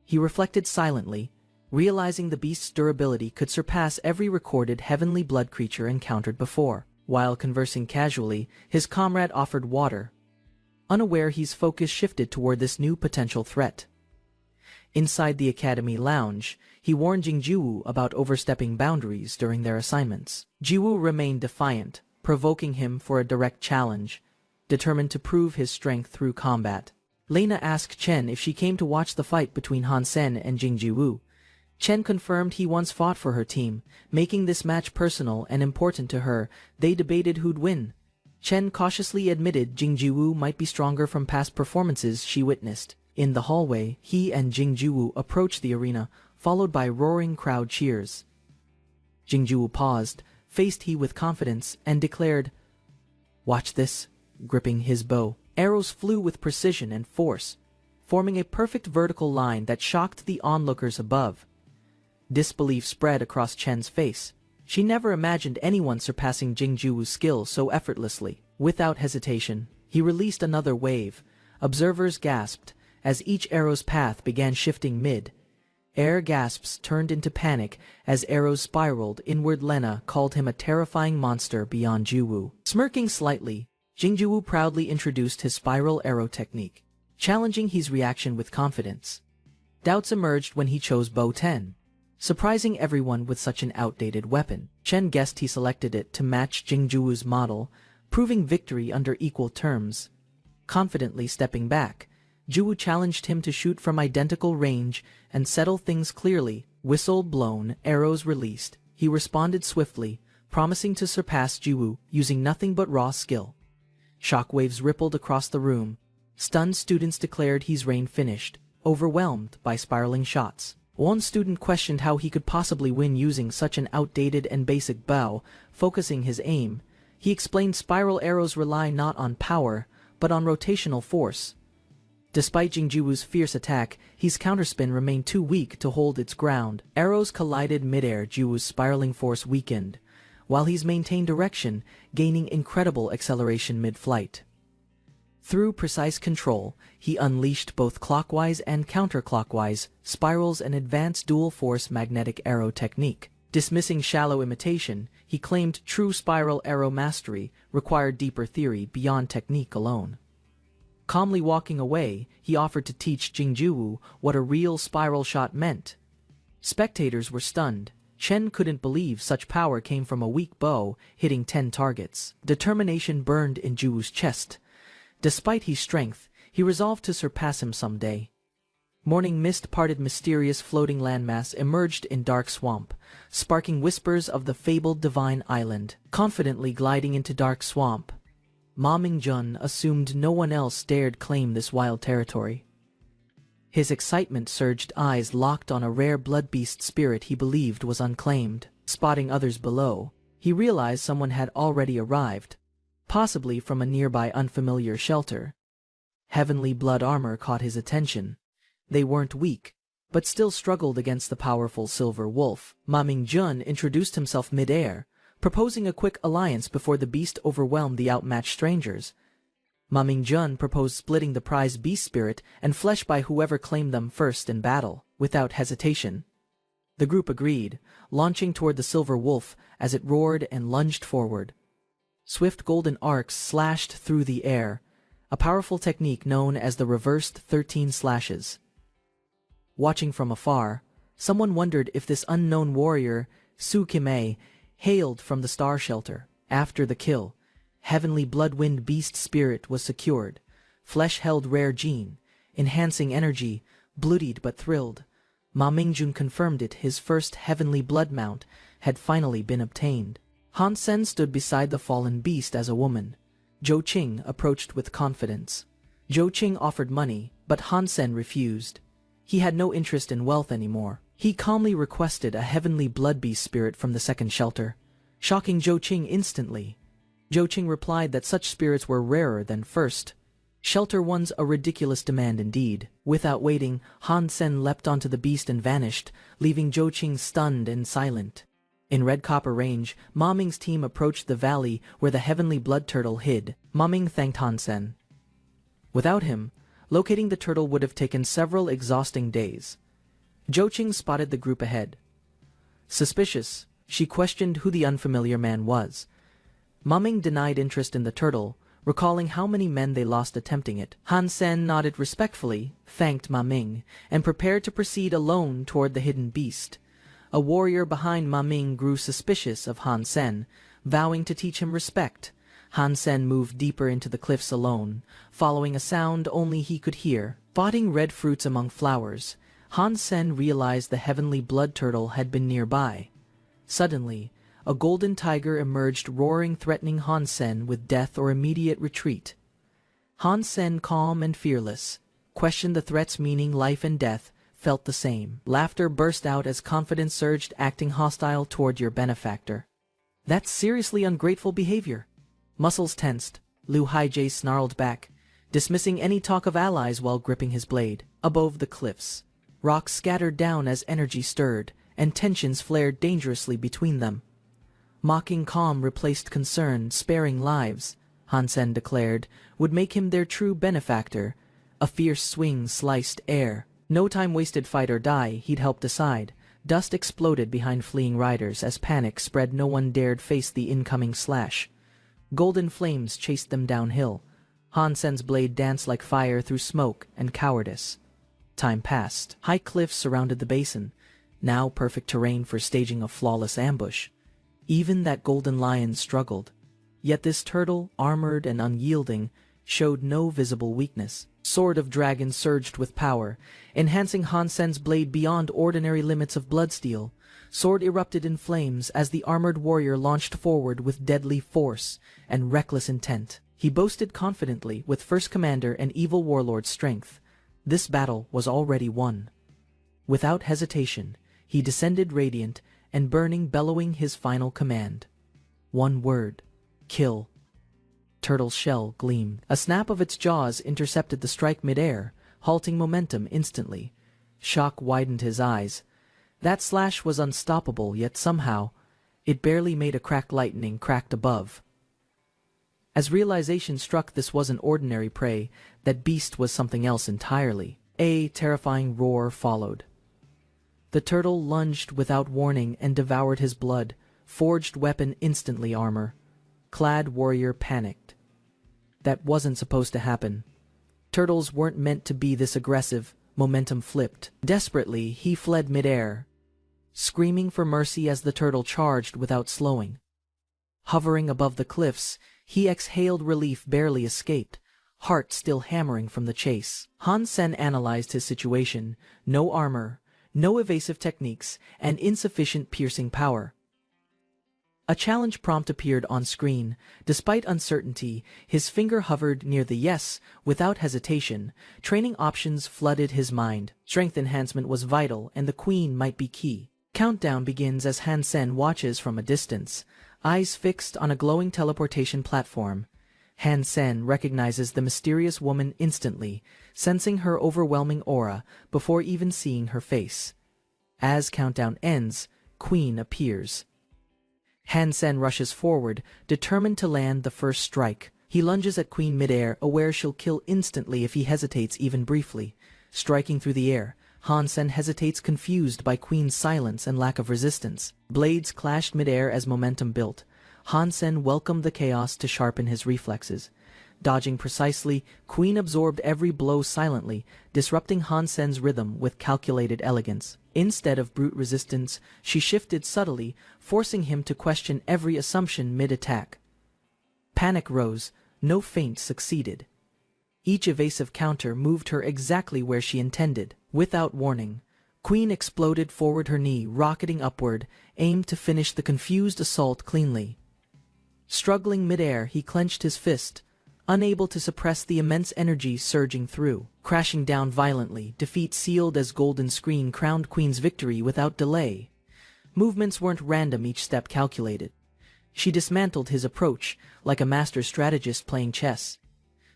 He reflected silently, realizing the beast's durability could surpass every recorded heavenly blood creature encountered before. While conversing casually, his comrade offered water. Unaware, his focus shifted toward this new potential threat. Inside the academy lounge, he warned Jingjiwu about overstepping boundaries during their assignments. Jiwu remained defiant, provoking him for a direct challenge, determined to prove his strength through combat. Lena asked Chen if she came to watch the fight between Han Sen and Jingjiwu. Chen confirmed he once fought for her team, making this match personal and important to her. They debated who'd win. Chen cautiously admitted Jingjiwu might be stronger from past performances she witnessed. In the hallway, he and Jingjiwu approached the arena, followed by roaring crowd cheers. Jingjiwu paused, faced he with confidence, and declared, "Watch this," gripping his bow. Arrows flew with precision and force, forming a perfect vertical line that shocked the onlookers above. Disbelief spread across Chen's face. She never imagined anyone surpassing Jingjiwu's skill so effortlessly. Without hesitation, he released another wave. Observers gasped as each arrow's path began shifting mid-air. Gasps turned into panic as arrows spiraled inward. Lena called him a terrifying monster beyond Jiwu. Smirking slightly, Jingjiwu proudly introduced his spiral arrow technique, challenging his reaction with confidence. Doubts emerged when he chose Bow 10, surprising everyone with such an outdated weapon. Chen guessed he selected it to match Jingjiwu's model, proving victory under equal terms. Confidently stepping back, Jiwu challenged him to shoot from identical range and settle things clearly. Whistle blown, arrows released. He responded swiftly, promising to surpass Jiwu using nothing but raw skill. Shockwaves rippled across the room. Stunned students declared his reign finished, overwhelmed by spiraling shots. One student questioned how he could possibly win using such an outdated and basic bow. Focusing his aim, he explained spiral arrows rely not on power, but on rotational force. Despite Jingjiwu's fierce attack, his counterspin remained too weak to hold its ground. Arrows collided midair. Jiwu's spiraling force weakened, while he's maintained direction, gaining incredible acceleration mid-flight. Through precise control, he unleashed both clockwise and counterclockwise spirals, an advanced dual-force magnetic arrow technique. Dismissing shallow imitation, he claimed true spiral arrow mastery required deeper theory beyond technique alone. Calmly walking away, he offered to teach Jingjiwu what a real spiral shot meant. Spectators were stunned. Chen couldn't believe such power came from a weak bow hitting 10 targets. Determination burned in Jiwu's chest. Despite his strength, he resolved to surpass him someday. Morning mist parted. Mysterious floating landmass emerged in dark swamp, sparking whispers of the fabled divine island. Confidently gliding into dark swamp, Ma Mingjun assumed no one else dared claim this wild territory. His excitement surged, eyes locked on a rare blood beast spirit he believed was unclaimed. Spotting others below, he realized someone had already arrived, possibly from a nearby unfamiliar shelter. Heavenly blood armor caught his attention. They weren't weak, but still struggled against the powerful silver wolf. Ma Mingjun introduced himself mid-air, proposing a quick alliance before the beast overwhelmed the outmatched strangers. Ma Mingjun proposed splitting the prized beast spirit and flesh by whoever claimed them first in battle, without hesitation. The group agreed, launching toward the silver wolf as it roared and lunged forward. Swift golden arcs slashed through the air, a powerful technique known as the reversed 13 slashes. Watching from afar, someone wondered if this unknown warrior, Su Kime, hailed from the star shelter. After the kill, heavenly bloodwind beast spirit was secured. Flesh held rare gene, enhancing energy, bloodied but thrilled. Ma Mingjun confirmed it. His first heavenly blood mount had finally been obtained. Han Sen stood beside the fallen beast as a woman. Zhou Qing approached with confidence. Zhou Qing offered money, but Han Sen refused. He had no interest in wealth anymore. He calmly requested a heavenly blood beast spirit from the second shelter, shocking Zhou Qing instantly. Zhou Qing replied that such spirits were rarer than first shelter ones, a ridiculous demand indeed. Without waiting, Han Sen leapt onto the beast and vanished, leaving Zhou Qing stunned and silent. In Red Copper Range, Ma Ming's team approached the valley where the heavenly blood turtle hid. Ma Ming thanked Han Sen. Without him, locating the turtle would have taken several exhausting days. Zhou Qing spotted the group ahead. Suspicious, she questioned who the unfamiliar man was. Ma Ming denied interest in the turtle, recalling how many men they lost attempting it. Han Sen nodded respectfully, thanked Ma Ming, and prepared to proceed alone toward the hidden beast. A warrior behind Ma Ming grew suspicious of Han Sen, vowing to teach him respect. Han Sen moved deeper into the cliffs alone, following a sound only he could hear. Spotting red fruits among flowers, Han Sen realized the heavenly blood turtle had been nearby. Suddenly, a golden tiger emerged, roaring, threatening Han Sen with death or immediate retreat. Han Sen, calm and fearless, questioned the threat's meaning. Life and death felt the same. Laughter burst out as confidence surged, acting hostile toward your benefactor. That's seriously ungrateful behavior. Muscles tensed, Lu Haijie snarled back, dismissing any talk of allies while gripping his blade. Above the cliffs, rocks scattered down as energy stirred, and tensions flared dangerously between them. Mocking calm replaced concern. Sparing lives, Han Sen declared, would make him their true benefactor. A fierce swing sliced air. No time wasted. Fight or die, he'd help decide. Dust exploded behind fleeing riders as panic spread. No one dared face the incoming slash. Golden flames chased them downhill. Han Sen's blade danced like fire through smoke and cowardice. Time passed. High cliffs surrounded the basin, now perfect terrain for staging a flawless ambush. Even that golden lion struggled. Yet this turtle, armored and unyielding, showed no visible weakness. Sword of Dragon surged with power, enhancing Han Sen's blade beyond ordinary limits of bloodsteel. Sword erupted in flames as the armored warrior launched forward with deadly force and reckless intent. He boasted confidently, with First Commander and evil warlord's strength, this battle was already won. Without hesitation, he descended radiant and burning, bellowing his final command. One word: kill. Turtle's shell gleamed. A snap of its jaws intercepted the strike midair, halting momentum instantly. Shock widened his eyes. That slash was unstoppable, yet somehow, it barely made a crack. Lightning cracked above. As realization struck, this wasn't ordinary prey, that beast was something else entirely. A terrifying roar followed. The turtle lunged without warning and devoured his blood, forged weapon instantly armor. Clad warrior panicked. That wasn't supposed to happen. Turtles weren't meant to be this aggressive. Momentum flipped. Desperately, he fled midair, screaming for mercy as the turtle charged without slowing. Hovering above the cliffs, he exhaled relief, barely escaped, heart still hammering from the chase. Han Sen analyzed his situation. No armor, no evasive techniques, and insufficient piercing power. A challenge prompt appeared on screen. Despite uncertainty, his finger hovered near the yes without hesitation. Training options flooded his mind. Strength enhancement was vital, and the queen might be key. Countdown begins as Han Sen watches from a distance, eyes fixed on a glowing teleportation platform. Han Sen recognizes the mysterious woman instantly, sensing her overwhelming aura before even seeing her face. As countdown ends, Queen appears. Han Sen rushes forward, determined to land the first strike. He lunges at Queen midair, aware she'll kill instantly if he hesitates even briefly. Striking through the air, Han Sen hesitates, confused by Queen's silence and lack of resistance. Blades clashed midair as momentum built. Han Sen welcomed the chaos to sharpen his reflexes. Dodging precisely, Queen absorbed every blow silently, disrupting Han Sen's rhythm with calculated elegance. Instead of brute resistance, she shifted subtly, forcing him to question every assumption mid-attack. Panic rose, no feint succeeded. Each evasive counter moved her exactly where she intended. Without warning, Queen exploded forward, her knee rocketing upward, aimed to finish the confused assault cleanly. Struggling midair, he clenched his fist, unable to suppress the immense energy surging through. Crashing down violently, defeat sealed as golden screen crowned Queen's victory without delay. Movements weren't random, each step calculated. She dismantled his approach, like a master strategist playing chess.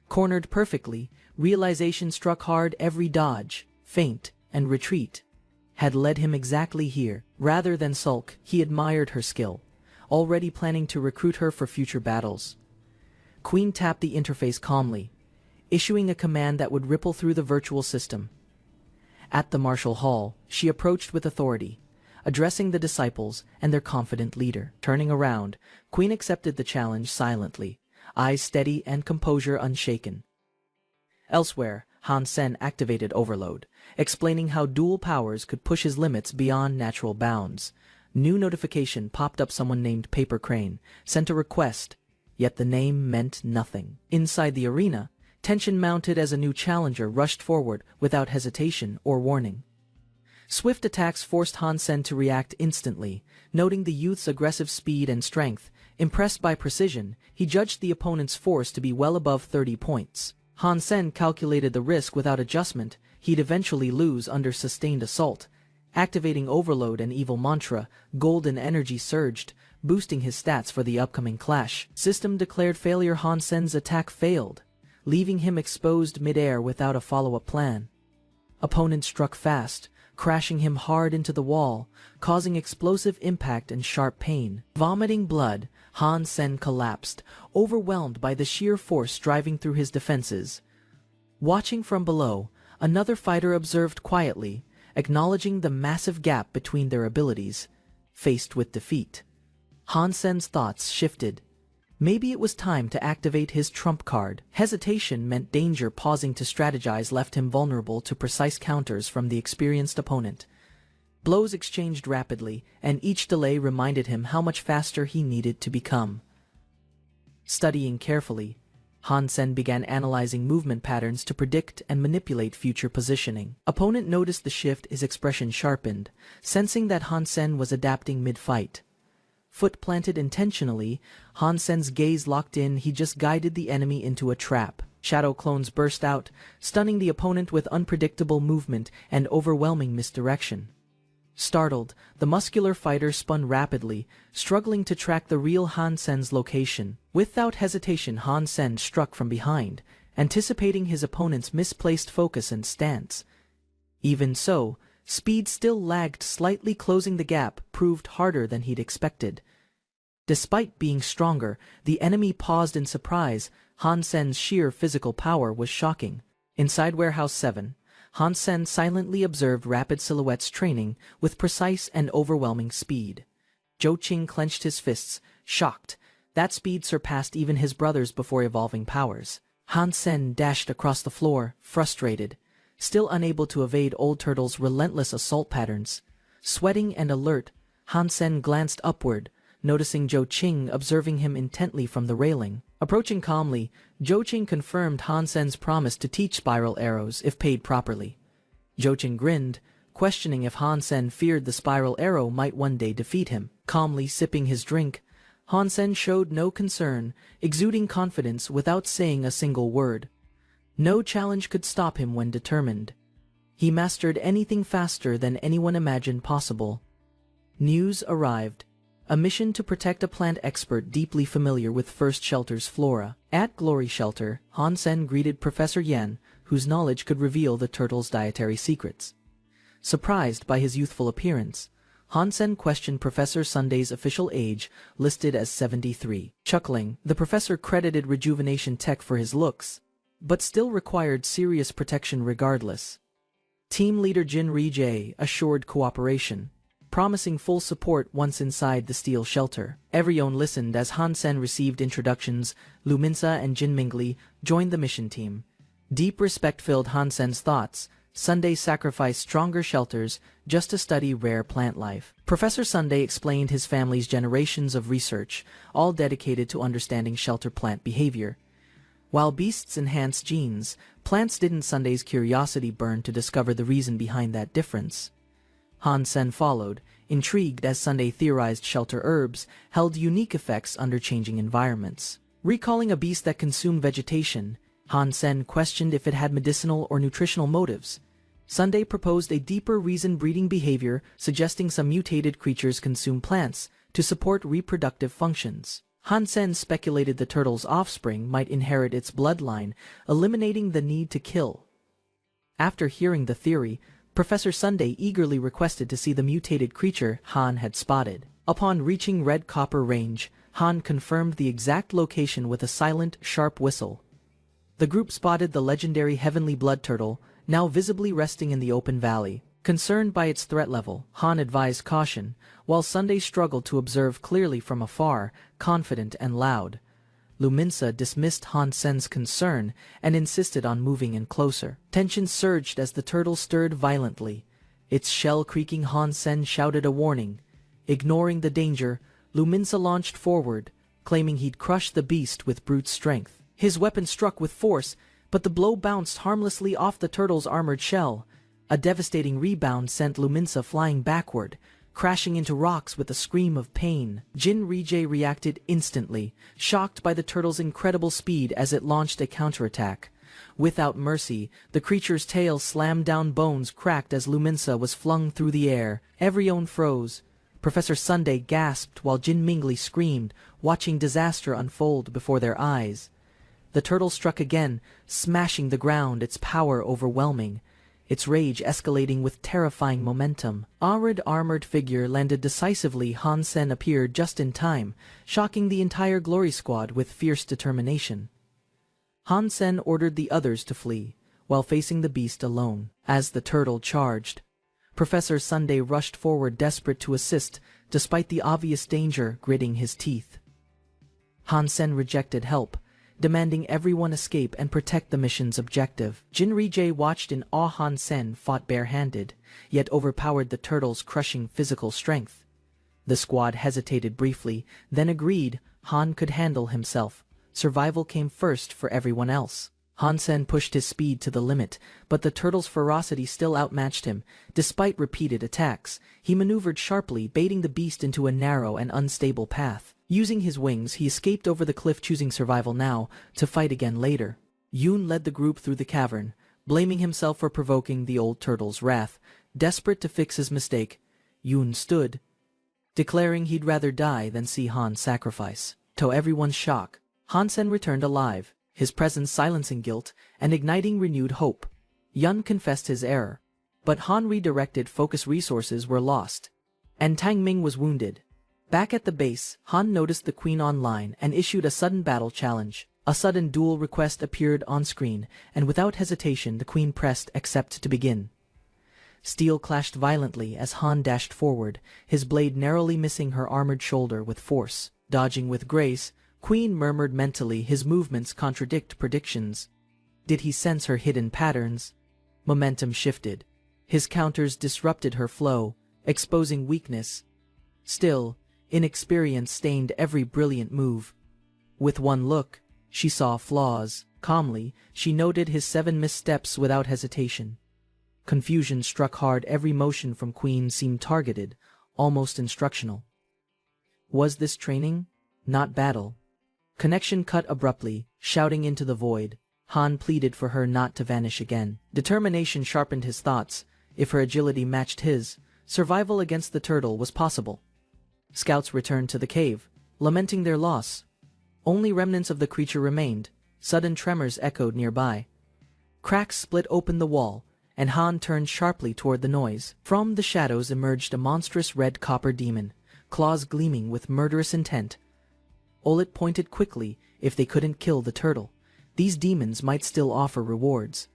Cornered perfectly, realization struck hard. Every dodge, feint, and retreat had led him exactly here. Rather than sulk, he admired her skill, already planning to recruit her for future battles. Queen tapped the interface calmly, issuing a command that would ripple through the virtual system. At the martial hall, she approached with authority, addressing the disciples and their confident leader. Turning around, Queen accepted the challenge silently, eyes steady and composure unshaken. Elsewhere, Han Sen activated Overload, explaining how dual powers could push his limits beyond natural bounds. New notification popped up. Someone named Paper Crane sent a request, yet the name meant nothing. Inside the arena, tension mounted as a new challenger rushed forward without hesitation or warning. Swift attacks forced Han Sen to react instantly. Noting the youth's aggressive speed and strength, impressed by precision, he judged the opponent's force to be well above 30 points. Han Sen calculated the risk. Without adjustment, he'd eventually lose under sustained assault. Activating Overload and Evil Mantra, golden energy surged, boosting his stats for the upcoming clash. System declared failure. Han Sen's attack failed, leaving him exposed midair without a follow-up plan. Opponent struck fast, crashing him hard into the wall, causing explosive impact and sharp pain. Vomiting blood, Han Sen collapsed, overwhelmed by the sheer force driving through his defenses. Watching from below, another fighter observed quietly, acknowledging the massive gap between their abilities. Faced with defeat, Han Sen's thoughts shifted. Maybe it was time to activate his trump card. Hesitation meant danger. Pausing to strategize left him vulnerable to precise counters from the experienced opponent. Blows exchanged rapidly, and each delay reminded him how much faster he needed to become. Studying carefully, Han Sen began analyzing movement patterns to predict and manipulate future positioning. Opponent noticed the shift, his expression sharpened, sensing that Han Sen was adapting mid-fight. Foot planted intentionally, Han Sen's gaze locked in. He just guided the enemy into a trap. Shadow clones burst out, stunning the opponent with unpredictable movement and overwhelming misdirection. Startled, the muscular fighter spun rapidly, struggling to track the real Han Sen's location. Without hesitation, Han Sen struck from behind, anticipating his opponent's misplaced focus and stance. Even so, speed still lagged slightly. Closing the gap proved harder than he'd expected. Despite being stronger, the enemy paused in surprise. Han Sen's sheer physical power was shocking. Inside Warehouse 7, Han Sen silently observed rapid silhouettes training with precise and overwhelming speed. Zhou Qing clenched his fists, shocked. That speed surpassed even his brothers before evolving powers. Han Sen dashed across the floor, frustrated, still unable to evade Old Turtle's relentless assault patterns. Sweating and alert, Han Sen glanced upward, noticing Zhou Qing observing him intently from the railing. Approaching calmly, Zhou Qing confirmed Han Sen's promise to teach spiral arrows if paid properly. Zhou Qing grinned, questioning if Han Sen feared the spiral arrow might one day defeat him. Calmly sipping his drink, Han Sen showed no concern, exuding confidence without saying a single word. No challenge could stop him when determined. He mastered anything faster than anyone imagined possible. News arrived. A mission to protect a plant expert deeply familiar with First Shelter's flora. At Glory Shelter, Han Sen greeted Professor Yan, whose knowledge could reveal the turtle's dietary secrets. Surprised by his youthful appearance, Hansen questioned Professor Sunday's official age, listed as 73. Chuckling, the professor credited rejuvenation tech for his looks, but still required serious protection regardless. Team leader Jin Ri-jae assured cooperation, promising full support once inside the steel shelter. Everyone listened as Hansen received introductions. Luminsa and Jin Mingli joined the mission team. Deep respect filled Hansen's thoughts. Sunday sacrificed stronger shelters just to study rare plant life. Professor Sunday explained his family's generations of research, all dedicated to understanding shelter plant behavior. While beasts enhance genes, plants didn't. Sunday's curiosity burned to discover the reason behind that difference. Hansen followed, intrigued as Sunday theorized shelter herbs held unique effects under changing environments. Recalling a beast that consumed vegetation, Hansen questioned if it had medicinal or nutritional motives. Sunday proposed a deeper reason breeding behavior, suggesting some mutated creatures consume plants to support reproductive functions. Hansen speculated the turtle's offspring might inherit its bloodline, eliminating the need to kill. After hearing the theory, Professor Sunday eagerly requested to see the mutated creature Han had spotted. Upon reaching Red Copper Range, Han confirmed the exact location with a silent, sharp whistle. The group spotted the legendary heavenly blood turtle, now visibly resting in the open valley. Concerned by its threat level, Han advised caution, while Sunday struggled to observe clearly from afar, confident and loud. Luminsa dismissed Hansen's concern and insisted on moving in closer. Tension surged as the turtle stirred violently. Its shell creaking, Hansen shouted a warning. Ignoring the danger, Luminsa launched forward, claiming he'd crush the beast with brute strength. His weapon struck with force, but the blow bounced harmlessly off the turtle's armored shell. A devastating rebound sent Luminsa flying backward, crashing into rocks with a scream of pain. Jin Ri-jae reacted instantly, shocked by the turtle's incredible speed as it launched a counterattack. Without mercy, the creature's tail slammed down, bones cracked as Luminsa was flung through the air. Everyone froze. Professor Sunday gasped while Jin Mingli screamed, watching disaster unfold before their eyes. The turtle struck again, smashing the ground, its power overwhelming. Its rage escalating with terrifying momentum. Arid armored figure landed decisively. Hansen appeared just in time, shocking the entire glory squad with fierce determination. Hansen ordered the others to flee, while facing the beast alone. As the turtle charged, Professor Sunday rushed forward, desperate to assist, despite the obvious danger gritting his teeth. Hansen rejected help, demanding everyone escape and protect the mission's objective. Jin Ri-jae watched in awe. Hansen fought barehanded, yet overpowered the turtle's crushing physical strength. The squad hesitated briefly, then agreed Han could handle himself. Survival came first for everyone else. Hansen pushed his speed to the limit, but the turtle's ferocity still outmatched him. Despite repeated attacks, he maneuvered sharply, baiting the beast into a narrow and unstable path. Using his wings, he escaped over the cliff, choosing survival now, to fight again later. Yoon led the group through the cavern, blaming himself for provoking the old turtle's wrath. Desperate to fix his mistake, Yoon stood, declaring he'd rather die than see Han sacrifice. To everyone's shock, Hansen returned alive, his presence silencing guilt and igniting renewed hope. Yun confessed his error, but Han redirected focus. Resources were lost, and Tang Ming was wounded. Back at the base, Han noticed the Queen online and issued a sudden battle challenge. A sudden duel request appeared on screen, and without hesitation the Queen pressed accept to begin. Steel clashed violently as Han dashed forward, his blade narrowly missing her armored shoulder with force. Dodging with grace, Queen murmured mentally, his movements contradict predictions. Did he sense her hidden patterns? Momentum shifted. His counters disrupted her flow, exposing weakness. Still, inexperience stained every brilliant move. With one look, she saw flaws. Calmly, she noted his 7 missteps without hesitation. Confusion struck hard. Every motion from Queen seemed targeted, almost instructional. Was this training? Not battle. Connection cut abruptly, shouting into the void. Han pleaded for her not to vanish again. Determination sharpened his thoughts. If her agility matched his, survival against the turtle was possible. Scouts returned to the cave, lamenting their loss. Only remnants of the creature remained. Sudden tremors echoed nearby. Cracks split open the wall, and Han turned sharply toward the noise. From the shadows emerged a monstrous red copper demon, claws gleaming with murderous intent. Olet pointed quickly. If they couldn't kill the turtle, these demons might still offer rewards.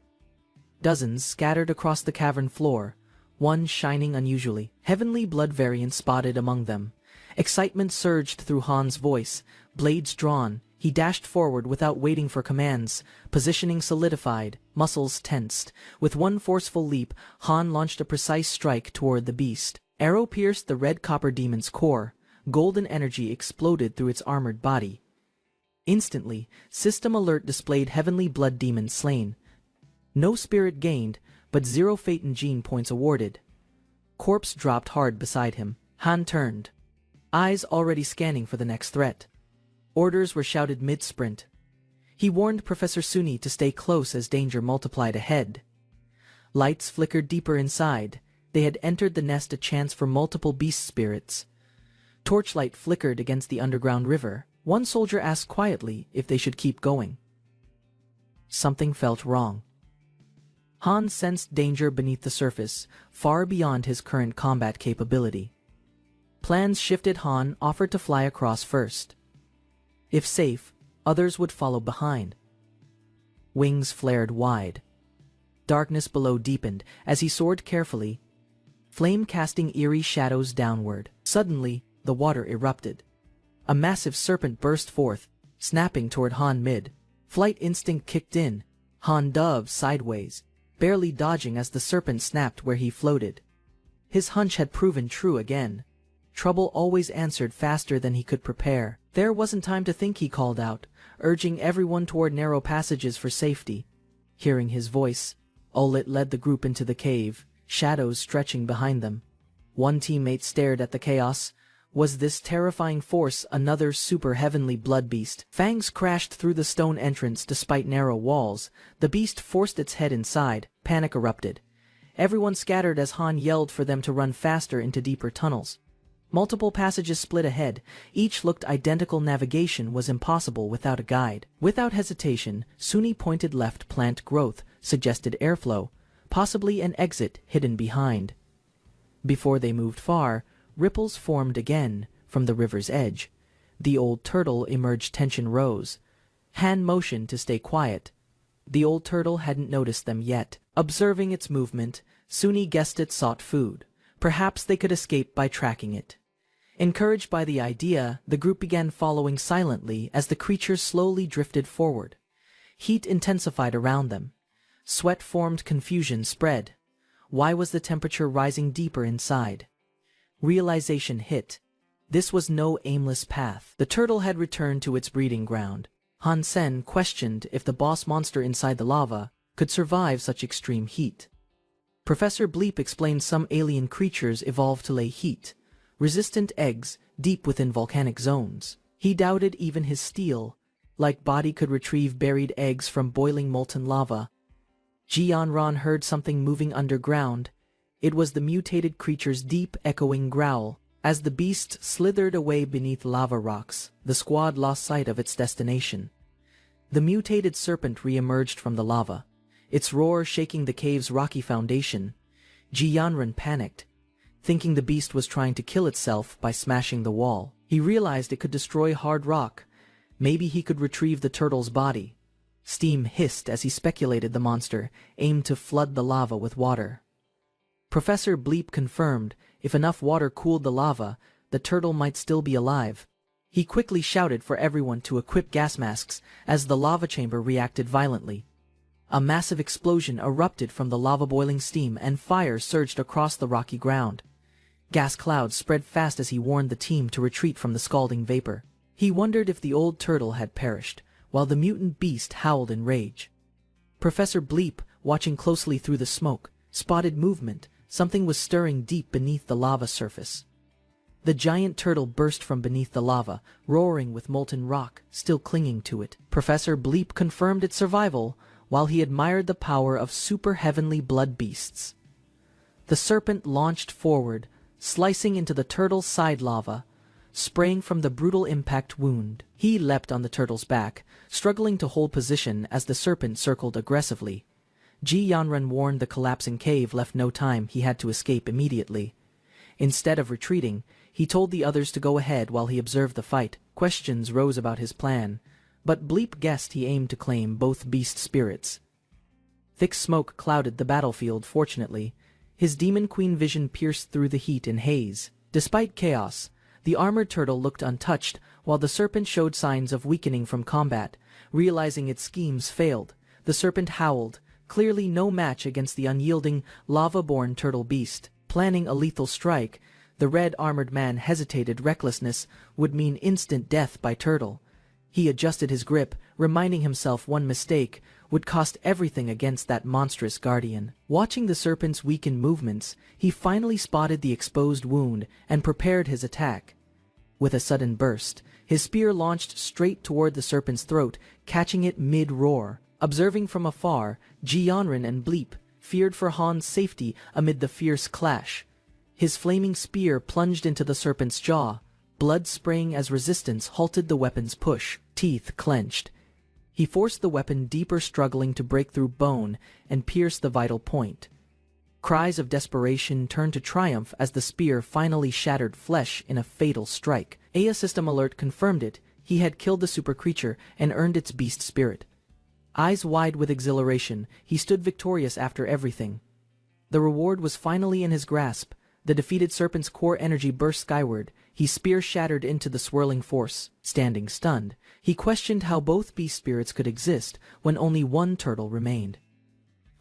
Dozens scattered across the cavern floor, one shining unusually. Heavenly blood variant spotted among them. Excitement surged through Han's voice. Blades drawn, he dashed forward without waiting for commands. Positioning solidified, muscles tensed. With one forceful leap, Han launched a precise strike toward the beast. Arrow pierced the red copper demon's core. Golden energy exploded through its armored body. Instantly, System Alert displayed Heavenly Blood Demon slain. No spirit gained, but 0 fate and gene points awarded. Corpse dropped hard beside him. Han turned, eyes already scanning for the next threat. Orders were shouted mid-sprint. He warned Professor Suni to stay close as danger multiplied ahead. Lights flickered deeper inside. They had entered the nest, a chance for multiple beast spirits. Torchlight flickered against the underground river. One soldier asked quietly if they should keep going. Something felt wrong. Han sensed danger beneath the surface, far beyond his current combat capability. Plans shifted. Han offered to fly across first. If safe, others would follow behind. Wings flared wide. Darkness below deepened as he soared carefully, flame casting eerie shadows downward. Suddenly, the water erupted. A massive serpent burst forth, snapping toward Han mid. Flight instinct kicked in. Han dove sideways, barely dodging as the serpent snapped where he floated. His hunch had proven true again. Trouble always answered faster than he could prepare. There wasn't time to think, he called out, urging everyone toward narrow passages for safety. Hearing his voice, Olet led the group into the cave, shadows stretching behind them. One teammate stared at the chaos. Was this terrifying force another super heavenly blood beast? Fangs crashed through the stone entrance despite narrow walls. The beast forced its head inside. Panic erupted. Everyone scattered as Han yelled for them to run faster into deeper tunnels. Multiple passages split ahead. Each looked identical. Navigation was impossible without a guide. Without hesitation, Suni pointed left. Plant growth suggested airflow, possibly an exit hidden behind. Before they moved far, ripples formed again from the river's edge. The old turtle emerged. Tension rose. Han motioned to stay quiet. The old turtle hadn't noticed them yet. Observing its movement, Suni guessed it sought food. Perhaps they could escape by tracking it. Encouraged by the idea, the group began following silently as the creature slowly drifted forward. Heat intensified around them. Sweat formed. Confusion spread. Why was the temperature rising deeper inside? Realization hit. This was no aimless path. The turtle had returned to its breeding ground. Han Sen questioned if the boss monster inside the lava could survive such extreme heat. Professor Bleep explained some alien creatures evolved to lay heat, resistant eggs deep within volcanic zones. He doubted even his steel-like body could retrieve buried eggs from boiling molten lava. Jianran heard something moving underground. It was the mutated creature's deep, echoing growl. As the beast slithered away beneath lava rocks, the squad lost sight of its destination. The mutated serpent re-emerged from the lava, its roar shaking the cave's rocky foundation. Jianran panicked, thinking the beast was trying to kill itself by smashing the wall. He realized it could destroy hard rock. Maybe he could retrieve the turtle's body. Steam hissed as he speculated the monster aimed to flood the lava with water. Professor Bleep confirmed if enough water cooled the lava, the turtle might still be alive. He quickly shouted for everyone to equip gas masks as the lava chamber reacted violently. A massive explosion erupted from the lava. Boiling steam and fire surged across the rocky ground. Gas clouds spread fast as he warned the team to retreat from the scalding vapor. He wondered if the old turtle had perished, while the mutant beast howled in rage. Professor Bleep, watching closely through the smoke, spotted movement. Something was stirring deep beneath the lava surface. The giant turtle burst from beneath the lava, roaring with molten rock still clinging to it. Professor Bleep confirmed its survival while he admired the power of super heavenly blood beasts. The serpent launched forward, slicing into the turtle's side lava, spraying from the brutal impact wound. He leapt on the turtle's back, struggling to hold position as the serpent circled aggressively. Ji Yanran warned the collapsing cave left no time. He had to escape immediately. Instead of retreating, he told the others to go ahead while he observed the fight. Questions rose about his plan, but Bleep guessed he aimed to claim both beast spirits. Thick smoke clouded the battlefield. Fortunately, his demon queen vision pierced through the heat and haze. Despite chaos, the armored turtle looked untouched, while the serpent showed signs of weakening from combat. Realizing its schemes failed, the serpent howled, clearly no match against the unyielding, lava-born turtle beast. Planning a lethal strike, the red-armored man hesitated. Recklessness would mean instant death by turtle. He adjusted his grip, reminding himself one mistake would cost everything against that monstrous guardian. Watching the serpent's weakened movements, he finally spotted the exposed wound and prepared his attack. With a sudden burst, his spear launched straight toward the serpent's throat, catching it mid-roar. Observing from afar, Ji Yanran and Bleep feared for Han's safety amid the fierce clash. His flaming spear plunged into the serpent's jaw. Blood spraying as resistance halted the weapon's push. Teeth clenched. He forced the weapon deeper, struggling to break through bone and pierce the vital point. Cries of desperation turned to triumph as the spear finally shattered flesh in a fatal strike. A system alert confirmed it. He had killed the super creature and earned its beast spirit. Eyes wide with exhilaration, he stood victorious after everything. The reward was finally in his grasp. The defeated serpent's core energy burst skyward. His spear shattered into the swirling force. Standing stunned, he questioned how both beast spirits could exist when only one turtle remained.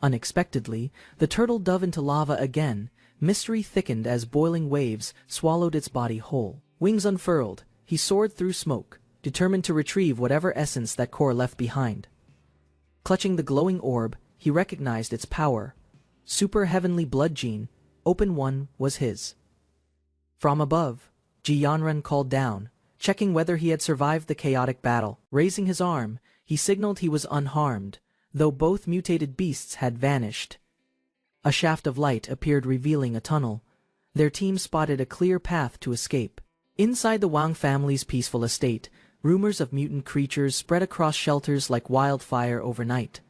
Unexpectedly, the turtle dove into lava again. Mystery thickened as boiling waves swallowed its body whole. Wings unfurled, he soared through smoke, determined to retrieve whatever essence that core left behind. Clutching the glowing orb, he recognized its power. Super heavenly blood gene, Open One, was his. From above, Ji Yanran called down, checking whether he had survived the chaotic battle. Raising his arm, he signaled he was unharmed, though both mutated beasts had vanished. A shaft of light appeared, revealing a tunnel. Their team spotted a clear path to escape. Inside the Wang family's peaceful estate, rumors of mutant creatures spread across shelters like wildfire overnight.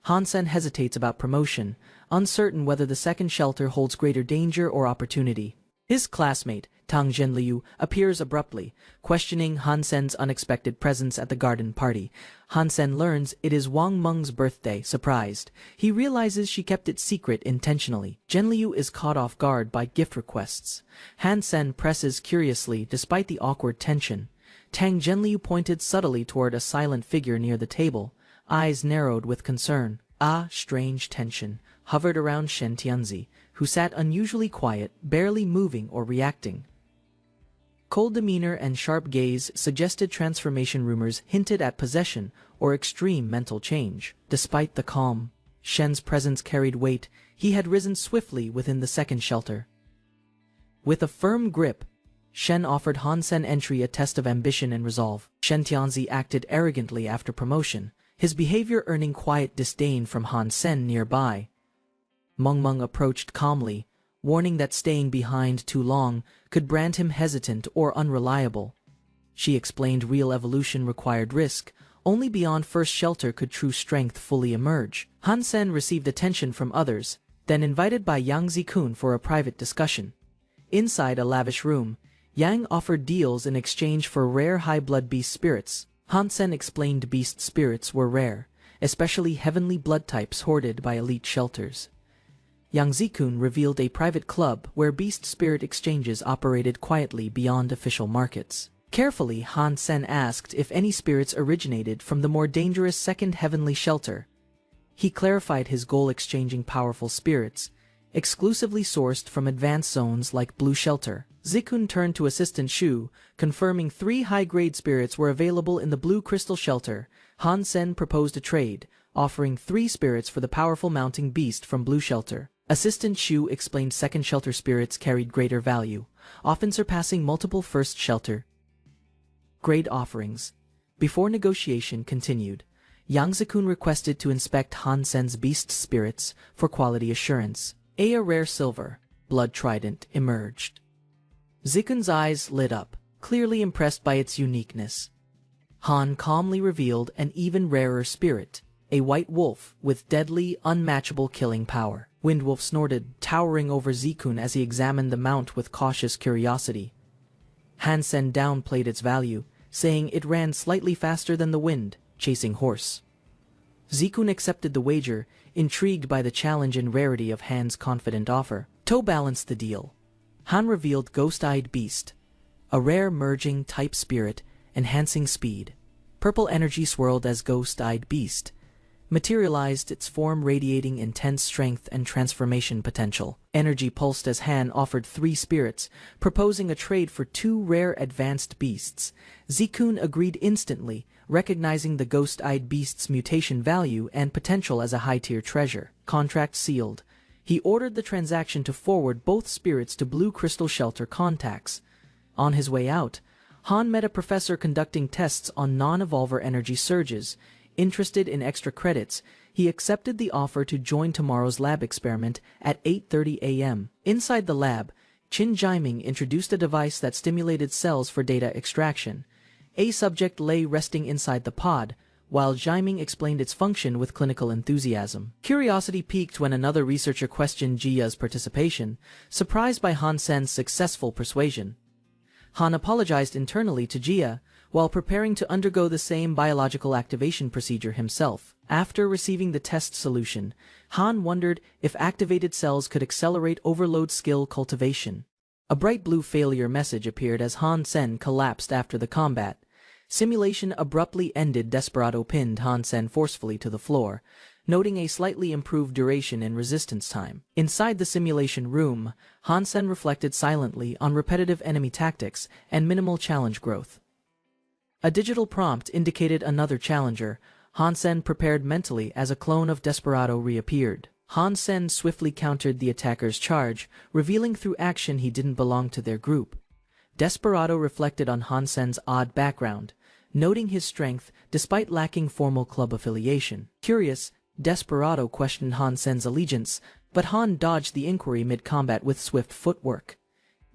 Hansen hesitates about promotion, uncertain whether the second shelter holds greater danger or opportunity. His classmate, Tang Zhenliu, appears abruptly, questioning Hansen's unexpected presence at the garden party. Hansen learns it is Wang Meng's birthday. Surprised, he realizes she kept it secret intentionally. Zhenliu is caught off guard by gift requests. Hansen presses curiously despite the awkward tension. Tang Zhenliu pointed subtly toward a silent figure near the table, eyes narrowed with concern. A strange tension hovered around Shen Tianzi, who sat unusually quiet, barely moving or reacting. Cold demeanor and sharp gaze suggested transformation. Rumors hinted at possession or extreme mental change. Despite the calm, Shen's presence carried weight. He had risen swiftly within the second shelter. With a firm grip, Shen offered Hansen entry, a test of ambition and resolve. Shen Tianzi acted arrogantly after promotion, his behavior earning quiet disdain from Hansen nearby. Meng approached calmly, warning that staying behind too long could brand him hesitant or unreliable. She explained real evolution required risk. Only beyond first shelter could true strength fully emerge. Hansen received attention from others, then invited by Yang Zikun for a private discussion. Inside a lavish room, Yang offered deals in exchange for rare high-blood beast spirits. Hansen explained beast spirits were rare, especially heavenly blood types hoarded by elite shelters. Yang Zikun revealed a private club where beast spirit exchanges operated quietly beyond official markets. Carefully, Hansen asked if any spirits originated from the more dangerous second heavenly shelter. He clarified his goal: exchanging powerful spirits, exclusively sourced from advanced zones like Blue Shelter. Zikun turned to Assistant Shu, confirming 3 high-grade spirits were available in the Blue Crystal Shelter. Hansen proposed a trade, offering 3 spirits for the powerful mounting beast from Blue Shelter. Assistant Shu explained second shelter spirits carried greater value, often surpassing multiple first shelter grade offerings. Before negotiation continued, Yang Zikun requested to inspect Hansen's beast spirits for quality assurance. A rare silver, blood trident, emerged. Zikun's eyes lit up, clearly impressed by its uniqueness. Han calmly revealed an even rarer spirit, a white wolf with deadly, unmatchable killing power. Windwolf snorted, towering over Zikun as he examined the mount with cautious curiosity. Hansen downplayed its value, saying it ran slightly faster than the wind, chasing horse. Zikun accepted the wager, intrigued by the challenge and rarity of Han's confident offer. To balance the deal, Han revealed Ghost-Eyed Beast, a rare merging type spirit, enhancing speed. Purple energy swirled as Ghost-Eyed Beast materialized, its form radiating intense strength and transformation potential. Energy pulsed as Han offered 3 spirits, proposing a trade for 2 rare advanced beasts. Zikun agreed instantly, recognizing the Ghost-Eyed Beast's mutation value and potential as a high-tier treasure. Contract sealed. He ordered the transaction to forward both spirits to Blue Crystal Shelter contacts. On his way out, Han met a professor conducting tests on non-evolver energy surges. Interested in extra credits, he accepted the offer to join tomorrow's lab experiment at 8:30 a.m. Inside the lab, Qin Jiming introduced a device that stimulated cells for data extraction. A subject lay resting inside the pod, while Jiming explained its function with clinical enthusiasm. Curiosity piqued when another researcher questioned Jia's participation, surprised by Han Sen's successful persuasion. Han apologized internally to Jia, while preparing to undergo the same biological activation procedure himself. After receiving the test solution, Han wondered if activated cells could accelerate overload skill cultivation. A bright blue failure message appeared as Han Sen collapsed after the combat. Simulation abruptly ended. Desperado pinned Han Sen forcefully to the floor, noting a slightly improved duration in resistance time. Inside the simulation room, Han Sen reflected silently on repetitive enemy tactics and minimal challenge growth. A digital prompt indicated another challenger. Han Sen prepared mentally as a clone of Desperado reappeared. Han Sen swiftly countered the attacker's charge, revealing through action he didn't belong to their group. Desperado reflected on Han Sen's odd background, noting his strength despite lacking formal club affiliation. Curious, Desperado questioned Han Sen's allegiance, but Han dodged the inquiry mid-combat with swift footwork.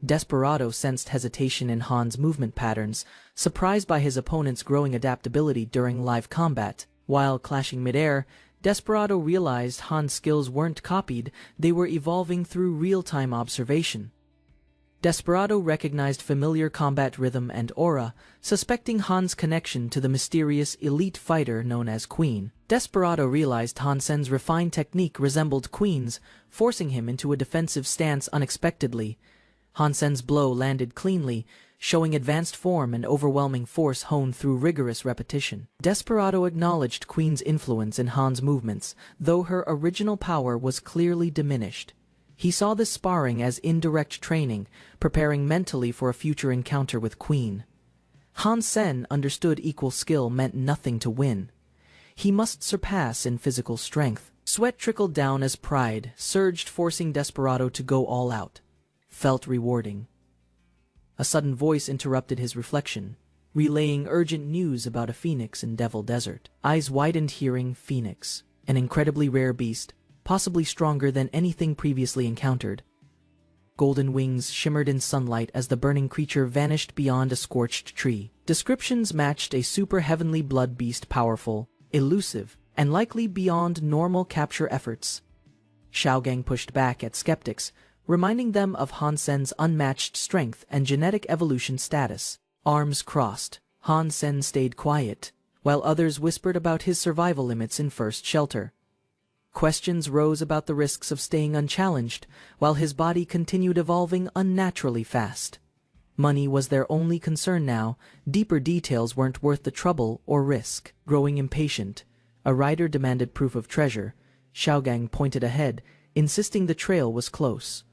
Desperado sensed hesitation in Han's movement patterns, surprised by his opponent's growing adaptability during live combat. While clashing midair, Desperado realized Han's skills weren't copied, they were evolving through real-time observation. Desperado recognized familiar combat rhythm and aura, suspecting Han's connection to the mysterious elite fighter known as Queen. Desperado realized Han Sen's refined technique resembled Queen's, forcing him into a defensive stance unexpectedly. Han Sen's blow landed cleanly, showing advanced form and overwhelming force honed through rigorous repetition. Desperado acknowledged Queen's influence in Han's movements, though her original power was clearly diminished. He saw this sparring as indirect training, preparing mentally for a future encounter with Queen. Han Sen understood equal skill meant nothing to win. He must surpass in physical strength. Sweat trickled down as pride surged, forcing Desperado to go all out. Felt rewarding. A sudden voice interrupted his reflection, relaying urgent news about a phoenix in Devil Desert. Eyes widened, hearing phoenix, an incredibly rare beast, possibly stronger than anything previously encountered. Golden wings shimmered in sunlight as the burning creature vanished beyond a scorched tree. Descriptions matched a super heavenly blood beast, powerful, elusive, and likely beyond normal capture efforts. Xiaogang pushed back at skeptics, reminding them of Han Sen's unmatched strength and genetic evolution status. Arms crossed, Han Sen stayed quiet, while others whispered about his survival limits in First Shelter. Questions rose about the risks of staying unchallenged, while his body continued evolving unnaturally fast. Money was their only concern now. Deeper details weren't worth the trouble or risk. Growing impatient, a rider demanded proof of treasure. Xiaogang pointed ahead, insisting the trail was close.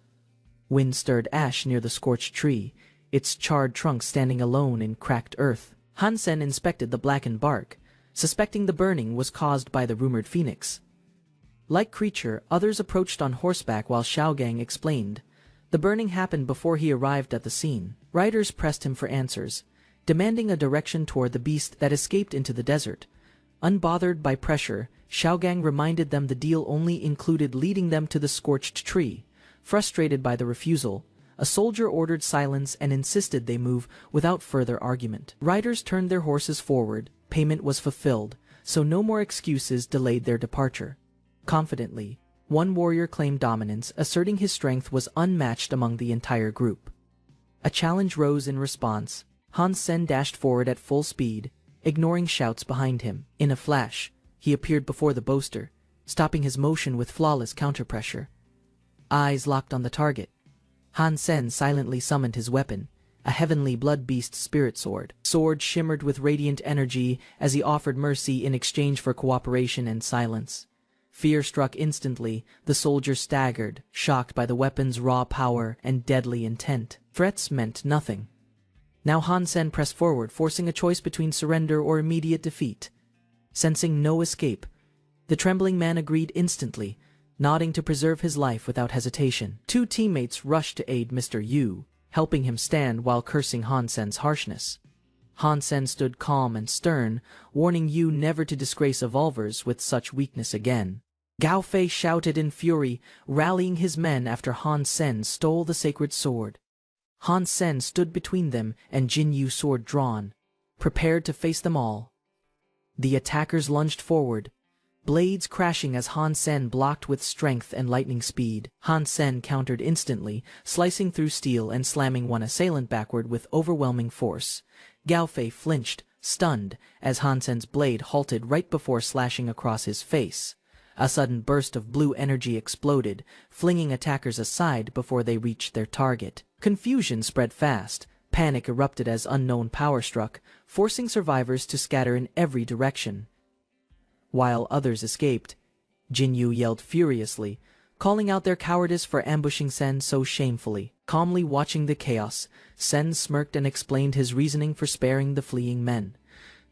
Wind stirred ash near the scorched tree, its charred trunk standing alone in cracked earth. Han Sen inspected the blackened bark, suspecting the burning was caused by the rumored phoenix. Like creature, others approached on horseback while Xiaogang explained. The burning happened before he arrived at the scene. Riders pressed him for answers, demanding a direction toward the beast that escaped into the desert. Unbothered by pressure, Xiaogang reminded them the deal only included leading them to the scorched tree. Frustrated by the refusal, a soldier ordered silence and insisted they move without further argument. Riders turned their horses forward, payment was fulfilled, so no more excuses delayed their departure. Confidently, one warrior claimed dominance, asserting his strength was unmatched among the entire group. A challenge rose in response. Han Sen dashed forward at full speed, ignoring shouts behind him. In a flash, he appeared before the boaster, stopping his motion with flawless counterpressure. Eyes locked on the target, Han Sen silently summoned his weapon, a heavenly blood beast spirit sword. Sword shimmered with radiant energy as he offered mercy in exchange for cooperation and silence. Fear struck instantly, the soldier staggered, shocked by the weapon's raw power and deadly intent. Threats meant nothing. Now Han Sen pressed forward, forcing a choice between surrender or immediate defeat. Sensing no escape, the trembling man agreed instantly, nodding to preserve his life without hesitation. Two teammates rushed to aid Mr. Yu, helping him stand while cursing Han Sen's harshness. Han Sen stood calm and stern, warning Yu never to disgrace evolvers with such weakness again. Gao Fei shouted in fury, rallying his men after Han Sen stole the sacred sword. Han Sen stood between them and Jin Yu, sword drawn, prepared to face them all. The attackers lunged forward, blades crashing as Han Sen blocked with strength and lightning speed. Han Sen countered instantly, slicing through steel and slamming one assailant backward with overwhelming force. Gao Fei flinched, stunned, as Han Sen's blade halted right before slashing across his face. A sudden burst of blue energy exploded, flinging attackers aside before they reached their target. Confusion spread fast. Panic erupted as unknown power struck, forcing survivors to scatter in every direction. While others escaped, Jin Yu yelled furiously, calling out their cowardice for ambushing Sen so shamefully. Calmly watching the chaos, Sen smirked and explained his reasoning for sparing the fleeing men.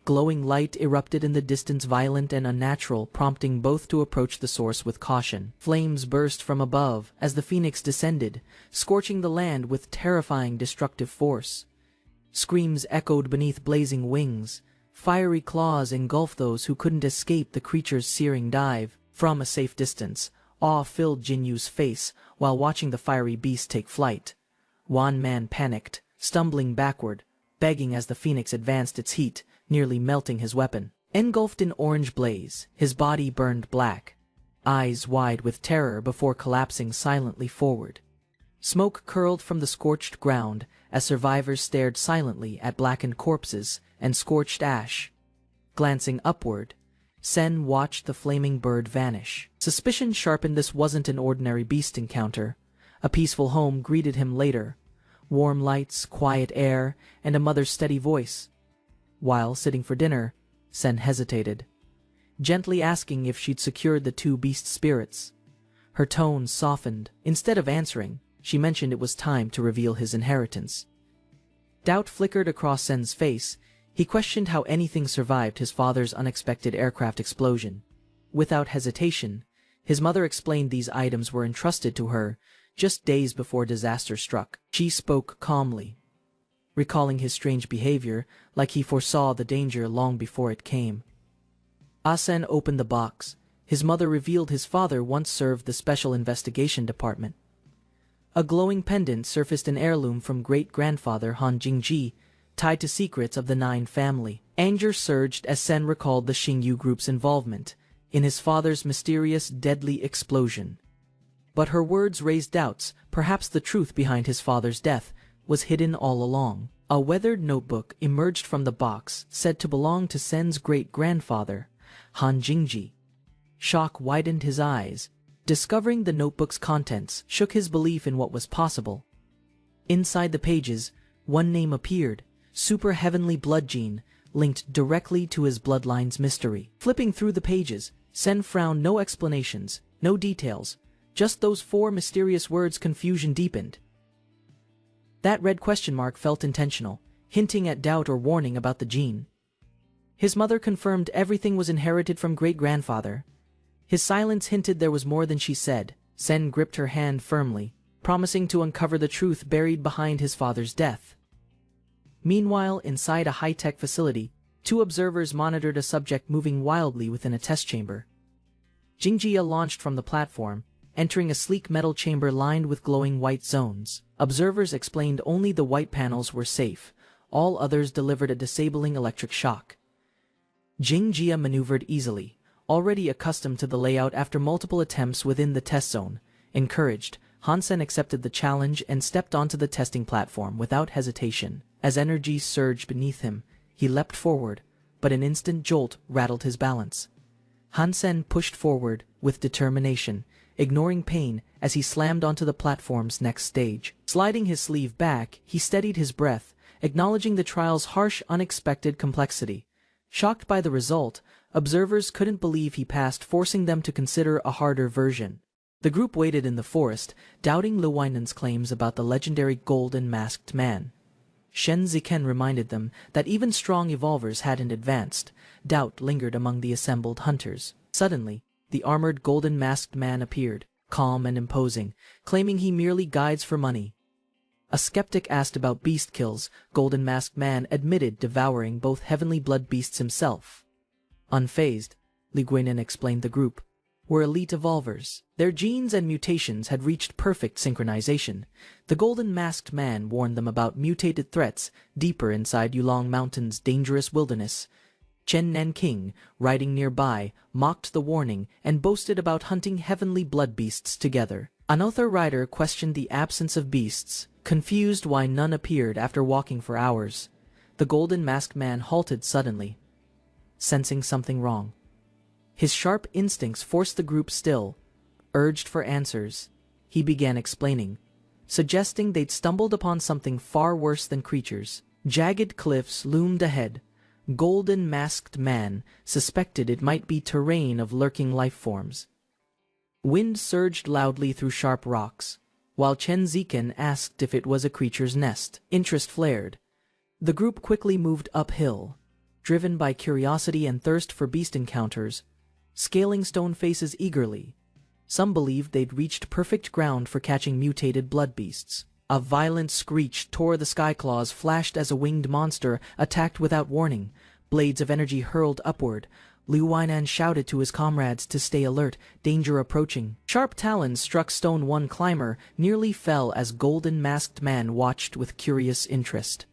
Glowing light erupted in the distance, violent and unnatural, prompting both to approach the source with caution. Flames burst from above as the phoenix descended, scorching the land with terrifying destructive force. Screams echoed beneath blazing wings. Fiery claws engulfed those who couldn't escape the creature's searing dive. From a safe distance, awe filled Jin Yu's face while watching the fiery beast take flight. One man panicked, stumbling backward, begging as the phoenix advanced its heat, nearly melting his weapon. Engulfed in orange blaze, his body burned black, eyes wide with terror before collapsing silently forward. Smoke curled from the scorched ground as survivors stared silently at blackened corpses and scorched ash. Glancing upward, Sen watched the flaming bird vanish. Suspicion sharpened. This wasn't an ordinary beast encounter. A peaceful home greeted him later. Warm lights, quiet air, and a mother's steady voice. While sitting for dinner, Sen hesitated, gently asking if she'd secured the two beast spirits. Her tone softened. Instead of answering, she mentioned it was time to reveal his inheritance. Doubt flickered across Sen's face. He questioned how anything survived his father's unexpected aircraft explosion. Without hesitation, his mother explained these items were entrusted to her just days before disaster struck. She spoke calmly, recalling his strange behavior like he foresaw the danger long before it came. Sen opened the box. His mother revealed his father once served the Special Investigation Department. A glowing pendant surfaced, an heirloom from great-grandfather Han Jingji, tied to secrets of the Nine family. Anger surged as Sen recalled the Xingyu group's involvement in his father's mysterious, deadly explosion. But her words raised doubts. Perhaps the truth behind his father's death was hidden all along. A weathered notebook emerged from the box, said to belong to Sen's great-grandfather, Han Jingji. Shock widened his eyes. Discovering the notebook's contents shook his belief in what was possible. Inside the pages, one name appeared, Super Heavenly Blood Gene, linked directly to his bloodline's mystery. Flipping through the pages, Sen frowned. No explanations, no details, just those four mysterious words. Confusion deepened. That red question mark felt intentional, hinting at doubt or warning about the gene. His mother confirmed everything was inherited from great-grandfather. His silence hinted there was more than she said. Sen gripped her hand firmly, promising to uncover the truth buried behind his father's death. Meanwhile, inside a high-tech facility, two observers monitored a subject moving wildly within a test chamber. Jingjia launched from the platform, entering a sleek metal chamber lined with glowing white zones. Observers explained only the white panels were safe. All others delivered a disabling electric shock. Jing Jia maneuvered easily, already accustomed to the layout after multiple attempts within the test zone. Encouraged, Hansen accepted the challenge and stepped onto the testing platform without hesitation. As energy surged beneath him, he leapt forward, but an instant jolt rattled his balance. Hansen pushed forward with determination, ignoring pain as he slammed onto the platform's next stage. Sliding his sleeve back, he steadied his breath, acknowledging the trial's harsh, unexpected complexity. Shocked by the result, observers couldn't believe he passed, forcing them to consider a harder version. The group waited in the forest, doubting Luwainen's claims about the legendary golden masked man. Shen Ziken reminded them that even strong evolvers hadn't advanced. Doubt lingered among the assembled hunters. Suddenly, the armored golden masked man appeared, calm and imposing, claiming he merely guides for money. A skeptic asked about beast kills. Golden masked man admitted devouring both heavenly blood beasts himself. Unfazed, Li Guinan explained the group were elite evolvers. Their genes and mutations had reached perfect synchronization. The golden masked man warned them about mutated threats deeper inside Yulong Mountain's dangerous wilderness. Chen Nanking, riding nearby, mocked the warning and boasted about hunting heavenly blood beasts together. Another rider questioned the absence of beasts, confused why none appeared after walking for hours. The golden masked man halted suddenly, sensing something wrong. His sharp instincts forced the group still. Urged for answers, he began explaining, suggesting they'd stumbled upon something far worse than creatures. Jagged cliffs loomed ahead. Golden masked man suspected it might be terrain of lurking life forms. Wind surged loudly through sharp rocks, while Chen Ziken asked if it was a creature's nest. Interest flared. The group quickly moved uphill, driven by curiosity and thirst for beast encounters, scaling stone faces eagerly. Some believed they'd reached perfect ground for catching mutated blood beasts. A violent screech tore the sky. Claws flashed as a winged monster attacked without warning. Blades of energy hurled upward. Liu Weinan shouted to his comrades to stay alert, danger approaching. Sharp talons struck stone. One climber nearly fell as golden masked man watched with curious interest.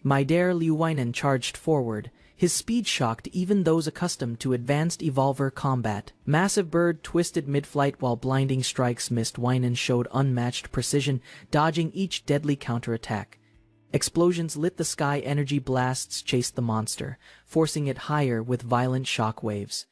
Midair, Liu Weinan charged forward. His speed shocked even those accustomed to advanced evolver combat. Massive bird twisted mid-flight while blinding strikes missed. Weinan showed unmatched precision, dodging each deadly counterattack. Explosions lit the sky. Energy blasts chased the monster, forcing it higher with violent shock waves.